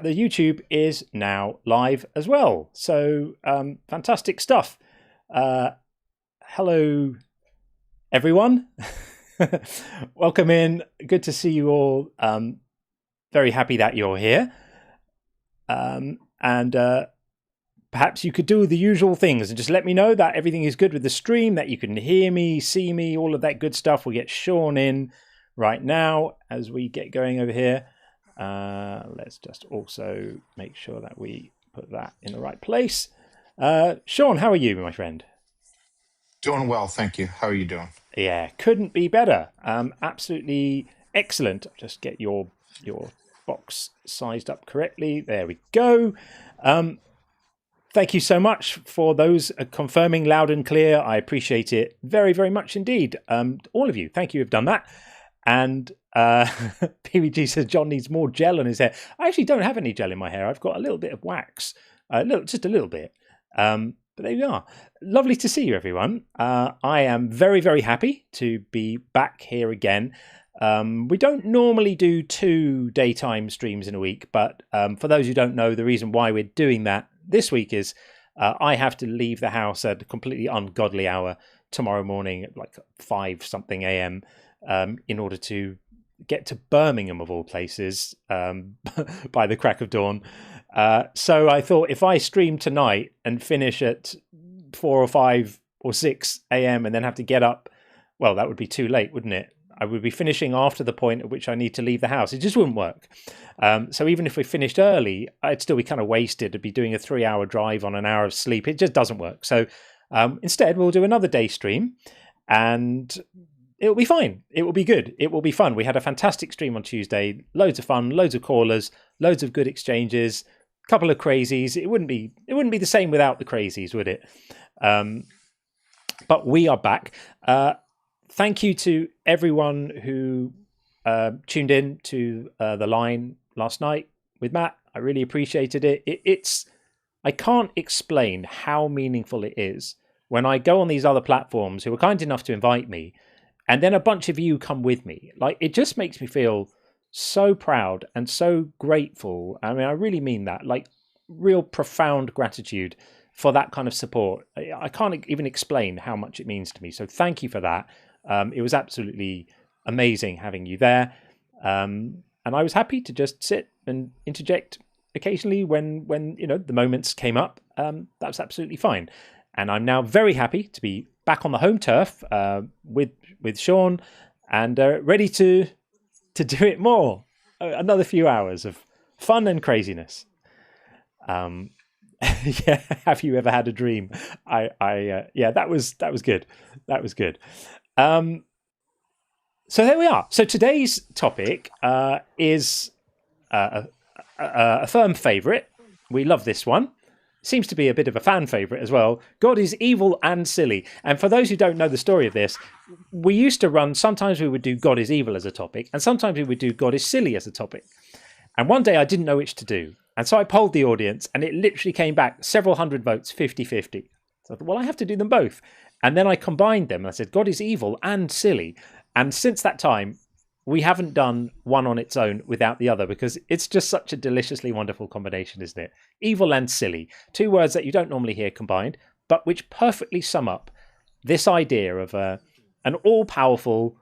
The YouTube is now live as well. So fantastic stuff. Hello, everyone. Welcome in. Good to see you all. Very happy that you're here. And perhaps you could do the usual things and just let me know that everything is good with the stream, that you can hear me, see me, all of that good stuff. We'll get Sean in right now as we get going over here. Let's just also make sure that we put that in the right place. Sean, how are you, my friend? Doing well, thank you. How are you doing? Yeah, couldn't be better. Absolutely excellent. Just get your box sized up correctly. There we go. Thank you so much for those confirming loud and clear. I appreciate it very, very much indeed. All of you, thank you, have done that. And PVG says John needs more gel in his hair. I actually don't have any gel in my hair. I've got a little bit of wax, just a little bit. But there you are. Lovely to see you, everyone. I am very, very happy to be back here again. We don't normally do 2 daytime streams in a week, but for those who don't know, the reason why we're doing that this week is I have to leave the house at a completely ungodly hour tomorrow morning at like 5 something a.m. In order to get to Birmingham, of all places, by the crack of dawn. So I thought if I stream tonight and finish at 4 or 5 or 6 a.m. and then have to get up, well, that would be too late, wouldn't it? I would be finishing after the point at which I need to leave the house. It just wouldn't work. So even if we finished early, I'd still be kind of wasted to be doing a 3-hour drive on an hour of sleep. It just doesn't work. So instead, we'll do another day stream and it'll be fine. It will be good. It will be fun. We had a fantastic stream on Tuesday. Loads of fun, loads of callers, loads of good exchanges, a couple of crazies. It wouldn't be the same without the crazies, would it? But we are back. Thank you to everyone who tuned in to the line last night with Matt. I really appreciated it. I can't explain how meaningful it is when I go on these other platforms who were kind enough to invite me, and then a bunch of you come with me. Like, it just makes me feel so proud and so grateful. I mean, I really mean that. Like, real profound gratitude for that kind of support. I can't even explain how much it means to me. So thank you for that. It was absolutely amazing having you there. And I was happy to just sit and interject occasionally when the moments came up. That's absolutely fine. And I'm now very happy to be back on the home turf with Sean and ready to do it more. Another few hours of fun and craziness. Yeah, have you ever had a dream? Yeah, that was good. That was good. So there we are. So today's topic is a firm favourite. We love this one. Seems to be a bit of a fan favourite as well. God is evil and silly. And for those who don't know the story of this, we used to run, sometimes we would do God is evil as a topic, and sometimes we would do God is silly as a topic. And one day I didn't know which to do. And so I polled the audience, and it literally came back several hundred votes, 50-50. So I thought, well, I have to do them both. And then I combined them, and I said, God is evil and silly. And since that time, we haven't done one on its own without the other, because it's just such a deliciously wonderful combination, isn't it? Evil and silly. 2 words that you don't normally hear combined, but which perfectly sum up this idea of an all-powerful,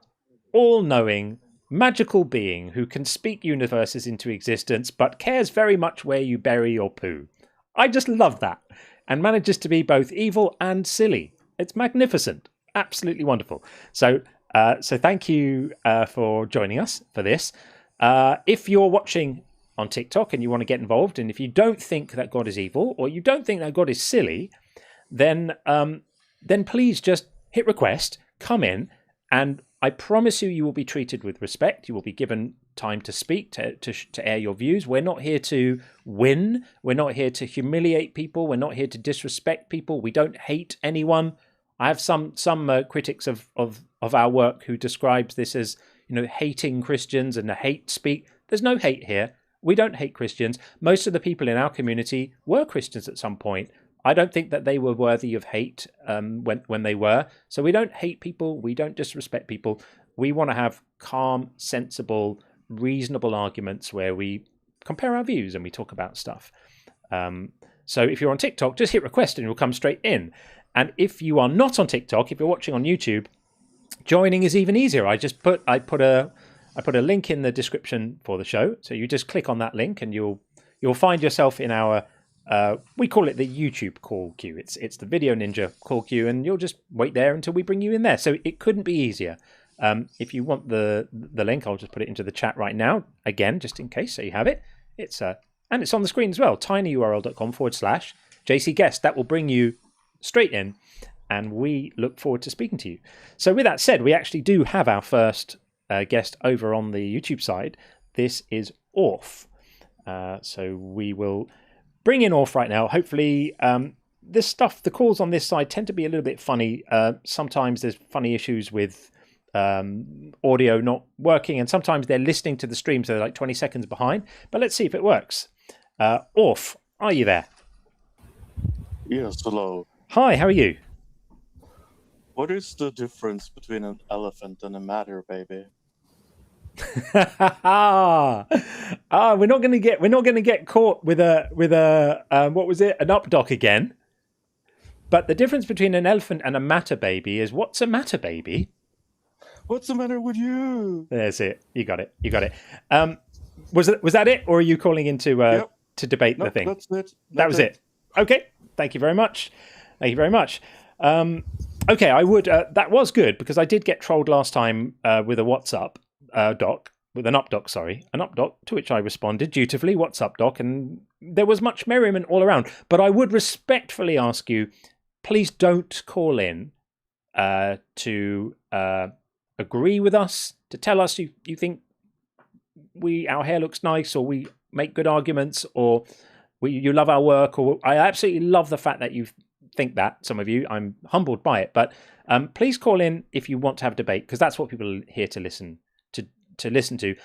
all-knowing, magical being who can speak universes into existence, but cares very much where you bury your poo. I just love that. And manages to be both evil and silly. It's magnificent. Absolutely wonderful. So thank you for joining us for this. If you're watching on TikTok and you want to get involved, and if you don't think that God is evil or you don't think that God is silly, then please just hit request, come in, and I promise you will be treated with respect. You will be given time to speak, to air your views. We're not here to win. We're not here to humiliate people. We're not here to disrespect people. We don't hate anyone. I have some critics of our work who describes this as, hating Christians and the hate speak. There's no hate here. We don't hate Christians. Most of the people in our community were Christians at some point. I don't think that they were worthy of hate when they were. So we don't hate people. We don't disrespect people. We want to have calm, sensible, reasonable arguments where we compare our views and we talk about stuff. So if you're on TikTok, just hit request and you'll come straight in. And if you are not on TikTok, if you're watching on YouTube, joining is even easier. I put a link in the description for the show, so you just click on that link and you'll find yourself in our we call it the YouTube call queue. It's the Video Ninja call queue, and you'll just wait there until we bring you in there. So it couldn't be easier. If you want the link, I'll just put it into the chat right now again, just in case, so you have it. It's and it's on the screen as well. tinyurl.com/JCGuest. That will bring you straight in, and we look forward to speaking to you. So with that said, we actually do have our first guest over on the YouTube side. This is Orf. So we will bring in Orf right now. Hopefully, the calls on this side tend to be a little bit funny. Sometimes there's funny issues with audio not working, and sometimes they're listening to the stream, so they're like 20 seconds behind. But let's see if it works. Orf, are you there? Yes, hello. Hi, how are you? What is the difference between an elephant and a matter baby? We're not going to get caught with a what was it, an updock again. But the difference between an elephant and a matter baby is, what's a matter baby? What's the matter with you? There's it. You got it. Was that it, or are you calling in to debate the thing? That's it. That was it. Okay. Thank you very much. Okay, I would. That was good, because I did get trolled last time with a WhatsApp doc, with an updoc, to which I responded dutifully, "What's up, doc?" And there was much merriment all around. But I would respectfully ask you, please don't call in to agree with us, to tell us you think our hair looks nice, or we make good arguments, or you love our work, or I absolutely love the fact that you think that, some of you. I'm humbled by it, but please call in if you want to have debate, because that's what people are here to listen to.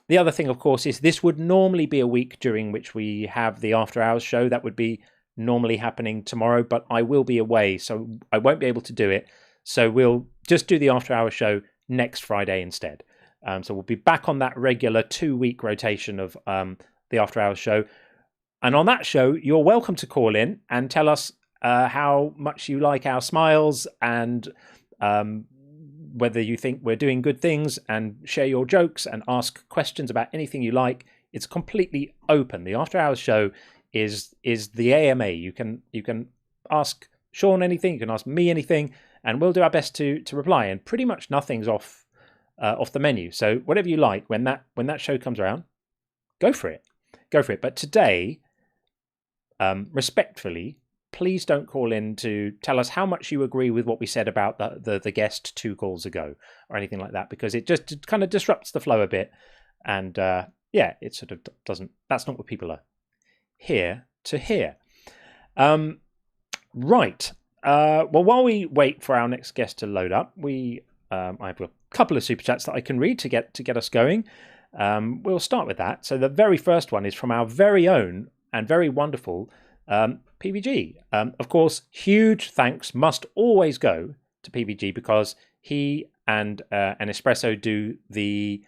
The other thing, of course, is this would normally be a week during which we have the After Hours show. That would be normally happening tomorrow, but I will be away, so I won't be able to do it. So we'll just do the After Hours show next Friday instead. So we'll be back on that regular 2-week rotation of the After Hours show. And on that show, you're welcome to call in and tell us how much you like our smiles, and whether you think we're doing good things, and share your jokes and ask questions about anything you like. It's completely open. The After Hours show is the AMA. You can ask Sean anything, you can ask me anything, and we'll do our best to reply. And pretty much nothing's off the menu. So whatever you like, when that show comes around, go for it. But today, respectfully, please don't call in to tell us how much you agree with what we said about the guest 2 calls ago, or anything like that, because it just kind of disrupts the flow a bit. And it sort of doesn't. That's not what people are here to hear. Right. Well, while we wait for our next guest to load up, I have a couple of super chats that I can read to get us going. We'll start with that. So the very first one is from our very own and very wonderful PVG. Of course, huge thanks must always go to PVG, because he and an Espresso do the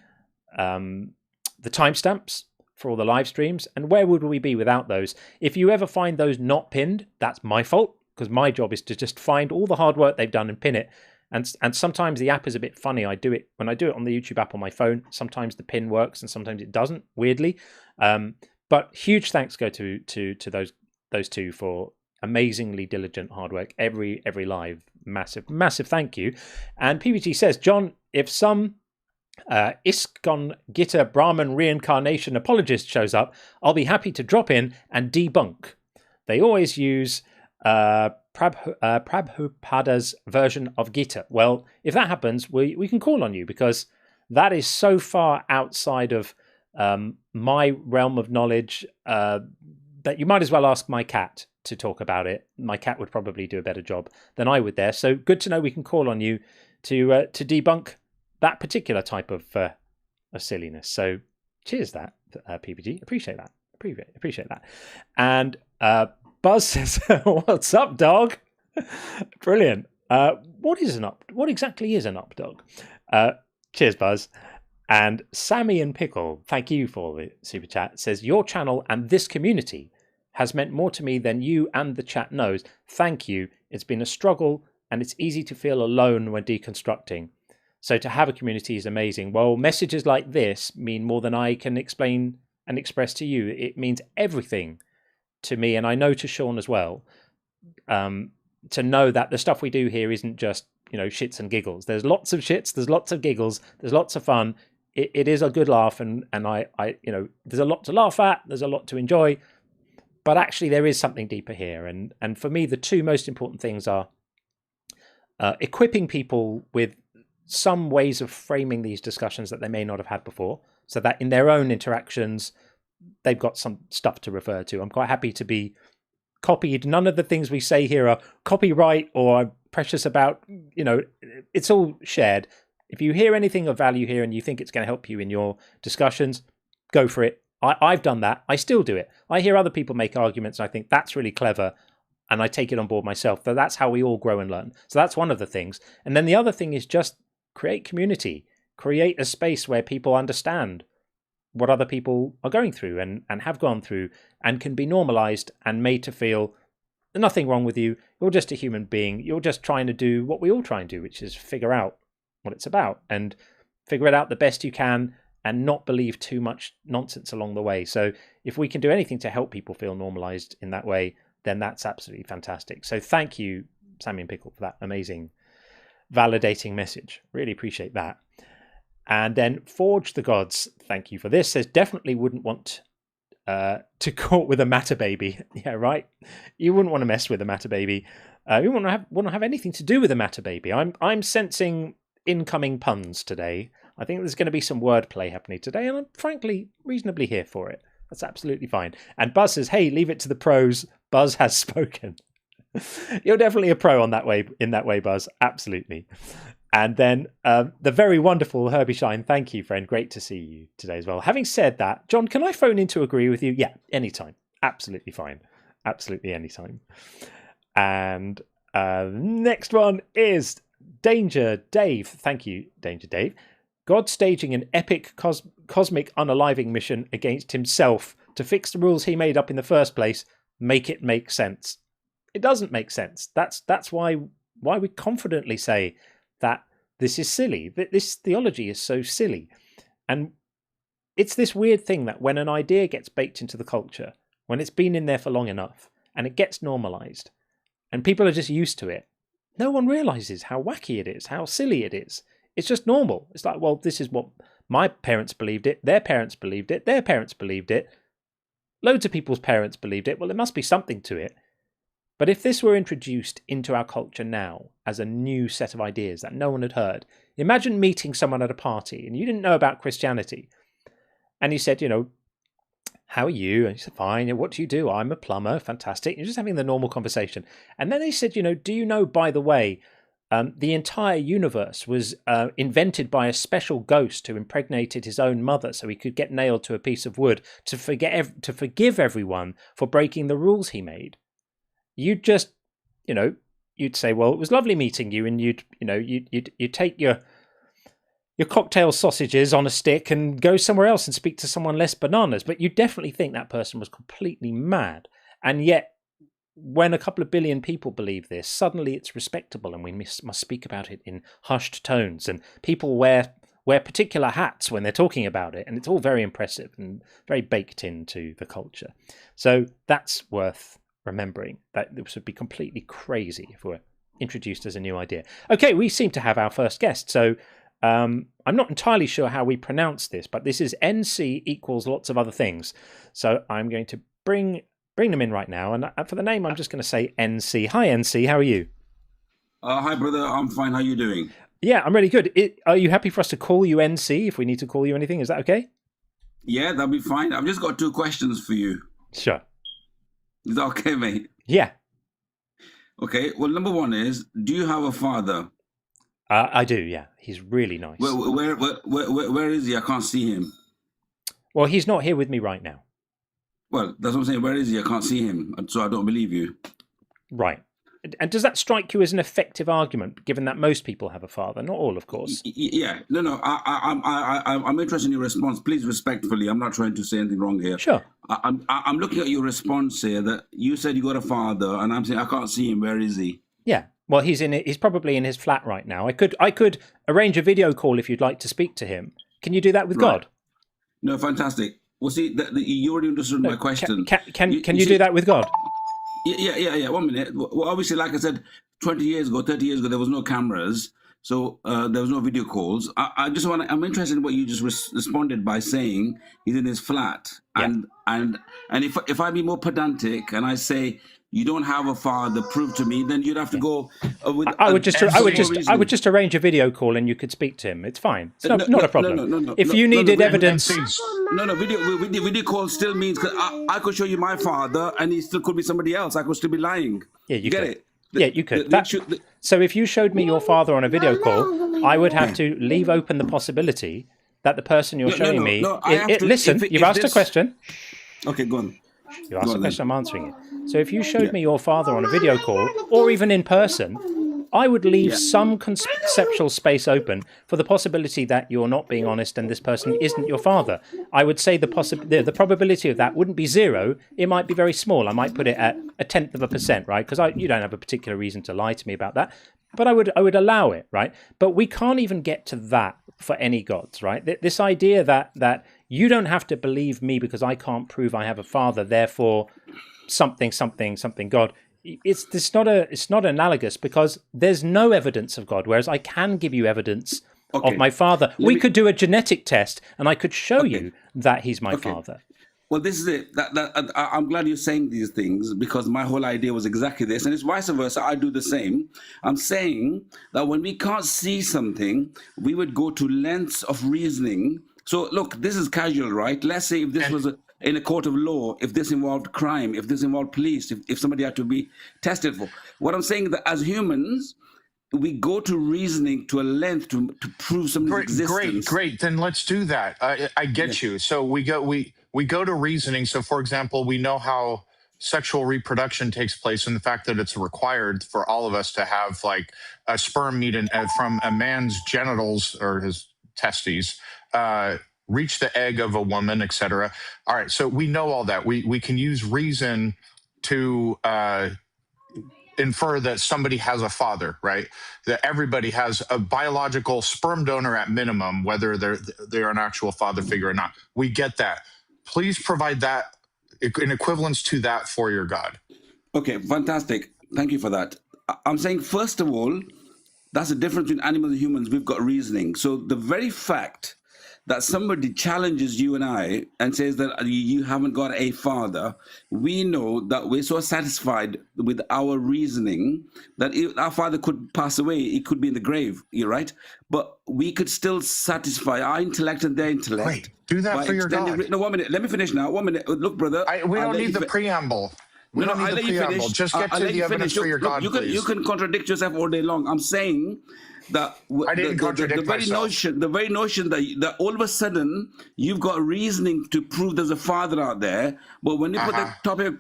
timestamps for all the live streams. And where would we be without those? If you ever find those not pinned, that's my fault, because my job is to just find all the hard work they've done and pin it. And sometimes the app is a bit funny. When I do it on the YouTube app on my phone, sometimes the pin works and sometimes it doesn't, weirdly. But huge thanks go to those two for amazingly diligent hard work every live. Massive thank you. And PVG says, John, if some ISKCON Gita Brahman reincarnation apologist shows up, I'll be happy to drop in and debunk. They always use Prabhupada's version of Gita. Well, if that happens, we can call on you, because that is so far outside of my realm of knowledge that you might as well ask my cat to talk about it. My cat would probably do a better job than I would there. So good to know we can call on you to debunk that particular type of silliness. So cheers that, PPG. Appreciate that. Appreciate that. And Buzz says, "What's up, dog?" Brilliant. What exactly is an up dog? Cheers, Buzz. And Sammy and Pickle, thank you for the super chat, says, your channel and this community has meant more to me than you and the chat knows. Thank you. It's been a struggle and it's easy to feel alone when deconstructing. So to have a community is amazing. Well, messages like this mean more than I can explain and express to you. It means everything to me, and I know to Sean as well, to know that the stuff we do here isn't just, shits and giggles. There's lots of shits, there's lots of giggles, there's lots of fun. It is a good laugh, and I there's a lot to laugh at, there's a lot to enjoy, but actually there is something deeper here. And for me, the two most important things are equipping people with some ways of framing these discussions that they may not have had before, so that in their own interactions, they've got some stuff to refer to. I'm quite happy to be copied. None of the things we say here are copyright or precious about, it's all shared. If you hear anything of value here and you think it's going to help you in your discussions, go for it. I've done that. I still do it. I hear other people make arguments and I think that's really clever, and I take it on board myself. So that's how we all grow and learn. So that's one of the things. And then the other thing is just create community, create a space where people understand what other people are going through and have gone through, and can be normalized and made to feel nothing wrong with you. You're just a human being. You're just trying to do what we all try and do, which is figure out what it's about and figure it out the best you can and not believe too much nonsense along the way. So if we can do anything to help people feel normalized in that way, then that's absolutely fantastic. So thank you, Sammy and Pickle, for that amazing validating message. Really appreciate that. And then Forge the Gods, thank you for this, says definitely wouldn't want to court with a matter baby. Yeah, right. You wouldn't want to mess with a matter baby. You wouldn't have anything to do with a matter baby. I'm sensing incoming puns today. I think there's going to be some wordplay happening today, and I'm frankly reasonably here for it. That's absolutely fine. And Buzz says, "Hey, leave it to the pros. Buzz has spoken." You're definitely a pro on that way. In that way, Buzz. Absolutely. And then the very wonderful Herbie Shine. Thank you, friend. Great to see you today as well. Having said that, John, can I phone in to agree with you? Yeah, anytime. Absolutely fine. Absolutely anytime. And next one is Danger Dave. Thank you, Danger Dave. God staging an epic cosmic unaliving mission against himself to fix the rules he made up in the first place. Make it make sense. It doesn't make sense. That's why we confidently say that this is silly. This theology is so silly. And it's this weird thing that when an idea gets baked into the culture, when it's been in there for long enough and it gets normalized and people are just used to it, no one realizes how wacky it is, how silly it is. It's just normal. It's like, well, this is what my parents believed it, their parents believed it, their parents believed it, loads of people's parents believed it. Well, there must be something to it. But if this were introduced into our culture now as a new set of ideas that no one had heard, imagine meeting someone at a party and you didn't know about Christianity. And you said, how are you? And you said, fine. What do you do? I'm a plumber. Fantastic. You're just having the normal conversation. And then they said, do you know, by the way, the entire universe was invented by a special ghost who impregnated his own mother so he could get nailed to a piece of wood to forgive everyone for breaking the rules he made. You'd just, you'd say, well, it was lovely meeting you, and you'd take your cocktail sausages on a stick and go somewhere else and speak to someone less bananas. But you definitely think that person was completely mad. And yet, when a couple of billion people believe this, suddenly it's respectable, and we must speak about it in hushed tones. And people wear particular hats when they're talking about it, and it's all very impressive and very baked into the culture. So that's worth remembering, that this would be completely crazy if we're introduced as a new idea. Okay, we seem to have our first guest. So I'm not entirely sure how we pronounce this, but this is NC equals lots of other things. So I'm going to bring them in right now. And for the name, I'm just going to say NC. Hi, NC. How are you? Hi, brother. I'm fine. How are you doing? Yeah, I'm really good. Are you happy for us to call you NC if we need to call you anything? Is that okay? Yeah, that'll be fine. I've just got two questions for you. Sure. Is that okay, mate? Yeah. Okay. Well, number one is, do you have a father? I do, yeah. He's really nice. Where is he? I can't see him. Well, he's not here with me right now. Well, that's what I'm saying. Where is he? I can't see him, so I don't believe you. Right. And does that strike you as an effective argument, given that most people have a father? Not all, of course. Yeah, no. I'm interested in your response. Please, respectfully, I'm not trying to say anything wrong here. Sure. I'm looking at your response here. That you said you got a father, and I'm saying I can't see him. Where is he? Yeah. Well, he's probably in his flat right now. I could arrange a video call if you'd like to speak to him. Can you do that with God? No, fantastic. Well, see, you already understood my question. Can you do that with God? Yeah. 1 minute. Well, obviously, like I said, 20 years ago, 30 years ago, there was no cameras, so there was no video calls. I'm interested in what you just responded by saying he's in his flat, and if I be more pedantic and I say you don't have a father, prove to me, then you'd have to go with. I would just arrange a video call and you could speak to him. It's fine. It's not a problem. No. If you needed evidence. Video call still means because I could show you my father and he still could be somebody else. I could still be lying. Yeah, you get could. it. Yeah, you could. So if you showed me your father on a video call, I would have to leave open the possibility that the person you're showing me. Listen, you've asked a question. Okay, go on. You asked a question, I'm answering it. So if you showed me your father on a video call, or even in person, I would leave some conceptual space open for the possibility that you're not being honest and this person isn't your father. I would say the probability of that wouldn't be 0. It might be very small. I might put it at 1/10%, right? Because you don't have a particular reason to lie to me about that. But I would allow it, right? But we can't even get to that for any gods, right? This idea that you don't have to believe me because I can't prove I have a father, therefore something God. It's not analogous because there's no evidence of God, whereas I can give you evidence of my father. We could do a genetic test and I could show you that he's my father. Well, this is it. I'm glad you're saying these things because my whole idea was exactly this, and it's vice versa. I do the same. I'm saying that when we can't see something, we would go to lengths of reasoning. So, look, this is casual, right? Let's say if this was in a court of law, if this involved crime, if this involved police, if somebody had to be tested for. What I'm saying is that as humans, we go to reasoning to a length to prove somebody's existence. Great. Then let's do that. I get you. So we go to reasoning. So, for example, we know how sexual reproduction takes place and the fact that it's required for all of us to have like a sperm meet from a man's genitals or his testes, reach the egg of a woman, etc. All right. So we know all that. We can use reason to infer that somebody has a father, right? That everybody has a biological sperm donor at minimum, whether they're an actual father figure or not. We get that. Please provide that in equivalence to that for your God. Okay, fantastic. Thank you for that. I'm saying, first of all, that's the difference between animals and humans. We've got reasoning. So the very fact that somebody challenges you and I and says that you haven't got a father, we know that we're so satisfied with our reasoning that if our father could pass away, he could be in the grave, you're right? But we could still satisfy our intellect and their intellect. Great. Do that for your God. No, 1 minute. Let me finish now. 1 minute. Look, brother. We don't need the preamble. We don't need the preamble. Just get to the evidence for your God, please. You can contradict yourself all day long. I'm saying that I didn't contradict myself. The very notion that all of a sudden you've got reasoning to prove there's a father out there, but when you put the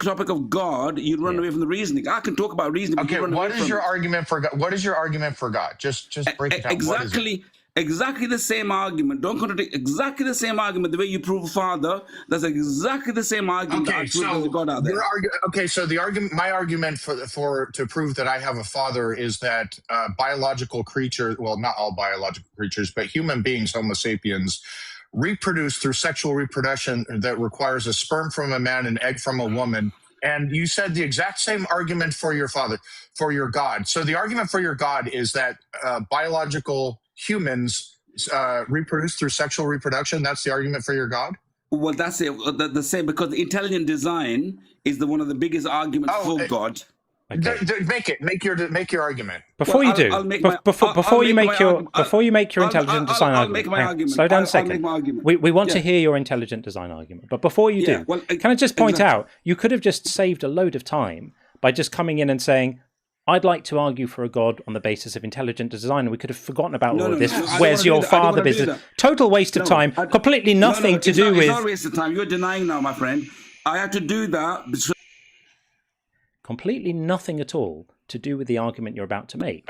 topic of God, you run away from the reasoning. I can talk about reasoning. Okay, what is your argument for God? What is your argument for God? Just break it down. Exactly the same argument. Don't contradict. Exactly the same argument. The way you prove a father, that's exactly the same argument. Okay, so there's a God out there. So the argument, my argument for to prove that I have a father is that biological creatures, well, not all biological creatures, but human beings, Homo sapiens, reproduce through sexual reproduction that requires a sperm from a man, an egg from a woman. And you said the exact same argument for your father, for your God. So the argument for your God is that biological humans reproduce through sexual reproduction. That's the argument for your God? Well, that's it. The same, because the intelligent design is one of the biggest arguments for God. Okay. Make your argument. Before you make your intelligent design argument, slow down a second. We want to hear your intelligent design argument, but before you do, can I just point out you could have just saved a load of time by just coming in and saying, I'd like to argue for a God on the basis of intelligent design, and we could have forgotten about all of this. Where's your father business? Total waste of time, completely nothing to do with... It's not a waste of time. You're denying now, my friend. I have to do that. completely nothing at all to do with the argument you're about to make.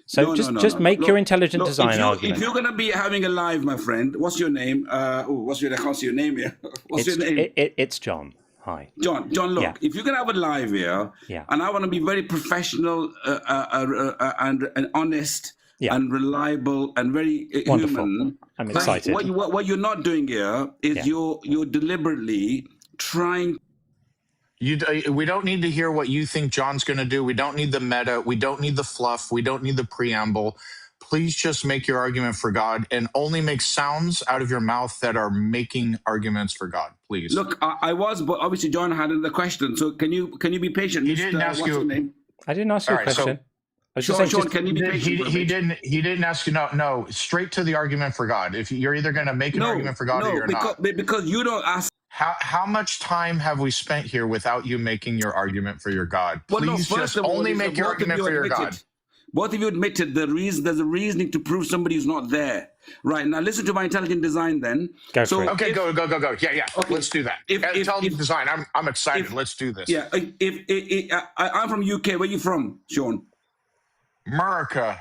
So No, just make your intelligent design argument. If you're going to be having a live, my friend, what's your name? I can't see your name here. What's your name? It's John. Hi. John, look, if you're going to have a live here, and I want to be very professional and honest and reliable and very Wonderful. human. I'm excited. What you're not doing here is you're deliberately trying. We don't need to hear what you think John's going to do. We don't need the meta. We don't need the fluff. We don't need the preamble. Please just make your argument for God and only make sounds out of your mouth that are making arguments for God, please. Look, I was, but obviously John had the question. So can you be patient? He didn't ask you. What's your name? I didn't ask you a question. Sean, can you be patient? He didn't ask you. No, straight to the argument for God. If you're either going to make an argument for God or you're not. Because you don't ask. How much time have we spent here without you making your argument for your God? Please just only make your argument for your God. Both of you admitted there's a reasoning to prove somebody who's not there. Right, now listen to my intelligent design then. Go for it. Okay, go. Yeah. Okay. Let's do that. Intelligent design, I'm excited. Let's do this. Yeah, I'm from UK. Where are you from, Sean? America.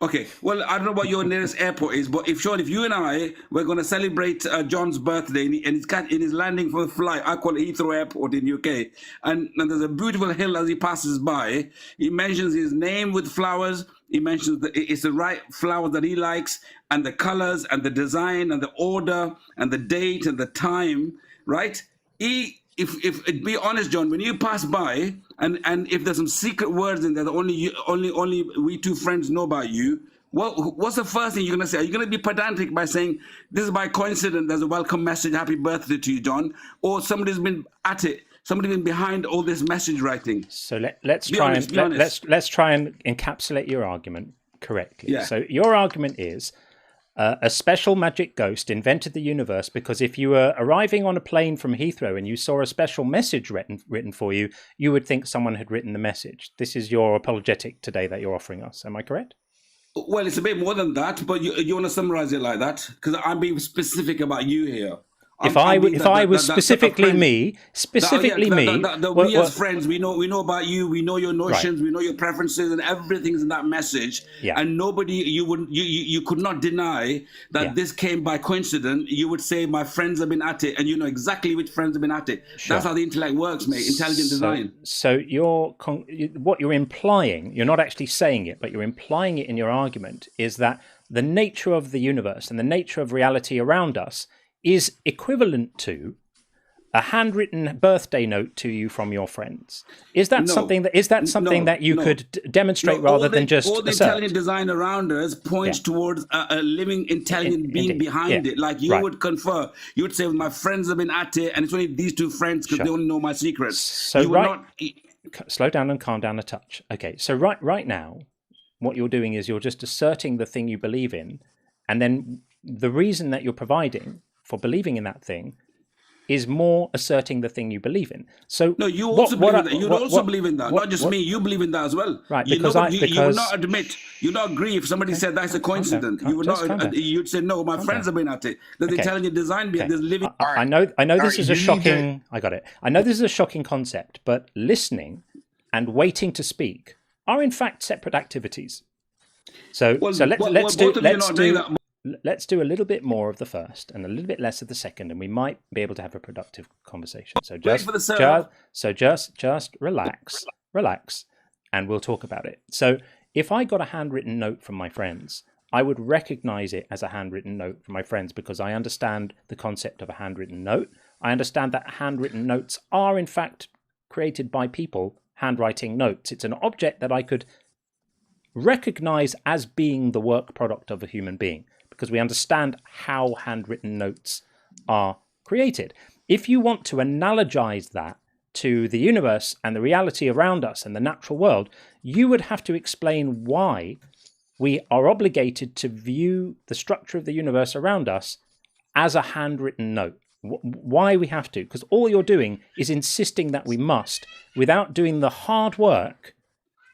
Okay, well, I don't know what your nearest airport is, but if you and I were going to celebrate John's birthday and he's landing for the flight, I call it Heathrow Airport in UK, and there's a beautiful hill as he passes by. He mentions his name with flowers. He mentions that it's the right flower that he likes, and the colors, and the design, and the order, and the date, and the time, right? If be honest, John, when you pass by, and if there's some secret words in there that only we two friends know about you, what's the first thing you're gonna say? Are you gonna be pedantic by saying this is by coincidence? There's a welcome message, happy birthday to you, John, or somebody's been at it, somebody's been behind all this message writing? So let's try and encapsulate your argument correctly. Yeah. So your argument is. A special magic ghost invented the universe because if you were arriving on a plane from Heathrow and you saw a special message written for you, you would think someone had written the message. This is your apologetic today that you're offering us. Am I correct? Well, it's a bit more than that, but you want to summarize it like that? Because I'm being specific about you here. If I was specifically me, we as friends, we know about you, we know your notions, we know your preferences, and everything's in that message. Yeah. And you could not deny that this came by coincidence. You would say, my friends have been at it, and you know exactly which friends have been at it. Sure. That's how the intellect works, mate. Intelligent design. So what you're implying, you're not actually saying it, but you're implying it in your argument, is that the nature of the universe and the nature of reality around us is equivalent to a handwritten birthday note to you from your friends. Is that something that you could demonstrate rather than just all the assert? intelligent design around us points towards a living intelligent being behind it. Like you would confer, you would say, my friends have been at it, and it's only these two friends because they only know my secrets. So slow down and calm down a touch. Okay, so right now, what you're doing is you're just asserting the thing you believe in, and then the reason that you're providing for believing in that thing is more asserting the thing you believe in. So no, you also believe in that. You also believe in that. Not just me. You believe in that as well. Right? You would not admit. You not agree if somebody said that's a coincidence. You would not. You'd say no. My friends have been at it. There's intelligent design. There's living. I know. This is a shocking. I got it. I know this is a shocking concept, but listening and waiting to speak are in fact separate activities. Let's do a little bit more of the first and a little bit less of the second, and we might be able to have a productive conversation. So just relax, and we'll talk about it. So if I got a handwritten note from my friends, I would recognize it as a handwritten note from my friends because I understand the concept of a handwritten note. I understand that handwritten notes are in fact created by people handwriting notes. It's an object that I could recognize as being the work product of a human being, because we understand how handwritten notes are created. If you want to analogize that to the universe and the reality around us and the natural world, you would have to explain why we are obligated to view the structure of the universe around us as a handwritten note. Why we have to, because all you're doing is insisting that we must, without doing the hard work,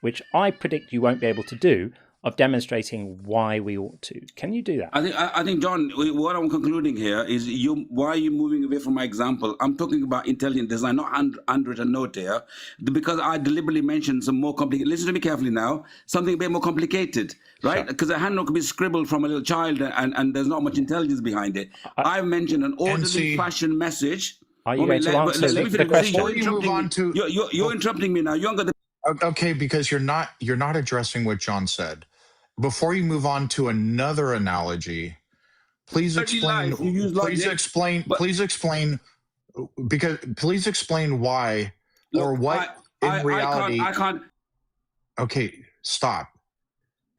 which I predict you won't be able to do, of demonstrating why we ought to. Can you do that? I think, John, what I'm concluding here is why are you moving away from my example? I'm talking about intelligent design, not handwritten note here, because I deliberately mentioned some more complicated. Listen to me carefully now. Something a bit more complicated, right? Because a handnote can be scribbled from a little child, and there's not much intelligence behind it. I've mentioned an orderly fashion message. Are you going to answer the question? Before you move on to, you're interrupting me now. You ain't got the. Okay, because you're not addressing what John said. Before you move on to another analogy, please explain. Please explain why or what in reality. I can't. Okay, stop.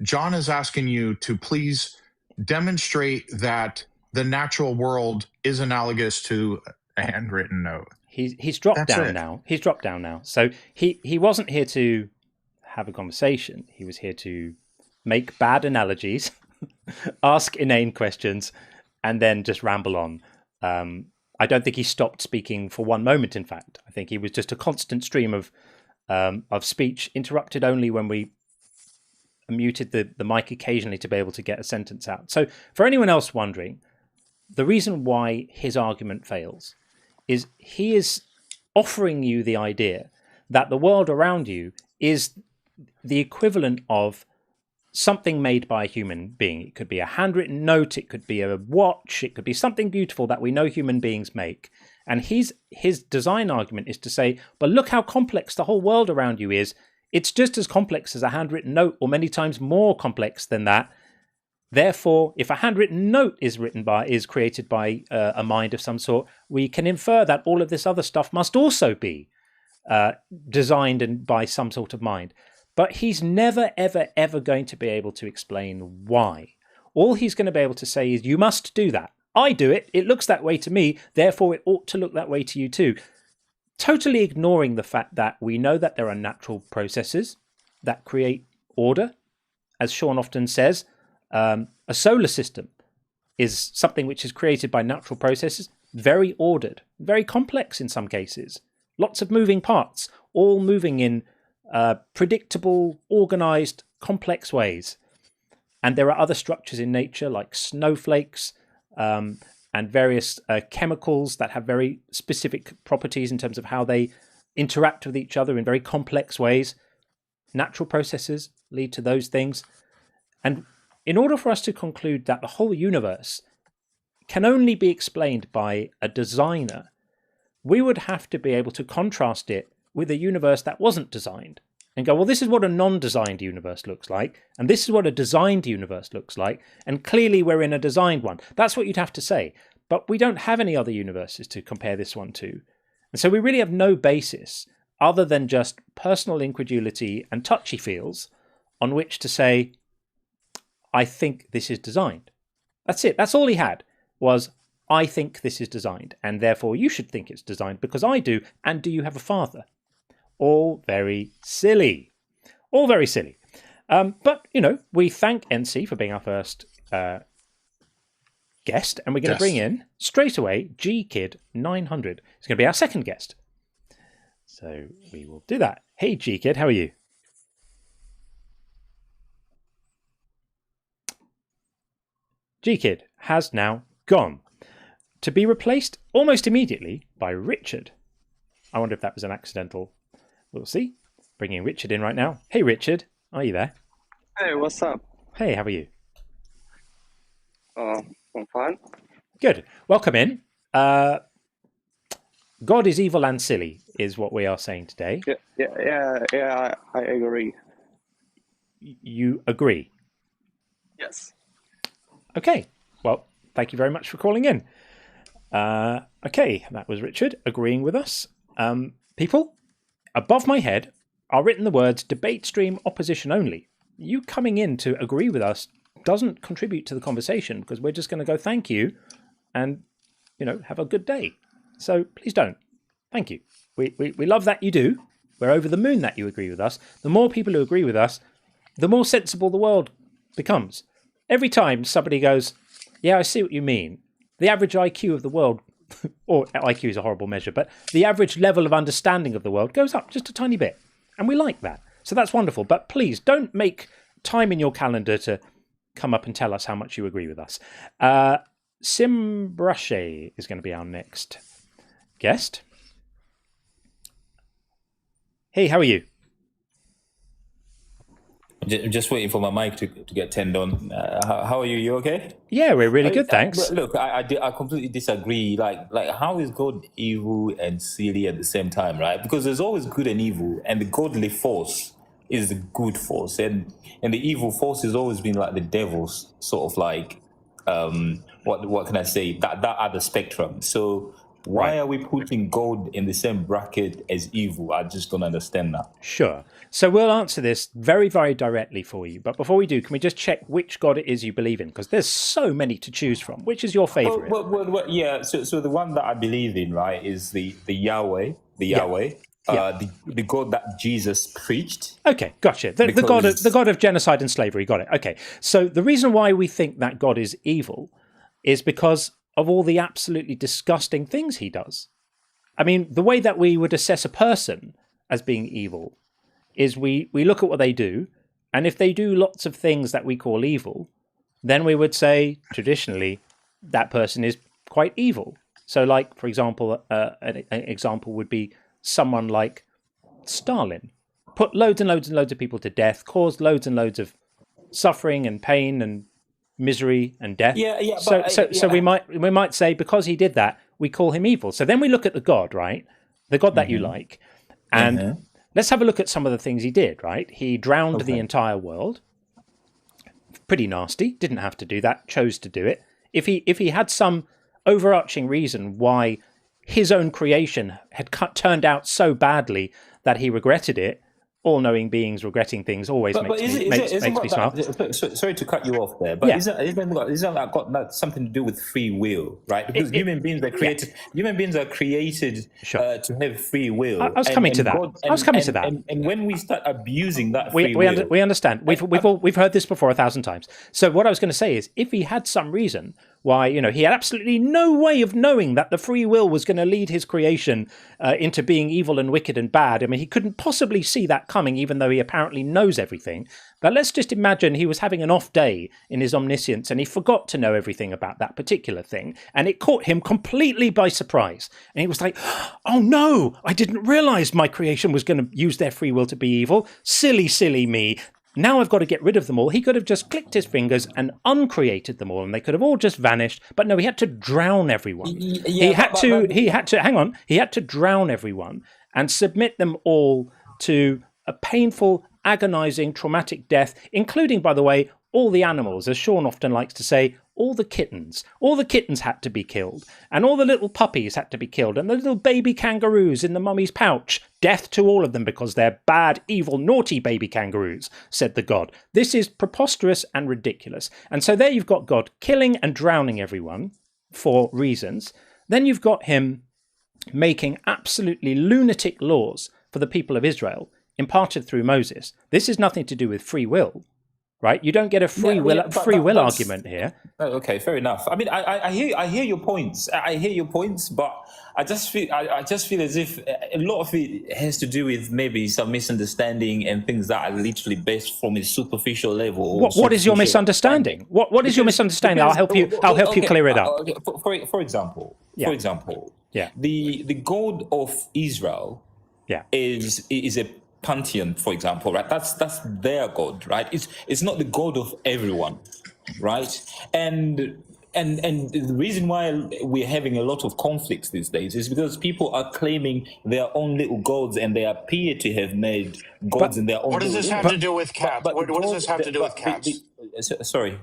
John is asking you to please demonstrate that the natural world is analogous to a handwritten note. He's dropped down now. He's dropped down now. So he wasn't here to have a conversation. He was here to make bad analogies, ask inane questions, and then just ramble on. I don't think he stopped speaking for one moment, in fact. I think he was just a constant stream of speech, interrupted only when we muted the mic occasionally to be able to get a sentence out. So for anyone else wondering, the reason why his argument fails is he is offering you the idea that the world around you is the equivalent of something made by a human being. It could be a handwritten note, it could be a watch, it could be something beautiful that we know human beings make. And his design argument is to say, but look how complex the whole world around you is. It's just as complex as a handwritten note, or many times more complex than that. Therefore, if a handwritten note is created by a mind of some sort, we can infer that all of this other stuff must also be designed and by some sort of mind. But he's never, ever, ever going to be able to explain why. All he's going to be able to say is, you must do that. I do it. It looks that way to me. Therefore, it ought to look that way to you too. Totally ignoring the fact that we know that there are natural processes that create order. As Sean often says, a solar system is something which is created by natural processes, very ordered, very complex in some cases. Lots of moving parts, all moving in predictable, organized, complex ways. And there are other structures in nature like snowflakes and various chemicals that have very specific properties in terms of how they interact with each other in very complex ways. Natural processes lead to those things. And in order for us to conclude that the whole universe can only be explained by a designer, we would have to be able to contrast it with a universe that wasn't designed and go, well, this is what a non-designed universe looks like, and this is what a designed universe looks like, and clearly we're in a designed one. That's what you'd have to say. But we don't have any other universes to compare this one to. And so we really have no basis other than just personal incredulity and touchy-feels on which to say, I think this is designed. That's it. That's all he had was, I think this is designed, and therefore you should think it's designed because I do, and do you have a father? All very silly. All very silly. But, we thank NC for being our first guest, and we're going to bring in, straight away, GKid900. He's going to be our second guest. So we will do that. Hey, GKid, how are you? GKid has now gone, to be replaced almost immediately by Richard. I wonder if that was an accidental. We'll see. Bringing Richard in right now. Hey, Richard. Are you there? Hey, what's up? Hey, how are you? I'm fine. Good. Welcome in. God is evil and silly is what we are saying today. Yeah, I agree. You agree? Yes. Okay. Well, thank you very much for calling in. Okay, that was Richard agreeing with us. People, above my head are written the words debate stream opposition only. You coming in to agree with us doesn't contribute to the conversation because we're just going to go thank you and, have a good day. So please don't. Thank you. We love that you do. We're over the moon that you agree with us. The more people who agree with us, the more sensible the world becomes. Every time somebody goes, yeah, I see what you mean. The average IQ of the world, or IQ is a horrible measure, but the average level of understanding of the world goes up just a tiny bit. And we like that. So that's wonderful. But please don't make time in your calendar to come up and tell us how much you agree with us. Simbrushe is going to be our next guest. Hey, how are you? Just waiting for my mic to get turned on. How are you? You okay? Yeah, we're really good, thanks. Look, I completely disagree. Like, how is God evil and silly at the same time, right? Because there's always good and evil, and the godly force is the good force, and the evil force has always been like the devil's sort of like, what can I say? That other spectrum. So why are we putting God in the same bracket as evil? I just don't understand that. Sure. So we'll answer this very, very directly for you. But before we do, can we just check which God it is you believe in? Because there's so many to choose from. Which is your favorite? Well, yeah. So the one that I believe in, right, is the Yahweh, Yahweh, the God that Jesus preached. Okay, gotcha. The God of genocide and slavery. Got it. Okay. So the reason why we think that God is evil is because of all the absolutely disgusting things he does. I mean, the way that we would assess a person as being evil is we look at what they do, and if they do lots of things that we call evil, then we would say, traditionally, that person is quite evil. So, like, for example, an example would be someone like Stalin. Put loads and loads and loads of people to death, caused loads and loads of suffering and pain and misery and death. So we might say, because he did that, we call him evil. So then we look at the God, right? The God that you like, and let's have a look at some of the things he did, right? He drowned the entire world. Pretty nasty. Didn't have to do that. Chose to do it. If he had some overarching reason why his own creation had turned out so badly that he regretted it, all-knowing beings regretting things always makes me smile. Sorry to cut you off there, but isn't that got something to do with free will, right? Because human beings are created. Human beings are created to have free will. I was coming to that. And when we start abusing that free will, we understand. We've heard this before 1,000 times. So what I was going to say is, if he had some reason why, he had absolutely no way of knowing that the free will was going to lead his creation into being evil and wicked and bad. I mean, he couldn't possibly see that coming, even though he apparently knows everything. But let's just imagine he was having an off day in his omniscience and he forgot to know everything about that particular thing, and it caught him completely by surprise. And he was like, oh no, I didn't realize my creation was going to use their free will to be evil. Silly, silly me. Now I've got to get rid of them all. He could have just clicked his fingers and uncreated them all, and they could have all just vanished. But no, he had to drown everyone. He had to drown everyone and submit them all to a painful, agonizing, traumatic death, including, by the way, all the animals, as Sean often likes to say, all the kittens. All the kittens had to be killed, and all the little puppies had to be killed, and the little baby kangaroos in the mummy's pouch. Death to all of them because they're bad, evil, naughty baby kangaroos, said the God. This is preposterous and ridiculous. And so there you've got God killing and drowning everyone for reasons. Then you've got him making absolutely lunatic laws for the people of Israel, imparted through Moses. This is nothing to do with free will. Right, you don't get a free will argument here. Okay, fair enough. I mean, I hear your points. I hear your points, but I just feel as if a lot of it has to do with maybe some misunderstanding and things that are literally based from a superficial level. What is your misunderstanding? What is your misunderstanding? I'll help you clear it up. For example, the God of Israel, is a pantheon, for example, right? That's their God, right? It's not the God of everyone, right? And the reason why we're having a lot of conflicts these days is because people are claiming their own little gods, and they appear to have made gods in their own. What does this have to do with cats? What does this have to do with cats? Sorry.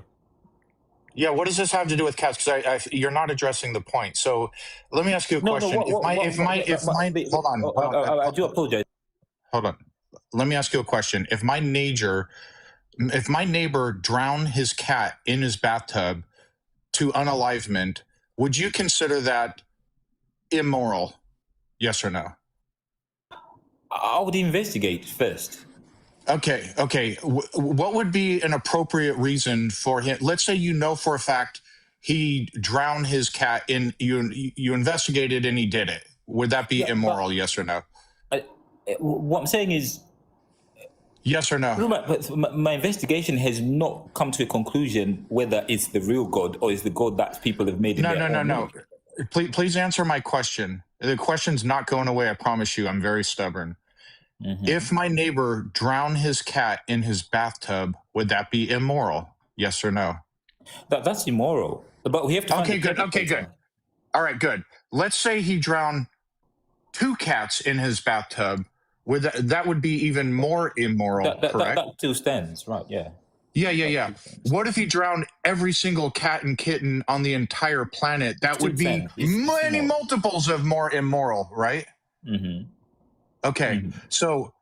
Yeah, what does this have to do with cats? Because you're not addressing the point. So let me ask you a question. Hold on. I do apologize. Hold on. Let me ask you a question. If my neighbor drowned his cat in his bathtub to unalivement, would you consider that immoral? Yes or no? I would investigate first. Okay. What would be an appropriate reason for him? Let's say you know for a fact he drowned his cat in you investigated and he did it. Would that be immoral? Yes or no? What I'm saying is, Yes or no? But my investigation has not come to a conclusion whether it's the real God or it's the God that people have made in their own image. Please answer my question. The question's not going away, I promise you. I'm very stubborn. If my neighbor drowned his cat in his bathtub, would that be immoral? Yes or no? That's immoral. But we have to Okay, good. All right, good. Let's say he drowned 2 cats in his bathtub. That would be even more immoral, correct? That still stands, right? Yeah. Yeah. What if he drowned every single cat and kitten on the entire planet? That would be many multiples of more immoral, right? Okay, so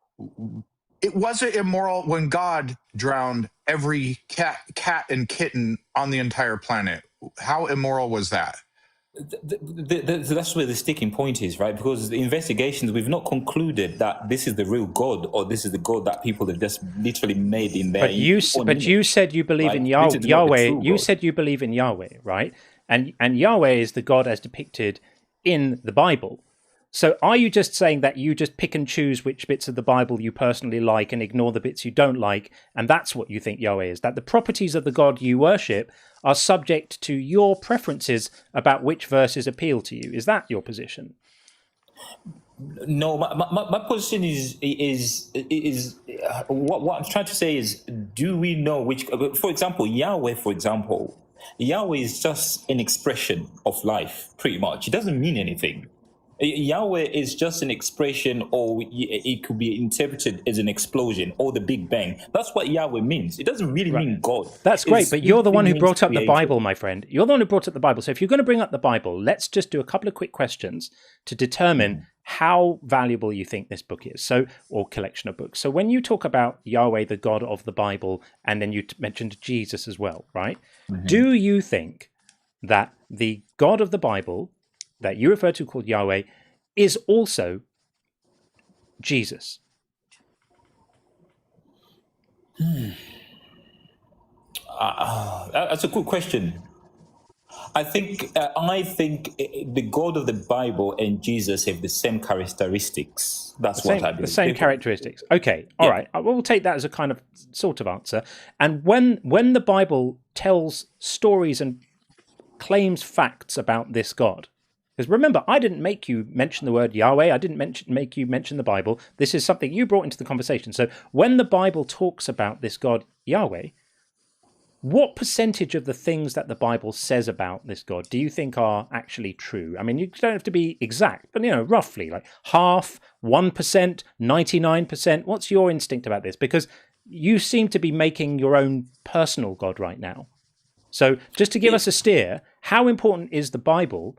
was it immoral when God drowned every cat and kitten on the entire planet? How immoral was that? That's where the sticking point is, right? Because the investigations, we've not concluded that this is the real God or this is the God that people have just literally made in their. But you said you believe in Yahweh. You said you believe in Yahweh, right? And Yahweh is the God as depicted in the Bible. So are you just saying that you just pick and choose which bits of the Bible you personally like and ignore the bits you don't like, and that's what you think Yahweh is? That the properties of the God you worship are subject to your preferences about which verses appeal to you? Is that your position? No, my position is what I'm trying to say is, do we know which? For example, Yahweh is just an expression of life, pretty much. It doesn't mean anything. Yahweh is just an expression, or it could be interpreted as an explosion or the Big Bang. That's what Yahweh means. It doesn't really mean God. That's great, but you're the one who brought up the Bible, my friend. You're the one who brought up the Bible. So if you're going to bring up the Bible, let's just do a couple of quick questions to determine how valuable you think this book is, or collection of books. So when you talk about Yahweh, the God of the Bible, and then you mentioned Jesus as well, right? Do you think that the God of the Bible that you refer to called Yahweh is also Jesus? That's a good question. I think the God of the Bible and Jesus have the same characteristics. That's what I believe. The same characteristics. Okay, all right. We'll take that as a kind of sort of answer. And when the Bible tells stories and claims facts about this God, because remember, I didn't make you mention the word Yahweh. I didn't make you mention the Bible. This is something you brought into the conversation. So when the Bible talks about this God, Yahweh, what percentage of the things that the Bible says about this God do you think are actually true? I mean, you don't have to be exact, but, roughly, like half, 1%, 99%. What's your instinct about this? Because you seem to be making your own personal God right now. So just to give us a steer, how important is the Bible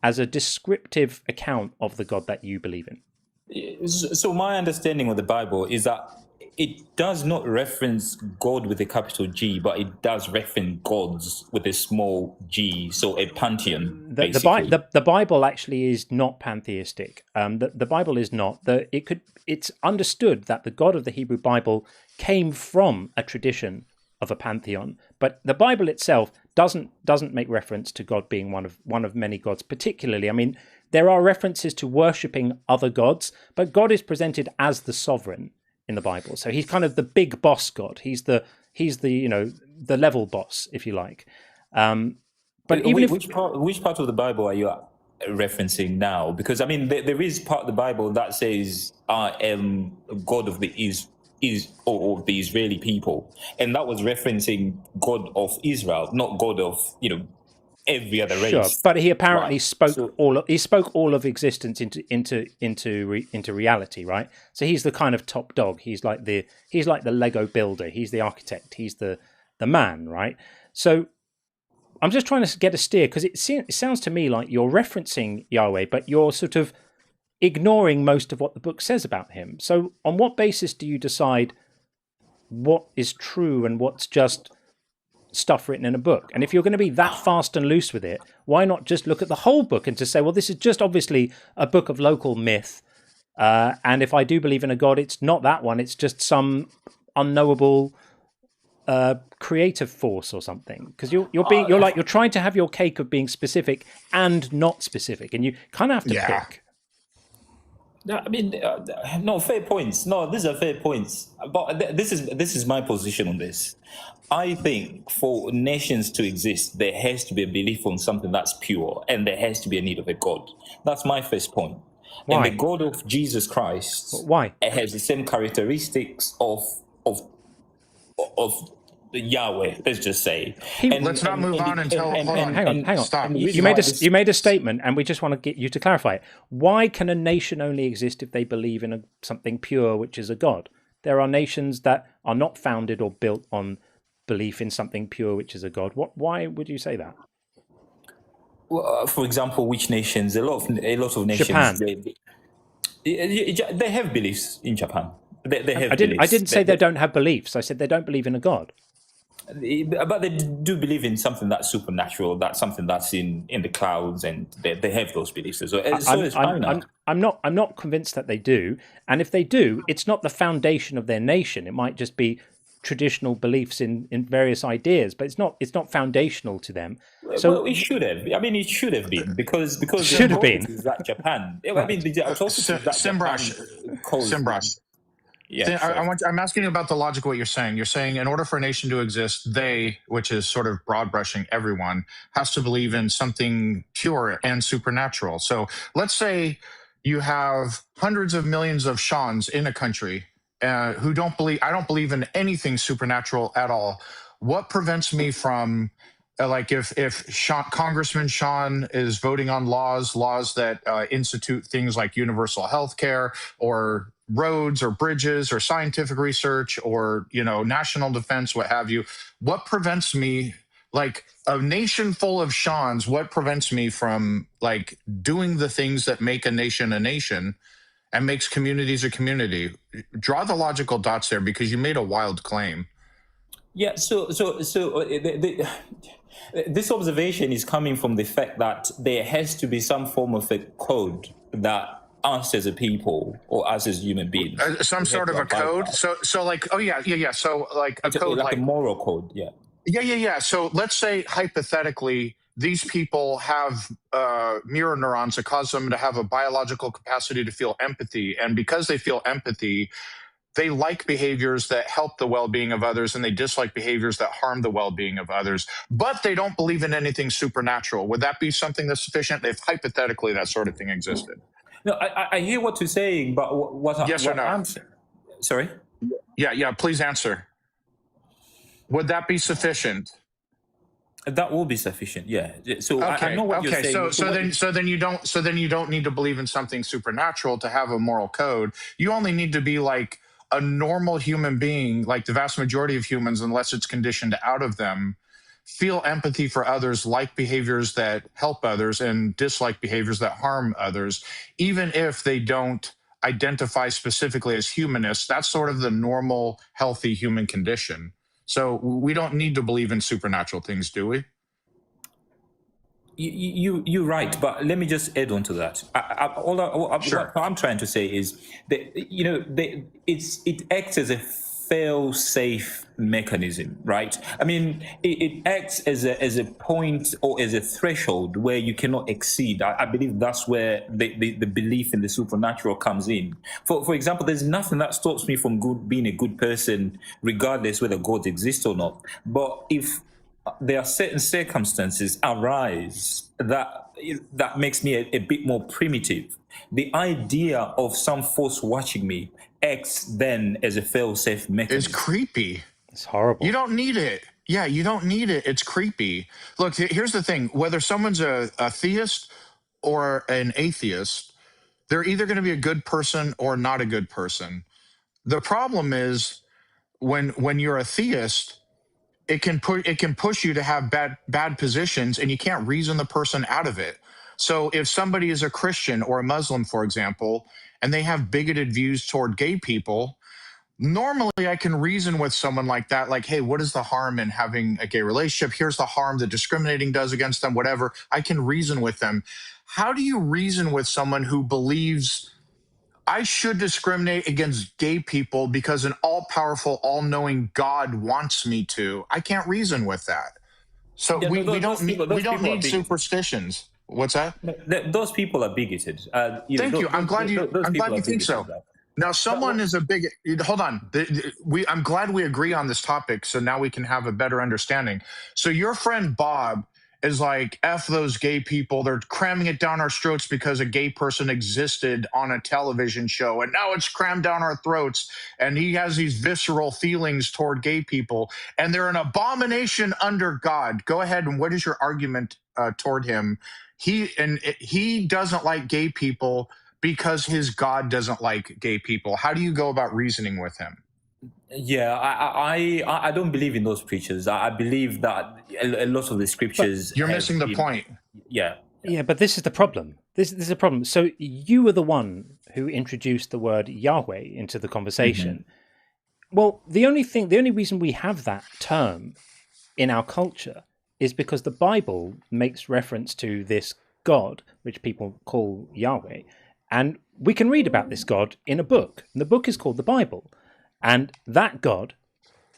as a descriptive account of the God that you believe in? So my understanding of the Bible is that it does not reference God with a capital G, but it does reference gods with a small g, so a pantheon, basically. The Bible actually is not pantheistic. The Bible is not. It's understood that the God of the Hebrew Bible came from a tradition of a pantheon, but the Bible itself doesn't make reference to God being one of many gods. Particularly, I mean, there are references to worshipping other gods, but God is presented as the sovereign in the Bible. So he's kind of the big boss God. He's the the level boss, if you like. But even which part of the Bible are you referencing now? Because I mean, there is part of the Bible that says, "I am God of the or the Israeli people," and that was referencing God of Israel, not God of every other race. Sure, but he apparently spoke all of existence into reality, right? So he's the kind of top dog. He's like the Lego builder. He's the architect. He's the man, right? So I'm just trying to get a steer, because it sounds to me like you're referencing Yahweh, but you're sort of ignoring most of what the book says about him. So on what basis do you decide what is true and what's just stuff written in a book? And if you're going to be that fast and loose with it, why not just look at the whole book and just say, well, this is just obviously a book of local myth, and if I do believe in a God, it's not that one, it's just some unknowable creative force or something? Because you're trying to have your cake of being specific and not specific, and you kind of have to pick. I mean, no, fair points. No, these are fair points. But this is my position on this. I think for nations to exist, there has to be a belief on something that's pure, and there has to be a need of a God. That's my first point. Why? And the God of Jesus Christ, why? It has the same characteristics of the Yahweh. Let's just say. Let's not move on until. Hang on. Stop. You made a statement, and we just want to get you to clarify it. Why can a nation only exist if they believe in something pure, which is a God? There are nations that are not founded or built on belief in something pure, which is a God. Why would you say that? Well, for example, which nations? A lot of nations. Japan. They have beliefs in Japan. They have. I didn't say they don't have beliefs. I said they don't believe in a God. But they do believe in something that's supernatural, that's something that's in the clouds, and they have those beliefs as well. I'm not convinced that they do. And if they do, it's not the foundation of their nation. It might just be traditional beliefs in various ideas, but it's not foundational to them. So it should have. I mean, it should have been because should have been. Is that Japan? I mean, Simbrash. Yeah, I'm asking you about the logic of what you're saying. You're saying in order for a nation to exist, they, which is sort of broad brushing everyone, has to believe in something pure and supernatural. So let's say you have hundreds of millions of Seans in a country who don't believe, I don't believe in anything supernatural at all. What prevents me from, like if Congressman Sean is voting on laws that institute things like universal health care or roads or bridges or scientific research or, national defense, what have you, what prevents me, like a nation full of Seans, what prevents me from like doing the things that make a nation and makes communities a community? Draw the logical dots there, because you made a wild claim. Yeah, so this observation is coming from the fact that there has to be some form of a code that us as a people or us as human beings. Some sort of a code. So like, oh yeah. So like a code, like a moral code. Yeah. Yeah. So let's say hypothetically, these people have mirror neurons that cause them to have a biological capacity to feel empathy. And because they feel empathy, they like behaviors that help the well-being of others, and they dislike behaviors that harm the well-being of others. But they don't believe in anything supernatural. Would that be something that's sufficient if hypothetically that sort of thing existed? No, I hear what you're saying, but yes or no? I'm sorry? Yeah, please answer. Would that be sufficient? That will be sufficient, yeah. So okay. I know what you're saying. So then you don't need to believe in something supernatural to have a moral code. You only need to be like a normal human being, like the vast majority of humans, unless it's conditioned out of them, feel empathy for others, like behaviors that help others, and dislike behaviors that harm others, even if they don't identify specifically as humanists. That's sort of the normal, healthy human condition. So we don't need to believe in supernatural things, do we? You're right, but let me just add on to that. Sure. What I'm trying to say is that it acts as a fail-safe mechanism, right? I mean, it acts as a point or as a threshold where you cannot exceed. I believe that's where the belief in the supernatural comes in. For example, there's nothing that stops me from being a good person, regardless whether God exists or not. But if there are certain circumstances arise that makes me a bit more primitive, the idea of some force watching me acts then as a fail-safe mechanism. It's creepy. It's horrible. You don't need it. Yeah, you don't need it. It's creepy. Look, here's the thing. Whether someone's a theist or an atheist, they're either going to be a good person or not a good person. The problem is when you're a theist, it can push you to have bad positions, and you can't reason the person out of it. So if somebody is a Christian or a Muslim, for example, and they have bigoted views toward gay people, normally I can reason with someone like that, like, hey, what is the harm in having a gay relationship? Here's the harm that discriminating does against them, whatever. I can reason with them. How do you reason with someone who believes I should discriminate against gay people because an all-powerful, all-knowing God wants me to? I can't reason with that. So we don't need superstitions. What's that? Those people are bigoted. Thank you. I'm glad you think so. Right? Now, someone is a bigot. Hold on. I'm glad we agree on this topic, so now we can have a better understanding. So your friend Bob is like, F those gay people. They're cramming it down our throats because a gay person existed on a television show, and now it's crammed down our throats. And he has these visceral feelings toward gay people, and they're an abomination under God. Go ahead, and what is your argument toward him? He doesn't like gay people because his God doesn't like gay people. How do you go about reasoning with him? Yeah, I don't believe in those preachers. I believe that a lot of the scriptures. But you're missing the point. Yeah, but this is the problem. This is a problem. So you were the one who introduced the word Yahweh into the conversation. Mm-hmm. Well, the only reason we have that term in our culture is because the Bible makes reference to this God, which people call Yahweh. And we can read about this God in a book. And the book is called the Bible. And that God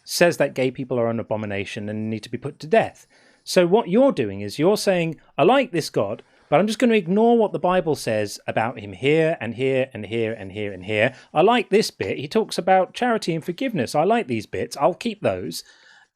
says that gay people are an abomination and need to be put to death. So what you're doing is you're saying, I like this God, but I'm just going to ignore what the Bible says about him here and here and here and here and here. I like this bit. He talks about charity and forgiveness. I like these bits. I'll keep those.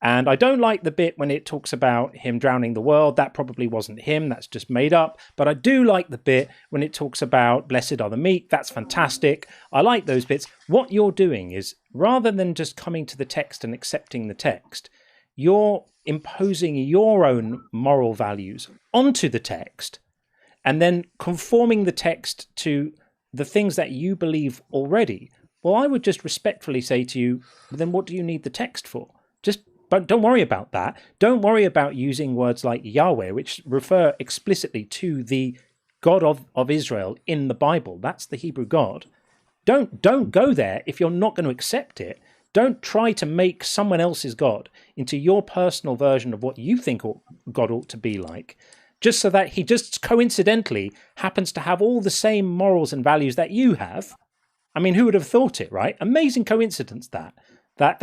And I don't like the bit when it talks about him drowning the world. That probably wasn't him. That's just made up. But I do like the bit when it talks about blessed are the meek. That's fantastic. I like those bits. What you're doing is, rather than just coming to the text and accepting the text, you're imposing your own moral values onto the text and then conforming the text to the things that you believe already. Well, I would just respectfully say to you, then what do you need the text for? But don't worry about that. Don't worry about using words like Yahweh, which refer explicitly to the God of Israel in the Bible. That's the Hebrew God. Don't go there if you're not going to accept it. Don't try to make someone else's God into your personal version of what you think God ought to be like, just so that he just coincidentally happens to have all the same morals and values that you have. I mean, who would have thought it, right? Amazing coincidence that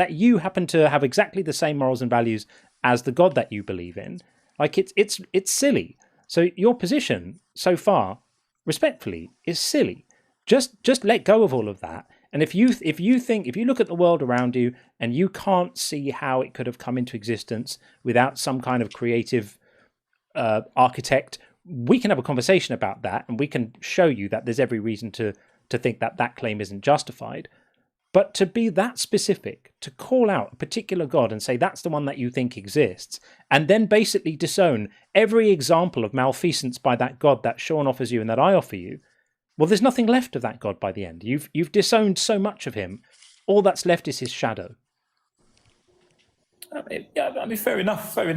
you happen to have exactly the same morals and values as the God that you believe in. Like it's silly. So your position so far, respectfully, is silly. Just let go of all of that. And if you look at the world around you and you can't see how it could have come into existence without some kind of creative architect, we can have a conversation about that, and we can show you that there's every reason to think that claim isn't justified. But to be that specific, to call out a particular God and say that's the one that you think exists, and then basically disown every example of malfeasance by that God that Sean offers you and that I offer you, well, there's nothing left of that God by the end. You've disowned so much of him. All that's left is his shadow. I mean, fair enough. All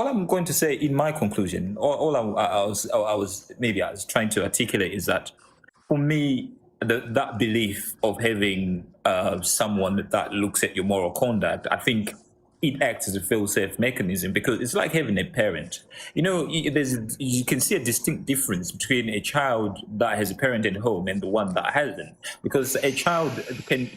I'm going to say in my conclusion, all I was trying to articulate is that for me, that belief of having someone that looks at your moral conduct, I think it acts as a fail-safe mechanism, because it's like having a parent. You know, you can see a distinct difference between a child that has a parent at home and the one that hasn't, because a child can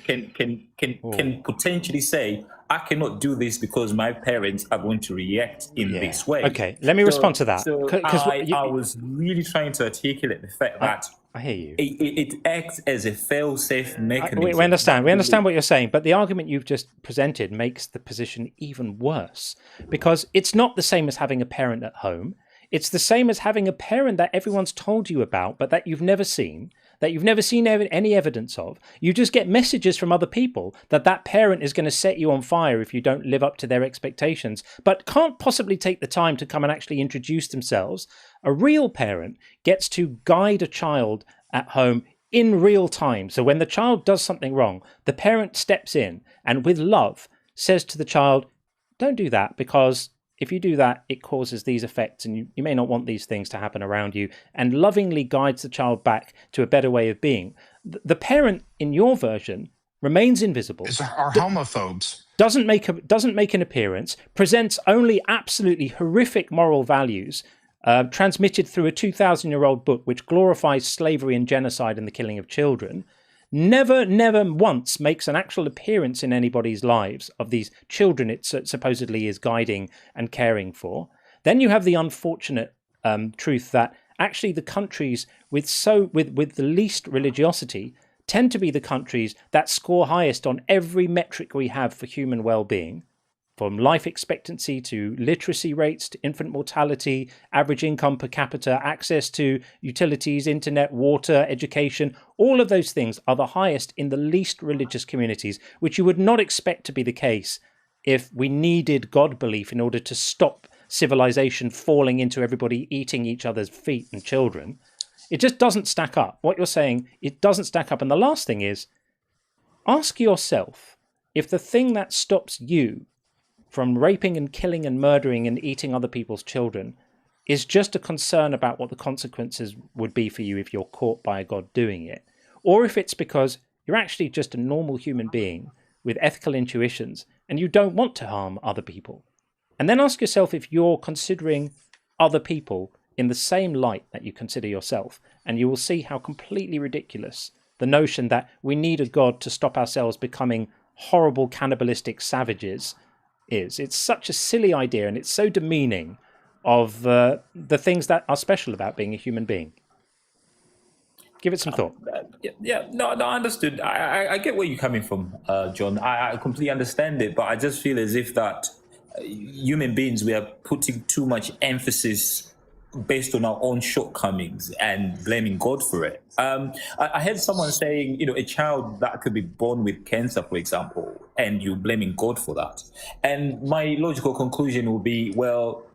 potentially say, I cannot do this because my parents are going to react in this way. Okay, let me respond to that. So I was really trying to articulate the fact that I hear you. It acts as a fail-safe mechanism. We understand what you're saying, but the argument you've just presented makes the position even worse, because it's not the same as having a parent at home. It's the same as having a parent that everyone's told you about, but that you've never seen any evidence of. You just get messages from other people that parent is going to set you on fire if you don't live up to their expectations, but can't possibly take the time to come and actually introduce themselves. A real parent gets to guide a child at home in real time. So when the child does something wrong, the parent steps in and with love says to the child, don't do that, because if you do that, it causes these effects and you may not want these things to happen around you, and lovingly guides the child back to a better way of being. The parent in your version remains invisible. Are homophobes. Doesn't make an appearance, presents only absolutely horrific moral values, transmitted through a 2,000-year-old book which glorifies slavery and genocide and the killing of children. Never once makes an actual appearance in anybody's lives of these children it supposedly is guiding and caring for. Then you have the unfortunate truth that actually the countries with the least religiosity tend to be the countries that score highest on every metric we have for human well-being, from life expectancy to literacy rates to infant mortality, average income per capita, access to utilities, internet, water, education. All of those things are the highest in the least religious communities, which you would not expect to be the case if we needed God belief in order to stop civilization falling into everybody eating each other's feet and children. It just doesn't stack up. What you're saying, it doesn't stack up. And the last thing is, ask yourself if the thing that stops you from raping and killing and murdering and eating other people's children is just a concern about what the consequences would be for you if you're caught by a God doing it, or if it's because you're actually just a normal human being with ethical intuitions and you don't want to harm other people. And then ask yourself if you're considering other people in the same light that you consider yourself, and you will see how completely ridiculous the notion that we need a God to stop ourselves becoming horrible cannibalistic savages is. It's such a silly idea, and it's so demeaning of the things that are special about being a human being. Give it some thought. No, I understood. I get where you're coming from, John. I completely understand it, but I just feel as if that human beings, we are putting too much emphasis based on our own shortcomings and blaming God for it. I heard someone saying, a child that could be born with cancer, for example, and you blaming God for that. And my logical conclusion would be, well,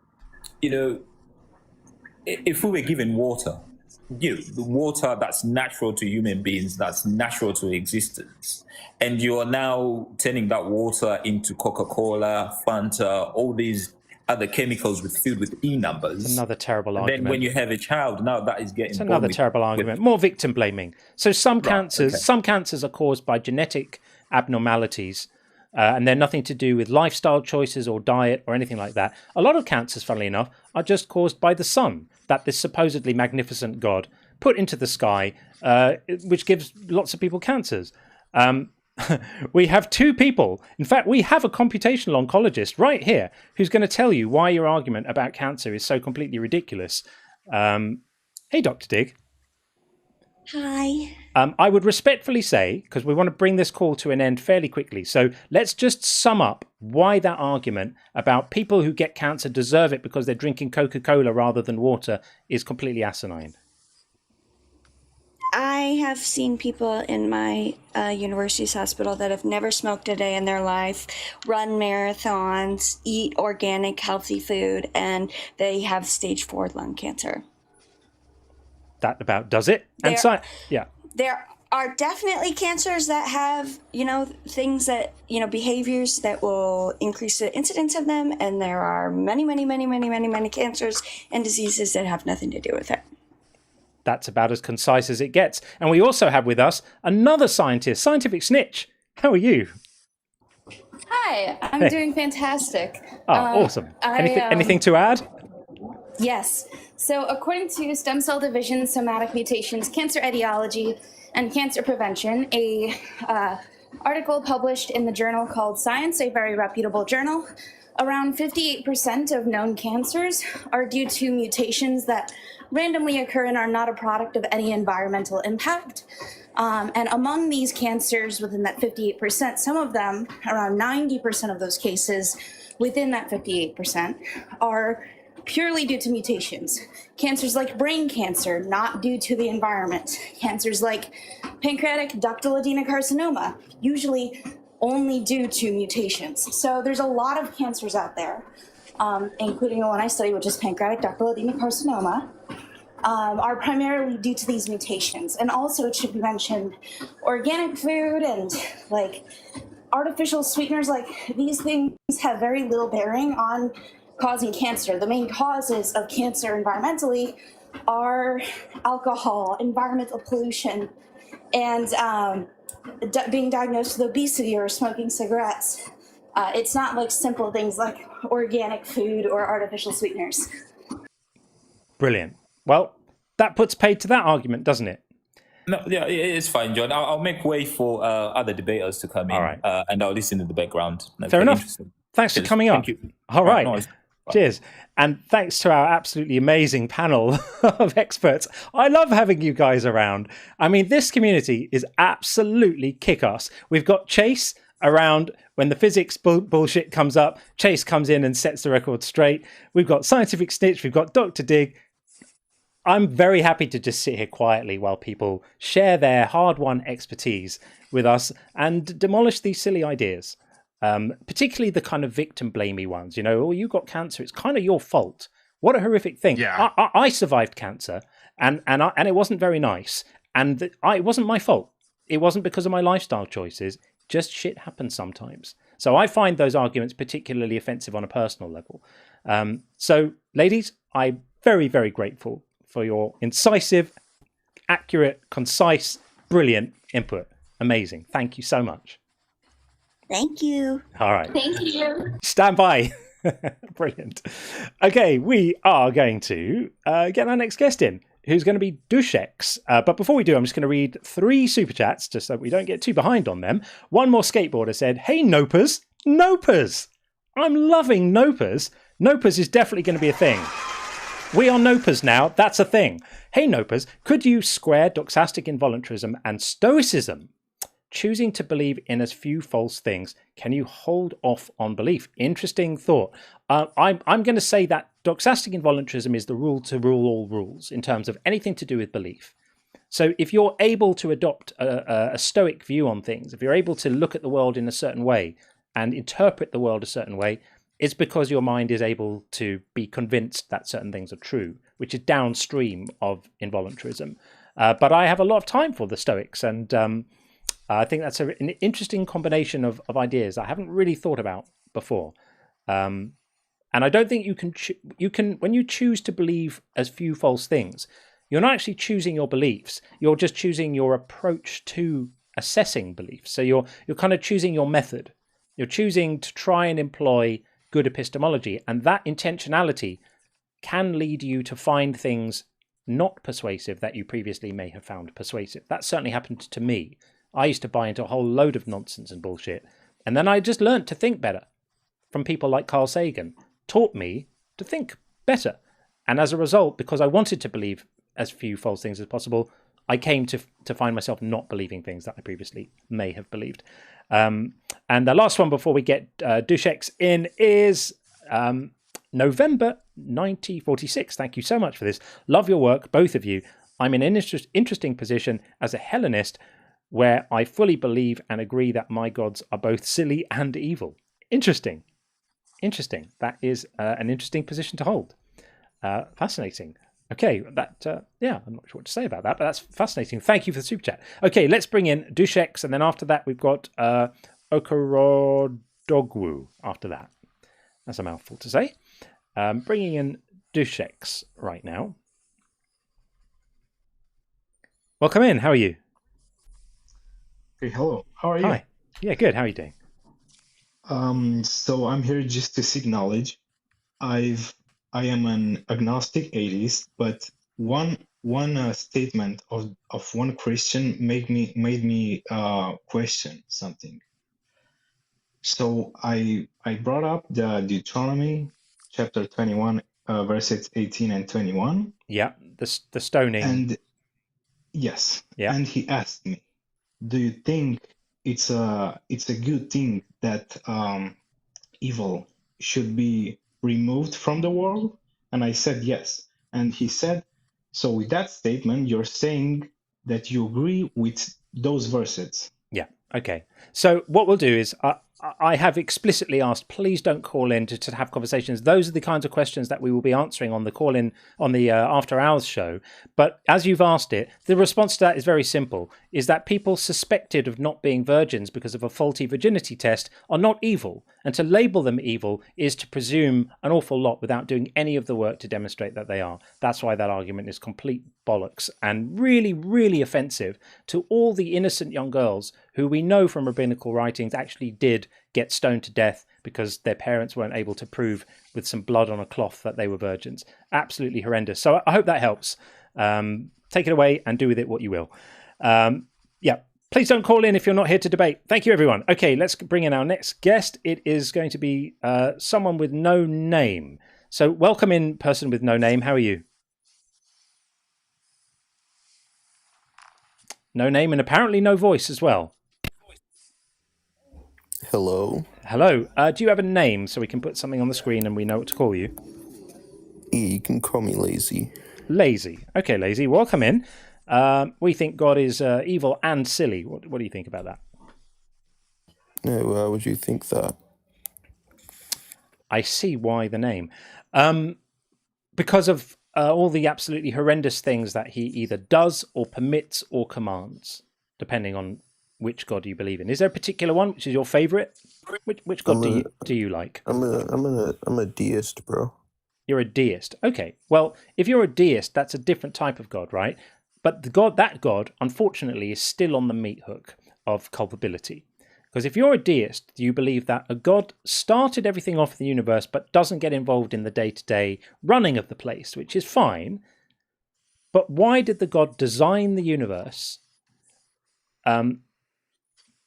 if we were given water, the water that's natural to human beings, that's natural to existence, and you are now turning that water into Coca-Cola, Fanta, all these other chemicals filled with E numbers. It's another terrible argument. Then when you have a child, now that is getting... It's another terrible argument. More victim blaming. So some cancers are caused by genetic abnormalities, and they're nothing to do with lifestyle choices or diet or anything like that. A lot of cancers, funnily enough, are just caused by the sun that this supposedly magnificent God put into the sky, which gives lots of people cancers. We have two people. In fact, we have a computational oncologist right here who's going to tell you why your argument about cancer is so completely ridiculous. Hey, Dr. Dig. Hi. I would respectfully say, because we want to bring this call to an end fairly quickly, so let's just sum up why that argument about people who get cancer deserve it because they're drinking Coca-Cola rather than water is completely asinine. I have seen people in my university's hospital that have never smoked a day in their life, run marathons, eat organic, healthy food, and they have stage 4 lung cancer. That about does it. And yeah. There are definitely cancers that have, things that, behaviors that will increase the incidence of them. And there are many, many, many, many, many, many cancers and diseases that have nothing to do with it. That's about as concise as it gets. And we also have with us another scientist, Scientific Snitch. How are you? Hi, I'm doing fantastic. Oh, awesome. Anything to add? Yes. So according to Stem Cell Division, Somatic Mutations, Cancer Etiology, and Cancer Prevention, a article published in the journal called Science, a very reputable journal, around 58% of known cancers are due to mutations that randomly occur and are not a product of any environmental impact. And among these cancers within that 58%, some of them, around 90% of those cases within that 58%, are purely due to mutations. Cancers like brain cancer, not due to the environment. Cancers like pancreatic ductal adenocarcinoma, usually only due to mutations. So there's a lot of cancers out there, including the one I study, which is pancreatic ductal adenocarcinoma, are primarily due to these mutations. And also, it should be mentioned, organic food and artificial sweeteners, these things have very little bearing on causing cancer. The main causes of cancer environmentally are alcohol, environmental pollution, and being diagnosed with obesity or smoking cigarettes. It's not simple things like organic food or artificial sweeteners. Brilliant. Well, that puts paid to that argument, doesn't it? No, yeah, it's fine, John. I'll make way for other debaters to come in. All right. And I'll listen in the background. Fair enough. Thanks for coming up. Thank you. All right. Cheers. And thanks to our absolutely amazing panel of experts. I love having you guys around. I mean, this community is absolutely kick-ass. We've got Chase around when the physics bullshit comes up. Chase comes in and sets the record straight. We've got Scientific Snitch. We've got Dr. Dig. I'm very happy to just sit here quietly while people share their hard-won expertise with us and demolish these silly ideas. Particularly the kind of victim-blamey ones, you know, oh, you got cancer, it's kind of your fault. What a horrific thing. Yeah. I survived cancer, and it wasn't very nice, and it wasn't my fault. It wasn't because of my lifestyle choices. Just shit happens sometimes. So I find those arguments particularly offensive on a personal level. So, ladies, I'm very, very grateful for your incisive, accurate, concise, brilliant input. Amazing. Thank you so much. Thank you. All right. Thank you. Stand by. Brilliant. Okay, we are going to get our next guest in, who's going to be Dushex. But before we do, I'm just going to read 3 super chats, just so we don't get too behind on them. One more skateboarder said, "Hey, Nopers. Nopers. I'm loving Nopers. Nopers is definitely going to be a thing. We are Nopers now. That's a thing. Hey, Nopers, could you square doxastic involuntarism and stoicism? Choosing to believe in as few false things, can you hold off on belief?" Interesting thought. I'm going to say that doxastic involuntarism is the rule to rule all rules in terms of anything to do with belief. So if you're able to adopt a stoic view on things, if you're able to look at the world in a certain way and interpret the world a certain way, it's because your mind is able to be convinced that certain things are true, which is downstream of involuntarism. But I have a lot of time for the Stoics, and I think that's an interesting combination of ideas I haven't really thought about before. And I don't think you can when you choose to believe as few false things, you're not actually choosing your beliefs. You're just choosing your approach to assessing beliefs. So you're kind of choosing your method. You're choosing to try and employ good epistemology, and that intentionality can lead you to find things not persuasive that you previously may have found persuasive. That certainly happened to me. I used to buy into a whole load of nonsense and bullshit. And then I just learned to think better from people like Carl Sagan, taught me to think better. And as a result, because I wanted to believe as few false things as possible, I came to find myself not believing things that I previously may have believed. And the last one before we get Dushex in is November 1946. Thank you so much for this. Love your work, both of you. I'm in an interesting position as a Hellenist, where I fully believe and agree that my gods are both silly and evil. Interesting. That is an interesting position to hold. Fascinating. Okay, I'm not sure what to say about that, but that's fascinating. Thank you for the super chat. Okay, let's bring in Dushex, and then after that we've got Okorodogwu after that. That's a mouthful to say. Bringing in Dushex right now. Welcome in. How are you? Hey, hello. How are you? Hi. Yeah, good. How are you doing? So I'm here just to seek knowledge. I am an agnostic atheist, but one statement of one Christian made me question something. So I brought up the Deuteronomy chapter 21, verses 18 and 21. Yeah, the stoning. And yes. Yeah. And he asked me, do you think it's a good thing that evil should be removed from the world? And I said yes. And he said, so with that statement, you're saying that you agree with those verses. Yeah. Okay. So what we'll do is I have explicitly asked, please don't call in to have conversations. Those are the kinds of questions that we will be answering on the call in on the After Hours show. But as you've asked it, the response to that is very simple, is that people suspected of not being virgins because of a faulty virginity test are not evil. And to label them evil is to presume an awful lot without doing any of the work to demonstrate that they are. That's why that argument is complete bollocks and really, really offensive to all the innocent young girls who we know from rabbinical writings actually did get stoned to death because their parents weren't able to prove with some blood on a cloth that they were virgins. Absolutely horrendous. So I hope that helps. Take it away and do with it what you will. Please don't call in if you're not here to debate. Thank you, everyone. Okay, let's bring in our next guest. It is going to be someone with no name. So welcome in, person with no name. How are you? No name and apparently no voice as well. Hello. Hello. Do you have a name so we can put something on the screen and we know what to call you? You can call me Lazy. Lazy. Okay, Lazy. Welcome in. We think God is evil and silly. What do you think about that? No, why would you think that? I see why the name. Because of all the absolutely horrendous things that he either does or permits or commands, depending on which God you believe in. Is there a particular one which is your favorite? Which God do you like? I'm a deist, bro. You're a deist. Okay. Well, if you're a deist, that's a different type of God, right? But that God, unfortunately, is still on the meat hook of culpability. Because if you're a deist, you believe that a God started everything off in the universe, but doesn't get involved in the day-to-day running of the place, which is fine. But why did the God design the universe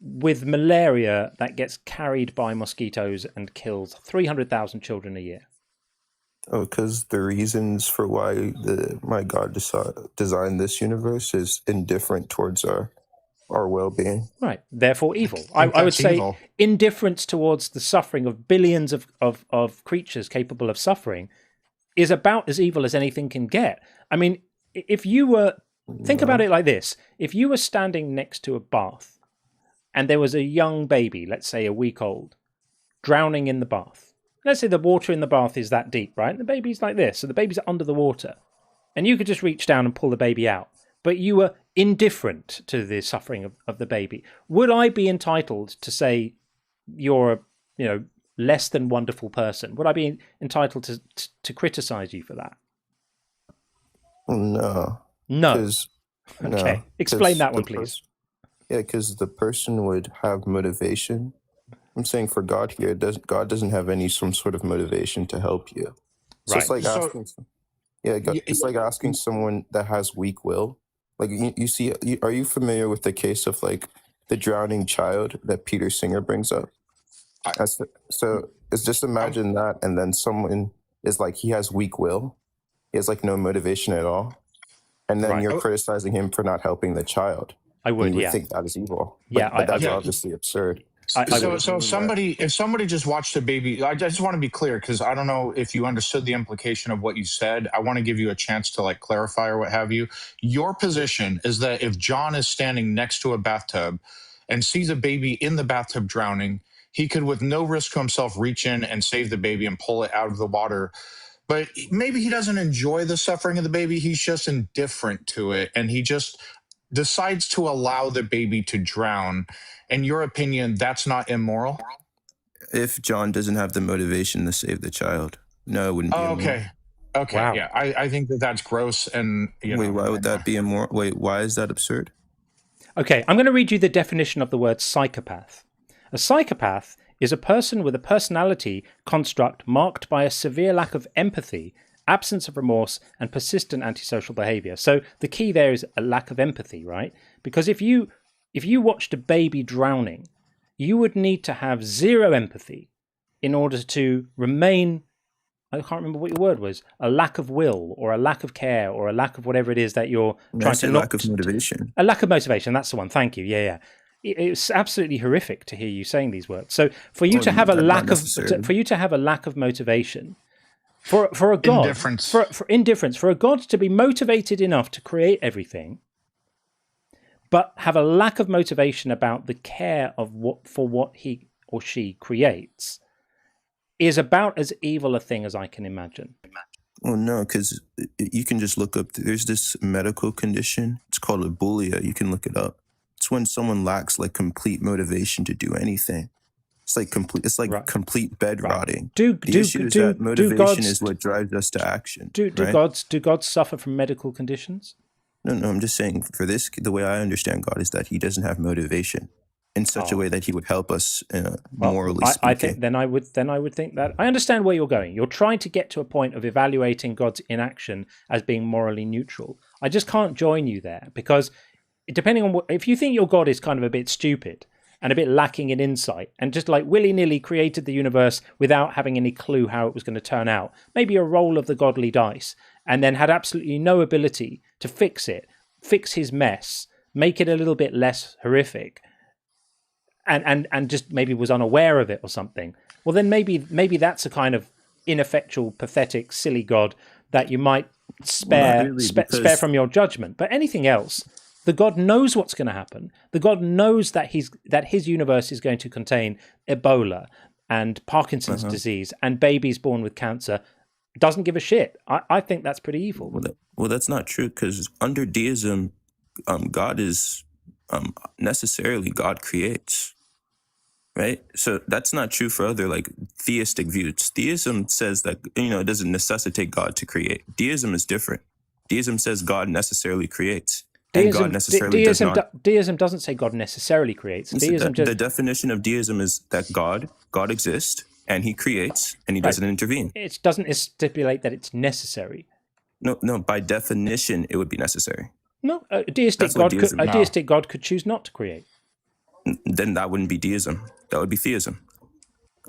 with malaria that gets carried by mosquitoes and kills 300,000 children a year? Oh, because the reasons for why my God designed this universe is indifferent towards our well-being. Right. Therefore, evil. I would say evil. Indifference towards the suffering of billions of creatures capable of suffering is about as evil as anything can get. I mean, if you were... Think about it like this. If you were standing next to a bath and there was a young baby, let's say a week old, drowning in the bath. Let's say the water in the bath is that deep, right? And the baby's like this. So the baby's under the water. And you could just reach down and pull the baby out. But you were indifferent to the suffering of the baby. Would I be entitled to say you're a less than wonderful person? Would I be entitled to criticize you for that? No. No. Okay. Explain that one, please. Yeah, because the person would have motivation. I'm saying for God here, God doesn't have some sort of motivation to help you. So it's like asking, it's like asking someone that has weak will. Like you see, are you familiar with the case of like the drowning child that Peter Singer brings up? So it's just imagine that, and then someone is like, he has weak will, he has like no motivation at all, and then you're criticizing him for not helping the child. I would, you would think that is evil. Yeah, but that's obviously absurd. So if somebody just watched a baby, I just want to be clear, because I don't know if you understood the implication of what you said. I want to give you a chance to like clarify or what have you. Your position is that if John is standing next to a bathtub and sees a baby in the bathtub drowning, he could, with no risk to himself, reach in and save the baby and pull it out of the water. But maybe he doesn't enjoy the suffering of the baby. He's just indifferent to it, and he just decides to allow the baby to drown. In your opinion, that's not immoral? If John doesn't have the motivation to save the child, no, it wouldn't be immoral. Okay. Wow. Yeah, I think that's gross. And wait, why would that be immoral? Wait, why is that absurd? Okay, I'm going to read you the definition of the word psychopath. A psychopath is a person with a personality construct marked by a severe lack of empathy, absence of remorse, and persistent antisocial behavior. So the key there is a lack of empathy, right? Because if you watched a baby drowning, you would need to have zero empathy in order to remain, I can't remember what your word was, a lack of will or a lack of care or a lack of whatever it is that you're trying to... lack of motivation. A lack of motivation, that's the one. Thank you. Yeah. It's absolutely horrific to hear you saying these words. So for you to have a lack of motivation, for a God, for indifference, for a God to be motivated enough to create everything, but have a lack of motivation about the care of what he or she creates, is about as evil a thing as I can imagine. Well, no, because you can just look up. There's this medical condition. It's called abulia. You can look it up. It's when someone lacks like complete motivation to do anything. It's like complete bed rotting. The issue is that motivation is what drives us to action. Do gods suffer from medical conditions? No, I'm just saying for this, the way I understand God is that he doesn't have motivation in such a way that he would help us morally speaking. I think then I would think that I understand where you're going. You're trying to get to a point of evaluating God's inaction as being morally neutral. I just can't join you there, because depending on if you think your God is kind of a bit stupid and a bit lacking in insight, and just like willy-nilly created the universe without having any clue how it was going to turn out, maybe a roll of the godly dice, and then had absolutely no ability to fix it, fix his mess, make it a little bit less horrific, and just maybe was unaware of it or something, well, then maybe that's a kind of ineffectual, pathetic, silly God that you might spare from your judgment. But anything else, the God knows what's going to happen. The God knows that his universe is going to contain Ebola and Parkinson's disease and babies born with cancer. Doesn't give a shit. I think that's pretty evil. Well, that's not true, because under deism, God is necessarily God creates. Right? So that's not true for other like theistic views. Theism says that, it doesn't necessitate God to create. Deism is different. Deism says God necessarily creates. And God necessarily does not. Deism doesn't say God necessarily creates. The definition of deism is that God exists and he creates and he doesn't intervene. It doesn't stipulate that it's necessary. No, by definition, it would be necessary. No, a deistic God could choose not to create. Then that wouldn't be deism. That would be theism.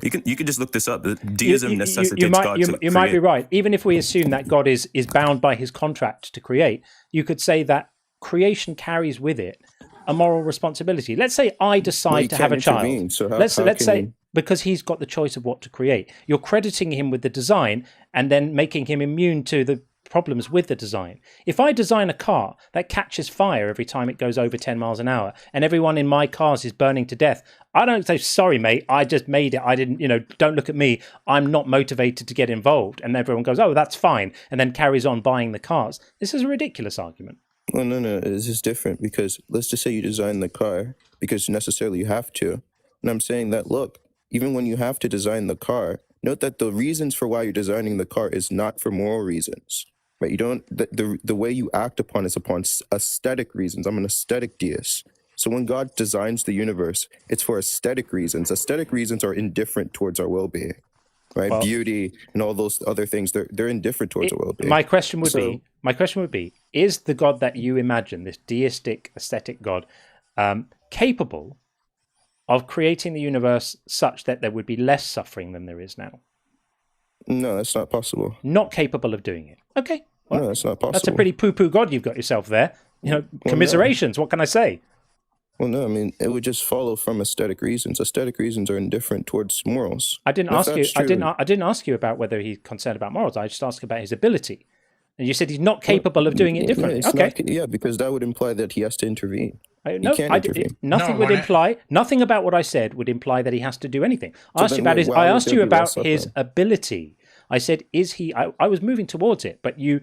You can just look this up. Deism necessitates God to create. You might be right. Even if we assume that God is bound by his contract to create, you could say that creation carries with it a moral responsibility. Let's say I decide to have a child. So let's say because he's got the choice of what to create. You're crediting him with the design and then making him immune to the problems with the design. If I design a car that catches fire every time it goes over 10 miles an hour and everyone in my cars is burning to death, I don't say, sorry, mate, I just made it. I didn't, don't look at me. I'm not motivated to get involved. And everyone goes, oh, that's fine. And then carries on buying the cars. This is a ridiculous argument. Well, no, this is different, because let's just say you design the car because necessarily you have to. And I'm saying that, look, even when you have to design the car, note that the reasons for why you're designing the car is not for moral reasons. Right, you don't. The way you act upon is upon aesthetic reasons. I'm an aesthetic deist. So when God designs the universe, it's for aesthetic reasons. Aesthetic reasons are indifferent towards our well-being, right? Well, beauty and all those other things, they're indifferent towards our well-being. My question would be: is the God that you imagine, this deistic aesthetic God, capable of creating the universe such that there would be less suffering than there is now? No, that's not possible. Not capable of doing it. Okay. Well, no, that's not possible. That's a pretty poo-poo God you've got yourself there. Commiserations. No. What can I say? Well, no, I mean, it would just follow from aesthetic reasons. Aesthetic reasons are indifferent towards morals. I didn't ask you about whether he's concerned about morals. I just asked about his ability. And you said he's not capable of doing it differently. Okay. Because that would imply that he has to intervene. Nothing about what I said would imply that he has to do anything. I asked you about his ability. I said, is he? I was moving towards it, but you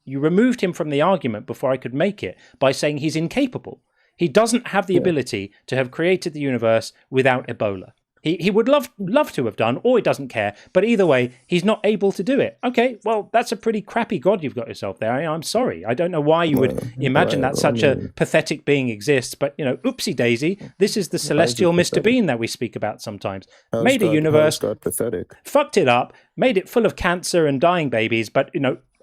removed him from the argument before I could make it by saying he's incapable. He doesn't have the ability to have created the universe without Ebola. He would love to have done, or he doesn't care. But either way, he's not able to do it. Okay, well, that's a pretty crappy God you've got yourself there. I'm sorry. I don't know why you would imagine that such a pathetic being exists. But, oopsie daisy, this is the celestial Mr. Bean that we speak about sometimes. Made a universe, fucked it up, made it full of cancer and dying babies. But,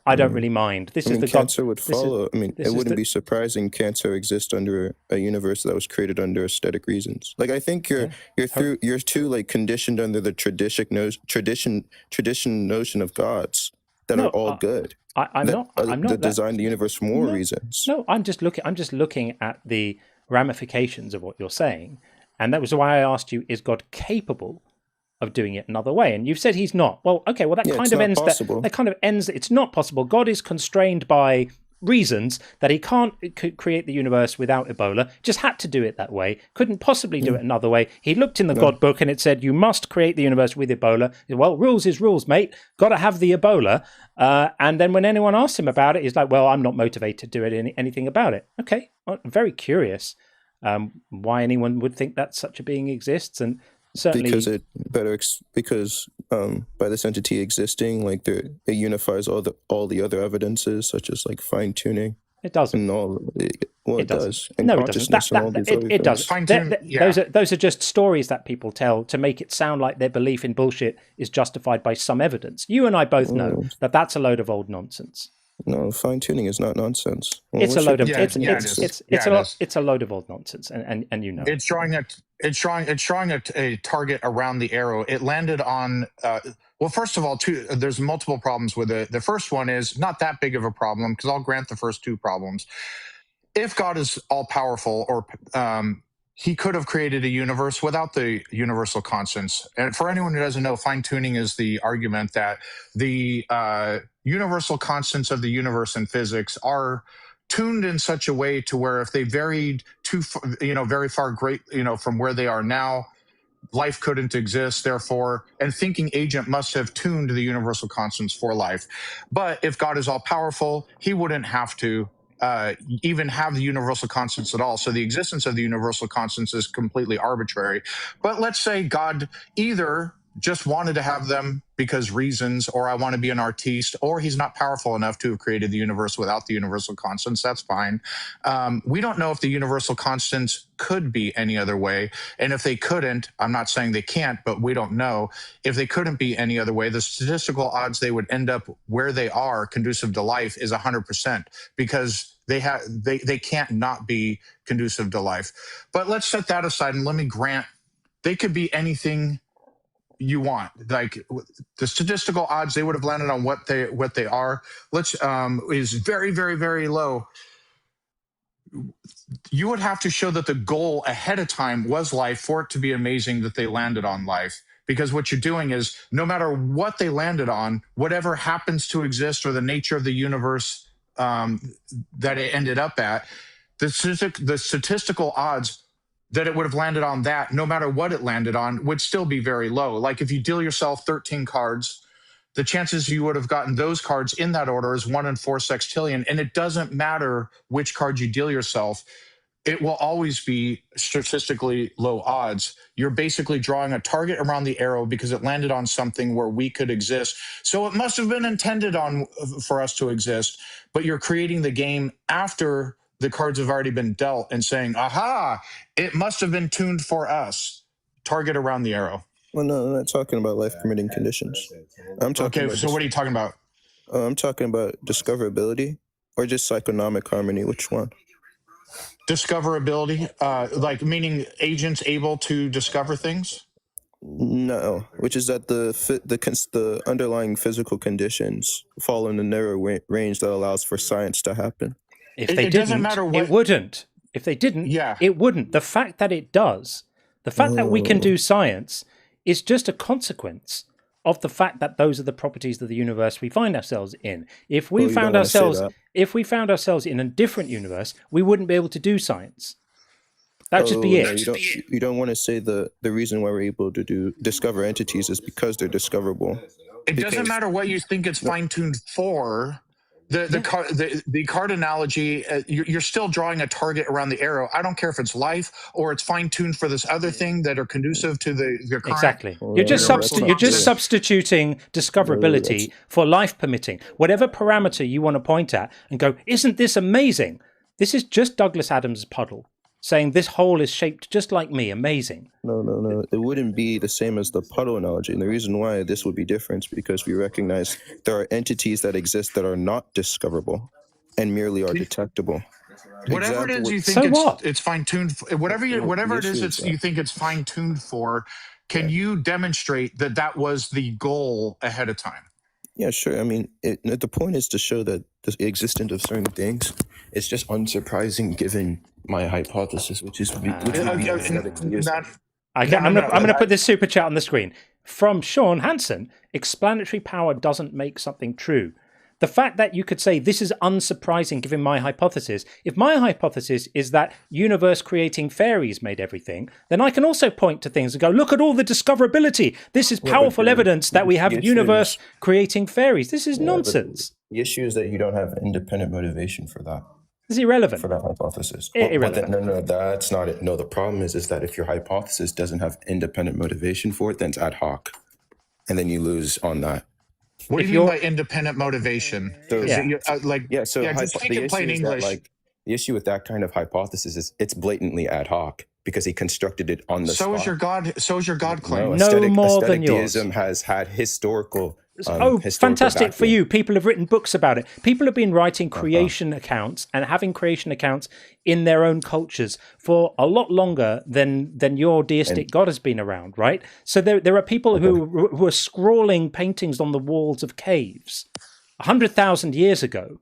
I don't really mind. Cancer would follow. It wouldn't be surprising cancer exists under a universe that was created under aesthetic reasons. Like, I think you're too like conditioned under the tradition notion of gods that are all good. I'm not designed the universe for more reasons. No, I'm just looking at the ramifications of what you're saying, and that was why I asked you: is God capable of doing it another way? And you've said he's not. Well, okay, well that kind of ends that it's not possible. God is constrained by reasons that he can't create the universe without Ebola, just had to do it that way, couldn't possibly do it another way. He looked in the God book and it said you must create the universe with Ebola. Well, rules is rules, mate. Got to have the Ebola. And then when anyone asks him about it, he's like, well, I'm not motivated to do anything about it. Okay, well, I'm very curious why anyone would think that such a being exists. And certainly, because by this entity existing, like it unifies all the other evidences, such as like fine tuning. It doesn't. It does. And no, it doesn't. It does. Those are just stories that people tell to make it sound like their belief in bullshit is justified by some evidence. You and I both know that that's a load of old nonsense. No, fine tuning is not nonsense. Well, It's a load of it is. it's a load of old nonsense, and you know it's drawing a target around the arrow. It landed on. Well, first of all, there's multiple problems with it. The first one is not that big of a problem because I'll grant the first two problems. If God is all powerful, or he could have created a universe without the universal constants. And for anyone who doesn't know, fine tuning is the argument that the universal constants of the universe in physics are tuned in such a way to where if they varied very far from where they are now, life couldn't exist. Therefore, and thinking agent must have tuned the universal constants for life. But if God is all powerful, he wouldn't have to even have the universal constants at all. So the existence of the universal constants is completely arbitrary. But let's say God either just wanted to have them because reasons, or I want to be an artiste, or he's not powerful enough to have created the universe without the universal constants. That's fine. We don't know if the universal constants could be any other way. And if they couldn't, I'm not saying they can't, but we don't know. If they couldn't be any other way, the statistical odds they would end up where they are conducive to life is 100%, because they can't not be conducive to life. But let's set that aside and let me grant they could be anything you want. Like the statistical odds they would have landed on what they are, is very, very, very low. You would have to show that the goal ahead of time was life for it to be amazing that they landed on life. Because what you're doing is, no matter what they landed on, whatever happens to exist or the nature of the universe that it ended up at, the statistical odds that it would have landed on that, no matter what it landed on, would still be very low. Like if you deal yourself 13 cards, the chances you would have gotten those cards in that order is 1 in 4 sextillion. And it doesn't matter which card you deal yourself. It will always be statistically low odds. You're basically drawing a target around the arrow because it landed on something where we could exist. So it must have been intended for us to exist, but you're creating the game after the cards have already been dealt and saying, aha, it must have been tuned for us. Target around the arrow. Well, no, I'm not talking about life permitting conditions. I'm talking about so what are you talking about? I'm talking about discoverability or just psychonomic harmony. Which one? Discoverability, like meaning agents able to discover things? No, which is that the underlying physical conditions fall in the narrow range that allows for science to happen. If they didn't, doesn't matter what, it wouldn't. If they didn't, it wouldn't. The fact that it does, the fact that we can do science is just a consequence of the fact that those are the properties of the universe we find ourselves in. If we found ourselves in a different universe, we wouldn't be able to do science. That'd just be it. No, you don't want to say the reason why we're able to discover entities is because they're discoverable. It doesn't matter what you think it's fine-tuned for. The card analogy, you're still drawing a target around the arrow. I don't care if it's life or it's fine-tuned for this other thing that are conducive to the current. Exactly. You're just substituting discoverability for life permitting. Whatever parameter you want to point at and go, isn't this amazing? This is just Douglas Adams' puddle saying this hole is shaped just like me. Amazing. No. It wouldn't be the same as the puddle analogy. And the reason why this would be different is because we recognize there are entities that exist that are not discoverable and merely are detectable. Whatever it is you think it's fine-tuned for, whatever it is you think it's fine-tuned for, can you demonstrate that was the goal ahead of time? Yeah, sure. I mean, the point is to show that the existence of certain things is just unsurprising given my hypothesis, which is... I'm going to put this super chat on the screen. From Sean Hansen, explanatory power doesn't make something true. The fact that you could say this is unsurprising given my hypothesis, if my hypothesis is that universe creating fairies made everything, then I can also point to things and go, look at all the discoverability. This is powerful evidence that we have a universe creating fairies. This is nonsense. The issue is that you don't have independent motivation for that. It's irrelevant. For that hypothesis. Irrelevant. No, that's not it. No, the problem is that if your hypothesis doesn't have independent motivation for it, then it's ad hoc. And then you lose on that. What do you mean by independent motivation? The issue with that kind of hypothesis is it's blatantly ad hoc because he constructed it on the spot. So is your God claim. No more than yours. Aesthetic deism has had historical fantastic for you. People have written books about it. People have been writing creation accounts and having creation accounts in their own cultures for a lot longer than your deistic God has been around, right? So there are people who are scrawling paintings on the walls of caves 100,000 years ago.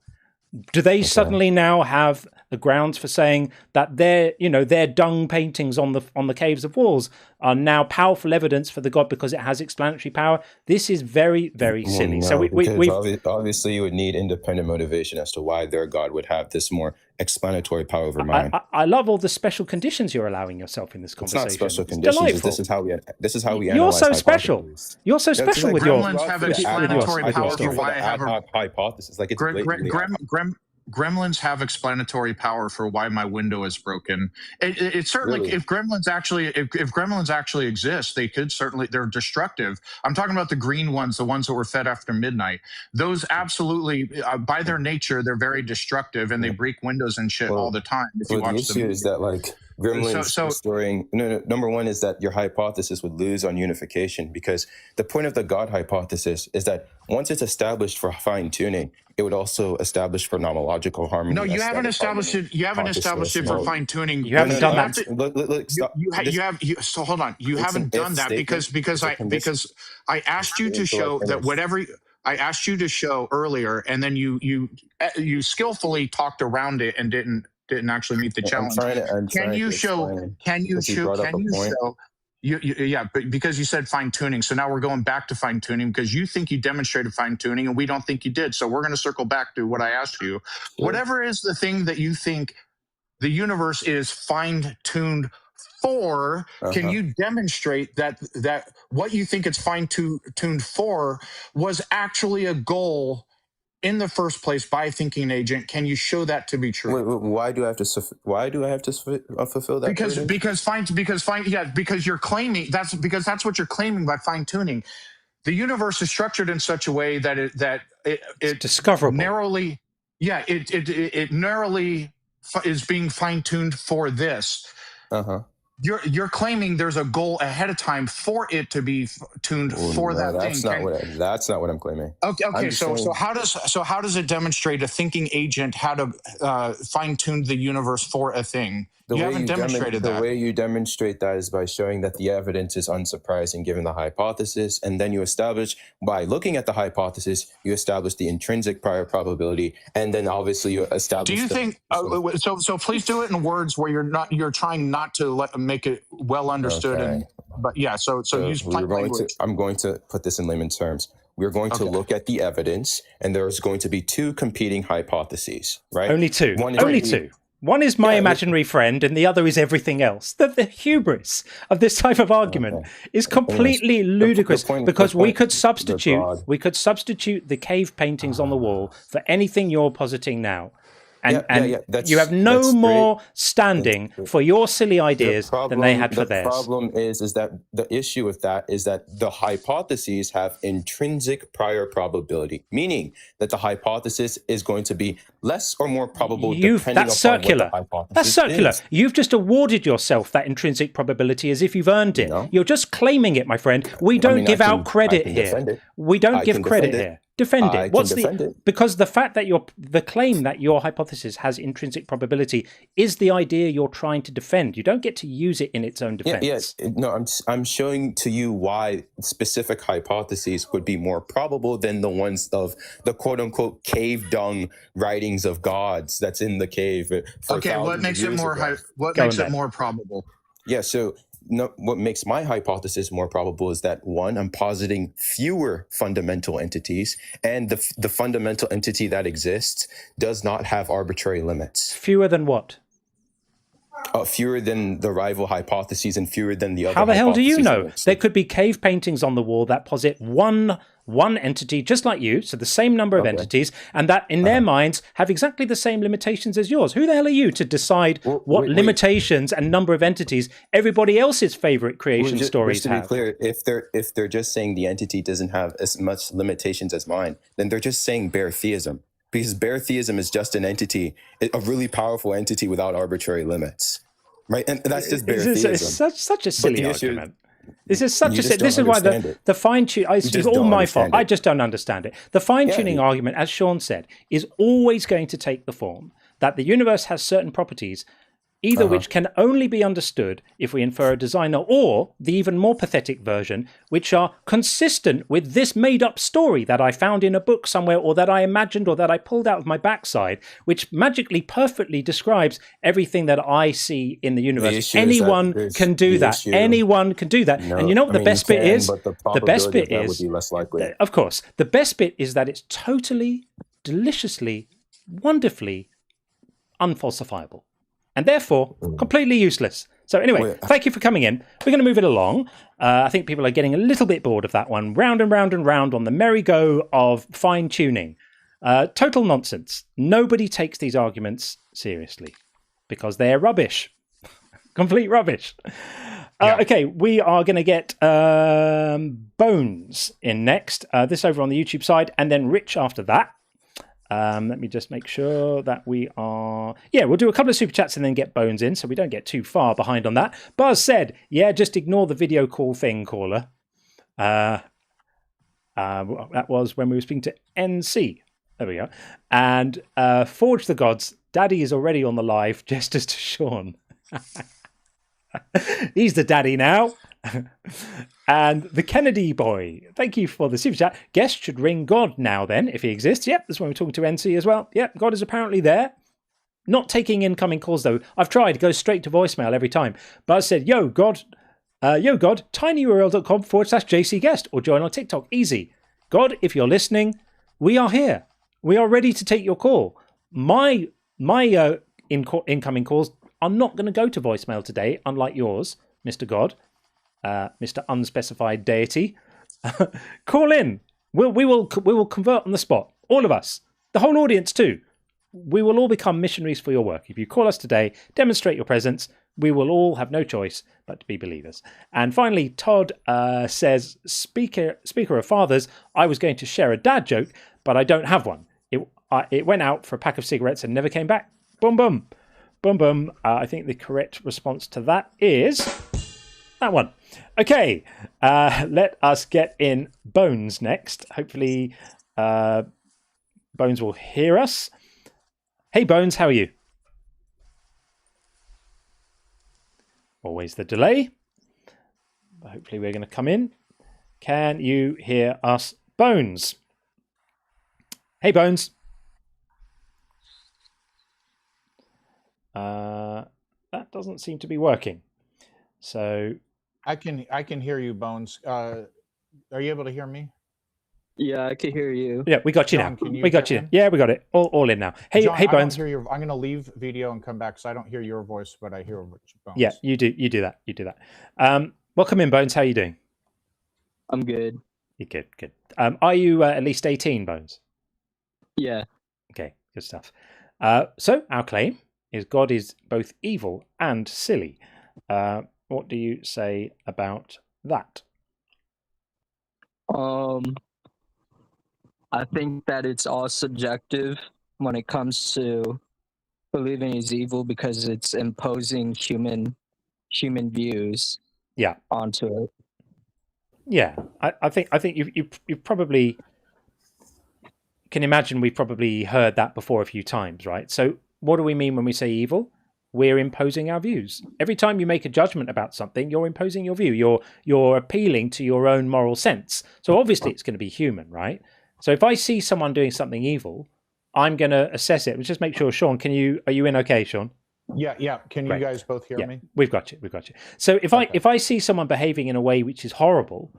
Do they suddenly now have the grounds for saying that their dung paintings on the caves of walls are now powerful evidence for the God because it has explanatory power? This is very, very silly. No, So we obviously you would need independent motivation as to why their God would have this more explanatory power over mine. I love all the special conditions you're allowing yourself in this conversation. It's not special conditions. Delightful. This is how we You're analyze so special. You're so special with your Gremlins have explanatory power for why I have a hypothesis. Like it's Gremlins have explanatory power for why my window is broken. It's certainly Really? if Gremlins actually exist, they're destructive. I'm talking about the green ones, the ones that were fed after midnight. Those absolutely, by their nature, they're very destructive and they break windows and shit all the time. If you watch the issue is that like Gremlins restoring. No, number one is that your hypothesis would lose on unification because the point of the God hypothesis is that once it's established for fine tuning, it would also establish for nomological harmony. No, you haven't established it. You haven't established it for fine tuning. You haven't done that. So hold on. You haven't done that because I asked you to show that whatever I asked you to show earlier, and then you skillfully talked around it and didn't actually meet the challenge. Can you show? But because you said fine tuning, so now we're going back to fine tuning because you think you demonstrated fine tuning and we don't think you did. So we're going to circle back to what I asked you. Sure. Whatever is the thing that you think the universe is fine tuned for, can you demonstrate that what you think it's fine tuned for was actually a goal in the first place by a thinking agent? Can you show that to be true? Wait, why do I have to fulfill that? Because you're claiming that's what you're claiming by fine tuning. The universe is structured in such a way that it's discoverable. It narrowly is being fine tuned for this. You're claiming there's a goal ahead of time for it to be tuned for that thing. That's not what I'm claiming. Okay. So how does it demonstrate a thinking agent how to fine tune the universe for a thing? You haven't demonstrated that. The way you demonstrate that is by showing that the evidence is unsurprising given the hypothesis, and then you establish, by looking at the hypothesis, you establish the intrinsic prior probability, and then obviously you establish. Do you think? So please do it in words where you're trying not to make it well understood. Okay. So use plain language. I'm going to put this in layman's terms. We're going to look at the evidence, and there's going to be two competing hypotheses, right? Only two. Two. One is my imaginary friend, and the other is everything else. The hubris of this type of argument is completely ludicrous because we could substitute the cave paintings on the wall for anything you're positing now. And you have no more standing for your silly ideas than they had for theirs. The problem is that the issue with that is that the hypotheses have intrinsic prior probability, meaning that the hypothesis is going to be less or more probable depending that's upon circular. what the hypothesis That's circular. is. You've just awarded yourself that intrinsic probability as if you've earned it. No. You're just claiming it, my friend. We don't give out credit here. We don't give credit here. Defend it. Because the fact that the claim that your hypothesis has intrinsic probability is the idea you're trying to defend. You don't get to use it in its own defense. No, I'm showing to you why specific hypotheses would be more probable than the ones of the quote unquote cave dung writings of gods that's in the cave. What makes it more probable? Yeah, so what makes my hypothesis more probable is that, one, I'm positing fewer fundamental entities, and the fundamental entity that exists does not have arbitrary limits. Fewer than what? Fewer than the rival hypotheses and fewer than the other. How the hell do you know? There could be cave paintings on the wall that posit one entity just like you, so the same number of entities, and that in their minds have exactly the same limitations as yours. Who the hell are you to decide what limitations and number of entities everybody else's favorite creation stories have? Just to be clear, if they're just saying the entity doesn't have as much limitations as mine, then they're just saying bare theism. Because bare theism is just an entity, a really powerful entity without arbitrary limits, right? And that's just bare theism. It's such a silly argument. This is such a. This is why the fine tuning. It's all my fault. I just don't understand it. The fine tuning argument, as Sean said, is always going to take the form that the universe has certain properties, either which can only be understood if we infer a designer, or the even more pathetic version, which are consistent with this made-up story that I found in a book somewhere, or that I imagined, or that I pulled out of my backside, which magically perfectly describes everything that I see in the universe. Anyone can do that. Anyone can do that. No, and you know what the best bit is? The best bit that is, would be less likely. Of course, the best bit is that it's totally, deliciously, wonderfully unfalsifiable. And therefore, completely useless. So anyway, thank you for coming in. We're going to move it along. I think people are getting a little bit bored of that one. Round and round and round on the merry-go of fine-tuning. Total nonsense. Nobody takes these arguments seriously because they're rubbish. Complete rubbish. Okay, we are going to get Bones in next. This over on the YouTube side, and then Rich after that. Let me just make sure that we are... Yeah, we'll do a couple of super chats and then get Bones in, so we don't get too far behind on that. Buzz said, yeah, just ignore the video call thing, caller. That was when we were speaking to NC. There we go. And Forge the Gods, Daddy is already on the live, just as to Sean. He's the daddy now. And the Kennedy boy, thank you for the super chat. Guest should ring God now then, if he exists. Yep, that's when we're talking to NC as well. Yep, God is apparently there. Not taking incoming calls though. I've tried, goes straight to voicemail every time. But I said, yo, God, tinyurl.com/JCguest or join on TikTok. Easy. God, if you're listening, we are here. We are ready to take your call. My incoming calls are not going to go to voicemail today, unlike yours, Mr. God. Mr. Unspecified Deity. Call in. We will convert on the spot. All of us. The whole audience too. We will all become missionaries for your work. If you call us today, demonstrate your presence, we will all have no choice but to be believers. And finally, Todd says, speaker of fathers, I was going to share a dad joke, but I don't have one. It went out for a pack of cigarettes and never came back. Boom, boom. Boom, boom. I think the correct response to that is that one. Okay, let us get in Bones next. Hopefully Bones will hear us. Hey, Bones, how are you? Always the delay. But hopefully we're going to come in. Can you hear us, Bones? Hey, Bones. That doesn't seem to be working. So I can hear you, Bones. Are you able to hear me? Yeah, I can hear you. Yeah, we got you John, now. We got you. Him? Yeah, we got it. All in now. Hey, John, hey, Bones. I'm going to leave video and come back because I don't hear your voice, but I hear Bones. Yeah, you do that. You do that. Welcome in, Bones. How are you doing? I'm good. You're good. Good. Are you at least 18, Bones? Yeah. Okay, good stuff. So our claim is God is both evil and silly. What do you say about that? I think that it's all subjective when it comes to believing he's evil because it's imposing human views onto it. Yeah, I think you probably can imagine we've probably heard that before a few times, right? So what do we mean when we say evil? We're imposing our views. Every time you make a judgment about something, you're imposing your view. You're appealing to your own moral sense. So obviously it's going to be human, right? So if I see someone doing something evil, I'm going to assess it. Let's just make sure, Sean, are you in okay, Sean? Yeah. Can you guys both hear me? We've got you. So if I see someone behaving in a way which is horrible,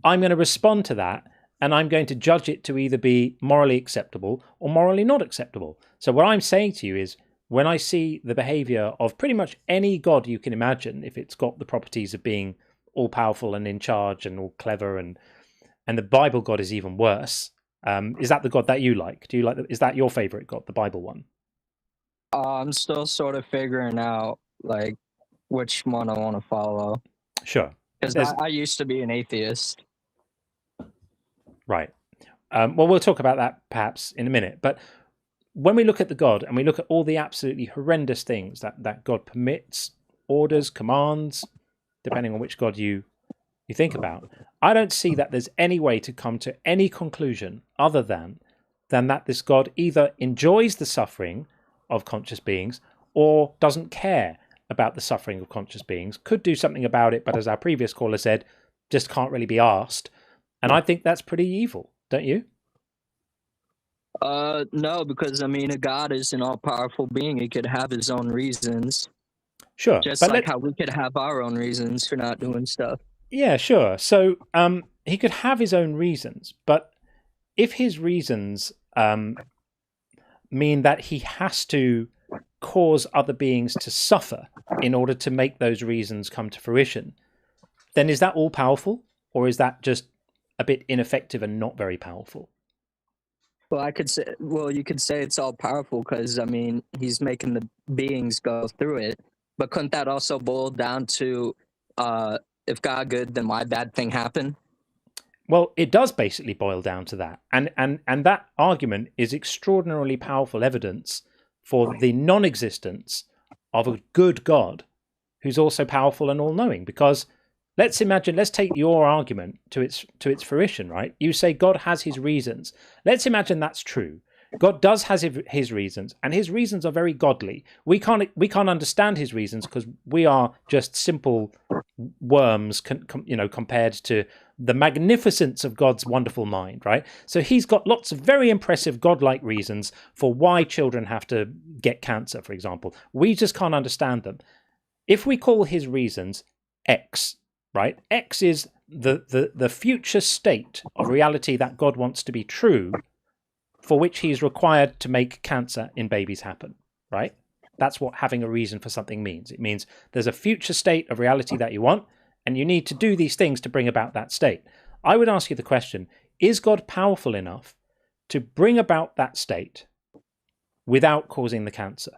I'm going to respond to that and I'm going to judge it to either be morally acceptable or morally not acceptable. So what I'm saying to you is, when I see the behavior of pretty much any god you can imagine, if it's got the properties of being all powerful and in charge and all clever, and the Bible God is even worse, is that the God that you like? Do you like? Is that your favorite God, the Bible one? I'm still sort of figuring out like which one I want to follow. Sure. Because I used to be an atheist. Right. Well, we'll talk about that perhaps in a minute, but when we look at the God and we look at all the absolutely horrendous things that God permits, orders, commands, depending on which God you you think about, I don't see that there's any way to come to any conclusion other than that this God either enjoys the suffering of conscious beings or doesn't care about the suffering of conscious beings, could do something about it, but as our previous caller said, just can't really be asked. And I think that's pretty evil, don't you? No, because I mean, a God is an all-powerful being. He could have his own reasons. Sure. Just like how we could have our own reasons for not doing stuff. Yeah, sure. So he could have his own reasons, but if his reasons mean that he has to cause other beings to suffer in order to make those reasons come to fruition, then is that all powerful, or is that just a bit ineffective and not very powerful? Well, you could say it's all powerful because, I mean, he's making the beings go through it. But couldn't that also boil down to, if God good, then why bad thing happen? Well, it does basically boil down to that. And that argument is extraordinarily powerful evidence for the non-existence of a good God who's also powerful and all-knowing. Because let's take your argument to its fruition, right? You say God has his reasons. Let's imagine that's true. God does has his reasons, and his reasons are very godly. We can't understand his reasons because we are just simple worms, compared to the magnificence of God's wonderful mind, right? So he's got lots of very impressive godlike reasons for why children have to get cancer, for example. We just can't understand them. If we call his reasons X, right? X is the future state of reality that God wants to be true, for which he is required to make cancer in babies happen, right? That's what having a reason for something means. It means there's a future state of reality that you want, and you need to do these things to bring about that state. I would ask you the question, is God powerful enough to bring about that state without causing the cancer?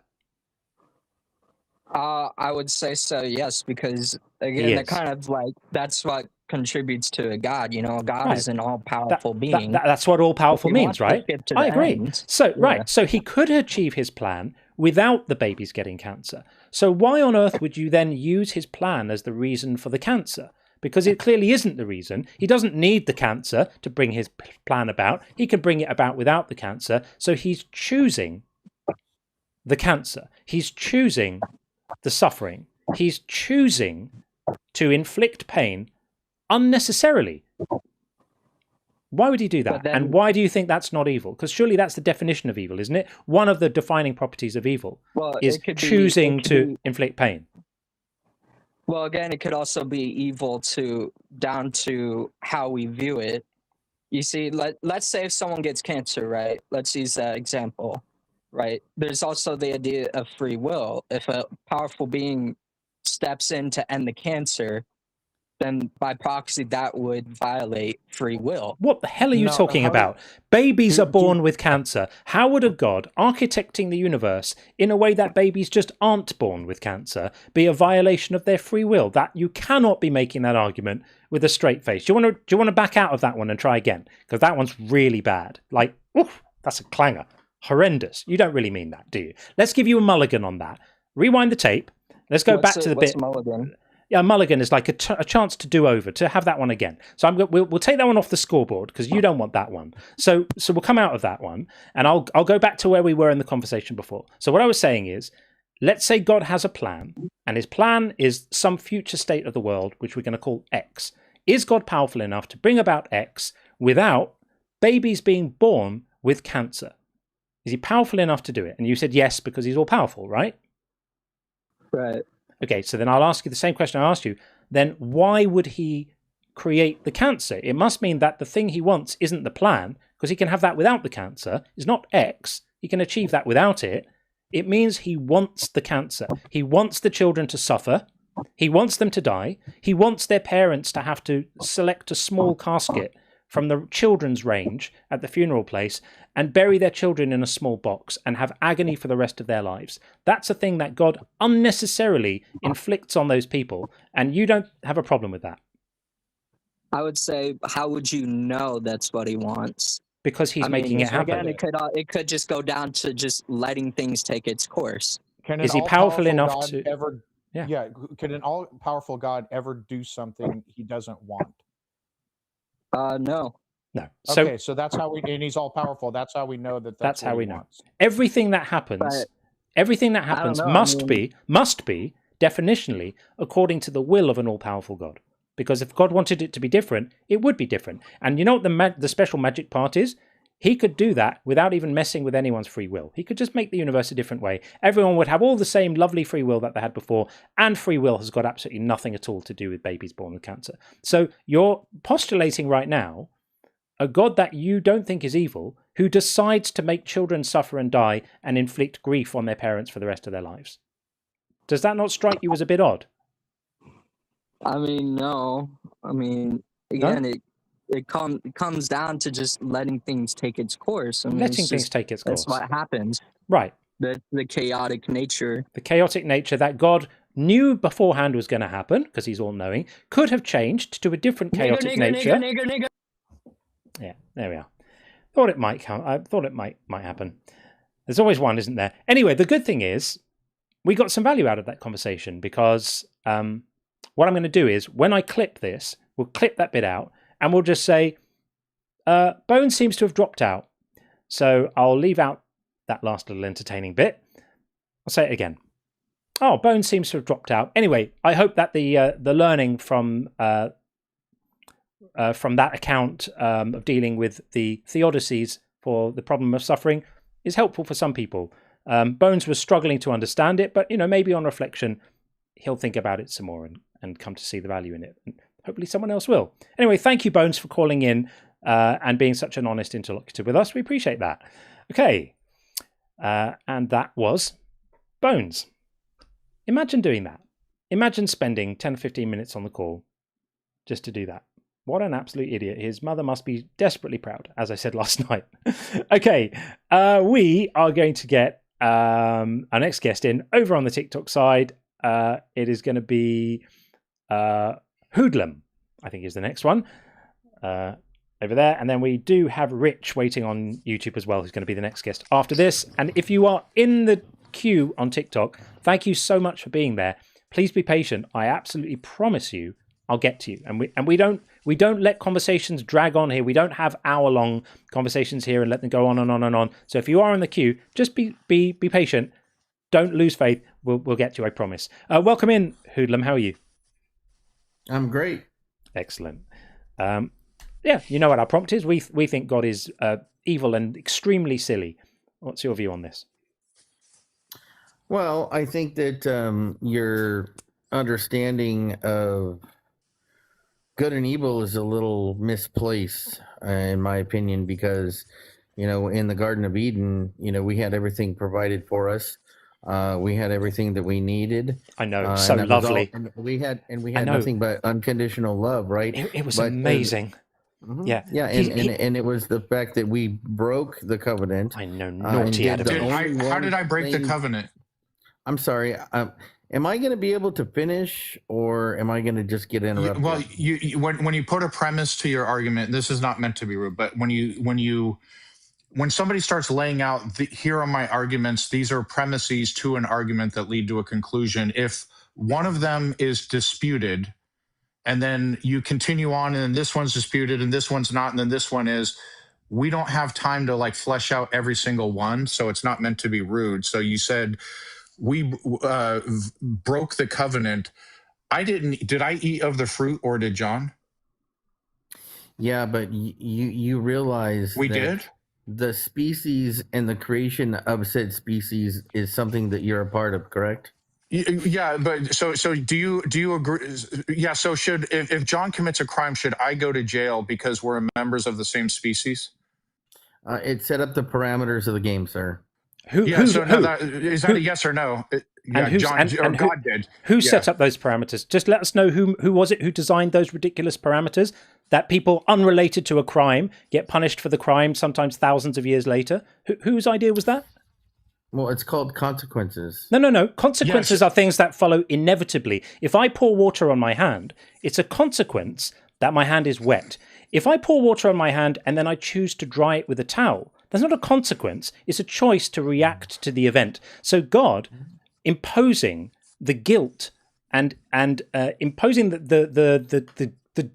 I would say so, yes, because again, that kind of that's what contributes to a God. God is an all-powerful being. That's what all-powerful means, right? I agree. So, yeah. So he could achieve his plan without the babies getting cancer. So why on earth would you then use his plan as the reason for the cancer? Because it clearly isn't the reason. He doesn't need the cancer to bring his plan about. He can bring it about without the cancer. So he's choosing the cancer. He's choosing the suffering. He's choosing to inflict pain unnecessarily. Why would he do that? And why do you think that's not evil? Because surely that's the definition of evil, isn't it? One of the defining properties of evil is choosing to inflict pain. Well, again, it could also be evil down to how we view it. You see, let's say if someone gets cancer, right? Let's use that example, right? There's also the idea of free will. If a powerful being steps in to end the cancer, then by proxy, that would violate free will. What the hell are you talking about? Babies are born with cancer. How would a God architecting the universe in a way that babies just aren't born with cancer be a violation of their free will? That you cannot be making that argument with a straight face. Do you want to back out of that one and try again? Because that one's really bad. Like, oof, that's a clanger. Horrendous. You don't really mean that, do you? Let's give you a mulligan on that. Rewind the tape. Let's go back to the bit. Mulligan? Yeah, mulligan is like a chance to do over, to have that one again. So we'll take that one off the scoreboard because you don't want that one. So we'll come out of that one, and I'll go back to where we were in the conversation before. So what I was saying is, let's say God has a plan, and his plan is some future state of the world, which we're going to call X. Is God powerful enough to bring about X without babies being born with cancer? Is he powerful enough to do it? And you said yes, because he's all powerful, right? Right. Okay, so then I'll ask you the same question I asked you. Then why would he create the cancer? It must mean that the thing he wants isn't the plan, because he can have that without the cancer. It's not X. He can achieve that without it. It means he wants the cancer. He wants the children to suffer. He wants them to die. He wants their parents to have to select a small casket from the children's range at the funeral place and bury their children in a small box and have agony for the rest of their lives. That's a thing that God unnecessarily inflicts on those people, and you don't have a problem with that. I would say, how would you know that's what he wants? Because he's making it happen. Again, it could just go down to just letting things take its course. Can Is he powerful enough God to ever Yeah. Could an all-powerful God ever do something he doesn't want? No. No. Okay, so that's how and he's all-powerful. That's how we know that's how we wants. know. Everything that happens must be definitionally according to the will of an all-powerful God. Because if God wanted it to be different, it would be different. And you know what the special magic part is? He could do that without even messing with anyone's free will. He could just make the universe a different way. Everyone would have all the same lovely free will that they had before, and free will has got absolutely nothing at all to do with babies born with cancer. So you're postulating right now a God that you don't think is evil, who decides to make children suffer and die and inflict grief on their parents for the rest of their lives. Does that not strike you as a bit odd? I mean, no. I mean, again, no? It comes down to just letting things take its course. I mean, letting things take its course. That's what happens. Right. The chaotic nature. The chaotic nature that God knew beforehand was going to happen, because he's all-knowing, could have changed to a different chaotic nature. Nigger. Yeah, there we are. Thought it might come. I thought it might happen. There's always one, isn't there? Anyway, the good thing is we got some value out of that conversation, because what I'm going to do is when I clip this, we'll clip that bit out, and we'll just say, Bones seems to have dropped out. So I'll leave out that last little entertaining bit. I'll say it again. Oh, Bones seems to have dropped out. Anyway, I hope that the learning from that account of dealing with the theodicies for the problem of suffering is helpful for some people. Bones was struggling to understand it, but maybe on reflection, he'll think about it some more and come to see the value in it. And hopefully someone else will. Anyway, thank you, Bones, for calling in and being such an honest interlocutor with us. We appreciate that. Okay. And that was Bones. Imagine doing that. Imagine spending 10 or 15 minutes on the call just to do that. What an absolute idiot. His mother must be desperately proud, as I said last night. Okay. We are going to get our next guest in over on the TikTok side. It is going to be Hoodlum, I think is the next one, over there. And then we do have Rich waiting on YouTube as well, who's going to be the next guest after this. And if you are in the queue on TikTok, thank you so much for being there. Please be patient. I absolutely promise you I'll get to you. And we don't let conversations drag on here. We don't have hour-long conversations here and let them go on and on and on. So if you are in the queue, just be patient. Don't lose faith. We'll get to you, I promise. Welcome in, Hoodlum. How are you? I'm great. Excellent. Yeah, you know what our prompt is. We think God is evil and extremely silly. What's your view on this? Well, I think that your understanding of good and evil is a little misplaced, in my opinion, because, in the Garden of Eden, we had everything provided for us. We had everything that we needed. I know, so lovely. We had nothing but unconditional love, right? It was amazing. Yeah, yeah, and it was the fact that we broke the covenant. I know, naughty Adam. How did I break the covenant? I'm sorry. Am I going to be able to finish, or am I going to just get interrupted? Well, when you put a premise to your argument, this is not meant to be rude, but when somebody starts laying out, here are my arguments, these are premises to an argument that lead to a conclusion. If one of them is disputed, and then you continue on, and then this one's disputed, and this one's not, and then this one is, we don't have time to flesh out every single one, so it's not meant to be rude. So you said we broke the covenant. Did I eat of the fruit, or did John? Yeah, but you realize we did? The species and the creation of said species is something that you're a part of, correct? Yeah, but so do you agree? Yeah, so if John commits a crime, should I go to jail because we're members of the same species? It set up the parameters of the game, sir. Is that a yes or no? God did. Who set up those parameters? Just let us know who was it who designed those ridiculous parameters that people unrelated to a crime get punished for the crime sometimes thousands of years later. Whose idea was that? Well, it's called consequences. No. Consequences are things that follow inevitably. If I pour water on my hand, it's a consequence that my hand is wet. If I pour water on my hand and then I choose to dry it with a towel, that's not a consequence. It's a choice to react to the event. So God imposing the guilt and imposing the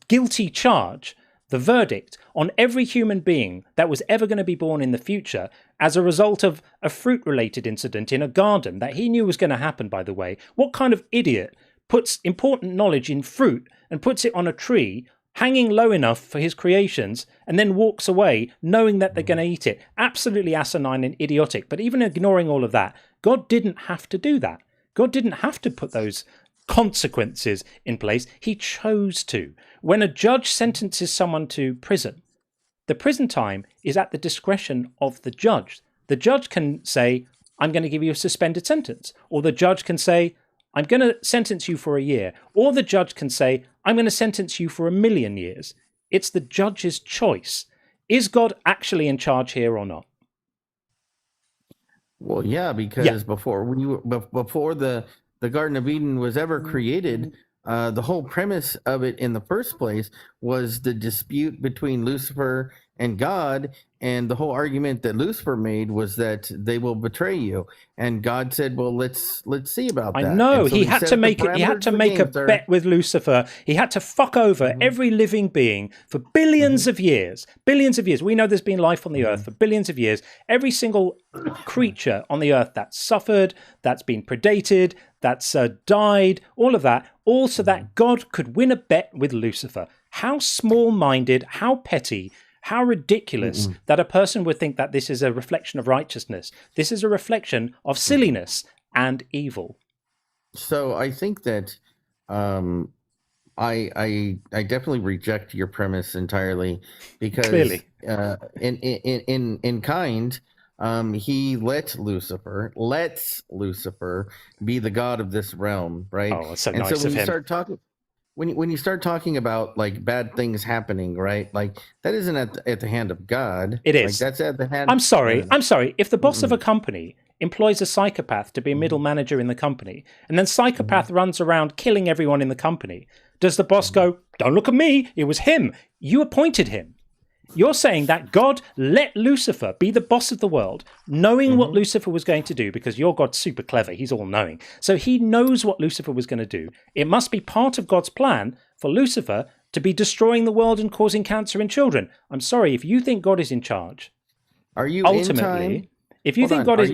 guilty charge, the verdict on every human being that was ever going to be born in the future as a result of a fruit-related incident in a garden that he knew was going to happen, by the way. What kind of idiot puts important knowledge in fruit and puts it on a tree, hanging low enough for his creations, and then walks away knowing that they're going to eat it? Absolutely asinine and idiotic. But even ignoring all of that, God didn't have to do that. God didn't have to put those consequences in place. He chose to. When a judge sentences someone to prison, the prison time is at the discretion of the judge. The judge can say, I'm going to give you a suspended sentence. Or the judge can say, I'm going to sentence you for a year. Or the judge can say, I'm going to sentence you for 1,000,000 years. It's the judge's choice. Is God actually in charge here or not? Well, yeah, because before the Garden of Eden was ever created, the whole premise of it in the first place was the dispute between Lucifer and God, and the whole argument that Lucifer made was that they will betray you, and God said, "Well, let's see about that." I know so he had to make a bet with Lucifer. He had to fuck over every living being for billions of years. Billions of years. We know there's been life on the earth for billions of years. Every single creature on the earth that's suffered, that's been predated, that's died, all of that, all so that God could win a bet with Lucifer. How small-minded, how petty, how ridiculous that a person would think that this is a reflection of righteousness. This is a reflection of silliness and evil. So I think that I definitely reject your premise entirely, because clearly in kind, he lets Lucifer be the god of this realm, right? Oh, that's so and nice so when of you him. start talking, when you start talking about like bad things happening, right? Like that isn't at the hand of God. It is. Like, that's at the hand. I'm sorry. If the boss of a company employs a psychopath to be a middle manager in the company, and then psychopath runs around killing everyone in the company, does the boss go, "Don't look at me, it was him. You appointed him"? You're saying that God let Lucifer be the boss of the world, knowing what Lucifer was going to do, because your God's super clever. He's all-knowing. So he knows what Lucifer was going to do. It must be part of God's plan for Lucifer to be destroying the world and causing cancer in children. I'm sorry, if you think God is in charge, are you ultimately, if you think God is...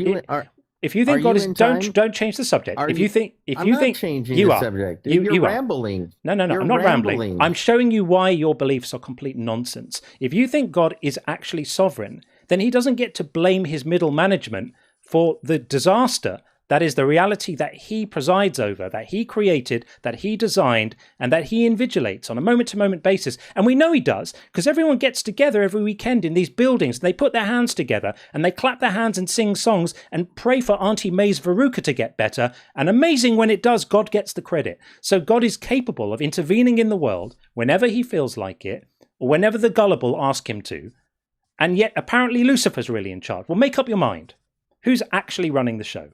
If you think God is, don't change the subject. I'm not changing you the are. subject. You're rambling. No, You're I'm not rambling. rambling. I'm showing you why your beliefs are complete nonsense. If you think God is actually sovereign, then he doesn't get to blame his middle management for the disaster that is the reality that he presides over, that he created, that he designed, and that he invigilates on a moment-to-moment basis. And we know he does, because everyone gets together every weekend in these buildings, and they put their hands together, and they clap their hands and sing songs, and pray for Auntie May's verruca to get better. And amazing, when it does, God gets the credit. So God is capable of intervening in the world whenever he feels like it, or whenever the gullible ask him to. And yet, apparently, Lucifer's really in charge. Well, make up your mind. Who's actually running the show?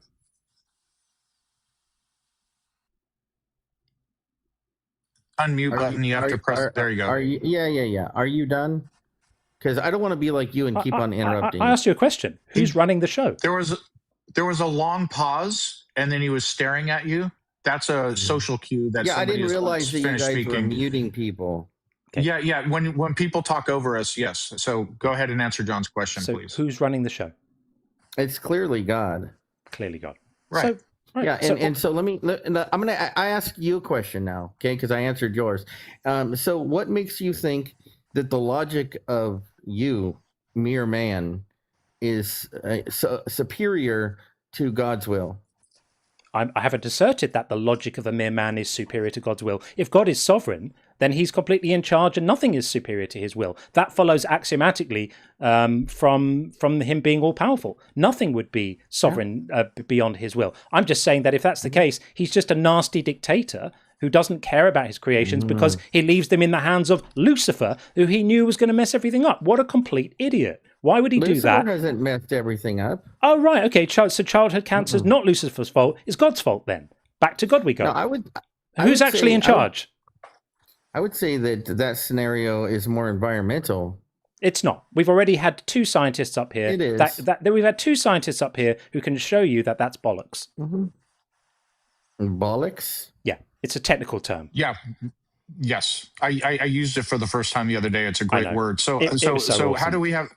Unmute button, you have to press. There you go. Yeah. Are you done? Because I don't want to be like you and keep on interrupting. I asked you a question. Who's running the show? There was a long pause, and then he was staring at you. That's a social cue. That I didn't realize that you guys speaking. were muting people. Okay. Yeah. When people talk over us, yes. So go ahead and answer John's question, please. Who's running the show? It's clearly God. Clearly God. Right. Right. Yeah, I ask you a question now, okay? Because I answered yours. So what makes you think that the logic of you, mere man, is superior to God's will? I haven't asserted that the logic of a mere man is superior to God's will. If God is sovereign, then he's completely in charge and nothing is superior to his will. That follows axiomatically from him being all-powerful. Nothing would be sovereign beyond his will. I'm just saying that if that's the case, he's just a nasty dictator who doesn't care about his creations because he leaves them in the hands of Lucifer, who he knew was going to mess everything up. What a complete idiot. Why would he do that? Lucifer hasn't messed everything up. Oh, right. Okay. So childhood cancer is not Lucifer's fault. It's God's fault then. Back to God we go. No, Who's actually in charge? I would say that scenario is more environmental. It's not. We've already had two scientists up here. It is. We've had two scientists up here who can show you that that's bollocks. Bollocks? Yeah, it's a technical term. Yeah. Yes. I used it for the first time the other day. It's a great word. So it was so awesome. How do we have?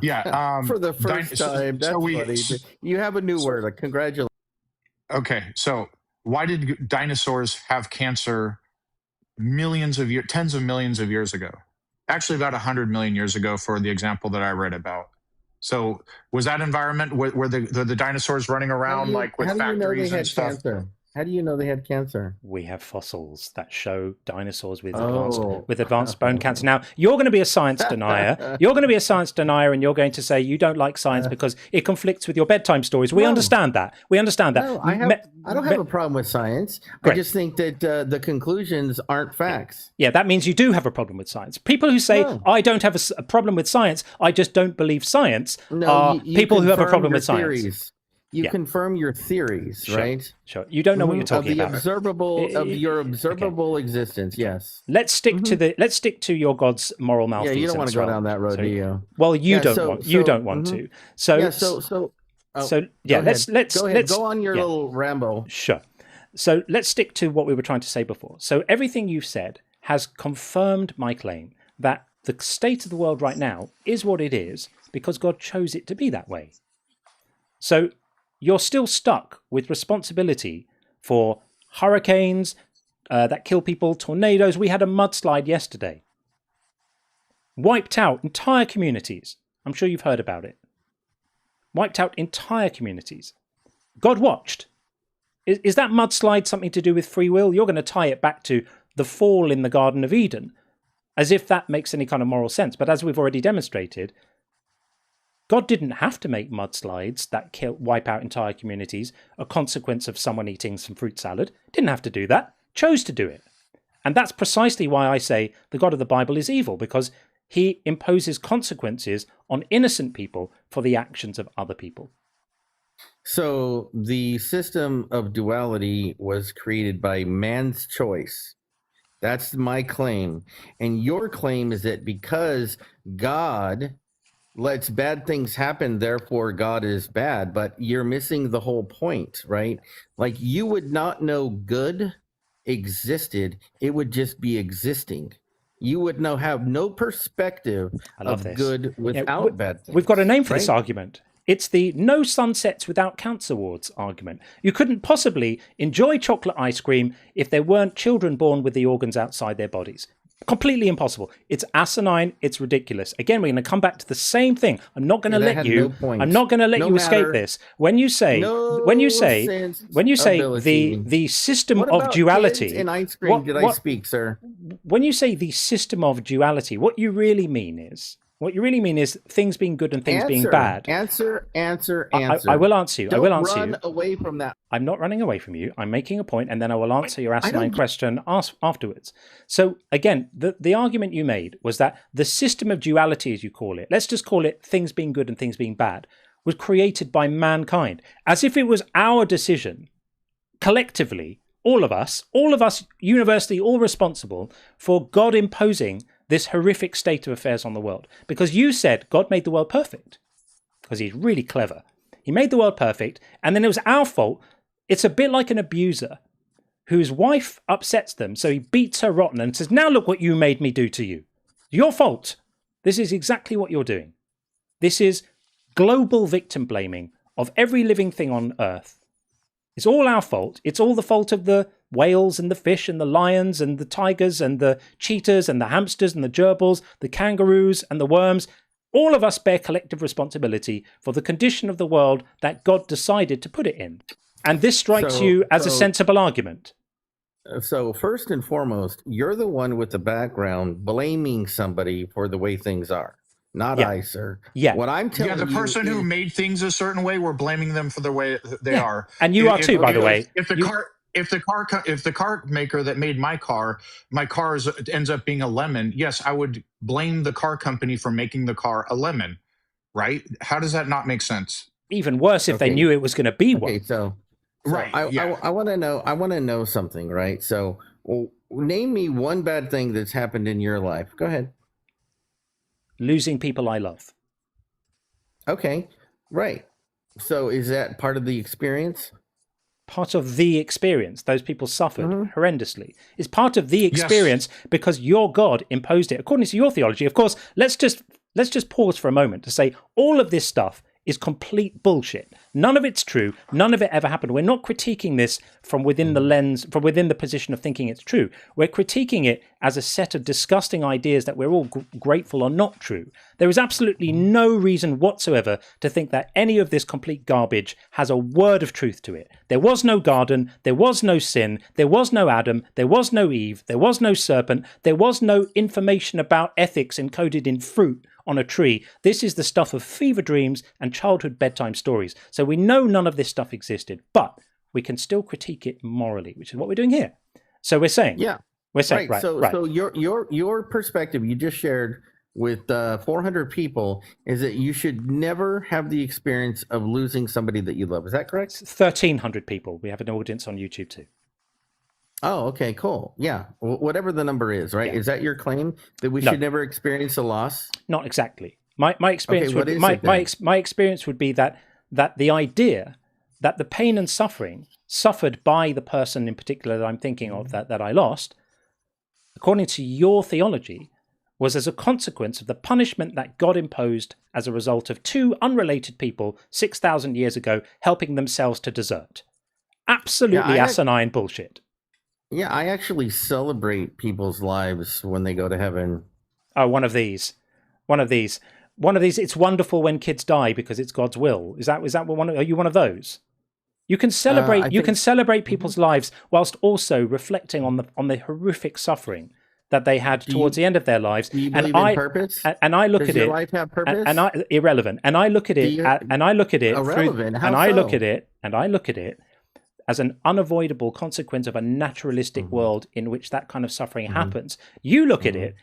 Yeah. For the first time. That's funny. You have a new word. Congratulations. Okay. So why did dinosaurs have cancer tens of millions of years ago? Actually, about 100 million years ago, for the example that I read about. So was that environment where the dinosaurs running around with factories and stuff? Cancer? How do you know they had cancer? We have fossils that show dinosaurs with advanced bone cancer. Now, you're going to be a science denier. You're going to be a science denier, and you're going to say you don't like science because it conflicts with your bedtime stories. We understand that. We understand that. No, I don't have a problem with science. Great. I just think that the conclusions aren't facts. Yeah, that means you do have a problem with science. People who say, I don't have a problem with science, I just don't believe science, are people who have a problem with science. You confirm your theories, right? Sure. You don't know what you're talking about. Of your observable existence, yes. Let's stick to your God's moral malfeasance. Yeah, you don't want to go down that road, do you? Well, you don't want to. Let's go on your little ramble. Sure. So let's stick to what we were trying to say before. So everything you've said has confirmed my claim that the state of the world right now is what it is because God chose it to be that way. So you're still stuck with responsibility for hurricanes that kill people, tornadoes. We had a mudslide yesterday. Wiped out entire communities. I'm sure you've heard about it. Wiped out entire communities. God watched. Is that mudslide something to do with free will? You're going to tie it back to the fall in the Garden of Eden, as if that makes any kind of moral sense. But as we've already demonstrated, God didn't have to make mudslides that wipe out entire communities a consequence of someone eating some fruit salad. Didn't have to do that. Chose to do it. And that's precisely why I say the God of the Bible is evil, because he imposes consequences on innocent people for the actions of other people. So the system of duality was created by man's choice. That's my claim. And your claim is that because God lets bad things happen, therefore God is bad. But you're missing the whole point, right? Like, you would not know good existed. It would just be existing. You would have no perspective of good without bad things. We've got a name for this argument. It's the no sunsets without cancer wards argument. You couldn't possibly enjoy chocolate ice cream if there weren't children born with the organs outside their bodies. Completely impossible. It's asinine. It's ridiculous. Again, we're going to come back to the same thing. I'm not going to let you. I'm not going to let you escape this. When you say the system of duality. In ice cream, did I speak, sir? When you say the system of duality, what you really mean is things being good and things being bad. Answer. I will answer you. I will answer you. Don't run away from that. I'm not running away from you. I'm making a point, and then I will answer your asinine question afterwards. So again, the argument you made was that the system of duality, as you call it, let's just call it things being good and things being bad, was created by mankind, as if it was our decision, collectively, all of us universally, all responsible for God imposing this horrific state of affairs on the world. Because you said God made the world perfect, because he's really clever. He made the world perfect, and then it was our fault. It's a bit like an abuser whose wife upsets them, so he beats her rotten and says, now look what you made me do to you. Your fault. This is exactly what you're doing. This is global victim blaming of every living thing on earth. It's all our fault. It's all the fault of the whales and the fish and the lions and the tigers and the cheetahs and the hamsters and the gerbils, the kangaroos and the worms. All of us bear collective responsibility for the condition of the world that God decided to put it in. And this strikes you as a sensible argument. So first and foremost, you're the one with the background blaming somebody for the way things are. Not I, sir. Yeah. What I'm telling you, the person who made things a certain way, we're blaming them for the way they are. And you are too, by the way. If the car maker that made my car ends up being a lemon, yes, I would blame the car company for making the car a lemon, right? How does that not make sense? Even worse if they knew it was going to be one. Okay, so right. I want to know. I want to know something, right? So, name me one bad thing that's happened in your life. Go ahead. Losing people I love. Okay, right. So is that part of the experience? part of the experience. Those people suffered horrendously. It's part of the experience because your God imposed it. According to your theology, of course, let's just pause for a moment to say all of this stuff is complete bullshit. None of it's true. None of it ever happened. We're not critiquing this from within the lens, from within the position of thinking it's true. We're critiquing it as a set of disgusting ideas that we're all grateful are not true. There is absolutely no reason whatsoever to think that any of this complete garbage has a word of truth to it. There was no garden. There was no sin. There was no Adam. There was no Eve. There was no serpent. There was no information about ethics encoded in fruit on a tree. This is the stuff of fever dreams and childhood bedtime stories. So we know none of this stuff existed, but we can still critique it morally, which is what we're doing here. So we're saying, So your perspective you just shared with 400 people is that you should never have the experience of losing somebody that you love. Is that correct? 1,300 people. We have an audience on YouTube too. Oh, okay, cool. Yeah, whatever the number is, right? Yeah. Is that your claim that we should never experience a loss? Not exactly. My experience my experience would be that the idea that the pain and suffering suffered by the person in particular that I'm thinking of that I lost, according to your theology, was as a consequence of the punishment that God imposed as a result of two unrelated people 6,000 years ago helping themselves to desert. Absolutely asinine bullshit. Yeah, I actually celebrate people's lives when they go to heaven. Oh, one of these. It's wonderful when kids die because it's God's will. Is that one? Are you one of those? You can celebrate. You can celebrate people's lives whilst also reflecting on the horrific suffering that they had towards the end of their lives. Do you believe in purpose? And I look at it. Does your life have purpose? Irrelevant. And I look at it. And I look at it. Irrelevant. And I look at it as an unavoidable consequence of a naturalistic world in which that kind of suffering happens. You look at it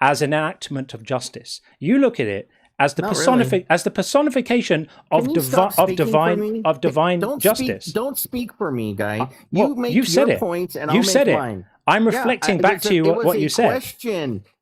as an enactment of justice. You look at it as the personification of divine justice. Don't speak for me, guy. You make your points, and I'll make mine. I'm reflecting back to you what you said.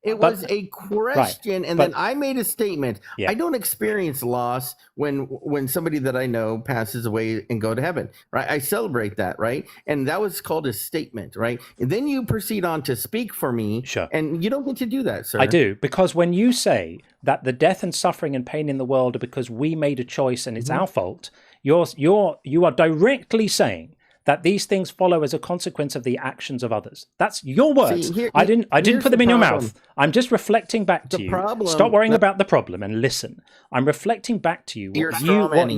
It was a question, and then I made a statement. I don't experience loss when somebody that I know passes away and go to heaven, right? I celebrate that, right? And that was called a statement, right? And then you proceed on to speak for me, and you don't get to do that, sir. I do, because when you say that the death and suffering and pain in the world are because we made a choice and it's our fault, you are directly saying that these things follow as a consequence of the actions of others. That's your words. I didn't put them in your mouth. I'm just reflecting back to you. Stop worrying about the problem and listen. I'm reflecting back to you what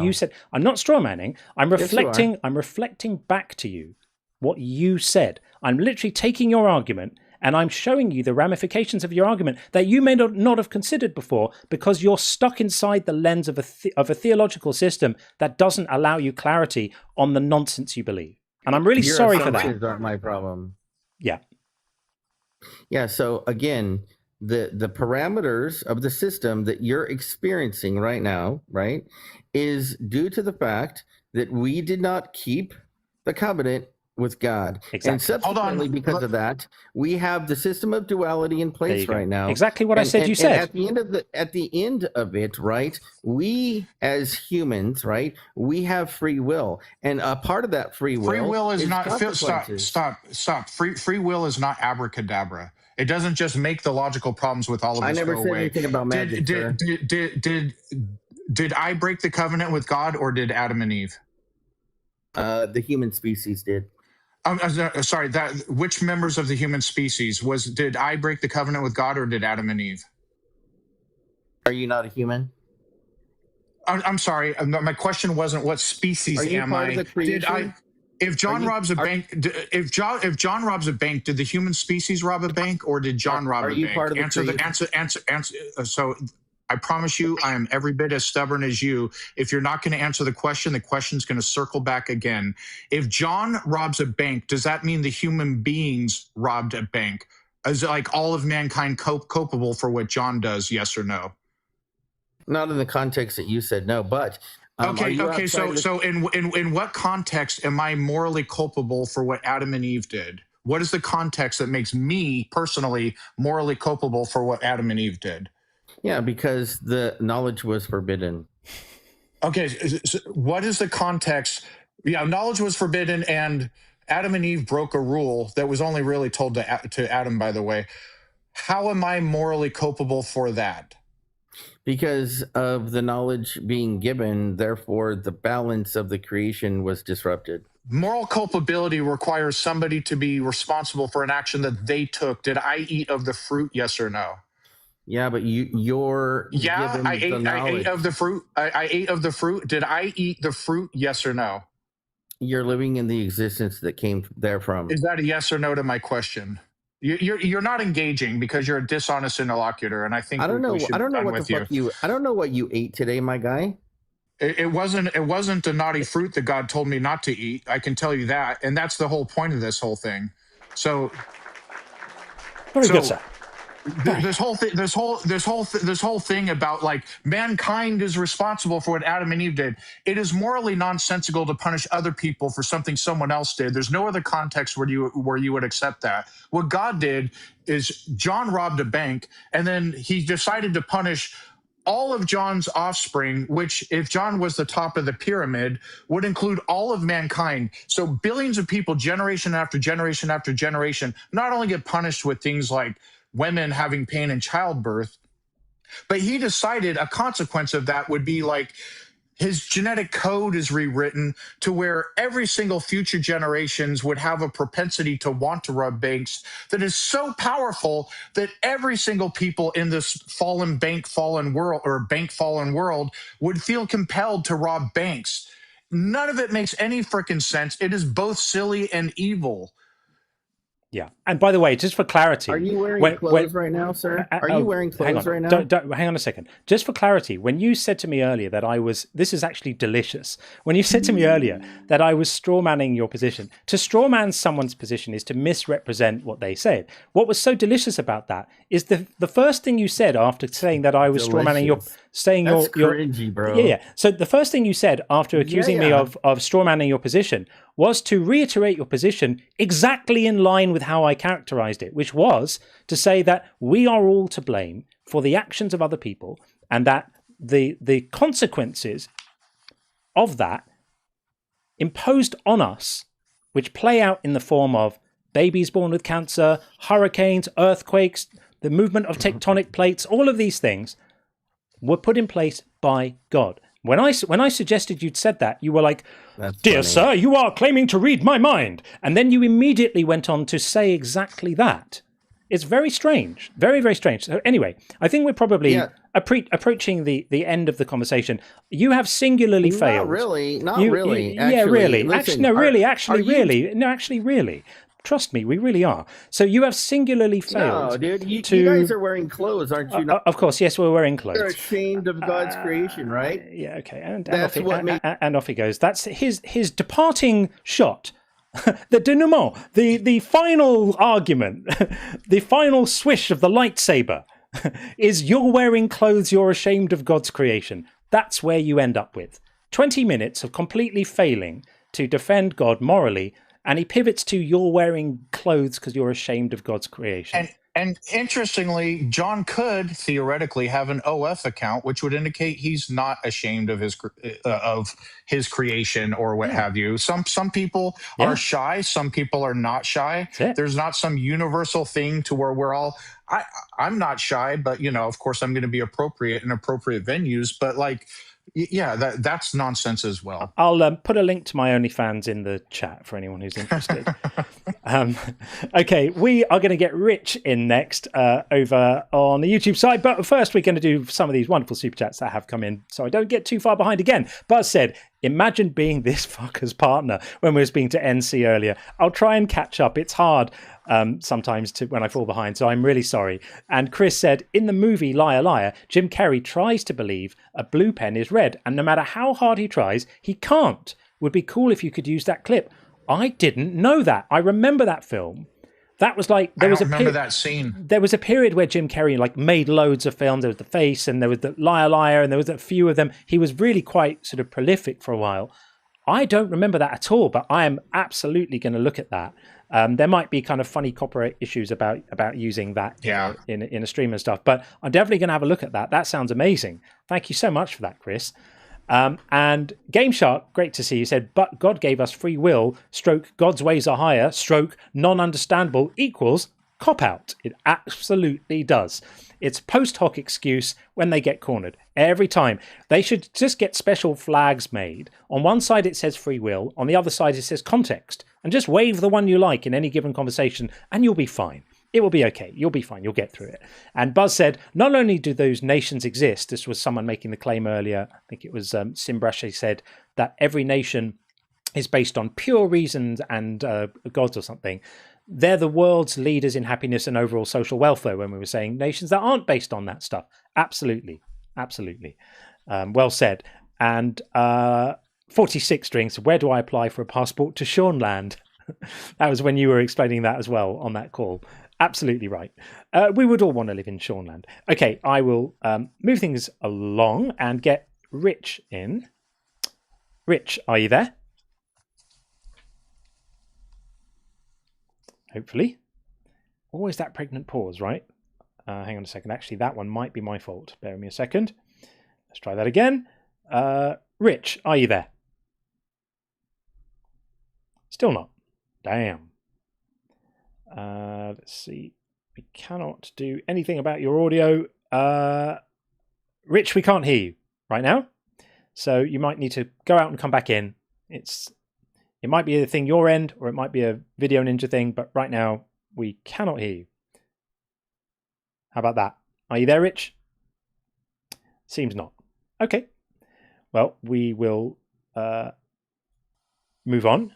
you said. I'm not strawmanning. I'm reflecting back to you what you said. I'm literally taking your argument and I'm showing you the ramifications of your argument that you may not have considered before because you're stuck inside the lens of a theological system that doesn't allow you clarity on the nonsense you believe. And I'm really sorry for that. Your aren't my problem. Yeah. Yeah, so again, the parameters of the system that you're experiencing right now, right, is due to the fact that we did not keep the covenant with God. Exactly. And subsequently, because of that, we have the system of duality in place right now. Exactly what I said you said. At the end of it, right, we as humans, right, we have free will. And a part of that free will is not stop. Free will is not abracadabra. It doesn't just make the logical problems with all of us go away. I never said anything about magic. Did I break the covenant with God, or did Adam and Eve? The human species did. Sorry, which members of the human species did I break the covenant with God, or did Adam and Eve? Are you not a human? I'm sorry. My question wasn't what species am I. If John robs a bank, if John robs a bank, did the human species rob a bank, or did John rob a bank? Are you part of the answer. So I promise you, I am every bit as stubborn as you. If you're not going to answer the question's going to circle back again. If John robs a bank, does that mean the human beings robbed a bank? Is like all of mankind culpable for what John does? Yes or no? Not in the context that you said no, but okay. So in what context am I morally culpable for what Adam and Eve did? What is the context that makes me personally morally culpable for what Adam and Eve did? Yeah, because the knowledge was forbidden. Okay, so what is the context Yeah, knowledge was forbidden, and Adam and Eve broke a rule that was only really told to Adam, by the way. How am I morally culpable for that? Because of the knowledge being given, therefore the balance of the creation was disrupted. Moral culpability requires somebody to be responsible for an action that they took. Did I eat of the fruit? Yes or no? Yeah, but you're given I knowledge. ate of the fruit. I ate of the fruit. Did I eat the fruit? Yes or no? You're living in the existence that came therefrom. Is that a yes or no to my question? You're not engaging because you're a dishonest interlocutor, and I think I don't know. I don't know what the fuck you. I don't know what you ate today, my guy. It wasn't the naughty fruit that God told me not to eat. I can tell you that, and that's the whole point of this whole thing. So, very good, sir. This whole thing about like mankind is responsible for what Adam and Eve did. It is morally nonsensical to punish other people for something someone else did. There's no other context where you would accept that. What God did is John robbed a bank, and then he decided to punish all of John's offspring, which if John was the top of the pyramid, would include all of mankind. So billions of people, generation after generation after generation, not only get punished with things like women having pain in childbirth, but he decided a consequence of that would be like his genetic code is rewritten to where every single future generations would have a propensity to want to rob banks that is so powerful that every single people in this bank fallen world would feel compelled to rob banks. None of it makes any freaking sense. It is both silly and evil. Yeah, and by the way, just for clarity, are you wearing clothes right now, sir? Are you wearing clothes right now? Hang on a second. Just for clarity, when you said to me earlier that this is actually delicious. When you said to me earlier that I was strawmanning your position, to strawman someone's position is to misrepresent what they said. What was so delicious about that is the first thing you said after saying that I was strawmanning your, That's cringy, bro. Yeah. So the first thing you said after accusing me of strawmanning your position was to reiterate your position exactly in line with how I characterized it, which was to say that we are all to blame for the actions of other people, and that the consequences of that imposed on us, which play out in the form of babies born with cancer, hurricanes, earthquakes, the movement of tectonic plates, all of these things were put in place by God. When I suggested you'd said that, you were like, "Dear sir, you are claiming to read my mind." And then you immediately went on to say exactly that. It's very strange. Very, very strange. So anyway, I think we're probably approaching the end of the conversation. You have singularly failed. Not really. Really. Listen, Actually, really. Trust me, we really are. So you have singularly failed. No, dude, you guys are wearing clothes, aren't you? Of course, yes, we're wearing clothes. You're ashamed of God's creation, right? Yeah, okay. And off he goes. That's his departing shot. The denouement, the final argument, the final swish of the lightsaber is you're wearing clothes, you're ashamed of God's creation. That's where you end up with. 20 minutes of completely failing to defend God morally, and he pivots to you're wearing clothes because you're ashamed of God's creation. And interestingly, John could theoretically have an OF account, which would indicate he's not ashamed of his creation or what have you. Some people are shy, some people are not shy. There's not some universal thing to where we're all. I'm not shy, but of course, I'm going to be appropriate in appropriate venues. But that's nonsense as well. I'll put a link to my OnlyFans in the chat for anyone who's interested. Okay, we are going to get Rich in next over on the YouTube side. But first, we're going to do some of these wonderful super chats that have come in, so I don't get too far behind again. Buzz said, imagine being this fucker's partner when we were speaking to NC earlier. I'll try and catch up. It's hard sometimes when I fall behind, so I'm really sorry. And Chris said, in the movie Liar Liar, Jim Carrey tries to believe a blue pen is red, and no matter how hard he tries, he can't. Would be cool if you could use that clip. I didn't know that. I remember that film. That was like I remember that scene. There was a period where Jim Carrey made loads of films. There was The Face, and there was the Liar Liar, and there was a few of them. He was really quite sort of prolific for a while. I don't remember that at all, but I am absolutely going to look at that. There might be kind of funny copyright issues about using that in a stream and stuff, but I'm definitely going to have a look at that. That sounds amazing. Thank you so much for that, Chris. And Game Shark, great to see you, said, but God gave us free will, stroke God's ways are higher, stroke non-understandable equals cop-out. It absolutely does. It's post hoc excuse when they get cornered. Every time. They should just get special flags made. On one side it says free will, on the other side it says context. And just wave the one you like in any given conversation and you'll be fine. It will be okay. You'll be fine. You'll get through it. And Buzz said, not only do those nations exist, this was someone making the claim earlier, I think it was Simbrache said, that every nation is based on pure reasons and gods or something. They're the world's leaders in happiness and overall social welfare when we were saying nations that aren't based on that stuff. Absolutely. Absolutely. Well said. And 46 Strings, where do I apply for a passport to Seanland? That was when you were explaining that as well on that call. Absolutely right. We would all want to live in Seanland. Okay, I will move things along and get Rich in. Rich, are you there? Hopefully. Always that pregnant pause, right? Hang on a second. Actually, that one might be my fault. Bear with me a second. Let's try that again. Rich, are you there? Still not. Damn. Let's see. We cannot do anything about your audio. Rich, we can't hear you right now. So you might need to go out and come back in. It might be a thing your end, or it might be a Video Ninja thing, but right now we cannot hear you. How about that? Are you there, Rich? Seems not. Okay. Well, we will move on.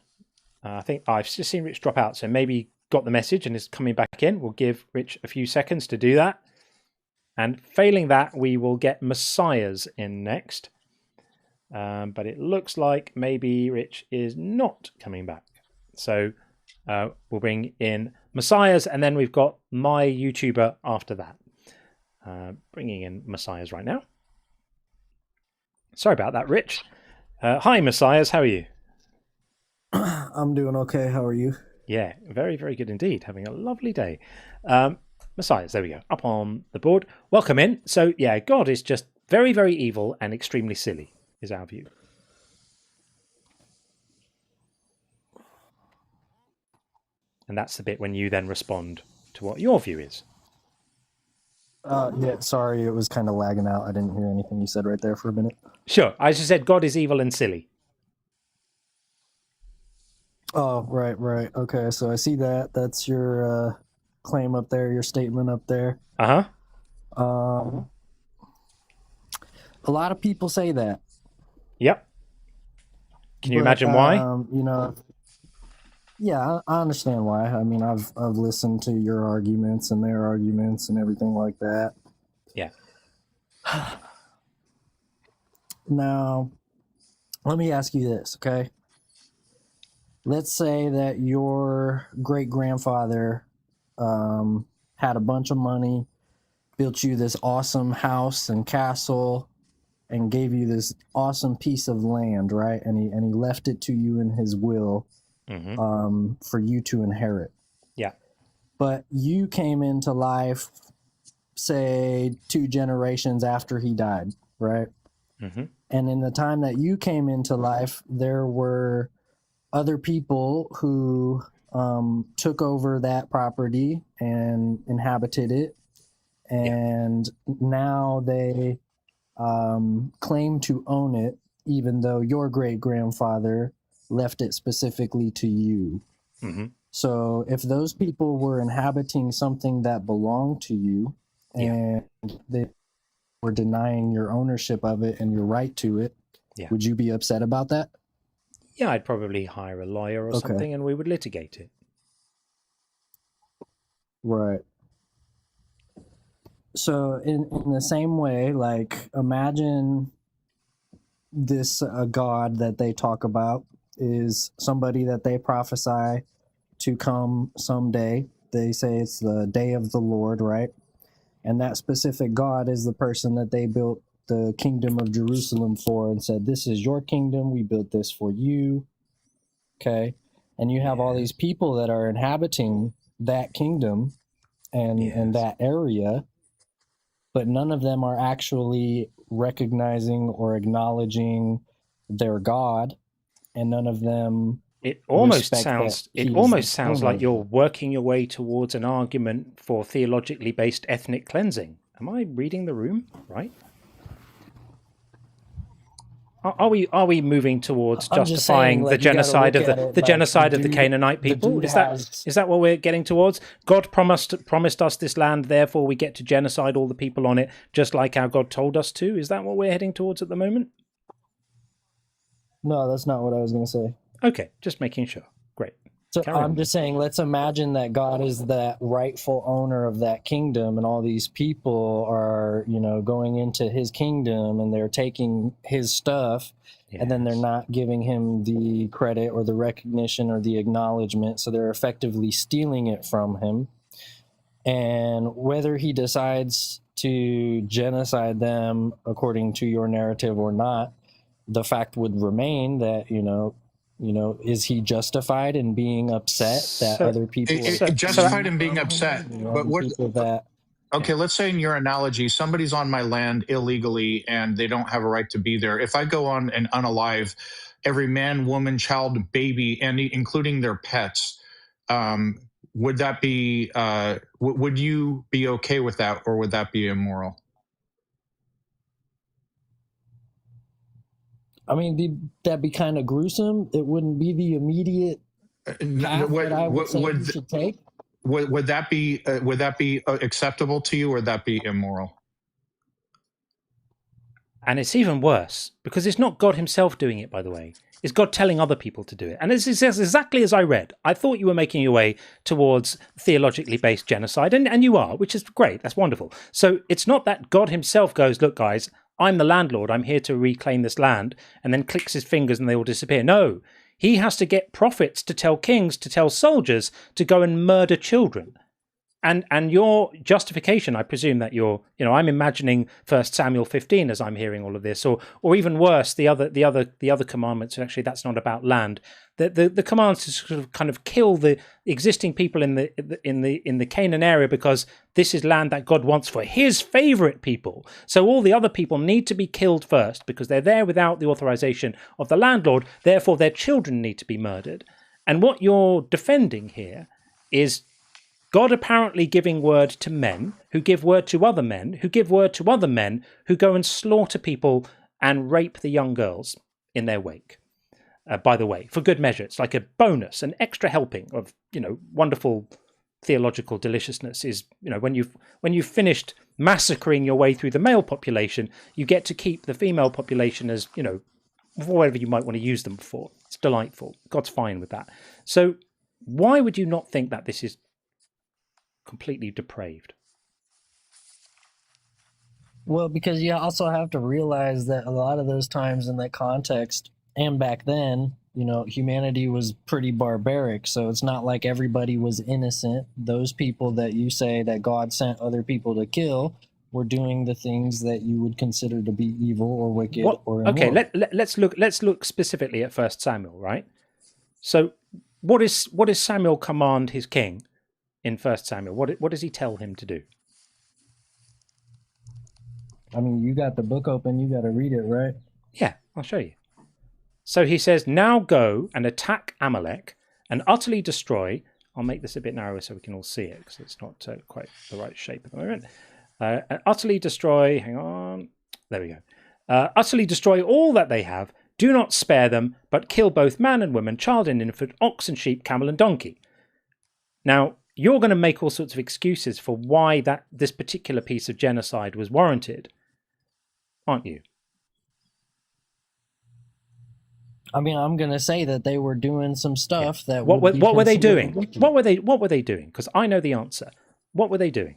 I think I've just seen Rich drop out, so maybe got the message and is coming back in. We'll give Rich a few seconds to do that. And failing that, we will get Messiahs in next. But it looks like maybe Rich is not coming back. So we'll bring in Messiahs, and then we've got my YouTuber after that. Bringing in Messiahs right now. Sorry about that, Rich. Hi, Messiahs. How are you? I'm doing okay. How are you? Yeah, very, very good indeed. Having a lovely day. Messiahs, there we go. Up on the board. Welcome in. So, yeah, God is just very, very evil and extremely silly, is our view. And that's the bit when you then respond to what your view is. Yeah, sorry, it was kind of lagging out. I didn't hear anything you said right there for a minute. Sure. I just said God is evil and silly. Oh, right. Okay, so I see that. That's your claim up there, your statement up there. Uh-huh. A lot of people say that. Yep. Can you imagine why? Yeah, I understand why. I mean, I've listened to your arguments and their arguments and everything like that. Yeah. Now, let me ask you this, okay? Let's say that your great-grandfather had a bunch of money, built you this awesome house and castle, and gave you this awesome piece of land, right? And he left it to you in his will. Mm-hmm. For you to inherit. Yeah. But you came into life, say, 2 generations after he died, right? Mm-hmm. And in the time that you came into life, there were other people who took over that property and inhabited it. And now they claim to own it, even though your great-grandfather left it specifically to you. Mm-hmm. So if those people were inhabiting something that belonged to you and they were denying your ownership of it and your right to it, would you be upset about that? Yeah, I'd probably hire a lawyer or something and we would litigate it. Right. So in the same way, like, imagine this God that they talk about is somebody that they prophesy to come someday. They say it's the day of the Lord, right? And that specific God is the person that they built the kingdom of Jerusalem for and said, this is your kingdom, we built this for you. Okay? And you have all these people that are inhabiting that kingdom and that area, but none of them are actually recognizing or acknowledging their God, and none of them. It almost sounds like you're working your way towards an argument for theologically based ethnic cleansing. Am I reading the room right? Are we moving towards justifying the genocide of the Canaanite people? Is that what we're getting towards? God promised us this land, therefore we get to genocide all the people on it, just like our God told us to. Is that what we're heading towards at the moment? No, that's not what I was going to say. Okay, just making sure. Great. So I'm just saying, let's imagine that God is that rightful owner of that kingdom, and all these people are, going into his kingdom, and they're taking his stuff, and then they're not giving him the credit or the recognition or the acknowledgement, so they're effectively stealing it from him. And whether he decides to genocide them according to your narrative or not, the fact would remain that, is he justified in being upset that other people... Justified in being upset. But what... Okay, let's say in your analogy, somebody's on my land illegally and they don't have a right to be there. If I go on and unalive every man, woman, child, baby, and including their pets, would that be... would you be okay with that, or would that be immoral? I mean, that'd be kind of gruesome. It wouldn't be the immediate path that I would say you should take. Would that be acceptable to you, or would that be immoral? And it's even worse, because it's not God himself doing it, by the way. It's God telling other people to do it. And it's exactly as I read. I thought you were making your way towards theologically based genocide, and you are, which is great. That's wonderful. So it's not that God himself goes, look, guys, I'm the landlord, I'm here to reclaim this land, and then clicks his fingers and they all disappear. No, he has to get prophets to tell kings, to tell soldiers to go and murder children. And your justification, I presume that I'm imagining 1 Samuel 15 as I'm hearing all of this, or even worse, the other commandments. Actually, that's not about land. The commands to sort of kind of kill the existing people in the Canaan area, because this is land that God wants for his favorite people. So all the other people need to be killed first because they're there without the authorization of the landlord. Therefore, their children need to be murdered. And what you're defending here is God apparently giving word to men who give word to other men who give word to other men who go and slaughter people and rape the young girls in their wake. By the way, for good measure, it's like a bonus, an extra helping of wonderful theological deliciousness. Is when you've finished massacring your way through the male population, you get to keep the female population as whatever you might want to use them for. It's delightful. God's fine with that. So why would you not think that this is completely depraved? Well, because you also have to realize that a lot of those times in that context, and back then, humanity was pretty barbaric. So it's not like everybody was innocent. Those people that you say that God sent other people to kill were doing the things that you would consider to be evil or wicked or immoral. Okay, let's look specifically at 1 Samuel, right? So what does Samuel command his king in 1 Samuel? What does he tell him to do? I mean, you got the book open, you got to read it, right? Yeah, I'll show you. So he says, now go and attack Amalek and utterly destroy. I'll make this a bit narrower so we can all see it, because it's not quite the right shape at the moment. Utterly destroy, hang on, there we go. Utterly destroy all that they have. Do not spare them, but kill both man and woman, child and infant, ox and sheep, camel and donkey. Now, you're going to make all sorts of excuses for why this particular piece of genocide was warranted, aren't you? I mean, I'm going to say that they were doing some stuff that. What were they doing? What were they doing? Because I know the answer. What were they doing?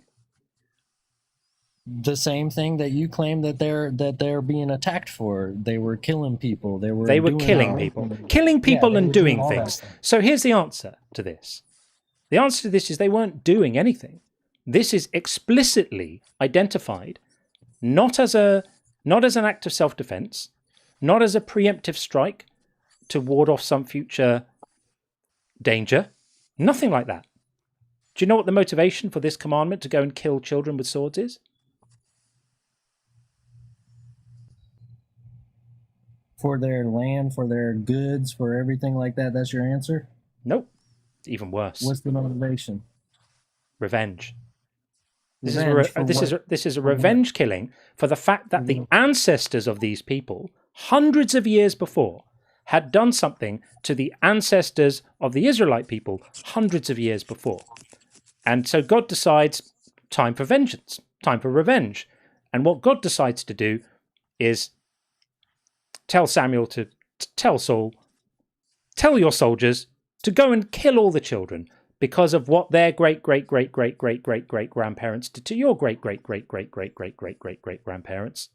The same thing that you claim that they're being attacked for. They were killing people. They were killing people and doing things. So here's the answer to this. The answer to this is they weren't doing anything. This is explicitly identified, not as an act of self-defense, not as a preemptive strike to ward off some future danger. Nothing like that. Do you know what the motivation for this commandment to go and kill children with swords is? For their land, for their goods, for everything like that? That's your answer? Nope. Even worse. What's the motivation? Revenge. This is a revenge killing for the fact that the ancestors of these people, hundreds of years before, had done something to the ancestors of the Israelite people hundreds of years before. And so God decides, time for vengeance, time for revenge. And what God decides to do is tell Samuel to tell Saul, tell your soldiers to go and kill all the children because of what their great-great-great-great-great-great-great-grandparents did to your great-great-great-great-great-great-great-great-grandparents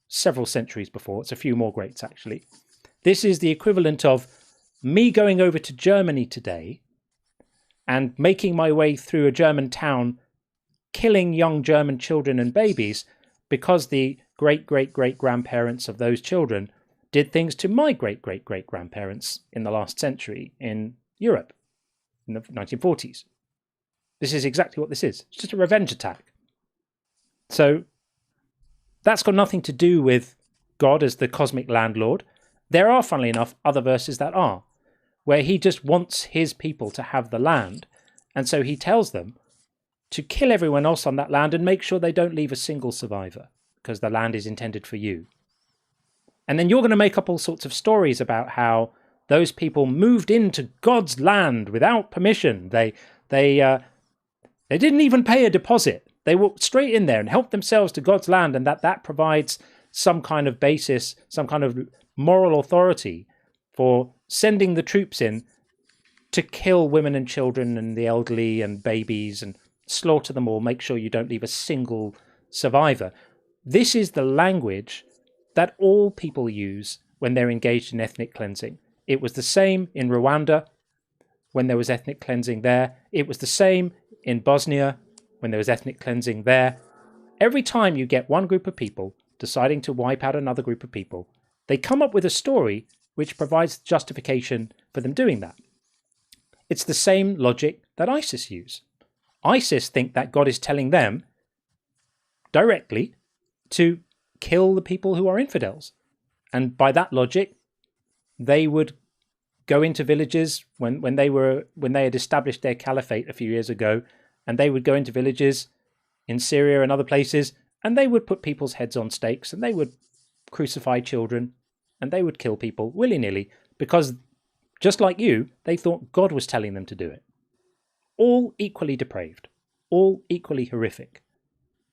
several centuries before. It's a few more greats, actually. This is the equivalent of me going over to Germany today and making my way through a German town, killing young German children and babies because the great-great-great-grandparents of those children did things to my great-great-great-grandparents in the last century in Europe in the 1940s. This is exactly what this is. It's just a revenge attack. So that's got nothing to do with God as the cosmic landlord. There are, funnily enough, other verses that are, where he just wants his people to have the land. And so he tells them to kill everyone else on that land and make sure they don't leave a single survivor, because the land is intended for you. And then you're going to make up all sorts of stories about how those people moved into God's land without permission. They didn't even pay a deposit. They walked straight in there and helped themselves to God's land, and that provides some kind of basis, some kind of moral authority for sending the troops in to kill women and children and the elderly and babies and slaughter them all, make sure you don't leave a single survivor. This is the language that all people use when they're engaged in ethnic cleansing. It was the same in Rwanda when there was ethnic cleansing there. It was the same in Bosnia when there was ethnic cleansing there. Every time you get one group of people deciding to wipe out another group of people, they come up with a story which provides justification for them doing that. It's the same logic that ISIS use. ISIS think that God is telling them directly to kill the people who are infidels. And by that logic, they would go into villages when they had established their caliphate a few years ago, and they would go into villages in Syria and other places, and they would put people's heads on stakes, and they would crucify children, and they would kill people willy-nilly, because just like you, they thought God was telling them to do it. All equally depraved, all equally horrific.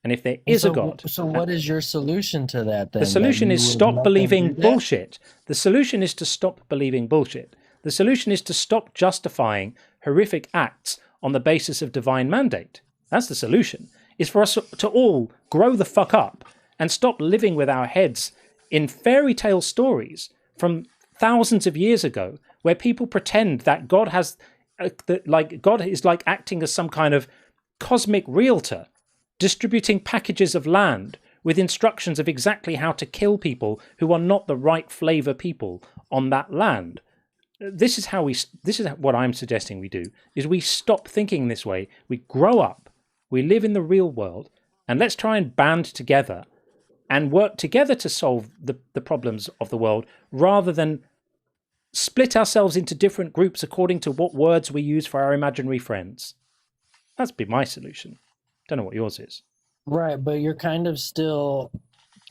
And if there is a God... So what is your solution to that then? The solution is stop believing bullshit. The solution is to stop believing bullshit. The solution is to stop justifying horrific acts on the basis of divine mandate. That's the solution. Is for us to all grow the fuck up and stop living with our heads in fairy tale stories from thousands of years ago, where people pretend that God has, God is like acting as some kind of cosmic realtor, distributing packages of land with instructions of exactly how to kill people who are not the right flavor people on that land. This is what I'm suggesting we do, is we stop thinking this way. We grow up, we live in the real world, and let's try and band together and work together to solve the problems of the world, rather than split ourselves into different groups according to what words we use for our imaginary friends. That's be my solution. Don't know what yours is. Right, but you're kind of still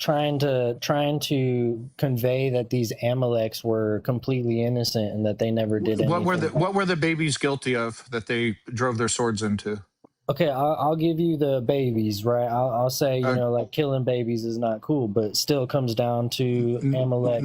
trying to convey that these Amaleks were completely innocent and that they never did anything. What were the babies guilty of that they drove their swords into? Okay, I'll give you the babies, right? I'll say, like killing babies is not cool, but it still comes down to Amalek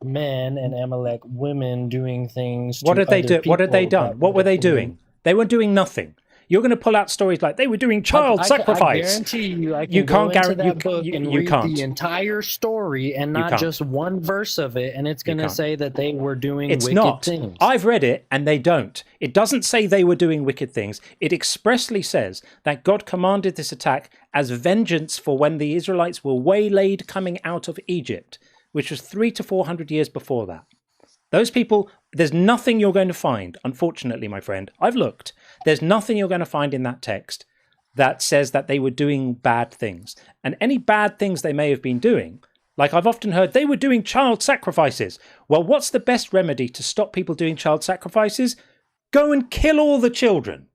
men and Amalek women doing things. What did they do? What had they done? What were they doing? They were doing nothing. You're going to pull out stories like they were doing child sacrifice. I guarantee you, I can you can't go into that book and you read can't. the entire story and not just one verse of it, and it's going to say that they were doing wicked things. I've read it, and they don't. It doesn't say they were doing wicked things. It expressly says that God commanded this attack as vengeance for when the Israelites were waylaid coming out of Egypt, which was 300 to 400 years before that. Those people, there's nothing you're going to find, unfortunately, my friend. I've looked. There's nothing you're going to find in that text that says that they were doing bad things. And any bad things they may have been doing Like I've often heard, they were doing child sacrifices. Well, what's the best remedy to stop people doing child sacrifices? Go and kill all the children,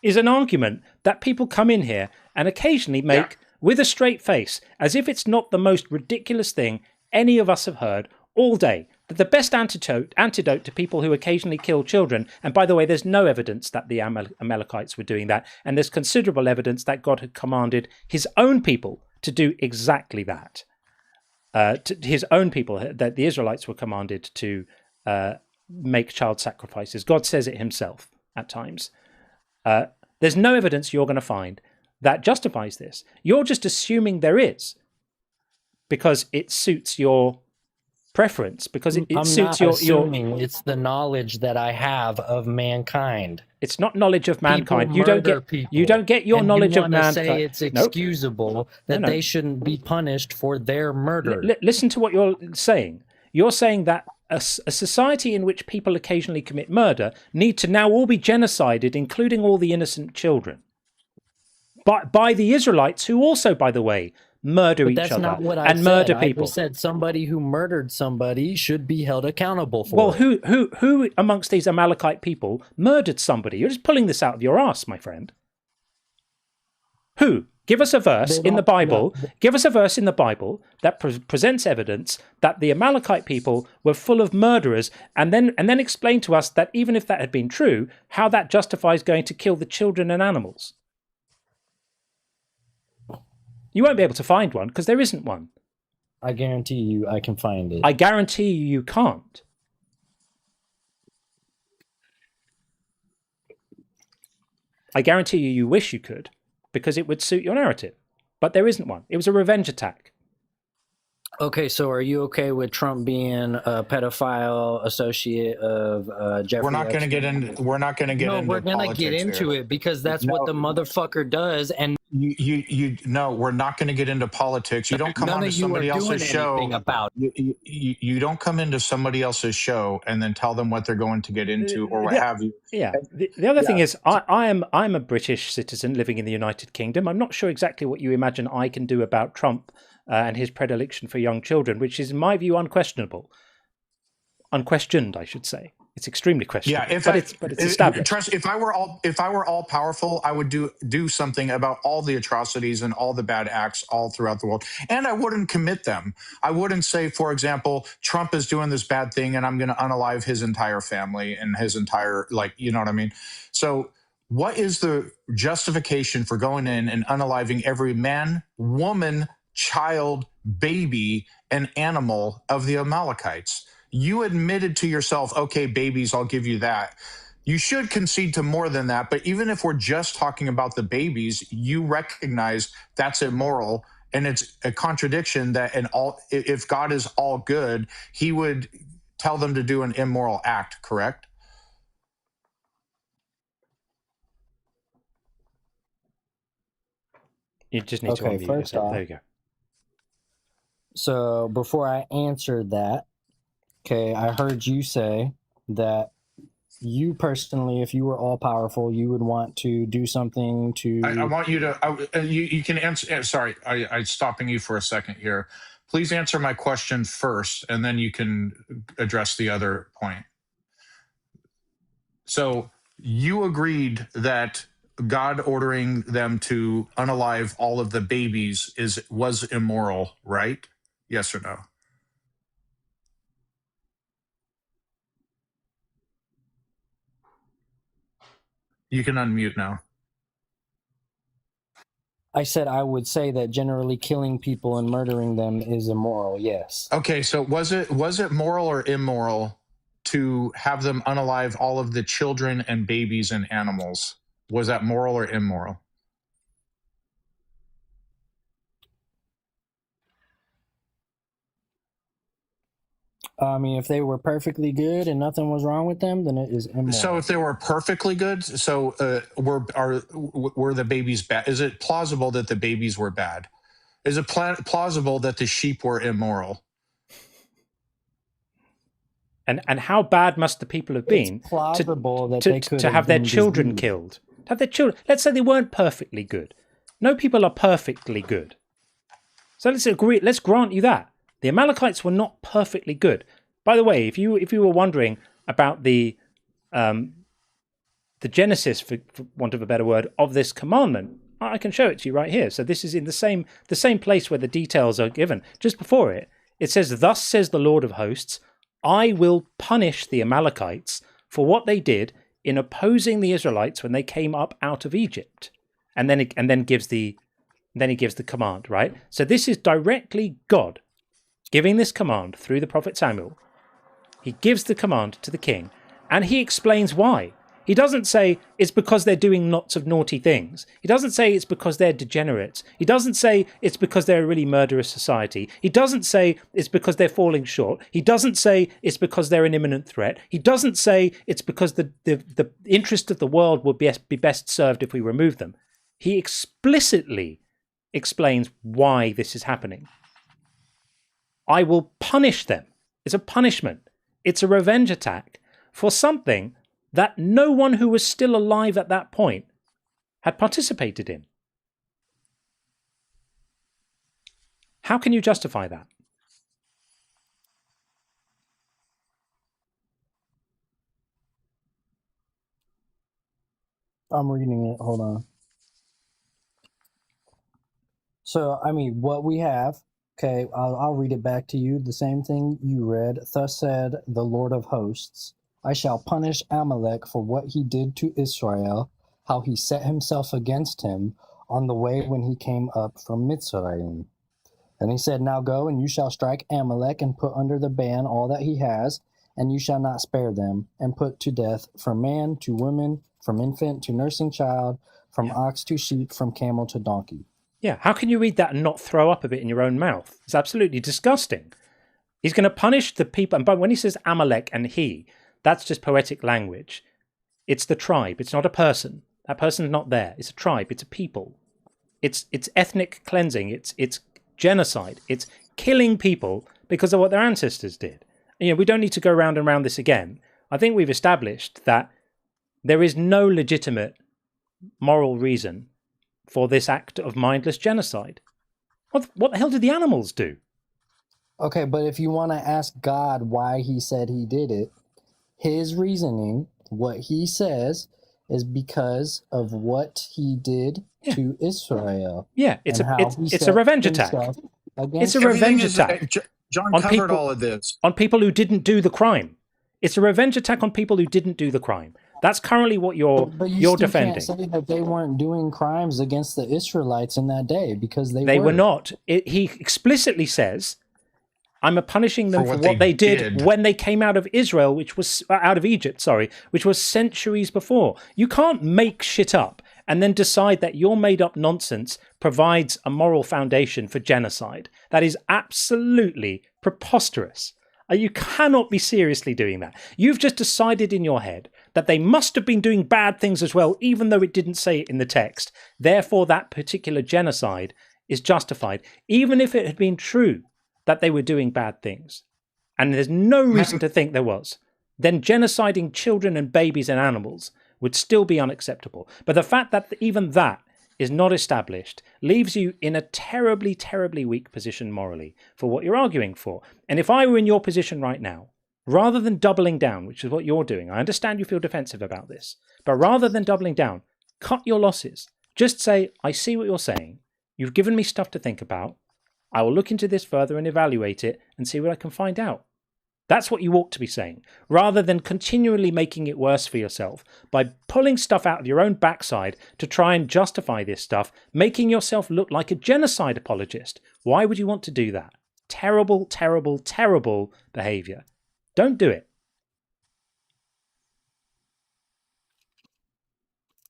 is an argument that people come in here and occasionally make with a straight face, as if it's not the most ridiculous thing any of us have heard all day. That the best antidote to people who occasionally kill children, and by the way, there's no evidence that the Amalekites were doing that, and there's considerable evidence that God had commanded his own people to do exactly that. To his own people, that the Israelites were commanded to make child sacrifices. God says it himself at times. There's no evidence you're going to find that justifies this. You're just assuming there is because it suits your preference, because it suits your it's the knowledge that I have of mankind. It's not knowledge of mankind. You don't get your knowledge of mankind. Say it's excusable that they shouldn't be punished for their murder. Listen to what you're saying. You're saying that a society in which people occasionally commit murder need to now all be genocided, including all the innocent children, by the Israelites, who also, by the way, murder each other and murder people. I said somebody who murdered somebody should be held accountable for. Well, who amongst these Amalekite people murdered somebody? You're just pulling this out of your ass, my friend. Who? Give us a verse in the Bible. Give us a verse in the Bible that presents evidence that the Amalekite people were full of murderers, and then explain to us that even if that had been true, how that justifies going to kill the children and animals. You won't be able to find one because there isn't one. I guarantee you I can find it. I guarantee you can't. I guarantee you wish you could, because it would suit your narrative. But there isn't one. It was a revenge attack. Okay, so are you okay with Trump being a pedophile associate of Jeffrey? We're not going to get into. We're not going to get into. No, we're going to get into it because that's what the motherfucker does. And no, we're not going to get into politics. You don't come onto somebody else's show. You don't come into somebody else's show and then tell them what they're going to get into or what have you. Yeah. The other thing is, I'm a British citizen living in the United Kingdom. I'm not sure exactly what you imagine I can do about Trump and his predilection for young children, which is, in my view, unquestionable. Unquestioned, I should say. It's extremely questionable. Yeah, but it's established. Trust, if I were all powerful, I would do something about all the atrocities and all the bad acts all throughout the world, and I wouldn't commit them. I wouldn't say, for example, Trump is doing this bad thing, and I'm going to unalive his entire family and his entire, you know what I mean? So, what is the justification for going in and unaliving every man, woman, child, baby, and animal of the Amalekites? You admitted to yourself, okay, babies, I'll give you that. You should concede to more than that. But even if we're just talking about the babies, you recognize that's immoral. And it's a contradiction that if God is all good, he would tell them to do an immoral act, correct? You just need to unmute yourself. There you go. So before I answered that, okay, I heard you say that you personally, if you were all powerful, you would want to do something to. I want you to. You can answer. Sorry, I'm stopping you for a second here. Please answer my question first, and then you can address the other point. So you agreed that God ordering them to unalive all of the babies was immoral, right? Yes or no? You can unmute now. I said I would say that generally killing people and murdering them is immoral, yes. Okay, so was it moral or immoral to have them unalive all of the children and babies and animals? Was that moral or immoral? I mean, if they were perfectly good and nothing was wrong with them, then it is immoral. So if they were perfectly good, so were the babies bad? Is it plausible that the babies were bad? Is it plausible that the sheep were immoral? And how bad must the people have been to have their children killed? Have their children? Let's say they weren't perfectly good. No people are perfectly good. So let's agree. Let's grant you that The Amalekites were not perfectly good. By the way, if you were wondering about the genesis, for want of a better word, of this commandment, I can show it to you right here. So this is in the same place where the details are given. Just before it, it says, "Thus says the Lord of hosts, I will punish the Amalekites for what they did in opposing the Israelites when they came up out of Egypt." And then he gives the command, right? So this is directly God giving this command through the prophet Samuel. He gives the command to the king, and he explains why. He doesn't say it's because they're doing lots of naughty things. He doesn't say it's because they're degenerates. He doesn't say it's because they're a really murderous society. He doesn't say it's because they're falling short. He doesn't say it's because they're an imminent threat. He doesn't say it's because the interest of the world would be best served if we remove them. He explicitly explains why this is happening. I will punish them. It's a punishment. It's a revenge attack for something that no one who was still alive at that point had participated in. How can you justify that? I'm reading it. Hold on. So, I mean, what we have, okay, I'll read it back to you. The same thing you read. Thus said the Lord of hosts, I shall punish Amalek for what he did to Israel, how he set himself against him on the way when he came up from Mitzrayim. And he said, now go, and you shall strike Amalek and put under the ban all that he has, and you shall not spare them, and put to death from man to woman, from infant to nursing child, from ox to sheep, from camel to donkey. Yeah, how can you read that and not throw up a bit in your own mouth? It's absolutely disgusting. He's going to punish the people, and when he says Amalek and he, that's just poetic language. It's the tribe. It's not a person. That person's not there. It's a tribe. It's a people. It's ethnic cleansing. It's genocide. It's killing people because of what their ancestors did. You know, we don't need to go round and round this again. I think we've established that there is no legitimate moral reason for this act of mindless genocide. What the hell did the animals do? Okay, but if you want to ask God why he said he did it, his reasoning, what he says, is because of what he did to Israel. Yeah, it's a revenge attack. It's a revenge attack. John covered all of this. On people who didn't do the crime. It's a revenge attack on people who didn't do the crime. That's currently what you're defending. Can't say that they weren't doing crimes against the Israelites in that day, because they were not. He explicitly says, I'm punishing them for what they did when they came out of Israel, which was out of Egypt, which was centuries before. You can't make shit up and then decide that your made up nonsense provides a moral foundation for genocide. That is absolutely preposterous. You cannot be seriously doing that. You've just decided in your head that they must have been doing bad things as well, even though it didn't say it in the text. Therefore, that particular genocide is justified, even if it had been true that they were doing bad things. And there's no reason to think there was. Then genociding children and babies and animals would still be unacceptable. But the fact that even that is not established leaves you in a terribly, terribly weak position morally for what you're arguing for. And if I were in your position right now, rather than doubling down, which is what you're doing, I understand you feel defensive about this, but rather than doubling down, cut your losses. Just say, I see what you're saying. You've given me stuff to think about. I will look into this further and evaluate it and see what I can find out. That's what you ought to be saying, rather than continually making it worse for yourself by pulling stuff out of your own backside to try and justify this stuff, making yourself look like a genocide apologist. Why would you want to do that? Terrible, terrible, terrible behavior. Don't do it.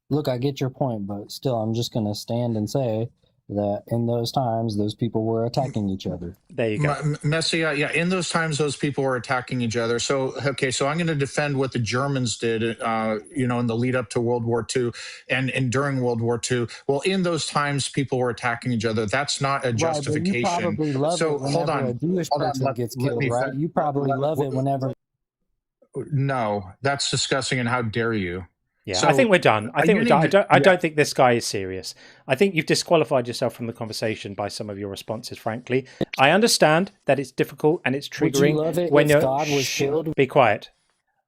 Look, I get your point, but still, I'm just going to stand and say that in those times, those people were attacking each other. There you go. Messiah, yeah, in those times, those people were attacking each other. So, okay, so I'm going to defend what the Germans did, in the lead up to World War II and during World War II. Well, in those times, people were attacking each other. That's not a justification. Right, you probably love it whenever a Jewish person gets killed, right? You probably love it whenever... No, that's disgusting, and how dare you? Yeah, So I think we're done. I think we're done. I yeah. don't think this guy is serious. I think you've disqualified yourself from the conversation by some of your responses, frankly. I understand that it's difficult and it's Would you triggering love it when if you're... God was killed? Be quiet.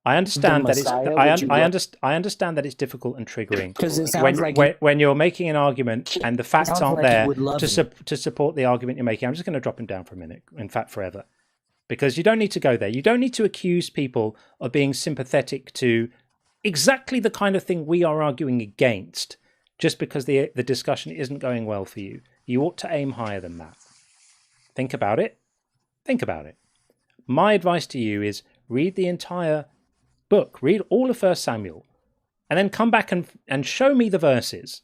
I understand that it's... Messiah, I understand that it's difficult and triggering. Because it sounds when you're making an argument and the facts aren't like you there would love to support the argument you're making. I'm just going to drop him down for a minute. In fact, forever. Because you don't need to go there. You don't need to accuse people of being sympathetic to exactly the kind of thing we are arguing against just because the discussion isn't going well for you. You ought to aim higher than that. Think about it. Think about it. My advice to you is read the entire book. Read all of 1 Samuel. And then come back and show me the verses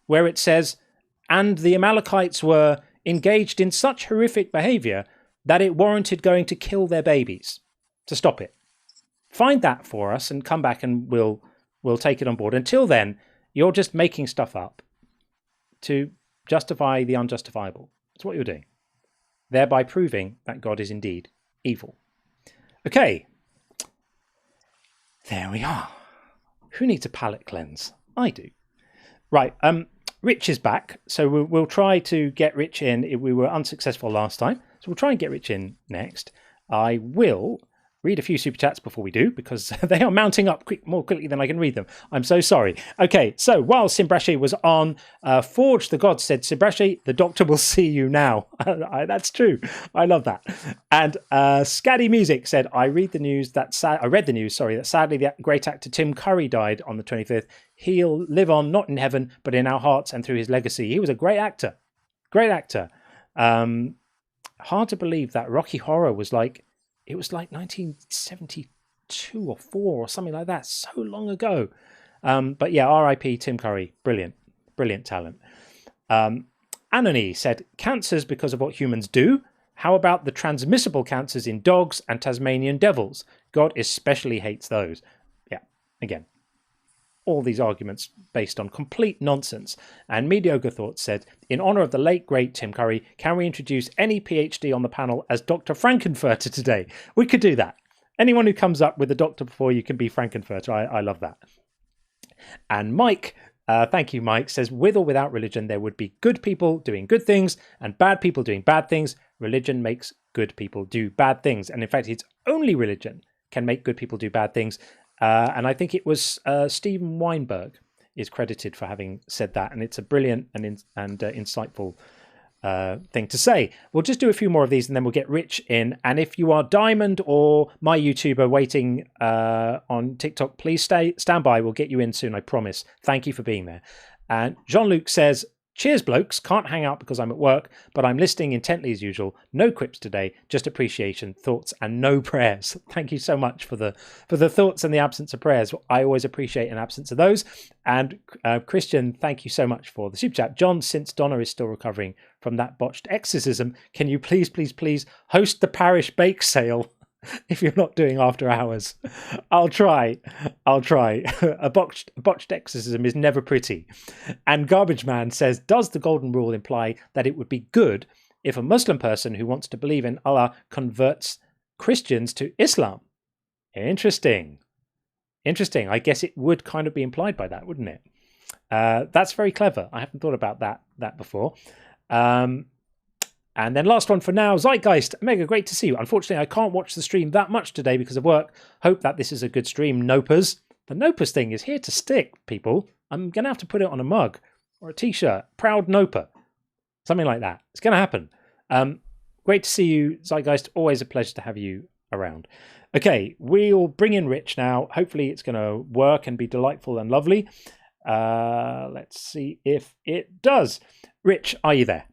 where it says, and the Amalekites were engaged in such horrific behavior that it warranted going to kill their babies to stop it. Find that for us and come back and we'll take it on board. Until then, you're just making stuff up to justify the unjustifiable. That's what you're doing, thereby proving that God is indeed evil. Okay, there we are. Who needs a palate cleanse? I do. Right, Rich is back, so we'll try to get Rich in. We were unsuccessful last time, so we'll try and get Rich in next. I will read a few super chats before we do, because they are mounting up more quickly than I can read them. I'm so sorry. Okay, so while Simbrashi was on, Forge the God said, Simbrashi, the doctor will see you now. That's true. I love that. And Scaddy Music said, I read the news that sadly the great actor Tim Curry died on the 25th. He'll live on, not in heaven, but in our hearts and through his legacy. He was a great actor. Great actor. Hard to believe that Rocky Horror was like, it was like 1972 or 4 or something like that, so long ago. But yeah, R.I.P. Tim Curry, brilliant talent. Anony said, cancers because of what humans do. How about the transmissible cancers in dogs and Tasmanian devils? God especially hates those. Yeah, again, all these arguments based on complete nonsense. And Mediocre Thoughts said, in honour of the late, great Tim Curry, can we introduce any PhD on the panel as Dr. Frankenfurter today? We could do that. Anyone who comes up with a doctor before you can be Frankenfurter. I love that. And Mike, thank you, Mike, says, with or without religion, there would be good people doing good things and bad people doing bad things. Religion makes good people do bad things. And in fact, it's only religion can make good people do bad things. And I think it was Steven Weinberg is credited for having said that, and it's a brilliant and insightful thing to say. We'll just do a few more of these, and then we'll get Rich in. And if you are Diamond or my YouTuber waiting on TikTok, please stand by. We'll get you in soon, I promise. Thank you for being there. And Jean-Luc says, cheers, blokes. Can't hang out because I'm at work, but I'm listening intently as usual. No quips today, just appreciation, thoughts, and no prayers. Thank you so much for the thoughts and the absence of prayers. I always appreciate an absence of those. And Christian, thank you so much for the super chat. John, since Donna is still recovering from that botched exorcism, can you please host the parish bake sale? If you're not doing after hours, I'll try. A botched exorcism is never pretty. And Garbage Man says, does the golden rule imply that it would be good if a Muslim person who wants to believe in Allah converts Christians to Islam? Interesting. I guess it would kind of be implied by that, wouldn't it? That's very clever. I haven't thought about that before. And then last one for now, Zeitgeist. Mega, great to see you. Unfortunately, I can't watch the stream that much today because of work. Hope that this is a good stream. Nopers. The Nopers thing is here to stick, people. I'm going to have to put it on a mug or a t-shirt. Proud Noper. Something like that. It's going to happen. Great to see you, Zeitgeist. Always a pleasure to have you around. Okay, we'll bring in Rich now. Hopefully it's going to work and be delightful and lovely. Let's see if it does. Rich, are you there?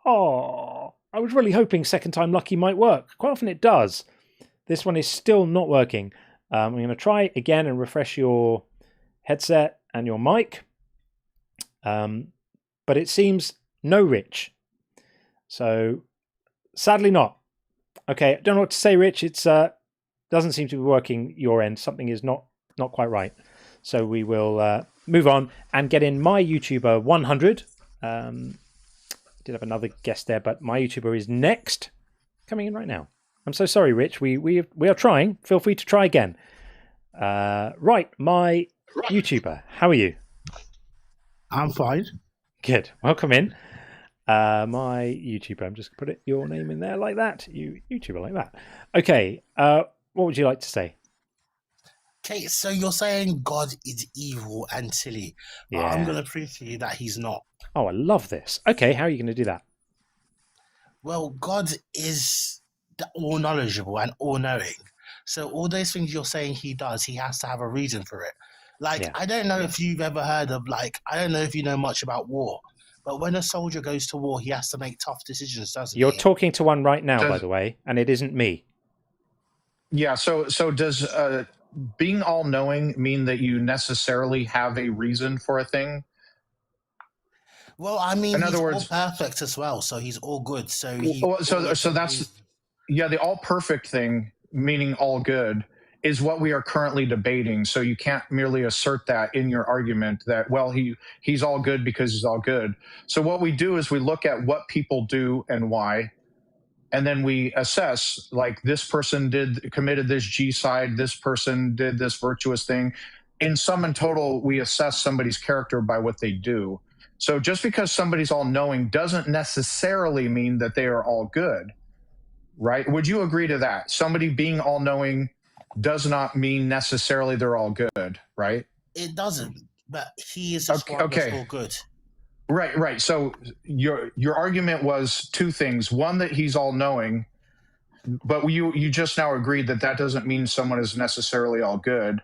Oh, I was really hoping second time lucky might work. Quite often it does. This one is still not working. I'm going to try again and refresh your headset and your mic. But it seems no Rich. So sadly not. Okay, I don't know what to say, Rich. It's doesn't seem to be working your end. Something is not quite right. So we will move on and get in my YouTuber 100. Did have another guest there, but my YouTuber is next, coming in right now. I'm so sorry, Rich. We are trying. Feel free to try again. Right, my YouTuber, how are you? I'm fine. Good. Welcome in. My YouTuber, I'm just going to put your name in there like that. YouTuber like that. Okay, what would you like to say? Okay, so you're saying God is evil and silly. But Yeah. I'm going to prove to you that he's not. Oh, I love this. Okay, how are you going to do that? Well, God is all knowledgeable and all knowing. So all those things you're saying he does, he has to have a reason for it. Like, Yeah. I don't know if you've ever heard of, like, I don't know if you know much about war, but when a soldier goes to war, he has to make tough decisions, doesn't You're he? talking to one right now, by the way, and it isn't me. Yeah. So does being all knowing mean that you necessarily have a reason for a thing? Well, I mean, In he's other words, all perfect as well, so he's all good. So he so that's the all perfect thing, meaning all good, is what we are currently debating. So you can't merely assert that in your argument that, well, he's all good because he's all good. So what we do is we look at what people do and why, and then we assess, like, this person committed this G-side, this person did this virtuous thing. In sum and total, we assess somebody's character by what they do. So just because somebody's all knowing doesn't necessarily mean that they are all good, right? Would you agree to that? Somebody being all knowing does not mean necessarily they're all good, right? It doesn't, but he is just one that's all good. Right. So your argument was two things. One, that he's all knowing, but you just now agreed that doesn't mean someone is necessarily all good.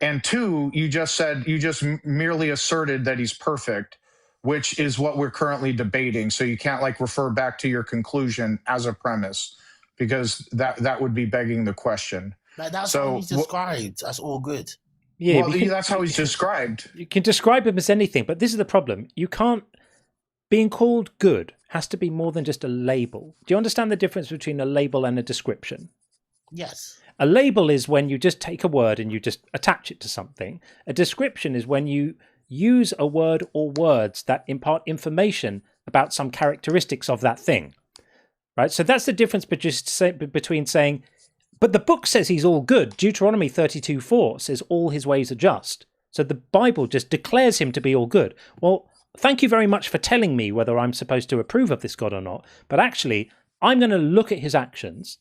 And two, you just merely asserted that he's perfect, which is what we're currently debating. So you can't, like, refer back to your conclusion as a premise, because that would be begging the question. But that's how he's described as all good. Yeah, well, that's how he's described. You can describe him as anything, but this is the problem. You can't. Being called good has to be more than just a label. Do you understand the difference between a label and a description? Yes. A label is when you just take a word and you just attach it to something. A description is when you use a word or words that impart information about some characteristics of that thing. Right? So that's the difference between saying, but the book says he's all good. Deuteronomy 32:4 says all his ways are just. So the Bible just declares him to be all good. Well, thank you very much for telling me whether I'm supposed to approve of this God or not. But actually, I'm going to look at his actions,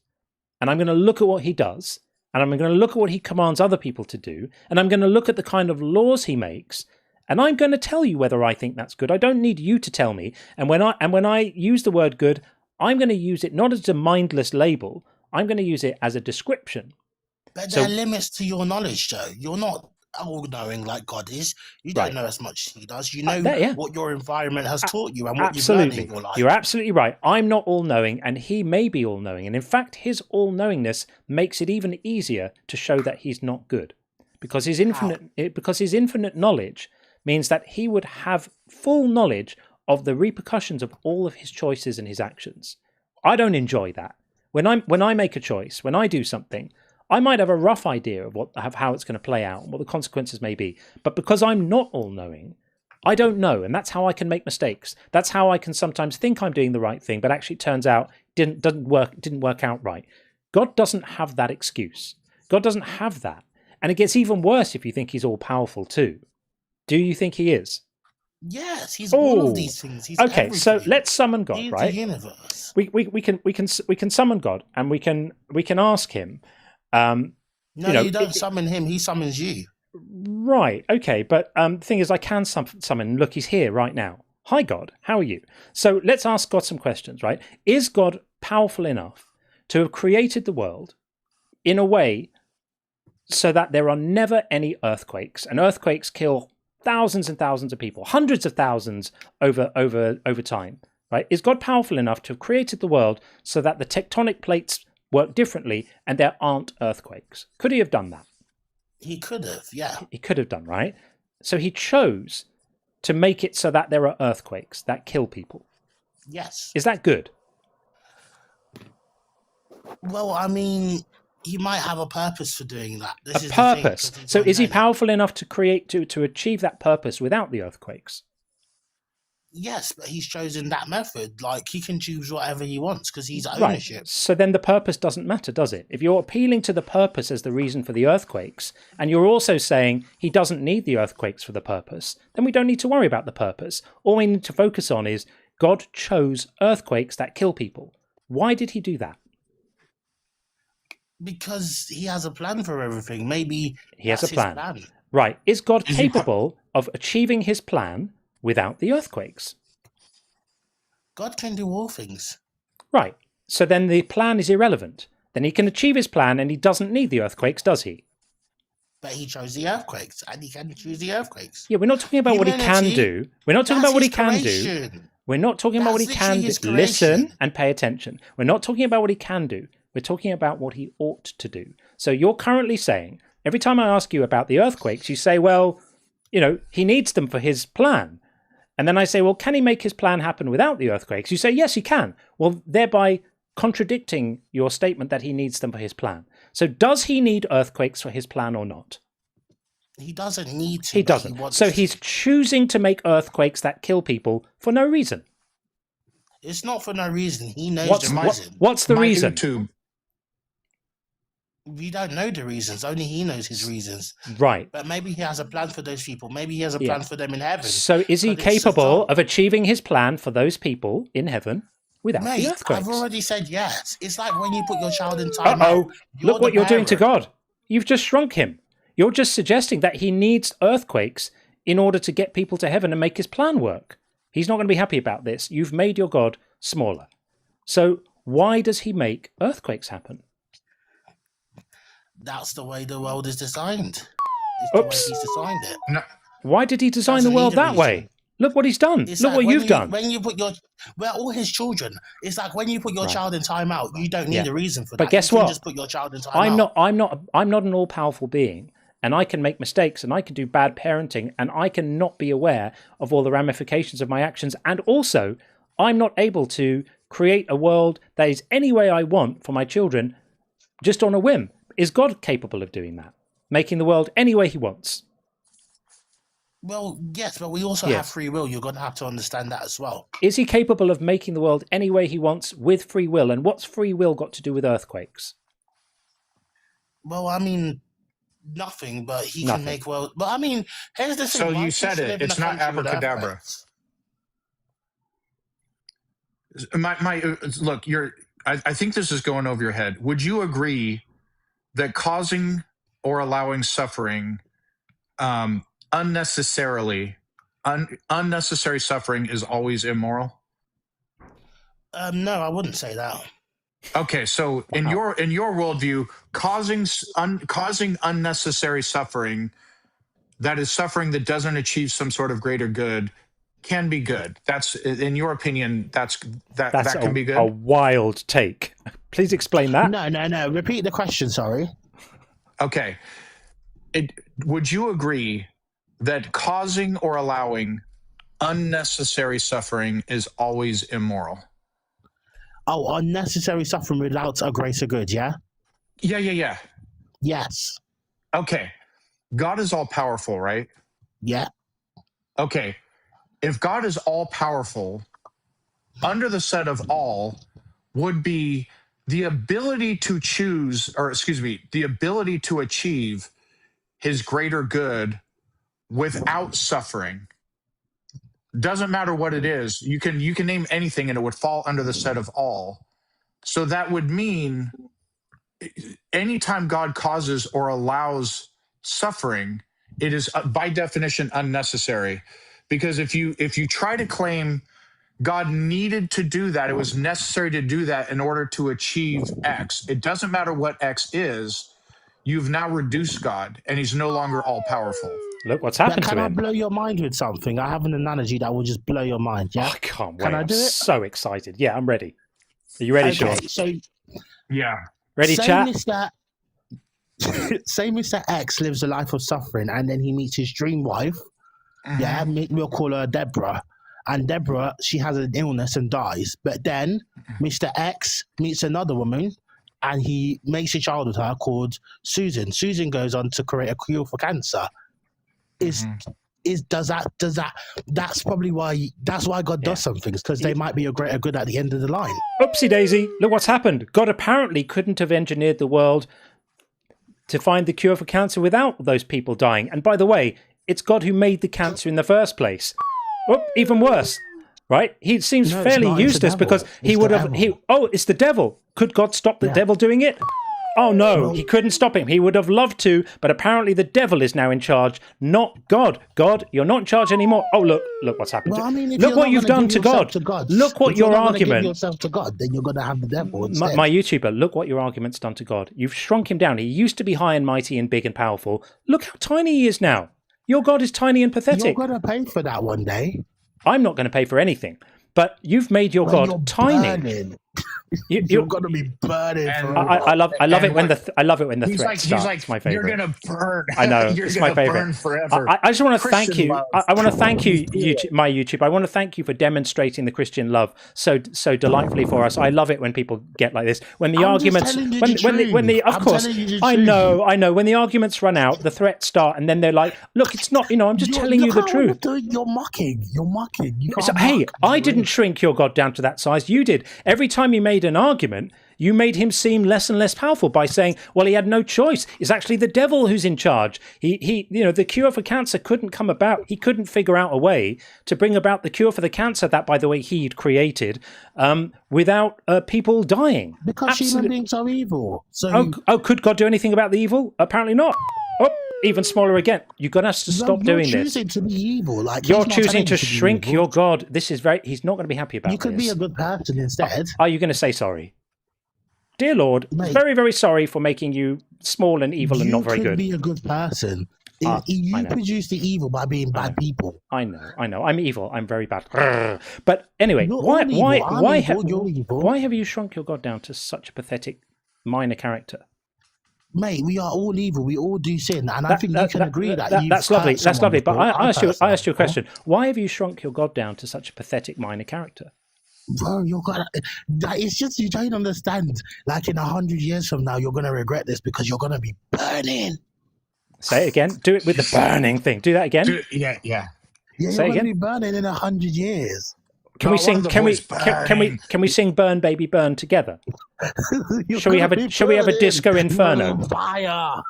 and I'm going to look at what he does, and I'm going to look at what he commands other people to do, and I'm going to look at the kind of laws he makes, and I'm going to tell you whether I think that's good. I don't need you to tell me. And when I use the word good, I'm going to use it not as a mindless label. I'm going to use it as a description. But there are limits to your knowledge, Joe. You're not all-knowing like God is. You don't know as much as he does. You know what your environment has taught you and what you've learned in your life. You're absolutely right. I'm not all-knowing, and he may be all-knowing. And in fact, his all-knowingness makes it even easier to show that he's not good. Because his infinite knowledge means that he would have full knowledge of the repercussions of all of his choices and his actions. I don't enjoy that. When I make a choice, when I do something, I might have a rough idea of how it's going to play out and what the consequences may be. But because I'm not all-knowing, I don't know, and that's how I can make mistakes. That's how I can sometimes think I'm doing the right thing, but actually it turns out didn't work out right. God doesn't have that excuse. God doesn't have that. And it gets even worse if you think he's all-powerful too. Do you think he is? Yes, he's all of these things. He's okay, everything. So let's summon God, He's right? the universe. We can summon God, and we can ask him. No, you don't summon him. He summons you. Right. Okay. But the thing is, I can summon. Look, he's here right now. Hi, God. How are you? So let's ask God some questions. Right? Is God powerful enough to have created the world in a way so that there are never any earthquakes, and earthquakes kill thousands and thousands of people, hundreds of thousands over time? Right? Is God powerful enough to have created the world so that the tectonic plates work differently and there aren't earthquakes? Could he have done that? He could have, yeah. He could have done, right? So he chose to make it so that there are earthquakes that kill people. Yes. Is that good? Well, I mean, he might have a purpose for doing that. A purpose. So is he powerful enough to achieve that purpose without the earthquakes? Yes, but he's chosen that method. Like, he can choose whatever he wants because he's Right. ownership. So then the purpose doesn't matter, does it? If you're appealing to the purpose as the reason for the earthquakes, and you're also saying he doesn't need the earthquakes for the purpose, then we don't need to worry about the purpose. All we need to focus on is God chose earthquakes that kill people. Why did he do that? Because he has a plan for everything. Maybe he has a his plan. Right. Is God capable of achieving his plan without the earthquakes? God can do all things. Right. So then the plan is irrelevant. Then he can achieve his plan and he doesn't need the earthquakes, does he? But he chose the earthquakes, and he can choose the earthquakes. Yeah, we're not talking about what he can do. We're not talking about what he can do. We're not talking about what he can do. Listen and pay attention. We're not talking about what he can do. We're talking about what he ought to do. So you're currently saying, every time I ask you about the earthquakes, you say, well, you know, he needs them for his plan. And then I say, well, can he make his plan happen without the earthquakes? You say, yes, he can. Well, thereby contradicting your statement that he needs them for his plan. So does he need earthquakes for his plan or not? He doesn't need to. He doesn't. So he's choosing to make earthquakes that kill people for no reason. It's not for no reason. He knows the reason. What's the reason? We don't know the reasons. Only he knows his reasons. Right. But maybe he has a plan for those people. Maybe he has a plan for them in heaven. So is he capable of achieving his plan for those people in heaven without the earthquakes? I've already said yes. It's like when you put your child in time out. Uh-oh. Look what you're doing to God. You've just shrunk him. You're just suggesting that he needs earthquakes in order to get people to heaven and make his plan work. He's not going to be happy about this. You've made your God smaller. So why does he make earthquakes happen? That's the way the world is designed. It's the way he's designed it. No. Why did he design the world that way? Look what he's done. It's Look like what you've done. When you put your, all his children. It's like when you put your child in timeout, you don't need a reason for that. But guess you can what? Just put your child in timeout. I'm not an all-powerful being, and I can make mistakes, and I can do bad parenting, and I can not be aware of all the ramifications of my actions. And also, I'm not able to create a world that is any way I want for my children, just on a whim. Is God capable of doing that? Making the world any way he wants? Well, yes, but we also have free will. You're going to have to understand that as well. Is he capable of making the world any way he wants with free will? And what's free will got to do with earthquakes? Well, I mean, nothing, but he can make world. But I mean, here's the thing. So you said it. It's not abracadabra. Look, I think this is going over your head. Would you agree that causing or allowing suffering unnecessary suffering is always immoral? No, I wouldn't say that. Okay, so in your worldview, causing unnecessary suffering, that is suffering that doesn't achieve some sort of greater good, can be good. That's, in your opinion, that can be good. A wild take. Please explain that. No. Repeat the question. Sorry. Okay. Would you agree that causing or allowing unnecessary suffering is immoral? immoral? Oh, unnecessary suffering without a greater good, yeah? Yeah. Yes. Okay. God is all powerful, right? Yeah. Okay. If God is all powerful, under the set of all would be the ability to choose, the ability to achieve his greater good without suffering. Doesn't matter what it is. You can name anything and it would fall under the set of all. So that would mean anytime God causes or allows suffering, it is by definition unnecessary. Because if you try to claim God needed to do that, it was necessary to do that in order to achieve X, it doesn't matter what X is, you've now reduced God and he's no longer all powerful. Look what's happened to him. Can I blow your mind with something? I have an analogy that will just blow your mind. Yeah, I can't wait. Can I do it? So excited. Yeah, I'm ready. Are you ready, Sean? So, yeah. Ready, chat? Say Mr. X lives a life of suffering and then he meets his dream wife. Mm-hmm. Yeah, we'll call her Deborah. And Deborah, she has an illness and dies. But then Mr. X meets another woman and he makes a child with her called Susan. Susan goes on to create a cure for cancer. that's probably why God does some things, because they might be a greater good at the end of the line. Oopsie daisy, look what's happened. God apparently couldn't have engineered the world to find the cure for cancer without those people dying. And by the way, it's God who made the cancer in the first place. Oh, even worse, right? He seems fairly useless because he would have... it's the devil. Could God stop the devil doing it? Oh no, he couldn't stop him. He would have loved to, but apparently the devil is now in charge, not God. God, you're not in charge anymore. Oh, look what's happened. Well, I mean, look what you've done to God. Look what your argument... Give yourself to God, then you're going to have the devil instead. My YouTuber, look what your argument's done to God. You've shrunk him down. He used to be high and mighty and big and powerful. Look how tiny he is now. Your God is tiny and pathetic. You're going to pay for that one day. I'm not going to pay for anything. But you've made your God tiny. You're going to be burning. I love it when the threat starts. It's my favorite. You're going to burn. I know. It's my favorite. Burn forever. I just want to thank you. I want to thank you, my YouTube. I want to thank you for demonstrating the Christian love so delightfully for us. I love it when people get like this. When the arguments, I know. When the arguments run out, the threats start, and then they're like, "Look, it's not. I'm just telling you the truth." You're mocking. Hey, I didn't shrink your God down to that size. You did. Every time you made an argument, you made him seem less and less powerful by saying, well, he had no choice. It's actually the devil who's in charge. The cure for cancer couldn't come about. He couldn't figure out a way to bring about the cure for the cancer that, by the way, he'd created without people dying. Because human beings are evil. So could God do anything about the evil? Apparently not. Even smaller again. You're going to have to stop doing this. You're choosing to be evil. You're choosing to shrink your God. He's not going to be happy about this. You could be a good person instead. Are you going to say sorry? Dear Lord, very, very sorry for making you small and evil and not very good. You could be a good person. You produce the evil by being bad people. I know. I'm evil. I'm very bad. But anyway, why have you shrunk your God down to such a pathetic minor character? Mate, we are all evil. We all do sin, and I think you can agree that. That's lovely. That's lovely. But I asked you a question. Why have you shrunk your God down to such a pathetic minor character? Bro, it's just you don't understand. Like in 100 years from now, you're gonna regret this because you're gonna be burning. Say it again. Do it with the burning thing. Do that again. Yeah. Yeah, you're gonna be burning in 100 years. Can we sing? Can we sing "Burn, Baby, Burn" together? Shall we have a disco inferno? Fire!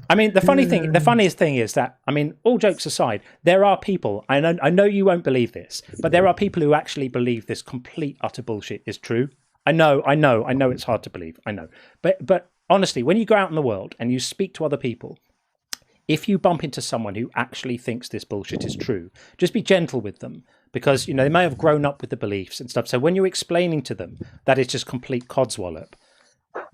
I mean, the funniest thing is that, I mean, all jokes aside, there are people. I know you won't believe this, but there are people who actually believe this complete utter bullshit is true. I know it's hard to believe. I know, but honestly, when you go out in the world and you speak to other people, if you bump into someone who actually thinks this bullshit is true, just be gentle with them. Because, they may have grown up with the beliefs and stuff. So when you're explaining to them that it's just complete codswallop,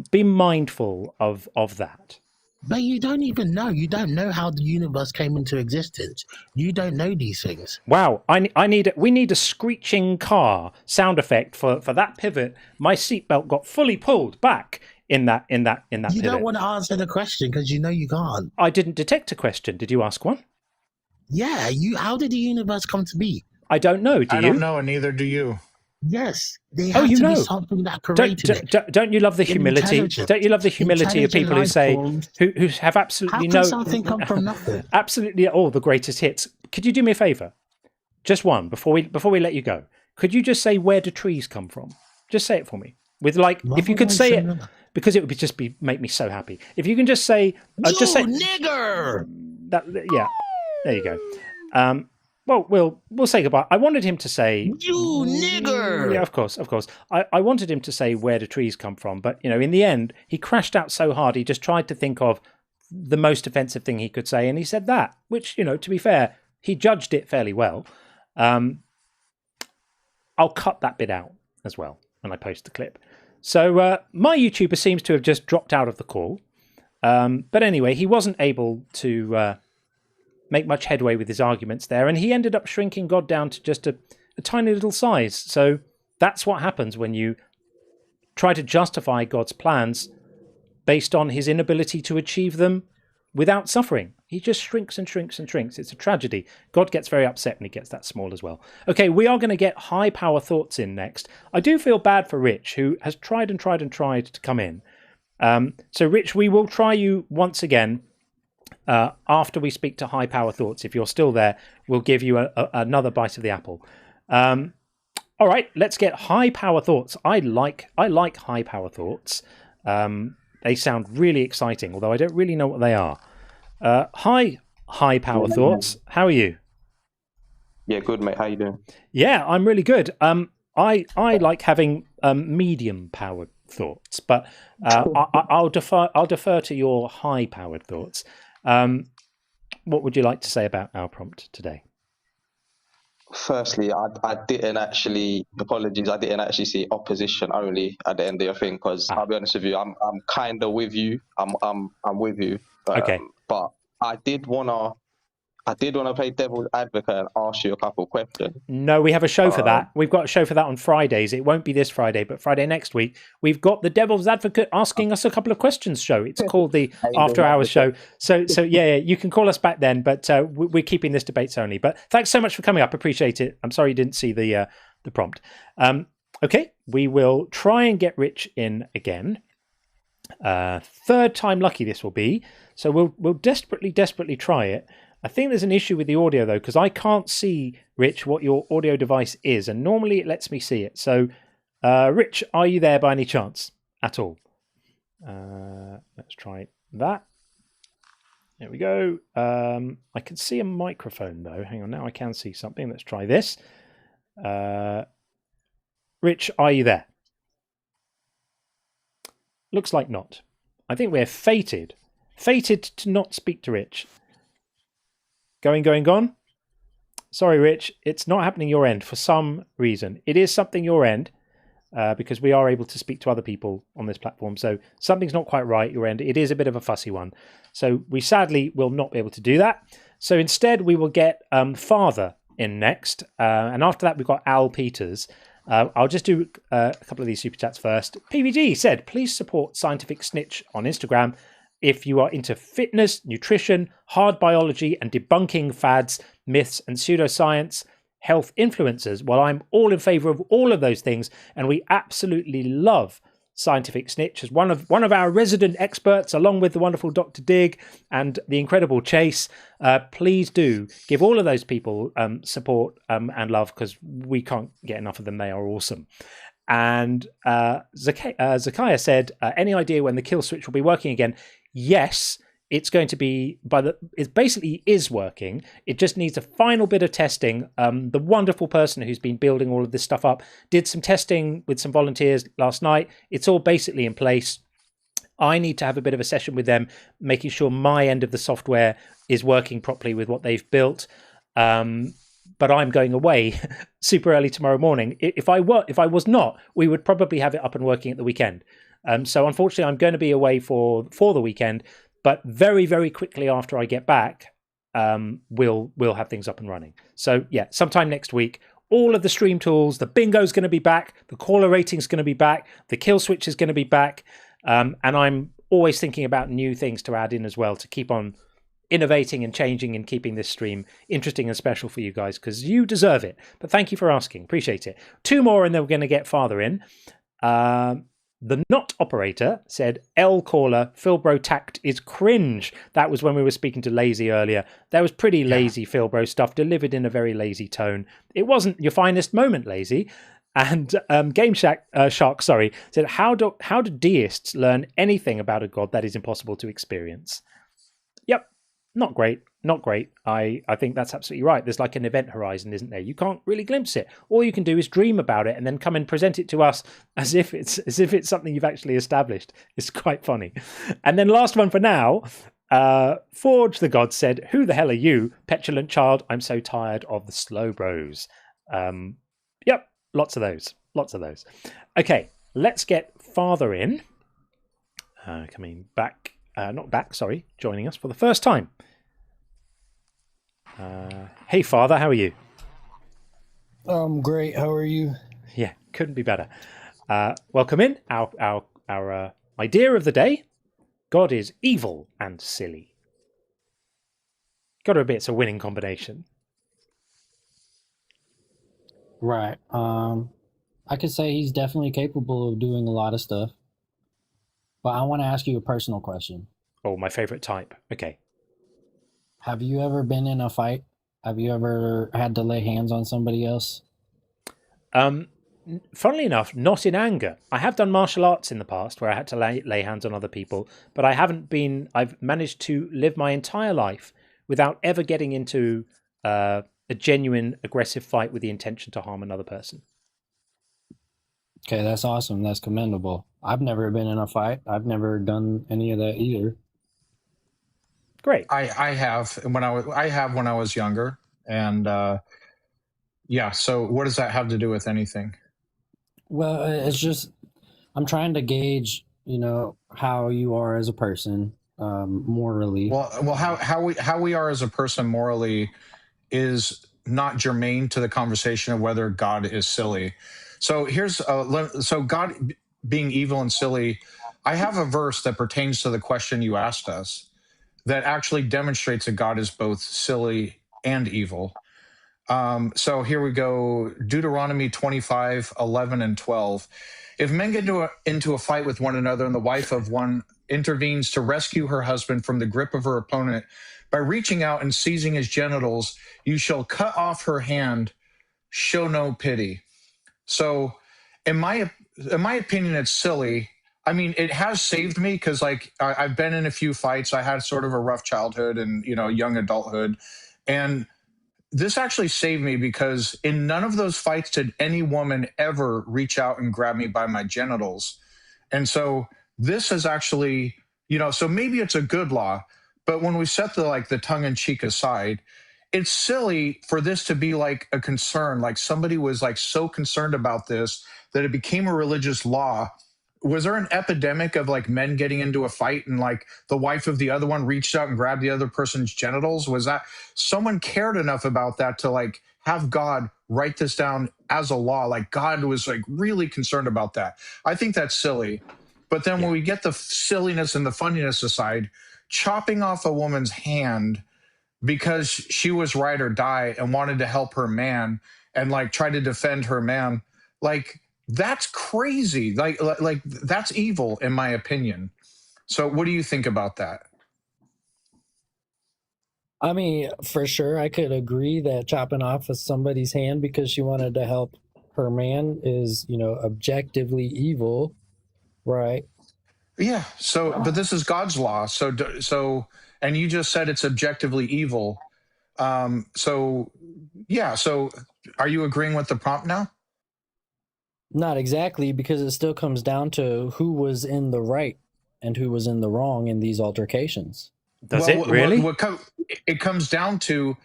be mindful of that. But you don't even know. You don't know how the universe came into existence. You don't know these things. Wow. We need a screeching car sound effect for that pivot. My seatbelt got fully pulled back in that pivot. You don't want to answer the question because you know you can't. I didn't detect a question. Did you ask one? Yeah. How did the universe come to be? I don't know. Do you? I don't know, and neither do you. Yes, they have to be something that created it. Don't you love the humility? Don't you love the humility of people who say who have absolutely how can something come from nothing? Absolutely all the greatest hits. Could you do me a favor? Just one before we let you go. Could you just say where do trees come from? Just say it for me. With if you could say it, because it would make me so happy. If you can just say, just say nigger. Yeah, there you go. Well, we'll say goodbye. I wanted him to say, "You nigger." Yeah, of course. I wanted him to say where do trees come from, but in the end, he crashed out so hard. He just tried to think of the most offensive thing he could say, and he said that. Which, to be fair, he judged it fairly well. I'll cut that bit out as well when I post the clip. So my YouTuber seems to have just dropped out of the call, but anyway, he wasn't able to make much headway with his arguments there, and he ended up shrinking God down to just a tiny little size. So that's what happens when you try to justify God's plans based on his inability to achieve them without suffering. He just shrinks and shrinks and shrinks. It's a tragedy. God gets very upset when he gets that small as well. Okay, we are going to get high power thoughts in next. I do feel bad for Rich, who has tried to come in. So Rich, we will try you once again. after we speak to High Power Thoughts. If you're still there, we'll give you another bite of the apple. All right, let's get High Power Thoughts. I like High Power Thoughts. They sound really exciting, although I don't really know what they are. High Power Thoughts. How are you? Yeah, good, mate. How you doing? Yeah, I'm really good. I like having medium powered thoughts, but I'll defer to your high powered thoughts. What would you like to say about our prompt today? Firstly, I didn't actually, apologies, I didn't actually see opposition only at the end of your thing, because I'll be honest with you, I'm kind of with you. I'm with you. Okay. But I did wanna play devil's advocate and ask you a couple of questions. No, we have a show for that. We've got a show for that on Fridays. It won't be this Friday, but Friday next week. We've got the devil's advocate asking us a couple of questions show. It's called the After Hours show. So yeah, you can call us back then, but we're keeping this debates only. But thanks so much for coming up. Appreciate it. I'm sorry you didn't see the prompt. Okay, we will try and get Rich in again. Third time lucky this will be. So we'll desperately try it. I think there's an issue with the audio, though, because I can't see, Rich, what your audio device is, and normally it lets me see it. So, Rich, are you there by any chance at all? Let's try that. There we go. I can see a microphone, though. Hang on, now I can see something. Let's try this. Rich, are you there? Looks like not. I think we're fated to not speak to Rich. Gone. Sorry, Rich. It's not happening your end for some reason. It is something your end because we are able to speak to other people on this platform. So something's not quite right your end. It is a bit of a fussy one. So we sadly will not be able to do that. So instead, we will get Father in next. And after that, we've got Al Peters. I'll just do a couple of these super chats first. PVG said, please support Scientific Snitch on Instagram. If you are into fitness, nutrition, hard biology, and debunking fads, myths, and pseudoscience, health influencers, well, I'm all in favor of all of those things, and we absolutely love Scientific Snitch as one of our resident experts, along with the wonderful Dr. Dig and the incredible Chase. Please do give all of those people support and love, because we can't get enough of them. They are awesome. And Zakiah said, any idea when the kill switch will be working again? Yes, it's going to be it basically is working. It just needs a final bit of testing. The wonderful person who's been building all of this stuff up did some testing with some volunteers last night. It's all basically in place. I need to have a bit of a session with them, making sure my end of the software is working properly with what they've built. But I'm going away super early tomorrow morning. If I was not, we would probably have it up and working at the weekend. So unfortunately, I'm going to be away for the weekend. But very, very quickly after I get back, we'll have things up and running. So yeah, sometime next week, all of the stream tools, the bingo's going to be back, the caller rating's going to be back, the kill switch is going to be back, and I'm always thinking about new things to add in as well to keep on innovating and changing and keeping this stream interesting and special for you guys, because you deserve it. But thank you for asking. Appreciate it. 2 more and then we're going to get Father in. The not operator said, L caller, Philbro tact is cringe. That was when we were speaking to Lazy earlier. That was pretty lazy Philbro stuff delivered in a very lazy tone. It wasn't your finest moment, Lazy. And Game Shark, said, how do deists learn anything about a god that is impossible to experience? Yep. Not great. I think that's absolutely right. There's like an event horizon, isn't there? You can't really glimpse it. All you can do is dream about it and then come and present it to us as if it's something you've actually established. It's quite funny. And then last one for now, Forge the God said, who the hell are you, petulant child? I'm so tired of the slow bros. Yep, lots of those. Okay, let's get Father in. Coming back. Joining us for the first time. Hey, Father, how are you? Great. How are you? Yeah, couldn't be better. Welcome in. Our idea of the day: God is evil and silly. Got to admit, it's a winning combination. Right. I could say he's definitely capable of doing a lot of stuff. But I want to ask you a personal question. Oh, my favorite type. Okay. Have you ever been in a fight? Have you ever had to lay hands on somebody else? Funnily enough, not in anger. I have done martial arts in the past where I had to lay hands on other people, but I've managed to live my entire life without ever getting into a genuine aggressive fight with the intention to harm another person. Okay, that's awesome. That's commendable. I've never been in a fight. I've never done any of that either. Great. I have when I was younger, and yeah. So what does that have to do with anything? Well, it's just I'm trying to gauge, how you are as a person, morally. Well, how we are as a person morally is not germane to the conversation of whether God is silly. So so God being evil and silly. I have a verse that pertains to the question you asked us that actually demonstrates that God is both silly and evil. So here we go. Deuteronomy 25, 11 and 12. If men get into a fight with one another and the wife of one intervenes to rescue her husband from the grip of her opponent by reaching out and seizing his genitals, you shall cut off her hand, show no pity. So in my opinion, it's silly. I mean, it has saved me because I've been in a few fights. I had sort of a rough childhood and, young adulthood. And this actually saved me because in none of those fights did any woman ever reach out and grab me by my genitals. And so this is actually, so maybe it's a good law, but when we set the tongue in cheek aside, it's silly for this to be like a concern. Like somebody was so concerned about this that it became a religious law. Was there an epidemic of men getting into a fight and the wife of the other one reached out and grabbed the other person's genitals? Was that someone cared enough about that to have God write this down as a law? God was really concerned about that. I think that's silly. But then when we get the silliness and the funniness aside, chopping off a woman's hand because she was right or die and wanted to help her man and try to defend her man, that's crazy. That's evil in my opinion. So what do you think about that? I mean, for sure, I could agree that chopping off of somebody's hand because she wanted to help her man is, objectively evil, right? Yeah. So, but this is God's law. So, and you just said it's objectively evil. So, yeah. So, are you agreeing with the prompt now? Not exactly, because it still comes down to who was in the right and who was in the wrong in these altercations. Does it really? It comes down to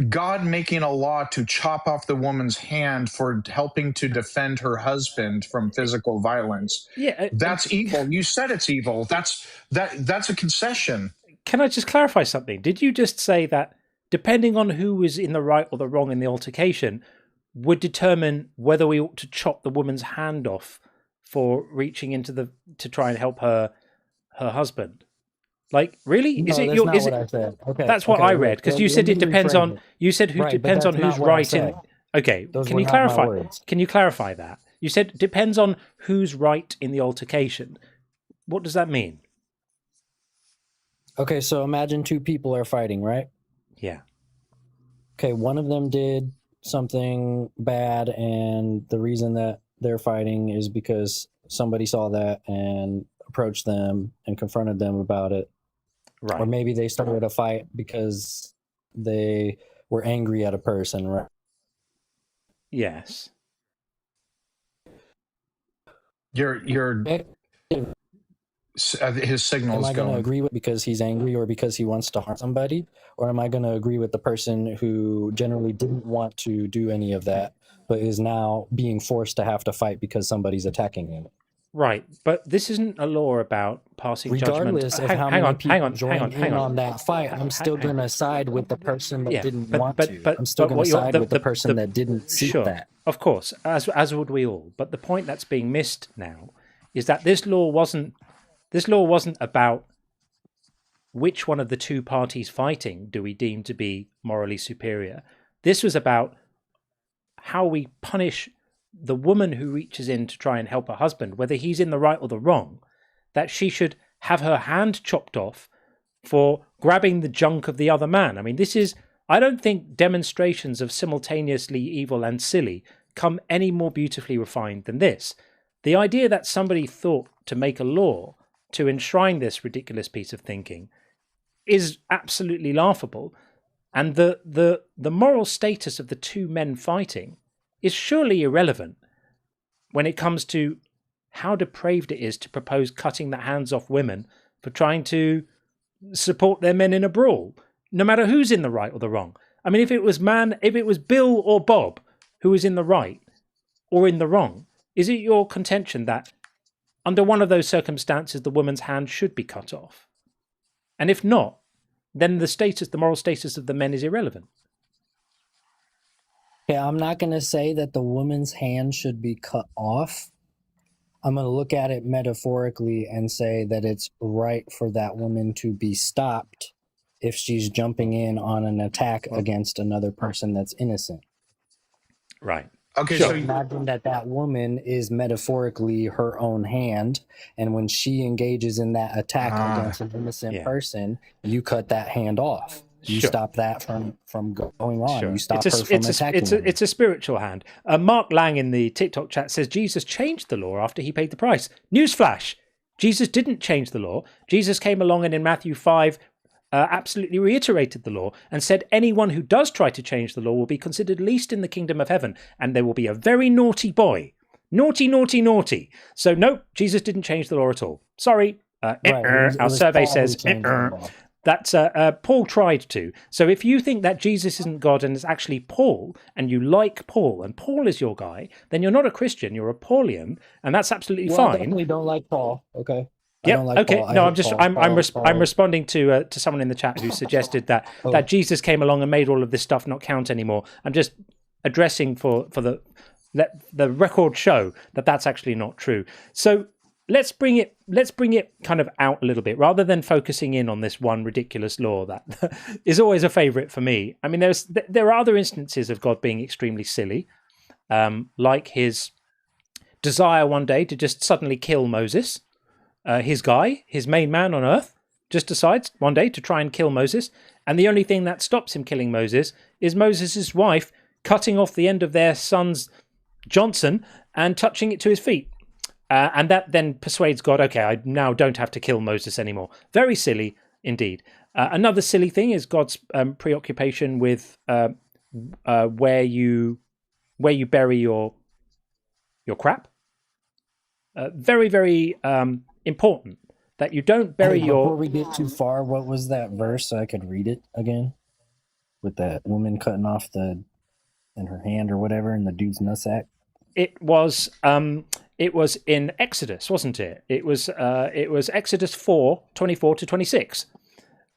God making a law to chop off the woman's hand for helping to defend her husband from physical violence. Yeah, that's evil. You said it's evil. That's a concession. Can I just clarify something? Did you just say that depending on who was in the right or the wrong in the altercation would determine whether we ought to chop the woman's hand off for reaching into to try and help her husband? Really? No, that's not what I said. Okay, that's what I read because you said it depends on. You said who depends on who's right in. Okay, can you clarify? Can you clarify that? You said depends on who's right in the altercation. What does that mean? Okay, so imagine two people are fighting, right? Yeah. Okay, one of them did something bad, and the reason that they're fighting is because somebody saw that and approached them and confronted them about it. Right. Or maybe they started a fight because they were angry at a person, right? Yes. His signal is going. Am I going to agree with because he's angry or because he wants to harm somebody? Or am I going to agree with the person who generally didn't want to do any of that, but is now being forced to have to fight because somebody's attacking him? Right, but this isn't a law about passing regardless judgment. of how many people join in on that fight. I'm still going to side with the person that didn't want to. I'm still going to side with the person that didn't seek that. Of course, as would we all. But the point that's being missed now is that this law wasn't about which one of the two parties fighting do we deem to be morally superior. This was about how we punish the woman who reaches in to try and help her husband, whether he's in the right or the wrong, that she should have her hand chopped off for grabbing the junk of the other man. I mean, I don't think demonstrations of simultaneously evil and silly come any more beautifully refined than this. The idea that somebody thought to make a law to enshrine this ridiculous piece of thinking is absolutely laughable. And the moral status of the two men fighting is surely irrelevant when it comes to how depraved it is to propose cutting the hands off women for trying to support their men in a brawl, no matter who's in the right or the wrong. I mean, if it was Bill or Bob who was in the right or in the wrong, is it your contention that under one of those circumstances the woman's hand should be cut off? And if not, then the moral status of the men is irrelevant. Yeah, I'm not going to say that the woman's hand should be cut off. I'm going to look at it metaphorically and say that it's right for that woman to be stopped if she's jumping in on an attack against another person that's innocent. Right. Okay, so imagine that woman is metaphorically her own hand, and when she engages in that attack against an innocent person, you cut that hand off. You stop that from going on. You stop her from attacking. It's a spiritual hand. Mark Lang in the TikTok chat says Jesus changed the law after he paid the price. Newsflash: Jesus didn't change the law. Jesus came along and in Matthew 5 absolutely reiterated the law and said anyone who does try to change the law will be considered least in the kingdom of heaven, and there will be a very naughty boy. Naughty, naughty, naughty. So no, Jesus didn't change the law at all. Sorry. Our survey says that Paul tried to. So if you think that Jesus isn't God and it's actually Paul, and you like Paul, and Paul is your guy, then you're not a Christian, you're a Paulian, and that's absolutely fine. I definitely don't like Paul. Okay. Yeah. Okay. No, I'm responding to someone in the chat who suggested that that Jesus came along and made all of this stuff not count anymore. I'm just addressing for the record show that that's actually not true. So let's bring it kind of out a little bit rather than focusing in on this one ridiculous law that is always a favorite for me. I mean, there are other instances of God being extremely silly, like his desire one day to just suddenly kill Moses. His main man on earth, just decides one day to try and kill Moses. And the only thing that stops him killing Moses is Moses' wife cutting off the end of their son's Johnson and touching it to his feet. And that then persuades God, okay, I now don't have to kill Moses anymore. Very silly indeed. Another silly thing is God's preoccupation with where you bury your crap. Very, very important that you don't bury Before we get too far, what was that verse so I could read it again? With that woman cutting off in her hand or whatever, and the dude's nutsack. It was in Exodus, wasn't it? It was Exodus 4:24-26,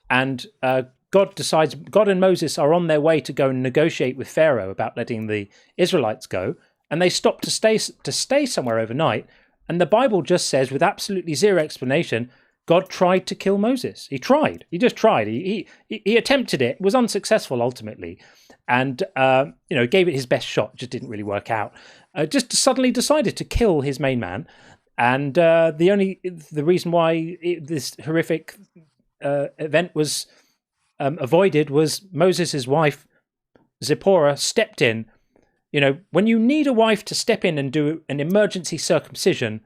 and God and Moses are on their way to go and negotiate with Pharaoh about letting the Israelites go, and they stop to stay somewhere overnight. And the Bible just says, with absolutely zero explanation, God tried to kill Moses. He tried. He just tried. He attempted it. Was unsuccessful ultimately, and gave it his best shot. Just didn't really work out. Just suddenly decided to kill his main man, and the reason why this horrific event was avoided was Moses' wife Zipporah stepped in. When you need a wife to step in and do an emergency circumcision,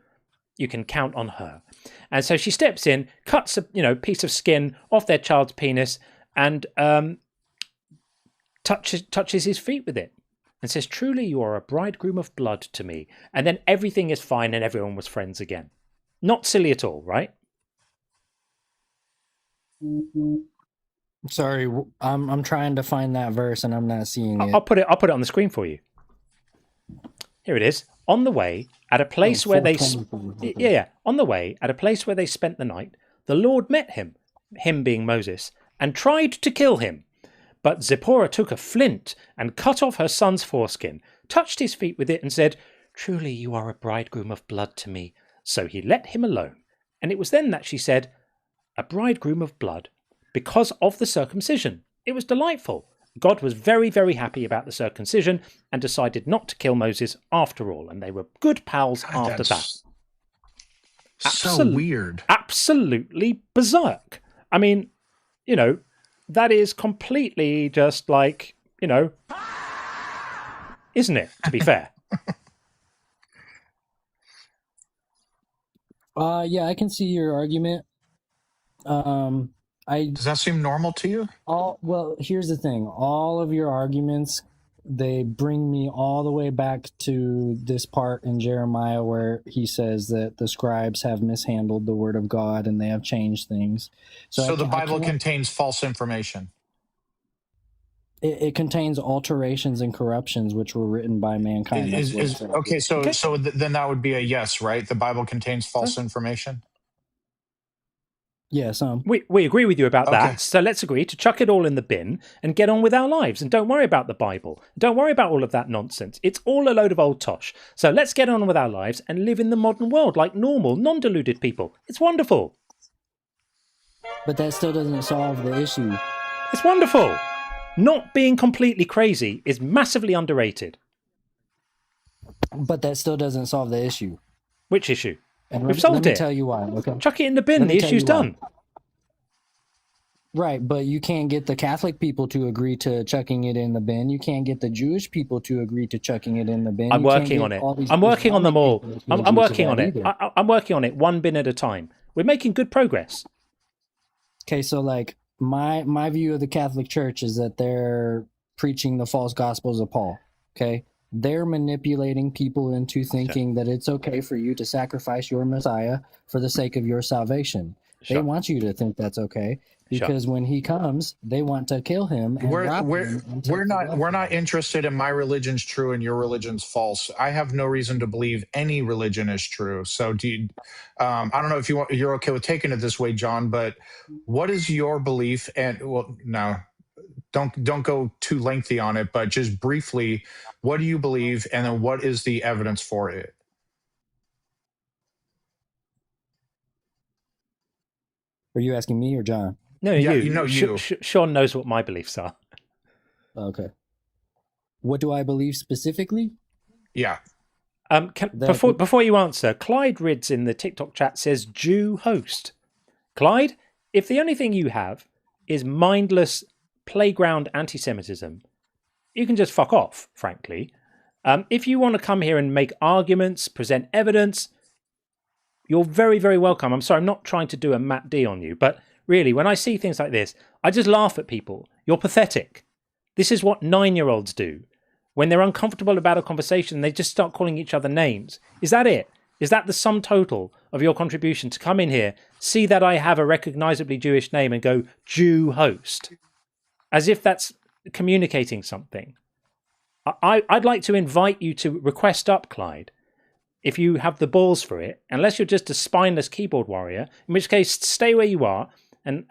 you can count on her. And so she steps in, cuts a piece of skin off their child's penis, and touches his feet with it, and says, "Truly, you are a bridegroom of blood to me." And then everything is fine, and everyone was friends again. Not silly at all, right? Sorry, I'm trying to find that verse, and I'm not seeing it. I'll put it on the screen for you. Here it is. On the way, at a place where they on the way at a place where they spent the night, the Lord met him being Moses, and tried to kill him. But Zipporah took a flint and cut off her son's foreskin, touched his feet with it, and said, "Truly you are a bridegroom of blood to me." So he let him alone. And it was then that she said, "A bridegroom of blood," because of the circumcision. It was delightful. God was very, very happy about the circumcision and decided not to kill Moses after all. And they were good pals after that. So weird. Absolutely berserk. I mean, you know, that is completely just like, you know, isn't it, to be fair? Yeah, I can see your argument. Does that seem normal to you? Well, here's the thing. All of your arguments, they bring me all the way back to this part in Jeremiah where he says that the scribes have mishandled the word of God and they have changed things. So the Bible contains false information. It contains alterations and corruptions which were written by mankind. Okay, so then that would be a yes, right? The Bible contains false information. Yeah, we agree with you about that. So let's agree to chuck it all in the bin and get on with our lives, and don't worry about the Bible. Don't worry about all of that nonsense. It's all a load of old tosh. So let's get on with our lives and live in the modern world like normal, non-deluded people. It's wonderful. But that still doesn't solve the issue. It's wonderful. Not being completely crazy is massively underrated. But that still doesn't solve the issue. Which issue? And We've solved it. Let me tell you why. Okay. Chuck it in the bin. The issue's done. Right, but you can't get the Catholic people to agree to chucking it in the bin. You can't get the Jewish people to agree to chucking it in the bin. I'm working on it. I'm working on them all. I'm working on it. I'm working on it one bin at a time. We're making good progress. Okay, so like my view of the Catholic Church is that they're preaching the false gospels of Paul. Okay, they're manipulating people into thinking that it's okay for you to sacrifice your Messiah for the sake of your salvation. They want you to think that's okay because when he comes, they want to kill him. And we're not interested in my religion's true and your religion's false. I have no reason to believe any religion is true. So I don't know if you're okay with taking it this way, John, but what is your belief? And well, no, don't go too lengthy on it, but just briefly, what do you believe? And then what is the evidence for it? Are you asking me or John? No, you. Sean knows what my beliefs are. Okay. What do I believe specifically? Yeah. Before you answer, Clyde Rids in the TikTok chat says Jew host. Clyde, if the only thing you have is mindless playground anti-Semitism, you can just fuck off, frankly. If you want to come here and make arguments, present evidence, you're very, very welcome. I'm sorry, I'm not trying to do a Matt D on you, but really, when I see things like this, I just laugh at people. You're pathetic. This is what 9-year-olds do. When they're uncomfortable about a conversation, they just start calling each other names. Is that it? Is that the sum total of your contribution to come in here, see that I have a recognizably Jewish name and go, Jew host? As if that's communicating something. I'd like to invite you to request up, Clyde, if you have the balls for it, unless you're just a spineless keyboard warrior, in which case stay where you are and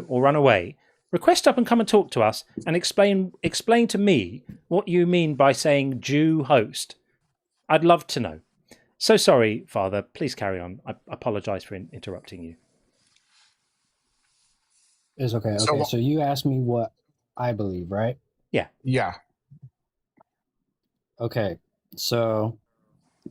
or run away. Request up and come and talk to us and explain to me what you mean by saying Jew host. I'd love to know. So sorry, Father. Please carry on. I apologize for interrupting you. It's okay. Okay, so you asked me what I believe, right? Yeah. Yeah. Okay, so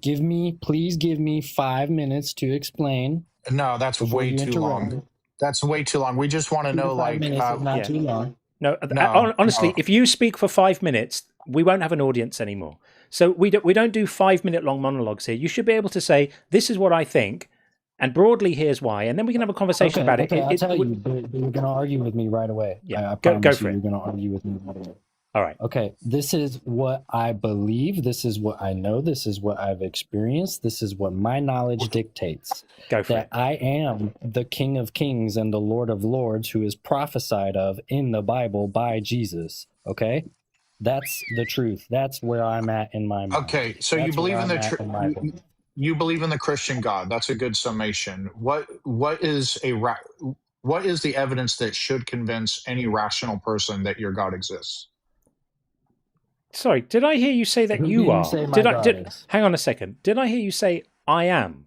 please give me 5 minutes to explain. No, that's way too long. That's way too long. We just want to know, like, not too long. No, honestly, if you speak for 5 minutes, we won't have an audience anymore. So we don't do 5-minute long monologues here. You should be able to say, this is what I think, and broadly here's why, and then we can have a conversation about it. I'll tell you, but you're going to argue with me right away. Yeah, I go for it. You're going to argue with me right away. All right. Okay, this is what I believe. This is what I know. This is what I've experienced. This is what my knowledge dictates. Go for it. I am the King of Kings and the Lord of Lords who is prophesied of in the Bible by Jesus. Okay? That's the truth. That's where I'm at in my mind. Okay, so you believe in you believe in the Christian God. That's a good summation. What is the evidence that should convince any rational person that your God exists? Sorry, did I hear you say that you are? Hang on a second. Did I hear you say I am?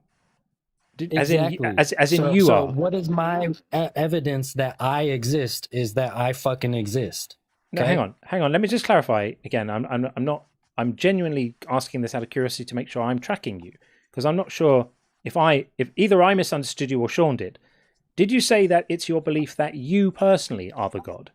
Exactly. As in you are. What is my evidence that I exist is that I fucking exist. Okay? No, hang on. Let me just clarify again. I'm genuinely asking this out of curiosity to make sure I'm tracking you, because I'm not sure if either I misunderstood you or Sean did. Did you say that it's your belief that you personally are the God?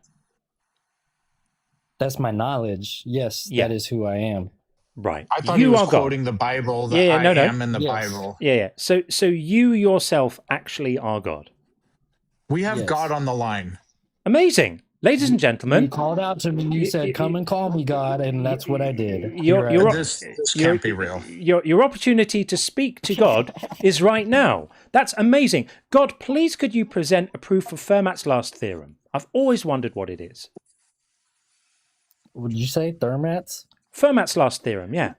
That's my knowledge. Yes, that is who I am. Right. I thought he was quoting the Bible, that I am in the Bible. Yeah. So you yourself actually are God. We have God on the line. Amazing. Ladies and gentlemen. You called out to me. You said, come and call me God, and that's what I did. This can't be real. Your opportunity to speak to God is right now. That's amazing. God, please could you present a proof of Fermat's last theorem? I've always wondered what it is. Would you say Fermat's? Fermat's last theorem, yeah.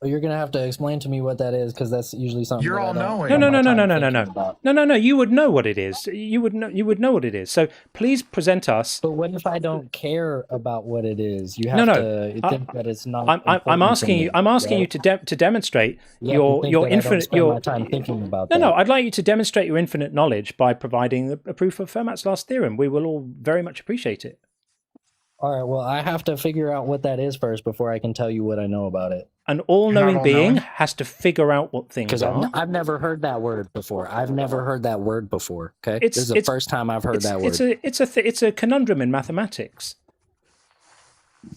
Well, you're going to have to explain to me what that is, because that's usually something you're all knowing. No. You would know what it is. You would know what it is. So please present us. But what if I don't care about what it is? You have to think that it's not. I'm asking you. I'm asking you to demonstrate your infinite. My time thinking about that. No. I'd like you to demonstrate your infinite knowledge by providing a proof of Fermat's last theorem. We will all very much appreciate it. All right, well, I have to figure out what that is first before I can tell you what I know about it. An all-knowing being has to figure out what things are. Because I've never heard that word before. Okay, this is the first time I've heard that word. It's a conundrum in mathematics.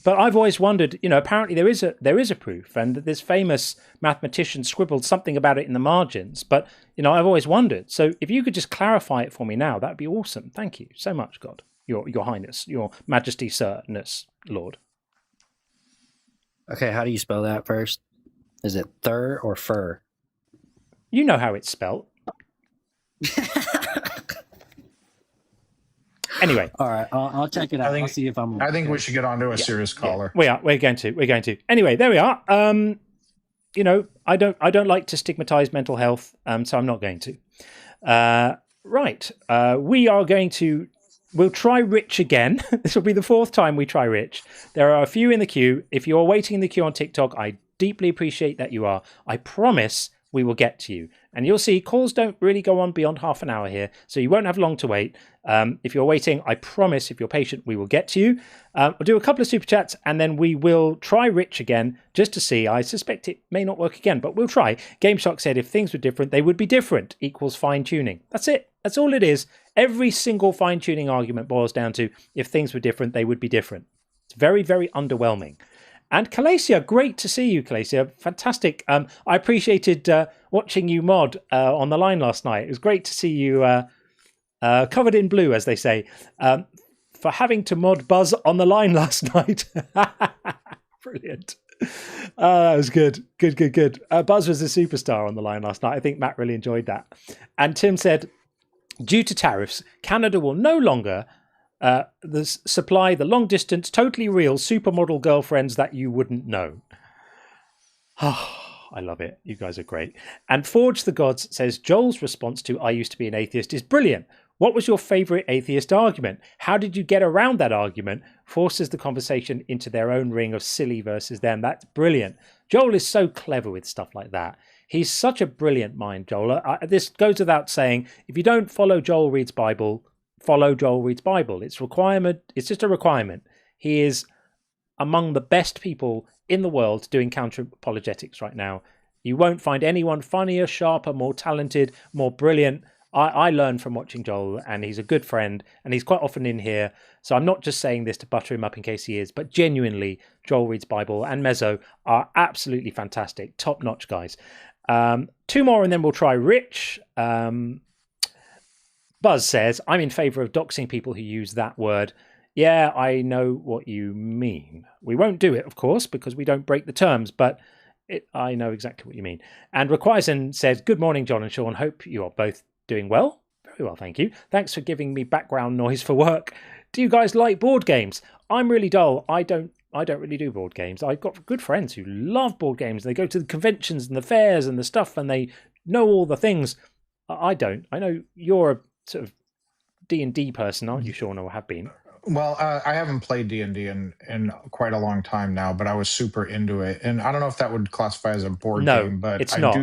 But I've always wondered. Apparently there is a proof, and this famous mathematician scribbled something about it in the margins. But I've always wondered. So if you could just clarify it for me now, that'd be awesome. Thank you so much, God. Your Highness, Your Majesty, Sirness, Lord. Okay, how do you spell that first? Is it thur or fur? You know how it's spelled. Anyway, all right, I'll check it out. I'll see if I'm. I think we should get on to a serious caller. We're going to. Anyway, there we are. I don't like to stigmatize mental health, so I'm not going to. Right, we are going to. We'll try Rich again. This will be the fourth time we try Rich. There are a few in the queue. If you're waiting in the queue on TikTok, I deeply appreciate that you are. I promise we will get to you. And you'll see calls don't really go on beyond half an hour here, so you won't have long to wait. If you're waiting, I promise, if you're patient, we will get to you. We'll do a couple of super chats, and then we will try Rich again, just to see. I suspect it may not work again, but we'll try. GameShock said if things were different, they would be different, equals fine-tuning. That's it. That's all it is. Every single fine-tuning argument boils down to if things were different, they would be different. It's very, very underwhelming. And Calacia, great to see you, Calacia. Fantastic. I appreciated watching you mod on the line last night. It was great to see you covered in blue, as they say, for having to mod Buzz on the line last night. Brilliant. That was good. Good. Buzz was a superstar on the line last night. I think Matt really enjoyed that. And Tim said, due to tariffs, Canada will no longer supply the long-distance, totally real supermodel girlfriends that you wouldn't know. I love it. You guys are great. And Forge the Gods says, Joel's response to I used to be an atheist is brilliant. What was your favourite atheist argument? How did you get around that argument? Forces the conversation into their own ring of silly versus them. That's brilliant. Joel is so clever with stuff like that. He's such a brilliant mind, Joel. This goes without saying. If you don't follow Joel Reads Bible, follow Joel Reads Bible. It's just a requirement. He is among the best people in the world doing counter apologetics right now. You won't find anyone funnier, sharper, more talented, more brilliant. I learn from watching Joel, and he's a good friend, and he's quite often in here. So I'm not just saying this to butter him up in case he is, but genuinely, Joel Reads Bible and Mezzo are absolutely fantastic, top-notch guys. Two more, and then we'll try Rich. Buzz says, I'm in favour of doxing people who use that word. Yeah, I know what you mean. We won't do it, of course, because we don't break the terms, but I know exactly what you mean. And Requisen says, good morning, John and Sean. Hope you are both doing well. Very well, thank you. Thanks for giving me background noise for work. Do you guys like board games? I'm really dull. I don't really do board games. I've got good friends who love board games. They go to the conventions and the fairs and the stuff, and they know all the things. I don't. I know you're a sort of D&D person, aren't you, Sean, or have been? Well, I haven't played D&D in quite a long time now, but I was super into it. And I don't know if that would classify as a board game, but it's not.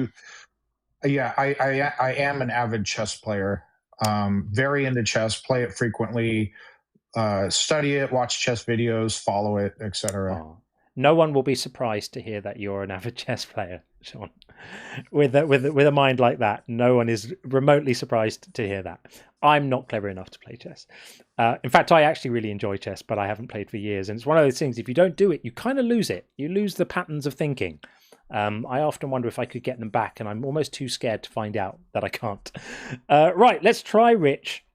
Yeah, I am an avid chess player. Very into chess, play it frequently, study it, watch chess videos, follow it, etc. no one will be surprised to hear that you're an avid chess player, Sean. With a mind like that, no one is remotely surprised to hear that. I'm not clever enough to play chess. In fact, I actually really enjoy chess, but I haven't played for years. And it's one of those things, if you don't do it, you kind of lose it. You lose the patterns of thinking. I often wonder if I could get them back, and I'm almost too scared to find out that I can't. Right, let's try Rich.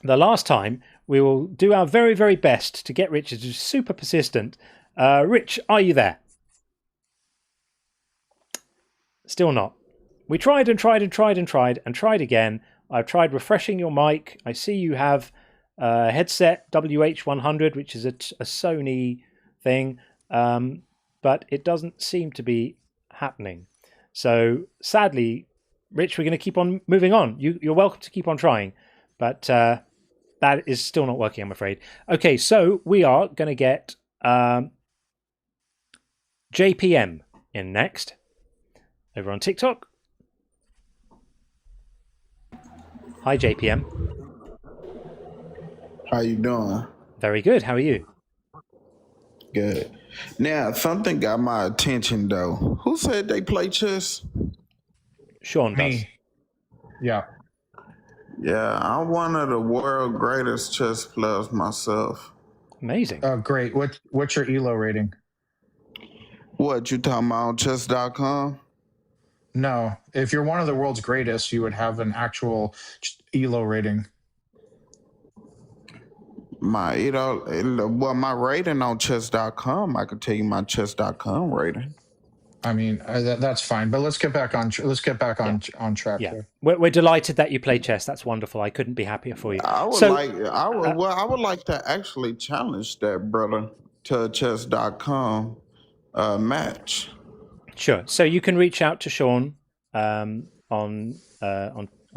The last time, we will do our very, very best to get Rich to be super persistent. Rich, are you there? Still not. We tried and tried and tried and tried and tried again. I've tried refreshing your mic. I see you have a headset WH100, which is a Sony thing, but it doesn't seem to be happening. So sadly, Rich, we're going to keep on moving on. You're welcome to keep on trying, but that is still not working, I'm afraid. Okay, so we are going to get JPM in next over on TikTok. Hi, JPM. How you doing? Very good. How are you? Good. Now, something got my attention, though. Who said they play chess? Sean does. Me. Yeah. Yeah, I'm one of the world's greatest chess players myself. Amazing. Oh, great. What's your ELO rating? What, you talking about on chess.com? No. If you're one of the world's greatest, you would have an actual ELO rating. My rating on chess.com, I could tell you my chess.com rating. I mean, that's fine, but let's get back on track. Yeah, here. we're delighted that you play chess. That's wonderful. I couldn't be happier for you. I would like to actually challenge that brother to a chess.com match. Sure. So you can reach out to Sean on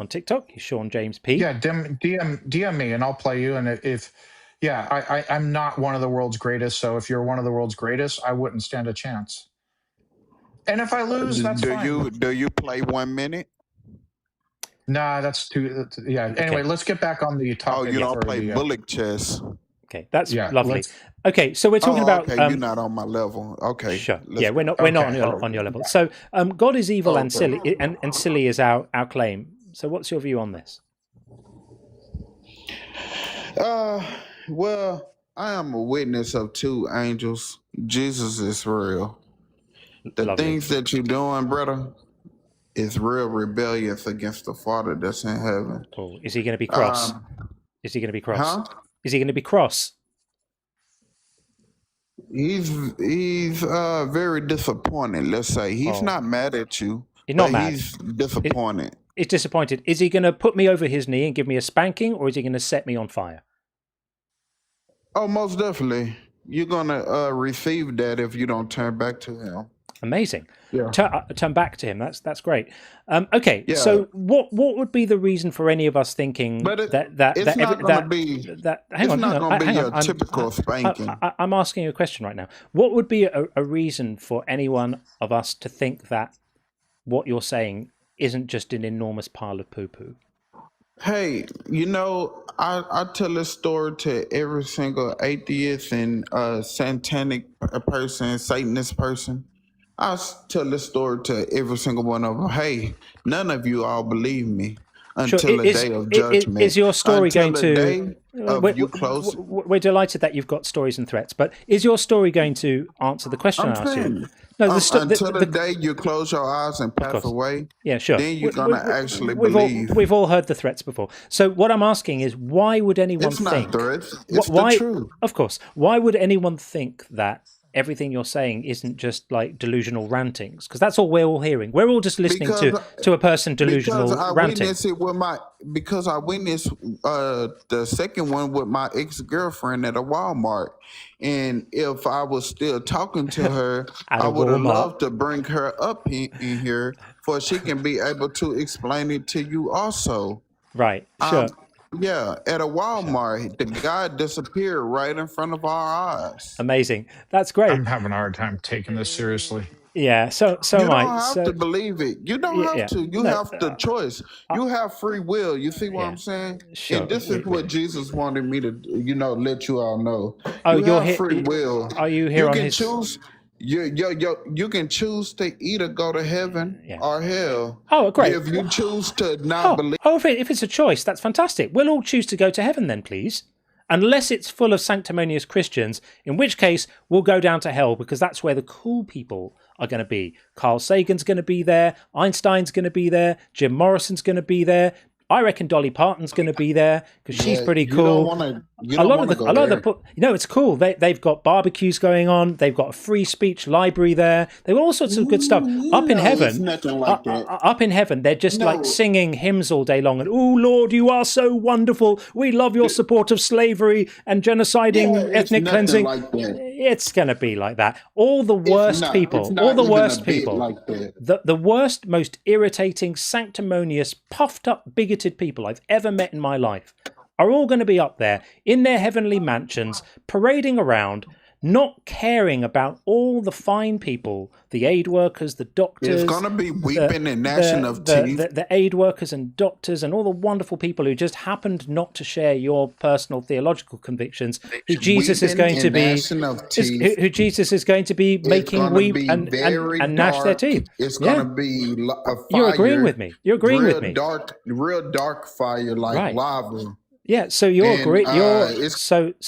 TikTok. He's Sean James P. Yeah, DM me and I'll play you. And I'm not one of the world's greatest. So if you're one of the world's greatest, I wouldn't stand a chance. And if I lose, that's fine. Do you play 1 minute? Nah, that's too. Yeah. Anyway, let's get back on the topic. Oh, you don't play bullet chess. Okay, that's lovely. Okay, so we're talking about. Okay, you're not on my level. Okay, sure. Yeah, we're not on your level. So, God is evil and silly, and silly is our claim. So, what's your view on this? Well, I am a witness of two angels. Jesus is real. The things that you're doing, brother, is real rebellious against the Father that's in heaven. Oh, is he going to be cross? Is he going to be cross? Huh? Is he going to be cross? He's very disappointed. Let's say he's not mad at you. He's not mad. He's disappointed. He's disappointed. Is he going to put me over his knee and give me a spanking, or is he going to set me on fire? Oh, most definitely. You're gonna receive that if you don't turn back to him. Amazing. Yeah. Turn back to him. That's great. Okay. Yeah. So what would be the reason for any of us thinking But it's that not going to be a I'm, typical spanking. I'm asking a question right now. What would be a reason for any one of us to think that what you're saying isn't just an enormous pile of poo-poo? Hey, I tell this story to every single atheist and satanic person, Satanist person. I tell this story to every single one of them. Hey, none of you all believe me until the day of judgment. Is your story until going the to? day of you close. We're delighted that you've got stories and threats, but is your story going to answer the question I asked you? No, until the day you close your eyes and pass away. Yeah, sure. Then you're gonna actually believe. We've all heard the threats before. So what I'm asking is, why would anyone It's think? not threats. It's the truth. Of course. Why would anyone think that everything you're saying isn't just like delusional rantings? Because that's all we're all hearing. We're all just listening to a person delusional ranting. Because I witnessed the second one with my ex-girlfriend at a Walmart. And if I was still talking to her, I would have loved to bring her up in here for she can be able to explain it to you also. Right, sure. Yeah, at a Walmart, the guy disappeared right in front of our eyes. Amazing. That's great. I'm having a hard time taking this seriously. Yeah, so you am I. don't have to believe it. You don't have to. You have the choice. You have free will. You see what I'm saying? Sure. And this is what Jesus wanted me to, let you all know. Oh, you have free will. Are you here you on can his? choose. You can choose to either go to heaven or hell. Oh, great. If you choose to not believe. If it's a choice, that's fantastic. We'll all choose to go to heaven then, please. Unless it's full of sanctimonious Christians, in which case we'll go down to hell because that's where the cool people are going to be. Carl Sagan's going to be there. Einstein's going to be there. Jim Morrison's going to be there. I reckon Dolly Parton's going to be there because she's pretty cool. It's cool. They've got barbecues going on. They've got a free speech library there. They've got all sorts of good stuff. Up in heaven, up in heaven, they're just like singing hymns all day long. And oh Lord, you are so wonderful. We love your support of slavery and genociding, ethnic cleansing. It's going to be like that. All the worst people, the worst, most irritating, sanctimonious, puffed up, bigoted people I've ever met in my life are all going to be up there in their heavenly mansions, parading around, not caring about all the fine people, the aid workers, the doctors. It's going to be weeping and gnashing of teeth. The aid workers and doctors and all the wonderful people who just happened not to share your personal theological convictions, who Jesus is going to be, who Jesus is going to be making weep and gnash their teeth. It's going to be a fire. You're agreeing with me. You're agreeing with me. Real dark fire like lava. Yeah, so you're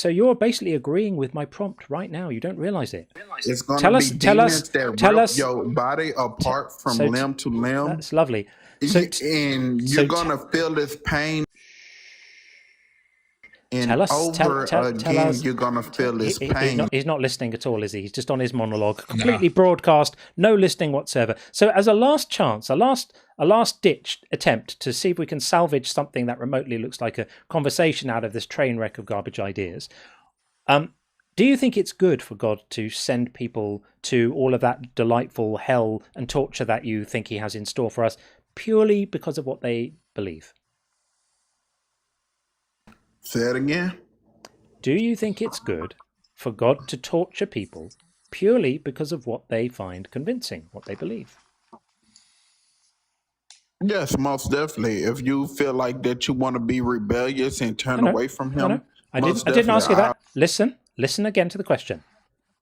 you're basically agreeing with my prompt right now. You don't realize it. It's going to be demons that rip your body apart from limb to limb. That's lovely. And you're going to feel this pain. And you're going to feel this pain. He's not listening at all, is he? He's just on his monologue, completely broadcast, no listening whatsoever. So as a last chance, a last-ditch attempt to see if we can salvage something that remotely looks like a conversation out of this train wreck of garbage ideas, do you think it's good for God to send people to all of that delightful hell and torture that you think he has in store for us purely because of what they believe? Say it again. Do you think it's good for God to torture people purely because of what they find convincing, what they believe? Yes, most definitely. If you feel like that you want to be rebellious and turn away from him. I didn't ask you that. Listen again to the question.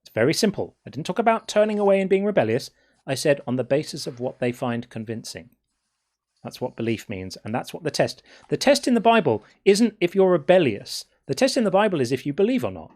It's very simple. I didn't talk about turning away and being rebellious. I said on the basis of what they find convincing. That's what belief means, and that's what the test in the Bible isn't if you're rebellious. The test in the Bible is if you believe or not.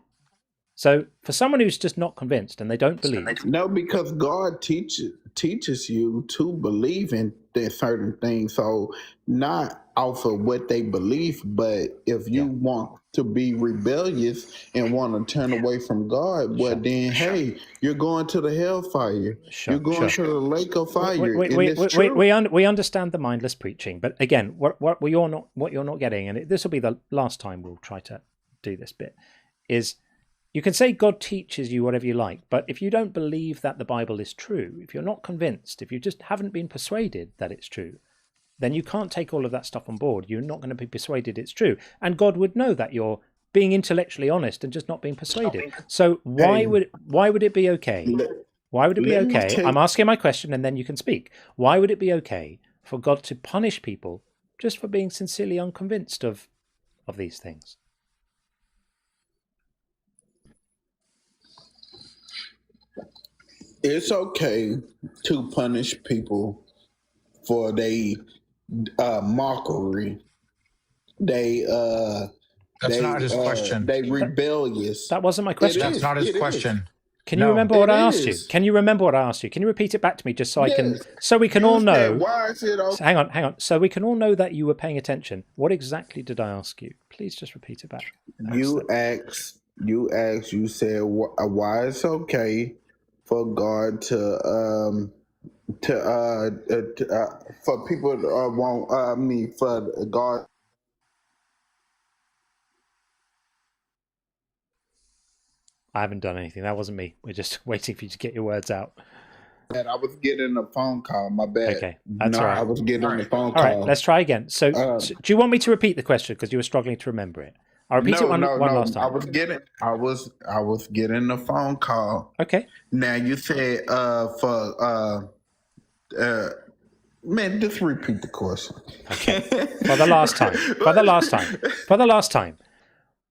So for someone who's just not convinced and they don't believe. No, because God teaches you to believe in certain things. So not off of what they believe, but if you want to be rebellious and want to turn away from God, then hey, you're going to the hellfire. You're going to the lake of fire. We understand the mindless preaching, but again, what you're not getting, and this will be the last time we'll try to do this bit, is you can say God teaches you whatever you like, but if you don't believe that the Bible is true, if you're not convinced, if you just haven't been persuaded that it's true, then you can't take all of that stuff on board. You're not going to be persuaded it's true. And God would know that you're being intellectually honest and just not being persuaded. So why would it be okay? Why would it be okay? I'm asking my question and then you can speak. Why would it be okay for God to punish people just for being sincerely unconvinced of these things? It's okay to punish people for their mockery. That's not his question. They rebellious. That wasn't my question. That's not his question. Can you remember what I asked you? Can you remember what I asked you? Can you repeat it back to me just so we can all know? Why is it okay? Hang on. So we can all know that you were paying attention. What exactly did I ask you? Please just repeat it back. You said why it's okay for God to for people for God. I haven't done anything. That wasn't me. We're just waiting for you to get your words out. And I was getting a phone call. My bad. Okay, that's all right. I was getting a phone call. All right, let's try again. So do you want me to repeat the question because you were struggling to remember it? I'll repeat it one last time. I was getting a phone call. Okay. Now you said man, just repeat the question. Okay. For the last time.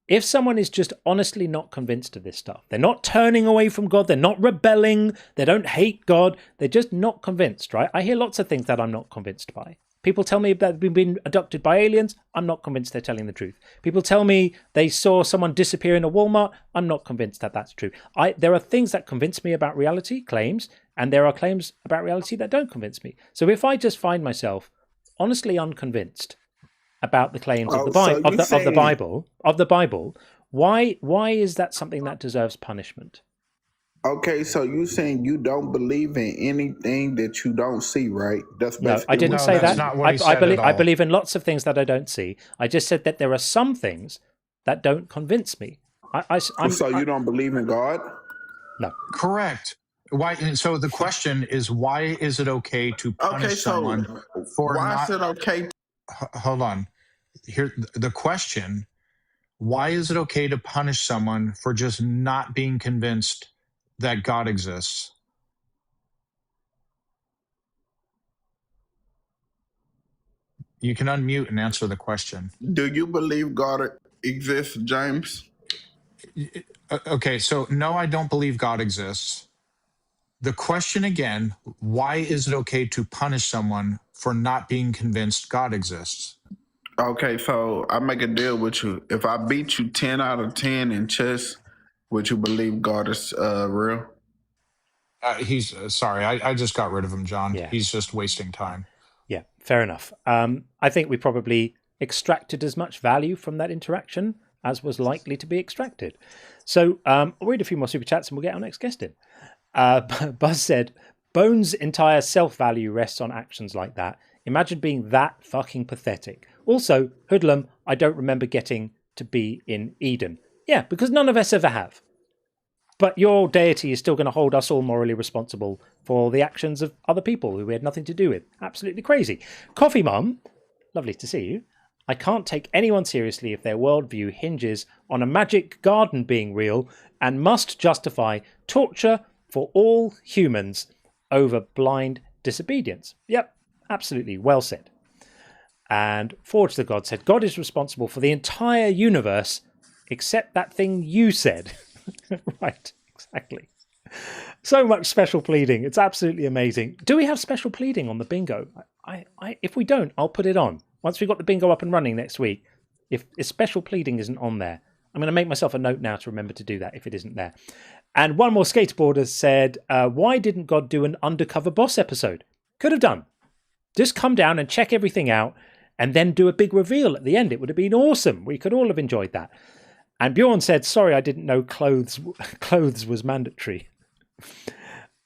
if someone is just honestly not convinced of this stuff, they're not turning away from God, they're not rebelling, they don't hate God, they're just not convinced, right? I hear lots of things that I'm not convinced by. People tell me that they've been abducted by aliens. I'm not convinced they're telling the truth. People tell me they saw someone disappear in a Walmart. I'm not convinced that that's true. There are things that convince me about reality, claims, and there are claims about reality that don't convince me. So if I just find myself honestly unconvinced about the claims of the Bible, why is that something that deserves punishment? Okay, so you saying you don't believe in anything that you don't see, right? That's no, I didn't say that's that. not what he said at all. I believe in lots of things that I don't see. I just said that there are some things that don't convince me. You don't believe in God? No. Correct. Why? So the question is, why is it okay to punish someone for why not? is it okay? Hold on. Here, the question: why is it okay to punish someone for just not being convinced that God exists? You can unmute and answer the question. Do you believe God exists, James? Okay, so no, I don't believe God exists. The question again, why is it okay to punish someone for not being convinced God exists? Okay, so I make a deal with you. If I beat you 10 out of 10 in chess, would you believe God is real? He's sorry, I just got rid of him, John. Yeah. He's just wasting time. Yeah, fair enough. I think we probably extracted as much value from that interaction as was likely to be extracted. So I'll read a few more super chats and we'll get our next guest in. Buzz said, Bones' entire self-value rests on actions like that. Imagine being that fucking pathetic. Also, Hoodlum, I don't remember getting to be in Eden. Yeah, because none of us ever have. But your deity is still going to hold us all morally responsible for the actions of other people who we had nothing to do with. Absolutely crazy. Coffee Mum, lovely to see you. I can't take anyone seriously if their worldview hinges on a magic garden being real and must justify torture for all humans over blind disobedience. Yep, absolutely. Well said. And Forge the God said, God is responsible for the entire universe except that thing you said. Right, exactly. So much special pleading. It's absolutely amazing. Do we have special pleading on the bingo? If we don't, I'll put it on. Once we've got the bingo up and running next week, if special pleading isn't on there, I'm going to make myself a note now to remember to do that if it isn't there. And one more skateboarder said, why didn't God do an undercover boss episode? Could have done. Just come down and check everything out and then do a big reveal at the end. It would have been awesome. We could all have enjoyed that. And Bjorn said, sorry, I didn't know clothes was mandatory.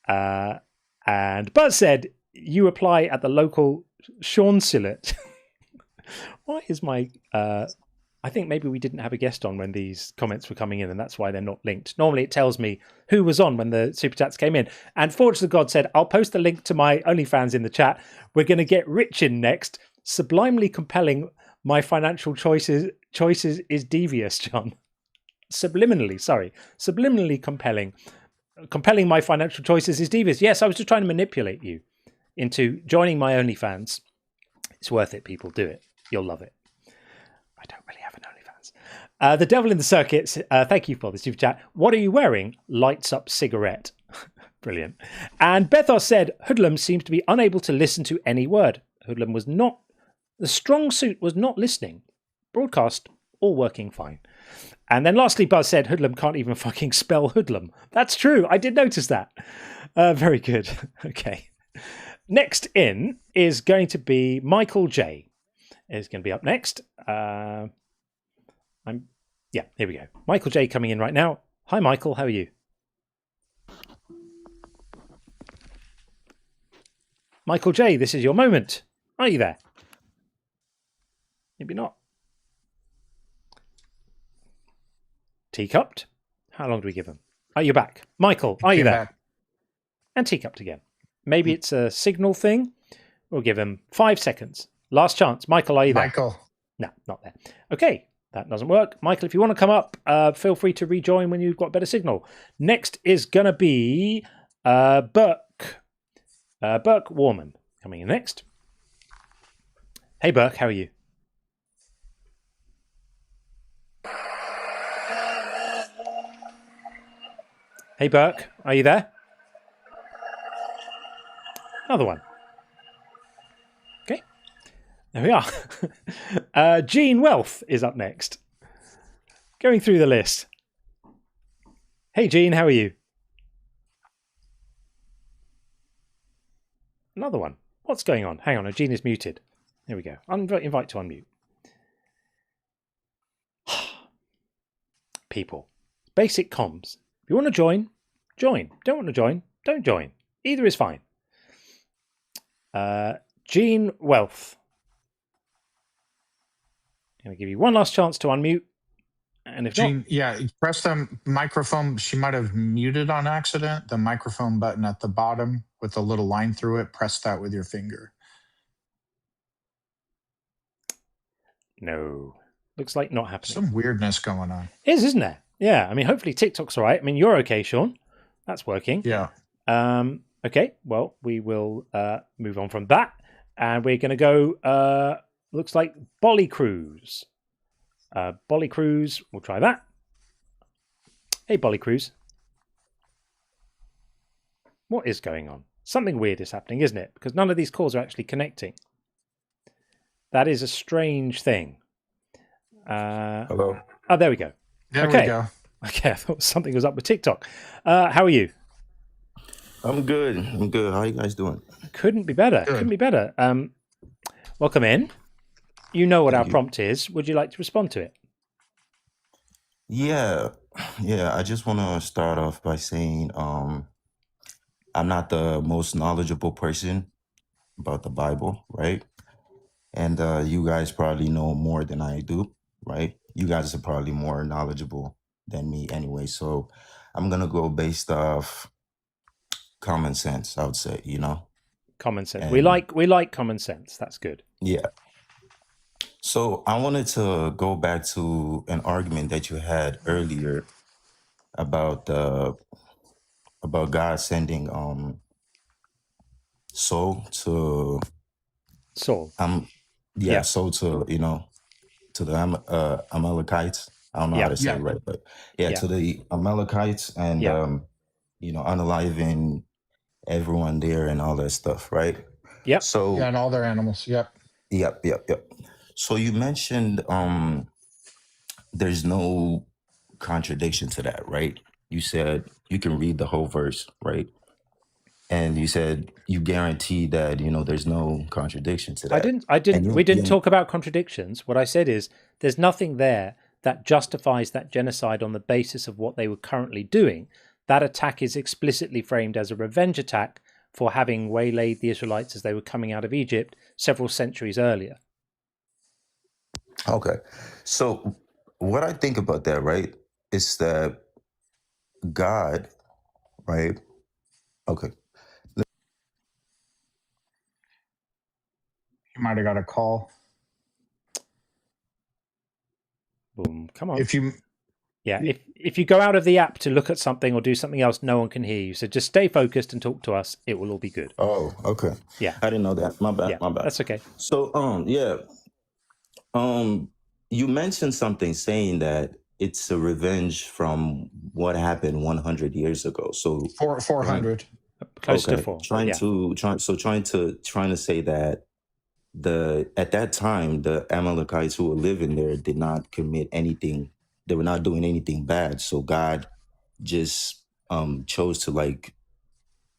And Buzz said, you apply at the local Sean Sillett. Why is my... I think maybe we didn't have a guest on when these comments were coming in, and that's why they're not linked. Normally it tells me who was on when the super chats came in. And Forge the God said, I'll post a link to my OnlyFans in the chat. We're going to get rich in next. Sublimely compelling my financial choices is devious, John. Subliminally compelling my financial choices is devious. Yes, I was just trying to manipulate you into joining my OnlyFans. It's worth it, people. Do it. You'll love it. I don't really have an OnlyFans. The Devil in the Circuits, thank you for the super chat. What are you wearing? Lights up cigarette. Brilliant. And Bethos said, Hoodlum seems to be unable to listen to any word. Hoodlum was not... The strong suit was not listening. Broadcast, all working fine. And then lastly, Buzz said, Hoodlum can't even fucking spell hoodlum. That's true. I did notice that. Very good. Okay. Next in is going to be Michael J. Is going to be up next. Here we go. Michael J coming in right now. Hi, Michael. How are you? Michael J, this is your moment. Are you there? Maybe not. Teacupped? How long do we give him? Are you back? Michael, are you there? Back. And teacupped again. Maybe it's a signal thing. We'll give him 5 seconds. Last chance. Michael, are you there? Michael. No, not there. Okay, that doesn't work. Michael, if you want to come up, feel free to rejoin when you've got better signal. Next is going to be Burke. Burke Warman coming in next. Hey, Burke, how are you? Hey, Burke, are you there? Another one. Okay, there we are. Gene Wealth is up next. Going through the list. Hey, Gene, how are you? Another one. What's going on? Hang on, Gene is muted. There we go. Invite to unmute. People. Basic comms. If you want to join, join. Don't want to join, don't join. Either is fine. Gene Wealth. I'm going to give you one last chance to unmute. And if Gene, not... yeah, press the microphone. She might have muted on accident. The microphone button at the bottom with a little line through it. Press that with your finger. No. Looks like not happening. Some weirdness going on. It is, isn't there? Yeah, I mean, hopefully TikTok's all right. I mean, you're okay, Sean. That's working. Yeah. Okay, well, we will move on from that. And we're going to go, looks like Bolly Cruise. Bolly Cruise, we'll try that. Hey, Bolly Cruise. What is going on? Something weird is happening, isn't it? Because none of these calls are actually connecting. That is a strange thing. Hello. Oh, there we go. There okay. we go. Okay, I thought something was up with TikTok. How are you? I'm good. How are you guys doing? Couldn't be better. Good. Couldn't be better. Welcome in. You know what our prompt is. Would you like to respond to it? Yeah. I just want to start off by saying I'm not the most knowledgeable person about the Bible, right? And you guys probably know more than I do, right? You guys are probably more knowledgeable than me anyway. So I'm going to go based off common sense, I would say, Common sense. And We like common sense. That's good. yeah. So I wanted to go back to an argument that you had earlier about God sending Saul to Saul. yeah, Saul to to the Amalekites. I don't know how to say it right, but to the Amalekites and unaliving everyone there and all that stuff, right? Yep. So and all their animals. Yep. So you mentioned there's no contradiction to that, right? You said you can read the whole verse, right? And you said you guarantee that there's no contradiction to that. We didn't talk about contradictions. What I said is there's nothing there that justifies that genocide on the basis of what they were currently doing. That attack is explicitly framed as a revenge attack for having waylaid the Israelites as they were coming out of Egypt several centuries earlier. Okay. So what I think about that, right, is that God, right? Okay. You might have got a call. Boom. Come on. If you go out of the app to look at something or do something else, no one can hear you. So just stay focused and talk to us. It will all be good. Oh, okay. Yeah. I didn't know that. My bad. That's okay. So, you mentioned something saying that it's a revenge from what happened 100 years ago. So 400. Close to 4. Trying to say that at that time the Amalekites who were living there did not commit anything. They were not doing anything bad. So God just chose to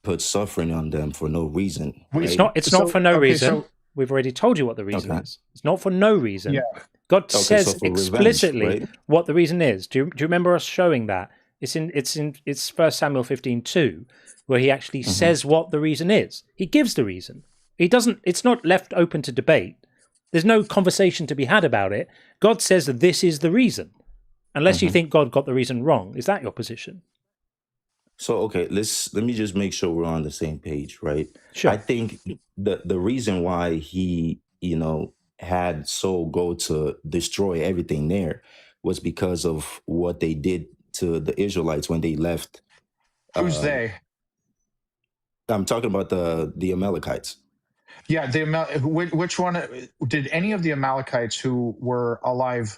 put suffering on them for no reason. Right? It's not for no reason. We've already told you what the reason is. It's not for no reason. Yeah. God says explicitly revenge, right? what the reason is. Do you remember us showing that? It's 1 Samuel 15:2, where he actually says what the reason is. He gives the reason. He doesn't. It's not left open to debate. There's no conversation to be had about it. God says that this is the reason. Unless you think God got the reason wrong. Is that your position? So, okay, let me just make sure we're on the same page, right? Sure. I think the reason why he, had Saul go to destroy everything there was because of what they did to the Israelites when they left. Who's they? I'm talking about the Amalekites. Yeah, which one? Did any of the Amalekites who were alive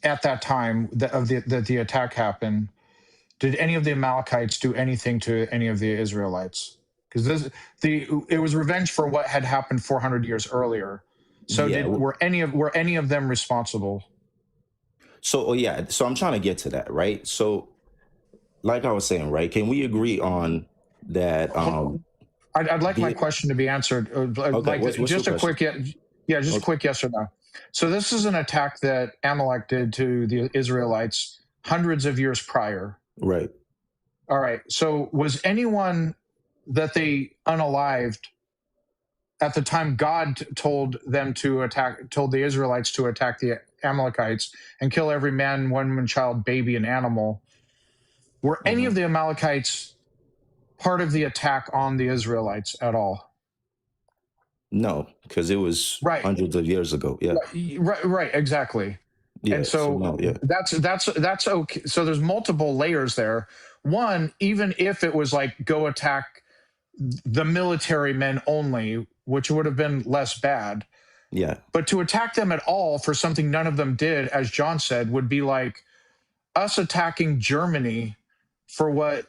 at that time that the attack happened, did any of the Amalekites do anything to any of the Israelites? Because it was revenge for what had happened 400 years earlier. So were any of them responsible? So so I'm trying to get to that, right? So, like I was saying, right? Can we agree on that? I'd like my question to be answered. Okay, what's just your a quick, just a quick yes or no. So this is an attack that Amalek did to the Israelites hundreds of years prior. Right. All right. So was anyone that they unalived at the time God told the Israelites to attack the Amalekites and kill every man, woman, child, baby, and animal? Were any of the Amalekites part of the attack on the Israelites at all? No, because it was hundreds of years ago. Yeah. Right. Exactly. Yeah, and so no, yeah. that's okay. So there's multiple layers there. One, even if it was like go attack the military men only, which would have been less bad. Yeah. But to attack them at all for something none of them did, as John said, would be like us attacking Germany for what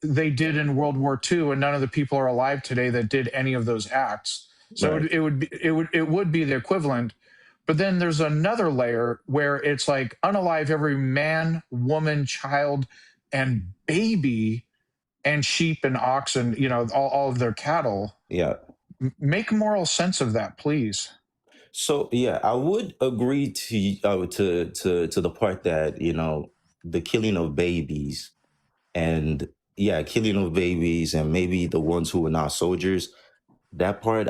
they did in World War II, and none of the people are alive today that did any of those acts. So it would be the equivalent. But then there's another layer where it's like unalive every man, woman, child, and baby, and sheep and oxen, all of their cattle. Yeah. Make moral sense of that, please. So I would agree to the part that the killing of babies and killing of babies and maybe the ones who were not soldiers. That part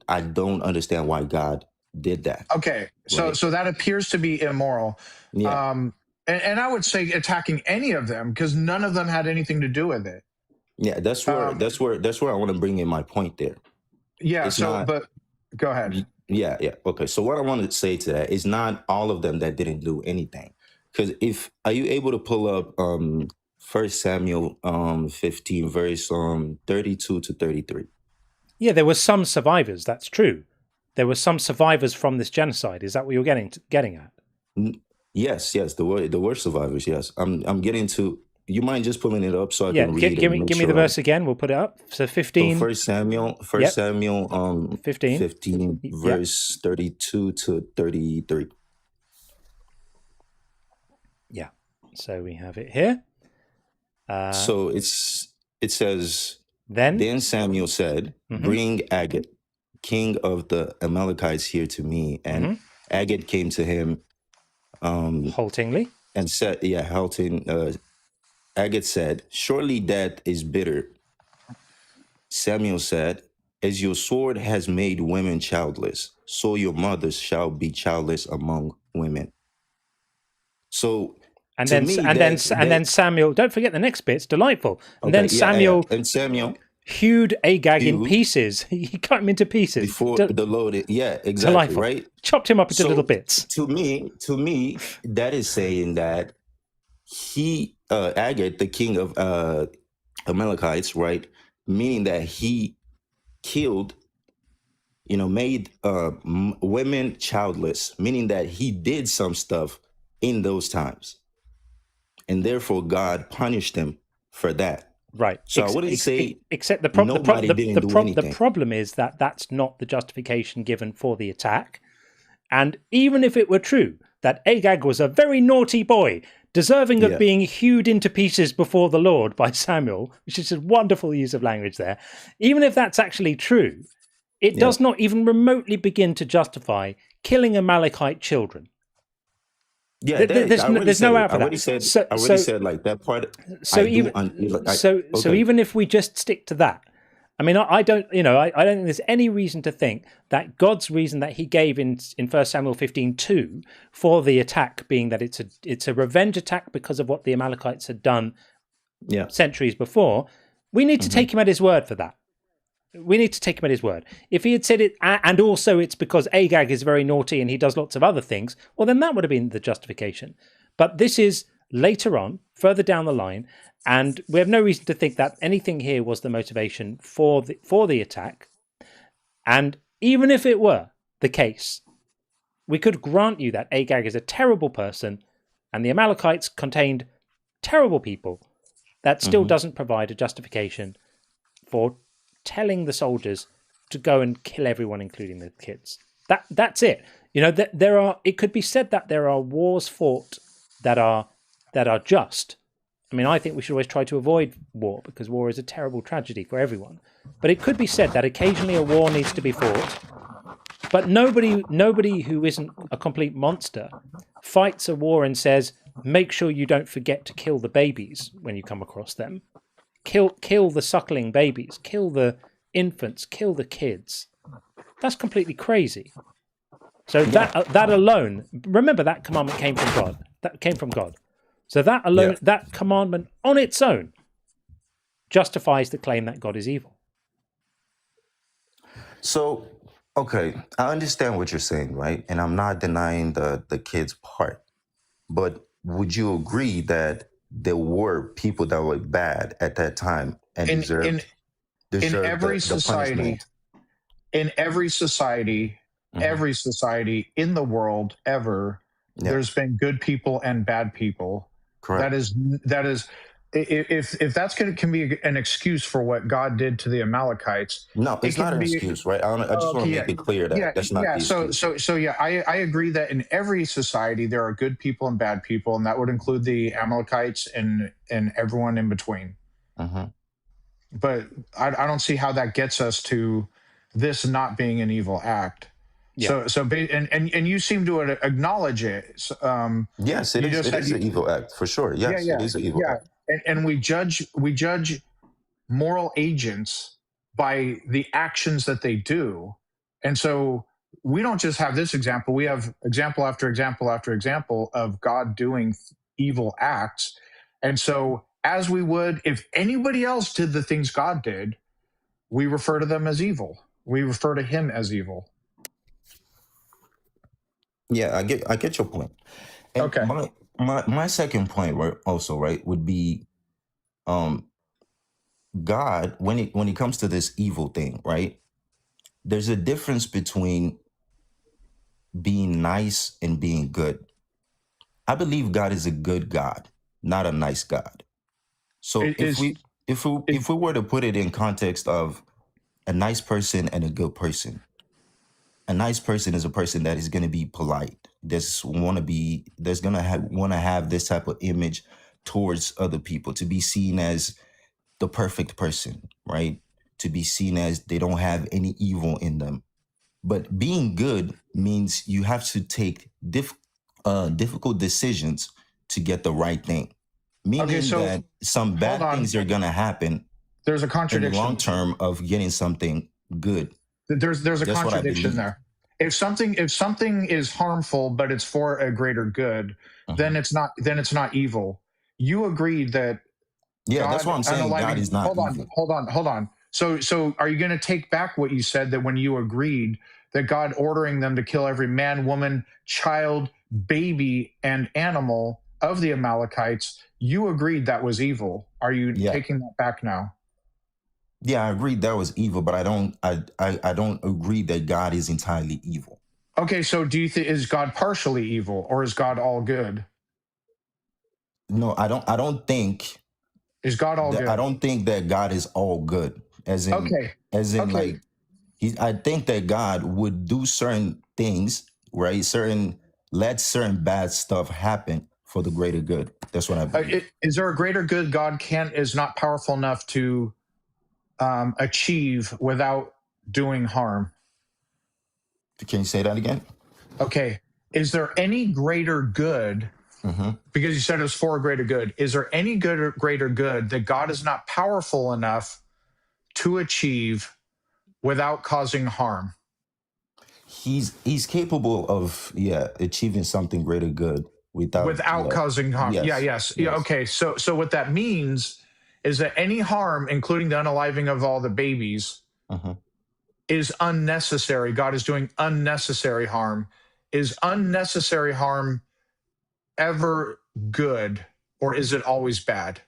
I don't understand why God did that. Okay, so that appears to be immoral. Yeah. And I would say attacking any of them because none of them had anything to do with it. Yeah, that's where I want to bring in my point there. Yeah. But go ahead. Yeah. Okay. So what I want to say to that is not all of them that didn't do anything. Because are you able to pull up 1 Samuel 15 verse 32 to 33? Yeah, there were some survivors. That's true. There were some survivors from this genocide. Is that what you're getting at? Yes. There were survivors. Yes. I'm getting to. You mind just pulling it up so I can read it? Give me the verse again. We'll put it up. So 15. So 1 Samuel 15 verse 32 to 33. Yeah. So we have it here. So it says, Then Samuel said, Bring Agag, king of the Amalekites, here to me. And Agag came to him haltingly and said, Agag said, Surely death is bitter. Samuel said, As your sword has made women childless, so your mothers shall be childless among women. So then Samuel, don't forget the next bit, it's delightful. And then Samuel hewed Agag in pieces. He cut him into pieces. Before the loaded. Yeah, exactly. Delightful. Right? Chopped him up into little bits. To me, that is saying that Agag, the king of Amalekites, right? Meaning that he killed, made women childless, meaning that he did some stuff in those times. And therefore God punished him for that. Right. So I wouldn't say except the problem is that that's not the justification given for the attack. And even if it were true that Agag was a very naughty boy, deserving of being hewed into pieces before the Lord by Samuel, which is a wonderful use of language there, even if that's actually true, it does not even remotely begin to justify killing Amalekite children. Yeah, there's no out for that. I already said like that part. So even if we just stick to that, I mean, I don't think there's any reason to think that God's reason that He gave in 1 Samuel 15:2 for the attack being that it's a revenge attack because of what the Amalekites had done centuries before. We need to take Him at His word for that. We need to take him at his word. If he had said it, and also it's because Agag is very naughty and he does lots of other things, well, then that would have been the justification. But this is later on, further down the line, and we have no reason to think that anything here was the motivation for the attack. And even if it were the case, we could grant you that Agag is a terrible person and the Amalekites contained terrible people. that still doesn't provide a justification for telling the soldiers to go and kill everyone, including the kids. That's it. You know, it could be said that there are wars fought that are just. I mean, I think we should always try to avoid war because war is a terrible tragedy for everyone. But it could be said that occasionally a war needs to be fought. But nobody who isn't a complete monster fights a war and says, make sure you don't forget to kill the babies when you come across them. Kill the suckling babies, kill the infants, kill the kids. That's completely crazy. So that alone, remember that commandment came from God. That came from God. So that alone, that commandment on its own justifies the claim that God is evil. So, okay, I understand what you're saying, right? And I'm not denying the kids part. But would you agree that there were people that were bad at that time and deserved in every the society, punishment? in every society, every society in the world ever, there's been good people and bad people. Correct. That is, if that's can be an excuse for what God did to the Amalekites. No, it's not an excuse, right? I just want to make it clear that that's not the excuse. So I agree that in every society there are good people and bad people, and that would include the Amalekites and everyone in between. But I don't see how that gets us to this not being an evil act. And you seem to acknowledge it. Yes, it is an evil act for sure. Yes, it is an evil act. And we judge moral agents by the actions that they do. And so we don't just have this example. We have example after example after example of God doing evil acts. And so as we would, if anybody else did the things God did, we refer to them as evil. We refer to him as evil. Yeah, I get your point. And okay. My second point, right, also, right, would be God, when it comes to this evil thing, right, there's a difference between being nice and being good. I believe God is a good God, not a nice God. So if we were to put it in context of a nice person and a good person, a nice person is a person that is going to be polite. There's going to want to have this type of image towards other people, to be seen as the perfect person, right? To be seen as they don't have any evil in them. But being good means you have to take difficult decisions to get the right thing. Meaning that some bad things are going to happen. There's a contradiction in the long term of getting something good. There's a contradiction there. If something is harmful but it's for a greater good, then it's not evil. You agreed that. Yeah, that's what I'm saying. God is not evil. Hold on. So are you going to take back what you said, that when you agreed that God ordering them to kill every man, woman, child, baby, and animal of the Amalekites, you agreed that was evil? Are you taking that back now? Yeah, I agreed that was evil, but I don't agree that God is entirely evil. Okay, so do you think, is God partially evil, or is God all good? No, I don't think. Is God all good? I don't think that God is all good. Like I think that God would do certain things, right? Let certain bad stuff happen for the greater good. That's what I believe. Is there a greater good God is not powerful enough to achieve without doing harm? Can you say that again? Okay. Is there any greater good? Because you said it was for a greater good. Is there any greater good that God is not powerful enough to achieve without causing harm? He's capable of achieving something greater good without causing harm. Yes. Yeah. Okay. So what that means is that any harm, including the unaliving of all the babies, is unnecessary. God is doing unnecessary harm. Is unnecessary harm ever good, or is it always bad?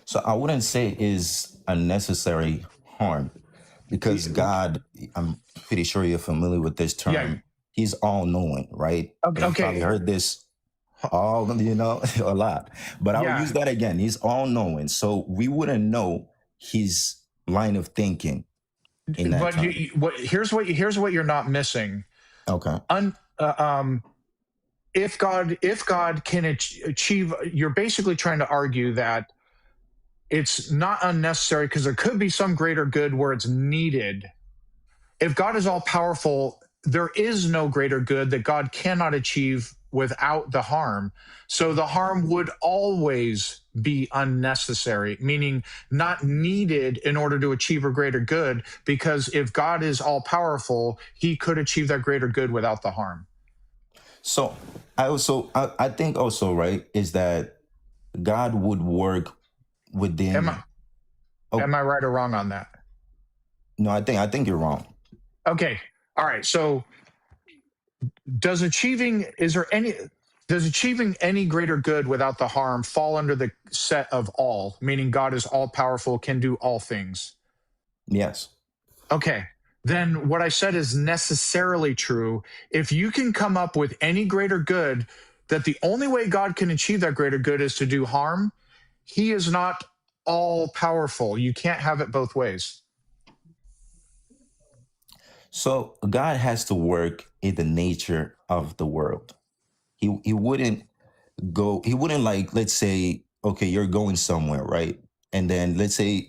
So I wouldn't say it is unnecessary harm, because God, I'm pretty sure you're familiar with this term. He's all knowing, right? Okay. You probably heard this. all a lot. But I'll Yeah. use that again. He's all knowing, so we wouldn't know his line of thinking in that But time. here's what you're not missing. Okay. If God can achieve, you're basically trying to argue that it's not unnecessary because there could be some greater good where it's needed. If God is all powerful, there is no greater good that God cannot achieve without the harm. So the harm would always be unnecessary, meaning not needed in order to achieve a greater good, because if God is all powerful, he could achieve that greater good without the harm. So I think also, right, is that God would work within. Am I right or wrong on that? No, I think you're wrong. Okay. All right. So does achieving any greater good without the harm fall under the set of all, meaning God is all powerful, can do all things? Yes. Okay. Then what I said is necessarily true. If you can come up with any greater good, that the only way God can achieve that greater good is to do harm, he is not all powerful. You can't have it both ways. So God has to work in the nature of the world. He wouldn't like, let's say, okay, you're going somewhere, right? And then let's say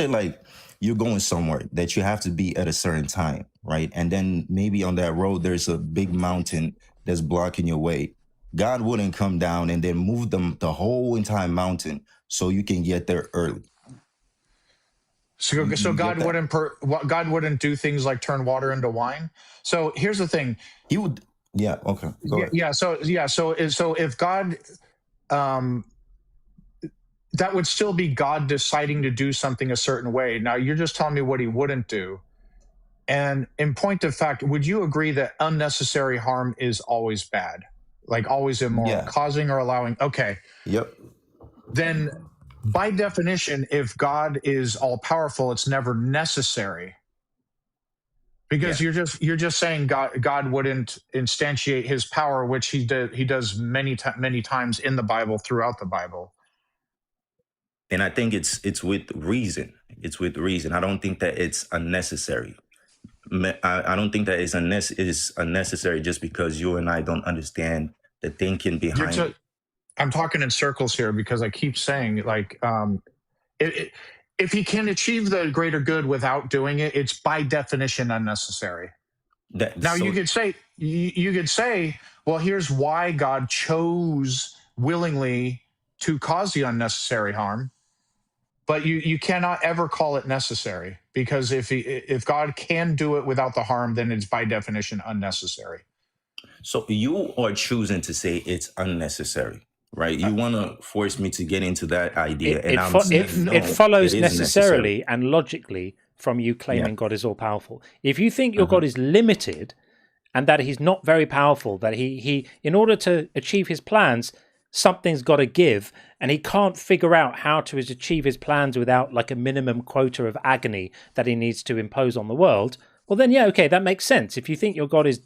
like you're going somewhere that you have to be at a certain time, right? And then maybe on that road, there's a big mountain that's blocking your way. God wouldn't come down and then move the whole entire mountain so you can get there early. So God wouldn't do things like turn water into wine. So here's the thing. He would. Yeah. Okay. So if God, that would still be God deciding to do something a certain way. Now you're just telling me what he wouldn't do. And in point of fact, would you agree that unnecessary harm is always bad? Like always immoral, Yeah. causing or allowing? Okay. Yep. Then by definition, if God is all powerful, it's never necessary. Because you're just saying God wouldn't instantiate his power, which he does many times in the Bible, throughout the Bible. And I think it's with reason. It's with reason. I don't think that it's unnecessary. I don't think that it's unnecessary just because you and I don't understand the thinking behind it. I'm talking in circles here because I keep saying, like, if he can achieve the greater good without doing it, it's by definition unnecessary. You could say, well, here's why God chose willingly to cause the unnecessary harm, but you cannot ever call it necessary, because if God can do it without the harm, then it's by definition unnecessary. So you are choosing to say it's unnecessary, right? You want to force me to get into that idea, it follows necessarily and logically from you claiming God is all powerful. If you think your God is limited and that he's not very powerful, that he in order to achieve his plans, something's got to give, and he can't figure out how to achieve his plans without like a minimum quota of agony that he needs to impose on the world, well then okay, that makes sense. If you think your God is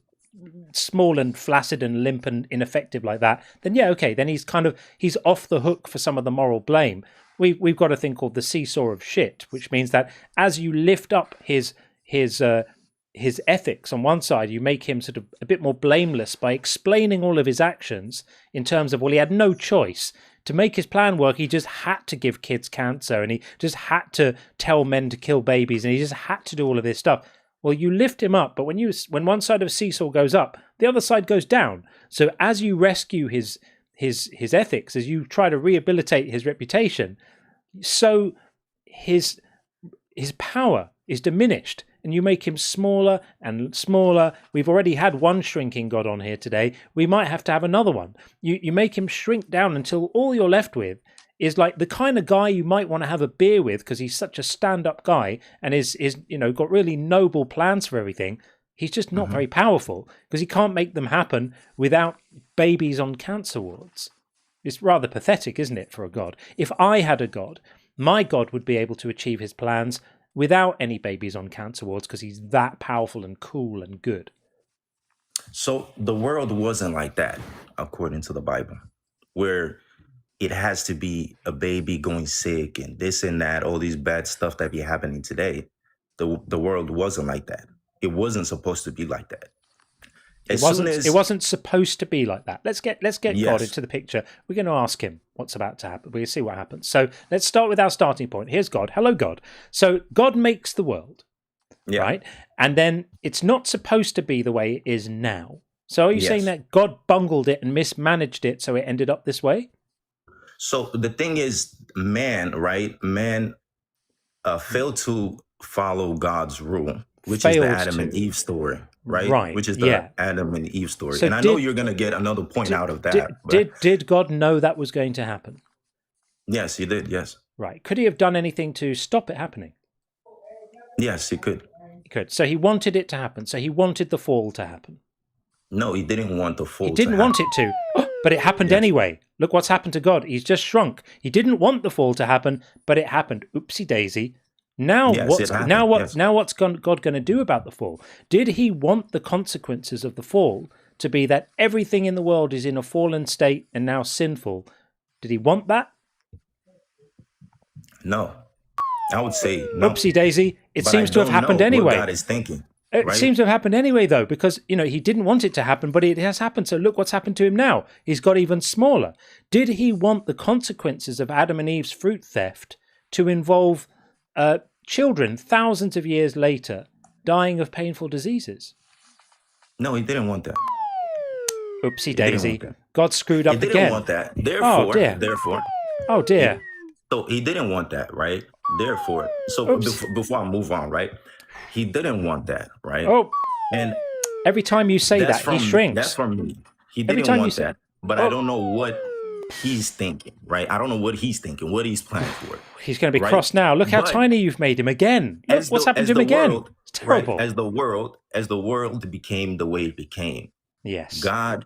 small and flaccid and limp and ineffective like that, then okay, then he's off the hook for some of the moral blame. We've got a thing called the seesaw of shit, which means that as you lift up his ethics on one side, you make him sort of a bit more blameless by explaining all of his actions in terms of, well, he had no choice. To make his plan work, he just had to give kids cancer, and he just had to tell men to kill babies, and he just had to do all of this stuff. Well, you lift him up, but when one side of a seesaw goes up, the other side goes down. So as you rescue his ethics, as you try to rehabilitate his reputation, so his power is diminished, and you make him smaller and smaller. We've already had one shrinking God on here today. We might have to have another one. You make him shrink down until all you're left with is like the kind of guy you might want to have a beer with because he's such a stand-up guy and is got really noble plans for everything. He's just not very powerful because he can't make them happen without babies on cancer wards. It's rather pathetic, isn't it, for a God? If I had a God, my God would be able to achieve his plans without any babies on cancer wards because he's that powerful and cool and good. So the world wasn't like that, according to the Bible. where it has to be a baby going sick and this and that, all these bad stuff that be happening today. The world wasn't like that. It wasn't supposed to be like that. It wasn't supposed to be like that. Let's get Yes. God into the picture. We're going to ask him what's about to happen. We'll see what happens. So let's start with our starting point. Here's God. Hello, God. So God makes the world, right? And then it's not supposed to be the way it is now. So are you saying that God bungled it and mismanaged it so it ended up this way? So the thing is, man, right? Man failed to follow God's rule, which is the Adam and Eve story, right? Right. Which is the Adam and Eve story. So and I know you're going to get another point out of that. Did God know that was going to happen? Yes, he did. Yes. Right. Could he have done anything to stop it happening? Yes, he could. He could. So he wanted it to happen. So he wanted the fall to happen. No, he didn't want the fall. He didn't want it to, but it happened anyway. Look what's happened to God. He's just shrunk. He didn't want the fall to happen, but it happened. Oopsie daisy. Now what's God going to do about the fall? Did he want the consequences of the fall to be that everything in the world is in a fallen state and now sinful? Did he want that? No. I would say no. Oopsie daisy. It But seems to have happened anyway. What God is thinking. It right? seems to have happened anyway, though, because, he didn't want it to happen, but it has happened. So look what's happened to him now. He's got even smaller. Did he want the consequences of Adam and Eve's fruit theft to involve children thousands of years later dying of painful diseases? No, he didn't want that. Oopsie daisy. God screwed up again. He didn't want that. Therefore. Oh, dear. So he didn't want that, right? Therefore. So before I move on, right? He didn't want that, right? Oh. And every time you say that, he shrinks. That's from me. He didn't want that. But I don't know what he's thinking, right? I don't know what he's thinking, what he's planning for. He's going to be cross now. Look how tiny you've made him again. Look what's happened to him again. It's terrible. Right, as the world became the way it became. Yes. God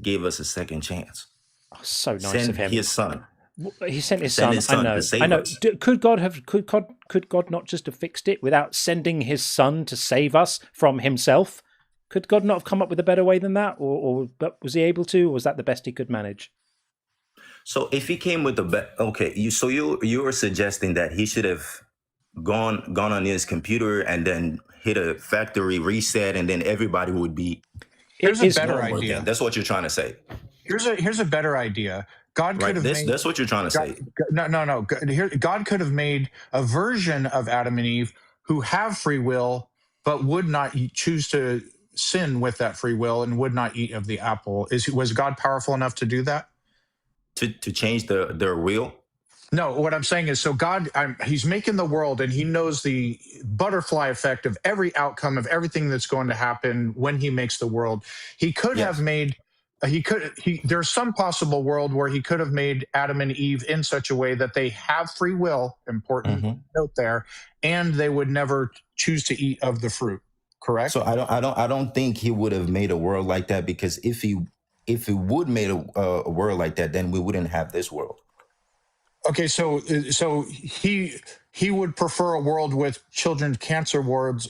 gave us a second chance. Oh, so nice of him. His son. He sent his son. I know. To save I know. us. Could God not just have fixed it without sending his son to save us from himself? Could God not have come up with a better way than that, or was he able to? Or was that the best he could manage? So if he came with you were suggesting that he should have gone on his computer and then hit a factory reset, and then everybody would be. Here's a better idea. Again. That's what you're trying to say. Here's a better idea. God could have made. That's what you're trying to say. No. God could have made a version of Adam and Eve who have free will, but would not choose to sin with that free will and would not eat of the apple. Was God powerful enough to do that? To change their will? No, what I'm saying is, so God, he's making the world, and he knows the butterfly effect of every outcome of everything that's going to happen when he makes the world. He could have made. There's some possible world where he could have made Adam and Eve in such a way that they have free will, important note there, and they would never choose to eat of the fruit. Correct? So I don't think he would have made a world like that, because if he would made a world like that, then we wouldn't have this world. Okay, so he would prefer a world with children's cancer wards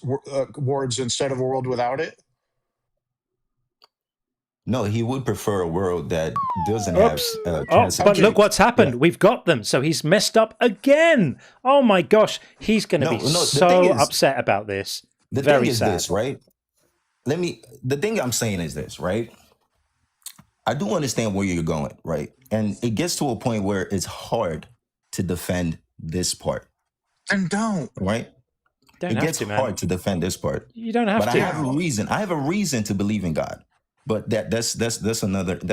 instead of a world without it. No, he would prefer a world that doesn't have cancer. But look what's happened. We've got them. So he's messed up again. Oh my gosh. He's going to be so upset about this. The Very thing is sad. this, right? The thing I'm saying is this, right? I do understand where you're going, right? And it gets to a point where it's hard to defend this part. And don't. Right? Don't it gets hard to defend this part. You don't have but to. I have a reason. I have a reason to believe in God. But that's another topic.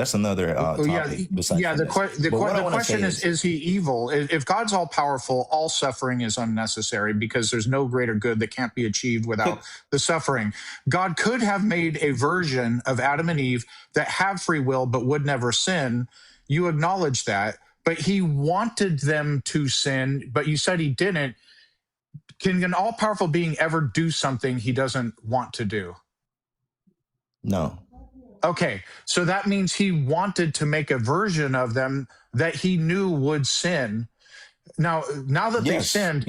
The question is he evil? If God's all powerful, all suffering is unnecessary, because there's no greater good that can't be achieved without the suffering. God could have made a version of Adam and Eve that have free will but would never sin. You acknowledge that, but he wanted them to sin, but you said he didn't. Can an all-powerful being ever do something he doesn't want to do? No. Okay, so that means he wanted to make a version of them that he knew would sin. Now that they sinned,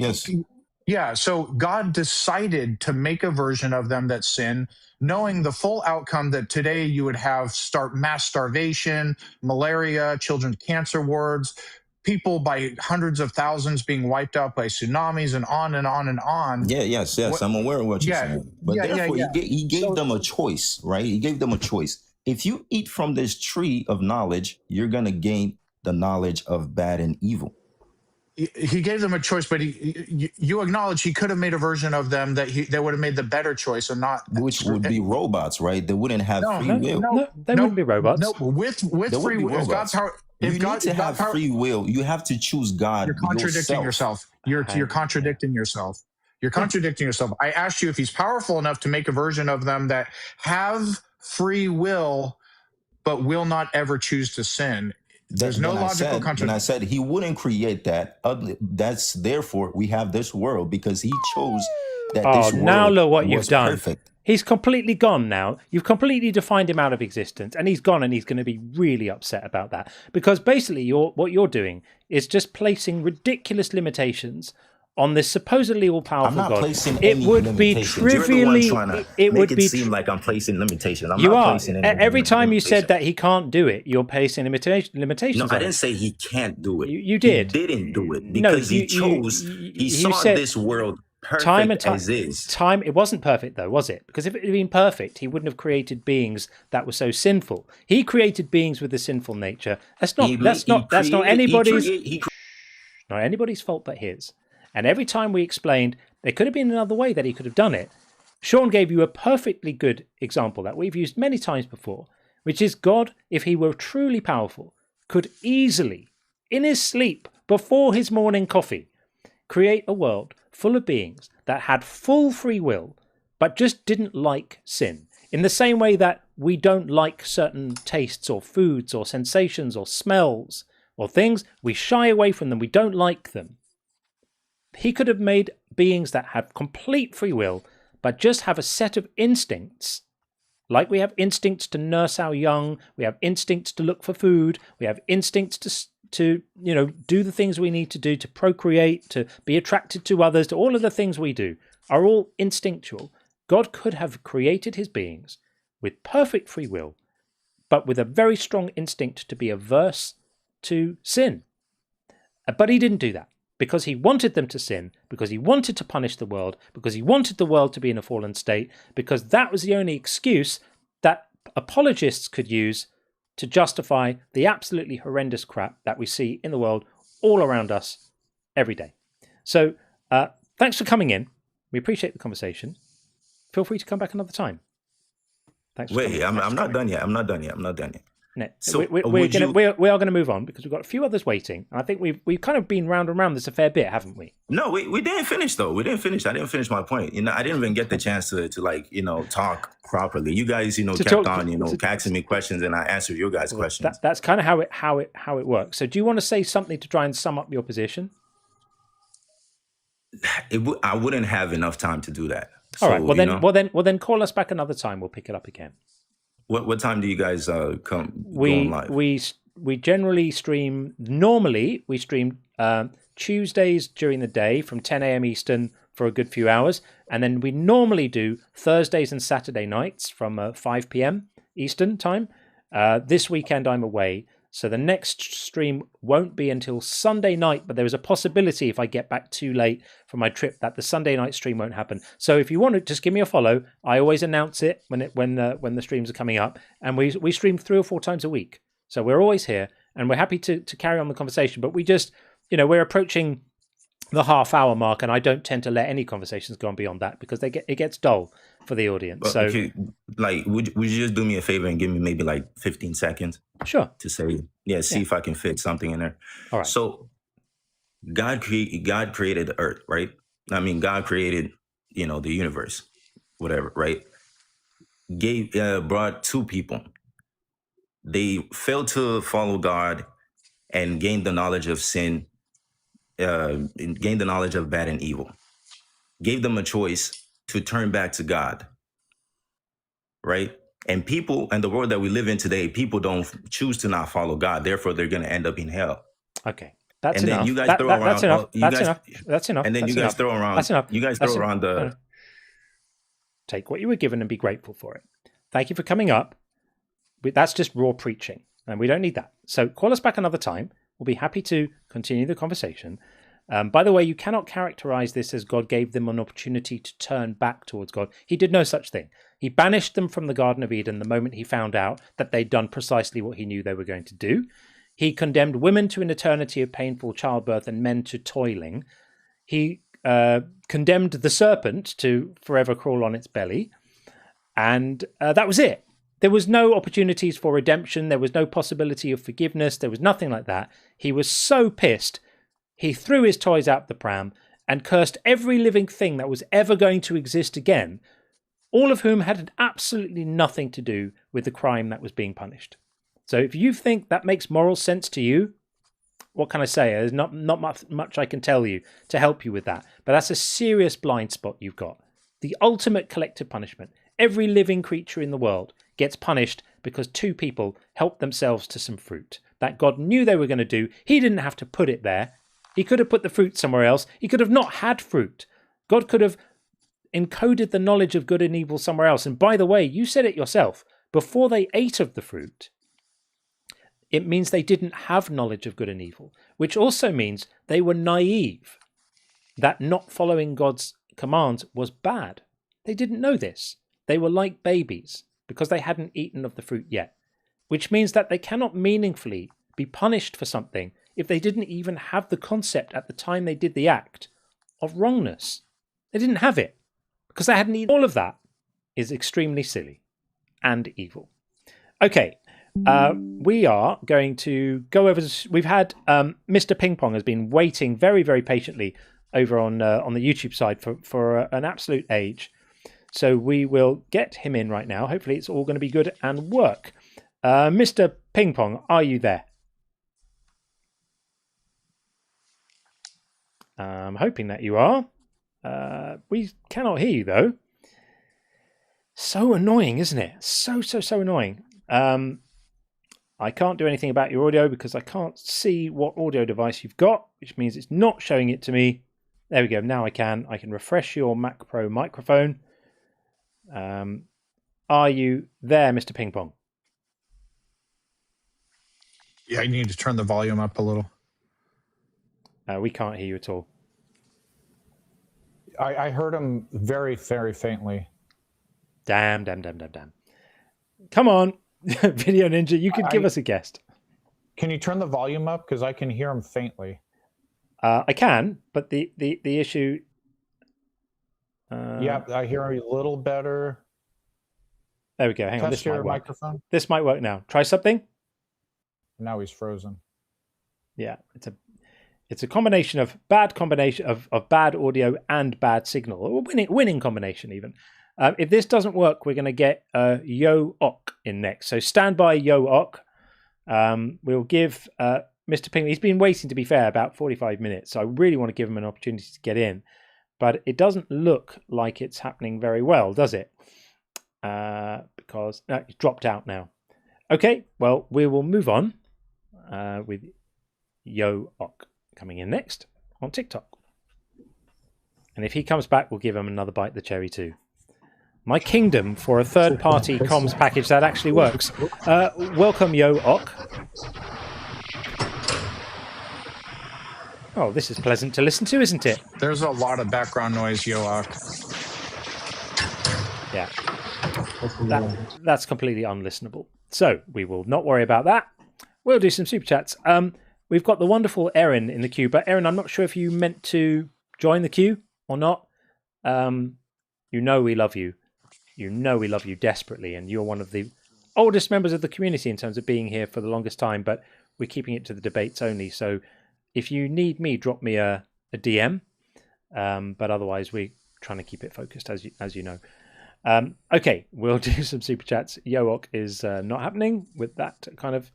Yeah, so God decided to make a version of them that sin, knowing the full outcome that today you would have mass starvation, malaria, children's cancer wards, people by hundreds of thousands being wiped out by tsunamis, and on and on and on. Yeah, yes, I'm aware of what you're saying. But therefore, he gave them a choice, right? He gave them a choice. If you eat from this tree of knowledge, you're going to gain the knowledge of bad and evil. He gave them a choice, but you acknowledge he could have made a version of them that would have made the better choice, and not which would be robots, right? They wouldn't have free will. No, they wouldn't be robots. No, with free will, God's power. You need to have free will. You have to choose God. You're contradicting yourself. You're contradicting yourself. You're contradicting yourself. I asked you if he's powerful enough to make a version of them that have free will, but will not ever choose to sin. There's no logical contradiction. And I said he wouldn't create that. That's therefore we have this world because he chose that this world now look what you've done. Perfect. He's completely gone now. You've completely defined him out of existence, and he's gone, and he's going to be really upset about that. Because basically what you're doing is just placing ridiculous limitations on this supposedly all-powerful I'm not God. placing It any would be limitations. trivially. You're the one trying to it would make be. It seem like I'm placing limitations. I'm you not are. placing any Every time you said limitations. that he can't do it, you're placing limitations. No, on I didn't it. say he can't do it. You did. He didn't do it because he chose. He saw said, this world perfect time and time, as is. It wasn't perfect though, was it? Because if it had been perfect, he wouldn't have created beings that were so sinful. He created beings with a sinful nature. That's not anybody's fault but his. And every time we explained there could have been another way that he could have done it, Sean gave you a perfectly good example that we've used many times before, which is God, if he were truly powerful, could easily, in his sleep, before his morning coffee, create a world full of beings that had full free will, but just didn't like sin. In the same way that we don't like certain tastes or foods or sensations or smells or things, we shy away from them, we don't like them. He could have made beings that have complete free will, but just have a set of instincts. Like we have instincts to nurse our young, we have instincts to look for food, we have instincts to do the things we need to do to procreate, to be attracted to others, to all of the things we do are all instinctual. God could have created his beings with perfect free will, but with a very strong instinct to be averse to sin. But he didn't do that because he wanted them to sin, because he wanted to punish the world, because he wanted the world to be in a fallen state, because that was the only excuse that apologists could use to justify the absolutely horrendous crap that we see in the world all around us every day. So thanks for coming in. We appreciate the conversation. Feel free to come back another time. Thanks. Wait, I'm not done yet. I'm not done yet. No, so we are going to move on because we've got a few others waiting. And I think we've kind of been round and round this a fair bit, haven't we? No, we didn't finish though. I didn't finish my point. I didn't even get the chance to talk properly. You guys, kept on, asking me questions and I answered your guys' questions. That's kind of how it works. So do you want to say something to try and sum up your position? I wouldn't have enough time to do that. All right. Well then call us back another time. We'll pick it up again. What time do you guys go live? We generally stream. Normally, we stream Tuesdays during the day from 10 a.m. Eastern for a good few hours, and then we normally do Thursdays and Saturday nights from 5 p.m. Eastern time. This weekend I'm away, so the next stream won't be until Sunday night. But there is a possibility if I get back too late for my trip that the Sunday night stream won't happen. So if you want to, just give me a follow. I always announce it when the streams are coming up, and we stream 3 or 4 times a week. So we're always here, and we're happy to carry on the conversation. But we just, we're approaching the half-hour mark, and I don't tend to let any conversations go on beyond that because it gets dull for the audience. But, so, would you just do me a favor and give me maybe 15 seconds? Sure. To say, see if I can fit something in there. All right. So, God created the earth, right? I mean, God created, the universe, whatever, right? Brought 2 people. They failed to follow God and gained the knowledge of sin, gained the knowledge of bad and evil. Gave them a choice to turn back to God, right? And people, and the world that we live in today, people don't choose to not follow God. Therefore, they're going to end up in hell. Okay. That's and enough. then you guys throw around. That's enough. You That's guys, enough. That's enough. And then That's you guys enough. throw around. That's enough. You guys That's throw around the. Take what you were given and be grateful for it. Thank you for coming up. That's just raw preaching, and we don't need that. So call us back another time. We'll be happy to continue the conversation. By the way, you cannot characterize this as God gave them an opportunity to turn back towards God. He did no such thing. He banished them from the Garden of Eden the moment he found out that they'd done precisely what he knew they were going to do. He condemned women to an eternity of painful childbirth and men to toiling. He condemned the serpent to forever crawl on its belly. And that was it. There was no opportunities for redemption. There was no possibility of forgiveness. There was nothing like that. He was so pissed, he threw his toys out the pram and cursed every living thing that was ever going to exist again, all of whom had absolutely nothing to do with the crime that was being punished. So if you think that makes moral sense to you, what can I say? There's not much I can tell you to help you with that. But that's a serious blind spot you've got. The ultimate collective punishment. Every living creature in the world gets punished because two people helped themselves to some fruit that God knew they were going to do. He didn't have to put it there. He could have put the fruit somewhere else. He could have not had fruit. God could have encoded the knowledge of good and evil somewhere else. And by the way, you said it yourself, before they ate of the fruit, it means they didn't have knowledge of good and evil, which also means they were naive, that not following God's commands was bad. They didn't know this. They were like babies because they hadn't eaten of the fruit yet, which means that they cannot meaningfully be punished for something if they didn't even have the concept at the time they did the act of wrongness. They didn't have it because they hadn't eaten. All of that is extremely silly and evil. Okay, we are going to go over. We've had Mr. Ping Pong has been waiting very, very patiently over on the YouTube side for an absolute age. So we will get him in right now. Hopefully it's all going to be good and work. Mr. Ping Pong, are you there? I'm hoping that you are. We cannot hear you, though. So annoying, isn't it? So annoying. I can't do anything about your audio because I can't see what audio device you've got, which means it's not showing it to me. There we go. Now I can. I can refresh your Mac Pro microphone. Are you there, Mr. Ping Pong? Yeah, you need to turn the volume up a little. We can't hear you at all. I heard him very, very faintly. Damn. Come on, Video Ninja, you could give us a guest. Can you turn the volume up? Because I can hear him faintly. I can, but the issue... yeah, I hear him a little better. There we go. Hang on, Test your microphone. This might work now. Try something. Now he's frozen. Yeah, it's a combination of bad audio and bad signal, or winning combination even. If this doesn't work, we're going to get Yo Ok in next. So stand by, Yo Ok. We'll give Mr. Ping. He's been waiting, to be fair, about 45 minutes. So I really want to give him an opportunity to get in, but it doesn't look like it's happening very well, does it? Because it's dropped out now. Okay, well, we will move on with Yo Ok coming in next on TikTok. And if he comes back, we'll give him another bite of the cherry too. My kingdom for a third-party comms package that actually works. Welcome, Yo Ok. Oh, this is pleasant to listen to, isn't it? There's a lot of background noise, Yo Ok. Yeah. That's completely unlistenable. So we will not worry about that. We'll do some super chats. We've got the wonderful Erin in the queue, but Erin, I'm not sure if you meant to join the queue or not. You know we love you. You know we love you desperately, and you're one of the oldest members of the community in terms of being here for the longest time, but we're keeping it to the debates only. So if you need me, drop me a DM. But otherwise, we're trying to keep it focused, as you know. Okay, we'll do some super chats. Yo Ok is not happening with that kind of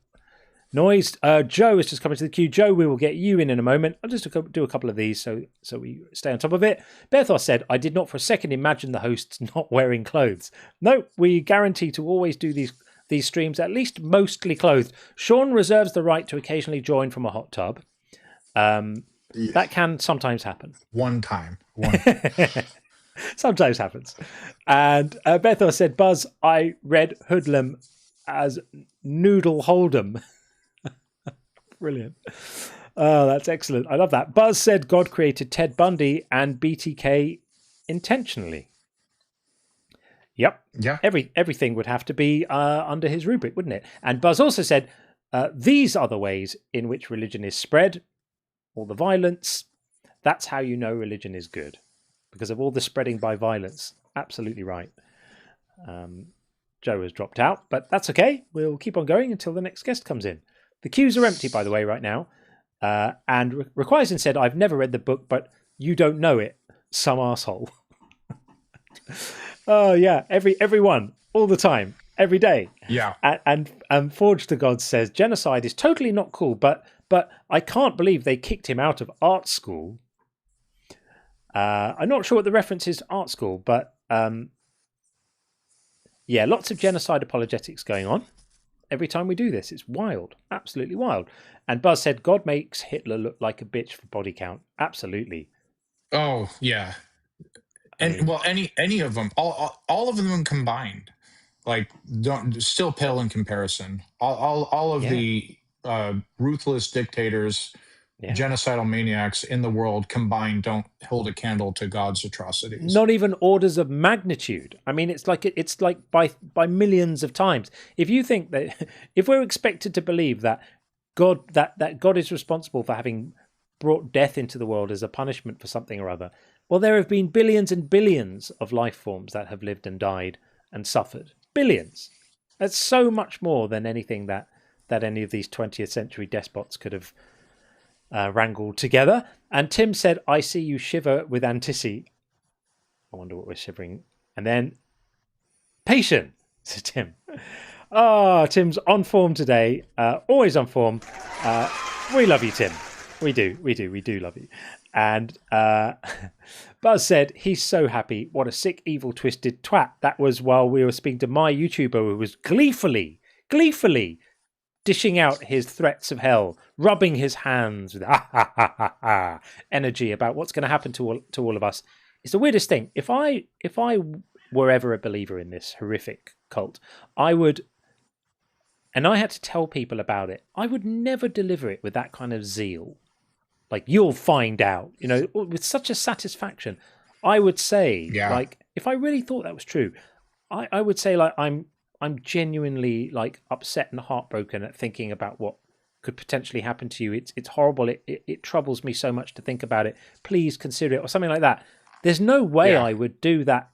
noise. Joe is just coming to the queue. Joe, we will get you in a moment. I'll just do a couple of these so we stay on top of it. Bethos said, I did not for a second imagine the hosts not wearing clothes. No, we guarantee to always do these streams at least mostly clothed. Sean reserves the right to occasionally join from a hot tub. That can sometimes happen. One time. Sometimes happens. And Bethel said, Buzz, I read hoodlum as noodle hold'em. Brilliant. Oh, that's excellent. I love that. Buzz said God created Ted Bundy and BTK intentionally. Yep. Yeah. Everything would have to be under his rubric, wouldn't it? And Buzz also said, these are the ways in which religion is spread, all the violence. That's how you know religion is good, because of all the spreading by violence. Absolutely right. Joe has dropped out, but that's okay. We'll keep on going until the next guest comes in. The queues are empty, by the way, right now. And Requisen said, I've never read the book, but you don't know it. Some arsehole. Oh, yeah. Everyone, all the time, every day. Yeah. And Forge to God says, genocide is totally not cool, but I can't believe they kicked him out of art school. I'm not sure what the reference is to art school, but yeah, lots of genocide apologetics going on. Every time we do this, it's wild, absolutely wild. And Buzz said, God makes Hitler look like a bitch for body count. Absolutely. Oh, yeah. And well, any of them, all of them combined, like still pale in comparison. All of the ruthless dictators, genocidal maniacs in the world combined don't hold a candle to God's atrocities. Not even orders of magnitude. I mean, it's like by millions of times. If you think that, if we're expected to believe that God is responsible for having brought death into the world as a punishment for something or other, well, there have been billions and billions of life forms that have lived and died and suffered. Billions. That's so much more than anything that any of these 20th century despots could have wrangled together. And Tim said, I see you shiver with antici. I wonder what we're shivering. And then, patient, said Tim. Oh, Tim's on form today. Always on form. We love you, Tim. We do love you. And Buzz said, he's so happy. What a sick, evil, twisted twat. That was while we were speaking to my YouTuber who was gleefully dishing out his threats of hell, rubbing his hands with energy about what's going to happen to all of us. It's the weirdest thing. If I were ever a believer in this horrific cult, I would, and I had to tell people about it, I would never deliver it with that kind of zeal. Like, you'll find out, with such a satisfaction. I would say, like, if I really thought that was true, I would say, like, I'm genuinely, like, upset and heartbroken at thinking about what could potentially happen to you. It's horrible. It troubles me so much to think about it. Please consider it, or something like that. There's no way I would do that.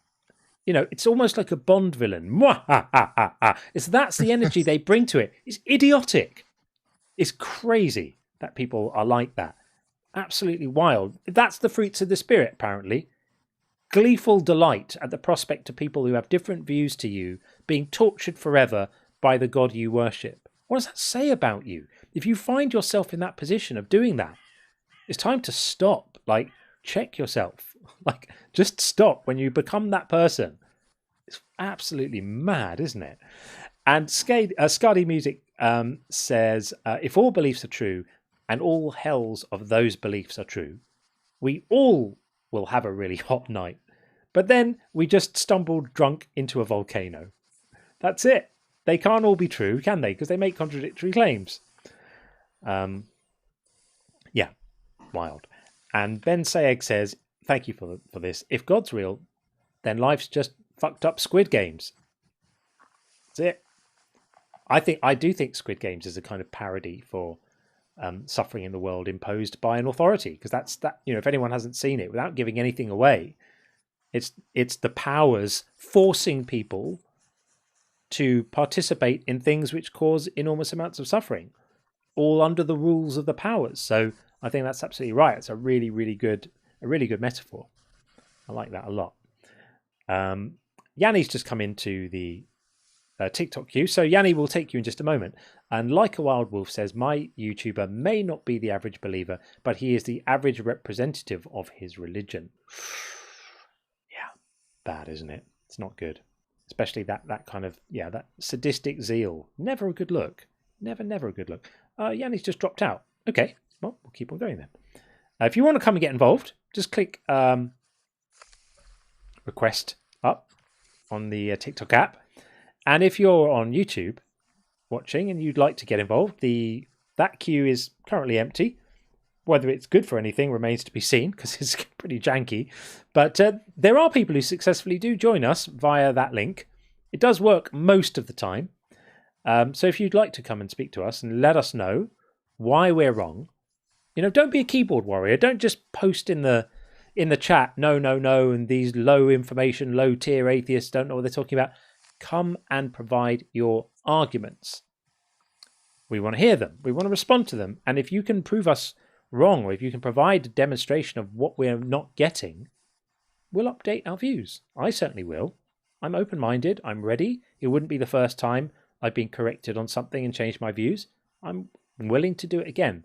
It's almost like a Bond villain. That's the energy they bring to it. It's idiotic. It's crazy that people are like that. Absolutely wild. That's the fruits of the spirit, apparently. Gleeful delight at the prospect of people who have different views to you being tortured forever by the God you worship. What does that say about you? If you find yourself in that position of doing that, it's time to stop. Like, check yourself. Like, just stop when you become that person. It's absolutely mad, isn't it? And Skadi Music says, if all beliefs are true, and all hells of those beliefs are true, we all will have a really hot night. But then we just stumbled drunk into a volcano. That's it. They can't all be true, can they? Because they make contradictory claims. Yeah, wild. And Ben Sayeg says, thank you for this. If God's real, then life's just fucked up Squid Games. That's it. I do think Squid Games is a kind of parody for suffering in the world imposed by an authority, because that's that. If anyone hasn't seen it, without giving anything away, it's the powers forcing people to participate in things which cause enormous amounts of suffering, all under the rules of the powers. So I think that's absolutely right. It's a really good metaphor. I like that a lot. Yanni's just come into the TikTok queue. So Yanni will take you in just a moment. And Like a Wild Wolf says, my YouTuber may not be the average believer, but he is the average representative of his religion. Yeah, bad, isn't it? It's not good. Especially that kind of, that sadistic zeal. Never a good look. Never a good look. Yanni's just dropped out. Okay, well, we'll keep on going then. If you want to come and get involved, just click request up on the TikTok app. And if you're on YouTube watching and you'd like to get involved, that queue is currently empty. Whether it's good for anything remains to be seen because it's pretty janky. But there are people who successfully do join us via that link. It does work most of the time. So if you'd like to come and speak to us and let us know why we're wrong, don't be a keyboard warrior. Don't just post in the chat, no, and these low information, low tier atheists don't know what they're talking about. Come and provide your arguments. We want to hear them. We want to respond to them. And if you can prove us wrong, or if you can provide a demonstration of what we're not getting, we'll update our views. I certainly will. I'm open-minded. I'm ready. It wouldn't be the first time I've been corrected on something and changed my views. I'm willing to do it again.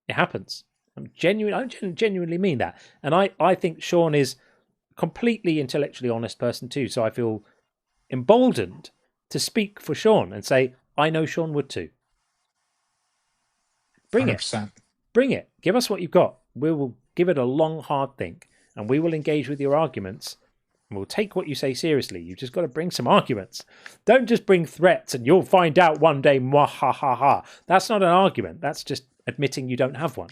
It happens. I genuinely mean that. And I think Sean is a completely intellectually honest person too. So I feel emboldened to speak for Sean and say, I know Sean would too. Bring 100%. it. Bring it. Give us what you've got. We will give it a long, hard think. And we will engage with your arguments. And we'll take what you say seriously. You've just got to bring some arguments. Don't just bring threats and you'll find out one day, mwah, ha, ha, ha. That's not an argument. That's just admitting you don't have one.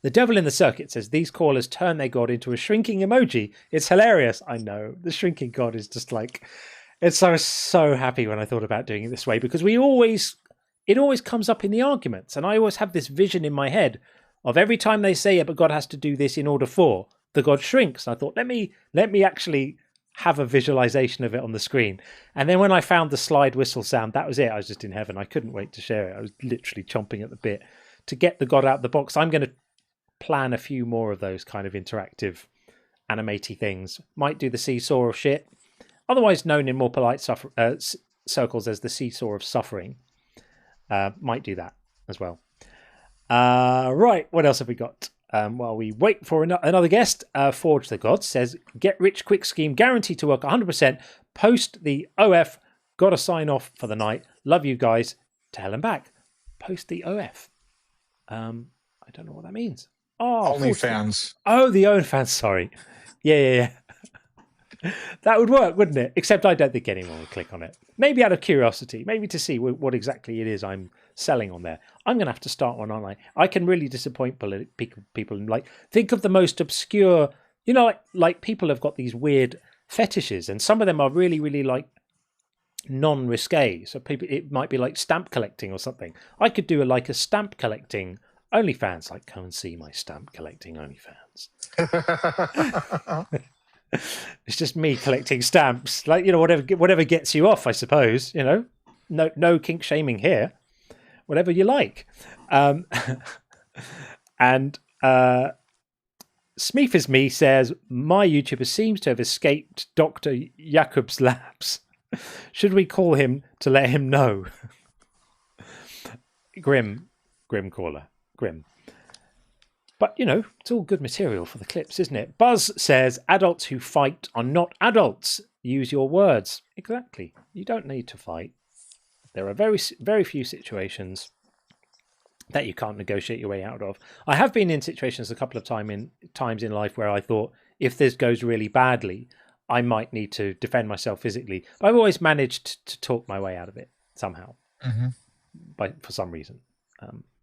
The devil in the circuit says these callers turn their God into a shrinking emoji. It's hilarious. I know. The shrinking God is just like... I was so happy when I thought about doing it this way because it always comes up in the arguments. And I always have this vision in my head of every time they say, but God has to do this in order for, the God shrinks. And I thought, let me actually have a visualization of it on the screen. And then when I found the slide whistle sound, that was it. I was just in heaven. I couldn't wait to share it. I was literally chomping at the bit to get the God out of the box. I'm going to plan a few more of those kind of interactive animaty things. Might do the seesaw of shit, otherwise known in more polite circles as the seesaw of suffering. Might do that as well. Right, what else have we got? While we wait for another guest, Forge the Gods says, get rich quick scheme, guaranteed to work 100%. Post the OF, gotta sign off for the night. Love you guys. To hell and back. Post the OF. I don't know what that means. Oh, OnlyFans. Oh, the OnlyFans, sorry. Yeah. That would work, wouldn't it? Except I don't think anyone would click on it. Maybe out of curiosity, maybe to see what exactly it is I'm selling on there. I'm going to have to start one online. I can really disappoint people. Like, think of the most obscure, like people have got these weird fetishes, and some of them are really, really like non-risque. So it might be like stamp collecting or something. I could do a stamp collecting OnlyFans, like come and see my stamp collecting OnlyFans. It's just me collecting stamps, like whatever gets you off, I suppose. No kink shaming here. Whatever you like. And Smeef is me says my YouTuber seems to have escaped Dr. Jacob's labs. Should we call him to let him know? Grim caller, grim. But, it's all good material for the clips, isn't it? Buzz says, adults who fight are not adults. Use your words. Exactly. You don't need to fight. There are very, very few situations that you can't negotiate your way out of. I have been in situations a couple of times in life where I thought, if this goes really badly, I might need to defend myself physically. But I've always managed to talk my way out of it somehow, for some reason.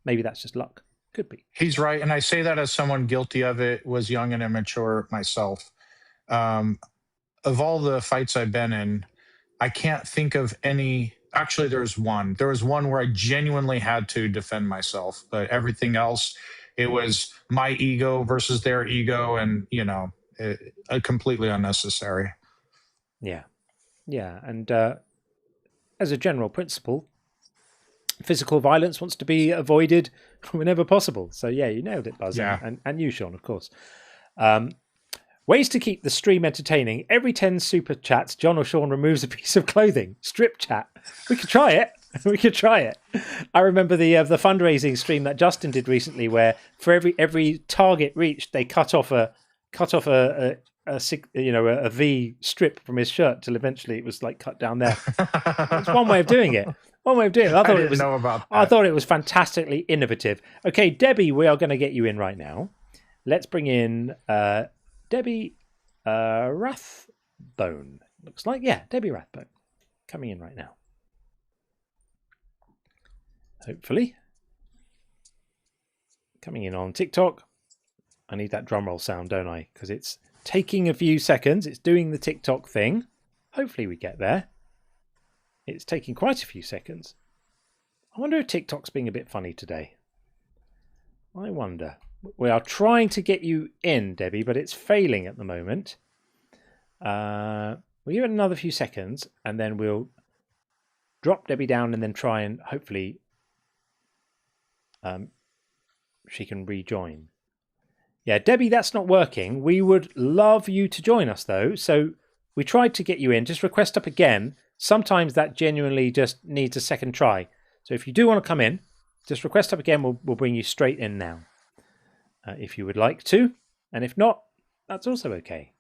Maybe that's just luck. Could be. He's right. And I say that as someone guilty of it, was young and immature myself. Of all the fights I've been in, I can't think of any. Actually, there was one. There was one where I genuinely had to defend myself. But everything else, it was my ego versus their ego. And, completely unnecessary. Yeah. And as a general principle, physical violence wants to be avoided whenever possible. So yeah, you nailed it, Buzz. Yeah. And you, Sean, of course. Ways to keep the stream entertaining. Every 10 super chats, John or Sean removes a piece of clothing. Strip chat. We could try it. I remember the fundraising stream that Justin did recently, where for every target reached, they cut off a a V strip from his shirt till eventually it was like cut down there. It's one way of doing it. One way of doing it. I thought it was fantastically innovative. Okay, Debbie, we are going to get you in right now. Let's bring in Debbie Rathbone. Looks like, yeah, Debbie Rathbone coming in right now. Hopefully. Coming in on TikTok. I need that drum roll sound, don't I? Because it's taking a few seconds. It's doing the TikTok thing. Hopefully we get there. It's taking quite a few seconds. I wonder if TikTok's being a bit funny today. I wonder. We are trying to get you in, Debbie, but it's failing at the moment. We'll give it another few seconds, and then we'll drop Debbie down and then try and hopefully she can rejoin. Yeah, Debbie, that's not working. We would love you to join us, though. So we tried to get you in. Just request up again. Sometimes that genuinely just needs a second try. So if you do want to come in, just request up again. We'll bring you straight in now. If you would like to. And if not, that's also okay.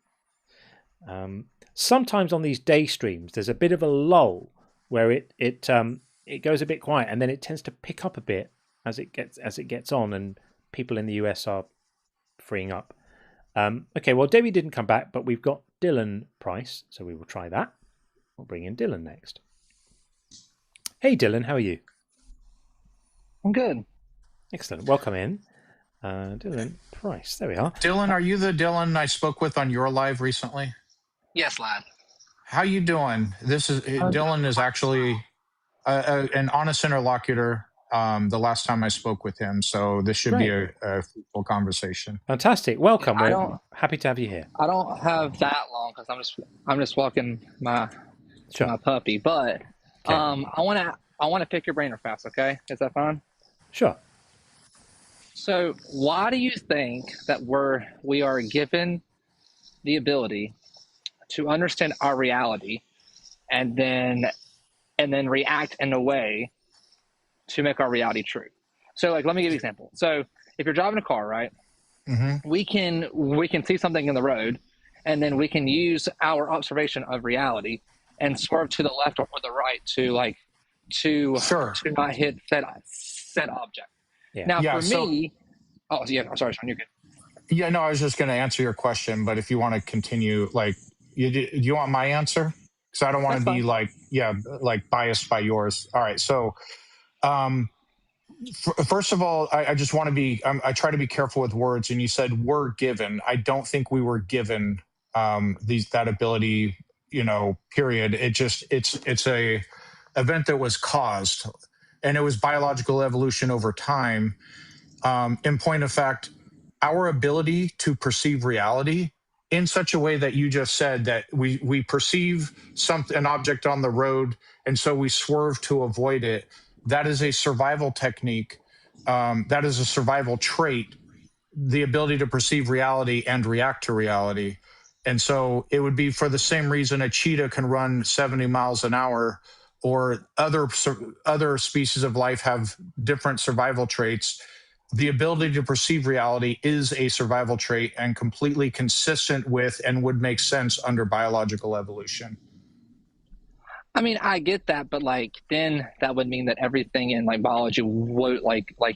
Sometimes on these day streams, there's a bit of a lull where it goes a bit quiet, and then it tends to pick up a bit as it gets on, and people in the US are freeing up. Okay, well, Debbie didn't come back, but we've got Dylan Price, so we will try that. We'll bring in Dylan next. Hey, Dylan, how are you? I'm good. Excellent. Welcome in. Dylan Price. There we are. Dylan, are you the Dylan I spoke with on your live recently? Yes, lad. How you doing? Dylan is actually an honest interlocutor. The last time I spoke with him, so this should be a fruitful conversation. Fantastic. Welcome. We're happy to have you here. I don't have that long because I'm just walking my puppy, but okay. I want to pick your brain real fast. Okay, is that fine? Sure. So, why do you think that we are given the ability to understand our reality, and then react in a way to make our reality true? So, like, let me give you an example. So, if you're driving a car, right? Mm-hmm. We can see something in the road, and then we can use our observation of reality and swerve to the left or the right to not hit said object. Yeah. Now, me, I'm sorry, Sean, you're good. Yeah, no, I was just going to answer your question, but if you want to continue, do you want my answer? Because I don't want to be biased by yours. All right, so. First of all, I just want to be, I try to be careful with words, and you said we're given. I don't think we were given that ability, period. It's a event that was caused, and it was biological evolution over time. In point of fact, our ability to perceive reality in such a way that you just said, that we perceive an object on the road, and so we swerve to avoid it. That is a survival technique. That is a survival trait, the ability to perceive reality and react to reality. And so it would be for the same reason a cheetah can run 70 miles an hour, or other species of life have different survival traits. The ability to perceive reality is a survival trait and completely consistent with and would make sense under biological evolution. I mean, I get that, but then that would mean that everything in biology would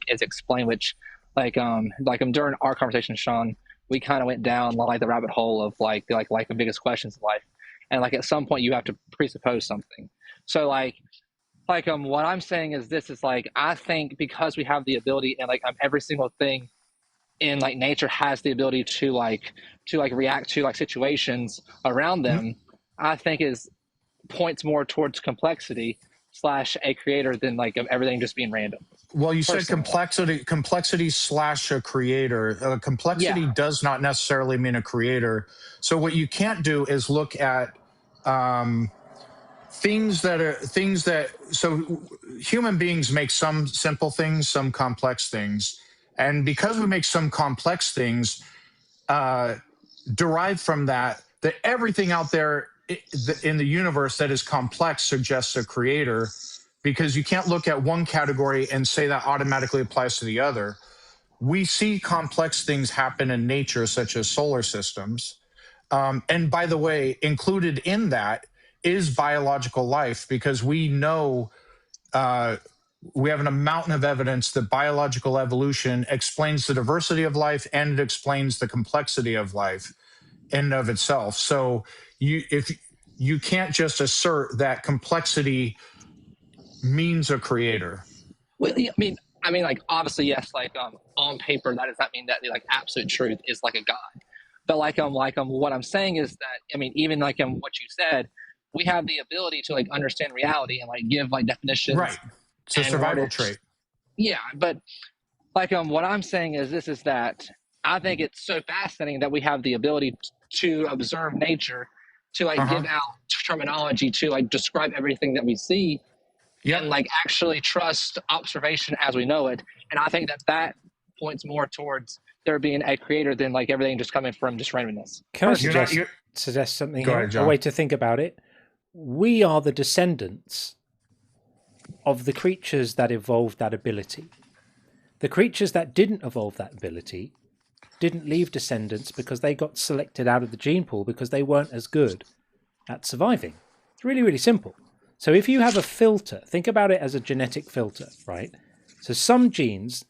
is explained, which during our conversation, Sean, we kind of went down the rabbit hole of the biggest questions in life, and at some point you have to presuppose something. So what I'm saying is this is I think because we have the ability, and every single thing in nature has the ability to react to situations around them. Mm-hmm. I think points more towards complexity / a creator than of everything just being random. Well, you said complexity / a creator. Complexity does not necessarily mean a creator. So what you can't do is look at so human beings make some simple things, some complex things. And because we make some complex things, derived from that everything out there in the universe that is complex suggests a creator, because you can't look at one category and say that automatically applies to the other. We see complex things happen in nature, such as solar systems. And by the way, included in that is biological life, because we know we have a mountain of evidence that biological evolution explains the diversity of life and it explains the complexity of life in and of itself. So if you can't just assert that complexity means a creator. Well, I mean, like obviously, yes, like on paper, that does not mean that like absolute truth is like a God. But what I'm saying is that, I mean, even like what you said, we have the ability to like understand reality and like give like definitions. Right. It's a survival trait. Yeah, but like what I'm saying is this is that I think it's so fascinating that we have the ability to observe nature, to like give out terminology, to like describe everything that we see, and like actually trust observation as we know it. And I think that points more towards there being a creator than like everything just coming from just randomness. Can I suggest something here? Ahead, John. A way to think about it. We are the descendants of the creatures that evolved that ability. The creatures that didn't evolve that ability didn't leave descendants because they got selected out of the gene pool because they weren't as good at surviving. It's really, really simple. So if you have a filter, think about it as a genetic filter, right? So some genes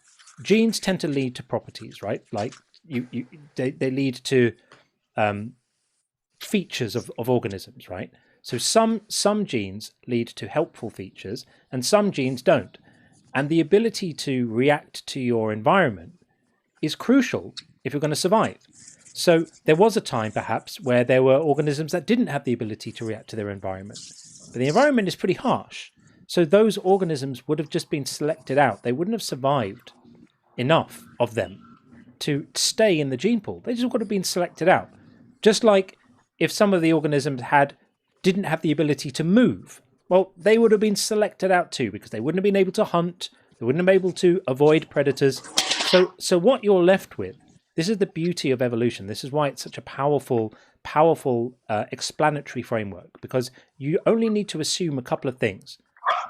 tend to lead to properties, right? Like they lead to features of organisms, right? So some genes lead to helpful features and some genes don't. And the ability to react to your environment is crucial if you're going to survive. So there was a time perhaps where there were organisms that didn't have the ability to react to their environment. But the environment is pretty harsh. So those organisms would have just been selected out. They wouldn't have survived enough of them to stay in the gene pool. They just would have been selected out. Just like if some of the organisms didn't have the ability to move, well, they would have been selected out too because they wouldn't have been able to hunt. They wouldn't have been able to avoid predators. So what you're left with, this is the beauty of evolution. This is why it's such a powerful explanatory framework, because you only need to assume a couple of things.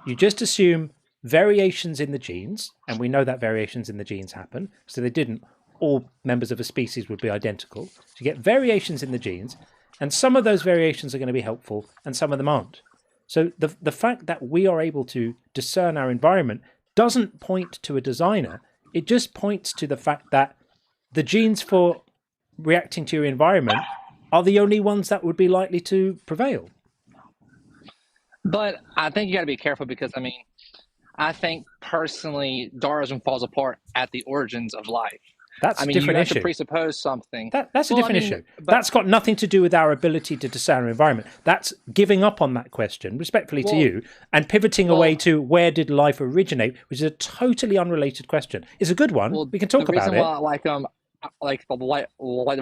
You just assume variations in the genes, and we know that variations in the genes happen. So they didn't. All members of a species would be identical. So you get variations in the genes, and some of those variations are going to be helpful, and some of them aren't. So the fact that we are able to discern our environment doesn't point to a designer. It just points to the fact that the genes for reacting to your environment are the only ones that would be likely to prevail. But I think you got to be careful because, I mean, I think personally Darwinism falls apart at the origins of life. That's a different issue. You have to presuppose something. That's a different issue. That's got nothing to do with our ability to discern our environment. That's giving up on that question, respectfully to you, and pivoting away to where did life originate, which is a totally unrelated question. It's a good one. We can talk about it. The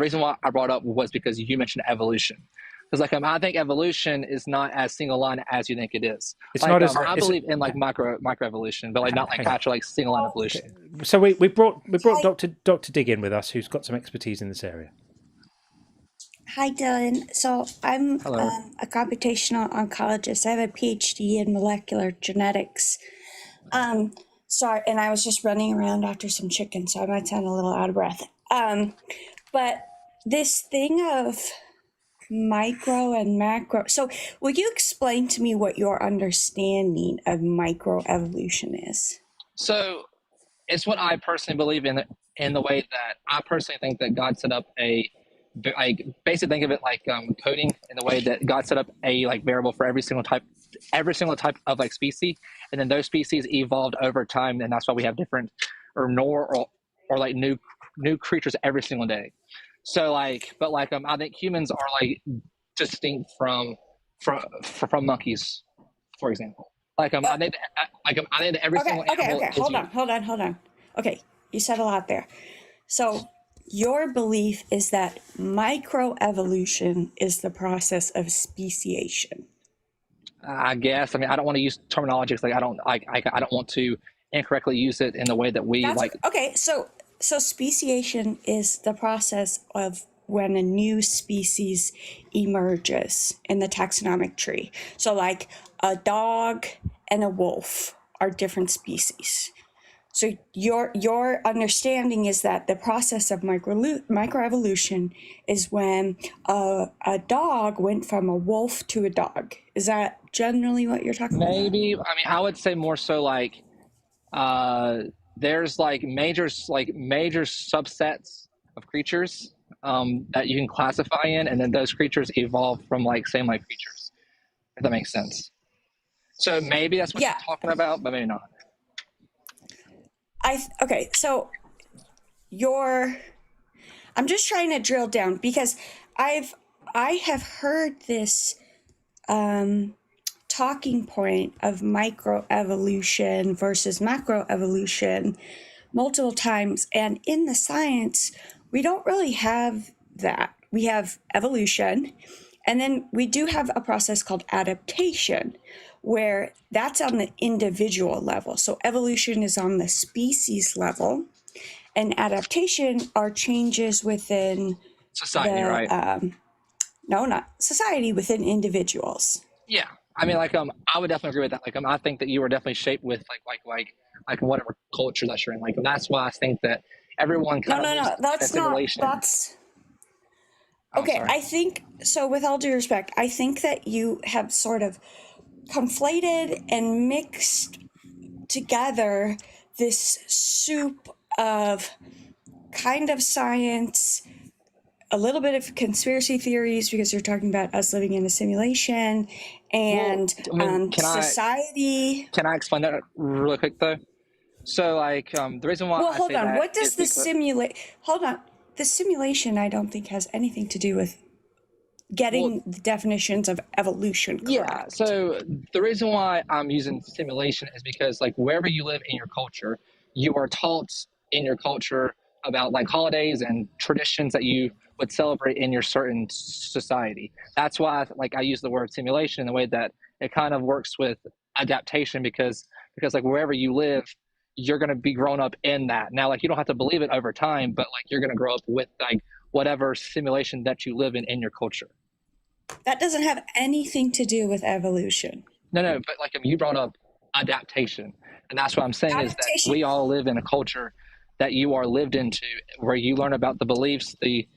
reason why I brought up was because you mentioned evolution. Because I think evolution is not as single line as you think it is. It's not as I believe in microevolution, but not actual single line evolution. Okay. So we brought Dr. Dig in with us, who's got some expertise in this area. Hi, Dylan. So I'm a computational oncologist. I have a PhD in molecular genetics. Sorry, and I was just running around after some chicken, so I might sound a little out of breath. But this thing of micro and macro. So will you explain to me what your understanding of microevolution is? So it's what I personally believe in the way that I personally think that God set up I basically think of it like coding, in the way that God set up a variable for every single type of species, and then those species evolved over time, and that's why we have different or new creatures every single day. So I think humans are distinct from monkeys, for example. I think that every single animal. Okay. Hold on. Okay, you said a lot there. So your belief is that microevolution is the process of speciation. I guess. I mean, I don't want to use terminology. I don't want to incorrectly use it in the way that we like. Okay, so speciation is the process of when a new species emerges in the taxonomic tree. So like a dog and a wolf are different species. So your understanding is that the process of microevolution is when a dog went from a wolf to a dog. Is that generally what you're talking about? Maybe. I mean, I would say more so like there's like major subsets of creatures that you can classify in, and then those creatures evolve from like same-like creatures. If that makes sense. So maybe that's what you're talking about, but maybe not. Okay, so I'm just trying to drill down because I have heard this talking point of microevolution versus macroevolution multiple times, and in the science we don't really have that. We have evolution, and then we do have a process called adaptation, where that's on the individual level. So evolution is on the species level, and adaptation are changes within society, right? No, not society, within individuals. Yeah, I mean, like, I would definitely agree with that. Like, I think that you were definitely shaped with like whatever culture that you're in. Like, and that's why I think that everyone kind of that's not. That's okay. I think so. With all due respect, I think that you have sort of conflated and mixed together this soup of kind of science, a little bit of conspiracy theories because you're talking about us living in a simulation, and society. Can I explain that really quick though? So like the reason why hold on. What does the hold on. The simulation I don't think has anything to do with getting the definitions of evolution correct. Yeah, so the reason why I'm using simulation is because like wherever you live in your culture, you are taught in your culture about like holidays and traditions that you would celebrate in your certain society. That's why I use the word simulation in the way that it kind of works with adaptation because like wherever you live, you're going to be grown up in that. Now, like you don't have to believe it over time, but like you're going to grow up with like whatever simulation that you live in your culture. That doesn't have anything to do with evolution. No, but like you brought up adaptation, and that's what I'm saying is that we all live in a culture that you are lived into, where you learn about the beliefs, the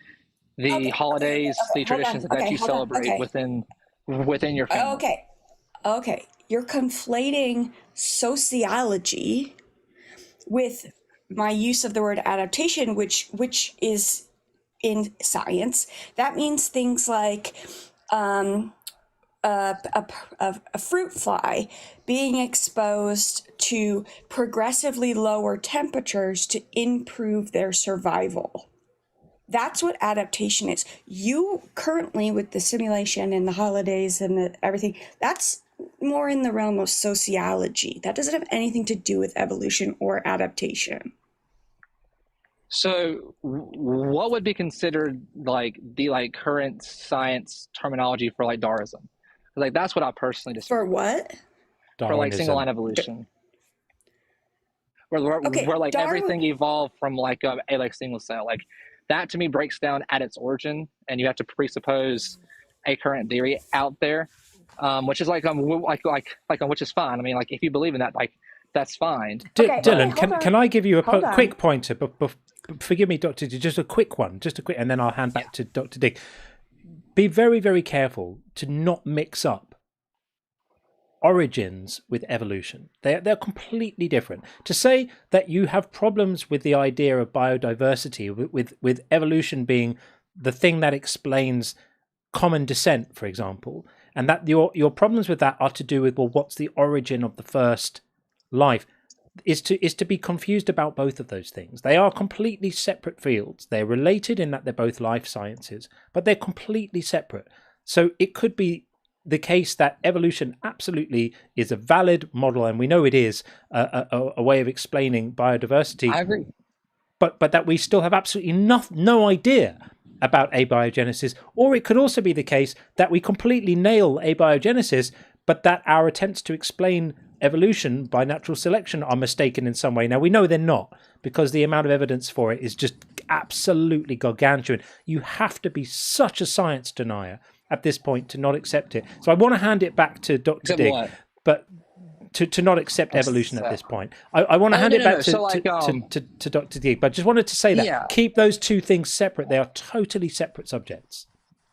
holidays, the traditions that you celebrate within your family. Okay, you're conflating sociology with my use of the word adaptation, which is in science. That means things like a fruit fly being exposed to progressively lower temperatures to improve their survival. That's what adaptation is. You currently, with the simulation and the holidays and everything, that's more in the realm of sociology. That doesn't have anything to do with evolution or adaptation. So what would be considered like the current science terminology for like Darwinism? Like that's what I personally disagree. For what? For like single line evolution. Where like everything evolved from like a single cell. Like that to me breaks down at its origin, and you have to presuppose a current theory out there, which is which is fine. I mean, like if you believe in that, like that's fine. Dylan, can I give you a quick pointer? Forgive me, Dr. D, just a quick one, and then I'll hand back to Dr. Dick. Be very, very careful to not mix up origins with evolution. They're completely different. To say that you have problems with the idea of biodiversity, with evolution being the thing that explains common descent, for example, and that your problems with that are to do with, well, what's the origin of the first life, is to be confused about both of those things. They are completely separate fields. They're related in that they're both life sciences, but they're completely separate. So it could be the case that evolution absolutely is a valid model, and we know it is a way of explaining biodiversity. I agree. But that we still have absolutely no idea about abiogenesis, or it could also be the case that we completely nail abiogenesis, but that our attempts to explain evolution by natural selection are mistaken in some way. Now, we know they're not, because the amount of evidence for it is just absolutely gargantuan. You have to be such a science denier at this point to not accept it. So I want to hand it back to Dr. Dick, but to not accept evolution at this point. I want to hand it back to Dr. D, but I just wanted to say that keep those two things separate. They are totally separate subjects.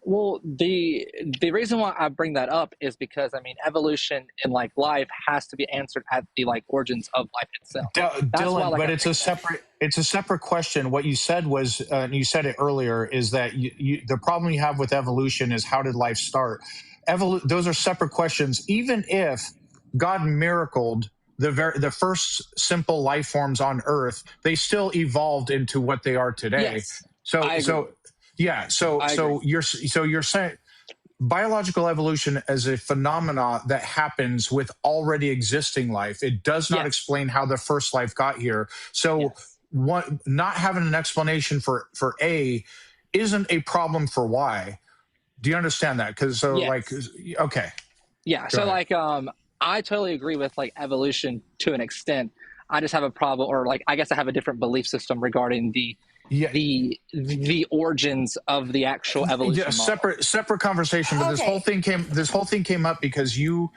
Well, the reason why I bring that up is because I mean evolution in like life has to be answered at the like origins of life itself. Dylan, but it's a separate question. What you said was, you said it earlier, is that the problem you have with evolution is how did life start? Those are separate questions. Even if God miracled the first simple life forms on Earth, they still evolved into what they are today. Yes, So you're saying biological evolution as a phenomena that happens with already existing life. It does not explain how the first life got here. So not having an explanation for A isn't a problem for Y. Do you understand that? Because okay. Yeah. So like I totally agree with like evolution to an extent. I just have a problem, or like I guess I have a different belief system regarding the origins of the actual evolution. Yeah, separate conversation. But this whole thing came up because you're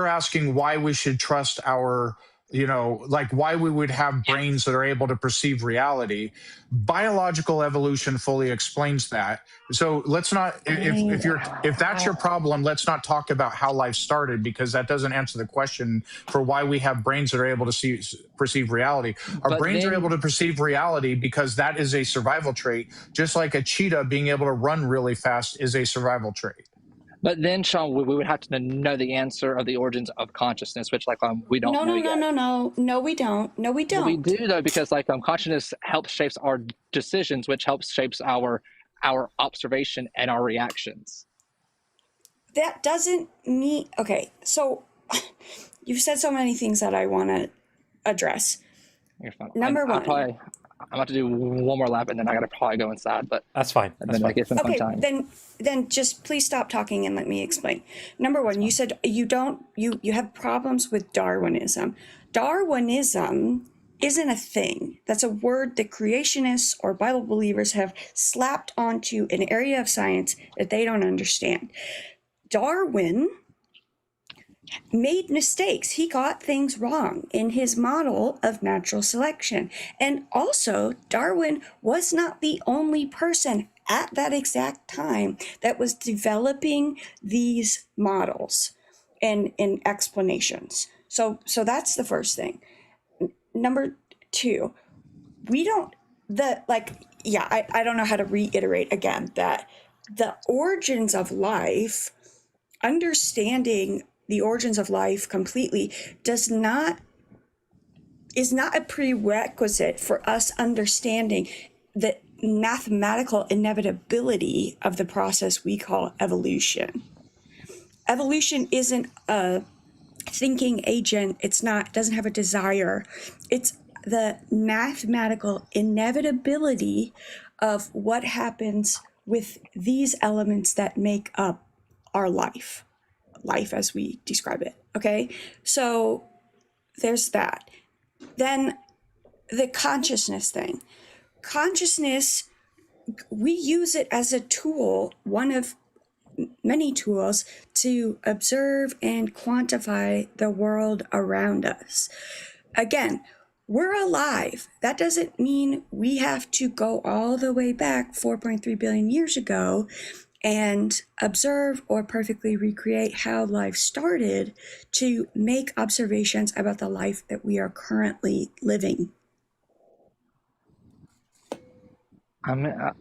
asking why we should trust our, like why we would have brains that are able to perceive reality. Biological evolution fully explains that. So let's not, if that's your problem, let's not talk about how life started, because that doesn't answer the question for why we have brains that are able to perceive reality. Our brains are able to perceive reality because that is a survival trait, just like a cheetah being able to run really fast is a survival trait. But then, Sean, we would have to know the answer of the origins of consciousness, which we don't know yet. No, we don't. No, we don't. Well, we do, though, because consciousness helps shapes our decisions, which helps shapes our observation and our reactions. That doesn't mean... Okay, so you've said so many things that I want to address. You're fine. Number one. I'm about to do one more lap, and then I got to probably go inside. But that's fine. I get some fun time. Then just please stop talking and let me explain. Number one, you said you have problems with Darwinism. Darwinism isn't a thing. That's a word that creationists or Bible believers have slapped onto an area of science that they don't understand. Darwin made mistakes. He got things wrong in his model of natural selection. And also, Darwin was not the only person at that exact time that was developing these models and explanations. So that's the first thing. Number two, I don't know how to reiterate again that the origins of life, understanding the origins of life completely is not a prerequisite for us understanding the mathematical inevitability of the process we call evolution. Evolution isn't a thinking agent. It doesn't have a desire. It's the mathematical inevitability of what happens with these elements that make up our life as we describe it. Okay, so there's that. Then the consciousness thing. Consciousness, we use it as a tool, one of many tools to observe and quantify the world around us. Again, we're alive. That doesn't mean we have to go all the way back 4.3 billion years ago and observe or perfectly recreate how life started to make observations about the life that we are currently living. I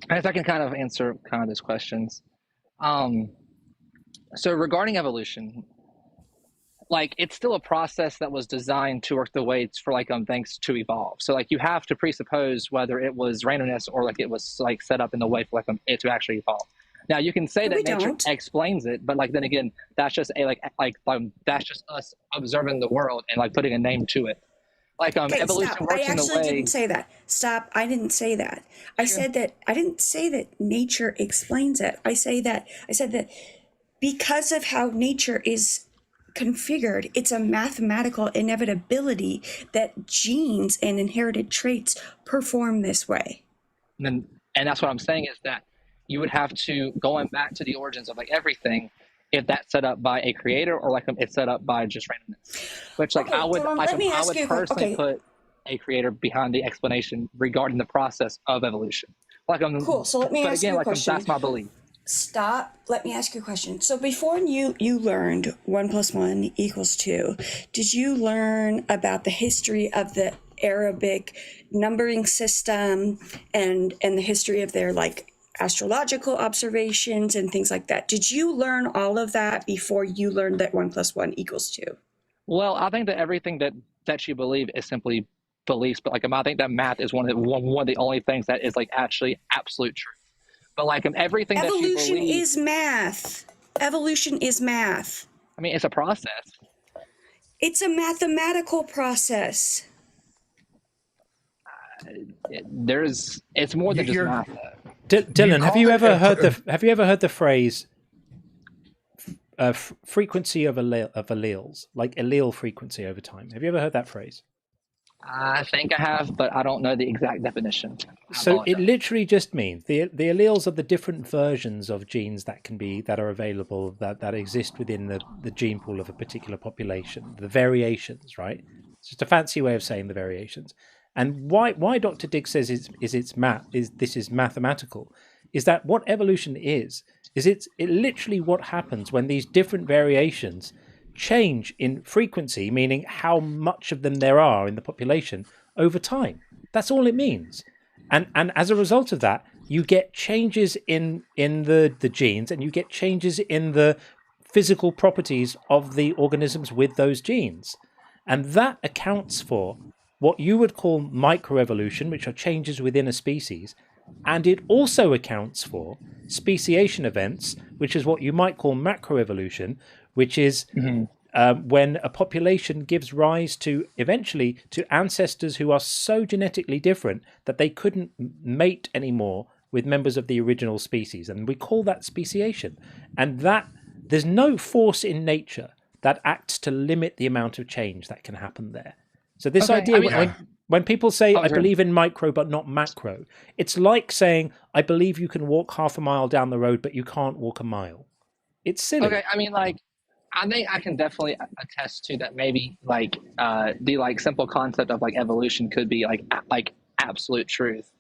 guess I can kind of answer kind of these questions. So regarding evolution, it's still a process that was designed to work the way it's for things to evolve. So you have to presuppose whether it was randomness or it was set up in the way for it to actually evolve. Now you can say that nature explains it, but then again, that's just that's just us observing the world and putting a name to it. Evolution stop. works I in the actually way. didn't say that. Stop. I didn't say that. I didn't say that nature explains it. I said that because of how nature is configured, it's a mathematical inevitability that genes and inherited traits perform this way. And that's what I'm saying is that you would have to, going back to the origins of everything, if that's set up by a creator or like it's set up by just randomness. Which like I would personally put a creator behind the explanation regarding the process of evolution. Like cool. So let me ask you a question. That's my belief. Stop. Let me ask you a question. So before you learned 1 + 1 = 2, did you learn about the history of the Arabic numbering system and the history of their like astrological observations and things like that? Did you learn all of that before you learned that 1 + 1 = 2? Well, I think that everything that you believe is simply beliefs, but like I think that math is one of the only things that is like actually absolute truth. But like everything evolution that you believe is math. Evolution is math. I mean, it's a process. It's a mathematical process. It's more than just math. Dylan, have you ever heard the phrase frequency of alleles, like allele frequency over time? Have you ever heard that phrase? I think I have, but I don't know the exact definition. So it literally just means the alleles are the different versions of genes that are available that exist within the gene pool of a particular population. The variations, right? It's just a fancy way of saying the variations. And why Dr. Diggs says this is mathematical is that what evolution is it literally what happens when these different variations change in frequency, meaning how much of them there are in the population over time. That's all it means. And as a result of that, you get changes in the genes and you get changes in the physical properties of the organisms with those genes. And that accounts for what you would call microevolution, which are changes within a species. And it also accounts for speciation events, which is what you might call macroevolution, which is when a population gives rise to eventually to ancestors who are so genetically different that they couldn't mate anymore with members of the original species. And we call that speciation. And that there's no force in nature that acts to limit the amount of change that can happen there. So this idea, when people say, I believe in micro but not macro, it's like saying, I believe you can walk half a mile down the road, but you can't walk a mile. It's silly. Okay, I mean, like, I think I can definitely attest to that. Maybe like the like simple concept of like evolution could be like absolute truth.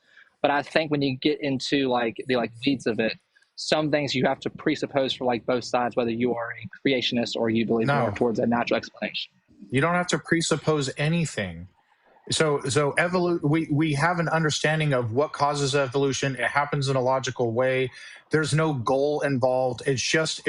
But I think when you get into like the like weeds of it, some things you have to presuppose for like both sides, whether you are a creationist or you believe more towards a natural explanation. You don't have to presuppose anything. So we have an understanding of what causes evolution. It happens in a logical way. There's no goal involved. It's just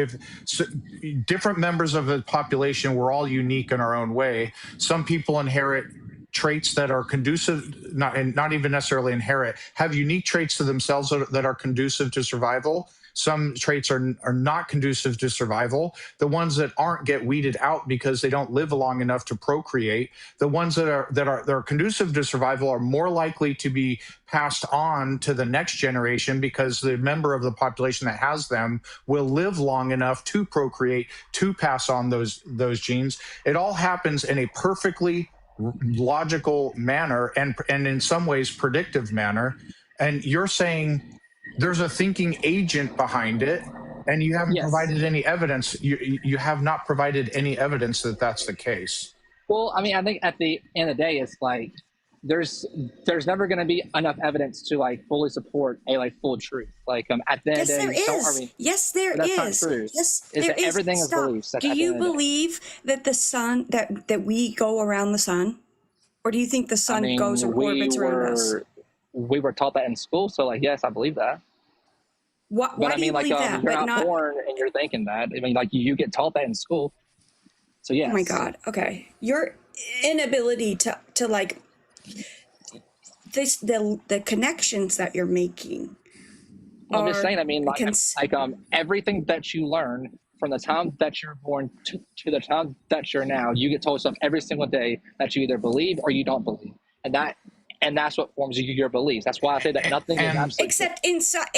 different members of the population, we're all unique in our own way. Some people inherit traits that are conducive, not even necessarily inherit, have unique traits to themselves that are conducive to survival. Some traits are not conducive to survival. The ones that aren't get weeded out because they don't live long enough to procreate. The ones that are conducive to survival are more likely to be passed on to the next generation because the member of the population that has them will live long enough to procreate, to pass on those genes. It all happens in a perfectly logical manner and in some ways predictive manner. And you're saying there's a thinking agent behind it, and you haven't provided any evidence. You have not provided any evidence that that's the case. Well, I mean, I think at the end of the day, it's like there's never going to be enough evidence to like fully support a like full truth. Like at the end of the day, yes, there is. That's not true. Yes, there is. Everything is beliefs. Do you believe that the sun that we go around the sun, or do you think the sun goes or orbits around us? We were taught that in school, so like yes, I believe that. Why do you believe that? You're not born and you're thinking that. I mean, like you get taught that in school. So yes. Oh my God. Okay, your inability to like the connections that you're making. I'm just saying. I mean, everything that you learn from the time that you're born to the time that you're now, you get told stuff every single day that you either believe or you don't believe, and that's what forms your beliefs. That's why I say that nothing is absolute.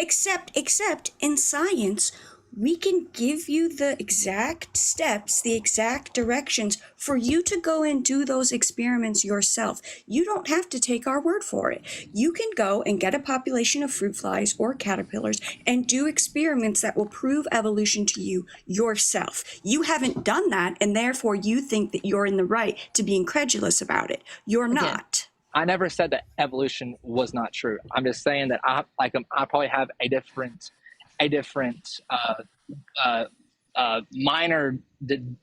Except in science, we can give you the exact steps, the exact directions for you to go and do those experiments yourself. You don't have to take our word for it. You can go and get a population of fruit flies or caterpillars and do experiments that will prove evolution to you yourself. You haven't done that, and therefore you think that you're in the right to be incredulous about it. You're not. I never said that evolution was not true. I'm just saying that I probably have a different minor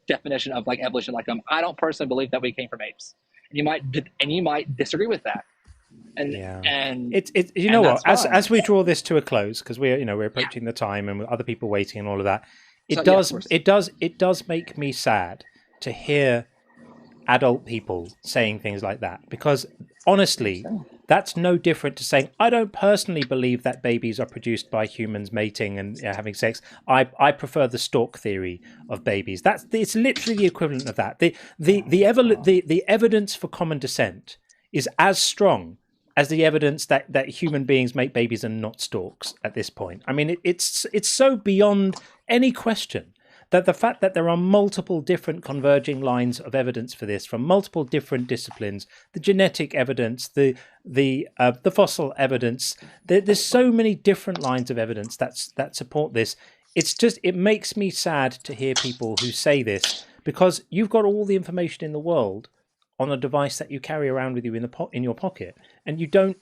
definition of like evolution. Like I don't personally believe that we came from apes, and you might disagree with that. And it's you know what, as we draw this to a close, because we're approaching the time and with other people waiting and all of that, it does make me sad to hear adult people saying things like that, because honestly, that's no different to saying I don't personally believe that babies are produced by humans mating and having sex. I prefer the stork theory of babies. It's literally the equivalent of that. The evidence for common descent is as strong as the evidence that human beings make babies and not storks at this point. I mean, it's so beyond any question that the fact that there are multiple different converging lines of evidence for this from multiple different disciplines, the genetic evidence, the fossil evidence, there's so many different lines of evidence that support this. It makes me sad to hear people who say this, because you've got all the information in the world on a device that you carry around with you in your pocket, and you don't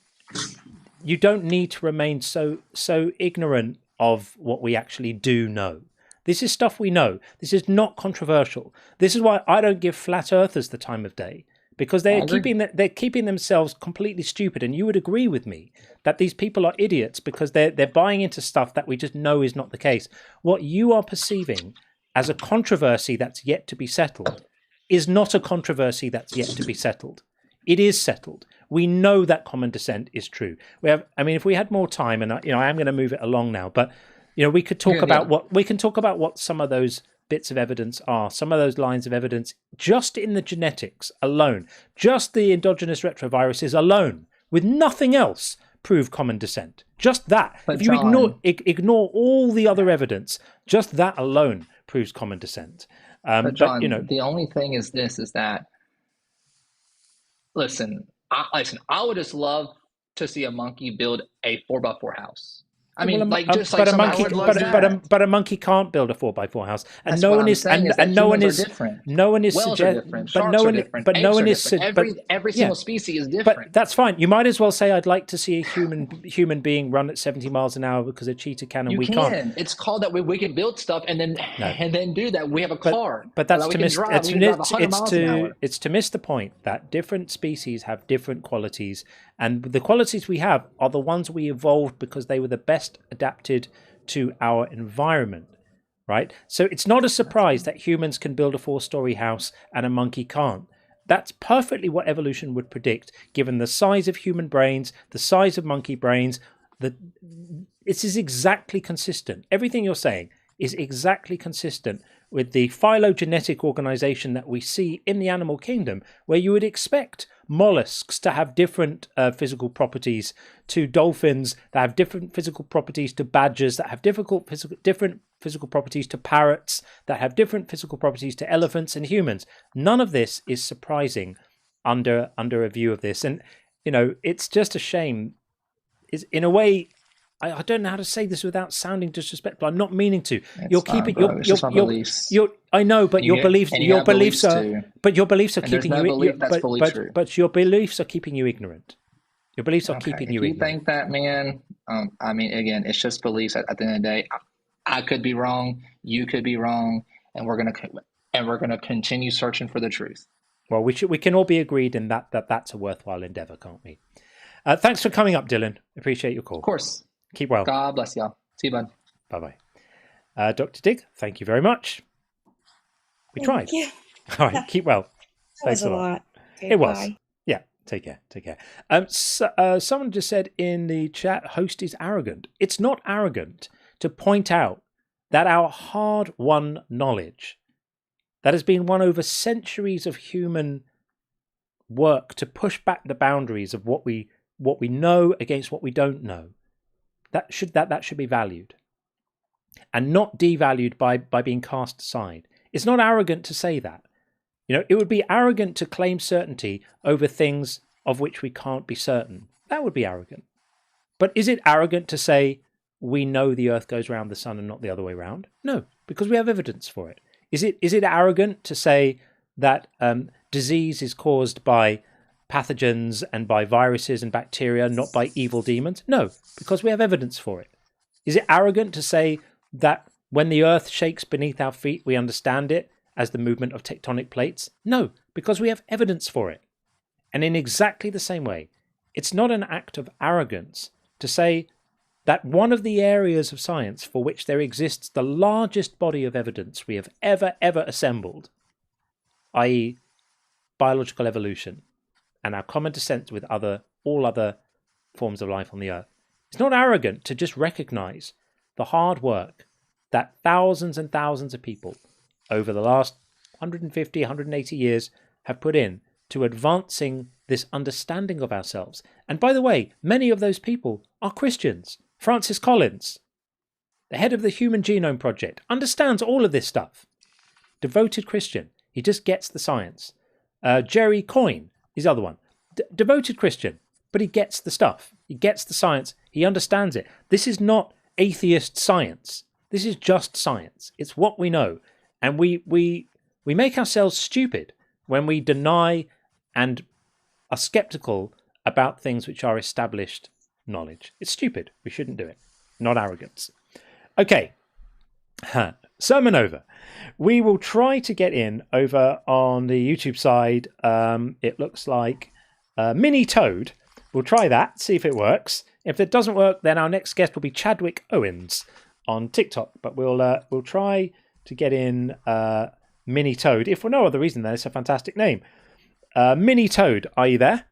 need to remain so ignorant of what we actually do know. This is stuff we know. This is not controversial. This is why I don't give flat earthers the time of day, because they're keeping themselves completely stupid. And you would agree with me that these people are idiots because they're buying into stuff that we just know is not the case. What you are perceiving as a controversy that's yet to be settled is not a controversy that's yet to be settled. It is settled. We know that common descent is true. If we had more time, and I am going to move it along now, but we could talk about what some of those bits of evidence are, some of those lines of evidence, just in the genetics alone, just the endogenous retroviruses alone, with nothing else, prove common descent. Just that. But if you ignore all the other evidence, just that alone proves common descent. But John, the only thing is that, listen, I would just love to see a monkey build a 4x4 house. But a monkey can't build a 4x4 house, and no one is different. No one is suggesting. Every single species is different. But that's fine. You might as well say, "I'd like to see a human being run at 70 miles an hour because a cheetah can and we can't." It's called that we can build stuff and then do that. We have a car, but that's to miss. It's to miss the point that different species have different qualities, and the qualities we have are the ones we evolved because they were the best adapted to our environment, right? So it's not a surprise that humans can build a 4-story house and a monkey can't. That's perfectly what evolution would predict, given the size of human brains, the size of monkey brains. This is exactly consistent. Everything you're saying is exactly consistent with the phylogenetic organization that we see in the animal kingdom, where you would expect mollusks to have different physical properties to dolphins, that have different physical properties to badgers, that have different physical properties to parrots, that have different physical properties to elephants and humans. None of this is surprising under a view of this. And, it's just a shame. In a way, I don't know how to say this without sounding disrespectful. I'm not meaning to. Your beliefs. I know, but your beliefs are keeping you. But your beliefs are keeping you ignorant. Your beliefs are keeping you ignorant. You think that, man? Again, it's just beliefs. At the end of the day, I could be wrong. You could be wrong, and we're gonna continue searching for the truth. Well, we can all be agreed in that's a worthwhile endeavor, can't we? Thanks for coming up, Dylan. Appreciate your call. Of course. Keep well. God bless y'all. See you, bud. Bye-bye. Dr. Dig, thank you very much. We tried. Yeah. All right, keep well. Thanks a lot. Okay, it was. bye. Yeah, take care. Someone just said in the chat, host is arrogant. It's not arrogant to point out that our hard-won knowledge that has been won over centuries of human work to push back the boundaries of what we know against what we don't know, that should be valued. and not devalued by being cast aside. It's not arrogant to say that. It would be arrogant to claim certainty over things of which we can't be certain. That would be arrogant. But is it arrogant to say we know the earth goes around the sun and not the other way around? No, because we have evidence for it. Is it arrogant to say that disease is caused by pathogens and by viruses and bacteria, not by evil demons? No, because we have evidence for it. Is it arrogant to say that when the earth shakes beneath our feet, we understand it as the movement of tectonic plates? No, because we have evidence for it. And in exactly the same way, it's not an act of arrogance to say that one of the areas of science for which there exists the largest body of evidence we have ever assembled, i.e. biological evolution and our common descent with all other forms of life on the earth. It's not arrogant to just recognize the hard work that thousands and thousands of people over the last 150, 180 years have put in to advancing this understanding of ourselves. And by the way, many of those people are Christians. Francis Collins, the head of the Human Genome Project, understands all of this stuff. Devoted Christian. He just gets the science. Jerry Coyne is the other one. Devoted Christian, but he gets the stuff. He gets the science. He understands it. This is not atheist science. This is just science. It's what we know. And we make ourselves stupid when we deny and are skeptical about things which are established knowledge. It's stupid. We shouldn't do it. Not arrogance. Okay. Sermon over. We will try to get in over on the YouTube side. It looks like Mini Toad. We'll try that, see if it works. If it doesn't work, then our next guest will be Chadwick Owens on TikTok. But we'll try to get in Mini Toad. If for no other reason, then it's a fantastic name. Mini Toad, are you there?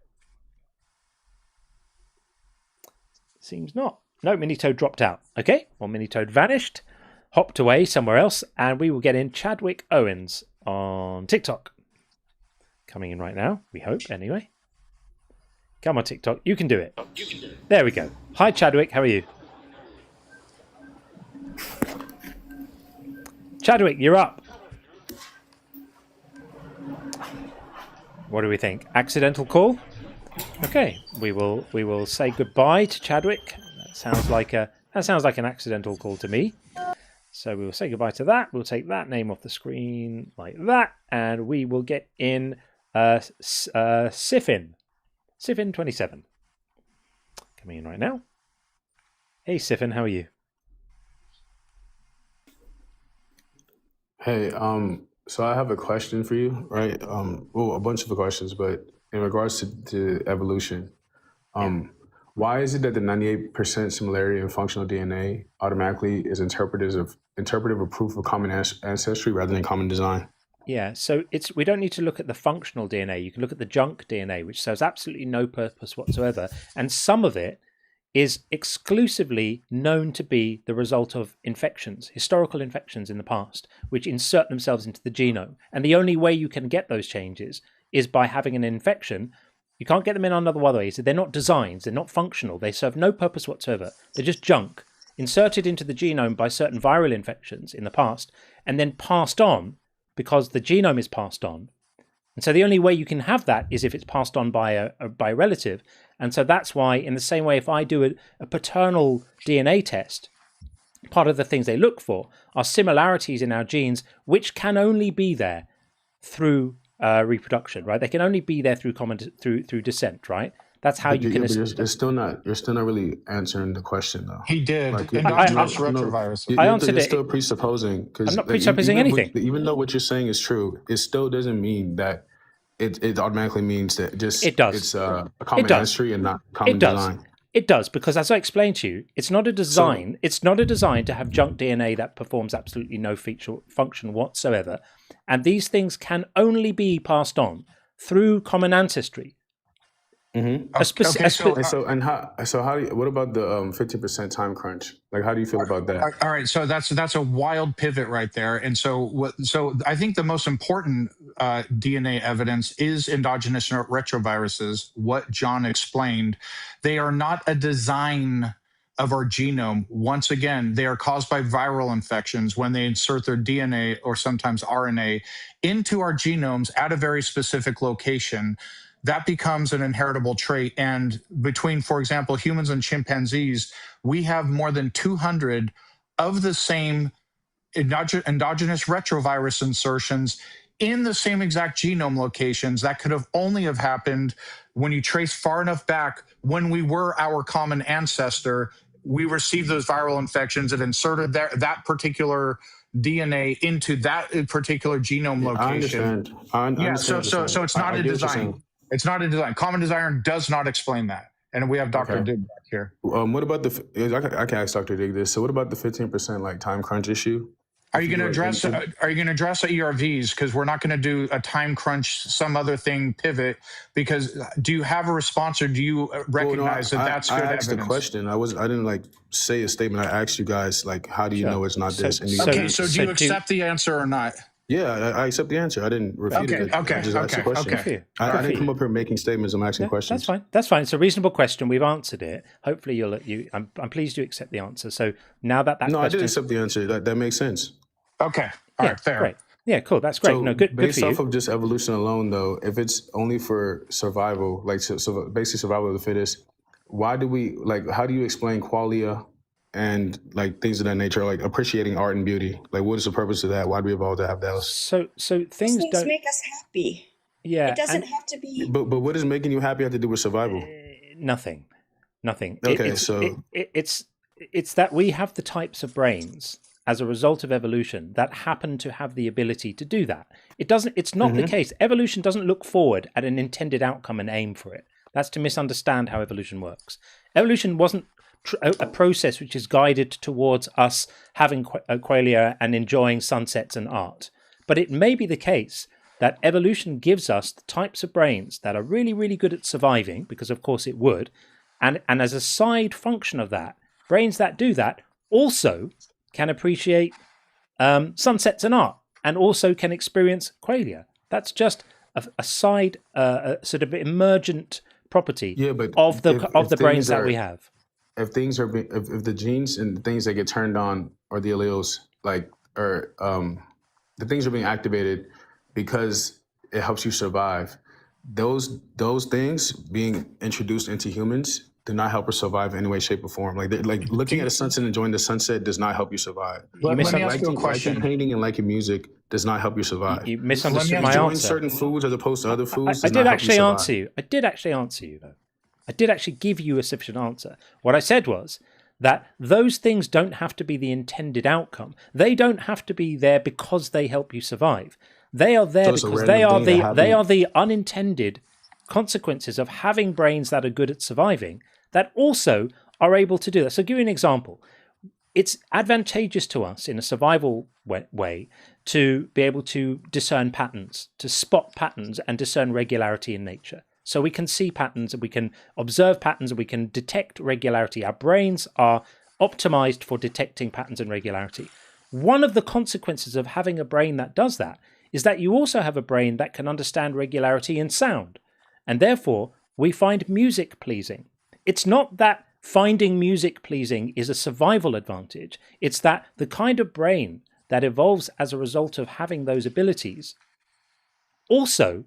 Seems not. No, Mini Toad dropped out. Okay, well, Mini Toad vanished, hopped away somewhere else, and we will get in Chadwick Owens on TikTok. Coming in right now, we hope, anyway. Come on, TikTok, you can do it. There we go. Hi, Chadwick, how are you? Chadwick, you're up. What do we think? Accidental call? Okay, we will say goodbye to Chadwick. That sounds like an accidental call to me. So we will say goodbye to that. We'll take that name off the screen like that, and we will get in Siffin 27 coming in right now. Hey Siffin, how are you? Hey, so I have a question for you, right? Well, a bunch of questions, but in regards to evolution, why is it that the 98% similarity in functional DNA automatically is interpretive of proof of common ancestry rather than common design? Yeah, so we don't need to look at the functional DNA. You can look at the junk DNA, which serves absolutely no purpose whatsoever, and some of it is exclusively known to be the result of infections, historical infections in the past, which insert themselves into the genome. And the only way you can get those changes is by having an infection. You can't get them in another way. So they're not designs, they're not functional, they serve no purpose whatsoever. They're just junk, inserted into the genome by certain viral infections in the past, and then passed on because the genome is passed on. And so the only way you can have that is if it's passed on by a relative. And so that's why, in the same way, if I do a paternal DNA test, part of the things they look for are similarities in our genes, which can only be there through reproduction, right? They can only be there through through descent, right? That's how you can. But you're still not really answering the question, though. He did. Like, Endogenous retroviruses. I answered you're it. still presupposing. I'm not presupposing anything. Even though what you're saying is true, it still doesn't mean that it automatically means that just it does. It's a common ancestry and not common design. It does, because as I explained to you, it's not a design. It's not a design to have junk DNA that performs absolutely no function whatsoever. And these things can only be passed on through common ancestry. Mm-hmm. What about the 50% time crunch? Like, how do you feel about that? All right, so that's a wild pivot right there. And so I think the most important DNA evidence is endogenous retroviruses. What John explained, they are not a design of our genome, once again, they are caused by viral infections when they insert their DNA or sometimes RNA into our genomes at a very specific location. That becomes an inheritable trait. And between, for example, humans and chimpanzees, we have more than 200 of the same endogenous retrovirus insertions in the same exact genome locations that could have only have happened when you trace far enough back when we were our common ancestor. We received those viral infections that inserted that particular DNA into that particular genome location. I understand. So it's not a design. It's not a design. Common design does not explain that. And we have Dr. Dig back here. What about I can ask Dr. Dig this. So what about the 15% like time crunch issue? Are you going to address ERVs? Because we're not going to do a time crunch, some other thing pivot. Because do you have a response, or do you recognize that's good evidence? I asked the question. I didn't like say a statement. I asked you guys like, how do you know it's not this? And so do you accept the answer or not? Yeah, I accept the answer. I didn't refute it. I just asked the question. I didn't come up here making statements. I'm asking questions. That's fine. That's fine. It's a reasonable question. We've answered it. Hopefully, I'm pleased you accept the answer. So now that question, I did accept the answer. That makes sense. Okay. All right. Fair. Great. Yeah. Cool. That's great. So good. Based Good for off of just evolution alone, though, if it's only for survival, like so basically survival of the fittest, why do we like? How do you explain qualia and like things of that nature, like appreciating art and beauty? Like, what is the purpose of that? Why do we evolve to have those? So things don't make us happy. Yeah. It doesn't have to be. But what is making you happy have to do with survival? Nothing. Okay. It's that we have the types of brains as a result of evolution that happen to have the ability to do that. It's not the case. Evolution doesn't look forward at an intended outcome and aim for it. That's to misunderstand how evolution works. Evolution wasn't a process which is guided towards us having qualia and enjoying sunsets and art. But it may be the case that evolution gives us the types of brains that are really, really good at surviving, because of course it would. And as a side function of that, brains that do that also can appreciate sunsets and art, and also can experience qualia. That's just a side, sort of emergent property of the brains that we have. If things are, if the genes and the things that get turned on or the alleles, like, or the things are being activated because it helps you survive, those things being introduced into humans do not help us survive in any way, shape, or form. Like looking at a sunset and enjoying the sunset does not help you survive. Let me ask you a question. Liking painting and liking music does not help you survive. You misunderstood my enjoying answer. certain foods as opposed to other foods. I did actually answer you. I did actually answer you, though. I did actually give you a sufficient answer. What I said was that those things don't have to be the intended outcome. They don't have to be there because they help you survive. They are there because they are the unintended consequences of having brains that are good at surviving, that also are able to do that. So I'll give you an example. It's advantageous to us in a survival way to be able to discern patterns, to spot patterns and discern regularity in nature. So we can see patterns and we can observe patterns and we can detect regularity. Our brains are optimized for detecting patterns and regularity. One of the consequences of having a brain that does that is that you also have a brain that can understand regularity in sound. And therefore, we find music pleasing. It's not that finding music pleasing is a survival advantage. It's that the kind of brain that evolves as a result of having those abilities also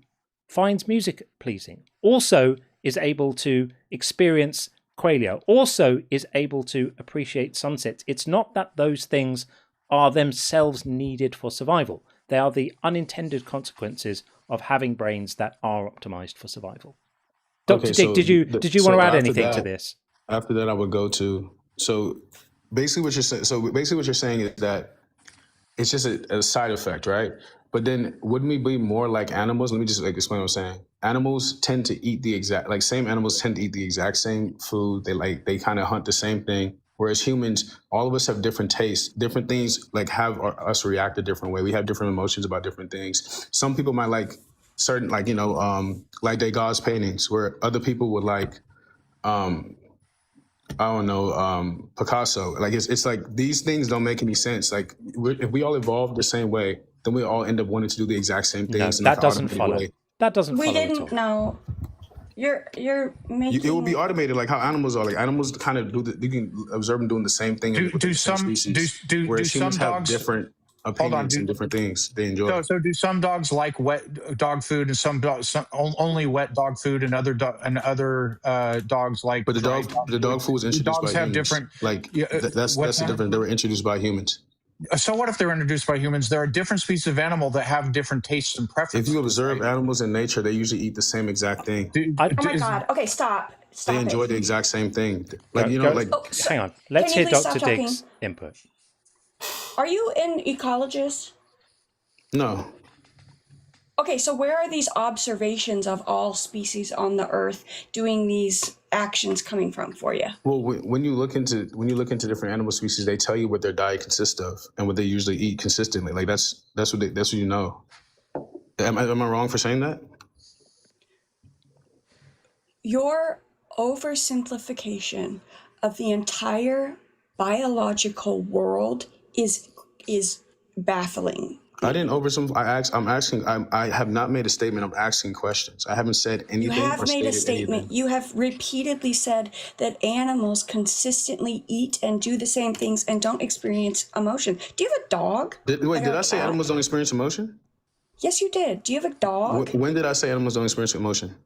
finds music pleasing, also is able to experience qualia, also is able to appreciate sunsets. It's not that those things are themselves needed for survival. They are the unintended consequences of having brains that are optimized for survival. Dr. Dick, did you want to add anything to this? After that, I would go to, so basically what you're saying is that it's just a side effect, right? But then wouldn't we be more like animals? Let me just explain what I'm saying. Animals tend to eat same animals tend to eat the exact same food. They kind of hunt the same thing. Whereas humans, all of us have different tastes, different things have us react a different way. We have different emotions about different things. Some people might like certain, like Degas paintings, where other people would like, Picasso. Like it's like these things don't make any sense. Like if we all evolve the same way, then we all end up wanting to do the exact same things. No, that doesn't follow. That doesn't follow. We didn't know. You're making it will be automated, like how animals are. Like animals kind of you can observe them doing the same thing. Whereas humans have different opinions and different things they enjoy. So do some dogs like wet dog food, and some dogs only wet dog food, and other dogs like? But the dog food was introduced by humans. Different. Like that's the difference. They were introduced by humans. So what if they're introduced by humans? There are different species of animal that have different tastes and preferences. If you observe animals in nature, they usually eat the same exact thing. Oh my God. Okay, stop. They enjoy the exact same thing. Like, hang on. Let's hear Dr. Diggs' input. Are you an ecologist? No. Okay, so where are these observations of all species on the earth doing these actions coming from for you? Well, when you look into different animal species, they tell you what their diet consists of and what they usually eat consistently. Like that's what you know. Am I wrong for saying that? Your oversimplification of the entire biological world is baffling. I didn't oversimplify. I have not made a statement. I'm asking questions. I haven't said anything. You have made a statement. Anything. You have repeatedly said that animals consistently eat and do the same things and don't experience emotion. Do you have a dog? Did I say animals don't experience emotion? Yes, you did. Do you have a dog? When did I say animals don't experience emotion?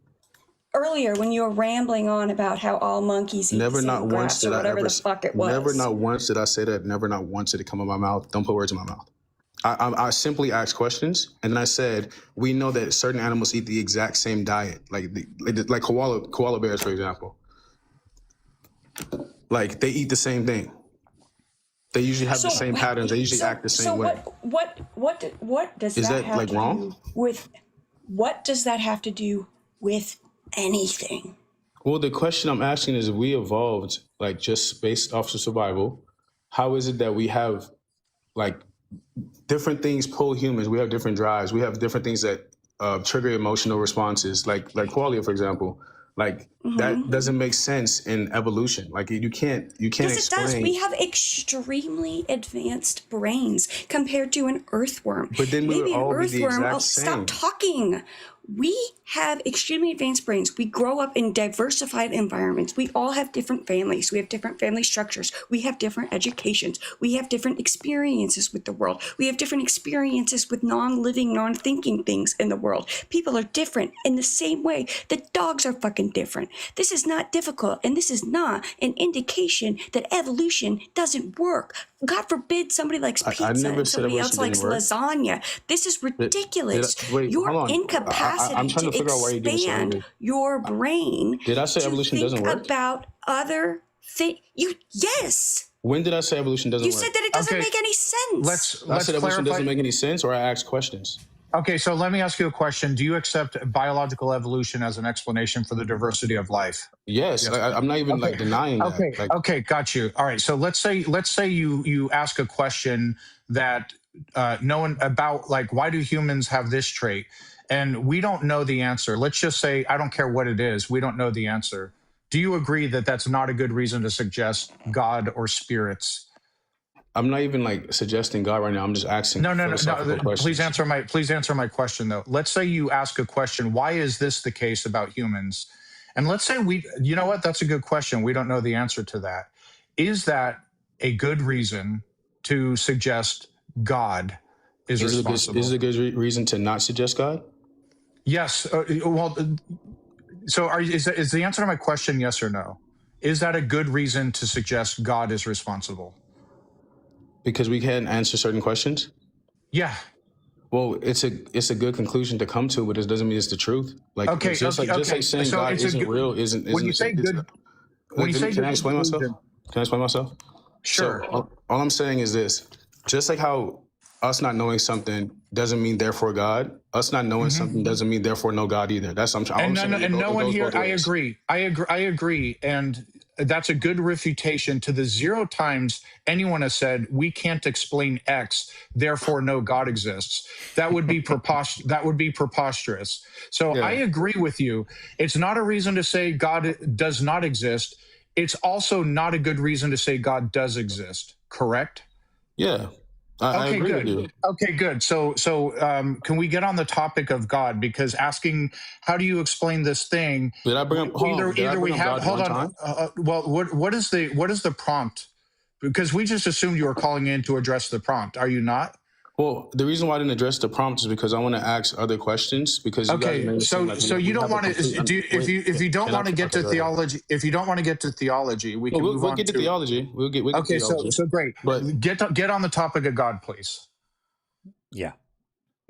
Earlier, when you were rambling on about how all monkeys eat Never, the not same once grass did or I whatever ever. the fuck it was. Never, not once did I say that. Never, not once did it come out of my mouth. Don't put words in my mouth. I simply asked questions, and then I said, we know that certain animals eat the exact same diet, like koala bears, for example. Like they eat the same thing. They usually have the same patterns. They usually act the same way. What does Is that have like to wrong? do with? What does that have to do with anything? Well, the question I'm asking is, if we evolved like just based off of survival, how is it that we have like different things pull humans? We have different drives. We have different things that trigger emotional responses, like qualia, for example. Like that doesn't make sense in evolution. Like you can't Yes, explain. it does. We have extremely advanced brains compared to an earthworm. But then we would Maybe an all be the earthworm. exact same. Stop talking. We have extremely advanced brains. We grow up in diversified environments. We all have different families. We have different family structures. We have different educations. We have different experiences with the world. We have different experiences with non-living, non-thinking things in the world. People are different in the same way that dogs are fucking different. This is not difficult, and this is not an indication that evolution doesn't work. God forbid somebody likes pizza and somebody else likes lasagna. This is ridiculous. Your incapacity I'm trying to figure out why you do this. expand your brain. Did I say evolution doesn't work? About other things. Yes. When did I say evolution doesn't You work? said that it doesn't make any sense. I said evolution doesn't make any sense, or I asked questions. Okay, so let me ask you a question. Do you accept biological evolution as an explanation for the diversity of life? Yes. I'm not even denying that. Okay, got you. All right, so let's say you ask a question that no one about, like, why do humans have this trait? And we don't know the answer. Let's just say, I don't care what it is, we don't know the answer. Do you agree that that's not a good reason to suggest God or spirits? I'm not even suggesting God right now. I'm just asking. No. Please answer my question though. Let's say you ask a question. Why is this the case about humans? And let's say you know what? That's a good question. We don't know the answer to that. Is that a good reason to suggest God is responsible? Is it a good reason to not suggest God? Yes. So is the answer to my question yes or no? Is that a good reason to suggest God is responsible? Because we can't answer certain questions? Yeah. Well, it's a good conclusion to come to, but it doesn't mean it's the truth. Just like saying God isn't real isn't. When you say good, can I explain myself? Can I explain myself? Sure. So, all I'm saying is this: just like how us not knowing something doesn't mean therefore God, us not knowing something doesn't mean therefore no God either. That's what I'm saying. And no one here. I agree, and that's a good refutation to the 0 times anyone has said we can't explain X, therefore no God exists. That would be preposterous. So yeah. I agree with you. It's not a reason to say God does not exist. It's also not a good reason to say God does exist. Correct? Yeah. I Okay, agree with good. you. Okay, good. So, can we get on the topic of God? Because asking, how do you explain this thing? Did I bring up? Hold on. Did I Either we bring up have. God Hold one on. time? Well, what is the prompt? Because we just assumed you were calling in to address the prompt. Are you not? Well, the reason why I didn't address the prompt is because I want to ask other questions. Because you guys made it seem like you don't want to. If you don't can I want to get to go ahead. theology, if you don't want to get to theology, we can move we'll on get to to theology. We'll get okay. to theology. So great. But get on the topic of God, please. Yeah.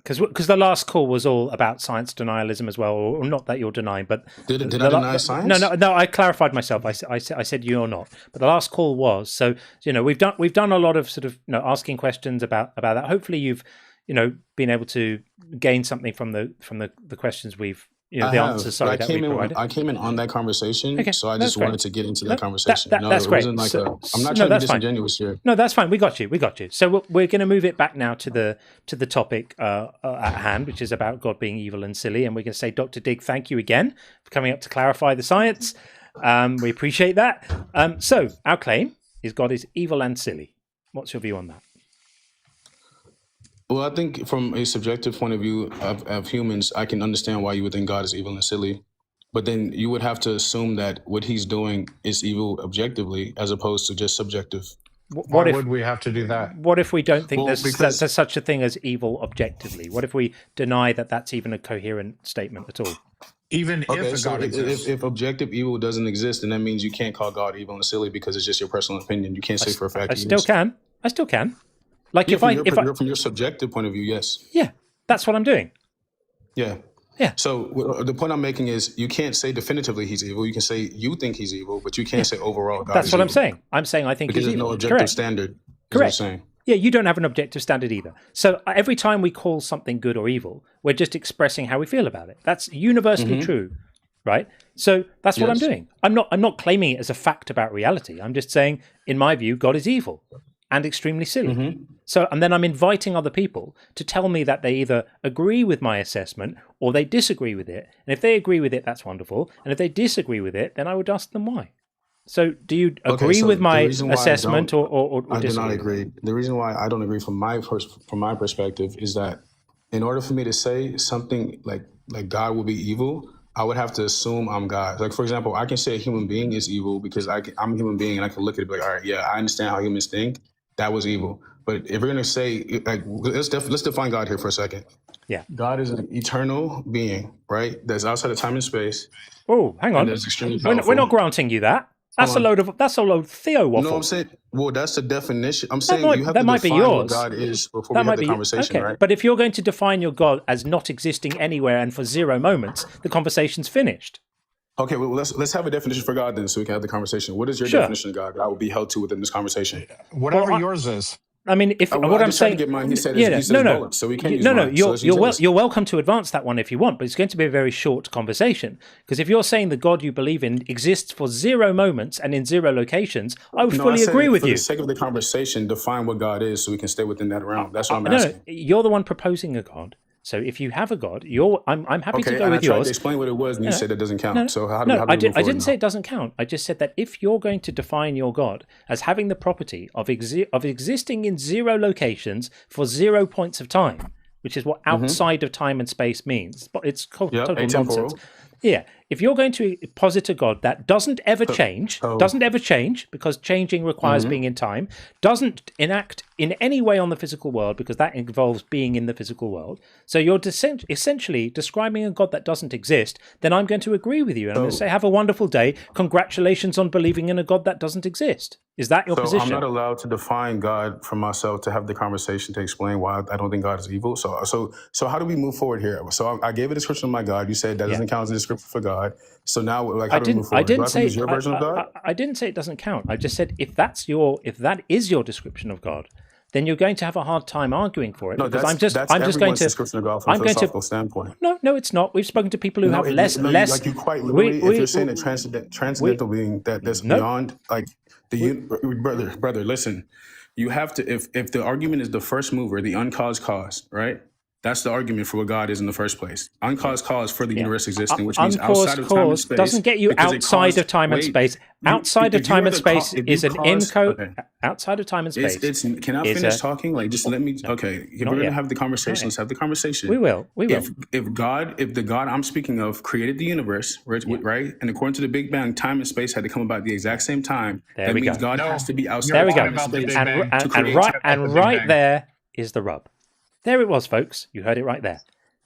Because the last call was all about science denialism as well, or not that you're denying, but did I deny science? No. I clarified myself. I said you're not, but the last call was. So we've done a lot of sort of asking questions about that. Hopefully you've been able to gain something from the questions we've the answers. Sorry, that we provided. I came in on that conversation, okay, so I just wanted to get into that conversation. That's great. I'm not trying to be disingenuous here. No, that's fine. We got you. So we're going to move it back now to the topic at hand, which is about God being evil and silly. And we're going to say, Dr. Digg, thank you again for coming up to clarify the science. We appreciate that. So our claim is God is evil and silly. What's your view on that? Well, I think from a subjective point of view of humans, I can understand why you would think God is evil and silly. But then you would have to assume that what he's doing is evil objectively as opposed to just subjective. Why would we have to do that? What if we don't think there's such a thing as evil objectively? What if we deny that that's even a coherent statement at all? Even if God exists. If objective evil doesn't exist, then that means you can't call God evil and silly because it's just your personal opinion. You can't say for a fact. I still can. Like from your subjective point of view, yes. Yeah, that's what I'm doing. Yeah. So the point I'm making is you can't say definitively he's evil. You can say you think he's evil, but you can't say overall God. That's what evil. I'm saying. I'm saying I think because he's there's evil. no objective Correct. standard. Correct. Saying. Yeah, you don't have an objective standard either. So every time we call something good or evil, we're just expressing how we feel about it. That's universally true, right? So that's what I'm doing. I'm not claiming it as a fact about reality. I'm just saying, in my view, God is evil and extremely silly. So, and then I'm inviting other people to tell me that they either agree with my assessment or they disagree with it. And if they agree with it, that's wonderful. And if they disagree with it, then I would ask them why. So do you agree with my assessment or I do disagree? not agree. The reason why I don't agree from my perspective is that in order for me to say something like God will be evil, I would have to assume I'm God. Like, for example, I can say a human being is evil because I'm a human being and I can look at it and be like, all right, yeah, I understand how humans think. That was evil. But if we're going to say, like, let's define God here for a second. Yeah. God is an eternal being, right? That's outside of time and space. Oh, hang on. That's extremely powerful. We're not granting you that. That's a load of Theo waffle. No, I'm saying, well, that's the definition. I'm saying you have to might be define yours. what God is before we have the conversation, right? But if you're going to define your God as not existing anywhere and for 0 moments, the conversation's finished. Okay, well, let's have a definition for God then, so we can have the conversation. What is your definition of God that I will be held to within this conversation? Whatever yours is. I mean, if what I'm saying, he said both, so we can't use mine. You're welcome to advance that one if you want, but it's going to be a very short conversation. Because if you're saying the God you believe in exists for 0 moments and in 0 locations, I would fully agree with you. For the sake of the conversation, define what God is, so we can stay within that realm. That's what I'm asking. No, you're the one proposing a God. So if you have a God, I'm happy to go with yours. I tried to explain what it was, and you said that doesn't count. So how do we move forward I didn't now? say it doesn't count. I just said that if you're going to define your God as having the property of existing in 0 locations for 0 points of time, which is what outside of time and space means, but it's total nonsense. Yeah, if you're going to posit a God that doesn't ever change, because changing requires being in time, doesn't enact in any way on the physical world because that involves being in the physical world. So you're essentially describing a God that doesn't exist, then I'm going to agree with you. And I'm going to say, have a wonderful day. Congratulations on believing in a God that doesn't exist. Is that your position? I'm not allowed to define God for myself to have the conversation to explain why I don't think God is evil. So how do we move forward here? So I gave a description of my God. You said that doesn't count as a description for God. So now, like, how do we move forward? I didn't say your version of God. I didn't say it doesn't count. I just said if that is your description of God, then you're going to have a hard time arguing for it. No, because that's going to description of God from a philosophical standpoint. No, it's not. We've spoken to people who have less. Like you quite literally, if you're saying a transcendental being that's beyond, like brother, listen. You have to if the argument is the first mover, the uncaused cause, right? That's the argument for what God is in the first place. Uncaused cause for the universe existing, which means outside of time and space. Doesn't get you outside of time and space. Outside of time and space is an outside of time and space. Can I finish talking? Like, just let me. Okay, if we're gonna have the conversation, let's have the conversation. We will. If the God I'm speaking of created the universe, right, and according to the Big Bang, time and space had to come about at the exact same time. That means God has to be outside. There we go. Time and space And right there is the rub. There it was, folks. You heard it right there.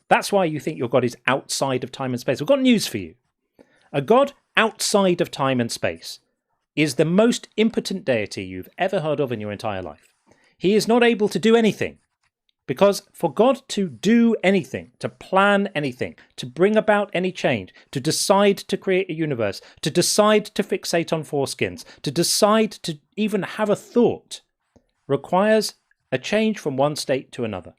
That's why you think your God is outside of time and space. We've got news for you. A God outside of time and space is the most impotent deity you've ever heard of in your entire life. He is not able to do anything, because for God to do anything, to plan anything, to bring about any change, to decide to create a universe, to decide to fixate on foreskins, to decide to even have a thought, requires a change from one state to another.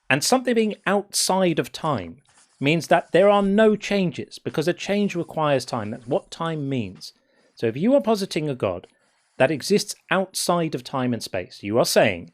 And something being outside of time means that there are no changes, because a change requires time. That's what time means. So if you are positing a God that exists outside of time and space, you are saying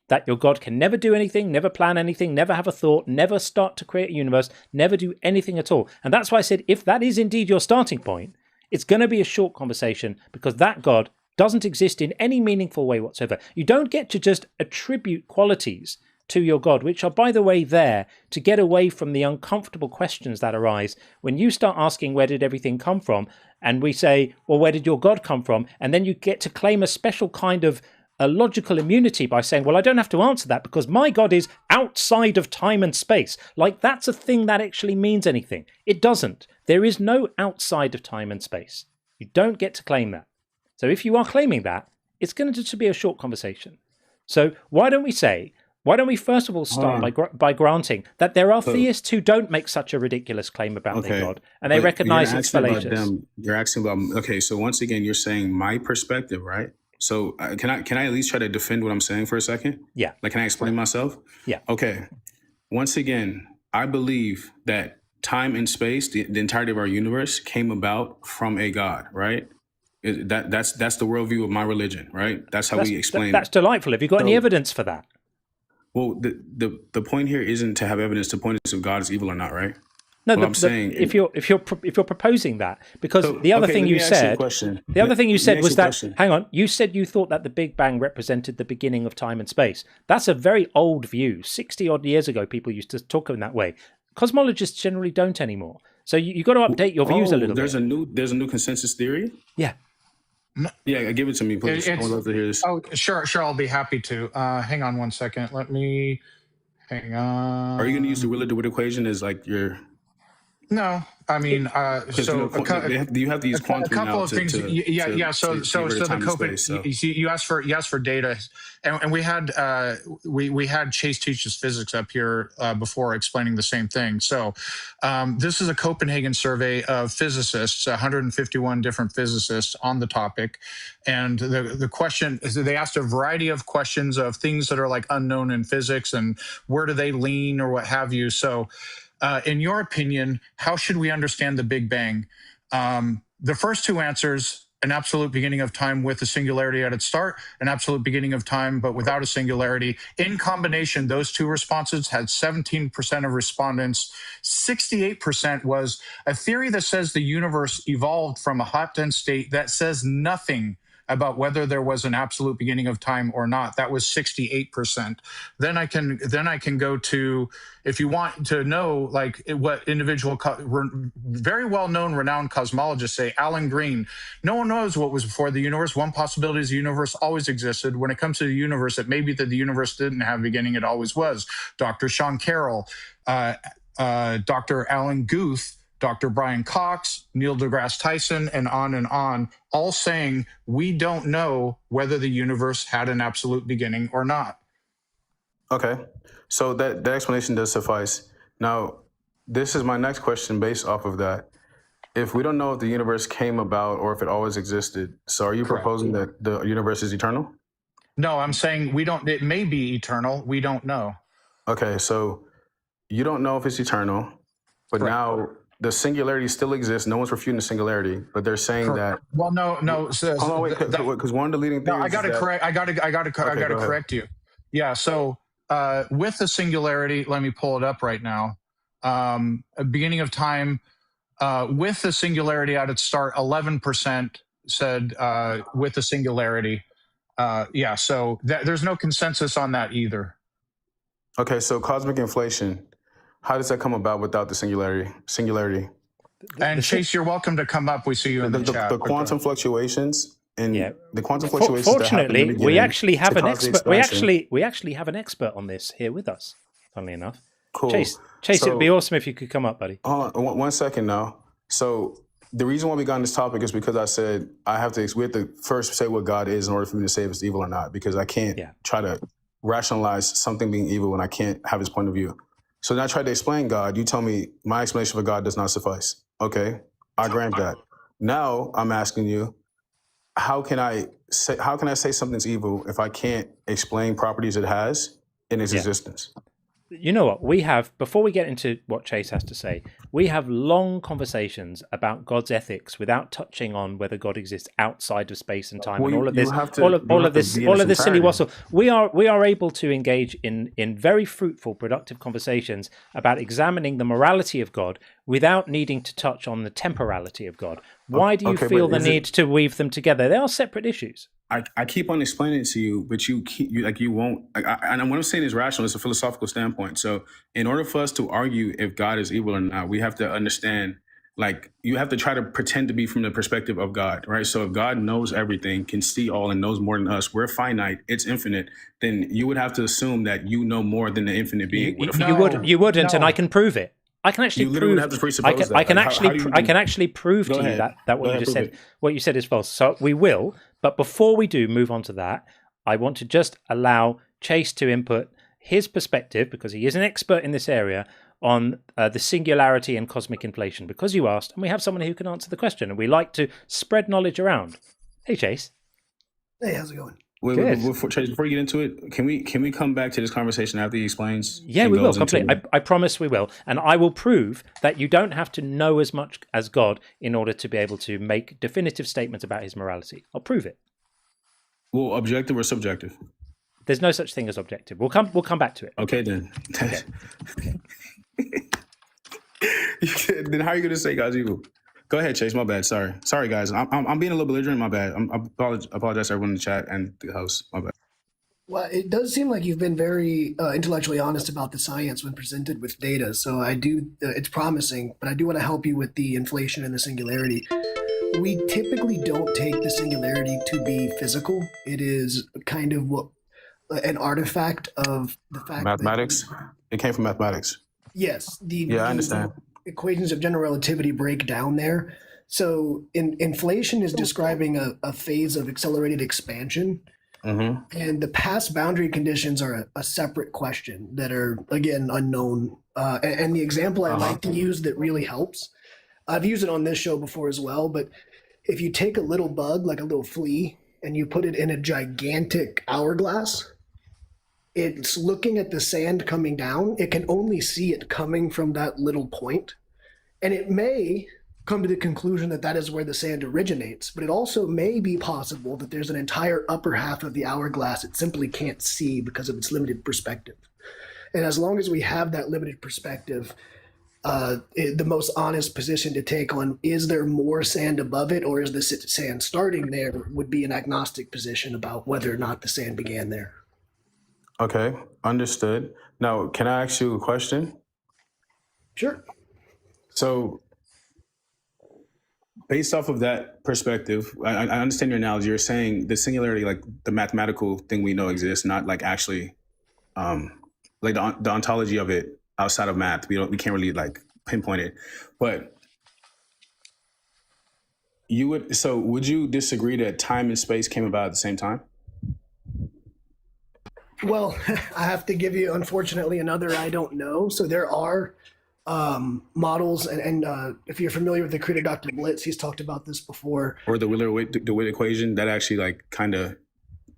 that your God can never do anything, never plan anything, never have a thought, never start to create a universe, never do anything at all. And that's why I said, if that is indeed your starting point, it's going to be a short conversation, because that God doesn't exist in any meaningful way whatsoever. You don't get to just attribute qualities to your God, which are, by the way, there to get away from the uncomfortable questions that arise when you start asking, where did everything come from? And we say, well, where did your God come from? And then you get to claim a special kind of a logical immunity by saying, well, I don't have to answer that because my God is outside of time and space. Like that's a thing that actually means anything. It doesn't. There is no outside of time and space. You don't get to claim that. So if you are claiming that, it's going to just be a short conversation. So why don't we first of all start by granting that there are theists who don't make such a ridiculous claim about their God, and they recognize it's fallacious. You're asking about okay. So once again, you're saying my perspective, right? So can I at least try to defend what I'm saying for a second? Yeah. Like, can I explain myself? Yeah. Okay. Once again, I believe that time and space, the entirety of our universe, came about from a God, right? That's the worldview of my religion, right? That's how we explain. That's delightful. Have you got any evidence for that? Well, the point here isn't to have evidence to point us if God is evil or not, right? No, I'm saying if you're proposing that, because the other thing you said was that, hang on, you said you thought that the Big Bang represented the beginning of time and space. That's a very old view. 60 odd years ago, people used to talk in that way. Cosmologists generally don't anymore. So you've got to update your views a little bit. There's a new consensus theory? Yeah. Yeah, give it to me, please. I would love to hear this. Oh, sure, I'll be happy to. Hang on one second. Hang on. Are you going to use the Wheeler-DeWitt equation as like your... No, I mean, so you have to use quantum a couple of things. So the Copenhagen. You asked for data, and we had Chase teaches physics up here before explaining the same thing. So this is a Copenhagen survey of physicists, 151 different physicists on the topic, and the question is they asked a variety of questions of things that are like unknown in physics and where do they lean or what have you. So. In your opinion, how should we understand the Big Bang? The first two answers, an absolute beginning of time with a singularity at its start, an absolute beginning of time but without a singularity. In combination, those two responses had 17% of respondents. 68% was a theory that says the universe evolved from a hot, dense state that says nothing about whether there was an absolute beginning of time or not. That was 68%. Then I can go to, if you want to know like what individual very well-known renowned cosmologists say, Alan Green, no one knows what was before the universe. One possibility is the universe always existed. When it comes to the universe, it may be that the universe didn't have a beginning, it always was. Dr. Sean Carroll, Dr. Alan Guth, Dr. Brian Cox, Neil deGrasse Tyson, and on, all saying we don't know whether the universe had an absolute beginning or not. Okay, so that explanation does suffice. Now, this is my next question based off of that. If we don't know if the universe came about or if it always existed, so are you proposing that the universe is eternal? No, I'm saying it may be eternal. We don't know. Okay, so you don't know if it's eternal, but now the singularity still exists. No one's refuting the singularity, but they're saying that. Well, no. Because one of the leading theories. No, I got to correct you. Yeah. So with the singularity, let me pull it up right now. Beginning of time, with the singularity at its start, 11% said with the singularity. So there's no consensus on that either. Okay, so cosmic inflation, how does that come about without the singularity? And Chase, you're welcome to come up. We see you in the chat. The quantum fluctuations and the quantum fluctuations. Fortunately, we actually have an expert. We expansion. actually have an expert on this here with us. Funnily enough, Cool. Chase, it would be awesome if you could come up, buddy. Hold on, 1 second now. So the reason why we got on this topic is because I said we have to first say what God is in order for me to say if it's evil or not, because I can't try to rationalize something being evil when I can't have his point of view. So then I tried to explain God. You tell me my explanation for God does not suffice. Okay, I grant that. Now I'm asking you, how can I say something's evil if I can't explain properties it has in its existence? You know what? We have, before we get into what Chase has to say, we have long conversations about God's ethics without touching on whether God exists outside of space and time, and all of this, all of this silly wassel. We are able to engage in very fruitful, productive conversations about examining the morality of God without needing to touch on the temporality of God. Why do you feel the need to weave them together? They are separate issues. I keep on explaining it to you, but you won't. And what I'm saying is rational. It's a philosophical standpoint. So in order for us to argue if God is evil or not, we have to understand, you have to try to pretend to be from the perspective of God, right? So if God knows everything, can see all, and knows more than us, we're finite, it's infinite, then you would have to assume that you know more than the infinite being. You wouldn't, and I can prove it. I can actually prove. Have to presuppose I can actually prove to you that what you just said, what you said is false. So we will, but before we do move on to that, I want to just allow Chase to input his perspective, because he is an expert in this area, on the singularity and cosmic inflation. Because you asked, and we have someone who can answer the question, and we like to spread knowledge around. Hey, Chase. Hey, how's it going? Chase, before you get into it, can we come back to this conversation after he explains? Yeah, we will completely. I promise we will, and I will prove that you don't have to know as much as God in order to be able to make definitive statements about his morality. I'll prove it. Well, objective or subjective? There's no such thing as objective. We'll come back to it. Okay then. Okay. Then how are you going to say God's evil? Go ahead, Chase. My bad. Sorry, guys. I'm being a little belligerent. My bad. I apologize to everyone in the chat and the host. My bad. Well, it does seem like you've been very intellectually honest about the science when presented with data. So I do. It's promising, but I do want to help you with the inflation and the singularity. We typically don't take the singularity to be physical. It is kind of an artifact of the fact mathematics. It came from mathematics. Yes. I understand. Equations of general relativity break down there. So inflation is describing a phase of accelerated expansion. Mm-hmm. And the past boundary conditions are a separate question that are, again, unknown. And the example I like to use that really helps, I've used it on this show before as well, but if you take a little bug, like a little flea, and you put it in a gigantic hourglass, it's looking at the sand coming down. It can only see it coming from that little point. And it may come to the conclusion that that is where the sand originates, but it also may be possible that there's an entire upper half of the hourglass it simply can't see because of its limited perspective. And as long as we have that limited perspective, the most honest position to take on, is there more sand above it or is the sand starting there, would be an agnostic position about whether or not the sand began there. Okay, understood. Now, can I ask you a question? Sure. So, based off of that perspective, I understand your analogy. You're saying the singularity, like the mathematical thing we know exists, not like actually, like the ontology of it outside of math. We can't really like pinpoint it. But would you disagree that time and space came about at the same time? Well, I have to give you, unfortunately, another I don't know. So there are models, and if you're familiar with the creator Dr. Blitz, he's talked about this before. Or the Witt equation that actually like kind of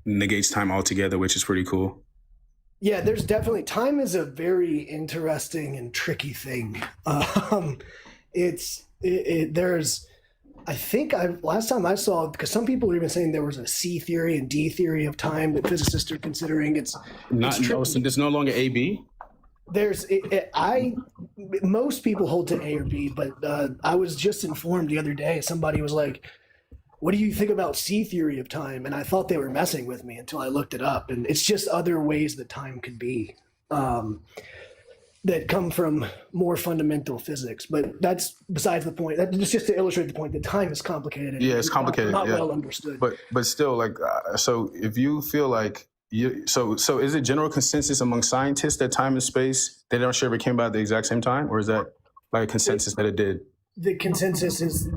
negates time altogether, which is pretty cool. Yeah, there's definitely, time is a very interesting and tricky thing. There's I think last time I saw, because some people are even saying there was a C theory and D theory of time that physicists are considering. It's there's no longer A, B? Most people hold to A or B, but I was just informed the other day, somebody was like, what do you think about C theory of time? And I thought they were messing with me until I looked it up. And it's just other ways that time could be that come from more fundamental physics. But that's besides the point. That's just to illustrate the point that time is complicated. Yeah, it's complicated. Not well understood. But still, like, so if you feel like so is it general consensus among scientists that time and space, they don't sure if it came about at the exact same time, or is that like a consensus that it did? The consensus is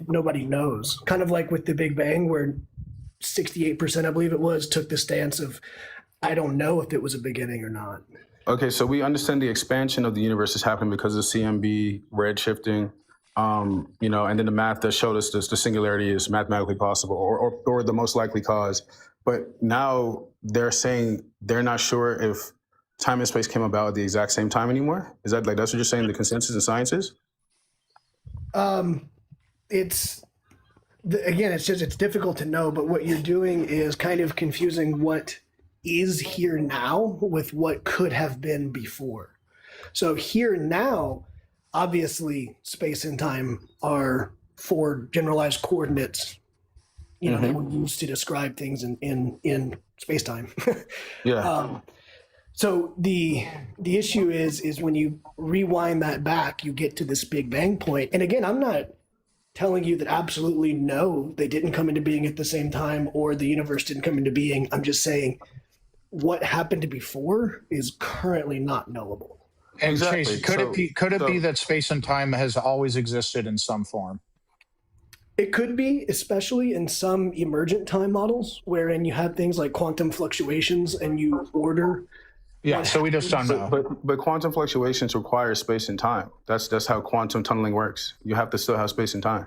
nobody knows. Kind of like with the Big Bang, where 68%, I believe it was, took the stance of, I don't know if it was a beginning or not. Okay, so we understand the expansion of the universe is happening because of CMB, redshifting, and then the math that showed us the singularity is mathematically possible or the most likely cause. But now they're saying they're not sure if time and space came about at the exact same time anymore. Is that that's what you're saying? The consensus in science is? It's difficult to know, but what you're doing is kind of confusing what is here now with what could have been before. So here now, obviously space and time are four generalized coordinates, that we use to describe things in space-time. Yeah. So the issue is when you rewind that back, you get to this Big Bang point. And again, I'm not telling you that absolutely no, they didn't come into being at the same time or the universe didn't come into being. I'm just saying what happened before is currently not knowable. And exactly. Chase, could it be that space and time has always existed in some form? It could be, especially in some emergent time models, wherein you have things like quantum fluctuations and you order. Yeah, so we just don't know. But quantum fluctuations require space and time. That's how quantum tunneling works. You have to still have space and time.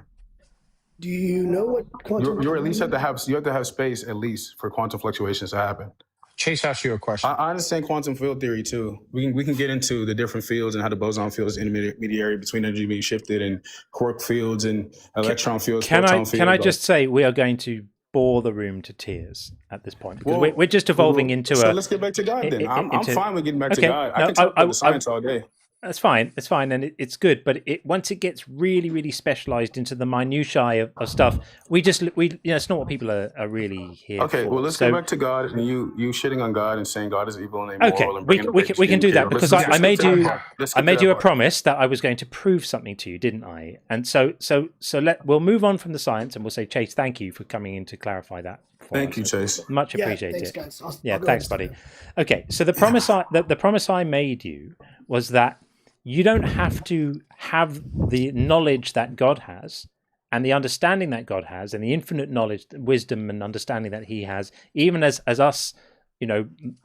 Do you know what quantum? You at least have to have space at least for quantum fluctuations to happen. Chase asked you a question. I understand quantum field theory too. We can get into the different fields and how the boson field is intermediary between energy being shifted and quark fields and electron fields. Can I just say we are going to bore the room to tears at this point because we're just evolving into so let's get back to God then. I'm fine with getting back to God. I can talk about the science all day. That's fine. It's fine, and it's good. But once it gets really, really specialized into the minutiae of stuff, it's not what people are really here for. Okay, well, let's go back to God and you shitting on God and saying God is evil and immoral. Okay, we can do that because I made you a promise that I was going to prove something to you, didn't I? And so we'll move on from the science and we'll say, Chase, thank you for coming in to clarify that. Thank you, Chase. Much appreciated. Thanks, guys. Thanks, buddy. Okay, so the promise I made you was that you don't have to have the knowledge that God has and the understanding that God has and the infinite knowledge, wisdom and understanding that he has, even as us,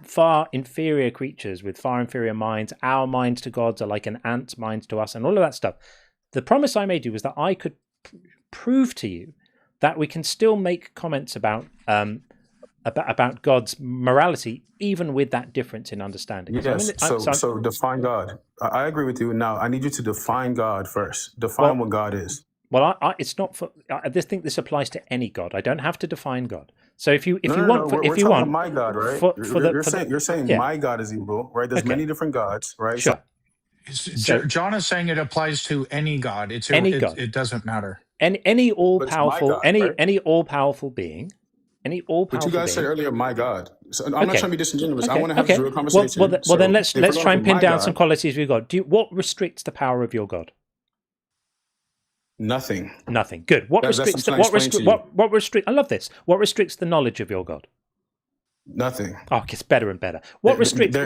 far inferior creatures with far inferior minds. Our minds to God's are like an ant's minds to us and all of that stuff. The promise I made you was that I could prove to you that we can still make comments about God's morality, even with that difference in understanding. Yes. So define God. I agree with you. Now I need you to define God first. Define what God is. Well, it's not for. I just think this applies to any God. I don't have to define God. So if you want my God, right? You're saying my God is evil, right? There's many different gods, right? Sure. John is saying it applies to any God. God. It doesn't matter. Any all powerful, any all powerful being. But you guys said earlier, my God. So I'm not trying to be disingenuous. I want to have a real conversation. Well, then let's try and pin down some qualities we've got. What restricts the power of your God? Nothing. Good. What restricts? I love this. What restricts the knowledge of your God? Nothing. Oh, it gets better and better. What restricts?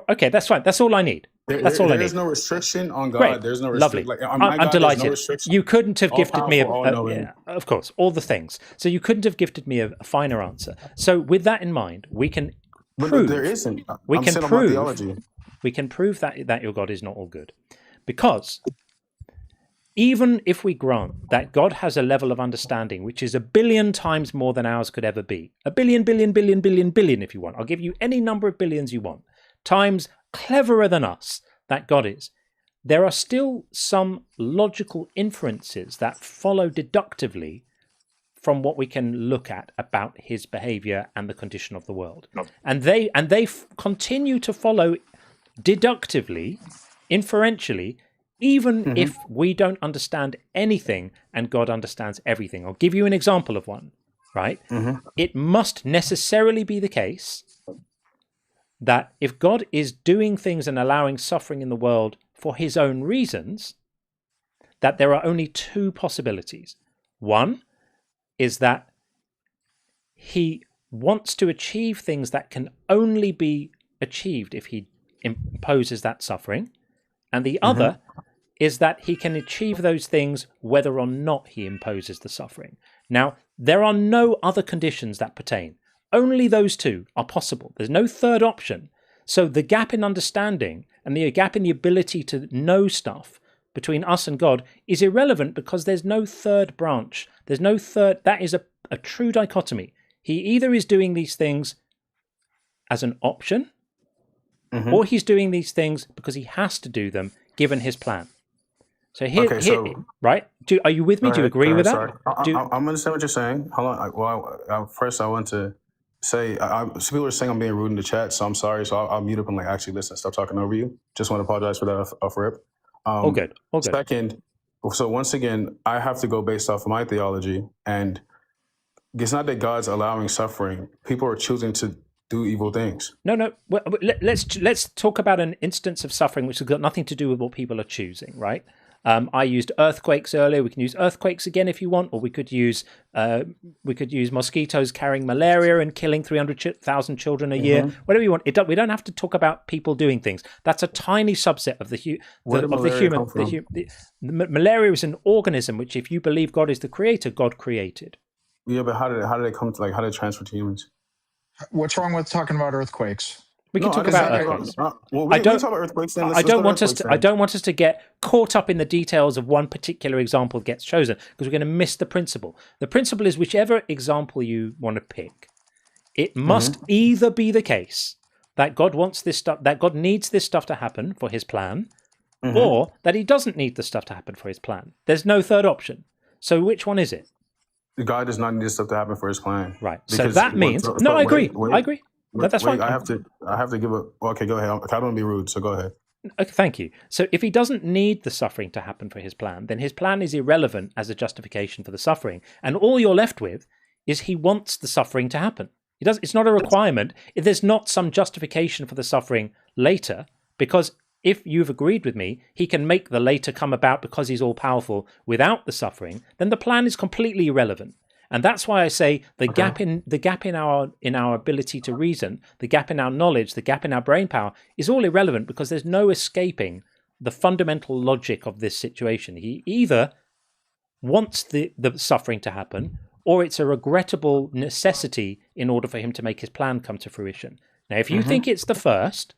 Okay, that's fine. That's all I need. That's all I need. There's no restriction on God. Great. There's no restriction. Lovely. I'm delighted. You couldn't have gifted me of course, all the things. So you couldn't have gifted me a finer answer. So with that in mind, we can prove. There isn't. We can prove that your God is not all good, because even if we grant that God has a level of understanding which is 1 billion times more than ours could ever be, 1 billion, billion, if you want, I'll give you any number of billions you want, times cleverer than us that God is, there are still some logical inferences that follow deductively from what we can look at about his behavior and the condition of the world. And they continue to follow deductively, inferentially, even if we don't understand anything and God understands everything. I'll give you an example of one, right? It must necessarily be the case that if God is doing things and allowing suffering in the world for his own reasons, that there are only two possibilities. One is that he wants to achieve things that can only be achieved if he imposes that suffering. And the other is that he can achieve those things whether or not he imposes the suffering. Now, there are no other conditions that pertain. Only those two are possible. There's no third option. So the gap in understanding and the gap in the ability to know stuff between us and God is irrelevant because there's no third branch. There's no third. That is a true dichotomy. He either is doing these things as an option or he's doing these things because he has to do them given his plan. So here, right? Are you with me? Do you agree with that? I'm understand what you're saying. Hold on. First, I want to say, some people are saying I'm being rude in the chat, so I'm sorry. So I'll mute up and actually listen. Stop talking over you. Just want to apologize for that off rip. All good. Second, so once again, I have to go based off of my theology, and it's not that God's allowing suffering. People are choosing to do evil things. No. Let's talk about an instance of suffering which has got nothing to do with what people are choosing, right? I used earthquakes earlier. We can use earthquakes again if you want, or we could use mosquitoes carrying malaria and killing 300,000 children a year. Whatever you want. We don't have to talk about people doing things. That's a tiny subset of the human. Malaria is an organism which, if you believe God is the creator, God created. Yeah, but how did it come to how did it transfer to humans? What's wrong with talking about earthquakes? We can talk about earthquakes. I don't want us to get caught up in the details of one particular example gets chosen, because we're going to miss the principle. The principle is whichever example you want to pick, it must either be the case that God wants this stuff, that God needs this stuff to happen for his plan, or that he doesn't need the stuff to happen for his plan. There's no third option. So which one is it? God does not need this stuff to happen for his plan. Right. So that means I agree. I agree. That's fine. I have to give a. Okay, go ahead. I don't want to be rude, so go ahead. Okay, thank you. So if he doesn't need the suffering to happen for his plan, then his plan is irrelevant as a justification for the suffering, and all you're left with is he wants the suffering to happen. It's not a requirement. There's not some justification for the suffering later, because if you've agreed with me, he can make the later come about because he's all powerful without the suffering. Then the plan is completely irrelevant. And that's why I say the gap in our ability to reason, the gap in our knowledge, the gap in our brain power is all irrelevant, because there's no escaping the fundamental logic of this situation. He either wants the suffering to happen, or it's a regrettable necessity in order for him to make his plan come to fruition. Now, if you think it's the first,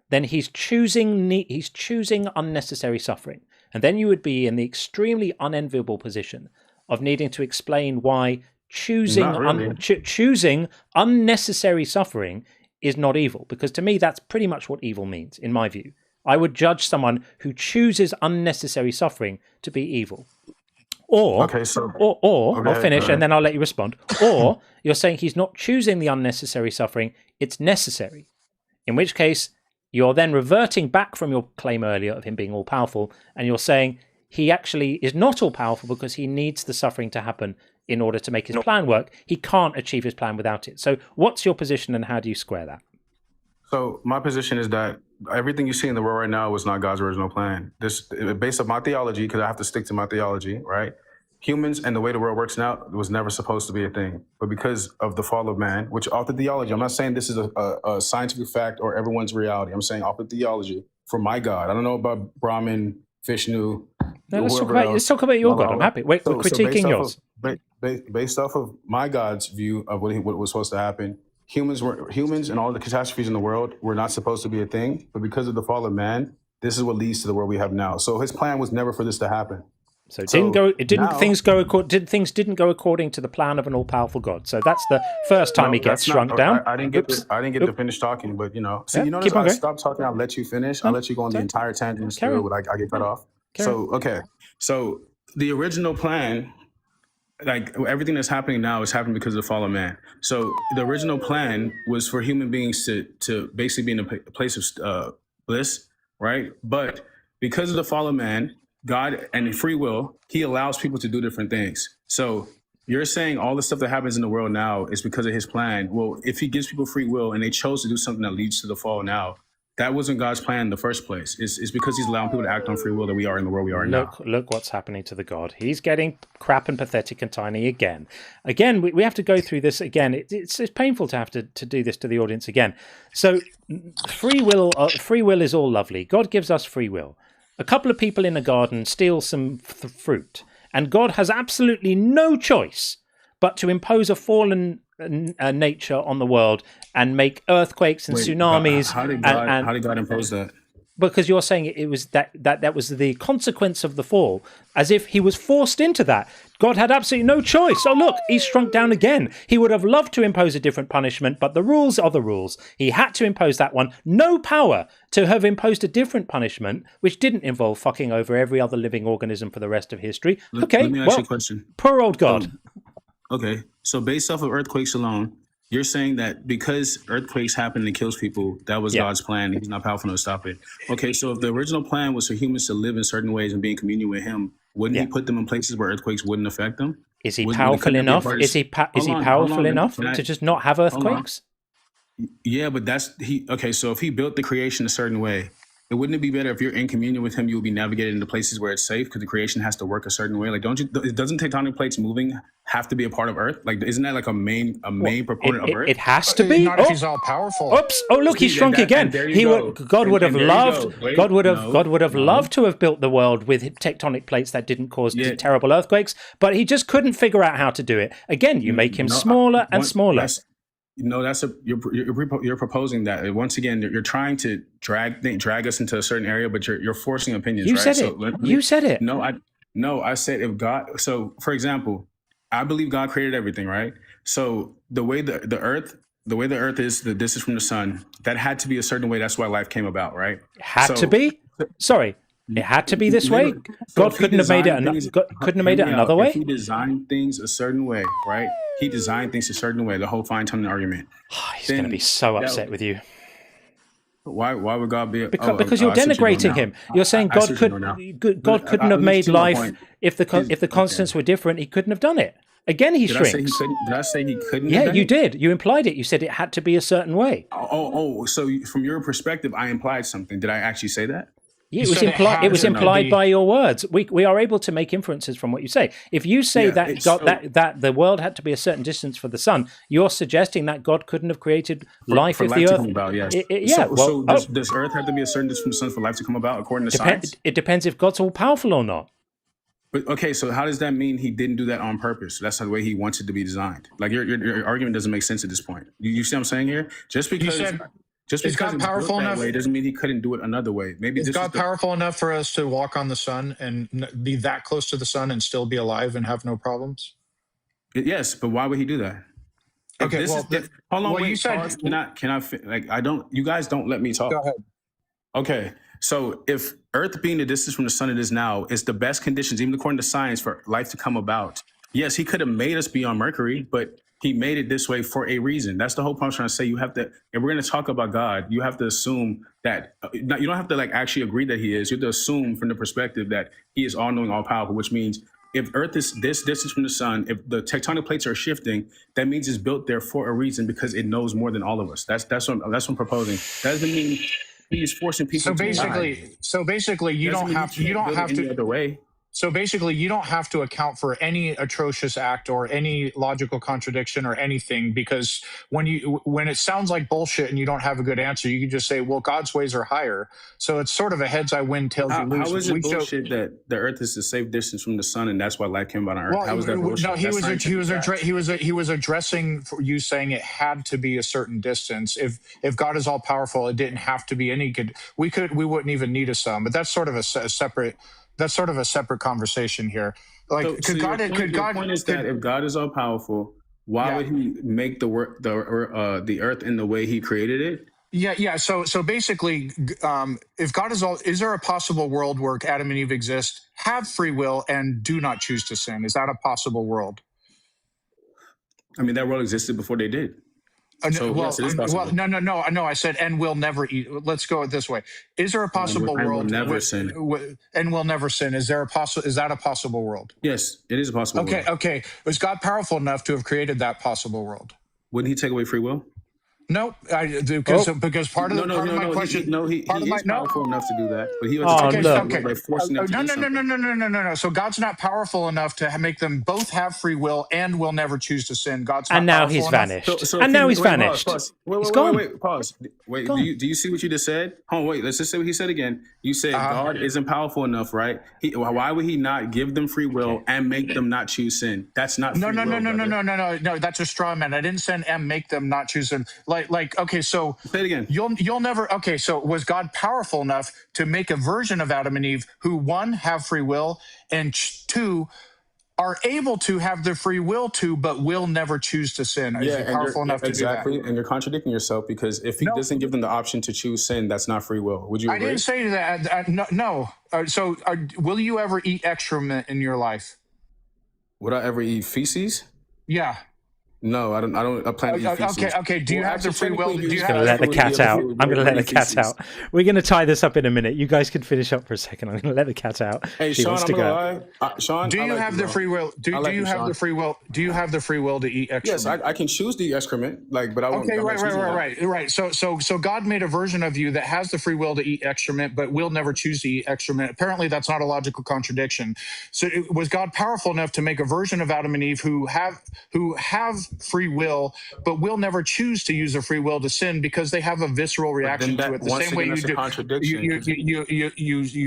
then he's choosing unnecessary suffering, and then you would be in the extremely unenviable position of needing to explain why choosing unnecessary suffering is not evil. Because to me, that's pretty much what evil means, in my view. I would judge someone who chooses unnecessary suffering to be evil. Or I'll finish and then I'll let you respond. Or you're saying he's not choosing the unnecessary suffering, it's necessary. In which case, you're then reverting back from your claim earlier of him being all-powerful, and you're saying he actually is not all-powerful because he needs the suffering to happen in order to make his plan work. He can't achieve his plan without it. So what's your position, and how do you square that? So my position is that everything you see in the world right now was not God's original plan. This, based on my theology, because I have to stick to my theology, right? Humans and the way the world works now was never supposed to be a thing. But because of the fall of man, which off the theology, I'm not saying this is a scientific fact or everyone's reality. I'm saying off the theology for my God. I don't know about Brahmin, Vishnu. No, let's talk about your God. I'm happy. Wait, we're critiquing yours. Based off of my God's view of what was supposed to happen, humans and all the catastrophes in the world were not supposed to be a thing. But because of the fall of man, this is what leads to the world we have now. So his plan was never for this to happen. So things didn't go according to the plan of an all-powerful God. So that's the first time he gets shrunk down. I didn't get to finish talking, but you notice I stop talking. I'll let you finish. I'll let you go on the entire tangent still, but I get cut off. So the original plan, like everything that's happening now, is happening because of the fall of man. So the original plan was for human beings to basically be in a place of bliss, right? But because of the fall of man, God and free will, he allows people to do different things. So you're saying all the stuff that happens in the world now is because of his plan. Well, if he gives people free will and they chose to do something that leads to the fall now, that wasn't God's plan in the first place. It's because he's allowing people to act on free will that we are in the world we are now. Look what's happening to the God. He's getting crap and pathetic and tiny again. Again, we have to go through this again. It's painful to have to do this to the audience again. So free will is all lovely. God gives us free will. A couple of people in a garden steal some fruit, and God has absolutely no choice but to impose a fallen nature on the world and make earthquakes and tsunamis. How did God impose that? Because you're saying it was that was the consequence of the fall, as if he was forced into that. God had absolutely no choice. Oh, look, he's shrunk down again. He would have loved to impose a different punishment, but the rules are the rules. He had to impose that one. No power to have imposed a different punishment, which didn't involve fucking over every other living organism for the rest of history. Let me ask you a question. Poor old God. Okay, so based off of earthquakes alone, you're saying that because earthquakes happen and kills people, that was God's plan. He's not powerful enough to stop it. Okay, so if the original plan was for humans to live in certain ways and be in communion with him, wouldn't he put them in places where earthquakes wouldn't affect them? Is he powerful enough? Is he powerful enough to just not have earthquakes? Yeah, but okay, so if he built the creation a certain way, wouldn't it be better if you're in communion with him, you will be navigated into places where it's safe because the creation has to work a certain way? Like, doesn't tectonic plates moving have to be a part of Earth? Like, isn't that like a main proponent of Earth? It has to be. Not if he's all powerful. Oops! Oh, look, he's shrunk again. God would have loved to have built the world with tectonic plates that didn't cause terrible earthquakes, but he just couldn't figure out how to do it. Again, you make him smaller and smaller. No, you're proposing that. Once again, you're trying to drag us into a certain area, but you're forcing opinions. You right? said it. You said it. I said if God. So, for example, I believe God created everything, right? So the way the earth is the distance from the sun, that had to be a certain way. That's why life came about, right? Had to be. Sorry. It had to be this way. God couldn't have made it another way. If he designed things a certain way, right? He designed things a certain way. The whole fine-tuning argument. He's going to be so upset with you. Why would God be? Because you're denigrating him. You're saying God couldn't have made life if the constants were different. He couldn't have done it. Again, he shrinks. Did I say he couldn't? Yeah, you did. You implied it. You said it had to be a certain way. So from your perspective, I implied something. Did I actually say that? Yeah, it was implied by your words. We are able to make inferences from what you say. If you say that the world had to be a certain distance for the sun, you're suggesting that God couldn't have created life for if life the to earth. Come about, yes. Does Earth have to be a certain distance from the sun for life to come about, according to science? It depends if God's all powerful or not. But okay, so how does that mean he didn't do that on purpose? That's the way he wants it to be designed. Like your argument doesn't make sense at this point. You see what I'm saying here? Just because God powerful enough? Way doesn't mean he couldn't do it another way. Maybe is God powerful enough for us to walk on the sun and be that close to the sun and still be alive and have no problems? Yes, but why would he do that? Okay, hold on. Wait, you said you guys don't let me talk. Go ahead. Okay, so if Earth being the distance from the sun it is now is the best conditions, even according to science, for life to come about. Yes, he could have made us be on Mercury, but he made it this way for a reason. That's the whole point I'm trying to say. You have to, if we're going to talk about God, you have to assume that, you don't have to actually agree that he is. You have to assume from the perspective that he is all-knowing, all-powerful, which means if Earth is this distance from the sun, if the tectonic plates are shifting, that means it's built there for a reason because it knows more than all of us. That's what I'm proposing. That doesn't mean he is forcing people to lie. So basically you don't have to other way. So basically, you don't have to account for any atrocious act or any logical contradiction or anything, because when it sounds like bullshit and you don't have a good answer, you can just say, well, God's ways are higher. So it's sort of a heads I win, tails you lose. How is it bullshit that the Earth is a safe distance from the sun and that's why life came about on Earth? Well, how is that bullshit? No, he was addressing for you saying it had to be a certain distance. If God is all powerful, it didn't have to be any good. We wouldn't even need a sun. But that's sort of a separate that's sort of a separate conversation here. Like, so your point is that if God is all powerful, why would He make the earth in the way He created it? Yeah. So basically, if God is all, is there a possible world where Adam and Eve exist, have free will, and do not choose to sin? Is that a possible world? I mean, that world existed before they did. So, well, yes, it is possible. no. I said, and will never eat. Let's go this way. Is there a possible world? And will never sin. And will never sin. Is there a possible? Is that a possible world? Yes, it is a possible world. Okay. Was God powerful enough to have created that possible world? Wouldn't He take away free will? No, because part of my question. He is powerful enough to do that, but He was forcing them to do something. No. So God's not powerful enough to make them both have free will and will never choose to sin. God's not and now powerful He's enough. vanished. And now He's vanished. Pause. Wait. Do you see what you just said? Hold on, wait. Let's just say what he said again. You said God isn't powerful enough, right? Why would He not give them free will and make them not choose sin? That's not free will. No. That's a straw man. I didn't say and make them not choose sin. Okay, so say it again. You'll never. Okay, so was God powerful enough to make a version of Adam and Eve who, one, have free will, and two, are able to have the free will to, but will never choose to sin? Is He powerful enough to do that? And you're contradicting yourself, because if He doesn't give them the option to choose sin, that's not free will. Would you agree? I didn't say that. No. Will you ever eat excrement in your life? Would I ever eat feces? Yeah. No, I don't. I plan to eat feces. Okay. Do you have the free will? I'm going to let the cat out. I'm going to let the cat out. We're going to tie this up in a minute. You guys can finish up for a second. I'm going to let the cat out. Hey, Sean, I'm going to lie. Sean, do you have the free will? Do you have the free will? Do you have the free will to eat excrement? Yes, I can choose to eat excrement. But I won't. Okay, right. So God made a version of you that has the free will to eat excrement, but will never choose to eat excrement. Apparently, that's not a logical contradiction. So, was God powerful enough to make a version of Adam and Eve who have free will, but will never choose to use their free will to sin because they have a visceral reaction to it? The same way you do. You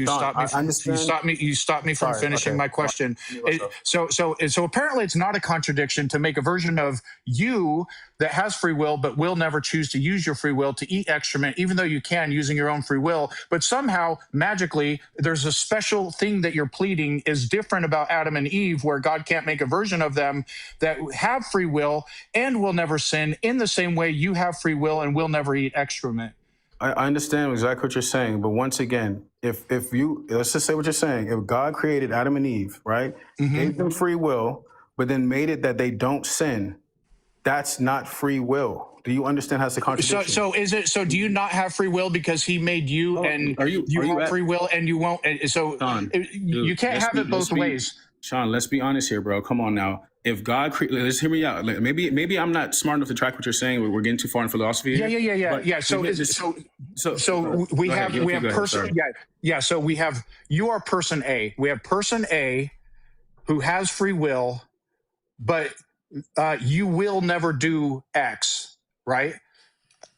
stop me from finishing my question. So apparently it's not a contradiction to make a version of you that has free will, but will never choose to use your free will to eat excrement, even though you can using your own free will. But somehow, magically, there's a special thing that you're pleading is different about Adam and Eve, where God can't make a version of them that have free will and will never sin in the same way you have free will and will never eat excrement. I understand exactly what you're saying, but once again, if you, let's just say what you're saying, if God created Adam and Eve, right, gave them free will, but then made it that they don't sin, that's not free will. Do you understand how it's a contradiction? So do you not have free will because He made you and you have free will and you won't? So Sean, you can't have it both ways. Sean, let's be honest here, bro. Come on now. If God let's hear me out. Maybe I'm not smart enough to track what you're saying. We're getting too far in philosophy. Yeah. So we have person. So we have, you are person A. We have person A who has free will, but you will never do X, right?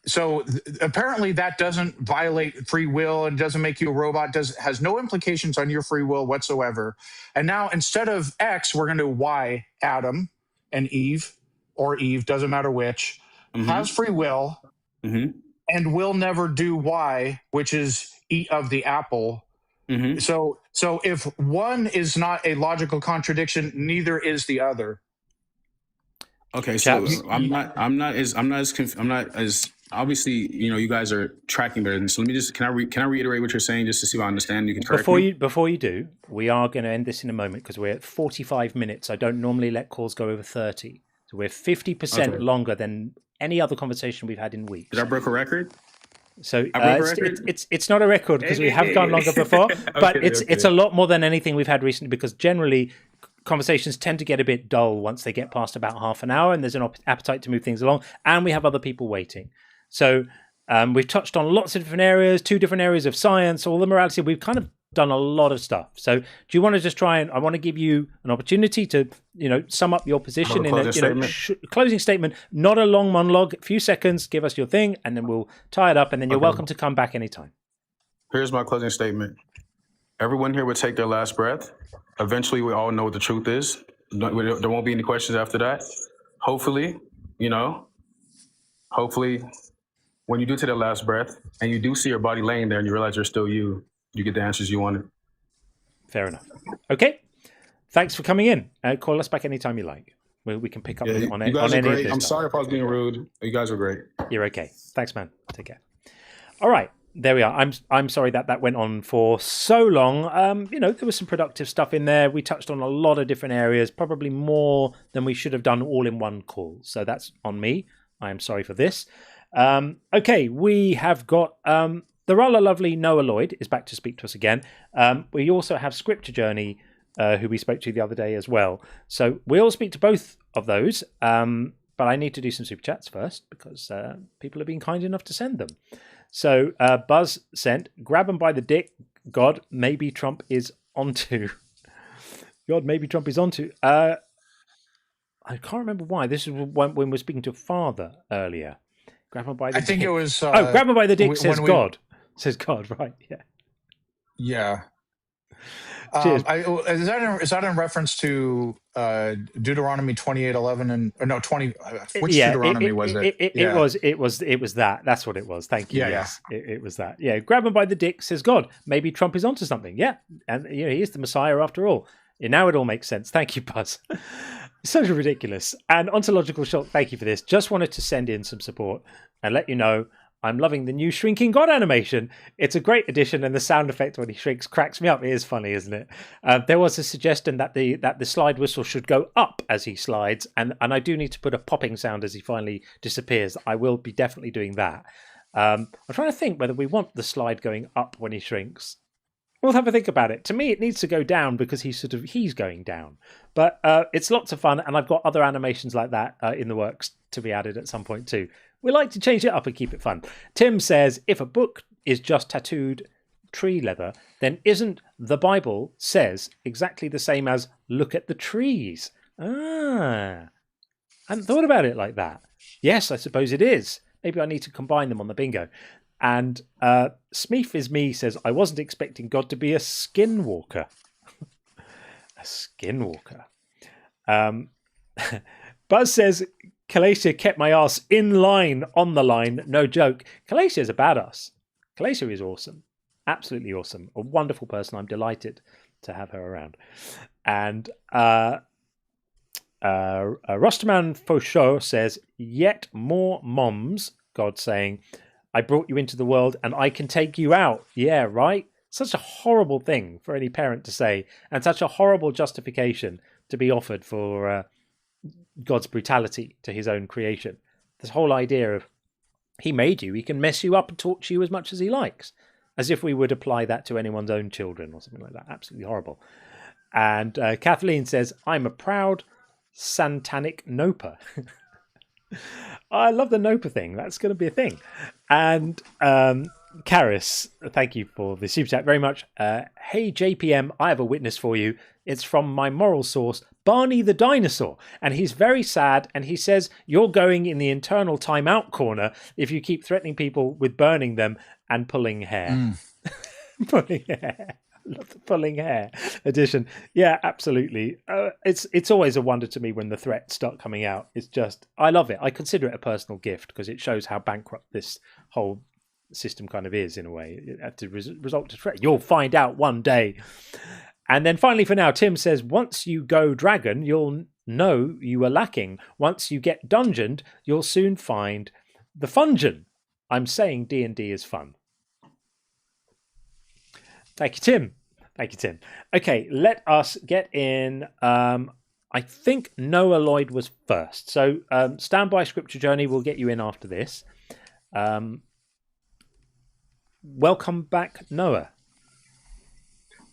So apparently that doesn't violate free will and doesn't make you a robot, has no implications on your free will whatsoever. And now instead of X, we're going to do Y. Adam and Eve, or Eve, doesn't matter which, has free will and will never do Y, which is eat of the apple. So if one is not a logical contradiction, neither is the other. Okay, so I'm not as obviously, you guys are tracking better than. So let me just can I reiterate what you're saying just to see if I understand? You can correct me. Before you do, we are going to end this in a moment because we're at 45 minutes. I don't normally let calls go over 30, so we're 50% longer than any other conversation we've had in weeks. Did I break a record? So it's not a record because we have gone longer before, but it's a lot more than anything we've had recently because generally conversations tend to get a bit dull once they get past about half an hour and there's an appetite to move things along and we have other people waiting. So we've touched on lots of different areas, 2 different areas of science, all the morality. We've kind of done a lot of stuff. So do you want to just try and I want to give you an opportunity to, sum up your position in a closing statement, not a long monologue, a few seconds, give us your thing and then we'll tie it up and then you're welcome to come back anytime. Here's my closing statement. Everyone here would take their last breath. Eventually, we all know what the truth is. There won't be any questions after that. Hopefully, when you do take the last breath and you do see your body laying there and you realize you're still you get the answers you wanted. Fair enough. Okay. Thanks for coming in. Call us back anytime you like. We can pick up on you any guys are of great. this I'm stuff. sorry if I was being rude. You guys were great. You're okay. Thanks, man. Take care. All right. There we are. I'm sorry that went on for so long. There was some productive stuff in there. We touched on a lot of different areas, probably more than we should have done all in one call. So that's on me. I am sorry for this. Okay, we have got the rather lovely Noah Lloyd is back to speak to us again. We also have Scripture Journey, who we spoke to the other day as well. So we'll speak to both of those. But I need to do some super chats first because people have been kind enough to send them. So Buzz sent, grab him by the dick. God, maybe Trump is onto. God, maybe Trump is onto. I can't remember why. This is when we were speaking to Father earlier. Grab him by the dick. I think it was. Grab him by the dick, says God. Says God, right. Yeah. Yeah. Cheers. Is that in reference to Deuteronomy 28:11 and 20? Which Deuteronomy was it? It was that. That's what it was. Thank you. Yeah, yes, it was that. Yeah, grab him by the dick, says God. Maybe Trump is onto something. Yeah, and he is the Messiah after all. Now it all makes sense. Thank you, Buzz. So ridiculous. And Ontological Shock, thank you for this. Just wanted to send in some support and let you know I'm loving the new Shrinking God animation. It's a great addition, and the sound effect when he shrinks cracks me up. It is funny, isn't it? There was a suggestion that the slide whistle should go up as he slides, and I do need to put a popping sound as he finally disappears. I will be definitely doing that. I'm trying to think whether we want the slide going up when he shrinks. We'll have a think about it. To me, it needs to go down because he's going down. But it's lots of fun, and I've got other animations like that in the works to be added at some point too. We like to change it up and keep it fun. Tim says, if a book is just tattooed tree leather, then isn't the Bible says exactly the same as look at the trees? I hadn't thought about it like that. Yes, I suppose it is. Maybe I need to combine them on the bingo. And Smeef is me says, I wasn't expecting God to be a skinwalker. A skinwalker. Buzz says, Kalacia kept my ass in line on the line. No joke. Kalacia is a badass. Kalacia is awesome. Absolutely awesome. A wonderful person. I'm delighted to have her around. And Rosterman Fauchot says, yet more moms, God saying, I brought you into the world and I can take you out. Yeah, right? Such a horrible thing for any parent to say, and such a horrible justification to be offered for God's brutality to his own creation. This whole idea of he made you, he can mess you up and torture you as much as he likes, as if we would apply that to anyone's own children or something like that. Absolutely horrible. And Kathleen says, I'm a proud satanic noper. I love the noper thing. That's going to be a thing. And Karis, thank you for the super chat very much. Hey, JPM, I have a witness for you. It's from my moral source, Barney the dinosaur. And he's very sad. And he says, you're going in the internal timeout corner if you keep threatening people with burning them and pulling hair. Pulling hair. I love the pulling hair edition. Yeah, absolutely. It's always a wonder to me when the threats start coming out. It's just, I love it. I consider it a personal gift because it shows how bankrupt this whole system kind of is in a way. It had to result to threat. You'll find out one day. And then finally for now, Tim says, once you go dragon, you'll know you are lacking. Once you get dungeoned, you'll soon find the fungeon. I'm saying D&D is fun. Thank you, Tim. Thank you, Tim. Okay, let us get in. I think Noah Lloyd was first. So stand by, Scripture Journey. We'll get you in after this. Welcome back, Noah.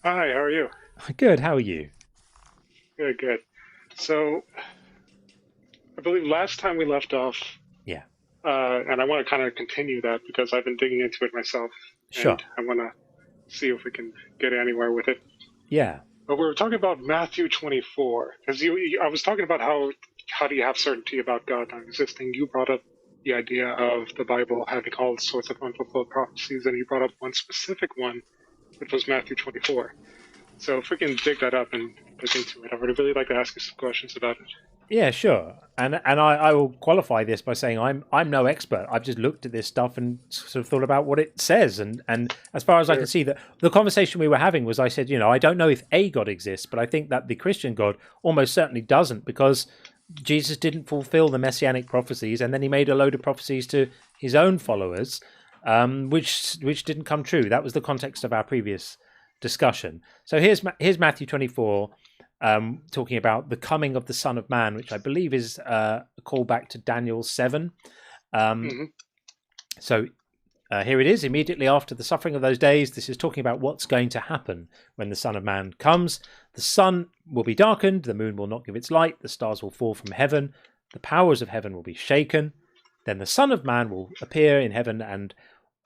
Hi, how are you? Good, how are you? Good, good. So I believe last time we left off, yeah, and I want to kind of continue that because I've been digging into it myself. Sure. And I want to see if we can get anywhere with it. Yeah. But we were talking about Matthew 24, because I was talking about how do you have certainty about God not existing. You brought up the idea of the Bible having all sorts of unfulfilled prophecies, and you brought up one specific one, which was Matthew 24. So if we can dig that up and look into it, I would really like to ask you some questions about it. Yeah, sure. And I will qualify this by saying I'm no expert. I've just looked at this stuff and sort of thought about what it says. And as far as I can see, that the conversation we were having was, I said, I don't know if a God exists, but I think that the Christian God almost certainly doesn't, because Jesus didn't fulfill the messianic prophecies, and then he made a load of prophecies to his own followers, which didn't come true. That was the context of our previous discussion. So here's Matthew 24. Talking about the coming of the Son of Man, which I believe is a callback to Daniel 7. So here it is. Immediately after the suffering of those days, this is talking about what's going to happen when the Son of Man comes. The sun will be darkened, the moon will not give its light, the stars will fall from heaven, the powers of heaven will be shaken. Then the Son of Man will appear in heaven, and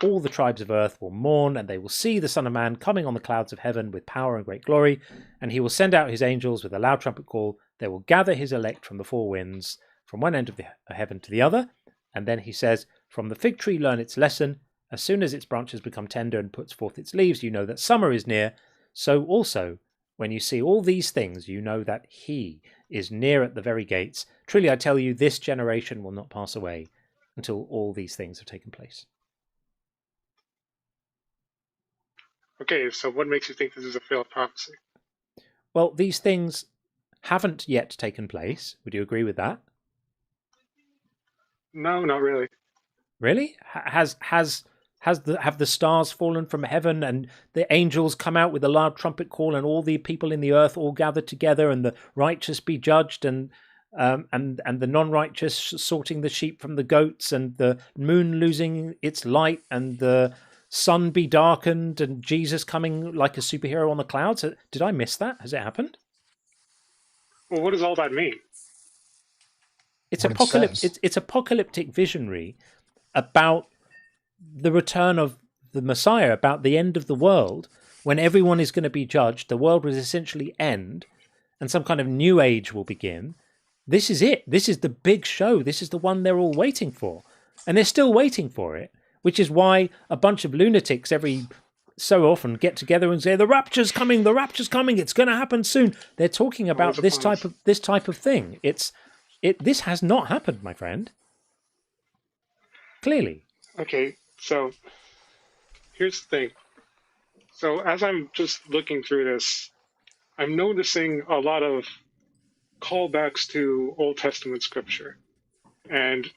all the tribes of earth will mourn, and they will see the Son of Man coming on the clouds of heaven with power and great glory. And he will send out his angels with a loud trumpet call. They will gather his elect from the four winds, from one end of the heaven to the other. And then he says, from the fig tree learn its lesson. As soon as its branches become tender and puts forth its leaves, you know that summer is near. So also, when you see all these things, you know that he is near at the very gates. Truly I tell you, this generation will not pass away until all these things have taken place. Okay, so what makes you think this is a failed prophecy? Well, these things haven't yet taken place. Would you agree with that? No, not really. Really? Have the stars fallen from heaven, and the angels come out with a loud trumpet call, and all the people in the earth all gather together, and the righteous be judged, and the non-righteous sorting the sheep from the goats, and the moon losing its light, and the sun be darkened, and Jesus coming like a superhero on the clouds? Did I miss that? Has it happened? Well, what does all that mean? It's apocalyptic visionary about the return of the Messiah, about the end of the world, when everyone is going to be judged. The world will essentially end, and some kind of new age will begin. This is it. This is the big show. This is the one they're all waiting for, and they're still waiting for it. Which is why a bunch of lunatics every so often get together and say, the rapture's coming, it's going to happen soon. They're talking about this type of thing. This has not happened, my friend. Clearly. Okay, so here's the thing. So as I'm just looking through this, I'm noticing a lot of callbacks to Old Testament scripture. And,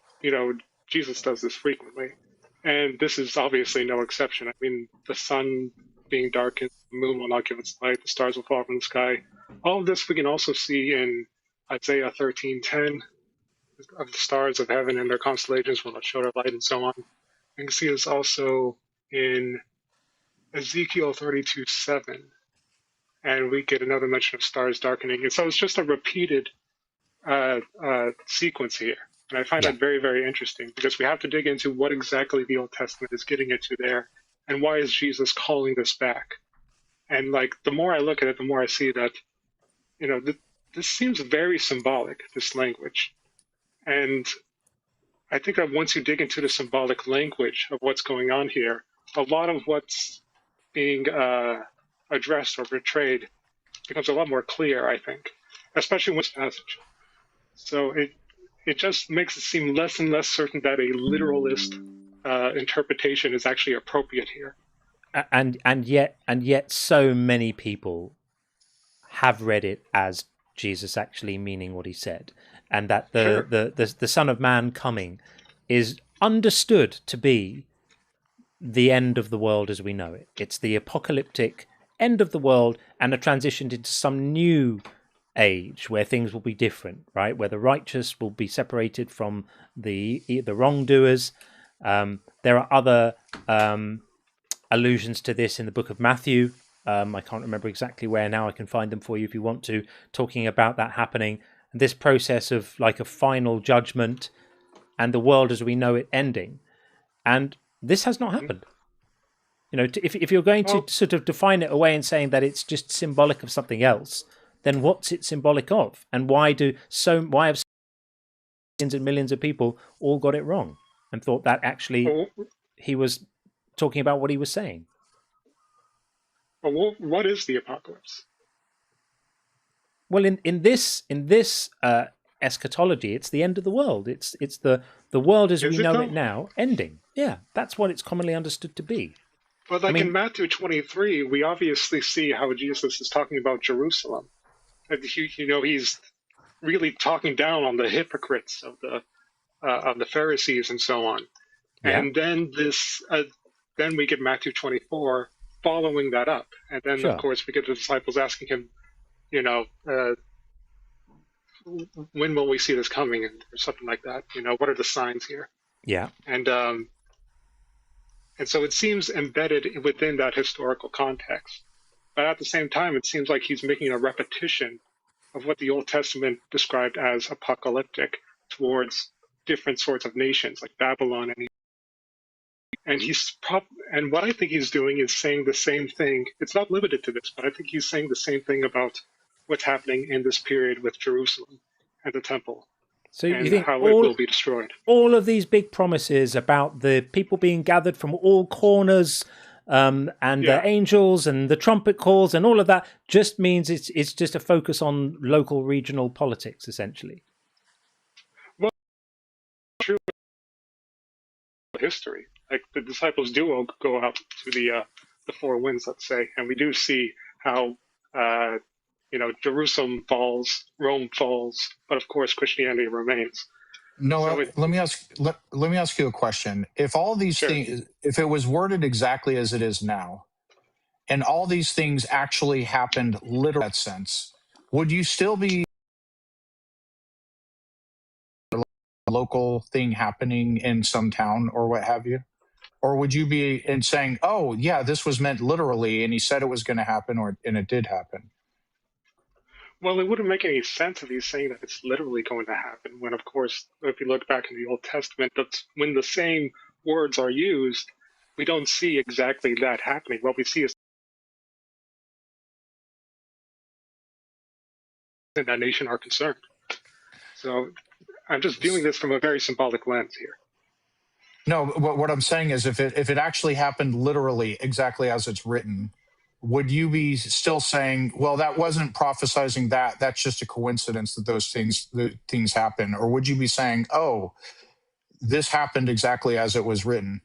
Jesus does this frequently. And this is obviously no exception. I mean, the sun being darkened, the moon will not give its light, the stars will fall from the sky. All of this we can also see in Isaiah 13:10, of the stars of heaven and their constellations will not show their light, and so on. You can see this also in Ezekiel 32:7, and we get another mention of stars darkening. And so it's just a repeated sequence here. And I find that very, very interesting, because we have to dig into what exactly the Old Testament is getting into there, and why is Jesus calling this back? And the more I look at it, the more I see that, this seems very symbolic, this language. And I think that once you dig into the symbolic language of what's going on here, a lot of what's being addressed or portrayed becomes a lot more clear, I think, especially in this passage. So it just makes it seem less and less certain that a literalist interpretation is actually appropriate here. And yet so many people have read it as Jesus actually meaning what he said, and that the Son of Man coming is understood to be the end of the world as we know it. It's the apocalyptic end of the world, and a transition into some new age where things will be different, right? Where the righteous will be separated from the wrongdoers. There are other allusions to this in the book of Matthew. I can't remember exactly where now. I can find them for you if you want to, talking about that happening. And this process of a final judgment and the world as we know it ending. And this has not happened. If you're going to sort of define it away and saying that it's just symbolic of something else, then what's it symbolic of? And why have millions and millions of people all got it wrong and thought that actually he was talking about what he was saying? Well, what is the apocalypse? Well, in this eschatology. It's the end of the world. It's the world as we know it now ending. Yeah, that's what it's commonly understood to be. But in Matthew 23, we obviously see how Jesus is talking about Jerusalem. And he's really talking down on the hypocrites of the Pharisees and so on. Yeah. And then then we get Matthew 24 following that up, and then of course we get the disciples asking him, when will we see this coming, or something like that. What are the signs here? Yeah. And so it seems embedded within that historical context, but at the same time, it seems like he's making a repetition of what the Old Testament described as apocalyptic towards different sorts of nations like Babylon and what I think he's doing is saying the same thing. It's not limited to this, but I think he's saying the same thing about what's happening in this period with Jerusalem and the temple. So and you think how it will be destroyed. All of these big promises about the people being gathered from all corners, and the angels and the trumpet calls and all of that just means it's just a focus on local regional politics, essentially. Well, true history. Like the disciples do all go out to the four winds, let's say, and we do see how Jerusalem falls, Rome falls, but of course Christianity remains. No, let me ask you a question. If all these things, if it was worded exactly as it is now, and all these things actually happened literally in that sense, would you still be a local thing happening in some town or what have you? Or would you be in saying, oh, yeah, this was meant literally, and he said it was going to happen, and it did happen? Well, it wouldn't make any sense if he's saying that it's literally going to happen, when, of course, if you look back in the Old Testament, that's when the same words are used, we don't see exactly that happening. What we see is that that nation are concerned. So I'm just viewing this from a very symbolic lens here. No, what I'm saying is if it actually happened literally exactly as it's written, would you be still saying, well, that wasn't prophesizing that's just a coincidence that those things happen? Or would you be saying, oh, this happened exactly as it was written?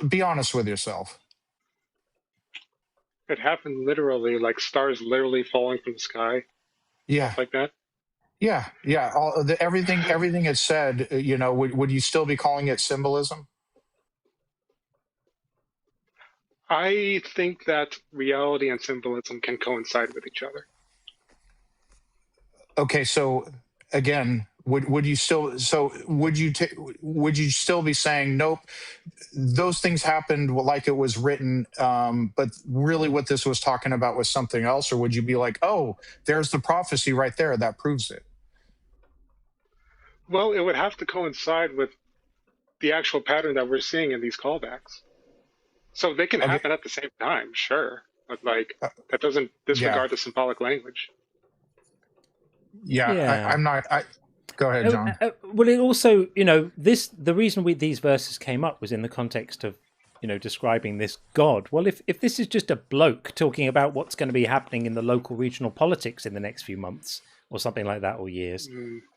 Be honest with yourself. It happened literally, like stars literally falling from the sky. Yeah. Like that? Yeah. Everything it said, would you still be calling it symbolism? I think that reality and symbolism can coincide with each other. Okay, so again, would you still be saying, nope, those things happened like it was written, but really what this was talking about was something else? Or would you be like, oh, there's the prophecy right there that proves it? Well, it would have to coincide with the actual pattern that we're seeing in these callbacks. So they can happen at the same time, sure, but that doesn't disregard the symbolic language. I'm not. Go ahead, John. Well, it also, the reason these verses came up was in the context of, describing this God. Well, if this is just a bloke talking about what's going to be happening in the local regional politics in the next few months or something like that, or years,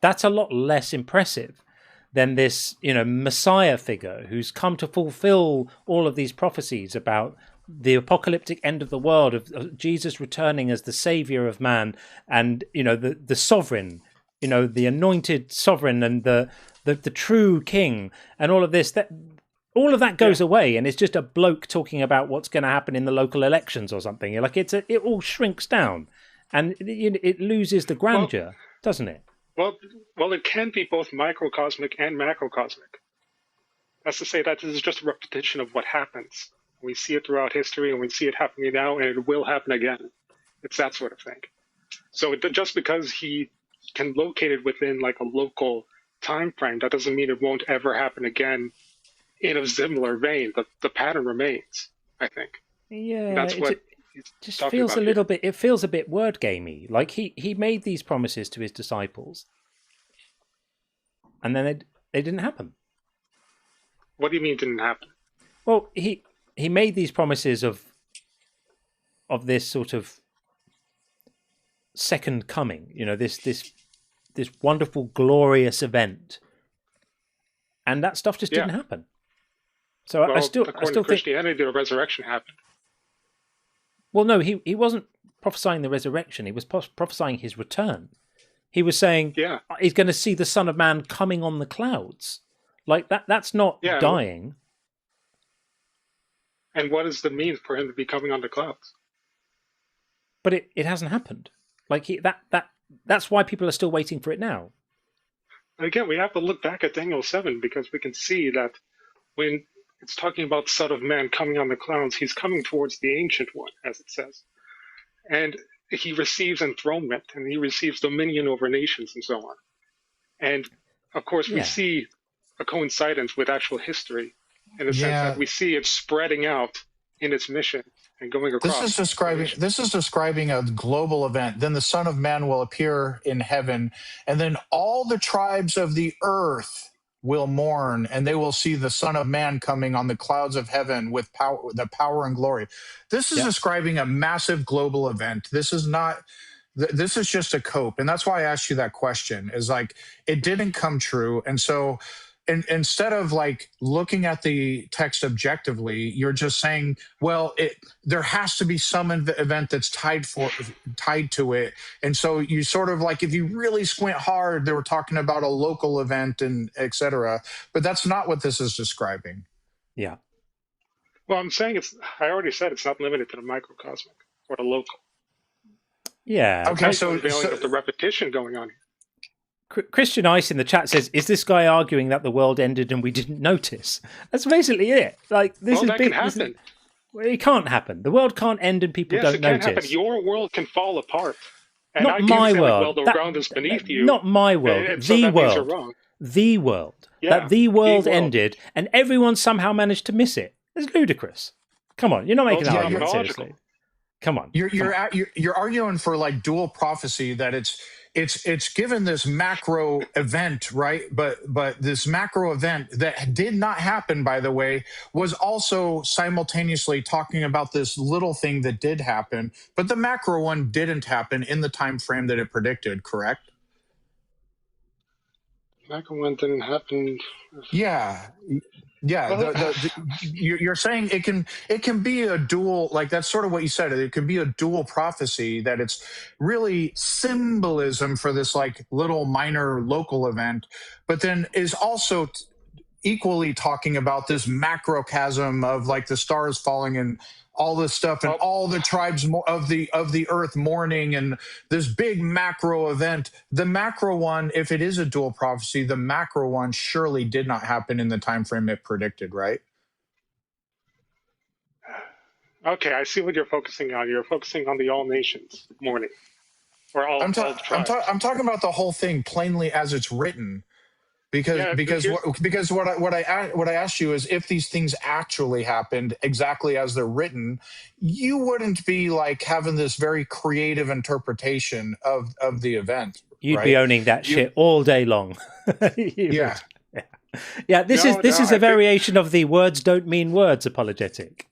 that's a lot less impressive than this, Messiah figure who's come to fulfill all of these prophecies about the apocalyptic end of the world, of Jesus returning as the savior of man, and the sovereign, the anointed sovereign, and the true king, and all of this. All of that goes away, and it's just a bloke talking about what's going to happen in the local elections or something. It all shrinks down, and it loses the grandeur, doesn't it? Well, it can be both microcosmic and macrocosmic. That's to say that this is just a repetition of what happens. We see it throughout history, and we see it happening now, and it will happen again. It's that sort of thing. So just because he can locate it within like a local time frame, that doesn't mean it won't ever happen again in a similar vein. The pattern remains, I think. Yeah, that's what just feels a little bit. It feels a bit word gamey. Like he made these promises to his disciples, and then they didn't happen. What do you mean didn't happen? Well, he made these promises of this sort of second coming. This this wonderful, glorious event, and that stuff just didn't happen. So well, I still according to think Christianity, the resurrection happened. Well, no, he wasn't prophesying the resurrection. He was prophesying his return. He was saying he's going to see the Son of Man coming on the clouds. Like that's not dying. And what is the means for him to be coming on the clouds? But it hasn't happened. Like that's why people are still waiting for it now. Again, we have to look back at Daniel 7 because we can see that when it's talking about the Son of Man coming on the clouds, he's coming towards the Ancient One, as it says. And he receives enthronement, and he receives dominion over nations and so on. And, of course, we see a coincidence with actual history in the sense that we see it spreading out in its mission and going across. This is describing a global event. Then the Son of Man will appear in heaven, and then all the tribes of the earth will mourn, and they will see the Son of Man coming on the clouds of heaven with power and glory. This is describing a massive global event. This is not. This is just a cope, and that's why I asked you that question. Is like it didn't come true, and so. Instead of like looking at the text objectively, you're just saying, well, there has to be some event that's tied to it. And so you sort of like, if you really squint hard, they were talking about a local event and et cetera, but that's not what this is describing. Yeah. Well, I'm saying I already said it's not limited to the microcosmic or the local. Yeah. Okay. So the repetition going on here. Christian Ice in the chat says, "Is this guy arguing that the world ended and we didn't notice?" That's basically it. Like this is that big. Can happen. It can't happen. The world can't end and people don't notice. Happen. Your world can fall apart. And not my world. Like, well, the ground is beneath you. Not my world. The world. The world. Yeah, that the world ended and everyone somehow managed to miss it. It's ludicrous. Come on, you're not making an argument seriously. Come on. You're arguing for like dual prophecy that it's given this macro event, right? But this macro event that did not happen, by the way, was also simultaneously talking about this little thing that did happen, but the macro one didn't happen in the time frame that it predicted, correct? Macro one didn't happen. Yeah. You're saying it can be a dual, like that's sort of what you said. It can be a dual prophecy that it's really symbolism for this like little minor local event, but then is also equally talking about this macrocosm of like the stars falling and all this stuff and all the tribes of the earth mourning and this big macro event. The macro one, if it is a dual prophecy, the macro one surely did not happen in the time frame it predicted, right? Okay, I see what you're focusing on. You're focusing on the all nations mourning, or all. I'm talking about the whole thing plainly as it's written. Because what I asked you is if these things actually happened exactly as they're written, you wouldn't be like having this very creative interpretation of the event. You'd be owning that shit all day long. Yeah. This is a variation of the words don't mean words apologetic.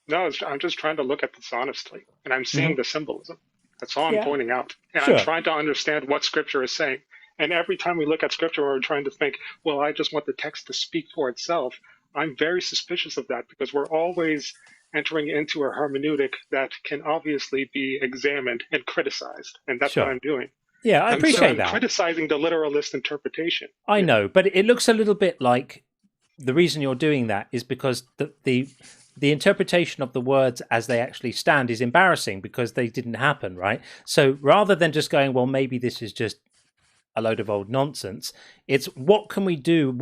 No, I'm just trying to look at this honestly, and I'm seeing the symbolism. That's all I'm pointing out, and I'm trying to understand what Scripture is saying. And every time we look at Scripture, we're trying to think, well, I just want the text to speak for itself. I'm very suspicious of that because we're always entering into a hermeneutic that can obviously be examined and criticized. And that's what I'm doing. Yeah, I appreciate that. I'm criticizing the literalist interpretation. I know, but it looks a little bit like the reason you're doing that is because the interpretation of the words as they actually stand is embarrassing because they didn't happen, right? So rather than just going, well, maybe this is just a load of old nonsense, it's what can we do?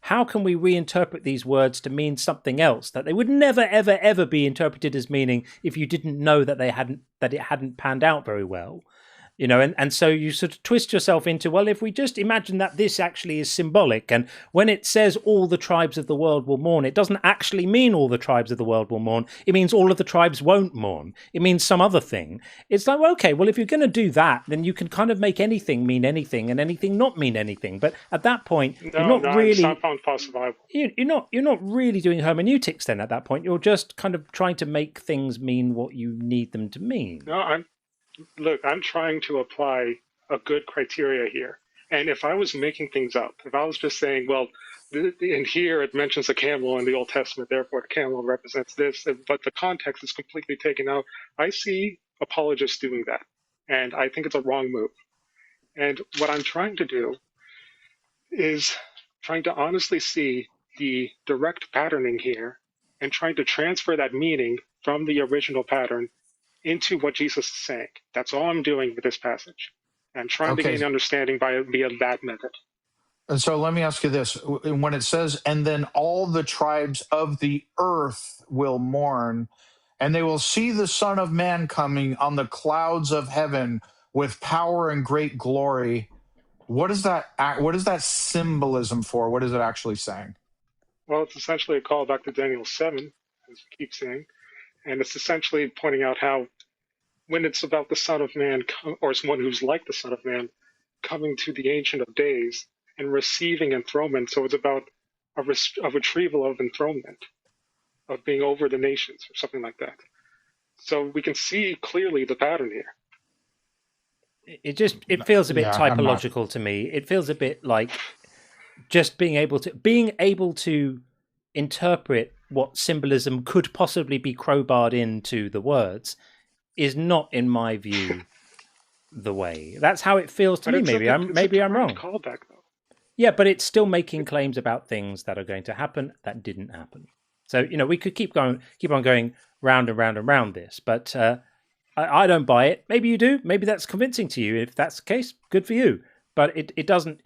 How can we reinterpret these words to mean something else that they would never, ever, ever be interpreted as meaning if you didn't know that it hadn't panned out very well. You know, and so you sort of twist yourself into, well, if we just imagine that this actually is symbolic, and when it says all the tribes of the world will mourn, it doesn't actually mean all the tribes of the world will mourn. It means all of the tribes won't mourn. It means some other thing. It's like, well, okay, well, if you're going to do that, then you can kind of make anything mean anything and anything not mean anything. But at that point, you're not really. It's not possible. You're not really doing hermeneutics. Then at that point, you're just kind of trying to make things mean what you need them to mean. No, I'm trying to apply a good criteria here. And if I was making things up, if I was just saying, well, in here it mentions a camel in the Old Testament, therefore the camel represents this, but the context is completely taken out, I see apologists doing that. And I think it's a wrong move. And what I'm trying to do is trying to honestly see the direct patterning here and trying to transfer that meaning from the original pattern into what Jesus is saying. That's all I'm doing with this passage. I'm trying to gain understanding via that method. And so let me ask you this. When it says, and then all the tribes of the earth will mourn, and they will see the Son of Man coming on the clouds of heaven with power and great glory. What is that symbolism for? What is it actually saying? Well, it's essentially a call back to Daniel 7, as we keep saying. And it's essentially pointing out how when it's about the Son of Man, or someone who's like the Son of Man, coming to the Ancient of Days and receiving enthronement, so it's about a retrieval of enthronement, of being over the nations, or something like that. So we can see clearly the pattern here. It feels a bit typological to me. It feels a bit like just being able to interpret what symbolism could possibly be crowbarred into the words is not, in my view, the way. That's how it feels to me. Maybe I'm wrong. Callback, though. Yeah, but it's still making claims about things that are going to happen that didn't happen. So we could keep on going round and round and round this, but I don't buy it. Maybe you do. Maybe that's convincing to you. If that's the case, good for you. But it doesn't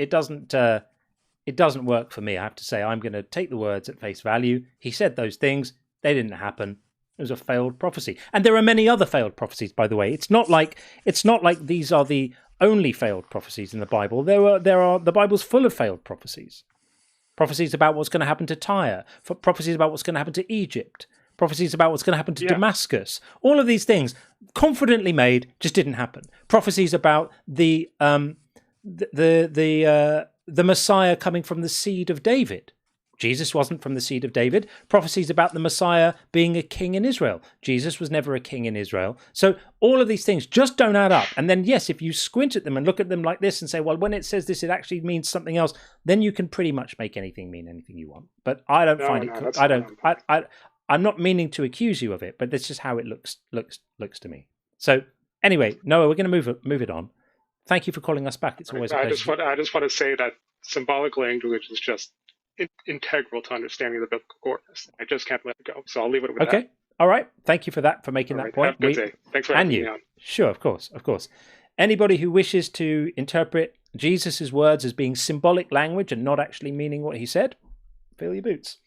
work for me. I have to say, I'm going to take the words at face value. He said those things. They didn't happen. It was a failed prophecy. And there are many other failed prophecies, by the way. It's not like these are the only failed prophecies in the Bible. The Bible's full of failed prophecies. Prophecies about what's going to happen to Tyre, prophecies about what's going to happen to Egypt, prophecies about what's going to happen to Damascus. All of these things, confidently made, just didn't happen. Prophecies about the Messiah coming from the seed of David. Jesus wasn't from the seed of David. Prophecies about the Messiah being a king in Israel. Jesus was never a king in Israel. So all of these things just don't add up. And then, yes, if you squint at them and look at them like this and say, well, when it says this, it actually means something else, then you can pretty much make anything mean anything you want. But I don't find it. I'm not meaning to accuse you of it, but that's just how it looks to me. So anyway, Noah, we're going to move it on. Thank you for calling us back. It's always a pleasure. I just want to say that symbolic language is just integral to understanding the biblical corpus. I just can't let it go. So I'll leave it with that. Okay. All right. Thank you for that, for making that point. Have a good day. Thanks for having me on. Sure, of course. Anybody who wishes to interpret Jesus' words as being symbolic language and not actually meaning what he said, fill your boots.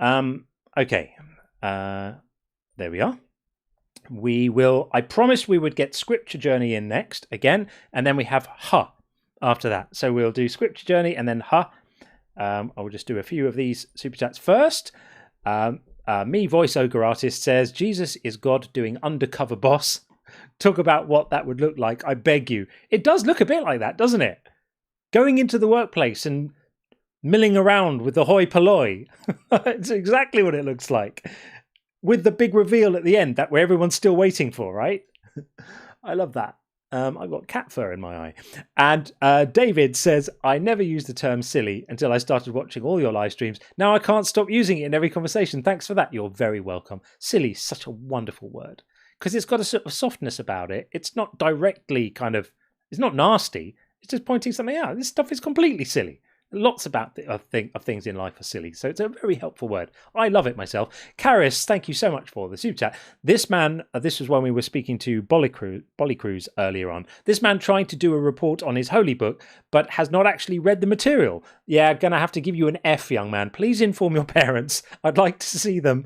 Okay. There we are. I promised we would get Scripture Journey in next again, and then we have after that. So we'll do Scripture Journey and then I will just do a few of these super chats first. Me, voice ogre artist, says Jesus is God doing undercover boss. Talk about what that would look like, I beg you. It does look a bit like that, doesn't it? Going into the workplace and milling around with the hoi polloi. It's exactly what it looks like. With the big reveal at the end, that where everyone's still waiting for, right? I love that. I've got cat fur in my eye. And David says, I never used the term silly until I started watching all your live streams. Now I can't stop using it in every conversation. Thanks for that. You're very welcome. Silly is such a wonderful word because it's got a sort of softness about it. It's not directly it's not nasty. It's just pointing something out. This stuff is completely silly. Lots of things in life are silly. So it's a very helpful word. I love it myself. Karis, thank you so much for the super chat. This man, this was when we were speaking to Bollycruz earlier on. This man trying to do a report on his holy book, but has not actually read the material. Yeah, gonna have to give you an F, young man. Please inform your parents. I'd like to see them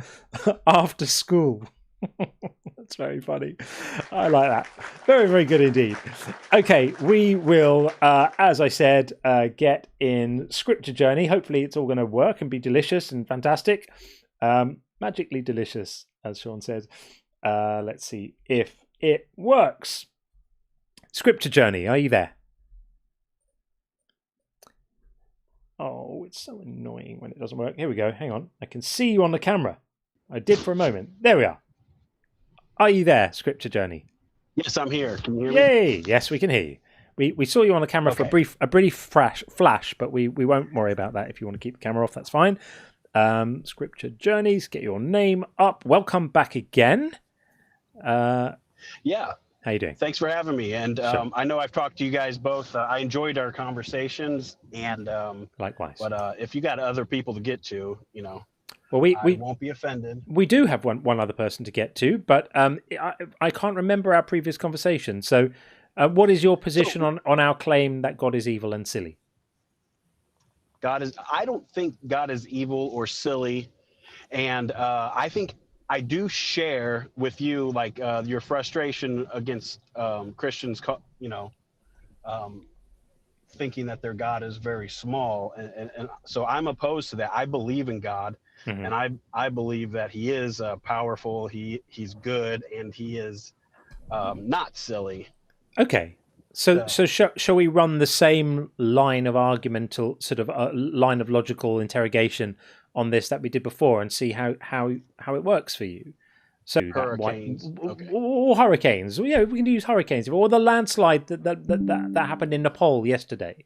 after school. That's very funny. I like that. Very, very good indeed. Okay, we will, as I said, get in Scripture Journey. Hopefully it's all going to work and be delicious and fantastic. Magically delicious, as Sean says. Let's see if it works. Scripture Journey, are you there? Oh, it's so annoying when it doesn't work. Here we go. Hang on. I can see you on the camera. I did for a moment. There we are. Are you there, Scripture Journey? Yes, I'm here. Can you hear me? Yay! Yes, we can hear you. We saw you on the camera for a brief flash, but we won't worry about that. If you want to keep the camera off, that's fine. Scripture Journeys, get your name up. Welcome back again. Yeah. How you doing? Thanks for having me. And Sure. I know I've talked to you guys both. I enjoyed our conversations, and likewise. But if you got other people to get to, well, we won't be offended. We do have one other person to get to, but I can't remember our previous conversation. So, what is your position on our claim that God is evil and silly? I don't think God is evil or silly, and I think I do share with you your frustration against Christians, thinking that their God is very small, and so I'm opposed to that. I believe in God, and I believe that He is powerful. He's good, and He is not silly. Okay. So shall we run the same line of argumental, sort of line of logical interrogation on this that we did before, and see how it works for you? So hurricanes, or hurricanes. Yeah, we can use hurricanes, or the landslide that happened in Nepal yesterday.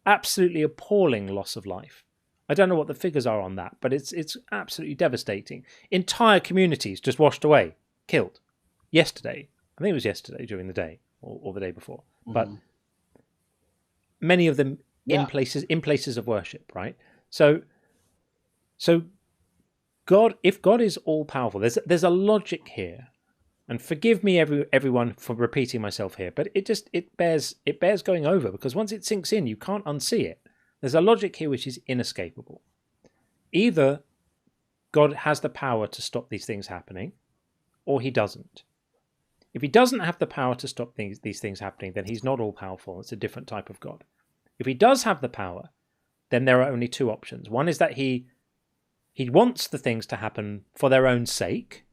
Absolutely appalling loss of life. I don't know what the figures are on that, but it's absolutely devastating. Entire communities just washed away, killed. Yesterday, I think it was yesterday during the day or the day before, but many of them in places of worship, right? So God, if God is all powerful, there's a logic here, and forgive me everyone for repeating myself here, but it bears going over, because once it sinks in, you can't unsee it. There's a logic here which is inescapable. Either God has the power to stop these things happening, or He doesn't. If He doesn't have the power to stop these things happening, then He's not all powerful. It's a different type of God. If He does have the power, then there are only two options. One is that He wants the things to happen for their own sake,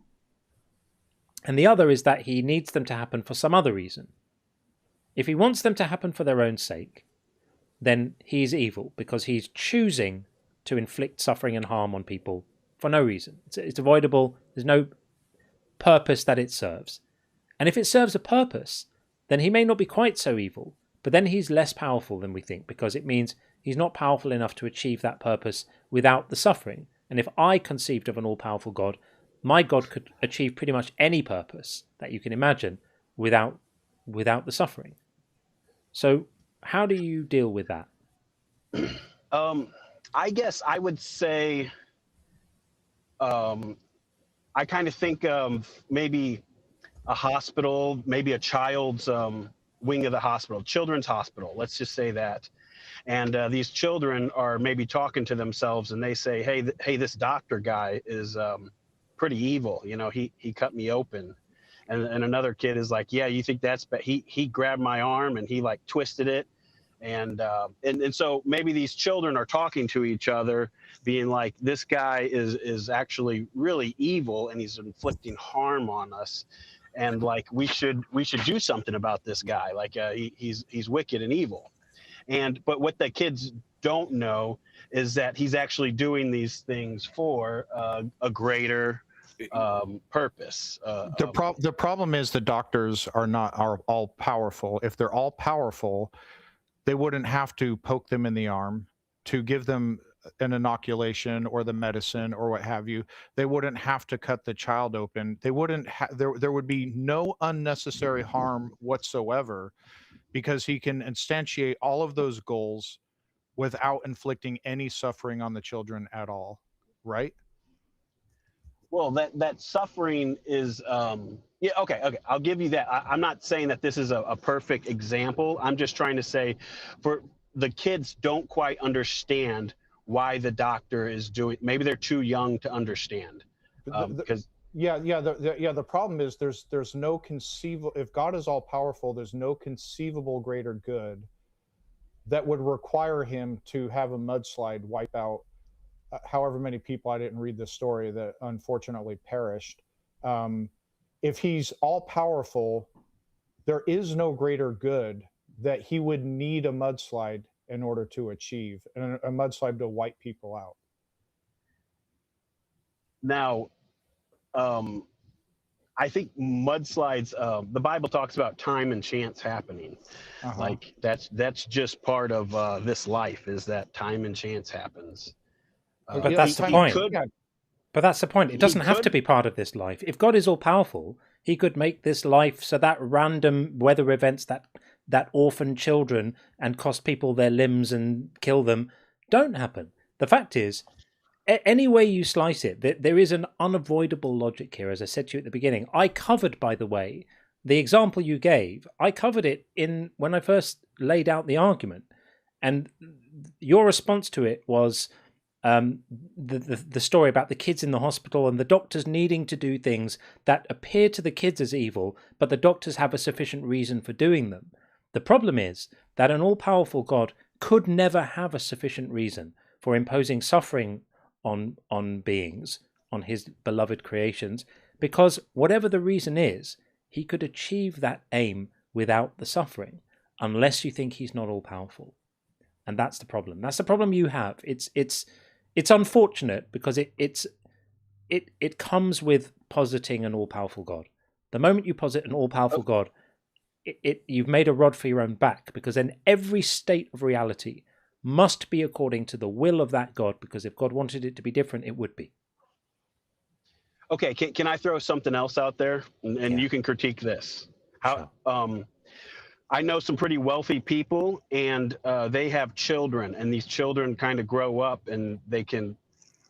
and the other is that He needs them to happen for some other reason. If He wants them to happen for their own sake, then He is evil, because He's choosing to inflict suffering and harm on people for no reason. It's avoidable. There's no purpose that it serves. And if it serves a purpose, then He may not be quite so evil, but then He's less powerful than we think, because it means He's not powerful enough to achieve that purpose without the suffering. And if I conceived of an all-powerful God, my God could achieve pretty much any purpose that you can imagine without the suffering. So how do you deal with that? I guess I would say I kind of think of maybe a hospital, maybe a child's wing of the hospital, children's hospital, let's just say that. And these children are maybe talking to themselves, and they say, hey, this doctor guy is pretty evil. He cut me open. And another kid is like, yeah, you think that's bad? He grabbed my arm and he twisted it. And so maybe these children are talking to each other, being like, this guy is actually really evil, and he's inflicting harm on us. And we should do something about this guy. He's wicked and evil. But what the kids don't know is that he's actually doing these things for a greater purpose. The problem is the doctors are all powerful. If they're all powerful, they wouldn't have to poke them in the arm to give them an inoculation or the medicine or what have you. They wouldn't have to cut the child open. They wouldn't. There would be no unnecessary harm whatsoever, because He can instantiate all of those goals without inflicting any suffering on the children at all, right? Well, that suffering is, okay, I'll give you that. I'm not saying that this is a perfect example. I'm just trying to say, for the kids don't quite understand why the doctor is doing. Maybe they're too young to understand. Because the problem is there's no conceivable. If God is all powerful, there's no conceivable greater good that would require Him to have a mudslide wipe out however many people, I didn't read the story, that unfortunately perished. If He's all powerful, there is no greater good that He would need a mudslide in order to achieve, and a mudslide to wipe people out. Now, I think mudslides. The Bible talks about time and chance happening. Like that's just part of this life, is that time and chance happens. But that's the point. But that's the point. It doesn't have to be part of this life. If God is all powerful, he could make this life so that random weather events that orphan children and cost people their limbs and kill them don't happen. The fact is, any way you slice it, there is an unavoidable logic here, as I said to you at the beginning. I covered, by the way, the example you gave, I covered it when I first laid out the argument. And your response to it was the story about the kids in the hospital and the doctors needing to do things that appear to the kids as evil, but the doctors have a sufficient reason for doing them. The problem is that an all-powerful God could never have a sufficient reason for imposing suffering on beings, on his beloved creations, because whatever the reason is, he could achieve that aim without the suffering, unless you think he's not all-powerful. And that's the problem. That's the problem you have. It's unfortunate because it comes with positing an all-powerful God. The moment you posit an all-powerful God, you've made a rod for your own back, because then every state of reality must be according to the will of that God, because if God wanted it to be different, it would be. Okay, can I throw something else out there, and you can critique this? How I know some pretty wealthy people, and they have children, and these children kind of grow up, and they can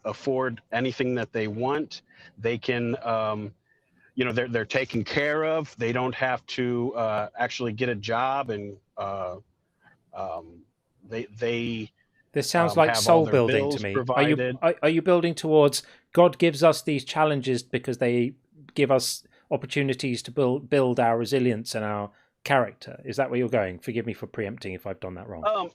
afford anything that they want. They can, they're taken care of. They don't have to actually get a job, and they This sounds like soul building to me. Are you building towards God gives us these challenges because they give us opportunities to build our resilience and our character? Is that where you're going? Forgive me for preempting if I've done that wrong.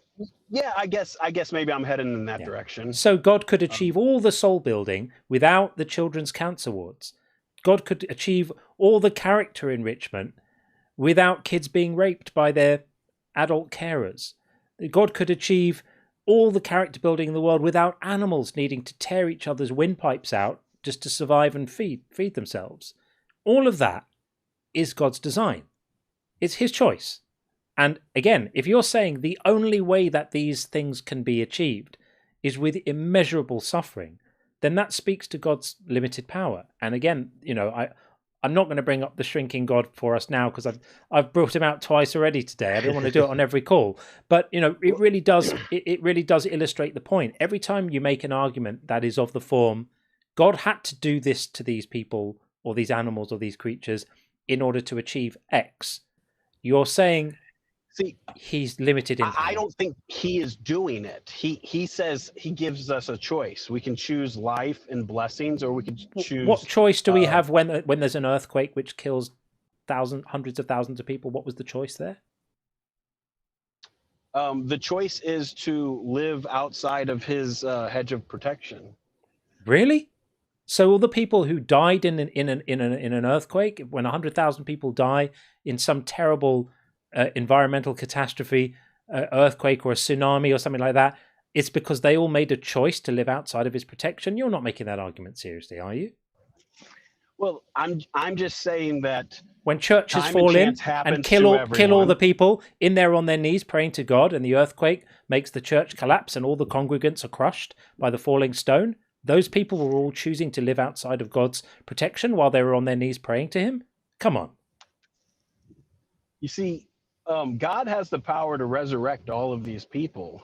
Yeah, I guess maybe I'm heading in that direction. So God could achieve all the soul building without the children's cancer wards. God could achieve all the character enrichment without kids being raped by their adult carers. God could achieve all the character building in the world without animals needing to tear each other's windpipes out just to survive and feed themselves. All of that is God's design. It's his choice. And again, if you're saying the only way that these things can be achieved is with immeasurable suffering, then that speaks to God's limited power. And again, I'm not going to bring up the shrinking God for us now, because I've brought him out twice already today. I don't want to do it on every call, but it really does illustrate the point. Every time you make an argument that is of the form, God had to do this to these people or these animals or these creatures in order to achieve X. You're saying, he's limited in power. I don't think he is doing it. He says he gives us a choice. We can choose life and blessings, or we can choose. What choice do we have when there's an earthquake which kills hundreds of thousands of people? What was the choice there? The choice is to live outside of his hedge of protection. Really? So all the people who died in an earthquake, when 100,000 people die in some terrible environmental catastrophe, earthquake or a tsunami or something like that, it's because they all made a choice to live outside of his protection? You're not making that argument seriously, are you? Well, I'm just saying that when churches fall in and kill all the people in there on their knees praying to God, and the earthquake makes the church collapse and all the congregants are crushed by the falling stone, those people were all choosing to live outside of God's protection while they were on their knees praying to him? Come on. You see, God has the power to resurrect all of these people.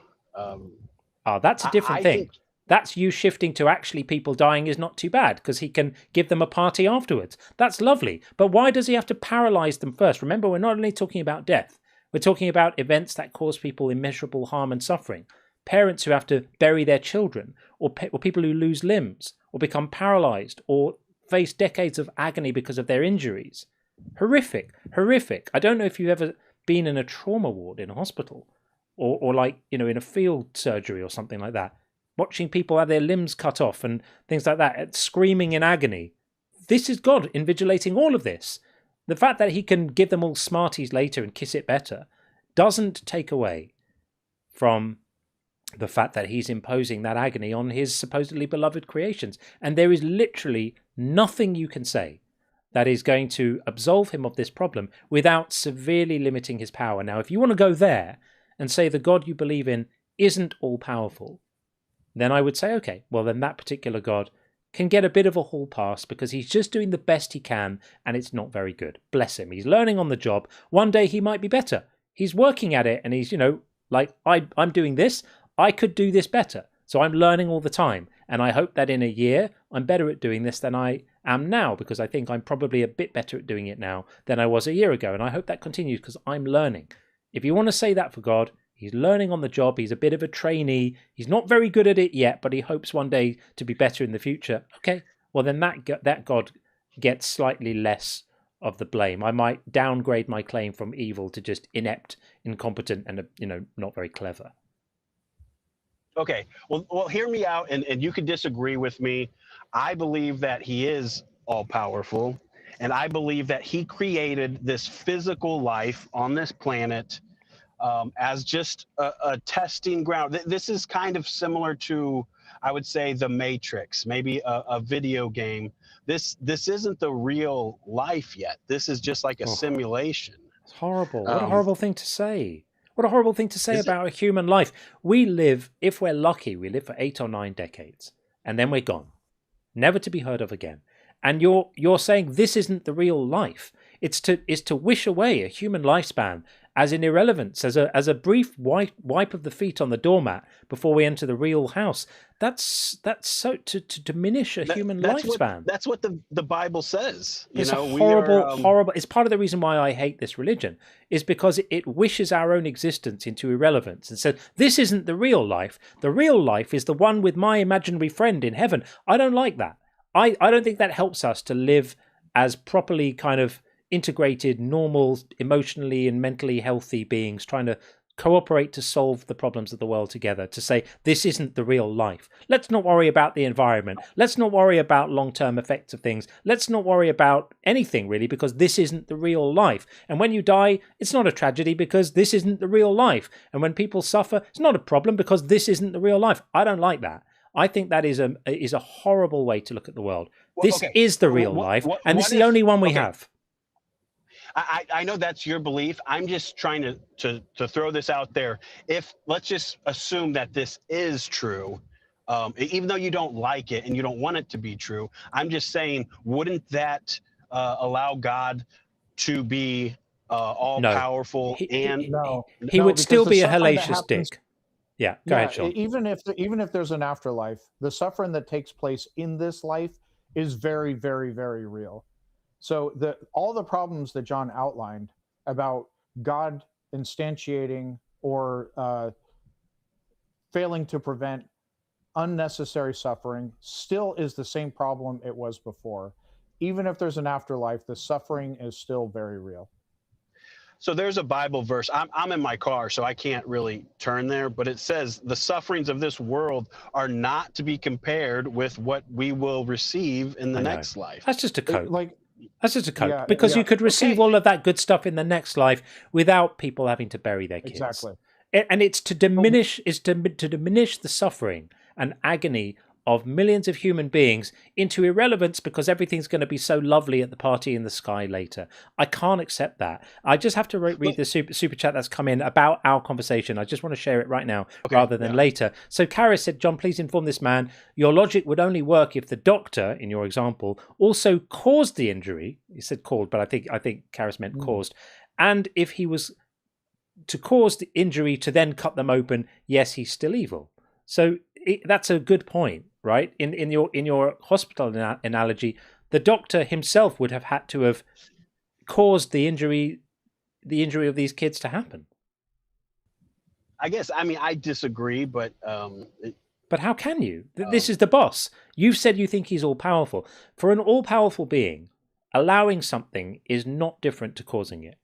That's a different thing. That's you shifting to actually people dying is not too bad, because he can give them a party afterwards. That's lovely. But why does he have to paralyze them first? Remember, we're not only talking about death. We're talking about events that cause people immeasurable harm and suffering. Parents who have to bury their children, or people who lose limbs, or become paralyzed, or face decades of agony because of their injuries. Horrific, horrific. I don't know if you've ever been in a trauma ward in a hospital, or like, in a field surgery or something like that, watching people have their limbs cut off and things like that, screaming in agony. This is God invigilating all of this. The fact that he can give them all Smarties later and kiss it better doesn't take away from the fact that he's imposing that agony on his supposedly beloved creations. And there is literally nothing you can say that is going to absolve him of this problem without severely limiting his power. Now, if you want to go there and say the God you believe in isn't all-powerful, then I would say, okay, well, then that particular God can get a bit of a hall pass because he's just doing the best he can and it's not very good. Bless him. He's learning on the job. One day he might be better. He's working at it and he's, like, I'm doing this. I could do this better. So I'm learning all the time. And I hope that in a year, I'm better at doing this than I am now, because I think I'm probably a bit better at doing it now than I was a year ago. And I hope that continues because I'm learning. If you want to say that for God, he's learning on the job. He's a bit of a trainee. He's not very good at it yet, but he hopes one day to be better in the future. Okay, well then that God gets slightly less of the blame. I might downgrade my claim from evil to just inept, incompetent, and not very clever. Okay, well, hear me out, and you can disagree with me. I believe that he is all-powerful, and I believe that he created this physical life on this planet as just a testing ground. This is kind of similar to, I would say, The Matrix, maybe a video game. This isn't the real life yet. This is just like a simulation. It's horrible. What a horrible thing to say. What a horrible thing to say about a human life. We live, if we're lucky, we live for 8 or 9 decades, and then we're gone, never to be heard of again. And you're saying this isn't the real life. It's to wish away a human lifespan as in irrelevance, as a brief wipe of the feet on the doormat before we enter the real house. That's so to diminish a human lifespan. That's what the Bible says. It's horrible. It's part of the reason why I hate this religion, is because it wishes our own existence into irrelevance and says this isn't the real life. The real life is the one with my imaginary friend in heaven. I don't like that. I don't think that helps us to live as properly kind of integrated, normal, emotionally and mentally healthy beings trying to cooperate to solve the problems of the world together, to say this isn't the real life. Let's not worry about the environment. Let's not worry about long-term effects of things. Let's not worry about anything really, because this isn't the real life. And when you die, it's not a tragedy because this isn't the real life. And when people suffer, it's not a problem because this isn't the real life. I don't like that. I think that is a horrible way to look at the world. This is the real life, and this is the only one we have. I know that's your belief. I'm just trying to throw this out there. If let's just assume that this is true, even though you don't like it and you don't want it to be true, I'm just saying, wouldn't that allow God to be all powerful? He would still be a hellacious dick. Yeah, go ahead, Sean. Even if there's an afterlife, the suffering that takes place in this life is very, very, very real. So all the problems that John outlined about God instantiating or failing to prevent unnecessary suffering still is the same problem it was before. Even if there's an afterlife, the suffering is still very real. So there's a Bible verse. I'm in my car, so I can't really turn there, but it says the sufferings of this world are not to be compared with what we will receive in the next life. That's just a code. That's just a code, because you could receive all of that good stuff in the next life without people having to bury their kids. Exactly. And it's to diminish the suffering and agony of millions of human beings into irrelevance because everything's going to be so lovely at the party in the sky later. I can't accept that. I just have to read the super chat that's come in about our conversation. I just want to share it right now rather than later. So Karis said, John, please inform this man. Your logic would only work if the doctor, in your example, also caused the injury. He said called, but I think Karis meant caused. And if he was to cause the injury to then cut them open, yes, he's still evil. So that's a good point, right? In your hospital analogy, the doctor himself would have had to have caused the injury of these kids to happen. I guess. I mean, I disagree, but but how can you? This is the boss. You've said you think he's all powerful. For an all powerful being, allowing something is not different to causing it,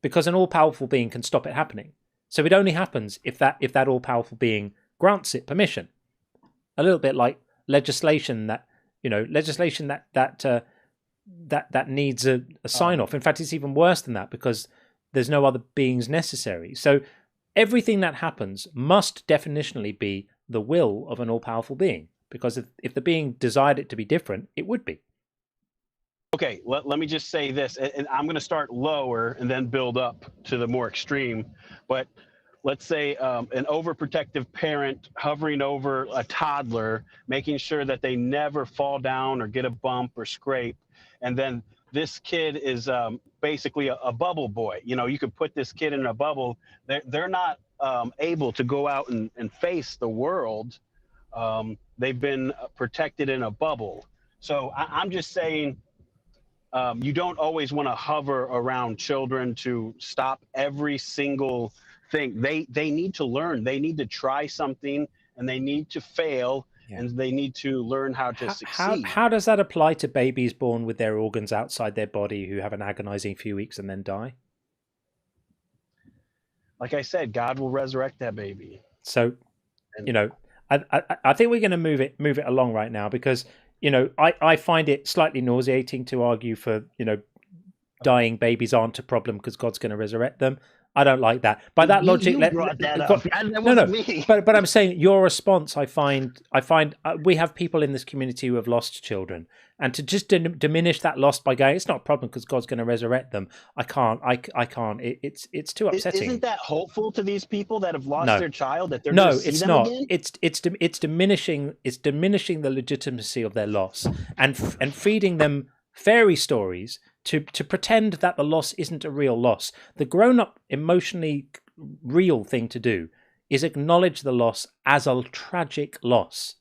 because an all powerful being can stop it happening. So it only happens if that all powerful being grants it permission. A little bit like legislation that needs a sign off. In fact, it's even worse than that because there's no other beings necessary. So everything that happens must definitionally be the will of an all-powerful being, because if the being desired it to be different, it would be. Okay, let me just say this, and I'm going to start lower and then build up to the more extreme. But let's say an overprotective parent hovering over a toddler, making sure that they never fall down or get a bump or scrape. And then this kid is basically a bubble boy. You know, you could put this kid in a bubble. They're not able to go out and face the world. They've been protected in a bubble. So I'm just saying, you don't always want to hover around children to stop every single thing. They need to learn. They need to try something, and they need to fail, and they need to learn how to succeed. How does that apply to babies born with their organs outside their body who have an agonizing few weeks and then die? Like I said, God will resurrect that baby. So, you know, I think we're going to move it along right now, because, you know, I find it slightly nauseating to argue for, you know, dying babies aren't a problem because God's going to resurrect them. I don't like that. By that logic, but I'm saying your response, I find we have people in this community who have lost children, and to just diminish that loss by going, it's not a problem because God's going to resurrect them. I can't. It's too upsetting. Isn't that hopeful to these people that have lost their child, that they're no, going to see it's them not. again? It's diminishing the legitimacy of their loss and feeding them fairy stories to pretend that the loss isn't a real loss. The grown-up, emotionally real thing to do is acknowledge the loss as a tragic loss.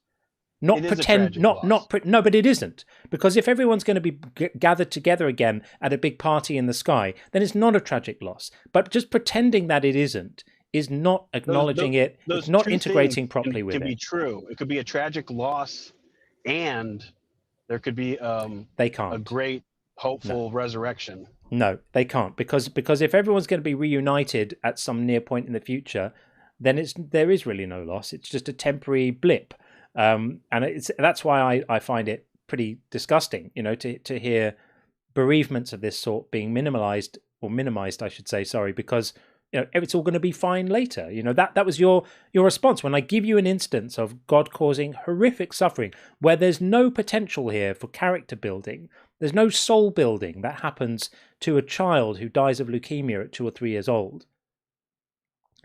Not pretend, no, but it isn't. Because if everyone's going to be gathered together again at a big party in the sky, then it's not a tragic loss. But just pretending that it isn't is not acknowledging it. It's not integrating properly with it. It could be true. It could be a tragic loss, and there could be they can't. a great hopeful resurrection. No, they can't, because if everyone's going to be reunited at some near point in the future, then there is really no loss. It's just a temporary blip, and that's why I find it pretty disgusting, you know, to hear bereavements of this sort being minimized, I should say, sorry, because, you know, it's all going to be fine later. You know, that was your response when I give you an instance of God causing horrific suffering where there's no potential here for character building. There's no soul building that happens to a child who dies of leukemia at 2 or 3 years old.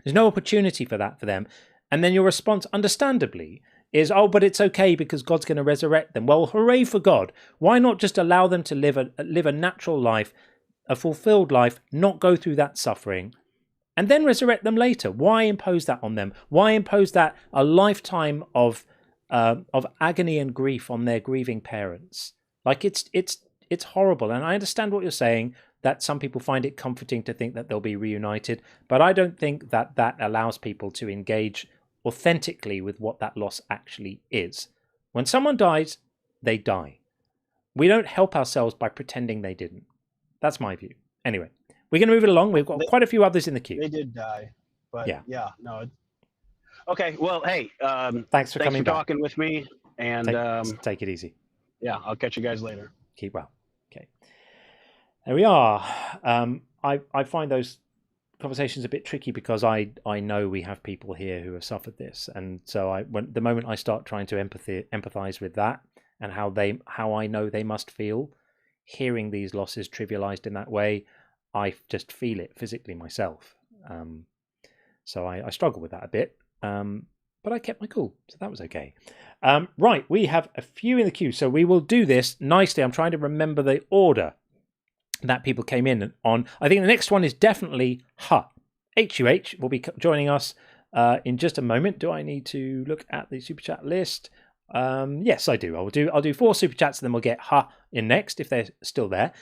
There's no opportunity for that for them. And then your response, understandably, is, oh, but it's okay because God's going to resurrect them. Well, hooray for God. Why not just allow them to live a natural life, a fulfilled life, not go through that suffering, and then resurrect them later? Why impose that on them? Why impose that a lifetime of agony and grief on their grieving parents? Like, it's horrible. And I understand what you're saying, that some people find it comforting to think that they'll be reunited, but I don't think that allows people to engage authentically with what that loss actually is. When someone dies, they die. We don't help ourselves by pretending they didn't. That's my view. Anyway, we're going to move it along. We've got quite a few others in the queue. They did die, but no. Okay, well, hey, thanks for coming back. Talking with me, and take it easy. Yeah, I'll catch you guys later. Keep well. Okay. There we are. I find those conversations a bit tricky because I know we have people here who have suffered this, and so the moment I start trying to empathize with that and how I know they must feel hearing these losses trivialized in that way, I just feel it physically myself. So I struggle with that a bit. But I kept my cool, so that was okay. Right, we have a few in the queue, so we will do this nicely. I'm trying to remember the order that people came in on. I think the next one is definitely HUH will be joining us in just a moment. Do I need to look at the super chat list? Yes, I do. I'll do 4 super chats, and then we'll get in next if they're still there.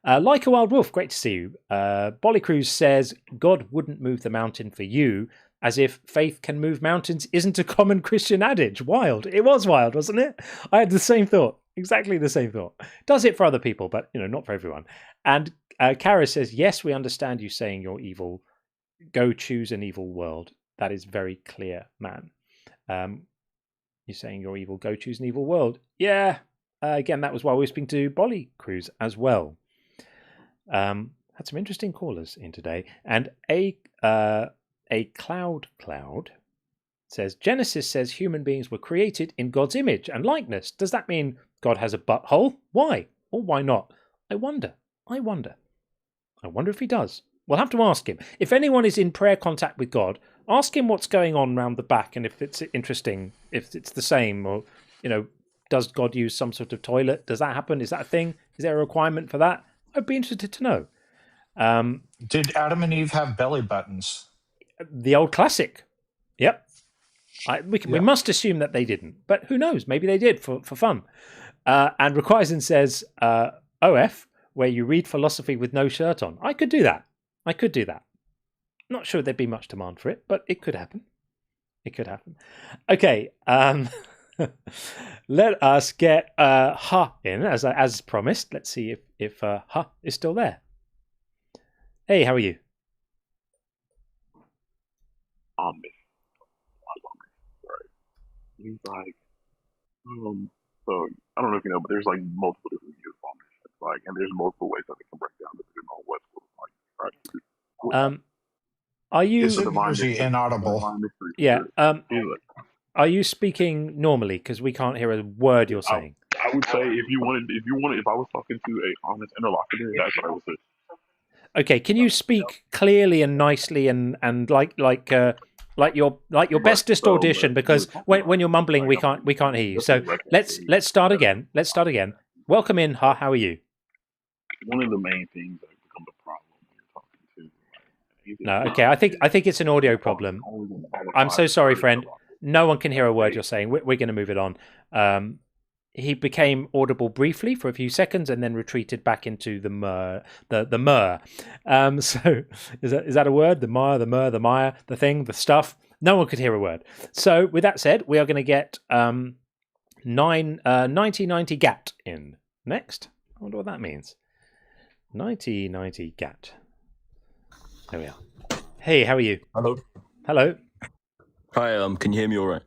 Like a Wild Wolf, great to see you. Bolly Cruz says, God wouldn't move the mountain for you, as if faith can move mountains isn't a common Christian adage. Wild. It was wild, wasn't it? I had the same thought. Exactly the same thought. Does it for other people, but, you know, not for everyone. And Kara says, yes, we understand you saying you're evil. Go choose an evil world. That is very clear, man. You're saying you're evil. Go choose an evil world. Yeah. Again, that was why we were speaking to Bolly Cruz as well. Had some interesting callers in today. And a cloud says, Genesis says human beings were created in God's image and likeness. Does that mean God has a butthole? Why? Or why not? I wonder if he does. We'll have to ask him. If anyone is in prayer contact with God, ask him what's going on round the back and if it's interesting, if it's the same, or, does God use some sort of toilet? Does that happen? Is that a thing? Is there a requirement for that? I'd be interested to know. Did Adam and Eve have belly buttons? The old classic. Yep. We must assume that they didn't, but who knows? Maybe they did for fun. And Requisen says, OF, where you read philosophy with no shirt on. I could do that. Not sure there'd be much demand for it, but it could happen. Okay. Let us get Ha in as promised. Let's see if Ha is still there. Hey, how are you? Right. He's like, so I don't know if you know, but there's like multiple different views on this. Like, and there's multiple ways that they can break down depending on what's like. Right. Are you? Is he inaudible? Yeah. Are you speaking normally? Because we can't hear a word you're saying. I would say if I was talking to a honest interlocutor, that's what I would say. Okay, can you speak clearly and nicely and like your bestest audition? Because when you're mumbling, we can't hear you. So let's start again. Welcome in, Ha. How are you? One of the main things that becomes a problem when you're talking to. No, okay. I think it's an audio problem. I'm so sorry, friend. No one can hear a word you're saying. We're going to move it on. He became audible briefly for a few seconds and then retreated back into the myrrh. So is that a word? The myrrh, the myrrh, the mire, the thing, the stuff. No one could hear a word. So with that said, we are going to get 9090 GAT in next. I wonder what that means. 9090 GAT. There we are. Hey, how are you? Hello. Hi, can you hear me all right?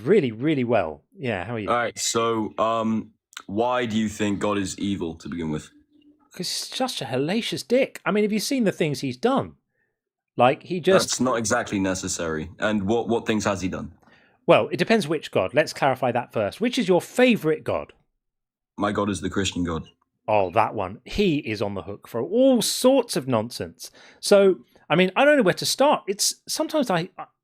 Really, really well. Yeah, how are you? All right, so why do you think God is evil to begin with? Because he's such a hellacious dick. I mean, have you seen the things he's done? Like, he just... That's not exactly necessary. And what things has he done? Well, it depends which God. Let's clarify that first. Which is your favourite God? My God is the Christian God. Oh, that one. He is on the hook for all sorts of nonsense. So, I mean, I don't know where to start. It's sometimes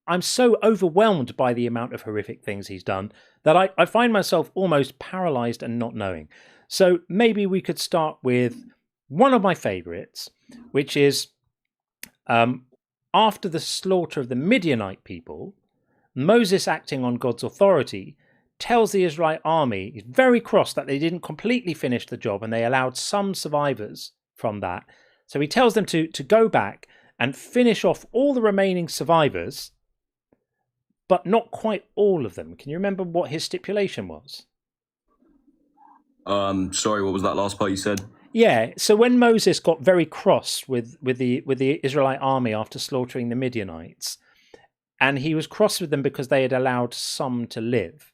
I'm so overwhelmed by the amount of horrific things he's done that I find myself almost paralyzed and not knowing. So maybe we could start with one of my favorites, which is after the slaughter of the Midianite people, Moses, acting on God's authority, tells the Israelite army, he's very cross that they didn't completely finish the job and they allowed some survivors from that. So he tells them to go back and finish off all the remaining survivors, but not quite all of them. Can you remember what his stipulation was? Sorry, what was that last part you said? Yeah, so when Moses got very cross with the Israelite army after slaughtering the Midianites, and he was cross with them because they had allowed some to live,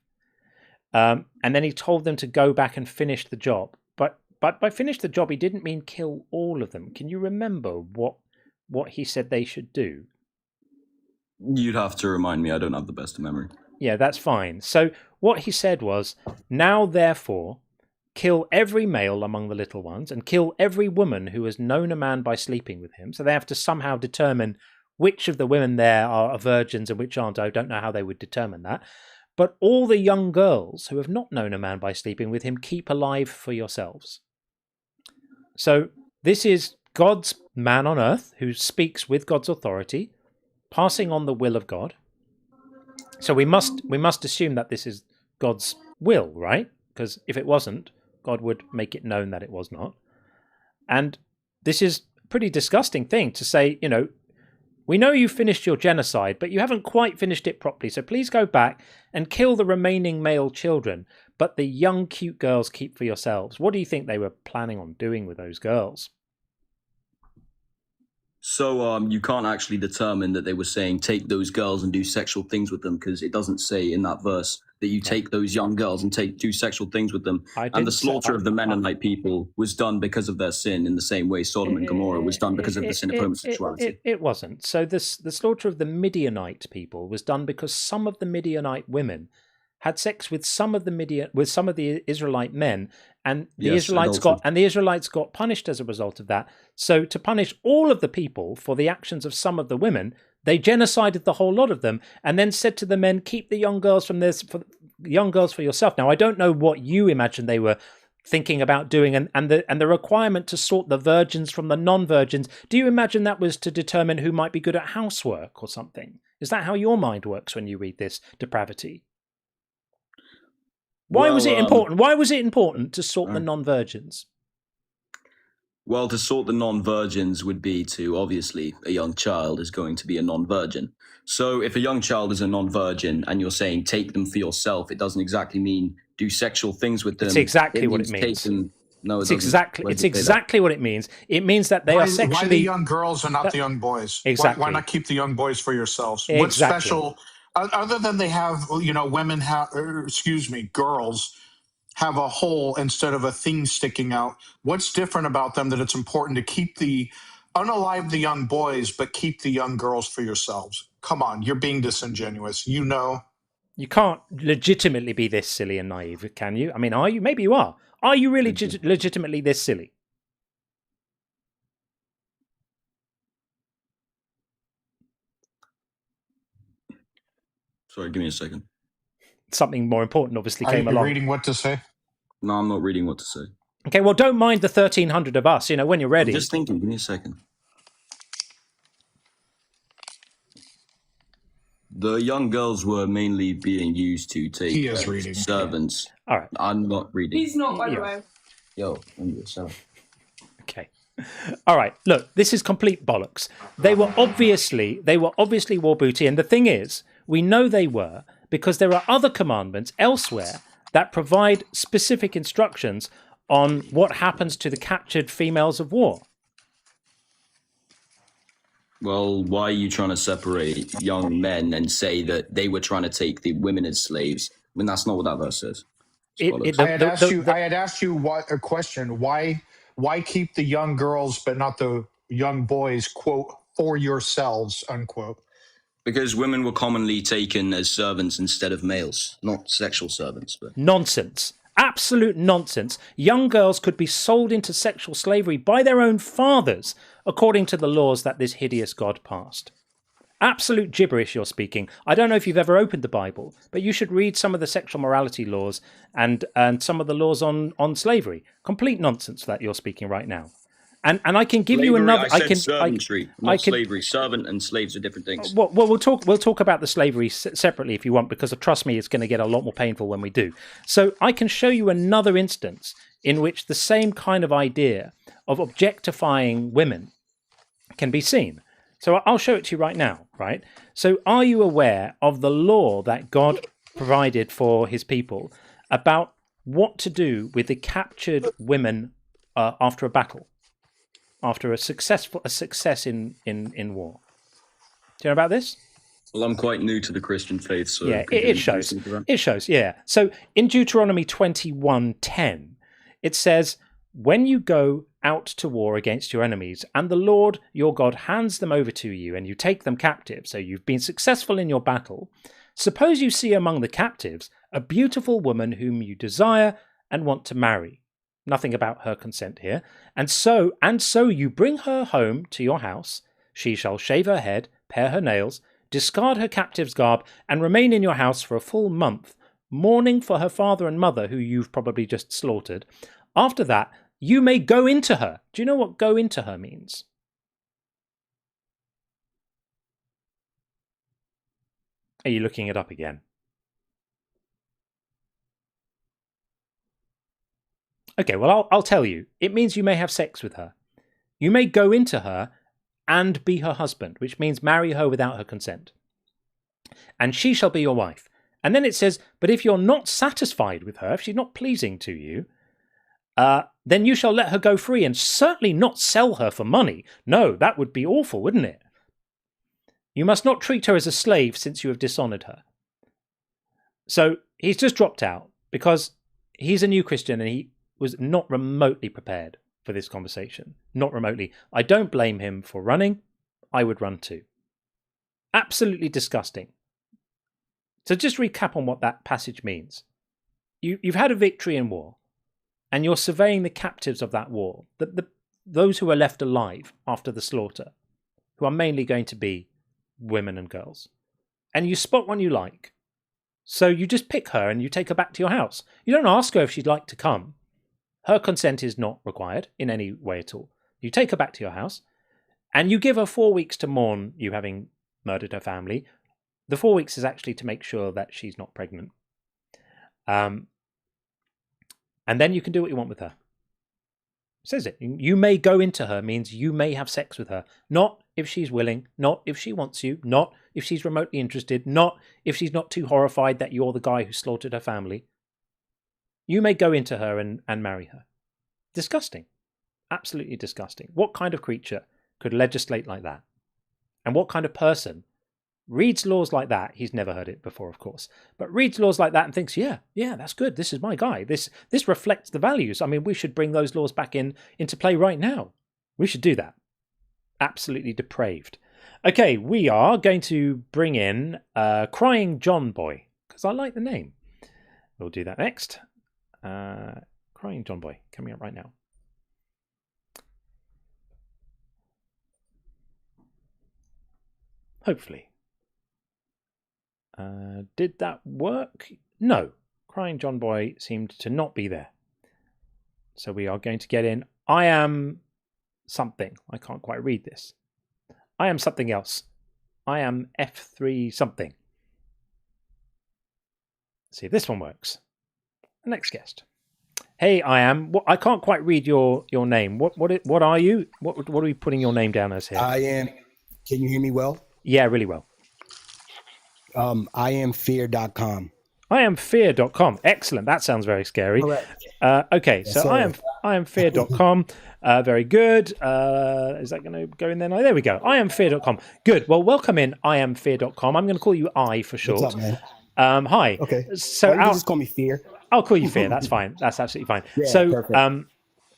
and then he told them to go back and finish the job. But by finish the job, he didn't mean kill all of them. Can you remember what he said they should do? You'd have to remind me. I don't have the best of memory. Yeah, that's fine. So what he said was, now therefore, kill every male among the little ones and kill every woman who has known a man by sleeping with him. So they have to somehow determine which of the women there are virgins and which aren't. I don't know how they would determine that. But all the young girls who have not known a man by sleeping with him, keep alive for yourselves. So this is God's man on earth who speaks with God's authority, passing on the will of God. So we must assume that this is God's will, right? Because if it wasn't, God would make it known that it was not. And this is a pretty disgusting thing to say, we know you finished your genocide, but you haven't quite finished it properly. So please go back and kill the remaining male children, but the young, cute girls keep for yourselves. What do you think they were planning on doing with those girls? So you can't actually determine that they were saying take those girls and do sexual things with them, because it doesn't say in that verse that you take those young girls and do sexual things with them. And the slaughter of the Mennonite people was done because of their sin, in the same way Sodom and Gomorrah was done because of the sin of homosexuality. It wasn't. So the slaughter of the Midianite people was done because some of the Midianite women had sex with some of the Israelite men, and the Yes, Israelites got punished as a result of that. So to punish all of the people for the actions of some of the women, they genocided the whole lot of them, and then said to the men, "Keep the young girls from this, for young girls for yourself." Now, I don't know what you imagine they were thinking about doing, and the requirement to sort the virgins from the non-virgins. Do you imagine that was to determine who might be good at housework or something? Is that how your mind works when you read this depravity? Why was it important? Why was it important to sort the non-virgins? Well, to sort the non-virgins would be to, obviously, a young child is going to be a non-virgin. So if a young child is a non-virgin and you're saying take them for yourself, it doesn't exactly mean do sexual things with them. It's exactly what it means. No, it's exactly what it means. It means that they are sexually... Why the young girls and not the young boys? Exactly. Why not keep the young boys for yourselves? Exactly. What's special, other than they have, girls have a hole instead of a thing sticking out? What's different about them that it's important to keep unalive the young boys, but keep the young girls for yourselves? Come on, you're being disingenuous. You know. You can't legitimately be this silly and naive, can you? I mean, are you? Maybe you are. Are you really legitimately this silly? Sorry, give me a second. Something more important obviously came along. Are you reading what to say? No, I'm not reading what to say. Okay, well, don't mind the 1,300 of us, when you're ready. I'm just thinking, give me a second. The young girls were mainly being used to take servants. All right. I'm not reading. He's not, by the way. Yo, so. Okay. All right. Look, this is complete bollocks. They were obviously war booty, and the thing is, we know they were because there are other commandments elsewhere that provide specific instructions on what happens to the captured females of war. Well, why are you trying to separate young men and say that they were trying to take the women as slaves? I mean, that's not what that verse says. I had asked you a question. Why keep the young girls but not the young boys, quote, for yourselves, unquote? Because women were commonly taken as servants instead of males, not sexual servants. But nonsense. Absolute nonsense. Young girls could be sold into sexual slavery by their own fathers, according to the laws that this hideous God passed. Absolute gibberish you're speaking. I don't know if you've ever opened the Bible, but you should read some of the sexual morality laws and some of the laws on slavery. Complete nonsense that you're speaking right now. And I can give you another. I said servantry, not slavery. Servant and slaves are different things. Well, we'll talk about the slavery separately if you want, because trust me, it's going to get a lot more painful when we do. So I can show you another instance in which the same kind of idea of objectifying women can be seen. So I'll show it to you right now. Right. So are you aware of the law that God provided for His people about what to do with the captured women after a battle? After a success in war. Do you know about this? Well, I'm quite new to the Christian faith, so yeah, it shows. It shows, yeah. So in Deuteronomy 21:10, it says, "When you go out to war against your enemies, and the Lord your God hands them over to you, and you take them captive, so you've been successful in your battle, suppose you see among the captives a beautiful woman whom you desire and want to marry." Nothing about her consent here. And so you bring her home to your house. She shall shave her head, pare her nails, discard her captive's garb, and remain in your house for a full month, mourning for her father and mother, who you've probably just slaughtered. After that, you may go into her. Do you know what go into her means? Are you looking it up again? Okay, well, I'll tell you. It means you may have sex with her. You may go into her and be her husband, which means marry her without her consent. And she shall be your wife. And then it says, but if you're not satisfied with her, if she's not pleasing to you, then you shall let her go free, and certainly not sell her for money. No, that would be awful, wouldn't it? You must not treat her as a slave, since you have dishonored her. So he's just dropped out because he's a new Christian and he was not remotely prepared for this conversation. Not remotely. I don't blame him for running. I would run too. Absolutely disgusting So just recap on what that passage means. You've had a victory in war, and you're surveying the captives of that war, those who are left alive after the slaughter, who are mainly going to be women and girls. And you spot one you like. So you just pick her and you take her back to your house. You don't ask her if she'd like to come. Her consent is not required in any way at all. You take her back to your house and you give her 4 weeks to mourn you having murdered her family. The 4 weeks is actually to make sure that she's not pregnant. And then you can do what you want with her. It says it. You may go into her means you may have sex with her. Not if she's willing, not if she wants you, not if she's remotely interested, not if she's not too horrified that you're the guy who slaughtered her family. You may go into her and marry her. Disgusting. Absolutely disgusting. What kind of creature could legislate like that? And what kind of person reads laws like that? He's never heard it before, of course, but reads laws like that and thinks, yeah, that's good. This is my guy. This reflects the values. I mean, we should bring those laws back into play right now. We should do that. Absolutely depraved. Okay, we are going to bring in Crying John Boy, because I like the name. We'll do that next. Crying John Boy, coming up right now. Hopefully. Did that work? No. Crying John Boy seemed to not be there. So we are going to get in. I am something. I can't quite read this. I am something else. I am F3 something. Let's see if this one works. Next guest. Hey, I am. I can't quite read your name. What are you? What are we putting your name down as here? I am. Can you hear me well? Yeah, really well. I am fear.com. I am fear.com. Excellent. That sounds very scary. Okay, yes, so I am fear.com. Very good. Is that going to go in there? No, there we go. I am fear.com. Good. Well, welcome in. I am fear.com. I'm going to call you I for short. What's up, man? Hi. Okay. So you just call me Fear. I'll call you Fear. That's fine. That's absolutely fine. Yeah, so,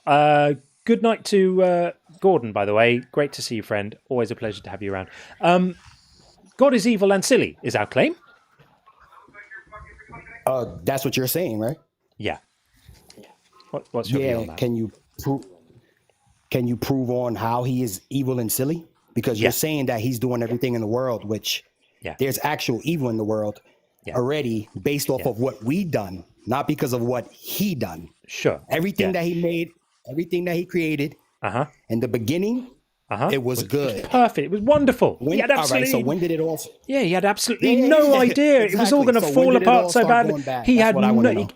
perfect. Good night to Gordon, by the way. Great to see you, friend. Always a pleasure to have you around. God is evil and silly is our claim. That's what you're saying, right? Yeah. What's your view on that? Can you prove on how he is evil and silly? Because you're saying that he's doing everything in the world, which there's actual evil in the world already based off of what we done, not because of what he done. Sure. Everything that he made, everything that he created, in the beginning, it was good. It was perfect. It was wonderful. All right, so when did it all... Yeah, he had absolutely no idea. Exactly. It was all going to fall apart so bad. He had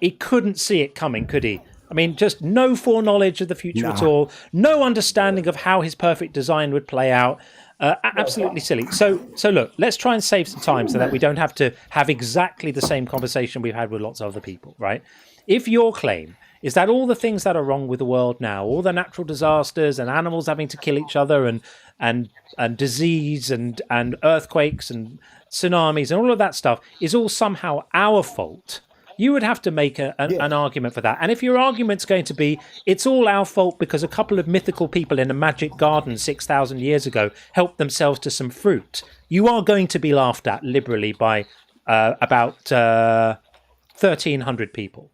he couldn't see it coming, could he? I mean, just no foreknowledge of the future at all. No understanding of how his perfect design would play out. Absolutely silly. So look, let's try and save some time so that we don't have to have exactly the same conversation we've had with lots of other people, right? If your claim is that all the things that are wrong with the world now, all the natural disasters and animals having to kill each other and disease and earthquakes and tsunamis and all of that stuff is all somehow our fault, you would have to make an argument for that. And if your argument's going to be, it's all our fault because a couple of mythical people in a magic garden 6,000 years ago helped themselves to some fruit, you are going to be laughed at liberally by about 1,300 people.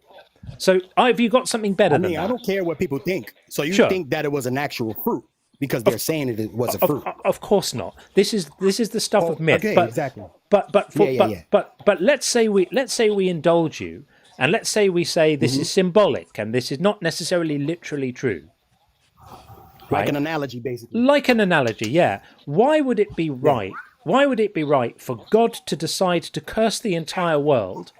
So have you got something better than that? I don't care what people think. So you think that it was an actual fruit because they're saying it was a fruit. Of course not. This is the stuff of myth. Okay, but, exactly. But let's say we indulge you, and let's say we say this is symbolic and this is not necessarily literally true. Like an analogy, basically. Like an analogy, yeah. Why would it be right? Why would it be right for God to decide to curse the entire world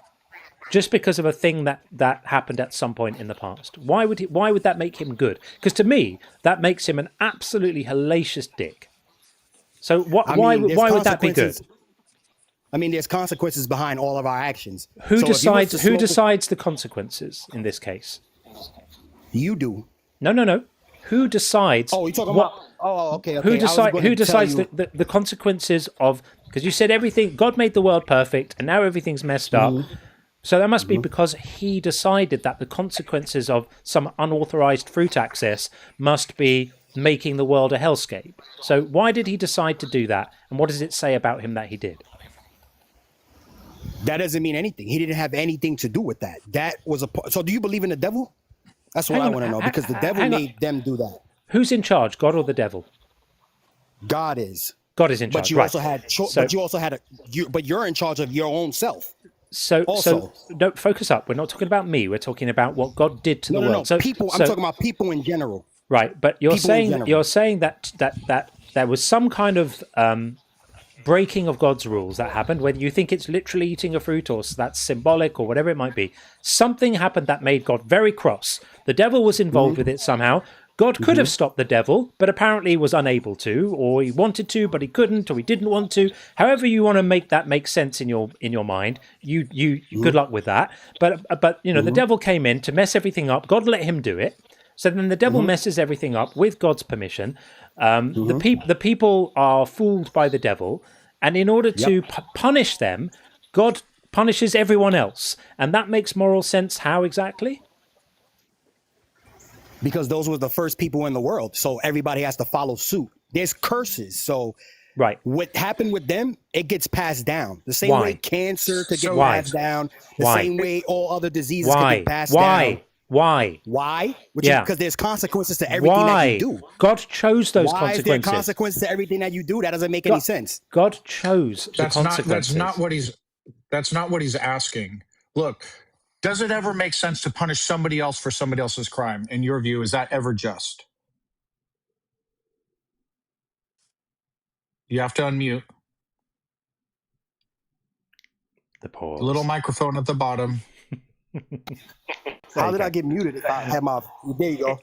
just because of a thing that happened at some point in the past? Why would that make him good? Because to me, that makes him an absolutely hellacious dick. So why would that be good? I mean, there's consequences behind all of our actions. Who decides the consequences in this case? You do. No. Who decides? Oh, you're talking about. Oh, okay. Who decides the consequences of? Because you said everything. God made the world perfect, and now everything's messed up. So that must be because he decided that the consequences of some unauthorized fruit access must be making the world a hellscape. So why did he decide to do that? And what does it say about him that he did? That doesn't mean anything. He didn't have anything to do with that. That was so do you believe in the devil? That's what I want to know, because the devil made them do that. Who's in charge, God or the devil? God is. God is in charge. But you also had but you also had but you're in charge of your own self. So don't focus up. We're not talking about me. We're talking about what God did to the world. No, So people. I'm talking about people in general. Right, but you're saying that there was some kind of breaking of God's rules that happened, whether you think it's literally eating a fruit or that's symbolic or whatever it might be. Something happened that made God very cross. The devil was involved with it somehow. God could have stopped the devil, but apparently was unable to, or he wanted to, but he couldn't, or he didn't want to. However you want to make that make sense in your mind, you good luck with that. But the devil came in to mess everything up. God let him do it. So then the devil messes everything up with God's permission. The people are fooled by the devil, and in order to punish them, God punishes everyone else, and that makes moral sense. How exactly? Because those were the first people in the world, so everybody has to follow suit. There's curses, so what happened with them, it gets passed down. The same way cancer could get passed down, the same way all other diseases could get passed down. Why? Which is because there's consequences to everything that you do. God chose those consequences. Why is there consequences to everything that you do? That doesn't make any sense. God chose the consequences. That's not what he's asking. Look, does it ever make sense to punish somebody else for somebody else's crime? In your view, is that ever just? You have to unmute. The pause. The little microphone at the bottom. How did I get muted? I had my. There you go.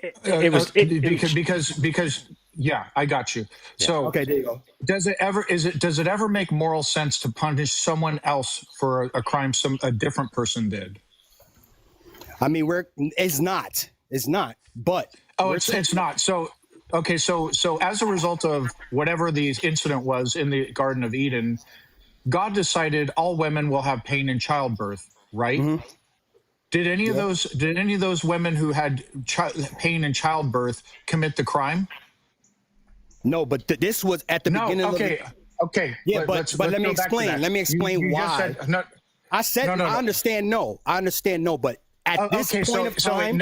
Because yeah, I got you. So okay, there you go. Does it ever make moral sense to punish someone else for a crime a different person did? I mean, it's not, but it's not. So okay, so as a result of whatever the incident was in the Garden of Eden, God decided all women will have pain in childbirth, right? Mm-hmm. Did any of those women who had pain in childbirth commit the crime? No, but this was at the beginning. Okay. Yeah, but let me explain. Let me explain why. I understand. No, but at this point of time,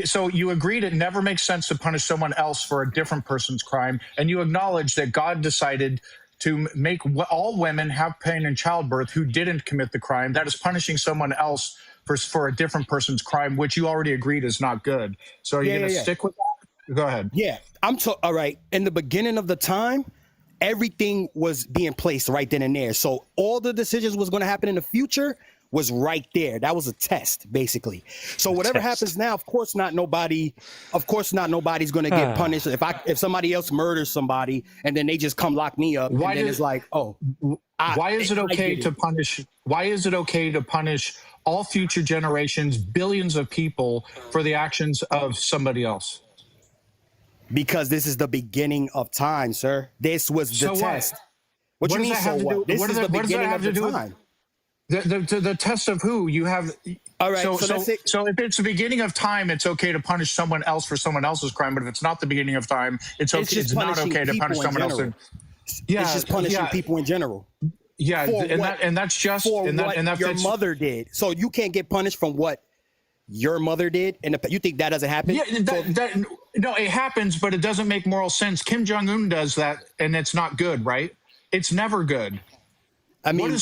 So you agreed it never makes sense to punish someone else for a different person's crime, and you acknowledge that God decided to make all women have pain in childbirth who didn't commit the crime. That is punishing someone else for a different person's crime, which you already agreed is not good. So are you going to stick with that? Go ahead. Yeah, all right. In the beginning of the time, everything was being placed right then and there. So all the decisions was going to happen in the future was right there. That was a test, basically. So whatever happens now, of course not nobody's going to get punished. If somebody else murders somebody and then they just come lock me up, and then it's like, why is it okay to punish? Why is it okay to punish all future generations, billions of people, for the actions of somebody else? Because this is the beginning of time, sir. This was the test. What do you mean, so what? This is the beginning of the time. The test of who you have. All right. So if it's the beginning of time, it's okay to punish someone else for someone else's crime. But if it's not the beginning of time, it's not okay to punish someone else. It's just punishing people in general. Yeah, and that's just what your mother did. So you can't get punished from what your mother did, and you think that doesn't happen? Yeah, no, it happens, but it doesn't make moral sense. Kim Jong-un does that, and it's not good, right? It's never good. I mean,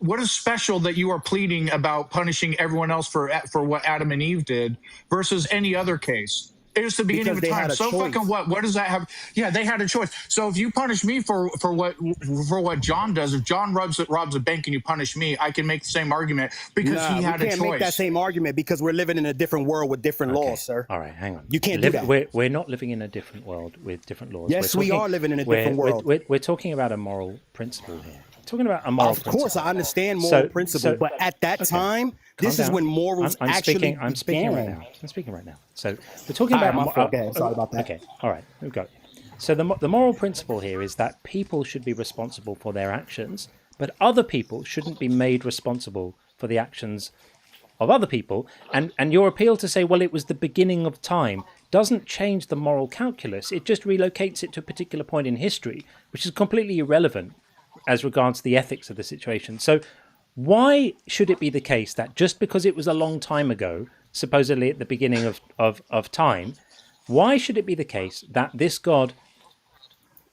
what is special that you are pleading about punishing everyone else for what Adam and Eve did versus any other case? It is the beginning of time. So fucking what? What does that have? Yeah, they had a choice. So if you punish me for what John does, if John robs a bank and you punish me, I can make the same argument because he had a choice. You can't make that same argument because we're living in a different world with different laws, sir. All right, hang on. You can't do that. We're not living in a different world with different laws. Yes, we are living in a different world. We're talking about a moral principle here. Talking about a moral principle. Of course, I understand moral principle, but at that time, this is when morals actually I'm speaking right now. So we're talking about. Sorry about that. Okay, all right, we've got it. So the moral principle here is that people should be responsible for their actions, but other people shouldn't be made responsible for the actions of other people. And your appeal to say, well, it was the beginning of time, doesn't change the moral calculus. It just relocates it to a particular point in history, which is completely irrelevant as regards the ethics of the situation. So Why should it be the case that just because it was a long time ago, supposedly at the beginning of time, why should it be the case that this God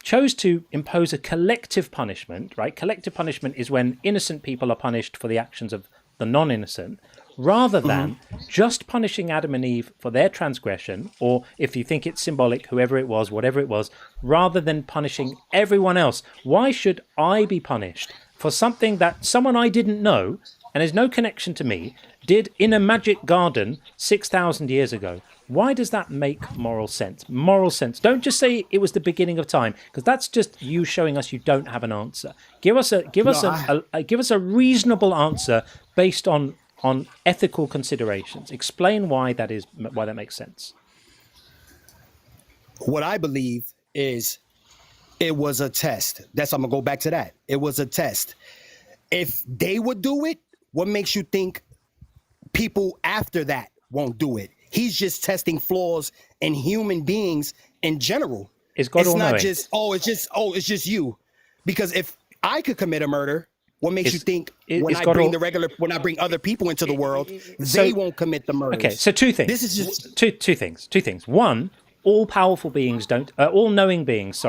chose to impose a collective punishment, right? Collective punishment is when innocent people are punished for the actions of the non-innocent, rather than just punishing Adam and Eve for their transgression, or if you think it's symbolic, whoever it was, whatever it was, rather than punishing everyone else. Why should I be punished for something that someone I didn't know, and has no connection to me, did in a magic garden 6,000 years ago? Why does that make moral sense? Moral sense. Don't just say it was the beginning of time, because that's just you showing us you don't have an answer. Give us a reasonable answer based on ethical considerations. Explain why that makes sense. What I believe is it was a test. I'm gonna go back to that. It was a test. If they would do it, what makes you think people after that won't do it? He's just testing flaws in human beings in general. Is God all-knowing? It's not it's just you. Because if I could commit a murder, what makes you think when I bring other people into the world, they won't commit the murders? Okay, so two things. This is just two things. One, all-knowing beings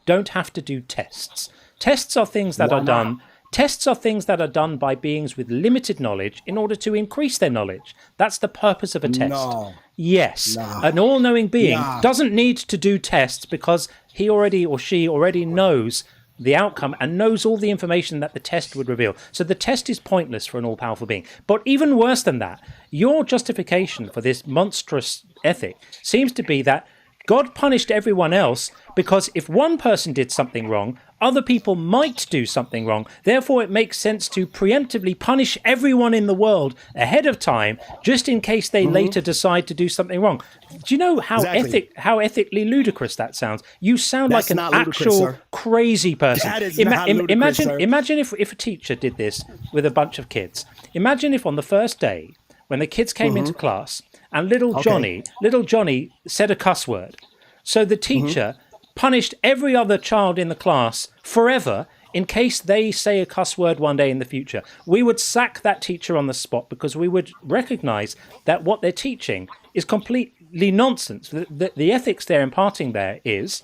don't have to do tests. Tests are things that are done. Tests are things that are done by beings with limited knowledge in order to increase their knowledge. That's the purpose of a test. No. Yes. No. An all-knowing being No. doesn't need to do tests because he or she already knows the outcome and knows all the information that the test would reveal. So the test is pointless for an all-powerful being. But even worse than that, your justification for this monstrous ethic seems to be that God punished everyone else because if one person did something wrong, other people might do something wrong. Therefore, it makes sense to preemptively punish everyone in the world ahead of time, just in case they later decide to do something wrong. Do you know how ethically ludicrous that sounds? You sound like an actual crazy person. That is not ludicrous, sir. Imagine if a teacher did this with a bunch of kids. Imagine if on the first day, when the kids came into class, and little Johnny said a cuss word. So the teacher punished every other child in the class forever in case they say a cuss word one day in the future. We would sack that teacher on the spot because we would recognize that what they're teaching is completely nonsense. The ethics they're imparting there is,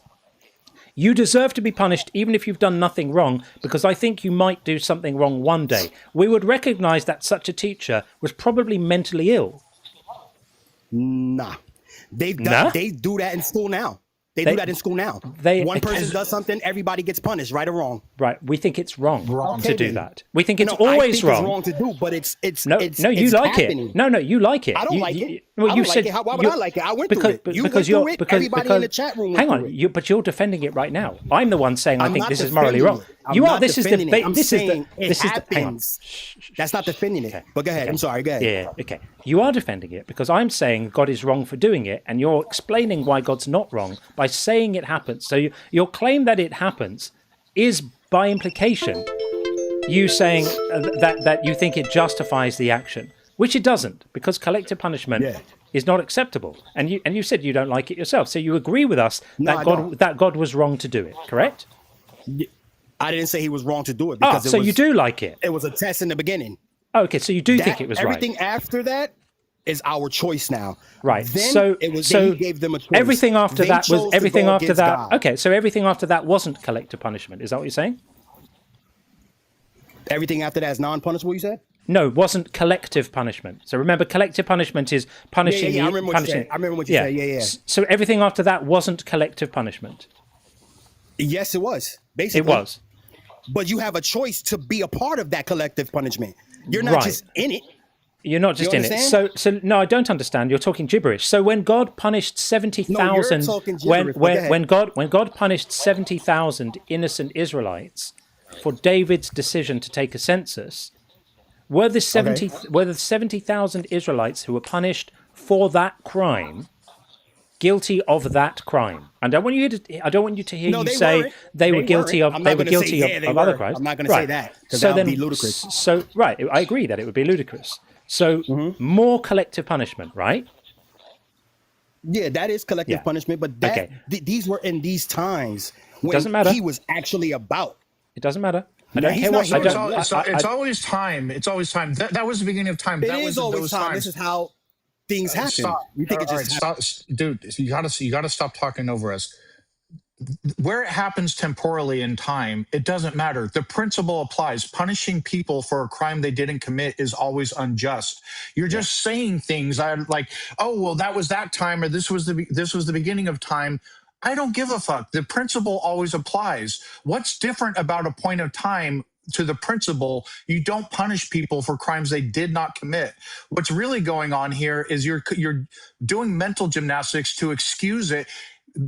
you deserve to be punished even if you've done nothing wrong, because I think you might do something wrong one day. We would recognize that such a teacher was probably mentally ill. Nah. They do that in school now. They do that in school now. One person does something, everybody gets punished, right or wrong. Right. We think it's wrong to do that. We think it's always wrong. It's wrong to do, but it's you like happening. it. No, you like it. I don't like it. Well, I you don't said like it. Why would I like it? I went through it. You went through it. Everybody in the chat room went through it. But you're defending it right now. I'm the one saying I think this is morally wrong. You are. This is the. Hang on. That's not defending it. But go ahead. I'm sorry. Go ahead. Yeah. Okay. You are defending it because I'm saying God is wrong for doing it, and you're explaining why God's not wrong by saying it happens. So your claim that it happens is by implication you saying that you think it justifies the action, which it doesn't, because collective punishment is not acceptable. And you said you don't like it yourself, so you agree with us that God was wrong to do it, correct? I didn't say he was wrong to do it. Because so you do like it. It was a test in the beginning. Okay, so you do think it was right. Everything after that is our choice now. Right. Then he gave them a choice. Everything after that was everything after that. God. Okay, so everything after that wasn't collective punishment. Is that what you're saying? Everything after that is non-punishable, you said? No, it wasn't collective punishment. So remember, collective punishment is punishing. I remember what you said. Yeah. So everything after that wasn't collective punishment. Yes, it was. Basically, it was. But you have a choice to be a part of that collective punishment. You're not just in it. You're not just in it. So no, I don't understand. You're talking gibberish. So when God punished 70,000, when God punished 70,000 innocent Israelites for David's decision to take a census, were the 70,000 Israelites who were punished for that crime guilty of that crime? I don't want you to hear you say they were guilty of other crimes. I'm not going to say that because that would be ludicrous. So right, I agree that it would be ludicrous. So more collective punishment, right? Yeah, that is collective punishment, but these were in these times when doesn't matter. he was actually about. It doesn't matter. I don't care what. It's always time. It's always time. That was the beginning of time. That was always those time. times. This is how things happen. Stop. You think All right, stop, dude. You gotta stop talking over us. Where it happens temporally in time, it doesn't matter. The principle applies. Punishing people for a crime they didn't commit is always unjust. You're just saying things like, "Oh, well, that was that time," or this was the beginning of time. I don't give a fuck. The principle always applies. What's different about a point of time to the principle? You don't punish people for crimes they did not commit. What's really going on here is you're doing mental gymnastics to excuse it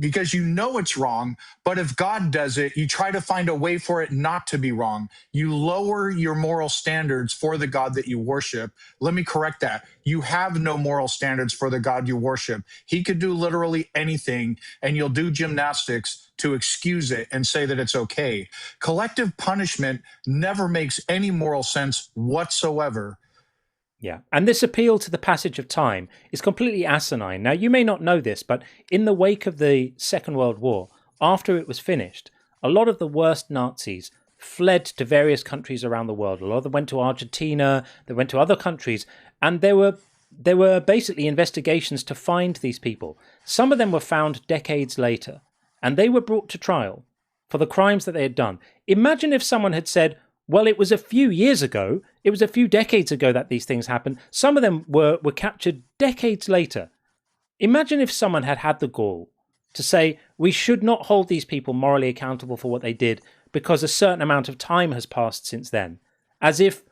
because you know it's wrong. But if God does it, you try to find a way for it not to be wrong. You lower your moral standards for the God that you worship. Let me correct that. You have no moral standards for the God you worship. He could do literally anything, and you'll do gymnastics to excuse it and say that it's okay. Collective punishment never makes any moral sense whatsoever. Yeah, and this appeal to the passage of time is completely asinine. Now, you may not know this, but in the wake of the Second World War, after it was finished, a lot of the worst Nazis fled to various countries around the world. A lot of them went to Argentina, they went to other countries, and there were basically investigations to find these people. Some of them were found decades later, and they were brought to trial for the crimes that they had done. Imagine if someone had said, well, it was a few years ago, it was a few decades ago that these things happened. Some of them were captured decades later. Imagine if someone had the gall to say, we should not hold these people morally accountable for what they did because a certain amount of time has passed since then. As if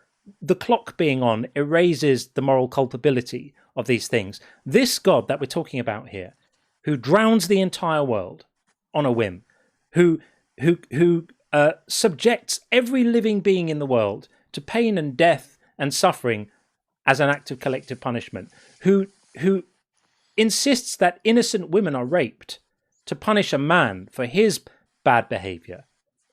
the clock being on erases the moral culpability of these things. This God that we're talking about here, who drowns the entire world on a whim, who subjects every living being in the world to pain and death and suffering as an act of collective punishment, who insists that innocent women are raped to punish a man for his bad behavior.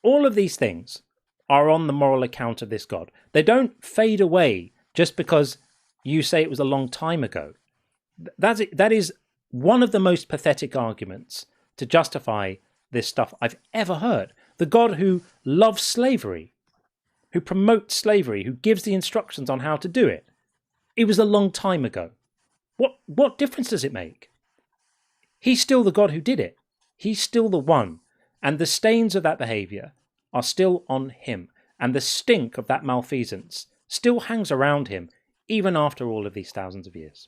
All of these things are on the moral account of this God. They don't fade away just because you say it was a long time ago. That is one of the most pathetic arguments to justify this stuff I've ever heard. The God who loves slavery, who promotes slavery, who gives the instructions on how to do it. It was a long time ago. What difference does it make? He's still the God who did it. He's still the one. And the stains of that behavior are still on him. And the stink of that malfeasance still hangs around him, even after all of these thousands of years.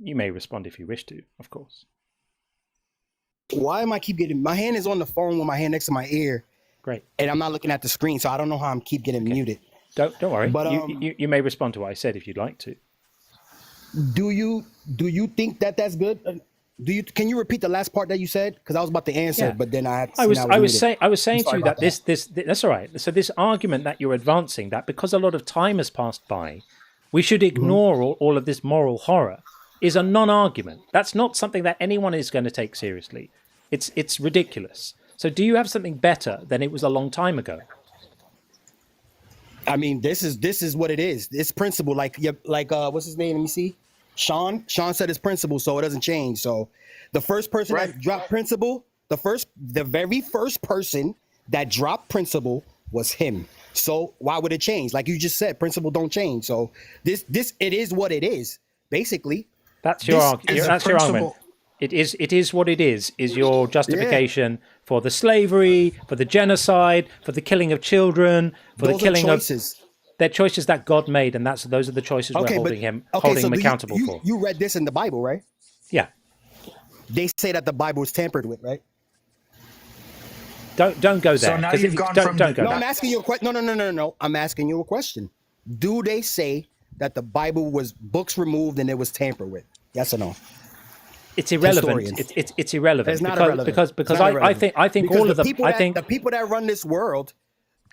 You may respond if you wish to, of course. Why am I keep getting... My hand is on the phone with my hand next to my ear. Great. And I'm not looking at the screen, so I don't know how I'm keep getting muted. Don't worry. But you may respond to what I said if you'd like to. Do you think that's good? Can you repeat the last part that you said? Because I was about to answer, but then I was saying to you that this that's all right. So this argument that you're advancing, that because a lot of time has passed by, we should ignore all of this moral horror, is a non-argument. That's not something that anyone is going to take seriously. It's ridiculous. So do you have something better than it was a long time ago? I mean, this is what it is. It's principle. Like what's his name? Let me see. Sean said it's principle, so it doesn't change. So the first person that dropped principle, the very first person that dropped principle was him. So why would it change? Like you just said, principle don't change. So this it is what it is, basically. That's your argument. That's your argument. It is what it is your justification for the slavery, for the genocide, for the killing of children, for the killing of... They're choices that God made, and those are the choices we're holding him accountable for. You read this in the Bible, right? Yeah. They say that the Bible is tampered with, right? Don't go there. So now you've gone from... No, I'm asking you a question. No. I'm asking you a question. Do they say that the Bible was books removed and it was tampered with? Yes or no? It's irrelevant. It's irrelevant. It's not irrelevant. Because I think all of them. The people that run this world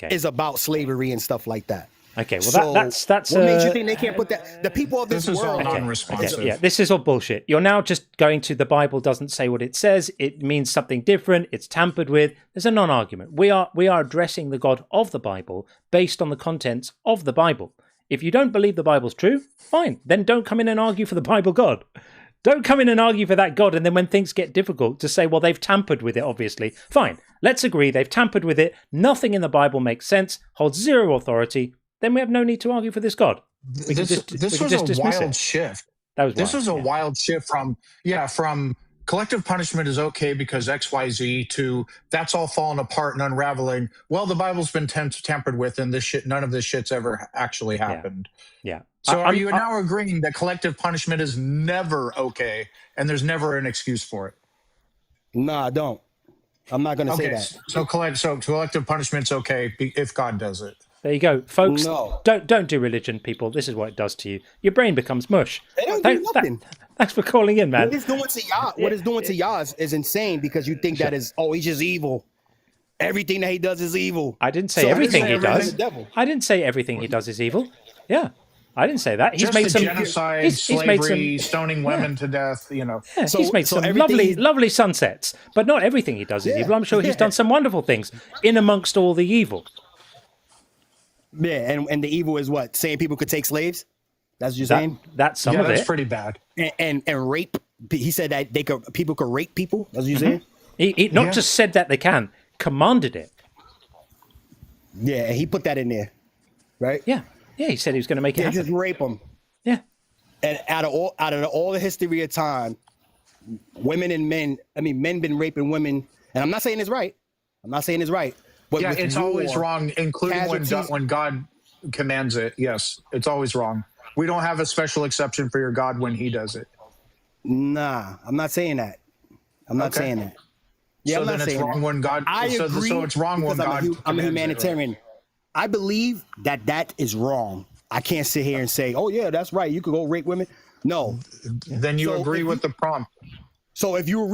is about slavery and stuff like that. Okay, well that's what made you think they can't put that? The people of this world. This is all non-responsive. Yeah, this is all bullshit. You're now just going to the Bible doesn't say what it says. It means something different. It's tampered with. There's a non-argument. We are addressing the God of the Bible based on the contents of the Bible. If you don't believe the Bible's true, fine. Then don't come in and argue for the Bible God. Don't come in and argue for that God, and then when things get difficult, to say, well, they've tampered with it, obviously. Fine, let's agree they've tampered with it. Nothing in the Bible makes sense, holds zero authority. Then we have no need to argue for this God. This was a wild shift. This was a wild shift from collective punishment is okay because XYZ to that's all falling apart and unraveling. Well, the Bible's been tampered with, and none of this shit's ever actually happened. Yeah. So are you now agreeing that collective punishment is never okay and there's never an excuse for it? No, I don't. I'm not going to say that. So collective punishment's okay if God does it. There you go, folks. No. Don't do religion, people. This is what it does to you. Your brain becomes mush. It don't do nothing. Thanks for calling in, man. What it's doing to y'all, is insane because you think that is, he's just evil. Everything that he does is evil. I didn't say everything he does. I didn't say everything he does is evil. Yeah. I didn't say that. He's made some genocide, slavery, stoning women to death. Yeah, he's made some lovely sunsets, but not everything he does is evil. I'm sure he's done some wonderful things in amongst all the evil. Yeah, and the evil is what? Saying people could take slaves? That's what you're saying? That's some of it. That's pretty bad. And rape. He said that people could rape people. That's what you're saying? He not just said that they can, commanded it. Yeah, he put that in there, right? Yeah. Yeah, he said he was going to make it happen. Just rape them. Yeah. And out of all the history of time, women and men, men been raping women, and I'm not saying it's right. But yeah, it's always wrong, including when God commands it. Yes, it's always wrong. We don't have a special exception for your God when he does it. Nah, I'm not saying that. I'm not saying that. Yeah, so I'm then not it's saying wrong that. when God. I agree. So it's wrong when God. I'm a humanitarian. I believe that is wrong. I can't sit here and say, "Oh yeah, that's right. You could go rape women." No. Then you agree with the prompt. So if you're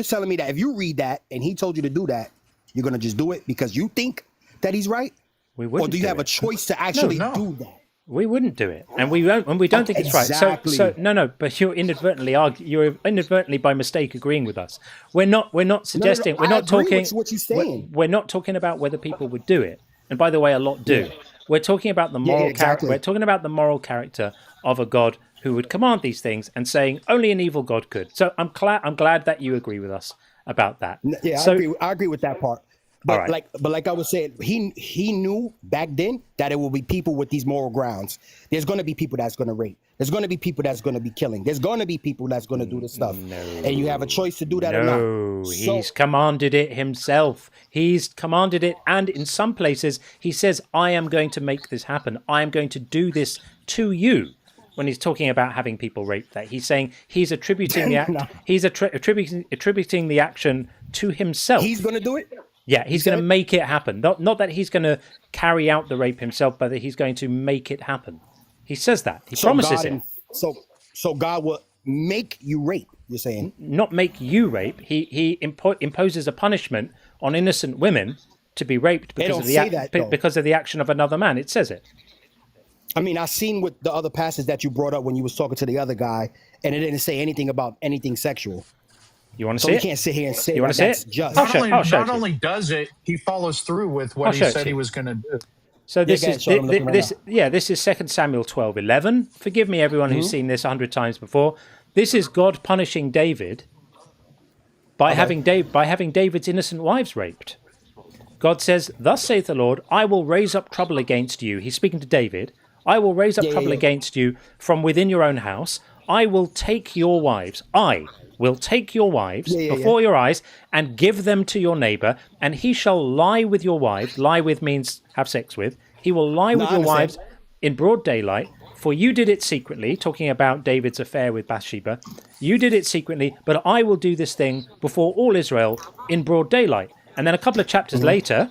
telling me that if you read that and he told you to do that, you're gonna just do it because you think that he's right, or do you have a choice to actually do that? We wouldn't do it, and we don't think it's right. So no. But you're inadvertently by mistake agreeing with us. We're not suggesting. We're not talking. With what you're saying. We're not talking about whether people would do it. And by the way, a lot do. Yeah. We're talking about the moral character. We're talking about the moral character of a God who would command these things, and saying only an evil God could. So I'm glad that you agree with us about that. Yeah, so, I agree with that part. But like I was saying, he knew back then that it will be people with these moral grounds. There's going to be people that's going to rape. There's going to be people that's going to be killing. There's going to be people that's going to do this stuff. No, and you have a choice to do that or not. No, he's commanded it himself. He's commanded it, and in some places he says, "I am going to make this happen. I am going to do this to you." When he's talking about having people raped, that he's saying he's attributing the act. He's attributing the action to himself. He's going to do it. Yeah, he's going to make it happen. Not that he's going to carry out the rape himself, but that he's going to make it happen. He says that. He promises it. So God will make you rape, you're saying? Not make you rape. He imposes a punishment on innocent women to be raped because of the action of another man. It says it. I mean, I seen with the other passage that you brought up when you was talking to the other guy, and it didn't say anything about anything sexual. You want to see it? So we can't sit here and say that's just. Not only does it, he follows through with what he said he was going to do. So this is 2 Samuel 12:11. Forgive me, everyone who's seen this 100 times before. This is God punishing David by having David's innocent wives raped. God says, "Thus saith the Lord, I will raise up trouble against you." He's speaking to David. "I will raise up trouble against you from within your own house. I will take your wives. I will take your wives before your eyes and give them to your neighbor, and he shall lie with your wives." Lie with means have sex with. He will lie with your wives in broad daylight, for you did it secretly, talking about David's affair with Bathsheba. You did it secretly, but I will do this thing before all Israel in broad daylight. And then a couple of chapters later,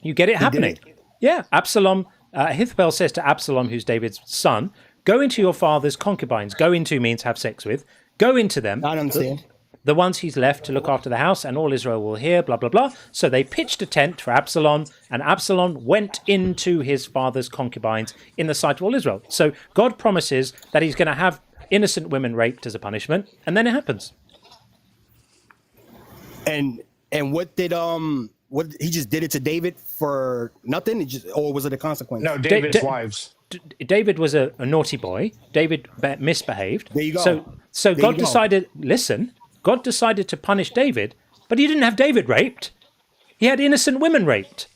you get it happening. Yeah, Absalom, Ahithophel says to Absalom, who's David's son, "Go into your father's concubines." Go into means have sex with. Go into them. I understand. The ones he's left to look after the house, and all Israel will hear, blah, blah, blah. So they pitched a tent for Absalom, and Absalom went into his father's concubines in the sight of all Israel. So God promises that he's going to have innocent women raped as a punishment, and then it happens. And what he just did it to David for nothing? Or was it a consequence? No, David's wives. David was a naughty boy. David misbehaved. There you go. So God decided. Listen, God decided to punish David, but He didn't have David raped. He had innocent women raped.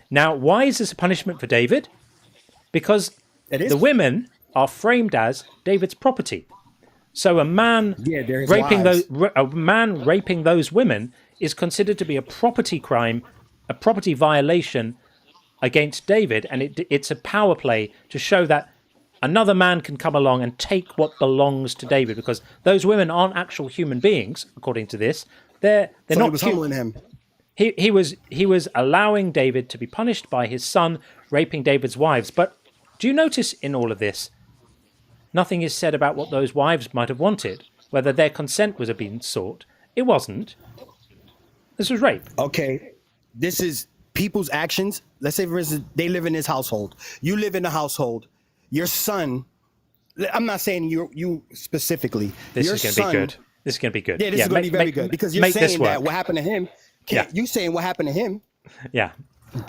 Now, why is this a punishment for David? Because the women are framed as David's property. So a man raping those women is considered to be a property crime, a property violation against David, and it's a power play to show that another man can come along and take what belongs to David, because those women aren't actual human beings, according to this. They're so not. He was humbling him. He was allowing David to be punished by his son raping David's wives. But do you notice in all of this, nothing is said about what those wives might have wanted, whether their consent was being sought. It wasn't. This was rape. Okay, this is people's actions. Let's say, for instance, they live in this household. You live in the household. Your son, I'm not saying you specifically. This is going to be good. This is going to be good. Yeah, this is going to be very good, because you're saying that what happened to him, you saying what happened to him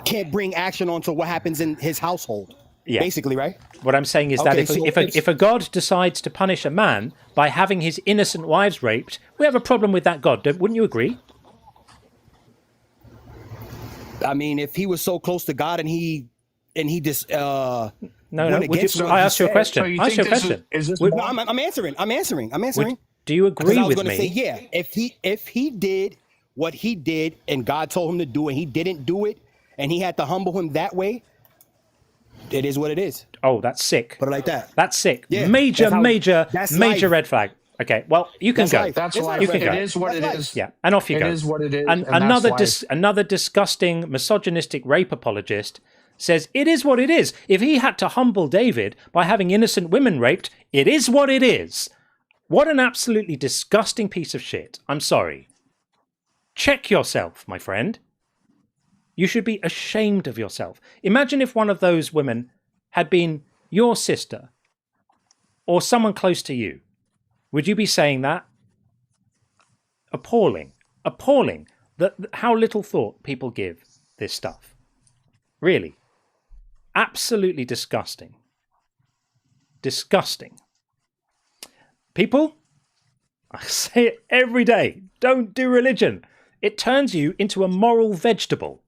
can't bring action onto what happens in his household. Yeah. Basically, right? What I'm saying is that if a God decides to punish a man by having his innocent wives raped, we have a problem with that God. Wouldn't you agree? I mean, if he was so close to God and he just no. I asked you a question. I asked you a question. I'm answering. Do you agree with me? I was going to say, yeah. If he did what he did and God told him to do and he didn't do it and he had to humble him that way, it is what it is. Oh, that's sick. Put it like that. That's sick. Yeah, major life. Red flag. Okay, well, you can go. That's life. You can go. It is what it is. Yeah, and off you go. It is what it is. And another disgusting, misogynistic rape apologist says it is what it is. If he had to humble David by having innocent women raped, it is what it is. What an absolutely disgusting piece of shit. I'm sorry. Check yourself, my friend. You should be ashamed of yourself. Imagine if one of those women had been your sister or someone close to you. Would you be saying that? Appalling. Appalling. How little thought people give this stuff. Really. Absolutely disgusting. Disgusting. People, I say it every day, don't do religion. It turns you into a moral vegetable.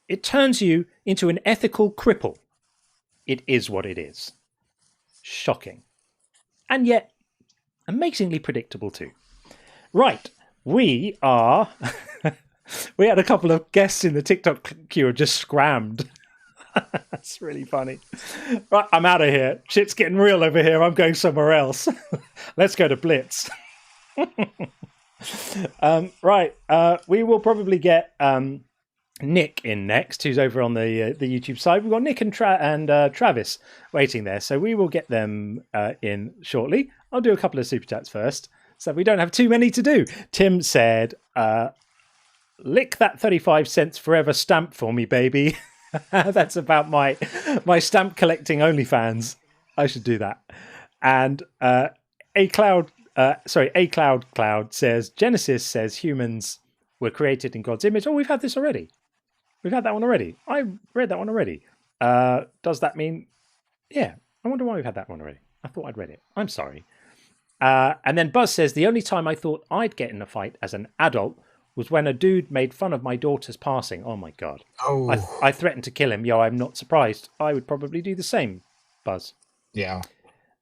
It turns you into an ethical cripple. It is what it is. Shocking. And yet, amazingly predictable too. Right, we had a couple of guests in the TikTok queue who just scrammed. That's really funny. Right, I'm out of here. Shit's getting real over here. I'm going somewhere else. Let's go to Blitz. We will probably get Nick in next, who's over on the YouTube side. We've got Nick and Travis waiting there, so we will get them in shortly. I'll do a couple of super chats first, so we don't have too many to do. Tim said, lick that 35 cents forever stamp for me, baby. That's about my stamp collecting OnlyFans. I should do that. And A Cloud says, Genesis says humans were created in God's image. Oh, we've had this already. We've had that one already. I read that one already. Does that mean... Yeah, I wonder why we've had that one already. I thought I'd read it. I'm sorry. And then Buzz says, the only time I thought I'd get in a fight as an adult was when a dude made fun of my daughter's passing. Oh, my God. Oh. I threatened to kill him. Yo, I'm not surprised. I would probably do the same, Buzz. Yeah.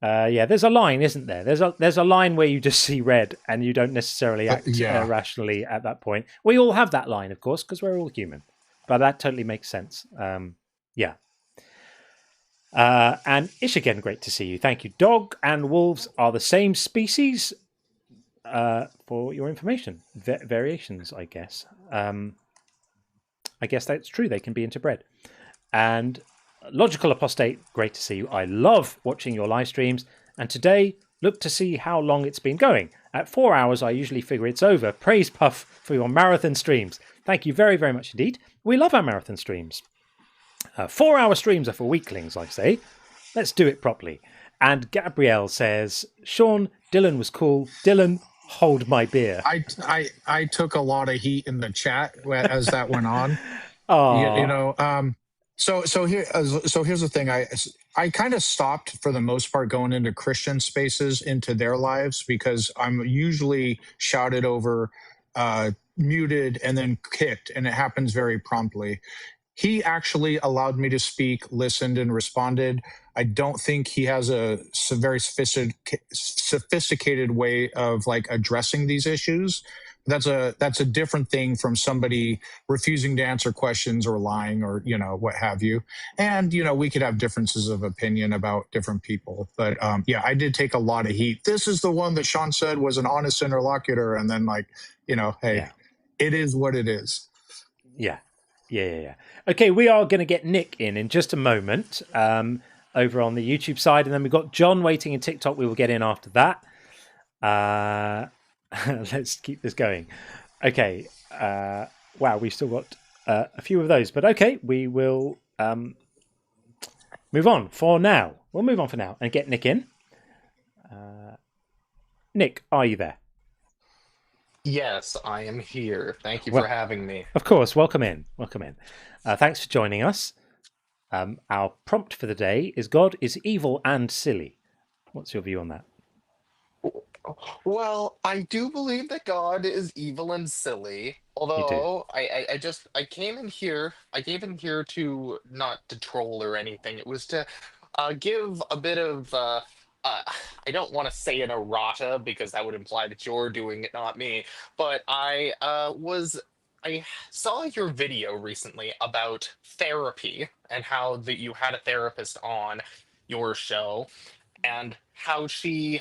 There's a line, isn't there? There's a line where you just see red and you don't necessarily act rationally at that point. We all have that line, of course, because we're all human. But that totally makes sense. And Ish again, great to see you. Thank you. Dog and wolves are the same species, for your information. Variations, I guess. I guess that's true. They can be interbred. And Logical Apostate, great to see you. I love watching your live streams. And today, look to see how long it's been going. At 4 hours, I usually figure it's over. Praise Puff for your marathon streams. Thank you very, very much indeed. We love our marathon streams. 4-hour streams are for weaklings, I say. Let's do it properly. And Gabrielle says, Sean, Dylan was cool. Dylan, hold my beer. I took a lot of heat in the chat as that went on. Oh, So here's the thing. I kind of stopped for the most part going into Christian spaces into their lives because I'm usually shouted over, muted, and then kicked, and it happens very promptly. He actually allowed me to speak, listened, and responded. I don't think he has a very sophisticated way of like addressing these issues. That's a different thing from somebody refusing to answer questions or lying or what have you. And we could have differences of opinion about different people, but yeah, I did take a lot of heat. This is the one that Sean said was an honest interlocutor, and then hey, it is what it is. Yeah. Okay, we are going to get Nick in just a moment over on the YouTube side, and then we've got John waiting in TikTok. We will get in after that. Let's keep this going. Okay. Wow, we've still got a few of those, but okay, we will move on for now. We'll move on for now and get Nick in. Nick, are you there? Yes, I am here. Thank you for having me. Of course. Welcome in. Thanks for joining us. Our prompt for the day is God is evil and silly. What's your view on that? Well, I do believe that God is evil and silly. Although I came in here to not to troll or anything. It was to give a bit of I don't want to say an errata because that would imply that you're doing it, not me. But I saw your video recently about therapy and how that you had a therapist on your show and how she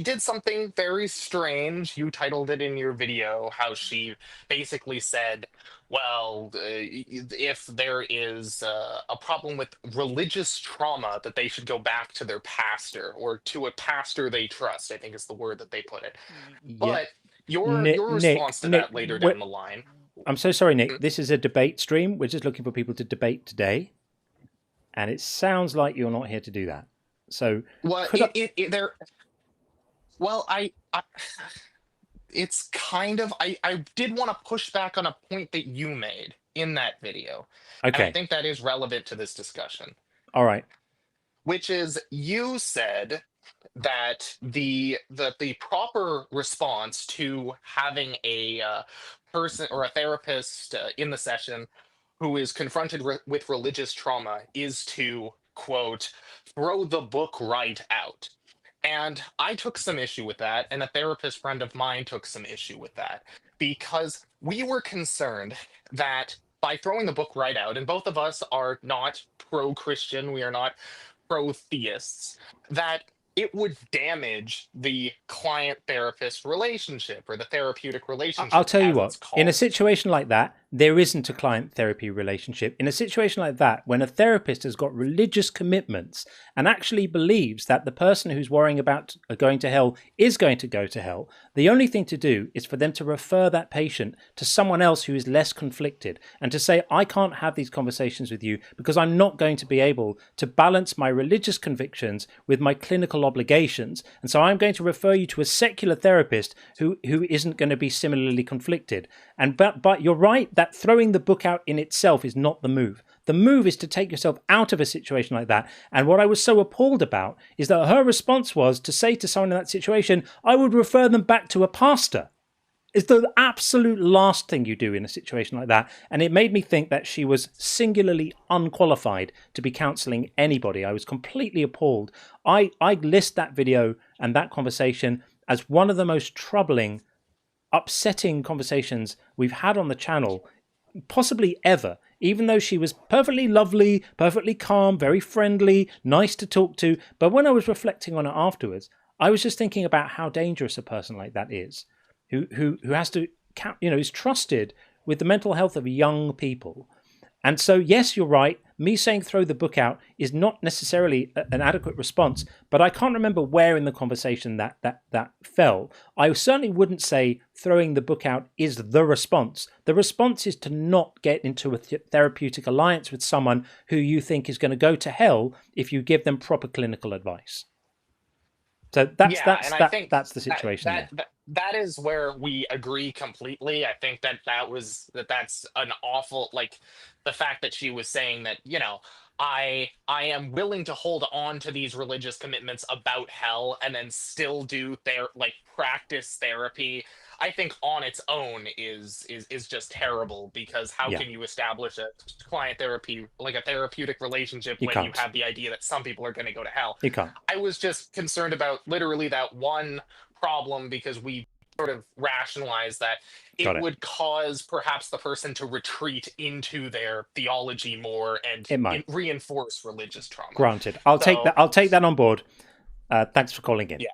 did something very strange. You titled it in your video how she basically said, well, if there is a problem with religious trauma, that they should go back to their pastor or to a pastor they trust, I think is the word that they put it. But your response to that later down the line. I'm so sorry, Nick. This is a debate stream. We're just looking for people to debate today. And it sounds like you're not here to do that. So, it's kind of, I did want to push back on a point that you made in that video. Okay. And I think that is relevant to this discussion. All right. Which is, you said that the proper response to having a person or a therapist in the session who is confronted with religious trauma is to, quote, throw the book right out. And I took some issue with that, and a therapist friend of mine took some issue with that, because we were concerned that by throwing the book right out, and both of us are not pro-Christian, we are not pro-theists, that it would damage the client-therapist relationship or the therapeutic relationship. I'll tell you what, in a situation like that, there isn't a client therapy relationship. In a situation like that, when a therapist has got religious commitments and actually believes that the person who's worrying about going to hell is going to go to hell, the only thing to do is for them to refer that patient to someone else who is less conflicted and to say, I can't have these conversations with you because I'm not going to be able to balance my religious convictions with my clinical obligations. And so I'm going to refer you to a secular therapist who isn't going to be similarly conflicted. And but you're right that throwing the book out in itself is not the move. The move is to take yourself out of a situation like that. And what I was so appalled about is that her response was to say to someone in that situation, I would refer them back to a pastor. It's the absolute last thing you do in a situation like that. And it made me think that she was singularly unqualified to be counselling anybody. I was completely appalled. I list that video and that conversation as one of the most troubling, upsetting conversations we've had on the channel, possibly ever, even though she was perfectly lovely, perfectly calm, very friendly, nice to talk to. But when I was reflecting on it afterwards, I was just thinking about how dangerous a person like that is, who has to, is trusted with the mental health of young people. And so, yes, you're right. Me saying throw the book out is not necessarily an adequate response, but I can't remember where in the conversation that fell. I certainly wouldn't say throwing the book out is the response. The response is to not get into a therapeutic alliance with someone who you think is going to go to hell if you give them proper clinical advice. So that's the situation there. That is where we agree completely. I think that's an awful, like, the fact that she was saying that, I am willing to hold on to these religious commitments about hell and then still do practice therapy, I think on its own is just terrible, because how can you establish a client therapy, like a therapeutic relationship, when you have the idea that some people are going to go to hell? You can't. I was just concerned about literally that one problem, because we sort of rationalize that it would cause perhaps the person to retreat into their theology more and reinforce religious trauma. Granted, I'll take that on board. Thanks for calling in. Yeah.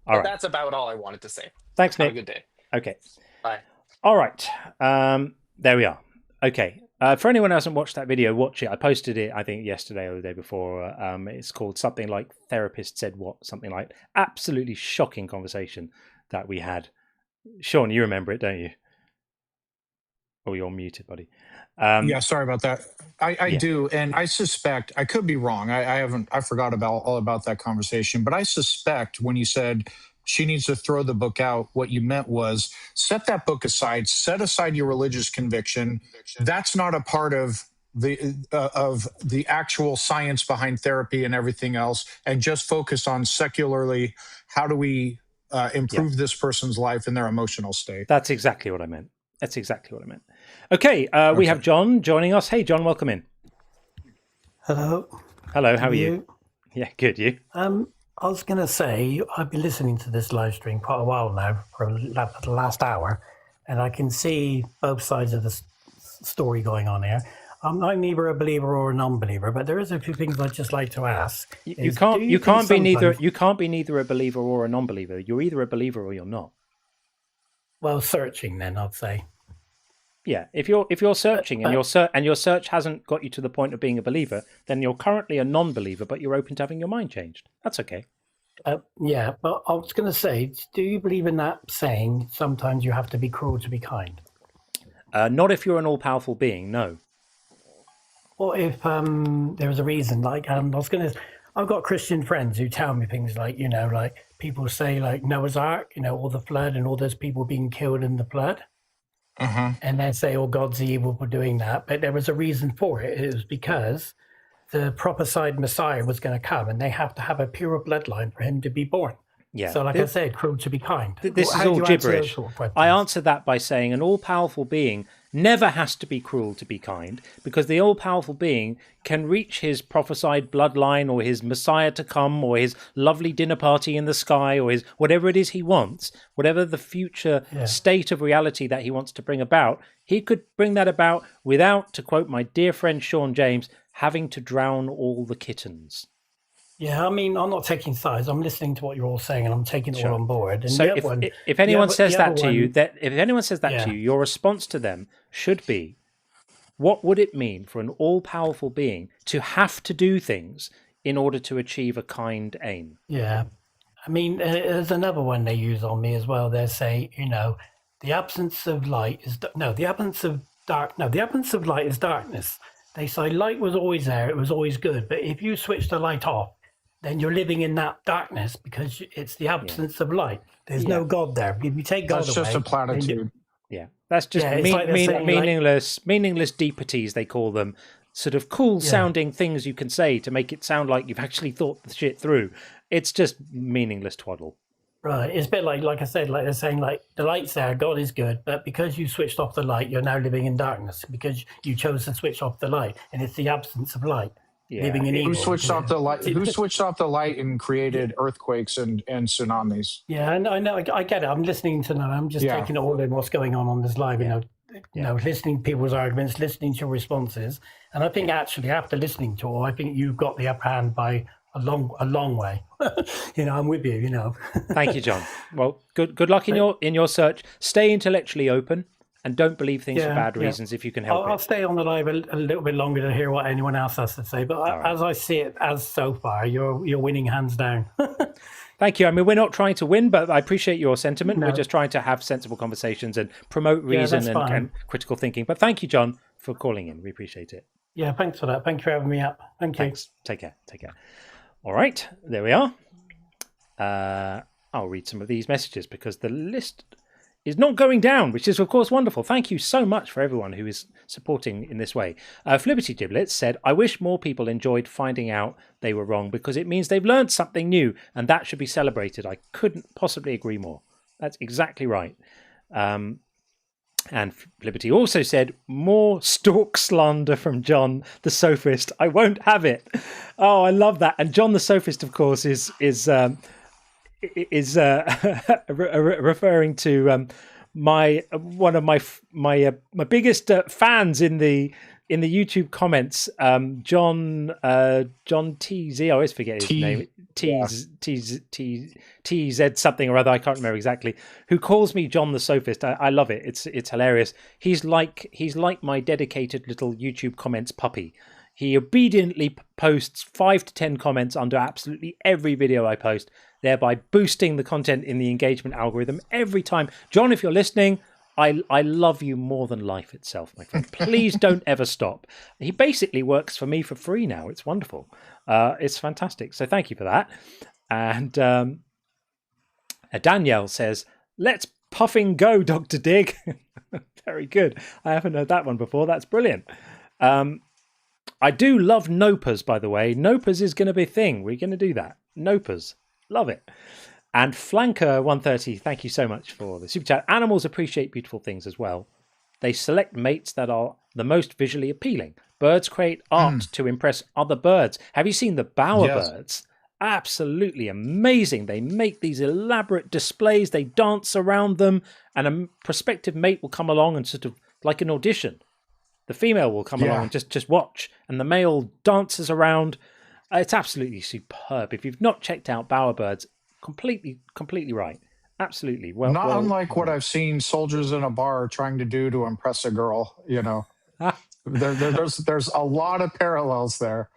All right. That's about all I wanted to say. Thanks, Nick. Have a good day. Okay. Bye. All right. There we are. Okay. For anyone who hasn't watched that video, watch it. I posted it, I think, yesterday or the day before. It's called something like "Therapist Said What," something like. Absolutely shocking conversation that we had. Sean, you remember it, don't you? Oh, you're muted, buddy. Yeah, sorry about that. I do, and I suspect, I could be wrong. I forgot all about that conversation, but I suspect when you said she needs to throw the book out, what you meant was set that book aside, set aside your religious conviction. That's not a part of the actual science behind therapy and everything else, and just focus on secularly, how do we improve this person's life and their emotional state. That's exactly what I meant. Okay, we have John joining us. Hey, John, welcome in. Hello. Hello, how are you? Yeah, good, you? I was going to say, I've been listening to this live stream quite a while now, for the last hour, and I can see both sides of the story going on here. I'm neither a believer or a non-believer, but there is a few things I'd just like to ask. You can't be neither a believer or a non-believer. You're either a believer or you're not. Well, searching then, I'd say. Yeah, if you're searching and your search hasn't got you to the point of being a believer, then you're currently a non-believer, but you're open to having your mind changed. That's okay. Yeah, but I was going to say, do you believe in that saying, sometimes you have to be cruel to be kind? Not if you're an all-powerful being, no. Well, if there's a reason, like I've got Christian friends who tell me things like, like people say like Noah's Ark, all the flood and all those people being killed in the flood. And they say, oh, God's evil for doing that. But there was a reason for it. It was because the prophesied Messiah was going to come, and they have to have a pure bloodline for him to be born. Yeah. So, like I said, cruel to be kind. This is all gibberish. I answer that by saying an all-powerful being never has to be cruel to be kind, because the all-powerful being can reach his prophesied bloodline or his Messiah to come or his lovely dinner party in the sky or his whatever it is he wants, whatever the future state of reality that he wants to bring about, he could bring that about without, to quote my dear friend Sean James, having to drown all the kittens. Yeah, I mean, I'm not taking sides. I'm listening to what you're all saying, and I'm taking it all on board. And so if anyone says that to you, your response to them should be, what would it mean for an all-powerful being to have to do things in order to achieve a kind aim? Yeah. I mean, there's another one they use on me as well. They say, the absence of light is... the absence of light is darkness. They say light was always there. It was always good. But if you switch the light off, then you're living in that darkness because it's the absence of light. There's no God there. If you take God away... That's just a platitude. That's just meaningless deepities, they call them. Sort of cool-sounding things you can say to make it sound like you've actually thought the shit through. It's just meaningless twaddle. Right. It's a bit like I said, like they're saying, like, the light's there, God is good, but because you switched off the light, you're now living in darkness because you chose to switch off the light, and it's the absence of light. Living in evil. Who switched off the light? Who switched off the light and created earthquakes and tsunamis? Yeah, I know. I get it. I'm listening to them. I'm just taking it all in what's going on this live. Listening to people's arguments, listening to your responses, and I think actually after listening to all, I think you've got the upper hand by a long way. I'm with you. Thank you, John. Well, good luck in your search. Stay intellectually open. And don't believe things for bad reasons if you can help it. I'll stay on the live a little bit longer to hear what anyone else has to say. But as I see it, so far, you're winning hands down. Thank you. I mean, we're not trying to win, but I appreciate your sentiment. No. We're just trying to have sensible conversations and promote reason and critical thinking. But thank you, John, for calling in. We appreciate it. Yeah, thanks for that. Thank you for having me up. Thanks. Take care. All right, there we are. I'll read some of these messages because the list is not going down, which is, of course, wonderful. Thank you so much for everyone who is supporting in this way. Fliberty Giblets said, I wish more people enjoyed finding out they were wrong because it means they've learned something new and that should be celebrated. I couldn't possibly agree more. That's exactly right. And Liberty also said, more stalk slander from John the Sophist. I won't have it. Oh, I love that. And John the Sophist, of course, is referring to one of my biggest fans in the YouTube comments, John TZ. I always forget his name. TZ something or other. I can't remember exactly. Who calls me John the Sophist? I love it. It's hilarious. He's like my dedicated little YouTube comments puppy. He obediently posts 5 to 10 comments under absolutely every video I post, thereby boosting the content in the engagement algorithm every time. John, if you're listening, I love you more than life itself, my friend. Please don't ever stop. He basically works for me for free now. It's wonderful. It's fantastic. So thank you for that. And Danielle says, let's puffing go, Dr. Dig. Very good. I haven't heard that one before. That's brilliant. I do love Nopers, by the way. Nopers is going to be a thing. We're going to do that. Nopers. Love it. And Flanker130, thank you so much for the super chat. Animals appreciate beautiful things as well. They select mates that are the most visually appealing. Birds create art to impress other birds. Have you seen the bowerbirds? Absolutely amazing. They make these elaborate displays. They dance around them, and a prospective mate will come along and sort of like an audition. The female will come along and just watch, and the male dances around. It's absolutely superb. If you've not checked out bowerbirds, completely right. Absolutely. Well, not unlike what I've seen soldiers in a bar trying to do to impress a girl. You know, there's a lot of parallels there.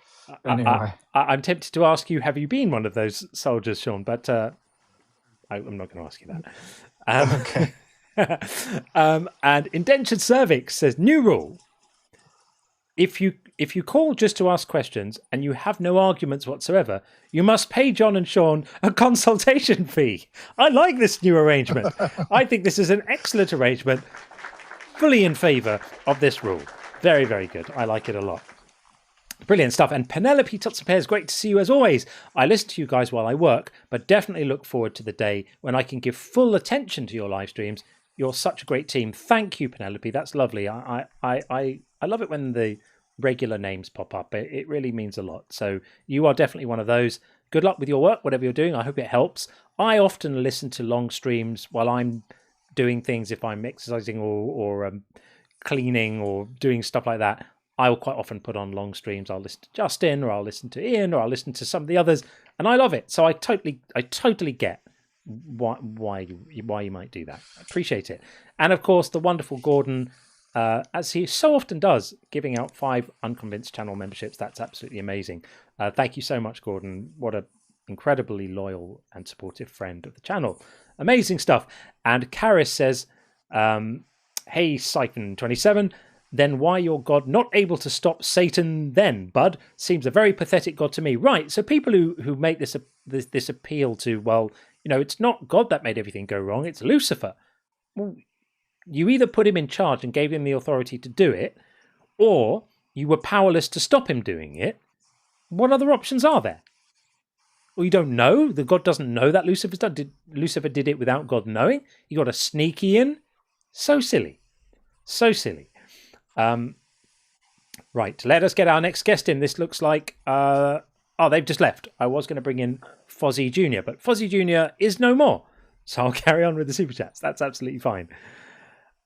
Anyway, I'm tempted to ask you, have you been one of those soldiers, Sean? But I'm not going to ask you that. Okay. And Indentured Cervix says, new rule. If you call just to ask questions and you have no arguments whatsoever, you must pay John and Sean a consultation fee. I like this new arrangement. I think this is an excellent arrangement. Fully in favour of this rule. Very, very good. I like it a lot. Brilliant stuff. And Penelope Tots and Pears, great to see you as always. I listen to you guys while I work, but definitely look forward to the day when I can give full attention to your live streams. You're such a great team. Thank you, Penelope. That's lovely. I love it when the regular names pop up. It really means a lot. So you are definitely one of those. Good luck with your work, whatever you're doing. I hope it helps. I often listen to long streams while I'm doing things, if I'm exercising or cleaning or doing stuff like that. I'll quite often put on long streams. I'll listen to Justin, or I'll listen to Ian, or I'll listen to some of the others, and I love it. So I totally get why you might do that. I appreciate it. And of course, the wonderful Gordon, as he so often does, giving out 5 Unconvinced channel memberships. That's absolutely amazing. Thank you so much, Gordon. What an incredibly loyal and supportive friend of the channel. Amazing stuff. And Karis says, hey, Siphon27, then why your God not able to stop Satan then, bud? Seems a very pathetic God to me. Right, so people who make this appeal to, well, you know, it's not God that made everything go wrong, it's Lucifer. Well, you either put him in charge and gave him the authority to do it, or you were powerless to stop him doing it. What other options are there? Or you don't know? The God doesn't know that Lucifer did it without God knowing? You got a sneaky in? So silly. So silly. Right, let us get our next guest in. This looks like... they've just left. I was going to bring in Fozzie Jr., but Fozzie Jr. is no more. So I'll carry on with the super chats. That's absolutely fine.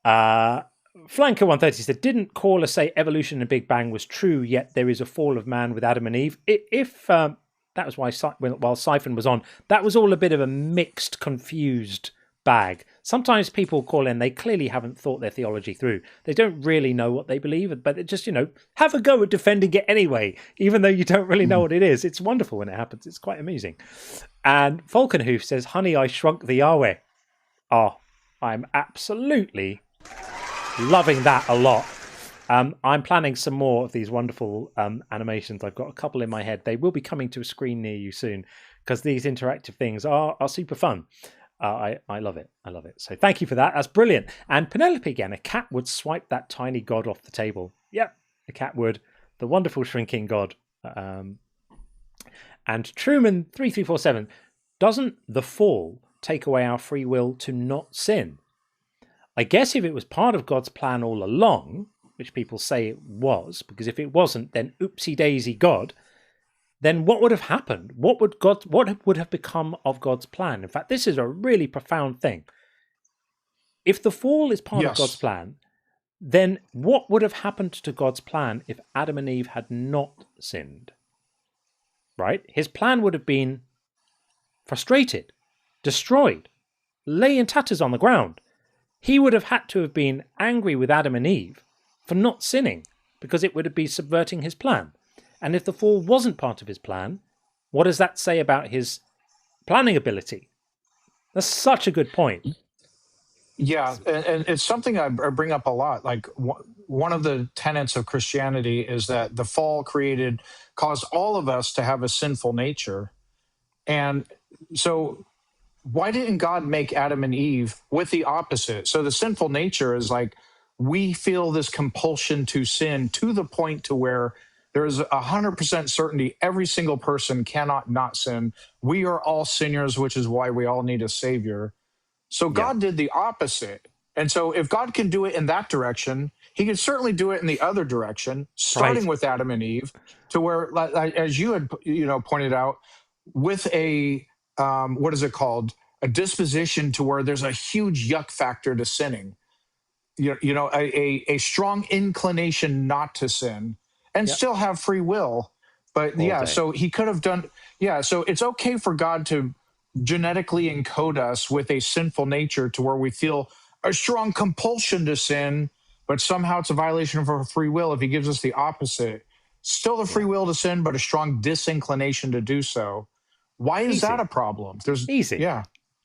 Flanker130 said, didn't Caller say evolution and Big Bang was true, yet there is a fall of man with Adam and Eve? If that was why, while Siphon was on, that was all a bit of a mixed, confused bag. Sometimes people call in, they clearly haven't thought their theology through. They don't really know what they believe, but they just, have a go at defending it anyway, even though you don't really know what it is. It's wonderful when it happens. It's quite amazing. And Falconhoof says, honey, I shrunk the Yahweh. Oh, I'm absolutely loving that a lot. I'm planning some more of these wonderful animations. I've got a couple in my head. They will be coming to a screen near you soon, because these interactive things are super fun. I love it. I love it. So thank you for that. That's brilliant. And Penelope again, a cat would swipe that tiny god off the table. Yep, a cat would. The wonderful shrinking god. And Truman 3347, doesn't the fall take away our free will to not sin? I guess if it was part of God's plan all along, which people say it was, because if it wasn't, then oopsie daisy God, then what would have happened? What would have become of God's plan? In fact, this is a really profound thing. If the fall is part of God's plan, then what would have happened to God's plan if Adam and Eve had not sinned? Right? His plan would have been frustrated, destroyed, lay in tatters on the ground. He would have had to have been angry with Adam and Eve for not sinning, because it would have been subverting his plan. And if the fall wasn't part of his plan, what does that say about his planning ability? That's such a good point. Yeah, and it's something I bring up a lot. Like one of the tenets of Christianity is that the fall caused all of us to have a sinful nature. And so why didn't God make Adam and Eve with the opposite? So the sinful nature is like, we feel this compulsion to sin to the point to where there is 100% certainty every single person cannot not sin. We are all sinners, which is why we all need a savior. So God did the opposite. And so if God can do it in that direction, he can certainly do it in the other direction, starting with Adam and Eve, to where, as you had pointed out, with a, what is it called? A disposition to where there's a huge yuck factor to sinning. A strong inclination not to sin and still have free will. But so he could have done, so it's okay for God to genetically encode us with a sinful nature to where we feel a strong compulsion to sin, but somehow it's a violation of our free will if he gives us the opposite. Still the free will to sin, but a strong disinclination to do so. Why is that a problem? There's easy.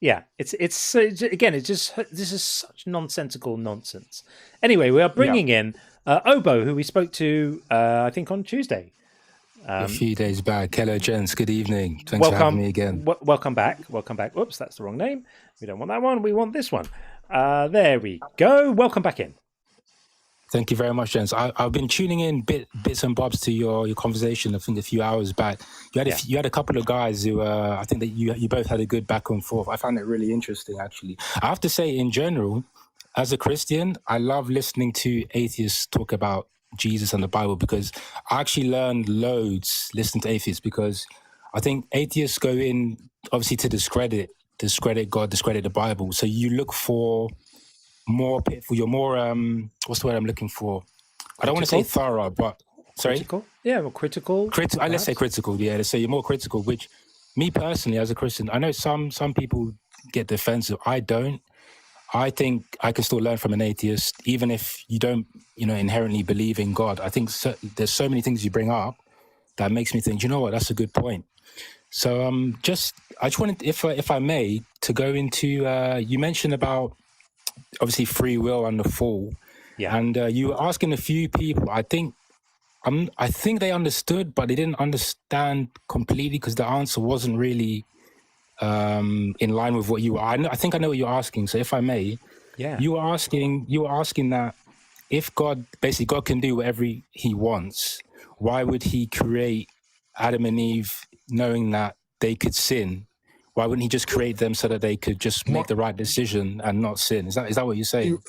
Yeah, it's again, this is such nonsensical nonsense. Anyway, we are bringing in Obo, who we spoke to, I think on Tuesday. A few days back. Hello, gents. Good evening. Thanks for having me again. Welcome back. Welcome back. Oops, that's the wrong name. We don't want that one. We want this one. There we go. Welcome back in. Thank you very much, gents. I've been tuning in bits and bobs to your conversation. I think a few hours back, you had a couple of guys who I think that you both had a good back and forth. I found it really interesting, actually. I have to say, in general, as a Christian, I love listening to atheists talk about Jesus and the Bible, because I actually learned loads listening to atheists, because I think atheists go in obviously to discredit God, discredit the Bible. So you look for more pitfall. You're more what's the word I'm looking for? I don't want to say thorough, but critical. Yeah, well, critical. Let's say critical. Yeah, let's say you're more critical. Which, me personally, as a Christian, I know some people get defensive. I don't. I think I can still learn from an atheist, even if you don't, inherently believe in God. I think there's so many things you bring up that makes me think, you know what, that's a good point. So I just wanted, if I may, to go into, you mentioned about obviously free will and the fall. Yeah. And you were asking a few people, I think they understood, but they didn't understand completely, because the answer wasn't really in line with what you were. I think I know what you're asking. So if I may, you were asking that if God can do whatever he wants, why would he create Adam and Eve knowing that they could sin? Why wouldn't he just create them so that they could just make the right decision and not sin? Is that what you're saying?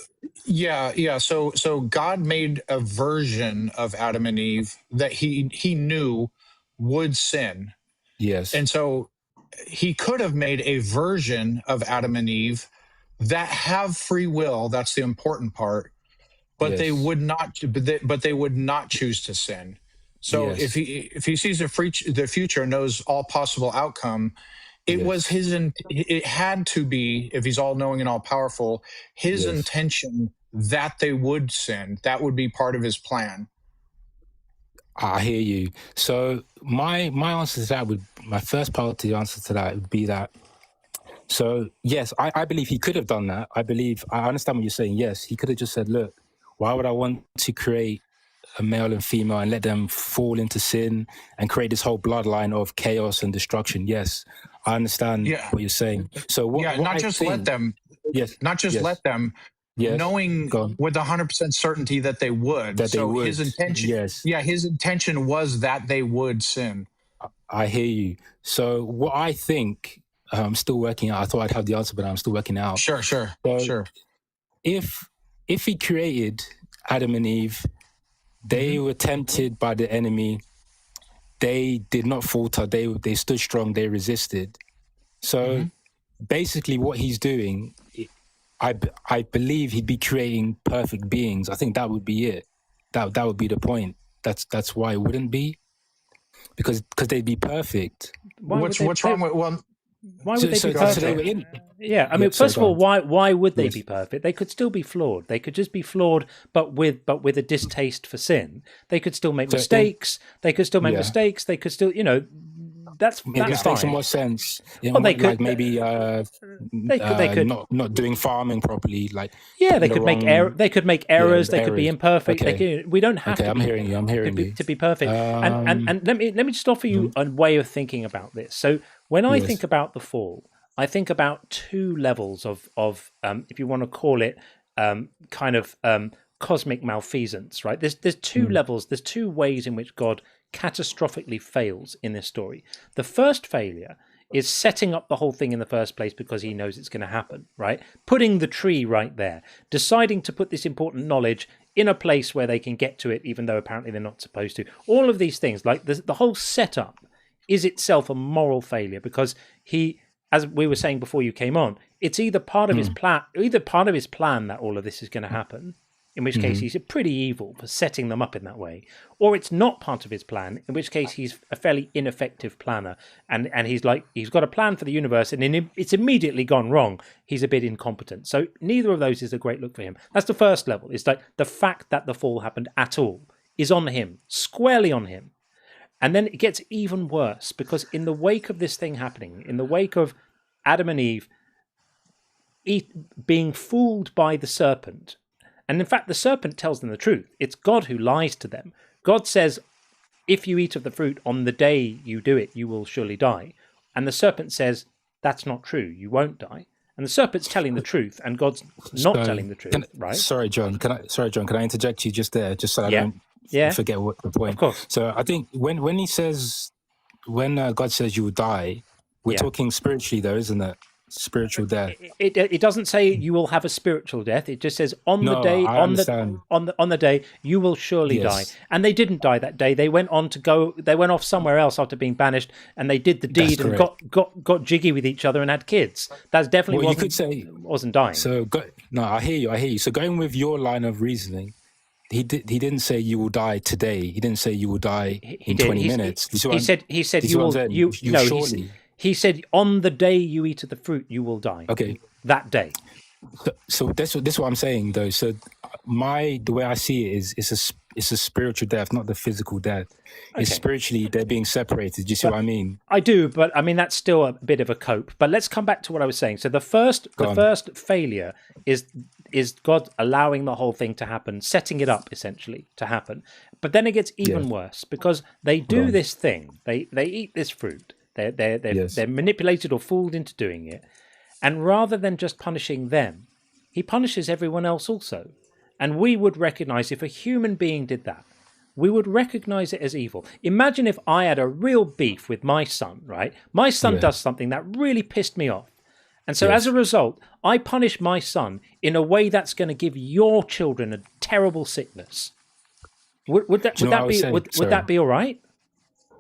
Yeah. So God made a version of Adam and Eve that he knew would sin. Yes. And so he could have made a version of Adam and Eve that have free will. That's the important part. But they would not. But they would not choose to sin. So if he sees the future, knows all possible outcome, it was his. It had to be, if he's all knowing and all powerful, his intention that they would sin. That would be part of his plan. I hear you. So my answer to that my first part of the answer to that would be that. So yes, I believe he could have done that. I understand what you're saying. Yes, he could have just said, look, why would I want to create a male and female and let them fall into sin and create this whole bloodline of chaos and destruction. Yes, I understand what you're saying. So what not I just think, let them, yes, not just yes, let them, yes, knowing with 100% certainty that they would. that they would. His intention, Yes, his intention was that they would sin. I hear you. So what I think, I'm still working out. I thought I'd have the answer, but I'm still working out. Sure. If he created Adam and Eve, they were tempted by the enemy. They did not falter. They stood strong. They resisted. So basically, what he's doing, I believe he'd be creating perfect beings. I think that would be it. That would be the point. That's why it wouldn't be, because they'd be perfect. What's wrong with Why would they be perfect? Yeah, I mean, first of all, why would they be perfect? They could still be flawed. They could just be flawed, but with a distaste for sin. They could still make mistakes. They could still make mistakes. They could still, that's mistakes fine. in what sense? Well, they could, like maybe they could not doing farming properly. Like they could make They could make errors. They could be imperfect. Okay. We don't have to. I'm hearing you. To be perfect. And let me just offer you a way of thinking about this. So when I think about the fall, I think about two levels of if you want to call it cosmic malfeasance, right? There's two levels. There's two ways in which God catastrophically fails in this story. The first failure is setting up the whole thing in the first place because he knows it's going to happen, right? Putting the tree right there, deciding to put this important knowledge in a place where they can get to it, even though apparently they're not supposed to. All of these things, like the whole setup, is itself a moral failure because he, as we were saying before you came on, it's either part of his plan, that all of this is going to happen, in which case he's pretty evil for setting them up in that way, or it's not part of his plan, in which case he's a fairly ineffective planner, and he's got a plan for the universe, and it's immediately gone wrong. He's a bit incompetent. So neither of those is a great look for him. That's the first level. It's like the fact that the fall happened at all is on him, squarely on him. And then it gets even worse because in the wake of this thing happening, in the wake of Adam and Eve being fooled by the serpent, and in fact, the serpent tells them the truth. It's God who lies to them. God says, if you eat of the fruit on the day you do it, you will surely die. And the serpent says, that's not true. You won't die. And the serpent's telling the truth, and God's not telling the truth, right? Sorry, John. Can I interject you just there, just so I don't forget what the point? Of course. So I think when God says you will die, we're talking spiritually, though, isn't it? Spiritual death. It doesn't say you will have a spiritual death. It just says on the day you will surely die. And they didn't die that day. They went off somewhere else after being banished, and they did the deed and got jiggy with each other and had kids. That's definitely wasn't dying. So I hear you. So going with your line of reasoning, he didn't say you will die today. He didn't say you will die in 20 minutes. He said you will surely. He said, on the day you eat of the fruit, you will die. Okay. That day. So that's what I'm saying, though. So the way I see it is it's a spiritual death, not the physical death. Okay. It's spiritually, they're being separated. Do you see what I mean? I do, but I mean, that's still a bit of a cope. But let's come back to what I was saying. So the first failure is God allowing the whole thing to happen, setting it up, essentially, to happen. But then it gets even worse because they do this thing. They eat this fruit. They're manipulated or fooled into doing it. And rather than just punishing them, he punishes everyone else also. And we would recognize, if a human being did that, we would recognize it as evil. Imagine if I had a real beef with my son, right? My son does something that really pissed me off. And so as a result, I punish my son in a way that's going to give your children a terrible sickness. Would that be all right?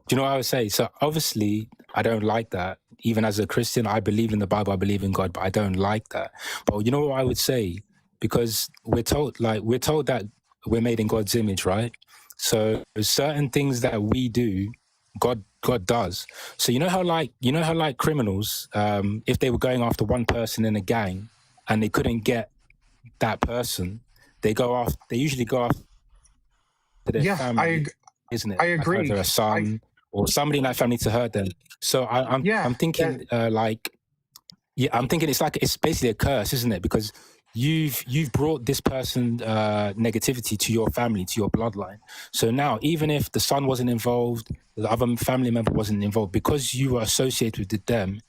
Do you know what I would say? So obviously, I don't like that. Even as a Christian, I believe in the Bible, I believe in God, but I don't like that. But you know what I would say? Because we're told that we're made in God's image, right? So there's certain things that we do, God does. So you know how criminals, if they were going after one person in a gang and they couldn't get that person, they usually go after their family, isn't it? I agree. Like either a son or somebody in that family to hurt them. So I'm thinking I'm thinking it's basically a curse, isn't it? Because you've brought this person negativity to your family, to your bloodline. So now, even if the son wasn't involved, the other family member wasn't involved, because you were associated with them,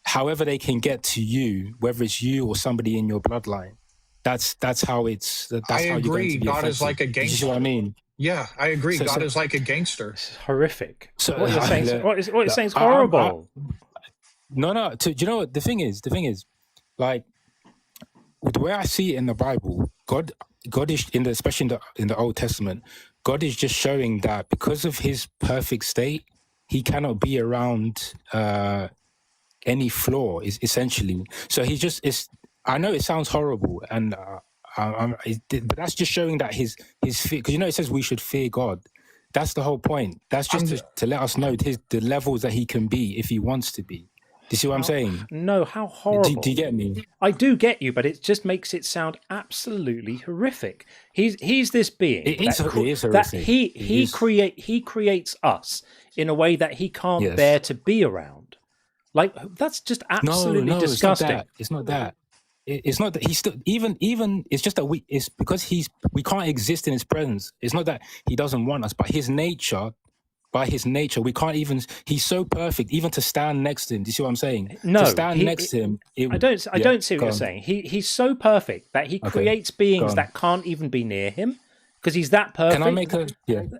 however they can get to you, whether it's you or somebody in your bloodline, that's how it's. That's I how you're going agree. to be God affected. is like a gangster. You see what I mean? Yeah, I agree. God is like a gangster. This is horrific. So What you're saying, what you're saying is horrible. No. Do you know what the thing is? The thing is, like, the way I see it in the Bible, God is especially in the Old Testament, God is just showing that because of his perfect state, he cannot be around any flaw. Is essentially. So he just is. I know it sounds horrible, and but that's just showing that his fear. Because it says we should fear God. That's the whole point. That's just to let us know the levels that he can be if he wants to be. Do you see what I'm saying? No, how horrible. Do you get me? I do get you, but it just makes it sound absolutely horrific. He's this being It is horrific. that he creates us in a way that he can't bear to be around. Like, that's just absolutely disgusting. It's not that. It's not that he's still even. It's just that it's because we can't exist in his presence. It's not that he doesn't want us, but by his nature, we can't even. He's so perfect, even to stand next to him. Do you see what I'm saying? No, to stand next to him. I don't see what you're saying. He's so perfect that he creates beings that can't even be near him because he's that perfect. Can I make a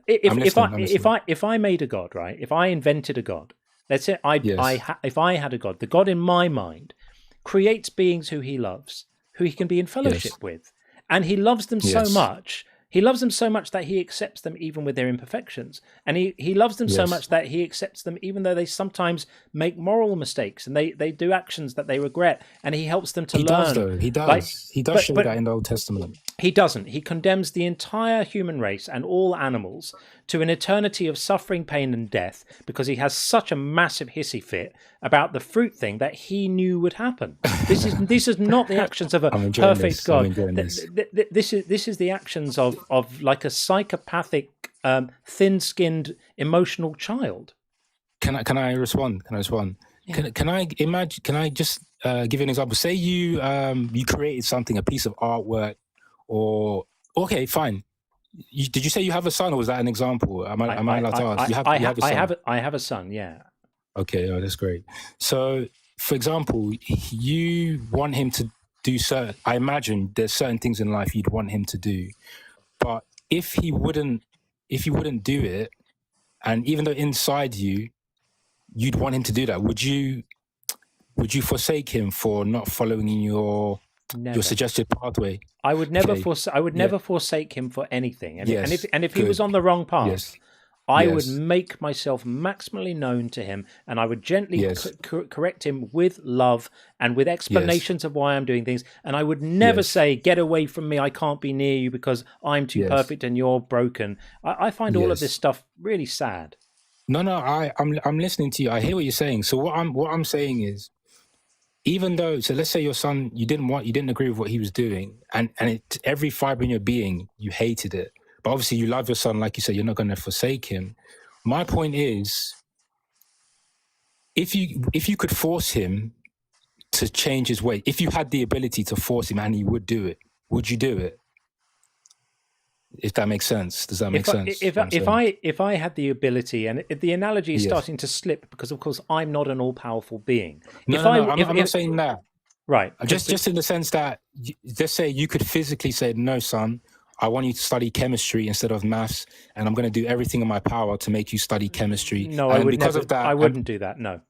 If I made a god, right? If I invented a god, let's say if I had a god, the god in my mind creates beings who he loves, who he can be in fellowship with, and he loves them so much. He loves them so much that he accepts them even with their imperfections. And he loves them so much that he accepts them even though they sometimes make moral mistakes and they do actions that they regret. And he helps them to learn. He does. He does show that in the Old Testament. He doesn't. He condemns the entire human race and all animals to an eternity of suffering, pain, and death because he has such a massive hissy fit about the fruit thing that he knew would happen. This is not the actions of a perfect God. This is the actions of like a psychopathic, thin-skinned, emotional child. Can I respond? Yeah. Can I imagine? Can I just give you an example? Say you created something, a piece of artwork, or okay, fine. Did you say you have a son, or was that an example? Am I allowed to ask? You have a son. I have a son. Yeah. Okay, that's great. So, for example, you want him to do certain. I imagine there's certain things in life you'd want him to do, but if he wouldn't do it, and even though inside you'd want him to do that, would you forsake him for not following in your suggested pathway? I would never never forsake him for anything. And if he was on the wrong path, I would make myself maximally known to him, and I would gently correct him with love and with explanations of why I'm doing things. And I would never say, "Get away from me! I can't be near you because I'm too perfect and you're broken." I find all of this stuff really sad. No, I'm listening to you. I hear what you're saying. So what I'm saying is, even though, so let's say your son, you didn't agree with what he was doing, and every fiber in your being, you hated it. But obviously you love your son, like you said, you're not going to forsake him. My point is, if you could force him to change his way, if you had the ability to force him and he would do it, would you do it? If that makes sense. Does that make sense? If I had the ability, and the analogy is starting to slip because, of course, I'm not an all-powerful being. I'm not saying that. Right. Just in the sense that, let's say you could physically say, no, son, I want you to study chemistry instead of maths, and I'm going to do everything in my power to make you study chemistry. No, I would never. I wouldn't do that. No.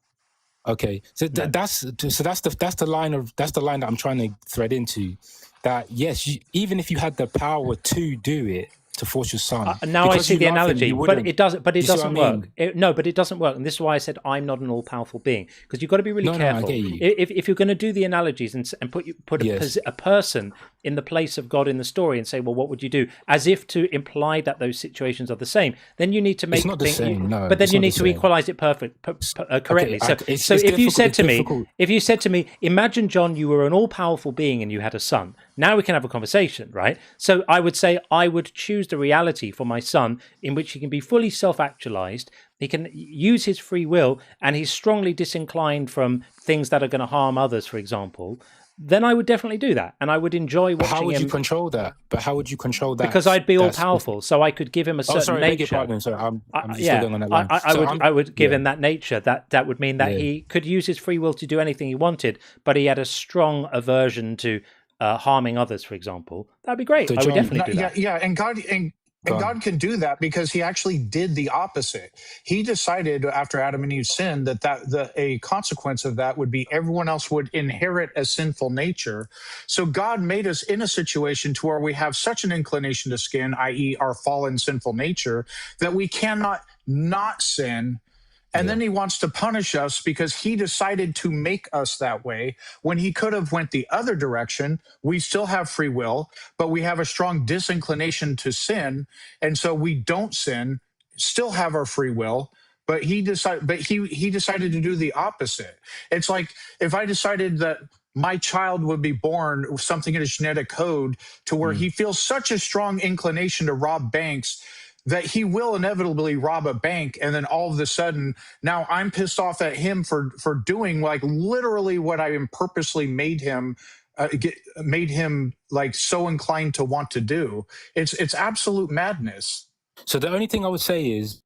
Okay, so that's the line that I'm trying to thread into. That yes, even if you had the power to do it, to force your son. Now I see the analogy, but it doesn't work. But it doesn't work, and this is why I said I'm not an all-powerful being, because you've got to be really careful. I get you. If you're going to do the analogies and put a person in the place of God in the story and say, well, what would you do, as if to imply that those situations are the same, then you need to make it's not the same. But then you need to equalize it correctly. Okay, so if you said to me, imagine, John, you were an all-powerful being and you had a son. Now we can have a conversation, right? So I would say I would choose the reality for my son in which he can be fully self-actualized, he can use his free will, and he's strongly disinclined from things that are going to harm others, for example. then I would definitely do that, and I would enjoy watching him. How would you control that? But how would you control that? Because I'd be all powerful, so I could give him a certain nature. Beg your pardon. Sorry, I'm just still going on that line. I would give him that nature. That would mean that he could use his free will to do anything he wanted, but he had a strong aversion to harming others, for example. That'd be great. So I would definitely do that. Yeah, and God can do that because he actually did the opposite. He decided after Adam and Eve sinned that a consequence of that would be everyone else would inherit a sinful nature. So God made us in a situation to where we have such an inclination to sin, i.e. our fallen sinful nature, that we cannot not sin. And then he wants to punish us because he decided to make us that way when he could have went the other direction. We still have free will, but we have a strong disinclination to sin. And so we don't sin, still have our free will, but he decided to do the opposite. It's like if I decided that my child would be born with something in his genetic code to where he feels such a strong inclination to rob banks that he will inevitably rob a bank, and then all of a sudden now I'm pissed off at him for doing like literally what I purposely made him like so inclined to want to do. It's absolute madness. So the only thing I would say is,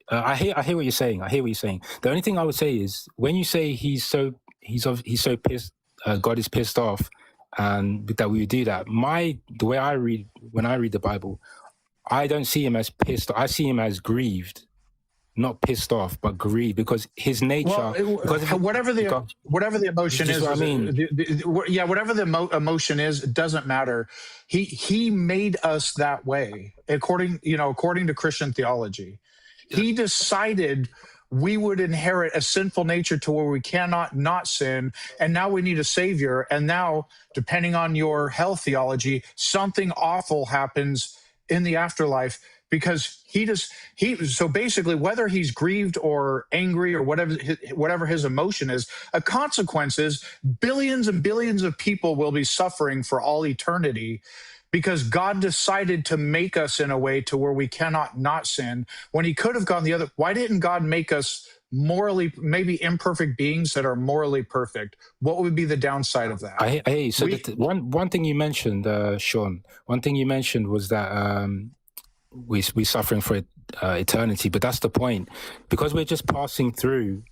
I hear what you're saying. The only thing I would say is when you say he's so pissed, God is pissed off, and that we would do that. The way I read when I read the Bible, I don't see him as pissed. I see him as grieved, not pissed off, but grieved, because his nature. Whatever the emotion is, what I mean. Whatever the emotion is, it doesn't matter. He made us that way, according to Christian theology. He decided we would inherit a sinful nature to where we cannot not sin, and now we need a savior. And now, depending on your health theology, something awful happens in the afterlife because so basically whether he's grieved or angry or whatever his emotion is, a consequence is billions and billions of people will be suffering for all eternity because God decided to make us in a way to where we cannot not sin when he could have gone the other. Why didn't God make us morally, maybe imperfect beings that are morally perfect? What would be the downside of that? I hear you. So one thing you mentioned, Sean, one thing you mentioned was that we're suffering for eternity, but that's the point. Because we're just passing through,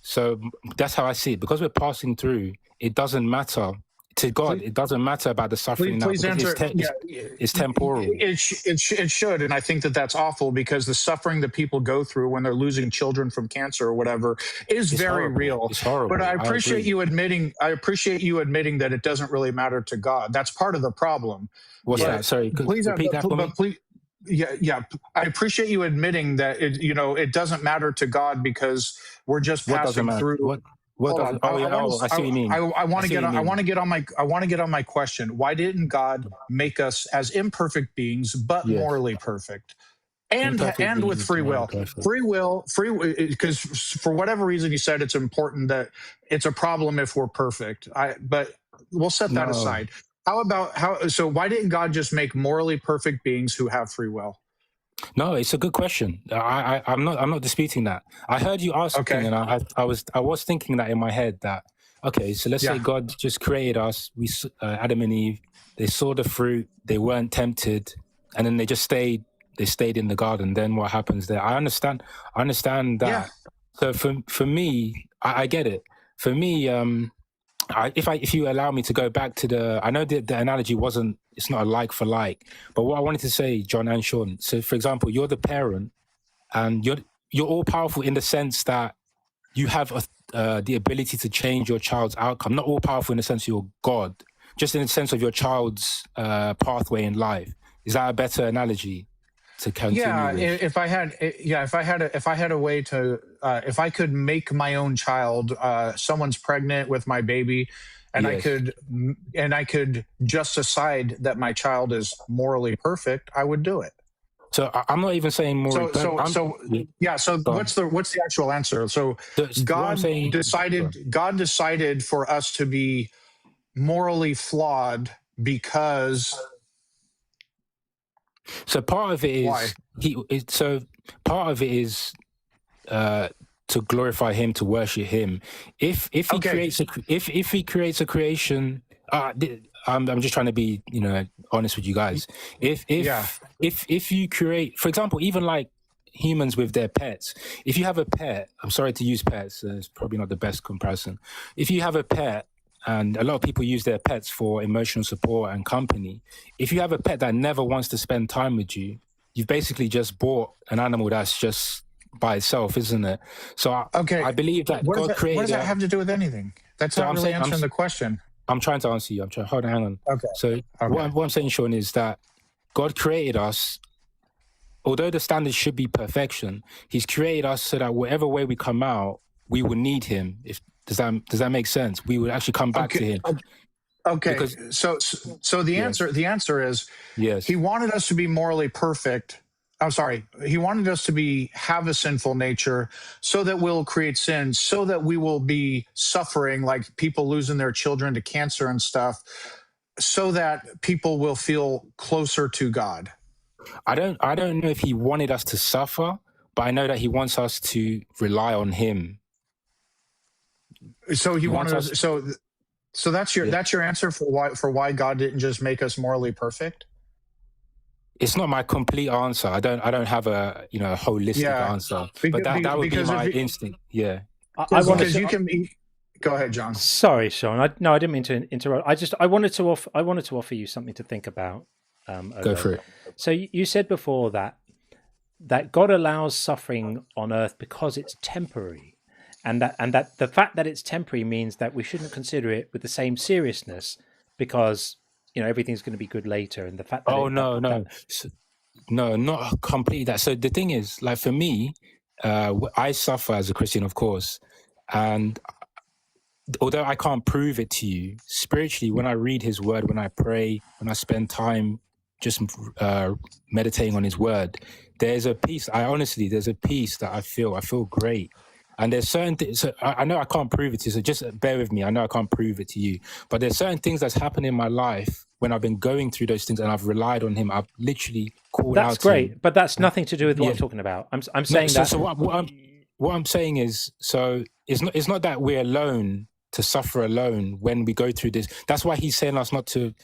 so that's how I see it. Because we're passing through, it doesn't matter. To God, it doesn't matter about the suffering now. Please answer. It's temporal. It should, and I think that's awful because the suffering that people go through when they're losing children from cancer or whatever is very real. It's horrible. But I appreciate you admitting that it doesn't really matter to God. That's part of the problem. What's that? Sorry, please repeat that for me. Please, yeah. I appreciate you admitting that it doesn't matter to God because we're just passing through. I see what you mean. I want to get on my question. Why didn't God make us as imperfect beings but morally perfect? And with free will. Because for whatever reason you said it's important that it's a problem if we're perfect. But we'll set that aside. So why didn't God just make morally perfect beings who have free will? No, it's a good question. I'm not disputing that. I heard you asking, and I was thinking that in my head that so let's say God just created us. We Adam and Eve. They saw the fruit. They weren't tempted, and then they just stayed. They stayed in the garden. Then what happens there? I understand that. Yeah. So for me, I get it. For me, if you allow me to go back to I know the analogy it's not a like for like, but what I wanted to say, John and Sean, so for example, you're the parent and you're all powerful in the sense that you have the ability to change your child's outcome. Not all powerful in the sense you're God, just in the sense of your child's pathway in life. Is that a better analogy to continue with? If I had a way to, if I could make my own child, someone's pregnant with my baby, and I could just decide that my child is morally perfect, I would do it. So I'm not even saying morally. So what's the actual answer? So God decided for us to be morally flawed because. So part of it is part of it is to glorify him, to worship him. If he creates a creation I'm just trying to be, honest with you guys. If you create, for example, even like humans with their pets, if you have a pet, I'm sorry to use pets, it's probably not the best comparison. If you have a pet, and a lot of people use their pets for emotional support and company, if you have a pet that never wants to spend time with you, you've basically just bought an animal that's just by itself, isn't it? So I believe that God created. What does that have to do with anything? That's not really answering the question. I'm trying to answer you. Hang on. Okay. So what I'm saying, Sean, is that God created us. Although the standard should be perfection, He's created us so that whatever way we come out, we will need Him. Does that make sense? We would actually come back to Him. Okay. So the answer is yes. He wanted us to be morally perfect. I'm sorry. He wanted us to have a sinful nature so that we'll create sin, so that we will be suffering, like people losing their children to cancer and stuff, so that people will feel closer to God. I don't know if He wanted us to suffer, but I know that He wants us to rely on Him. So He wanted us. So that's your answer for why God didn't just make us morally perfect. It's not my complete answer. I don't have a holistic answer, but that would be my instinct. Yeah. You can be. Go ahead, John. Sorry, Sean. I didn't mean to interrupt. I wanted to offer you something to think about. Go for it. So you said before that God allows suffering on earth because it's temporary, and that the fact that it's temporary means that we shouldn't consider it with the same seriousness because everything's going to be good later, and the fact that no, not completely that. So the thing is, like for me, I suffer as a Christian, of course, and although I can't prove it to you, spiritually, when I read His word, when I pray, when I spend time just meditating on His word, there's a peace. There's a peace that I feel. I feel great. And there's certain things, so I know I can't prove it to you, so just bear with me. I know I can't prove it to you, but there's certain things that's happened in my life when I've been going through those things and I've relied on Him. I've literally called out. That's great, but that's nothing to do with what I'm talking about. I'm saying that. So what I'm saying is, so it's not that we're alone to suffer alone when we go through this. That's why He's saying us not to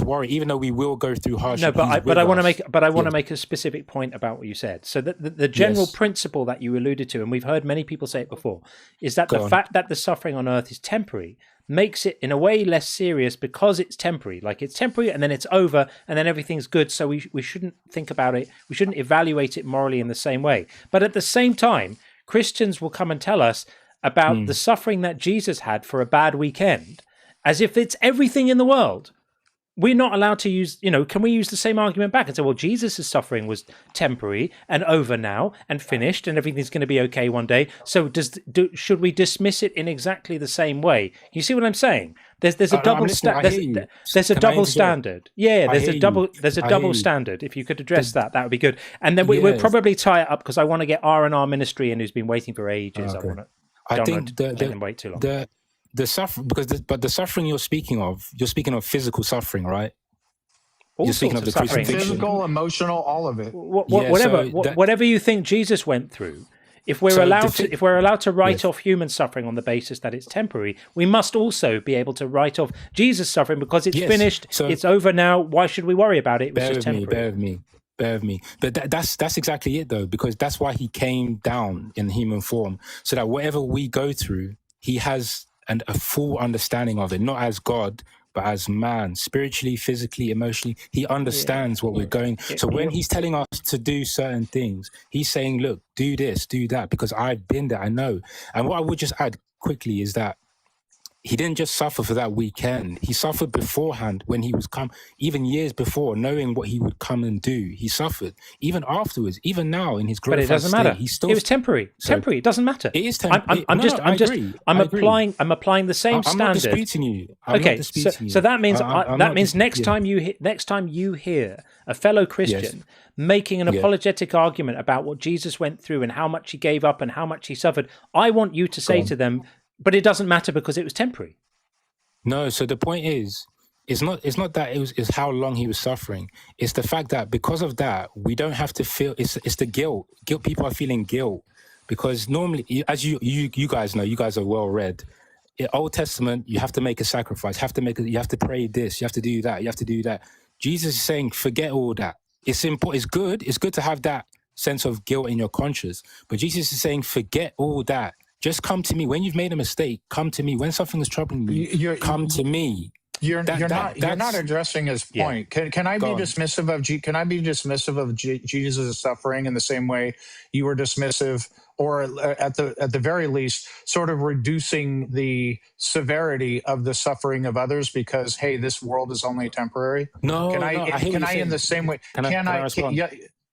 worry, even though we will go through hardship. No, but I want to make a specific point about what you said. So the general principle that you alluded to, and we've heard many people say it before, is that the fact that the suffering on earth is temporary makes it in a way less serious because it's temporary. Like it's temporary and then it's over and then everything's good. So we shouldn't think about it. We shouldn't evaluate it morally in the same way. But at the same time, Christians will come and tell us about the suffering that Jesus had for a bad weekend as if it's everything in the world. We're not allowed to use, can we use the same argument back and say, well, Jesus' suffering was temporary and over now and finished and everything's going to be okay one day. So should we dismiss it in exactly the same way? You see what I'm saying? There's a double standard. There's a double standard. Yeah, there's a double standard. If you could address that would be good. And then we'll probably tie it up because I want to get R&R Ministry in who's been waiting for ages. Okay. I think the wait too long. The suffering, but the suffering you're speaking of physical suffering, right? You're speaking of the suffering. Physical, emotional, all of it. Whatever you think Jesus went through, if we're allowed to write off human suffering on the basis that it's temporary, we must also be able to write off Jesus' suffering because it's finished, it's over now. Why should we worry about it? It was just temporary. Bear with me. But that's exactly it, though, because that's why He came down in human form, so that whatever we go through, He has a full understanding of it, not as God, but as man, spiritually, physically, emotionally. He understands what we're going. So when He's telling us to do certain things, He's saying, look, do this, do that, because I've been there, I know. And what I would just add quickly is that He didn't just suffer for that weekend. He suffered beforehand when He was even years before, knowing what He would come and do. He suffered. Even afterwards, even now in His glorified But it doesn't matter. It was temporary. Temporary. It doesn't matter. It is temporary. I'm applying the same standard. I'm not disputing you. So that means next time you hear a fellow Christian making an apologetic argument about what Jesus went through and how much He gave up and how much He suffered, I want you to say to them, but it doesn't matter because it was temporary. No, so the point is, it's not that it's how long He was suffering. It's the fact that because of that, we don't have to feel, it's the guilt. People are feeling guilt because normally, as you guys know, you guys are well read. Old Testament, you have to make a sacrifice, you have to pray this, you have to do that, you have to do that. Jesus is saying, forget all that. It's important. It's good to have that sense of guilt in your conscience. But Jesus is saying, forget all that. Just come to me. When you've made a mistake, come to me. When something is troubling you, come to me. You're not addressing his point. Yeah. Can I be dismissive of Can I be dismissive of Jesus' suffering in the same way you were dismissive, or at the very least, sort of reducing the severity of the suffering of others because, hey, this world is only temporary? Can I in the same way? Can I respond?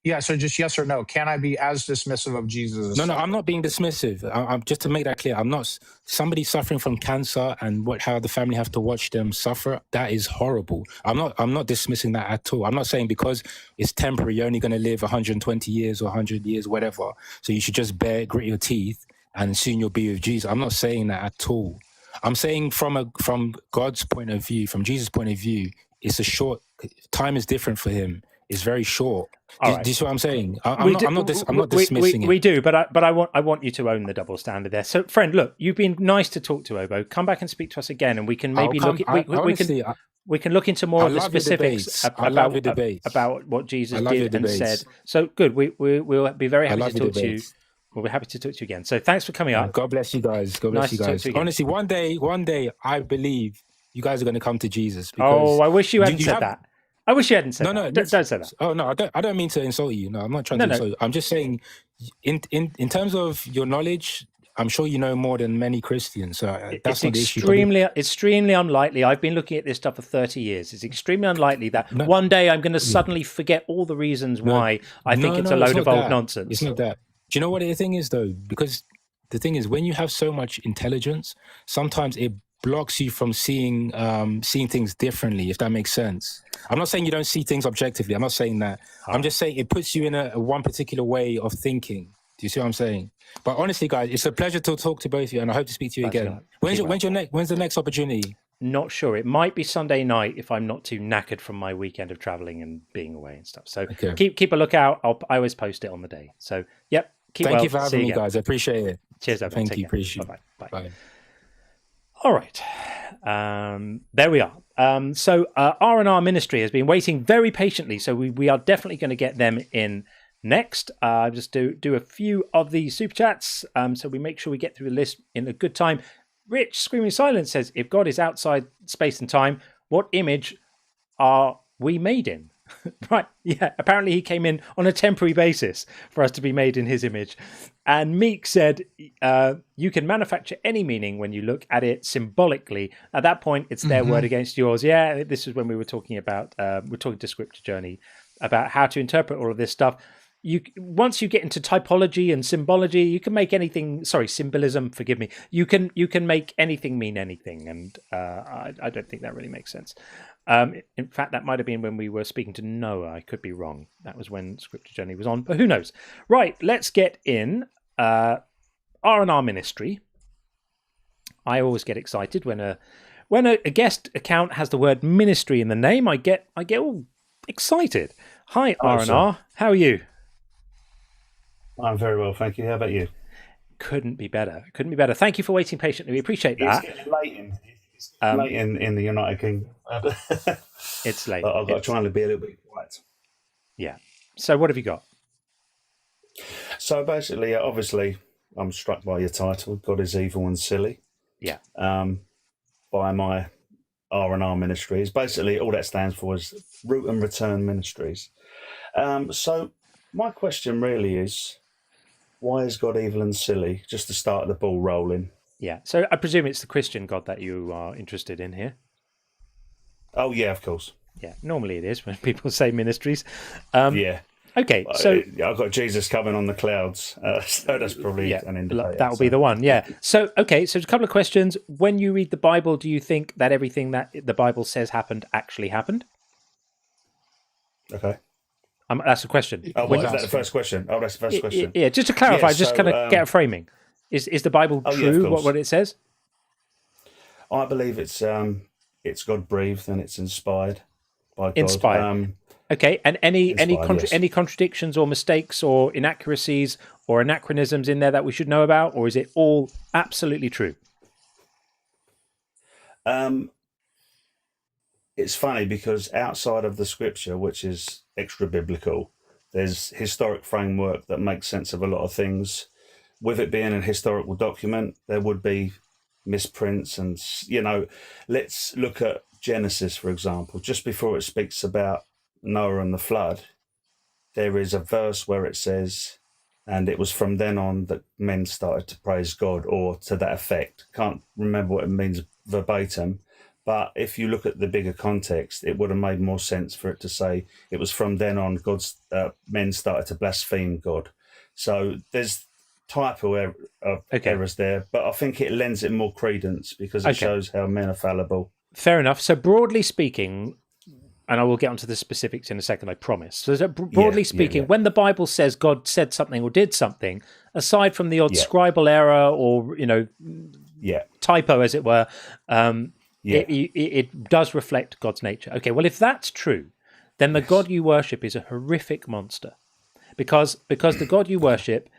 Yeah, so just yes or no. Can I be as dismissive of Jesus? No, I'm not being dismissive. I'm just to make that clear. I'm not somebody suffering from cancer and how the family have to watch them suffer. That is horrible. I'm not dismissing that at all. I'm not saying because it's temporary, you're only going to live 120 years or 100 years, whatever. So you should just grit your teeth and soon you'll be with Jesus. I'm not saying that at all. I'm saying from God's point of view, from Jesus' point of view, it's a short time is different for him. It's very short. Do you see what I'm saying? I'm not dismissing it. We do, but I want you to own the double standard there. So, friend, look, you've been nice to talk to, Obo. Come back and speak to us again, and we can maybe we can look into more of the specifics about what Jesus did and said. So, good. We'll be very happy to talk to you. We'll be happy to talk to you again. So, thanks for coming up. God bless you guys. God bless you guys. Honestly, one day, I believe you guys are going to come to Jesus. Oh, I wish you hadn't said that. I wish you hadn't said that. No, don't say that. Oh no, I don't mean to insult you. No, I'm not trying to insult you. I'm just saying, in terms of your knowledge, I'm sure you know more than many Christians. So that's not the issue. Extremely unlikely. I've been looking at this stuff for 30 years. It's extremely unlikely that one day I'm going to suddenly forget all the reasons why I think it's a load of old nonsense. It's not that. Do you know what the thing is though? Because the thing is, when you have so much intelligence, sometimes it blocks you from seeing things differently, if that makes sense. I'm not saying you don't see things objectively. I'm not saying that. I'm just saying it puts you in a one particular way of thinking. Do you see what I'm saying? But honestly, guys, it's a pleasure to talk to both of you, and I hope to speak to you again. When's the next opportunity? Not sure. It might be Sunday night if I'm not too knackered from my weekend of traveling and being away and stuff. So keep a lookout. I always post it on the day. So yep. Thank you for having me, guys. I appreciate it. Cheers, everyone. Thank you. Appreciate it. Bye. All right. There we are. So R&R Ministry has been waiting very patiently. So we are definitely going to get them in next. Just do a few of the super chats. So we make sure we get through the list in a good time. Rich Screaming Silence says, if God is outside space and time, what image are we made in? Right. Yeah. Apparently he came in on a temporary basis for us to be made in his image. And Meek said, you can manufacture any meaning when you look at it symbolically. At that point, it's their word against yours. Yeah. This is when we were talking about, we're talking to Scripture Journey about how to interpret all of this stuff. Once you get into typology and symbology, you can make anything. Sorry, symbolism. Forgive me. You can make anything mean anything, and I don't think that really makes sense. In fact, that might have been when we were speaking to Noah. I could be wrong. That was when Scripture Journey was on, but who knows? Right, let's get in R&R Ministry. I always get excited when a guest account has the word ministry in the name. I get all excited. Hi, R&R. How are you? I'm very well, thank you. How about you? Couldn't be better. Thank you for waiting patiently. We appreciate that. It's late in the United Kingdom. It's late. I've got to try and be a little bit quiet. Yeah. So what have you got? So basically, obviously, I'm struck by your title, God is Evil and Silly. Yeah. By my R&R Ministries. Basically, all that stands for is Root and Return Ministries. So my question really is, why is God evil and silly? Just to start the ball rolling. Yeah. So I presume it's the Christian God that you are interested in here. Oh, yeah, of course. Yeah. Normally it is when people say ministries. Yeah. Okay. So I've got Jesus coming on the clouds. So that's probably an indicator. That will be the one. Yeah. So, okay. So a couple of questions. When you read the Bible, do you think that everything that the Bible says happened actually happened? Okay. That's a question. Oh, is that the first question? Oh, that's the first question. Yeah, just to clarify, just kind of get a framing. Is the Bible true, what it says? I believe it's God breathed and it's inspired by God. Inspired. Okay, and any contradictions or mistakes or inaccuracies or anachronisms in there that we should know about, or is it all absolutely true? It's funny because outside of the scripture, which is extra biblical, there's historic framework that makes sense of a lot of things. With it being an historical document, there would be misprints, and let's look at Genesis, for example. Just before it speaks about Noah and the flood, there is a verse where it says, and it was from then on that men started to praise God, or to that effect. Can't remember what it means verbatim, but if you look at the bigger context, it would have made more sense for it to say it was from then on men started to blaspheme God. So there's typo errors there, but I think it lends it more credence because it shows how men are fallible. Fair enough. So broadly speaking, and I will get onto the specifics in a second, I promise. So broadly speaking, when the Bible says God said something or did something, aside from the odd scribal error or typo, as it were, it does reflect God's nature. Okay, well, if that's true, then the God you worship is a horrific monster, because the God you worship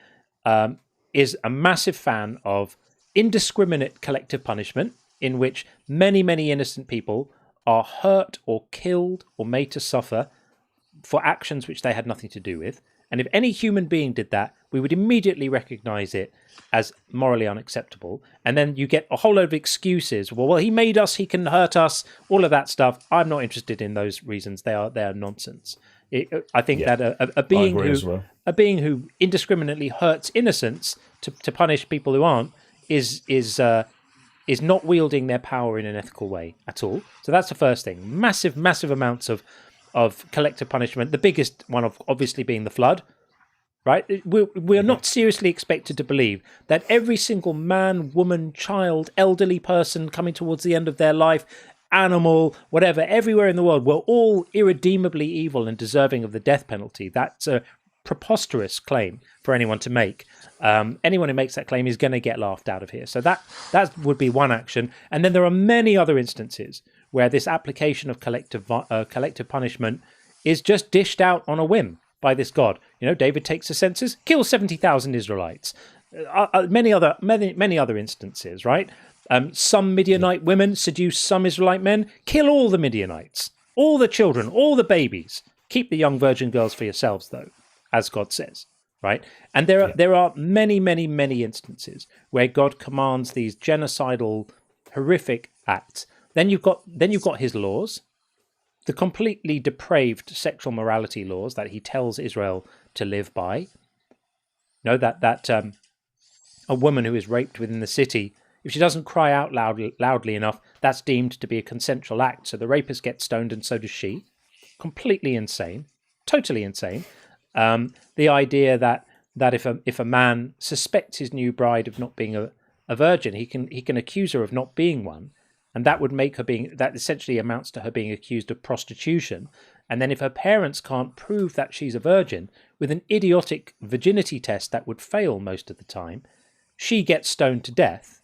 is a massive fan of indiscriminate collective punishment, in which many, many innocent people are hurt or killed or made to suffer for actions which they had nothing to do with. And if any human being did that, we would immediately recognize it as morally unacceptable. And then you get a whole load of excuses. Well, he made us, he can hurt us, all of that stuff. I'm not interested in those reasons. They are nonsense. I think that a being who indiscriminately hurts innocents to punish people who aren't is not wielding their power in an ethical way at all. So that's the first thing. Massive amounts of collective punishment. The biggest one of obviously being the flood, right? We are not seriously expected to believe that every single man, woman, child, elderly person coming towards the end of their life, animal, whatever, everywhere in the world, were all irredeemably evil and deserving of the death penalty. That's a preposterous claim for anyone to make. Anyone who makes that claim is going to get laughed out of here. So that would be one action. And then there are many other instances where this application of collective punishment is just dished out on a whim by this God. David takes the census, kills 70,000 Israelites. Many other instances, right? Some Midianite women seduce some Israelite men, kill all the Midianites, all the children, all the babies. Keep the young virgin girls for yourselves, though, as God says, right? And there are many, many, many instances where God commands these genocidal, horrific acts. Then you've got his laws, the completely depraved sexual morality laws that he tells Israel to live by. That a woman who is raped within the city, if she doesn't cry out loudly enough, that's deemed to be a consensual act. So the rapist gets stoned, and so does she. Completely insane, totally insane. The idea that if a man suspects his new bride of not being a virgin, he can accuse her of not being one, and that would make her that essentially amounts to her being accused of prostitution. And then if her parents can't prove that she's a virgin with an idiotic virginity test that would fail most of the time, she gets stoned to death.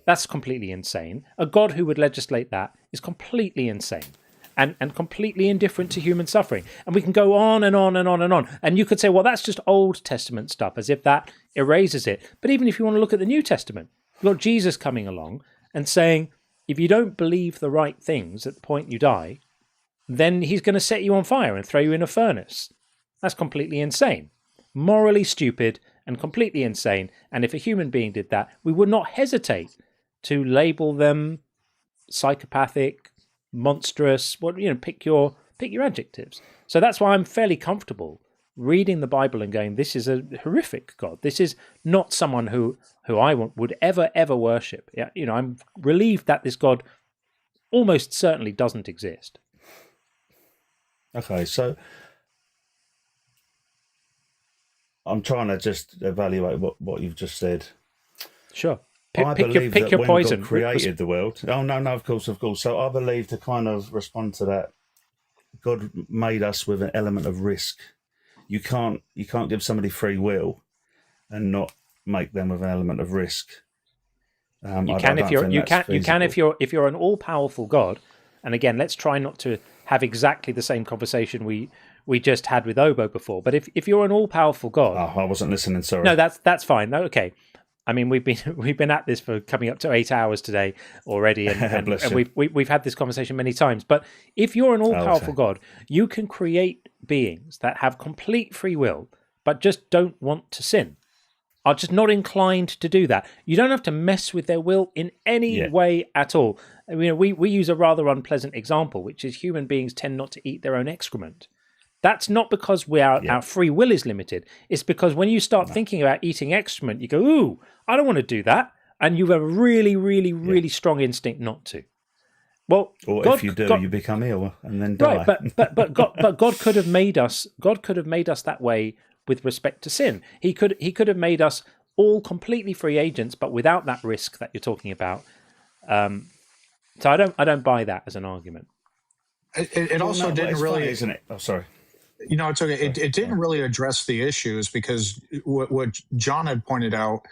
That's completely insane. A God who would legislate that is completely insane and completely indifferent to human suffering. And we can go on and on and on and on. And you could say, well, that's just Old Testament stuff, as if that erases it. But even if you want to look at the New Testament, you've got Jesus coming along and saying, if you don't believe the right things at the point you die, then he's going to set you on fire and throw you in a furnace. That's completely insane. Morally stupid and completely insane. And if a human being did that, we would not hesitate to label them psychopathic, monstrous, pick your adjectives. So that's why I'm fairly comfortable reading the Bible and going, this is a horrific God. This is not someone who I would ever worship. I'm relieved that this God almost certainly doesn't exist. Okay, so I'm trying to just evaluate what you've just said. Sure. I believe pick that your when poison. God created the world. Oh no, of course. So I believe, to kind of respond to that, God made us with an element of risk. You can't give somebody free will and not make them with an element of risk. You can if you're an all-powerful God. And again, let's try not to have exactly the same conversation we just had with Obo before. But if you're an all-powerful God, I wasn't listening. Sorry. No, that's fine. No, okay. I mean, we've been at this for coming up to 8 hours today already, and we've had this conversation many times. But if you're an all-powerful God, you can create beings that have complete free will, but just don't want to sin, are just not inclined to do that. You don't have to mess with their will in any way at all. We use a rather unpleasant example, which is human beings tend not to eat their own excrement. That's not because our free will is limited. It's because when you start thinking about eating excrement, you go, ooh, I don't want to do that. And you have a really, really, really strong instinct not to. Well, or God, if you do, you become ill and then die. Right, but God could have made us. God could have made us that way with respect to sin. He could have made us all completely free agents, but without that risk that you're talking about. So I don't buy that as an argument. It also didn't really, funny, isn't it? Oh, sorry. It's okay. It didn't really address the issues because what John had pointed out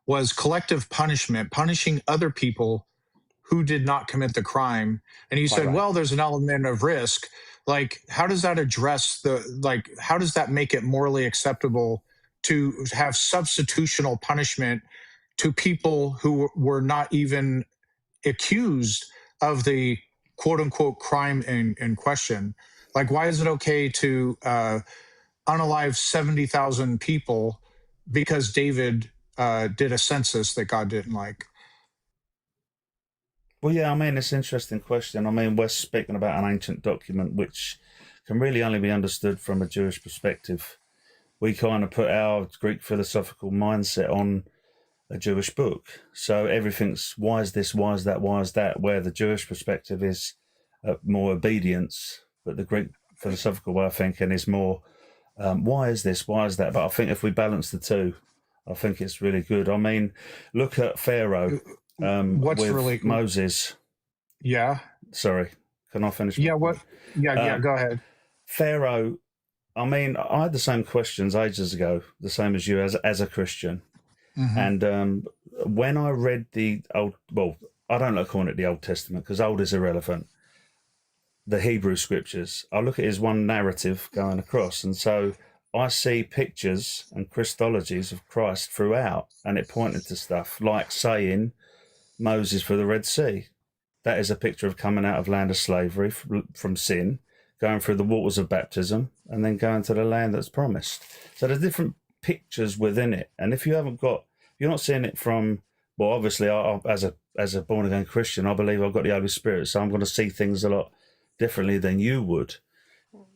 was collective punishment, punishing other people who did not commit the crime. And he said, well, there's an element of risk. Like, how does that address how does that make it morally acceptable to have substitutional punishment to people who were not even accused of the quote unquote crime in question? Like, why is it okay to unalive 70,000 people because David did a census that God didn't like? Well, yeah, I mean, it's an interesting question. I mean, we're speaking about an ancient document which can really only be understood from a Jewish perspective. We kind of put our Greek philosophical mindset on a Jewish book. So everything's, why is this, why is that, why is that, where the Jewish perspective is more obedience, but the Greek philosophical way of thinking is more, why is this, why is that? But I think if we balance the two, I think it's really good. I mean, look at Pharaoh What's with really Moses. Yeah. Sorry, can I finish? Yeah, what? Yeah, go ahead. Pharaoh, I mean, I had the same questions ages ago, the same as you as a Christian. Mm-hmm. And when I read the Old, well, I don't like calling it the Old Testament because old is irrelevant. The Hebrew scriptures, I look at it as one narrative going across. And so I see pictures and Christologies of Christ throughout, and it pointed to stuff like saying Moses for the Red Sea. That is a picture of coming out of land of slavery from sin, going through the waters of baptism, and then going to the land that's promised. So there's different pictures within it. And if you haven't got, you're not seeing it from, well, obviously, I as a born again Christian, I believe I've got the Holy Spirit, so I'm going to see things a lot differently than you would.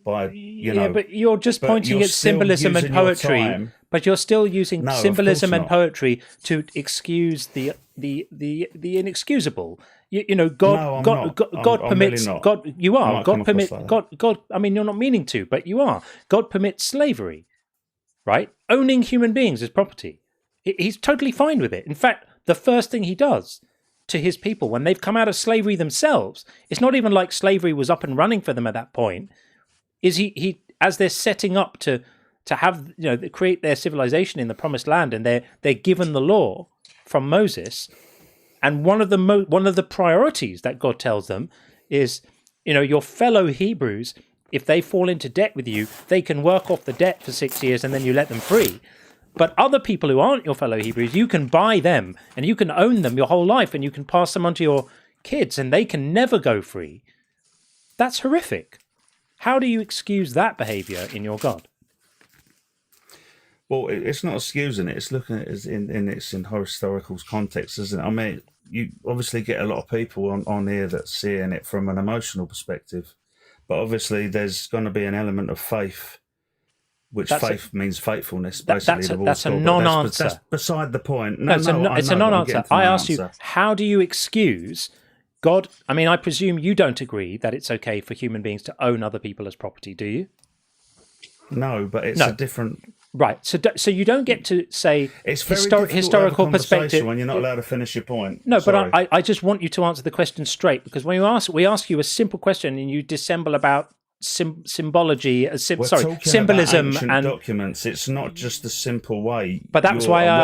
By but you're just pointing at symbolism and poetry. But you're still using symbolism and poetry to excuse the inexcusable. God permits. Really God, you are. God permits. God. I mean, you're not meaning to, but you are. God permits slavery, right? Owning human beings as property. He's totally fine with it. In fact, the first thing he does to his people when they've come out of slavery themselves, it's not even like slavery was up and running for them at that point. Is he as they're setting up to have create their civilization in the promised land, and they're given the law from Moses, and one of the priorities that God tells them is, your fellow Hebrews, if they fall into debt with you, they can work off the debt for 6 years and then you let them free. But other people who aren't your fellow Hebrews, you can buy them and you can own them your whole life and you can pass them on to your kids and they can never go free. That's horrific. How do you excuse that behavior in your God? Well, it's not excusing it. It's looking at it in its historical context, isn't it? I mean, you obviously get a lot of people on here that seeing it from an emotional perspective, but obviously there's going to be an element of faith, which faith means faithfulness. Basically, that's a non-answer. That's beside the point. It's a non-answer. I asked you, how do you excuse God? I mean, I presume you don't agree that it's okay for human beings to own other people as property, do you? No, but it's a different. Right, so you don't get to say it's historical perspective when you're not allowed to finish your point. No, sorry. But I just want you to answer the question straight, because when we ask you a simple question and you dissemble about symbology, symbolism and documents. It's not just a simple way. But that's why I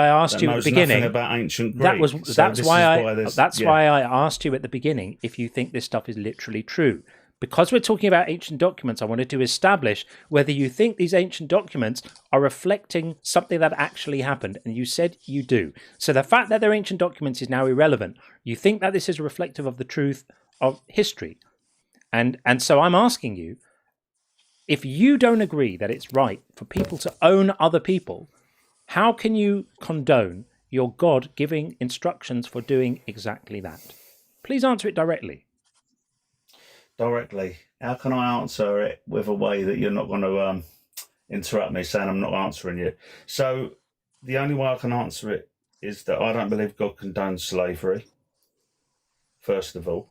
asked you at the beginning about ancient Greek. That's why I asked you at the beginning if you think this stuff is literally true. Because we're talking about ancient documents, I wanted to establish whether you think these ancient documents are reflecting something that actually happened. And you said you do. So the fact that they're ancient documents is now irrelevant. You think that this is reflective of the truth of history. And so I'm asking you, if you don't agree that it's right for people to own other people, how can you condone your God giving instructions for doing exactly that? Please answer it directly. Directly. How can I answer it with a way that you're not going to interrupt me saying I'm not answering you? So the only way I can answer it is that I don't believe God condones slavery, first of all.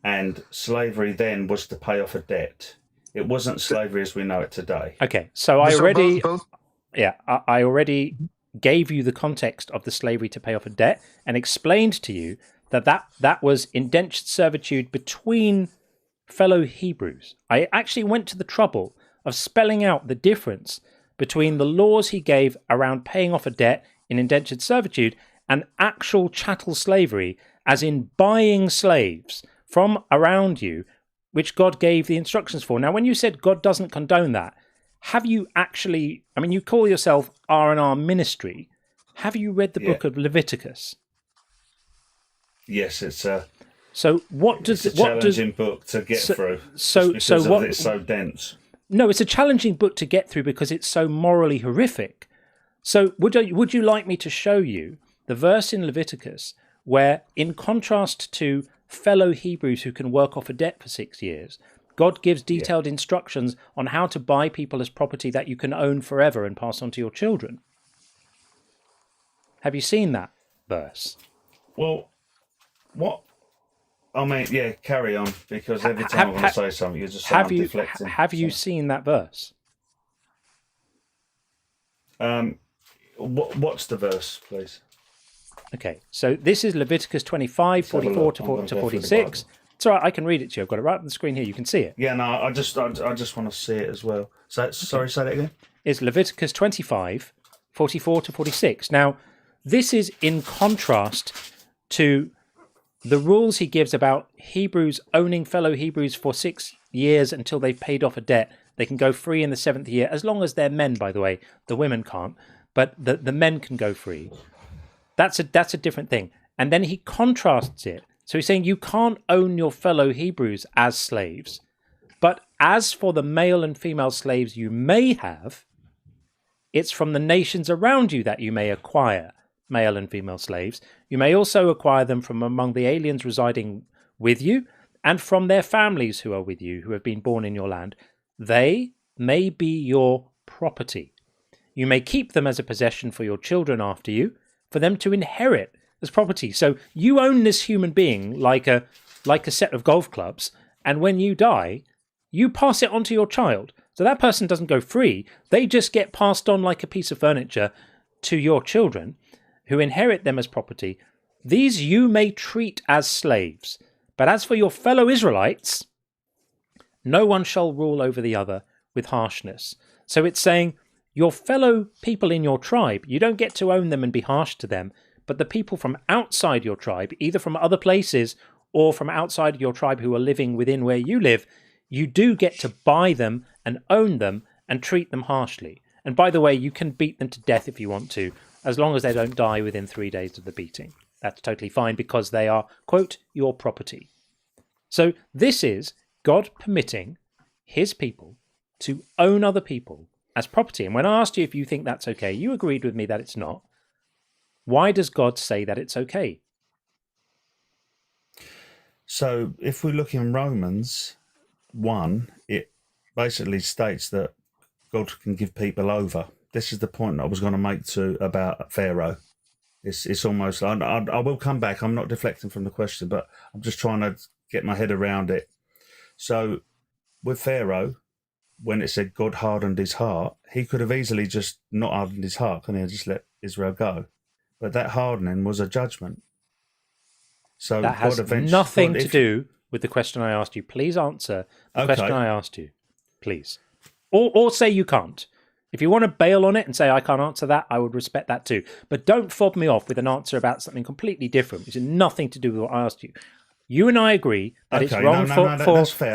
And slavery then was to pay off a debt. It wasn't slavery as we know it today. Okay, so I already gave you the context of the slavery to pay off a debt and explained to you that was indentured servitude between fellow Hebrews. I actually went to the trouble of spelling out the difference between the laws he gave around paying off a debt in indentured servitude and actual chattel slavery, as in buying slaves from around you, which God gave the instructions for. Now, when you said God doesn't condone that, have you actually, I mean, you call yourself R&R Ministry. Have you read the book of Leviticus? Yes, it's so what does it's a challenging book to get through. So it's so dense. No, it's a challenging book to get through because it's so morally horrific. So would you like me to show you the verse in Leviticus where, in contrast to fellow Hebrews who can work off a debt for 6 years, God gives detailed instructions on how to buy people as property that you can own forever and pass on to your children? Have you seen that verse? Well, what? I mean, yeah, carry on, because every time I want to say something, you're just deflecting. Have you seen that verse? What's the verse, please? Okay, so this is Leviticus 25, 44 to 46. It's all right, I can read it to you. I've got it right on the screen here. You can see it. Yeah, no, I just want to see it as well. So, sorry, say that again. It's Leviticus 25, 44 to 46. Now, this is in contrast to the rules he gives about Hebrews owning fellow Hebrews for 6 years until they've paid off a debt. They can go free in the 7th year, as long as they're men, by the way. The women can't, but the men can go free. That's a different thing. And then he contrasts it. So he's saying you can't own your fellow Hebrews as slaves, but as for the male and female slaves you may have, it's from the nations around you that you may acquire male and female slaves. You may also acquire them from among the aliens residing with you and from their families who are with you, who have been born in your land. They may be your property. You may keep them as a possession for your children after you, for them to inherit as property. So you own this human being like a set of golf clubs, and when you die, you pass it on to your child. So that person doesn't go free. They just get passed on like a piece of furniture to your children, who inherit them as property. These you may treat as slaves. But as for your fellow Israelites, no one shall rule over the other with harshness. So it's saying your fellow people in your tribe, you don't get to own them and be harsh to them, but the people from outside your tribe, either from other places or from outside your tribe who are living within where you live, you do get to buy them and own them and treat them harshly. And by the way, you can beat them to death if you want to, as long as they don't die within 3 days of the beating. That's totally fine because they are, quote, your property. So this is God permitting his people to own other people as property. And when I asked you if you think that's okay, you agreed with me that it's not. Why does God say that it's okay? So if we look in Romans 1, it basically states that God can give people over. This is the point I was going to make about Pharaoh. It's almost, I will come back. I'm not deflecting from the question, but I'm just trying to get my head around it. So with Pharaoh, when it said God hardened his heart, he could have easily just not hardened his heart, couldn't he? Just let Israel go. But that hardening was a judgment. So that has nothing to do with the question I asked you. Please answer the question I asked you, please. Or say you can't. If you want to bail on it and say I can't answer that, I would respect that too. But don't fob me off with an answer about something completely different, which has nothing to do with what I asked you. You and I agree that it's wrong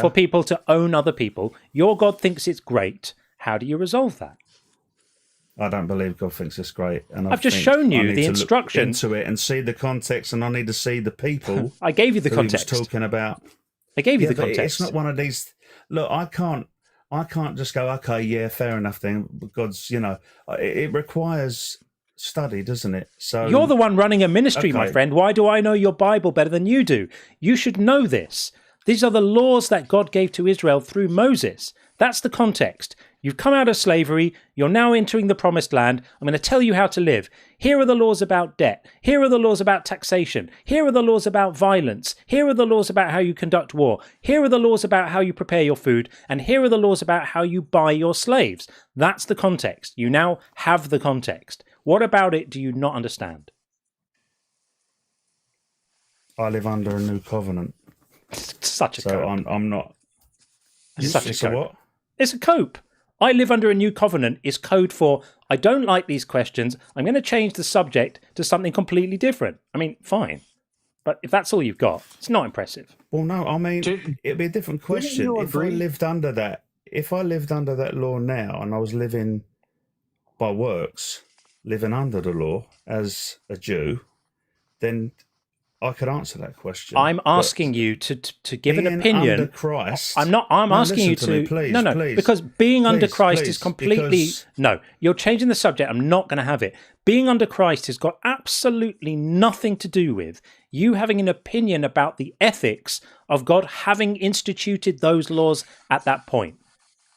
for people to own other people. Your God thinks it's great. How do you resolve that? I don't believe God thinks it's great. And I've just shown you the instructions into it and see the context, and I need to see the people. I gave you the context. He was talking about. I gave you the context. It's not one of these. Look, I can't just go, okay, yeah, fair enough. Then God's, it requires study, doesn't it? So you're the one running a ministry, my friend. Why do I know your Bible better than you do? You should know this. These are the laws that God gave to Israel through Moses. That's the context. You've come out of slavery. You're now entering the promised land. I'm going to tell you how to live. Here are the laws about debt. Here are the laws about taxation. Here are the laws about violence. Here are the laws about how you conduct war. Here are the laws about how you prepare your food. And here are the laws about how you buy your slaves. That's the context. You now have the context. What about it do you not understand? I live under a new covenant. Such a cope. So I'm not. Such a cope. What? It's a cope. I live under a new covenant is code for I don't like these questions. I'm going to change the subject to something completely different. I mean, fine. But if that's all you've got, it's not impressive. Well, no, I mean, it'd be a different question. If I lived under that law now and I was living by works, living under the law as a Jew, then I could answer that question. I'm asking you to give an opinion. Under Christ, I'm asking you to. Me, please, no, please, because being under Christ is completely. Because... No, you're changing the subject. I'm not going to have it. Being under Christ has got absolutely nothing to do with you having an opinion about the ethics of God having instituted those laws at that point.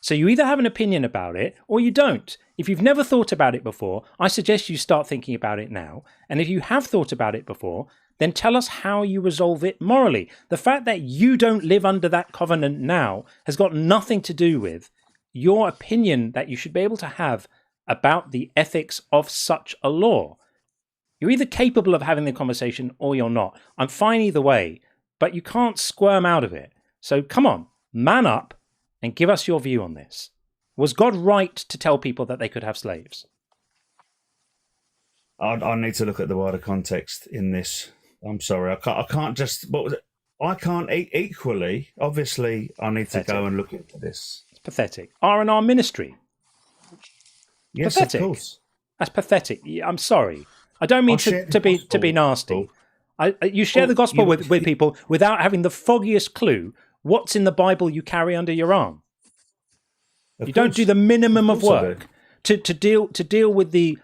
So you either have an opinion about it or you don't. If you've never thought about it before, I suggest you start thinking about it now. And if you have thought about it before, then tell us how you resolve it morally. The fact that you don't live under that covenant now has got nothing to do with your opinion that you should be able to have about the ethics of such a law. You're either capable of having the conversation or you're not. I'm fine either way, but you can't squirm out of it. So come on, man up and give us your view on this. Was God right to tell people that they could have slaves? I need to look at the wider context in this. I'm sorry, I can't just. What was it? I can't equally. Obviously, I need to go and look into this. It's pathetic. R&R ministry. Yes, pathetic. Of course. That's pathetic. I'm sorry. I don't mean to be nasty. You share the gospel with people without having the foggiest clue what's in the Bible you carry under your arm. You don't do the minimum of work to deal with the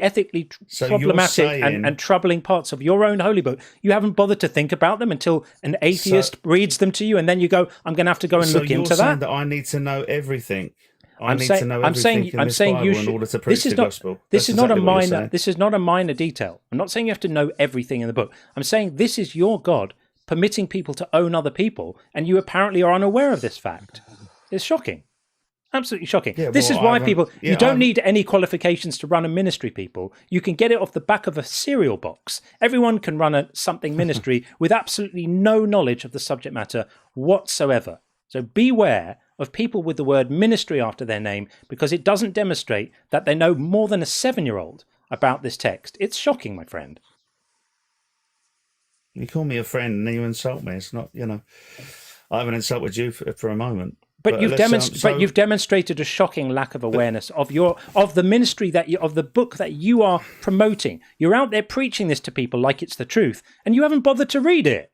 ethically problematic and troubling parts of your own holy book. You haven't bothered to think about them until an atheist reads them to you, and then you go, "I'm going to have to go and look into that." So you're saying that I need to know everything. I'm saying you should. In order to preach the gospel. This is not a minor. This is not a minor detail. I'm not saying you have to know everything in the book. I'm saying this is your God permitting people to own other people, and you apparently are unaware of this fact. It's shocking. Absolutely shocking. Yeah, this is why people, you don't need any qualifications to run a ministry, people. You can get it off the back of a cereal box. Everyone can run a something ministry with absolutely no knowledge of the subject matter whatsoever. So beware of people with the word ministry after their name, because it doesn't demonstrate that they know more than a 7-year-old about this text. It's shocking, my friend. You call me a friend and then you insult me. It's not, I haven't insulted you for a moment. But you've demonstrated a shocking lack of awareness of the ministry of the book that you are promoting. You're out there preaching this to people like it's the truth, and you haven't bothered to read it.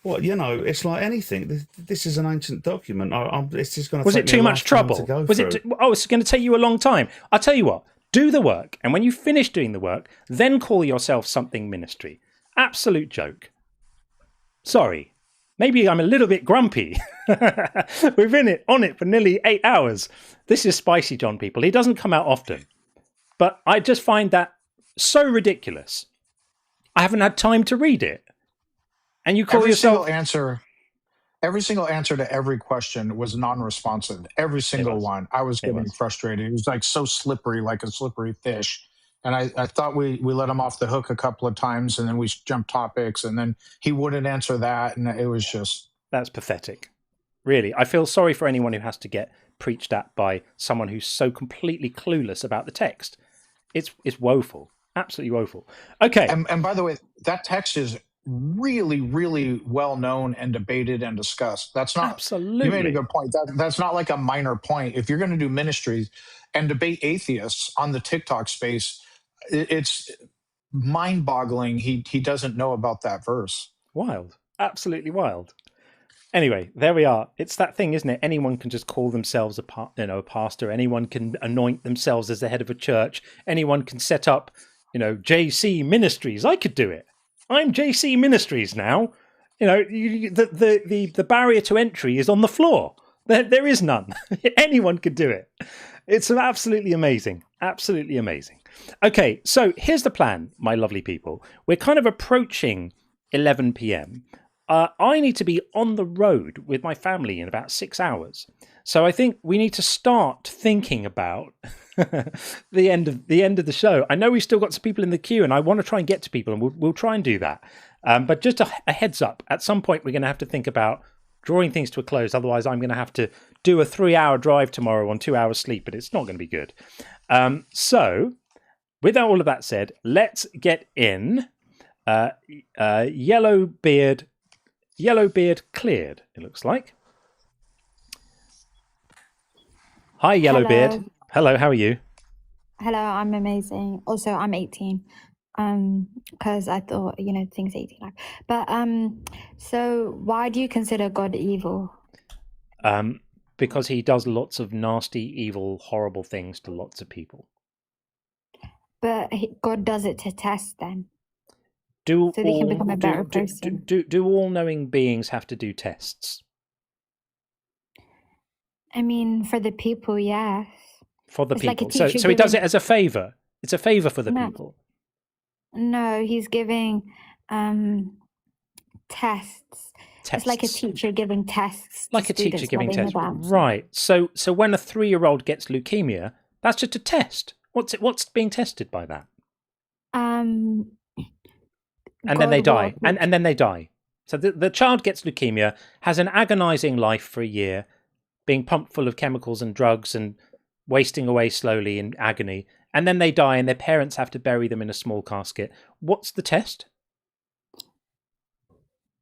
Well, it's like anything. This is an ancient document. It's just going to. Was it too much trouble? Was it? It's going to take you a long time. I'll tell you what. Do the work, and when you finish doing the work, then call yourself something ministry. Absolute joke. Sorry. Maybe I'm a little bit grumpy. We've been on it for nearly 8 hours. This is Spicy John, people. He doesn't come out often. But I just find that so ridiculous. I haven't had time to read it. And you call yourself... Every single answer to every question was non-responsive. Every single one. I was getting frustrated. It was like so slippery, like a slippery fish. And I thought we let him off the hook a couple of times, and then we jumped topics, and then he wouldn't answer that, and it was just... That's pathetic. Really. I feel sorry for anyone who has to get preached at by someone who's so completely clueless about the text. It's woeful. Absolutely woeful. Okay. And by the way, that text is really, really well known and debated and discussed. That's not absolutely. You made a good point. That's not like a minor point. If you're going to do ministries and debate atheists on the TikTok space, it's mind-boggling. He doesn't know about that verse. Wild, absolutely wild. Anyway, there we are. It's that thing, isn't it? Anyone can just call themselves a pastor. Anyone can anoint themselves as the head of a church. Anyone can set up, JC Ministries. I could do it. I'm JC Ministries now. The barrier to entry is on the floor. There is none. Anyone could do it. It's absolutely amazing. Absolutely amazing. Okay, so here's the plan, my lovely people. We're kind of approaching 11 p.m. I need to be on the road with my family in about 6 hours. So I think we need to start thinking about the end of the show. I know we've still got some people in the queue, and I want to try and get to people, and we'll try and do that. But just a heads up, at some point we're going to have to think about drawing things to a close. Otherwise, I'm going to have to do a 3-hour drive tomorrow on 2 hours sleep, but it's not going to be good. So with all of that said, let's get in. Yellowbeard cleared, it looks like. Hi, Yellowbeard. Hello, how are you? Hello, I'm amazing. Also, I'm 18. Because I thought, things 18 like. But so why do you consider God evil? Because he does lots of nasty, evil, horrible things to lots of people. But God does it to test them. So they can become a better person. Do all-knowing beings have to do tests? I mean, for the people, yes. For the It's people. like a teacher So he does it as a favor. It's a favor for the people. No, he's giving tests. It's like a teacher giving tests. Like a teacher giving tests. Right. So when a 3-year-old gets leukemia, that's just a test. What's being tested by that? And then they die. And then they die. So the child gets leukemia, has an agonizing life for a year, being pumped full of chemicals and drugs and wasting away slowly in agony. And then they die and their parents have to bury them in a small casket. What's the test?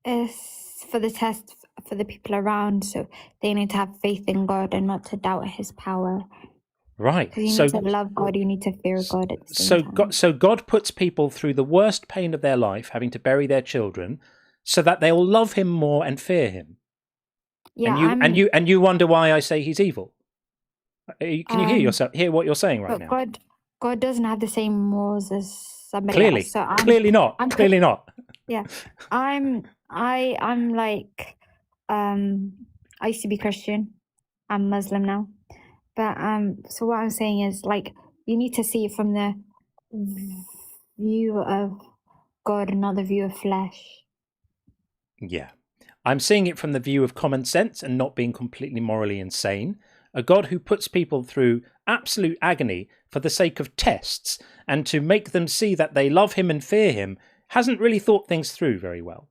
It's for the test for the people around. So they need to have faith in God and not to doubt his power. Right. You need to love God. You need to fear God at the same time. So God puts people through the worst pain of their life, having to bury their children, so that they'll love him more and fear him. Yeah. And you wonder why I say he's evil. Can you hear what you're saying right now? God doesn't have the same morals as somebody Clearly, else. So clearly not. Clearly not. Yeah, I'm like, I used to be Christian. I'm Muslim now, but so what I'm saying is, like, you need to see it from the view of God and not the view of flesh. Yeah, I'm seeing it from the view of common sense and not being completely morally insane. A God who puts people through absolute agony for the sake of tests and to make them see that they love him and fear him hasn't really thought things through very well.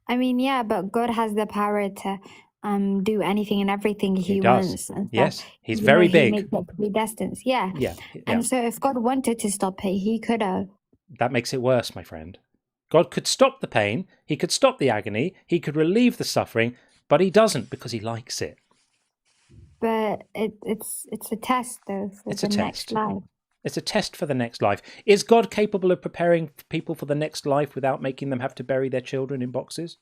I mean, yeah, but God has the power to do anything and everything he wants. And yes, he's very big. He makes it predestined. Yeah. And so if God wanted to stop it, he could have. That makes it worse, my friend. God could stop the pain, he could stop the agony, he could relieve the suffering, but he doesn't because he likes it. But it's a test, though, for the next life. It's a test for the next life. Is God capable of preparing people for the next life without making them have to bury their children in boxes?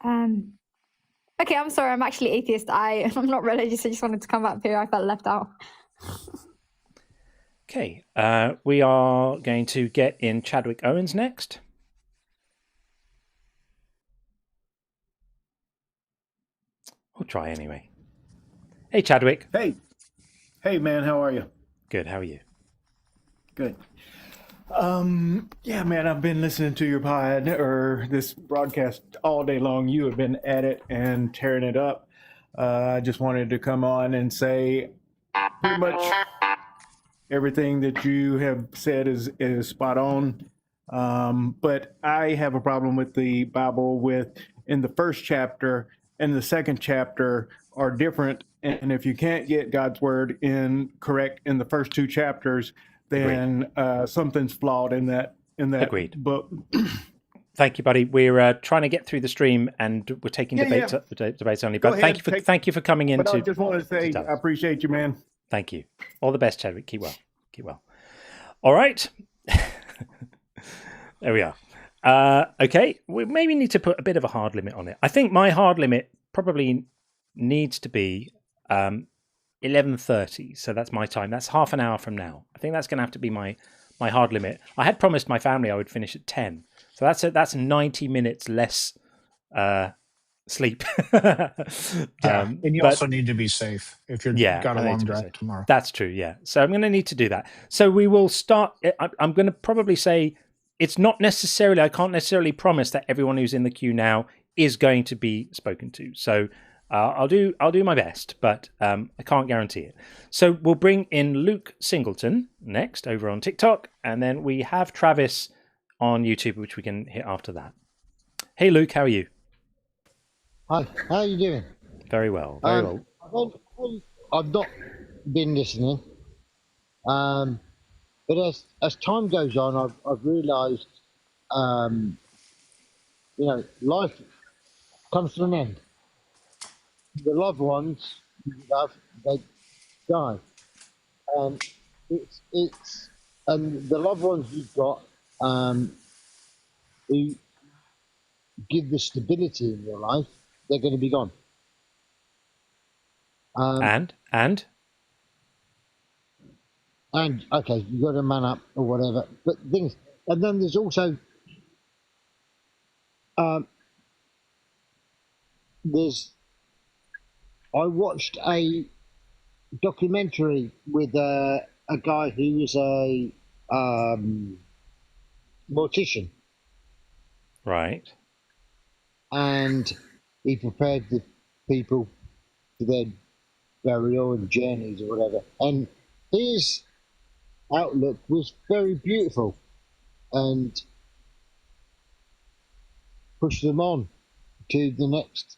Okay, I'm sorry. I'm actually atheist. I'm not religious. I just wanted to come up here. I felt left out. Okay, we are going to get in Chadwick Owens next. We'll try anyway. Hey, Chadwick. Hey, man. How are you? Good. How are you? Good. Yeah, man. I've been listening to your pod or this broadcast all day long. You have been at it and tearing it up. I just wanted to come on and say pretty much everything that you have said is spot on. But I have a problem with the Bible in the first chapter and the second chapter are different. And if you can't get God's word correct in the first 2 chapters, then something's flawed in that Agreed. book. Thank you, buddy. We're trying to get through the stream, and we're taking debates only. But thank you for coming in. But I just want to say I appreciate you, man. Thank you. All the best, Chadwick. Keep well. Keep well. All right. There we are. Okay. We maybe need to put a bit of a hard limit on it. I think my hard limit probably needs to be 11:30. So that's my time. That's half an hour from now. I think that's going to have to be my hard limit. I had promised my family I would finish at 10. So that's 90 minutes less sleep. And you also need to be safe if you've got a long drive tomorrow. That's true, yeah. So I'm going to need to do that. So we will start. I'm going to probably say it's not necessarily, I can't necessarily promise that everyone who's in the queue now is going to be spoken to. So I'll do my best, but I can't guarantee it. So we'll bring in Luke Singleton next over on TikTok, and then we have Travis on YouTube, which we can hit after that. Hey, Luke, how are you? Hi, how are you doing? Very well, very well. I've not been listening, but as time goes on, I've realised, life comes to an end. The loved ones you love, they die, and and the loved ones you've got, who give the stability in your life, they're going to be gone. And okay, you've got to man up or whatever. But things, and then there's also I watched a documentary with a guy who was a mortician. Right. And he prepared the people for their burial and journeys or whatever. And his outlook was very beautiful and pushed them on to the next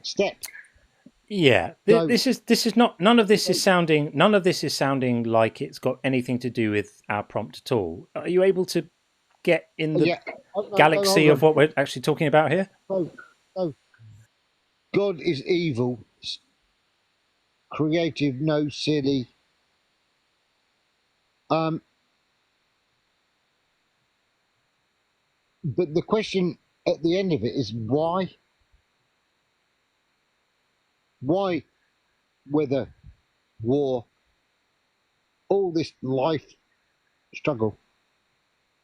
step. Yeah, this is not. None of this is sounding like it's got anything to do with our prompt at all. Are you able to get in the galaxy of what we're actually talking about here? No. God is evil, creative, no silly. But the question at the end of it is why? Why, weather, war, all this life struggle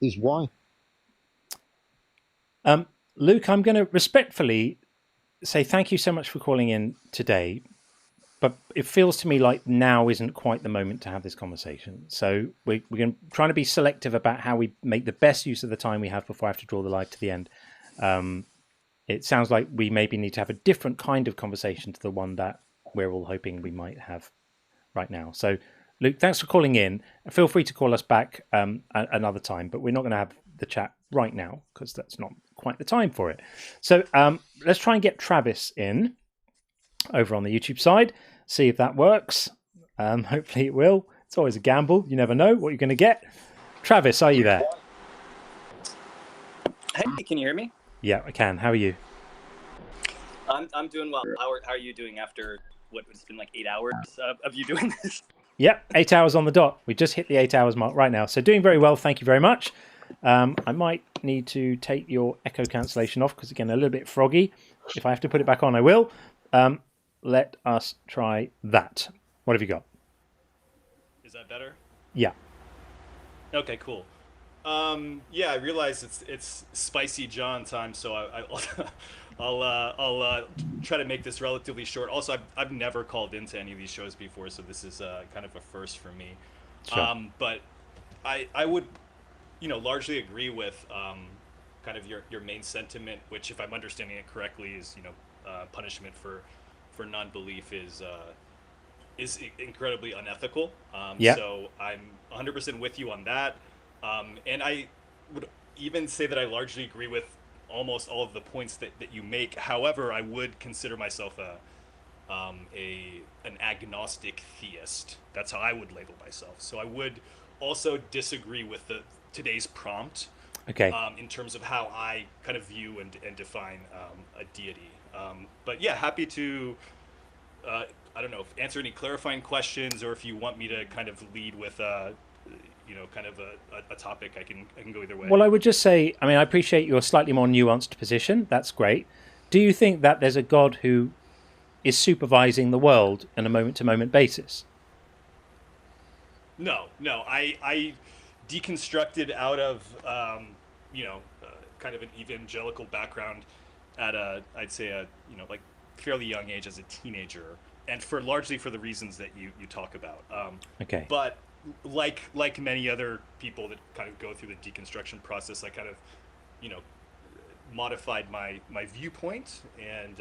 is why? Luke, I'm going to respectfully say thank you so much for calling in today, but it feels to me like now isn't quite the moment to have this conversation. So we're going to try to be selective about how we make the best use of the time we have before I have to draw the live to the end. It sounds like we maybe need to have a different kind of conversation to the one that we're all hoping we might have right now. So, Luke, thanks for calling in. Feel free to call us back another time, but we're not going to have the chat right now because that's not quite the time for it. So let's try and get Travis in over on the YouTube side, see if that works. Hopefully it will. It's always a gamble. You never know what you're going to get. Travis, are you there? Hey, can you hear me? Yeah, I can. How are you? I'm doing well. How are you doing after what it's been like 8 hours of you doing this? Yep, 8 hours on the dot. We just hit the 8 hours mark right now. So doing very well. Thank you very much. I might need to take your echo cancellation off because, again, a little bit froggy. If I have to put it back on, I will. Let us try that. What have you got? Is that better? Yeah. Okay, cool. Yeah, I realize it's Spicy John time, so I'll try to make this relatively short. Also, I've never called into any of these shows before, so this is kind of a first for me. Sure. But I would, largely agree with kind of your main sentiment, which, if I'm understanding it correctly, is punishment for non-belief is incredibly unethical. Yeah. So I'm 100% with you on that. And I would even say that I largely agree with almost all of the points that you make. However, I would consider myself an agnostic theist. That's how I would label myself. So I would also disagree with today's prompt. Okay. In terms of how I kind of view and define a deity. But yeah, happy to, I don't know, answer any clarifying questions, or if you want me to kind of lead with, kind of a topic, I can go either way. Well, I would just say, I mean, I appreciate your slightly more nuanced position. That's great. Do you think that there's a God who is supervising the world on a moment-to-moment basis? No. I deconstructed out of, kind of an evangelical background at I'd say like fairly young age as a teenager, and largely for the reasons that you talk about. Okay. But like many other people that kind of go through the deconstruction process, I kind of, modified my viewpoint and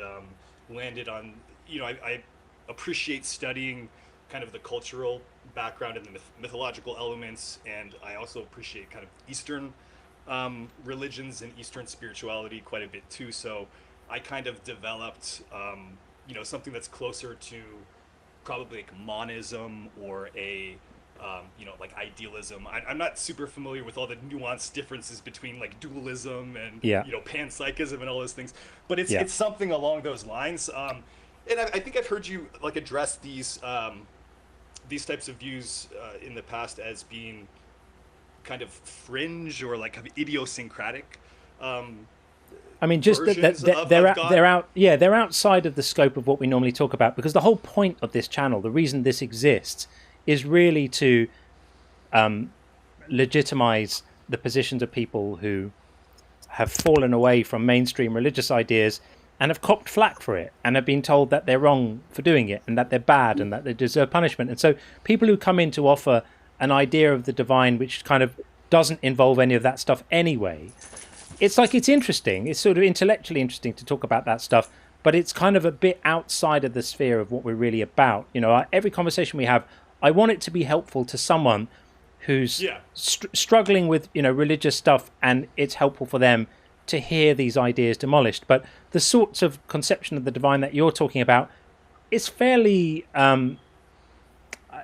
landed on, I appreciate studying kind of the cultural background and the mythological elements, and I also appreciate kind of Eastern religions and Eastern spirituality quite a bit too. So I kind of developed, something that's closer to probably like monism or a like idealism. I'm not super familiar with all the nuanced differences between like dualism and panpsychism and all those things, but it's something along those lines. And I think I've heard you like address these types of views in the past as being kind of fringe or like idiosyncratic. I mean, just they're outside of the scope of what we normally talk about, because the whole point of this channel, the reason this exists, is really to legitimize the positions of people who have fallen away from mainstream religious ideas and have copped flack for it and have been told that they're wrong for doing it and that they're bad and that they deserve punishment. And so people who come in to offer an idea of the divine which kind of doesn't involve any of that stuff anyway, it's like, it's interesting, it's sort of intellectually interesting to talk about that stuff, but it's kind of a bit outside of the sphere of what we're really about. Every conversation we have, I want it to be helpful to someone who's struggling with religious stuff, and it's helpful for them to hear these ideas demolished. But the sorts of conception of the divine that you're talking about is fairly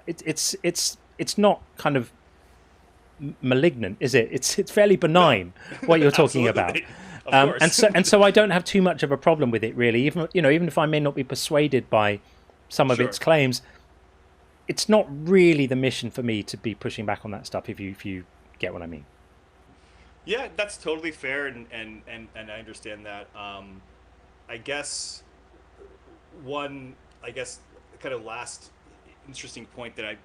it's not kind of malignant, is it? It's fairly benign what you're talking about. And so I don't have too much of a problem with it, really. Even if I may not be persuaded by some of its claims, it's not really the mission for me to be pushing back on that stuff, if you get what I mean. Yeah, that's totally fair, and I understand that. I guess kind of last interesting point that I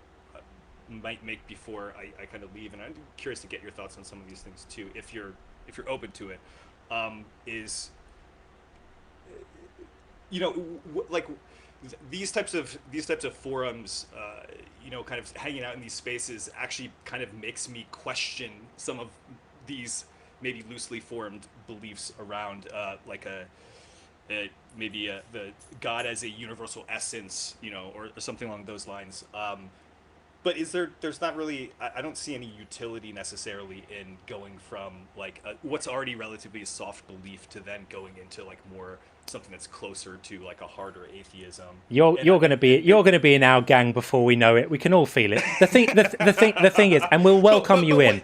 might make before I kind of leave, and I'm curious to get your thoughts on some of these things too, if you're open to it, is like these types of forums, kind of hanging out in these spaces actually kind of makes me question some of these maybe loosely formed beliefs around the God as a universal essence, or something along those lines. But there's not really, I don't see any utility necessarily in going from like what's already relatively a soft belief to then going into like more something that's closer to like a harder atheism. You're going to be in our gang before we know it. We can all feel it. The thing is, and we'll welcome you in.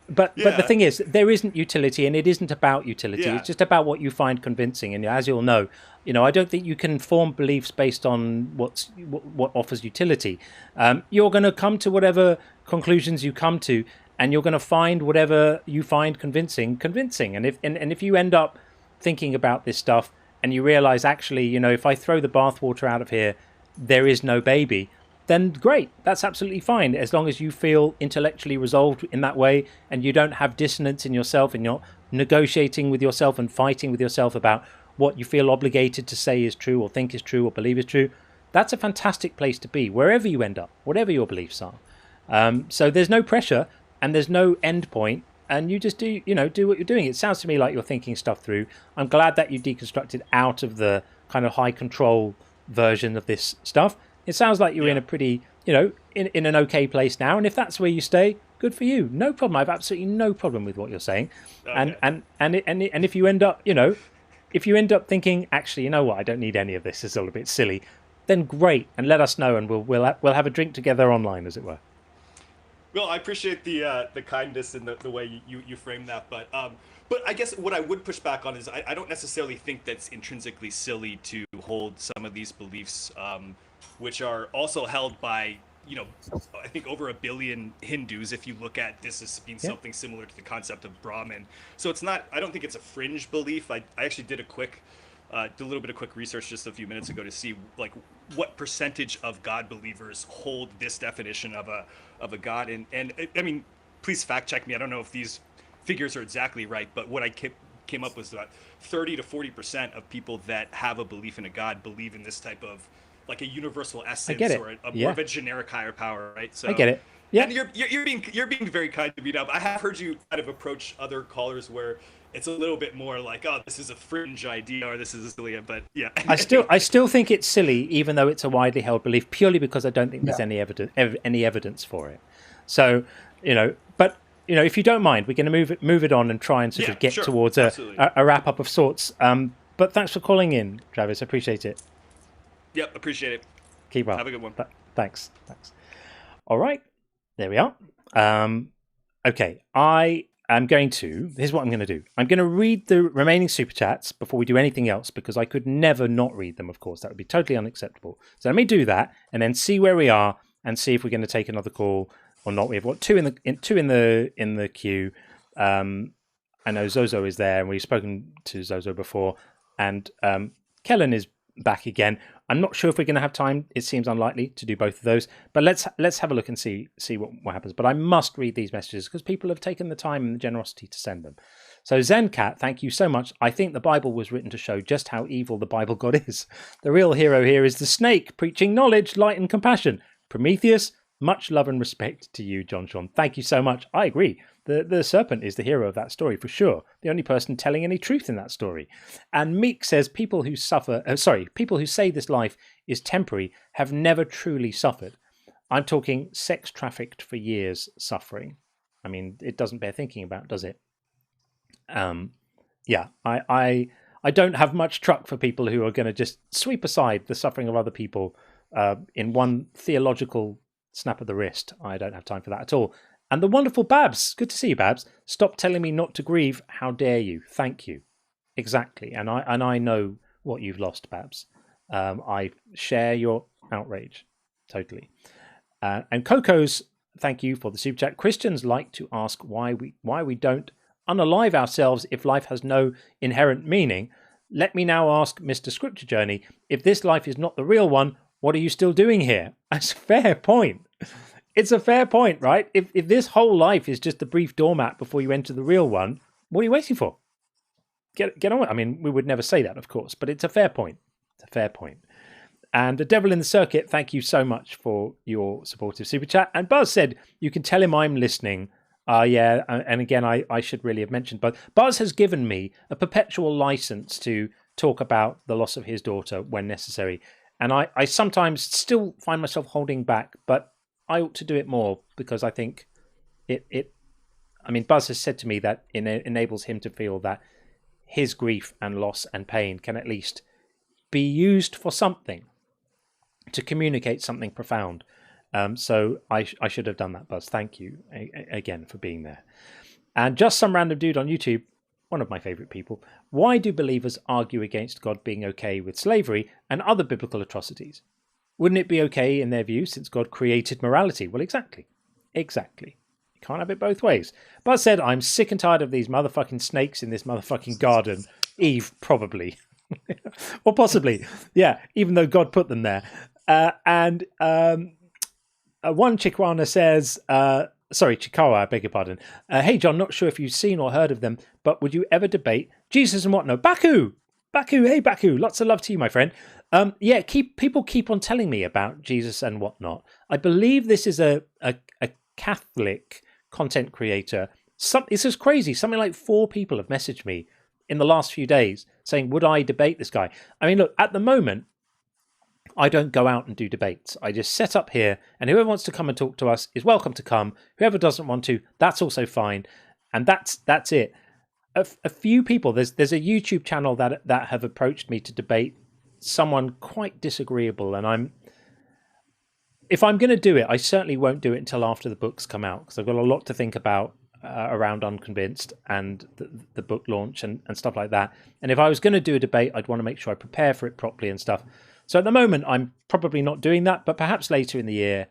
But the thing is, there isn't utility, and it isn't about utility. It's just about what you find convincing. And as you'll know, I don't think you can form beliefs based on what offers utility. You're going to come to whatever conclusions you come to, and you're going to find whatever you find convincing. And if you end up thinking about this stuff and you realize, actually, if I throw the bathwater out of here, there is no baby, then great, that's absolutely fine, as long as you feel intellectually resolved in that way and you don't have dissonance in yourself and you're negotiating with yourself and fighting with yourself about what you feel obligated to say is true or think is true or believe is true. That's a fantastic place to be, wherever you end up, whatever your beliefs are. So there's no pressure and there's no end point, and you just do what you're doing. It sounds to me like you're thinking stuff through. I'm glad that you deconstructed out of the kind of high control version of this stuff. It sounds like you're in a pretty, in an okay place now. And if that's where you stay, good for you. No problem. I have absolutely no problem with what you're saying. Okay. And if you end up, thinking, actually, you know what, I don't need any of this, it's all a bit silly, then great. And let us know, and we'll have a drink together online, as it were. Well, I appreciate the kindness and the way you frame that, but I guess what I would push back on is I don't necessarily think that's intrinsically silly to hold some of these beliefs, which are also held by, I think over 1 billion Hindus, if you look at this as being something similar to the concept of Brahman. So it's not, I don't think it's a fringe belief. I actually did a little bit of quick research just a few minutes ago to see like what percentage of God believers hold this definition of a God. And I mean, please fact check me. I don't know if these figures are exactly right, but what I came up with was about 30 to 40% of people that have a belief in a God believe in this type of like a universal essence or more of a generic higher power, right? So I get it. Yeah. And you're being very kind to me now. I have heard you kind of approach other callers where it's a little bit more like, oh, this is a fringe idea or this is a silly, but yeah. I still think it's silly, even though it's a widely held belief, purely because I don't think there's any evidence for it. So, but if you don't mind, we're going to move it on and try and sort of get towards a wrap up of sorts. But thanks for calling in, Travis. I appreciate it. Yep, appreciate it. Keep well. Have a good one. Thanks. All right, there we are. Okay, here's what I'm going to do. I'm going to read the remaining super chats before we do anything else, because I could never not read them, of course. That would be totally unacceptable. So let me do that and then see where we are and see if we're going to take another call or not. We've got two in the queue. I know Zozo is there, and we've spoken to Zozo before, and Kellen is back again. I'm not sure if we're going to have time. It seems unlikely to do both of those, but let's have a look and see what happens. But I must read these messages because people have taken the time and the generosity to send them. So Zencat, thank you so much. I think the Bible was written to show just how evil the Bible God is. The real hero here is the snake, preaching knowledge, light, and compassion. Prometheus, much love and respect to you, John Sean. Thank you so much. I agree. The serpent is the hero of that story for sure. The only person telling any truth in that story. And Meek says people who say this life is temporary have never truly suffered. I'm talking sex trafficked for years suffering. I mean, it doesn't bear thinking about, does it? Yeah, I don't have much truck for people who are going to just sweep aside the suffering of other people in one theological snap of the wrist. I don't have time for that at all. And the wonderful Babs, good to see you, Babs. Stop telling me not to grieve. How dare you? Thank you. Exactly. And I know what you've lost, Babs. I share your outrage. Totally. And Coco's, thank you for the super chat. Christians like to ask why we don't unalive ourselves if life has no inherent meaning. Let me now ask Mr. Scripture Journey, if this life is not the real one, what are you still doing here? That's a fair point. It's a fair point, right? If this whole life is just a brief doormat before you enter the real one, what are you waiting for? Get on. I mean, we would never say that, of course, but it's a fair point. It's a fair point. And the Devil in the Circuit, thank you so much for your supportive super chat. And Buzz said, you can tell him I'm listening. Yeah, and again, I should really have mentioned, but Buzz has given me a perpetual license to talk about the loss of his daughter when necessary. And I sometimes still find myself holding back, but I ought to do it more because I think I mean, Buzz has said to me that it enables him to feel that his grief and loss and pain can at least be used for something, to communicate something profound. So I should have done that, Buzz. Thank you again for being there. And just some random dude on YouTube, one of my favorite people. Why do believers argue against God being okay with slavery and other biblical atrocities? Wouldn't it be okay in their view since God created morality? Well, exactly. You can't have it both ways. Buzz said, I'm sick and tired of these motherfucking snakes in this motherfucking garden. Eve, probably. Or possibly. Yeah, even though God put them there. And one Chikwana says, Chikawa, I beg your pardon. Hey, John, not sure if you've seen or heard of them, but would you ever debate Jesus and whatnot? Baku, hey, Baku, lots of love to you, my friend. Yeah, people keep on telling me about Jesus and whatnot. I believe this is a Catholic content creator. This is crazy. Something like 4 people have messaged me in the last few days saying, would I debate this guy? I mean, look, at the moment, I don't go out and do debates. I just set up here, and whoever wants to come and talk to us is welcome to come. Whoever doesn't want to, that's also fine. And that's it. A few people, there's a YouTube channel that have approached me to debate someone quite disagreeable, and if I'm going to do it, I certainly won't do it until after the books come out, because I've got a lot to think about around Unconvinced and the book launch and stuff like that. And if I was going to do a debate, I'd want to make sure I prepare for it properly and stuff. So at the moment, I'm probably not doing that, but perhaps later in the year,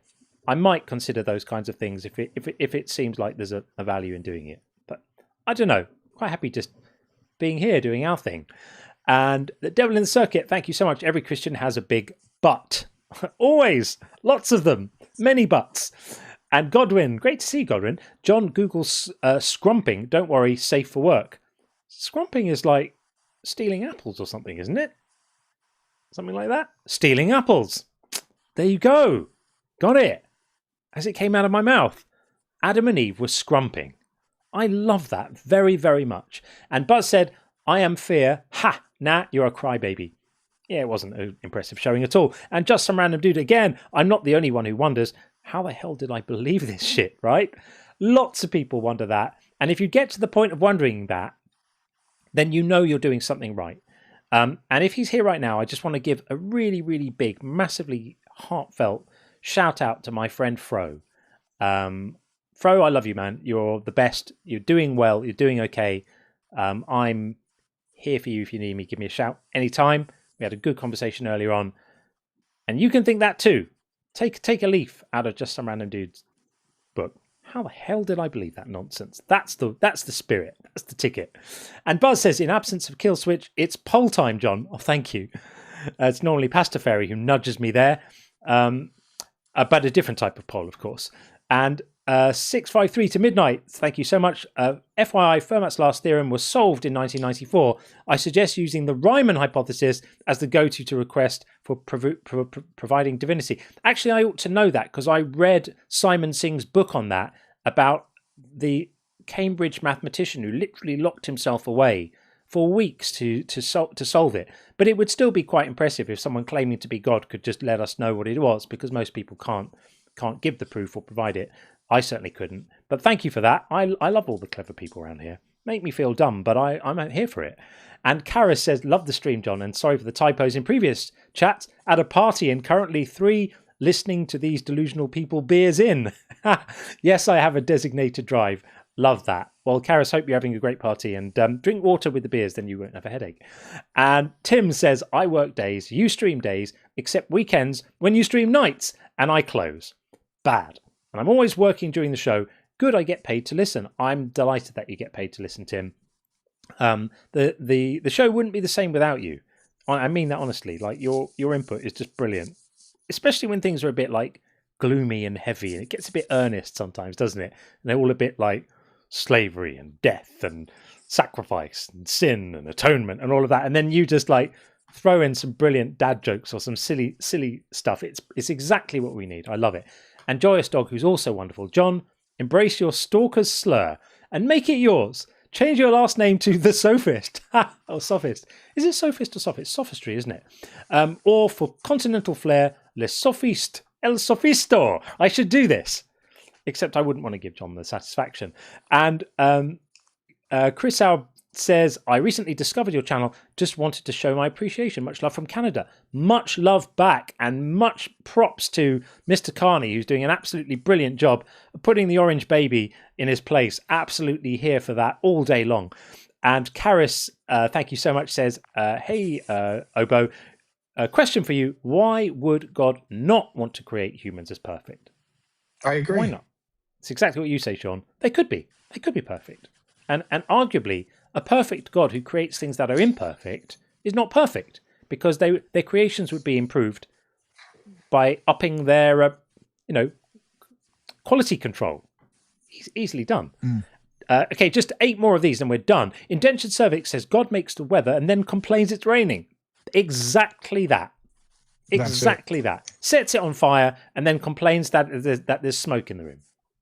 I might consider those kinds of things if it seems like there's a value in doing it. But I don't know. Quite happy just being here doing our thing. And the Devil in the Circuit, thank you so much. Every Christian has a big but. Always. Lots of them. Many buts. And Godwin, great to see you, Godwin. John Google's scrumping. Don't worry, safe for work. Scrumping is like stealing apples or something, isn't it? Something like that. Stealing apples. There you go. Got it. As it came out of my mouth. Adam and Eve were scrumping. I love that very, very much. And Buzz said, I am fear. Ha! Nah, you're a crybaby. Yeah, it wasn't an impressive showing at all. And just some random dude again. I'm not the only one who wonders, how the hell did I believe this shit, right? Lots of people wonder that. And if you get to the point of wondering that, then you know you're doing something right. And if he's here right now, I just want to give a really, really big, massively heartfelt shout out to my friend Fro. Fro, I love you, man. You're the best. You're doing well. You're doing okay. I'm here for you if you need me. Give me a shout anytime. We had a good conversation earlier on. And you can think that too. Take a leaf out of Just Some Random Dude's book. How the hell did I believe that nonsense? That's the spirit. That's the ticket. And Buzz says, in absence of Kill Switch, it's poll time, John. Oh, thank you. It's normally Pastor Fairy who nudges me there. But a different type of poll, of course. And 653 to midnight. Thank you so much. FYI, Fermat's last theorem was solved in 1994. I suggest using the Riemann hypothesis as the go-to to request for providing divinity. Actually, I ought to know that because I read Simon Singh's book on that about the Cambridge mathematician who literally locked himself away for weeks to solve it. But it would still be quite impressive if someone claiming to be God could just let us know what it was, because most people can't give the proof or provide it. I certainly couldn't. But thank you for that. I love all the clever people around here. Make me feel dumb, but I'm here for it. And Karis says, love the stream, John, and sorry for the typos in previous chats. At a party and currently 3 listening to these delusional people beers in. Yes, I have a designated drive. Love that. Well, Karis, hope you're having a great party, and drink water with the beers, then you won't have a headache. And Tim says, I work days, you stream days, except weekends when you stream nights, and I close. Bad. And I'm always working during the show. Good, I get paid to listen. I'm delighted that you get paid to listen, Tim. The show wouldn't be the same without you. I mean that honestly. Like your input is just brilliant, especially when things are a bit like gloomy and heavy, and it gets a bit earnest sometimes, doesn't it? And they're all a bit like slavery and death and sacrifice and sin and atonement and all of that. And then you just like throw in some brilliant dad jokes or some silly stuff. It's exactly what we need. I love it. And Joyous Dog, who's also wonderful. John, embrace your stalker's slur and make it yours. Change your last name to The Sophist. Or Sophist. Is it Sophist or Sophist? Sophistry, isn't it? Or for continental flair, Le Sophiste, El Sophisto. I should do this. Except I wouldn't want to give John the satisfaction. And Chris Al says, I recently discovered your channel. Just wanted to show my appreciation. Much love from Canada. Much love back, and much props to Mr. Carney, who's doing an absolutely brilliant job of putting the orange baby in his place. Absolutely here for that all day long. And Karis, thank you so much, says, hey, Obo, a question for you. Why would God not want to create humans as perfect? I agree. Why not? It's exactly what you say, Sean. They could be perfect. And arguably, a perfect God who creates things that are imperfect is not perfect, because their creations would be improved by upping their, quality control. Easily done. Okay, just 8 more of these and we're done. Indentured Cervix says, God makes the weather and then complains it's raining. Exactly that. Exactly that. Sets it on fire and then complains that there's smoke in the room.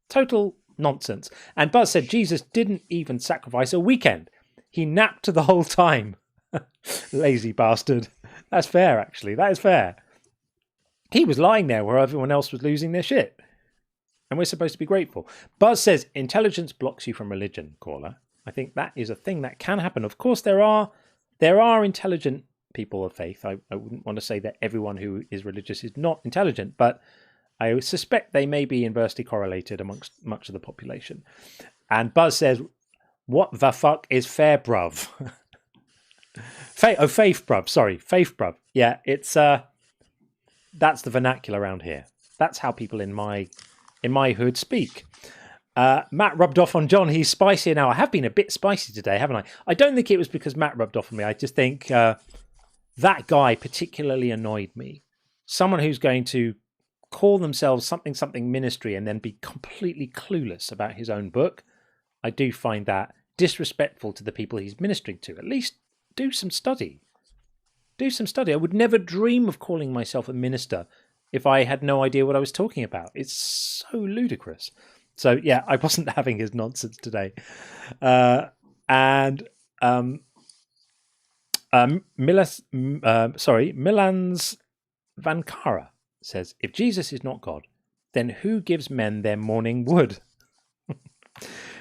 Total nonsense. And Buzz said Jesus didn't even sacrifice a weekend. He napped the whole time. Lazy bastard. That's fair, actually. That is fair. He was lying there where everyone else was losing their shit. And we're supposed to be grateful. Buzz says, intelligence blocks you from religion, caller. I think that is a thing that can happen. Of course, there are intelligent people of faith. I wouldn't want to say that everyone who is religious is not intelligent, but I suspect they may be inversely correlated amongst much of the population. And Buzz says, what the fuck is fair, bruv? Faith, bruv. Sorry, faith, bruv. Yeah, it's that's the vernacular around here. That's how people in my hood speak. Matt rubbed off on John. He's spicier now. I have been a bit spicy today, haven't I? I don't think it was because Matt rubbed off on me. I just think that guy particularly annoyed me. Someone who's going to call themselves something ministry and then be completely clueless about his own book. I do find that disrespectful to the people he's ministering to. At least do some study. Do some study. I would never dream of calling myself a minister if I had no idea what I was talking about. It's so ludicrous. So yeah, I wasn't having his nonsense today. Milans Vankara says, if Jesus is not God, then who gives men their morning wood?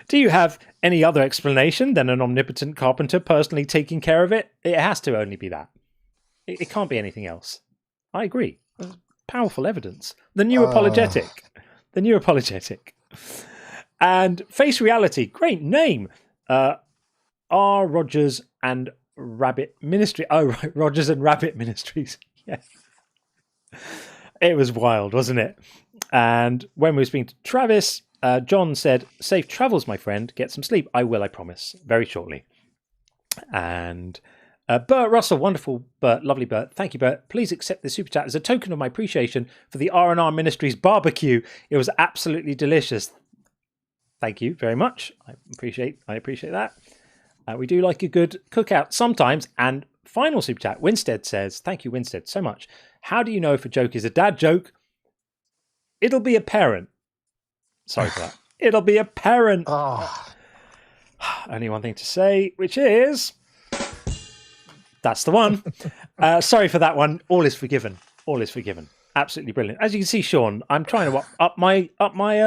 Do you have any other explanation than an omnipotent carpenter personally taking care of it? It has to only be that. It can't be anything else. I agree. There's powerful evidence. The new apologetic. The new apologetic. And Face Reality, great name. R. Rogers and Rabbit Ministry. Oh, right, Rogers and Rabbit Ministries. Yeah. It was wild, wasn't it? And when we were speaking to Travis, John said, safe travels, my friend. Get some sleep. I will, I promise. Very shortly. And Bert Russell, wonderful Bert, lovely Bert. Thank you, Bert. Please accept the super chat as a token of my appreciation for the R&R Ministries barbecue. It was absolutely delicious. Thank you very much. I appreciate that. We do like a good cookout sometimes. And final super chat, Winstead says, thank you, Winstead, so much. How do you know if a joke is a dad joke? It'll be apparent. Sorry for that. It'll be apparent. Only one thing to say, which is... That's the one. Sorry for that one. All is forgiven. All is forgiven. Absolutely brilliant. As you can see, Sean, I'm trying to up my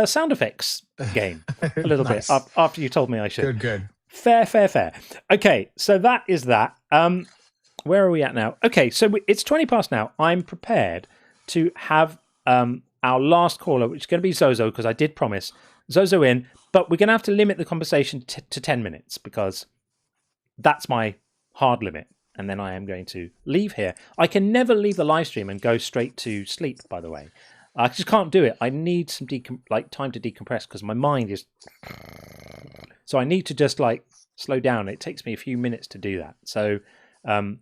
sound effects game a little bit after you told me I should. Good. Fair. Okay, so that is that. Where are we at now? Okay, so it's 20 past now. I'm prepared to have our last caller, which is going to be Zozo, because I did promise Zozo in, but we're going to have to limit the conversation to 10 minutes because that's my hard limit. And then I am going to leave here. I can never leave the live stream and go straight to sleep, by the way. I just can't do it. I need some time to decompress because my mind is... So I need to just slow down. It takes me a few minutes to do that. So I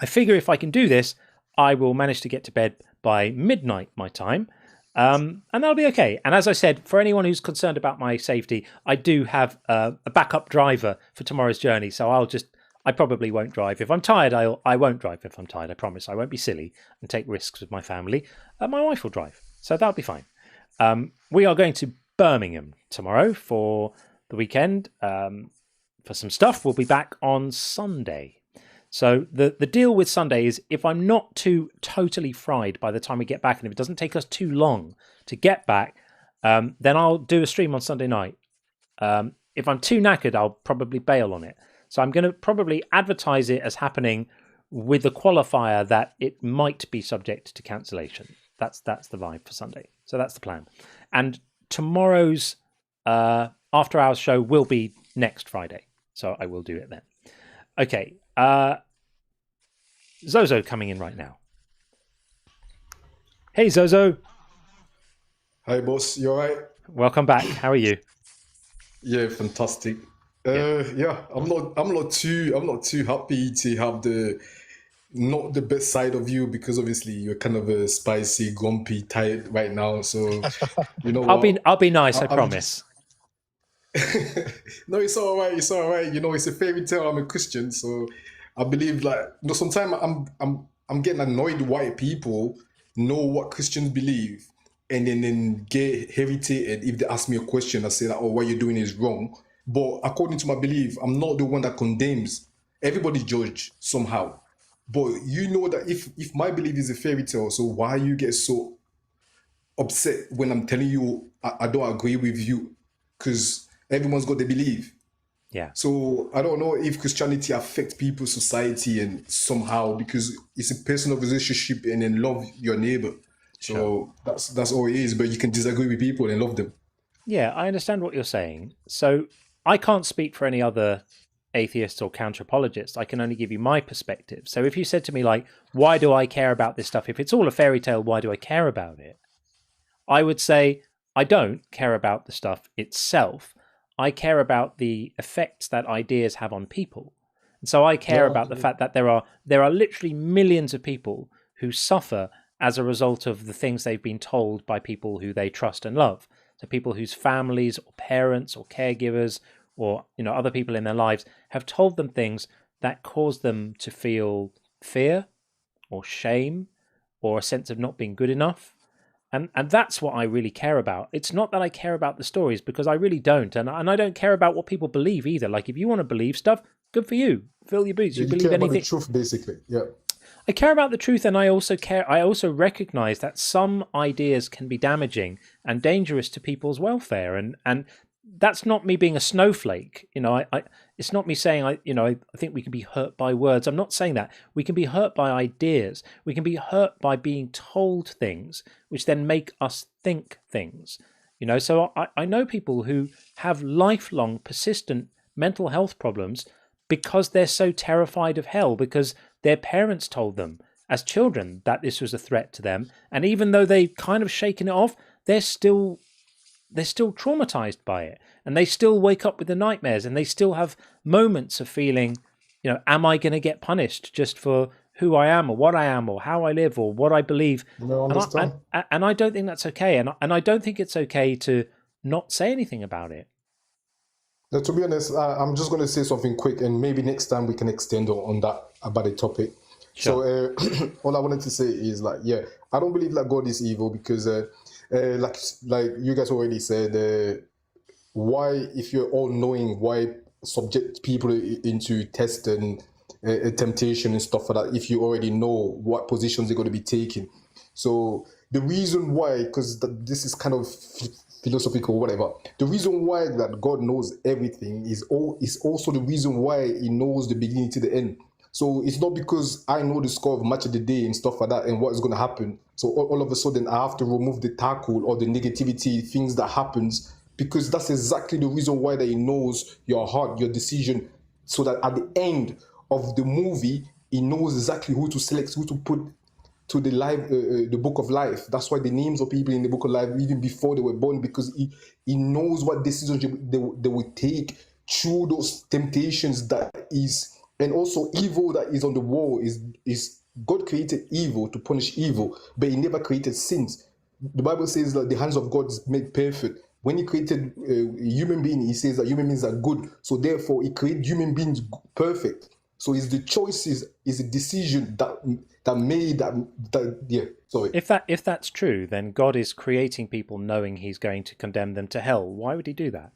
figure if I can do this, I will manage to get to bed by midnight my time. And that'll be okay. And as I said, for anyone who's concerned about my safety, I do have a backup driver for tomorrow's journey. So I probably won't drive. If I'm tired, I won't drive if I'm tired. I promise. I won't be silly and take risks with my family. My wife will drive. So that'll be fine. We are going to Birmingham tomorrow for the weekend for some stuff. We'll be back on Sunday. So the deal with Sunday is if I'm not too totally fried by the time we get back, and if it doesn't take us too long to get back, then I'll do a stream on Sunday night. If I'm too knackered, I'll probably bail on it. So I'm going to probably advertise it as happening with the qualifier that it might be subject to cancellation. That's the vibe for Sunday. So that's the plan. And tomorrow's after hours show will be next Friday. So I will do it then. Okay. Zozo coming in right now. Hey, Zozo. Hi, boss. You all right? Welcome back. How are you? Yeah, fantastic. I'm not too happy to have not the best side of you because obviously you're kind of a spicy, grumpy, tired right now. So you know, I'll be nice. I promise. No, it's all right. It's all right. You know, it's a fairy tale. I'm a Christian, so I believe sometimes I'm getting annoyed white people know what Christians believe and then get irritated if they ask me a question. I say that, oh, what you're doing is wrong. But according to my belief, I'm not the one that condemns. Everybody judge somehow. But you know that if my belief is a fairy tale, so why you get so upset when I'm telling you I don't agree with you? Because everyone's got their belief. Yeah. So I don't know if Christianity affects people's society and somehow because it's a personal relationship and then love your neighbor. So that's all it is. But you can disagree with people and love them. Yeah, I understand what you're saying. So I can't speak for any other atheists or counter-apologists. I can only give you my perspective. So if you said to me, like, why do I care about this stuff? If it's all a fairy tale, why do I care about it? I would say I don't care about the stuff itself. I care about the effects that ideas have on people. And so I care about the fact that there are literally millions of people who suffer as a result of the things they've been told by people who they trust and love. So people whose families or parents or caregivers or other people in their lives have told them things that cause them to feel fear or shame or a sense of not being good enough. And that's what I really care about. It's not that I care about the stories, because I really don't. And I don't care about what people believe either. Like, if you want to believe stuff, good for you. Fill your boots. Yeah, you believe care anything. about the truth, basically. Yeah. I care about the truth, and I also recognize that some ideas can be damaging and dangerous to people's welfare. And that's not me being a snowflake. It's not me saying I think we can be hurt by words. I'm not saying that. We can be hurt by ideas. We can be hurt by being told things, which then make us think things. So I know people who have lifelong, persistent mental health problems because they're so terrified of hell, because their parents told them as children that this was a threat to them. And even though they've kind of shaken it off, they're still traumatized by it, and they still wake up with the nightmares, and they still have moments of feeling, am I going to get punished just for who I am or what I am or how I live or what I believe? And I don't think that's okay. And I don't think it's okay to not say anything about it. Now, to be honest, I'm just going to say something quick, and maybe next time we can extend on that about the topic. Sure. So all I wanted to say is I don't believe that God is evil, because like you guys already said, why, if you're all knowing, why subject people into test and temptation and stuff like that if you already know what positions they're going to be taking? So the reason why, because this is kind of philosophical or whatever, the reason why that God knows everything is also the reason why he knows the beginning to the end. So it's not because I know the score of match of the day and stuff like that and what is going to happen. So all of a sudden I have to remove the tackle or the negativity, things that happens, because that's exactly the reason why that he knows your heart, your decision, so that at the end of the movie, he knows exactly who to select, who to put to the life, the book of life. That's why the names of people in the book of life, even before they were born, because he knows what decisions they will take through those temptations that is. And also evil that is on the wall is God created evil to punish evil, but he never created sins. The Bible says that the hands of God is made perfect. When he created a human being, he says that human beings are good. So therefore, he created human beings perfect. So it's the choices, is a decision that made that yeah. Sorry. If that's true, then God is creating people knowing he's going to condemn them to hell. Why would he do that?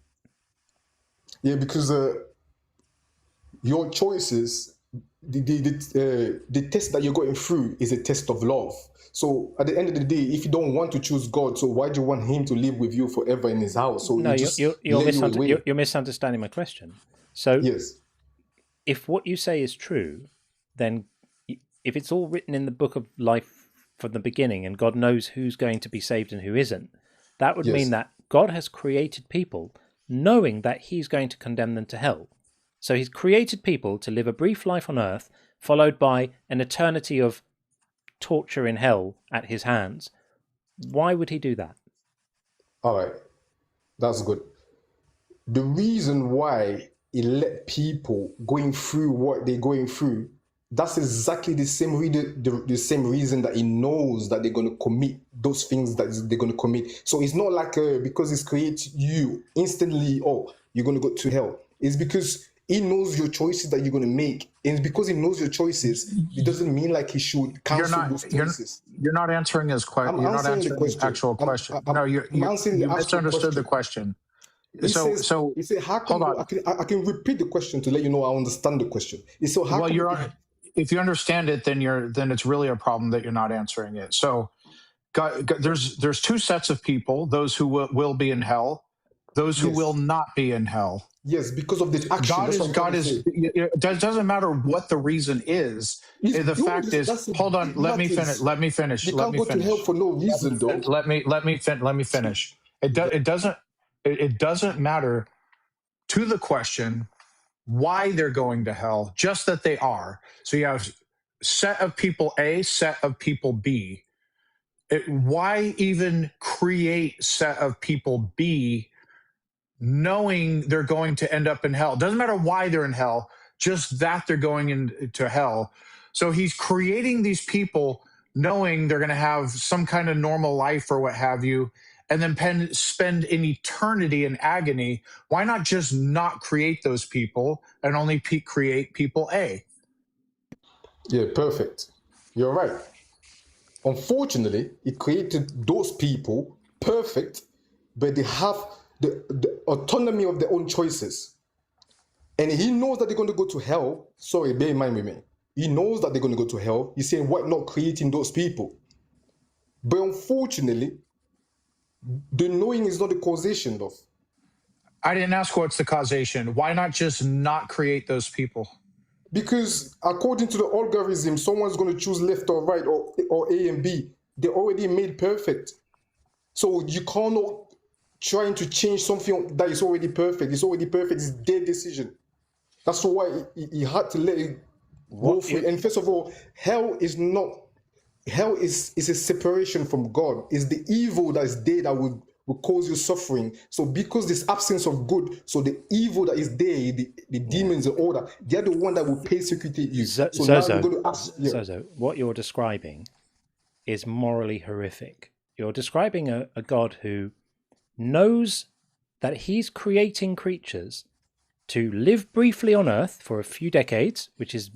Yeah, because your choices, the test that you're going through is a test of love. So at the end of the day, if you don't want to choose God, so why do you want him to live with you forever in his house? So no, you're misunderstanding my question. So yes, if what you say is true, then if it's all written in the book of life from the beginning and God knows who's going to be saved and who isn't, that would mean that God has created people knowing that he's going to condemn them to hell. So he's created people to live a brief life on earth, followed by an eternity of torture in hell at his hands. Why would he do that? All right, that's good. The reason why he let people going through what they're going through, that's exactly the same reason that he knows that they're going to commit those things that they're going to commit. So it's not like because he's created you instantly, oh, you're going to go to hell. It's because he knows your choices that you're going to make. And because he knows your choices, it doesn't mean like he should cancel those choices. You're not answering his question. You're not answering his actual question. No, you misunderstood the question. He said, how come I can repeat the question to let you know I understand the question. So how if you understand it, then it's really a problem that you're not answering it. So there's two sets of people: those who will be in hell, those who will not be in hell. Yes, because of the action. God is. It doesn't matter what the reason is. The fact is, hold on. Let me finish. Let me finish. They Let can't me go to hell finish. for no reason, though. Let me finish. It doesn't matter to the question why they're going to hell, just that they are. So you have set of people A, set of people B. Why even create set of people B knowing they're going to end up in hell? Doesn't matter why they're in hell, just that they're going into hell. So he's creating these people knowing they're going to have some kind of normal life or what have you, and then spend an eternity in agony. Why not just not create those people and only create people A? Yeah, perfect. You're right. Unfortunately, it created those people perfect, but they have the autonomy of their own choices. And he knows that they're going to go to hell. Sorry, bear in mind with me. He knows that they're going to go to hell. He's saying, why not creating those people? But unfortunately, the knowing is not the causation, though. I didn't ask what's the causation. Why not just not create those people? Because according to the algorithm, someone's going to choose left or right or A and B. They're already made perfect. So you cannot trying to change something that is already perfect. It's already perfect. It's their decision. That's why he had to let it go through. And first of all, hell is a separation from God. It's the evil that is there that will cause you suffering. So because this absence of good, so the evil that is there, the demons and all that, they're the one that will persecute you. Zozo, what you're describing is morally horrific. You're describing a God who knows that he's creating creatures to live briefly on Earth for a few decades, which is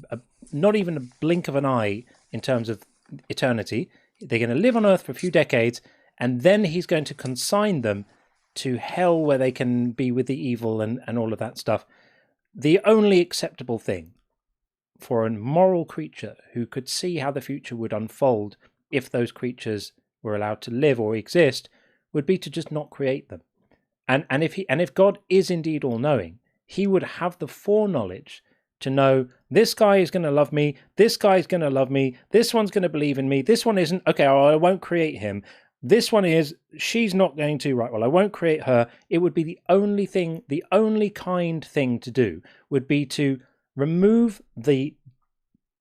not even a blink of an eye in terms of eternity. They're going to live on Earth for a few decades, and then he's going to consign them to hell where they can be with the evil and all of that stuff. The only acceptable thing for a moral creature who could see how the future would unfold if those creatures were allowed to live or exist would be to just not create them. And if God is indeed all-knowing, he would have the foreknowledge to know this guy is going to love me, this guy's going to love me, this one's going to believe in me, this one isn't, okay, I won't create him. This one is, she's not going to, right, well, I won't create her. It would be the only thing, the only kind thing to do would be to remove the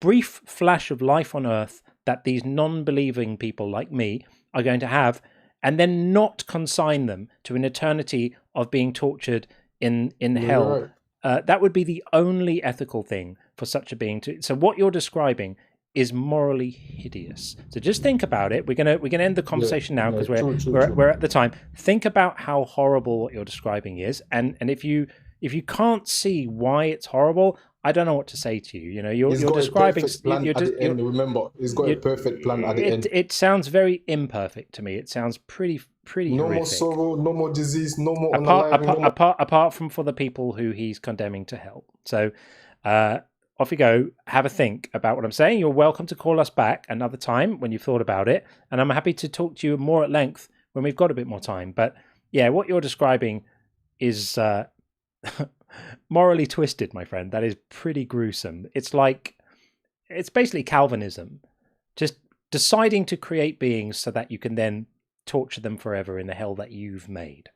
brief flash of life on Earth that these non-believing people like me are going to have, and then not consign them to an eternity of being tortured in hell. Right. That would be the only ethical thing for such a being to. So what you're describing is morally hideous. So just think about it. We're gonna end the conversation now because we're at the time. Think about how horrible what you're describing is, and if you can't see why it's horrible, I don't know what to say to you. You know, you're describing. Remember, he's got a perfect plan at the end. It sounds very imperfect to me. It sounds pretty no horrific. More sorrow, no more disease, no more apart from for the people who he's condemning to hell. So off you go. Have a think about what I'm saying. You're welcome to call us back another time when you've thought about it, and I'm happy to talk to you more at length when we've got a bit more time. But yeah, what you're describing is morally twisted, my friend. That is pretty gruesome. It's basically Calvinism, just deciding to create beings so that you can then torture them forever in the hell that you've made.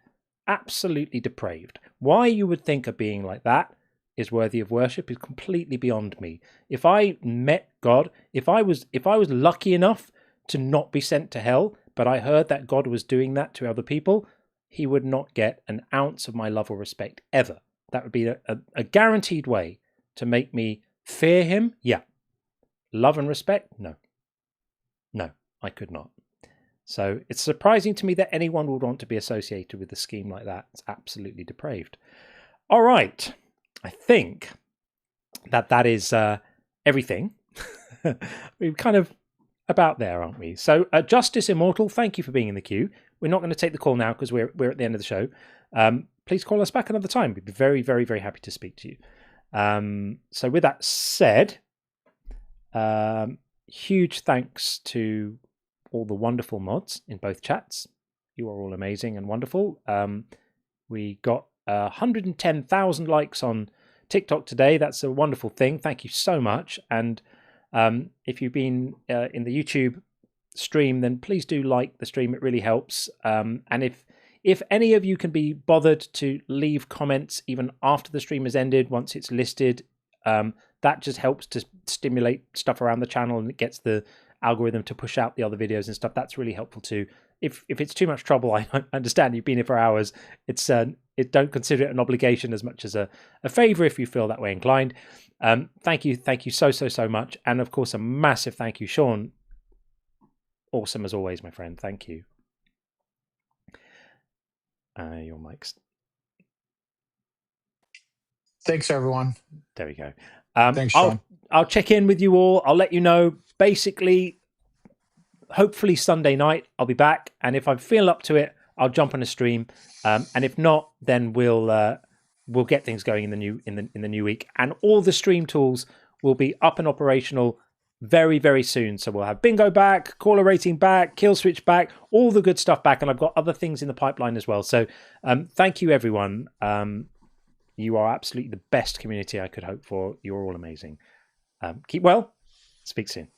Absolutely depraved. Why you would think a being like that is worthy of worship is completely beyond me. If I met God, if I was lucky enough to not be sent to hell, but I heard that God was doing that to other people, he would not get an ounce of my love or respect ever. That would be a guaranteed way to make me fear him. Yeah. Love and respect? No, I could not. So it's surprising to me that anyone would want to be associated with a scheme like that. It's absolutely depraved. All right. I think that is everything. We're kind of about there, aren't we? So Justice Immortal, thank you for being in the queue. We're not going to take the call now because we're at the end of the show. Please call us back another time. We'd be very, very, very happy to speak to you. So with that said, huge thanks to all the wonderful mods in both chats. You are all amazing and wonderful. We got 110,000 likes on TikTok today. That's a wonderful thing. Thank you so much. And if you've been in the YouTube stream, then please do like the stream. It really helps. And if any of you can be bothered to leave comments even after the stream has ended, once it's listed, that just helps to stimulate stuff around the channel, and it gets the algorithm to push out the other videos and stuff. That's really helpful too. If it's too much trouble, I understand you've been here for hours. Don't consider it an obligation as much as a favor if you feel that way inclined. Thank you so much, and of course a massive thank you, Sean. Awesome as always, my friend. Thank you. Your mic's. Thanks, everyone. There we go. Thanks, Sean. I'll check in with you all. I'll let you know. Basically, hopefully Sunday night I'll be back, and if I feel up to it, I'll jump on a stream. And if not, then we'll get things going in the new week. And all the stream tools will be up and operational very, very soon. So we'll have bingo back, caller rating back, kill switch back, all the good stuff back, and I've got other things in the pipeline as well. So thank you, everyone. You are absolutely the best community I could hope for. You're all amazing. Keep well. Speak soon.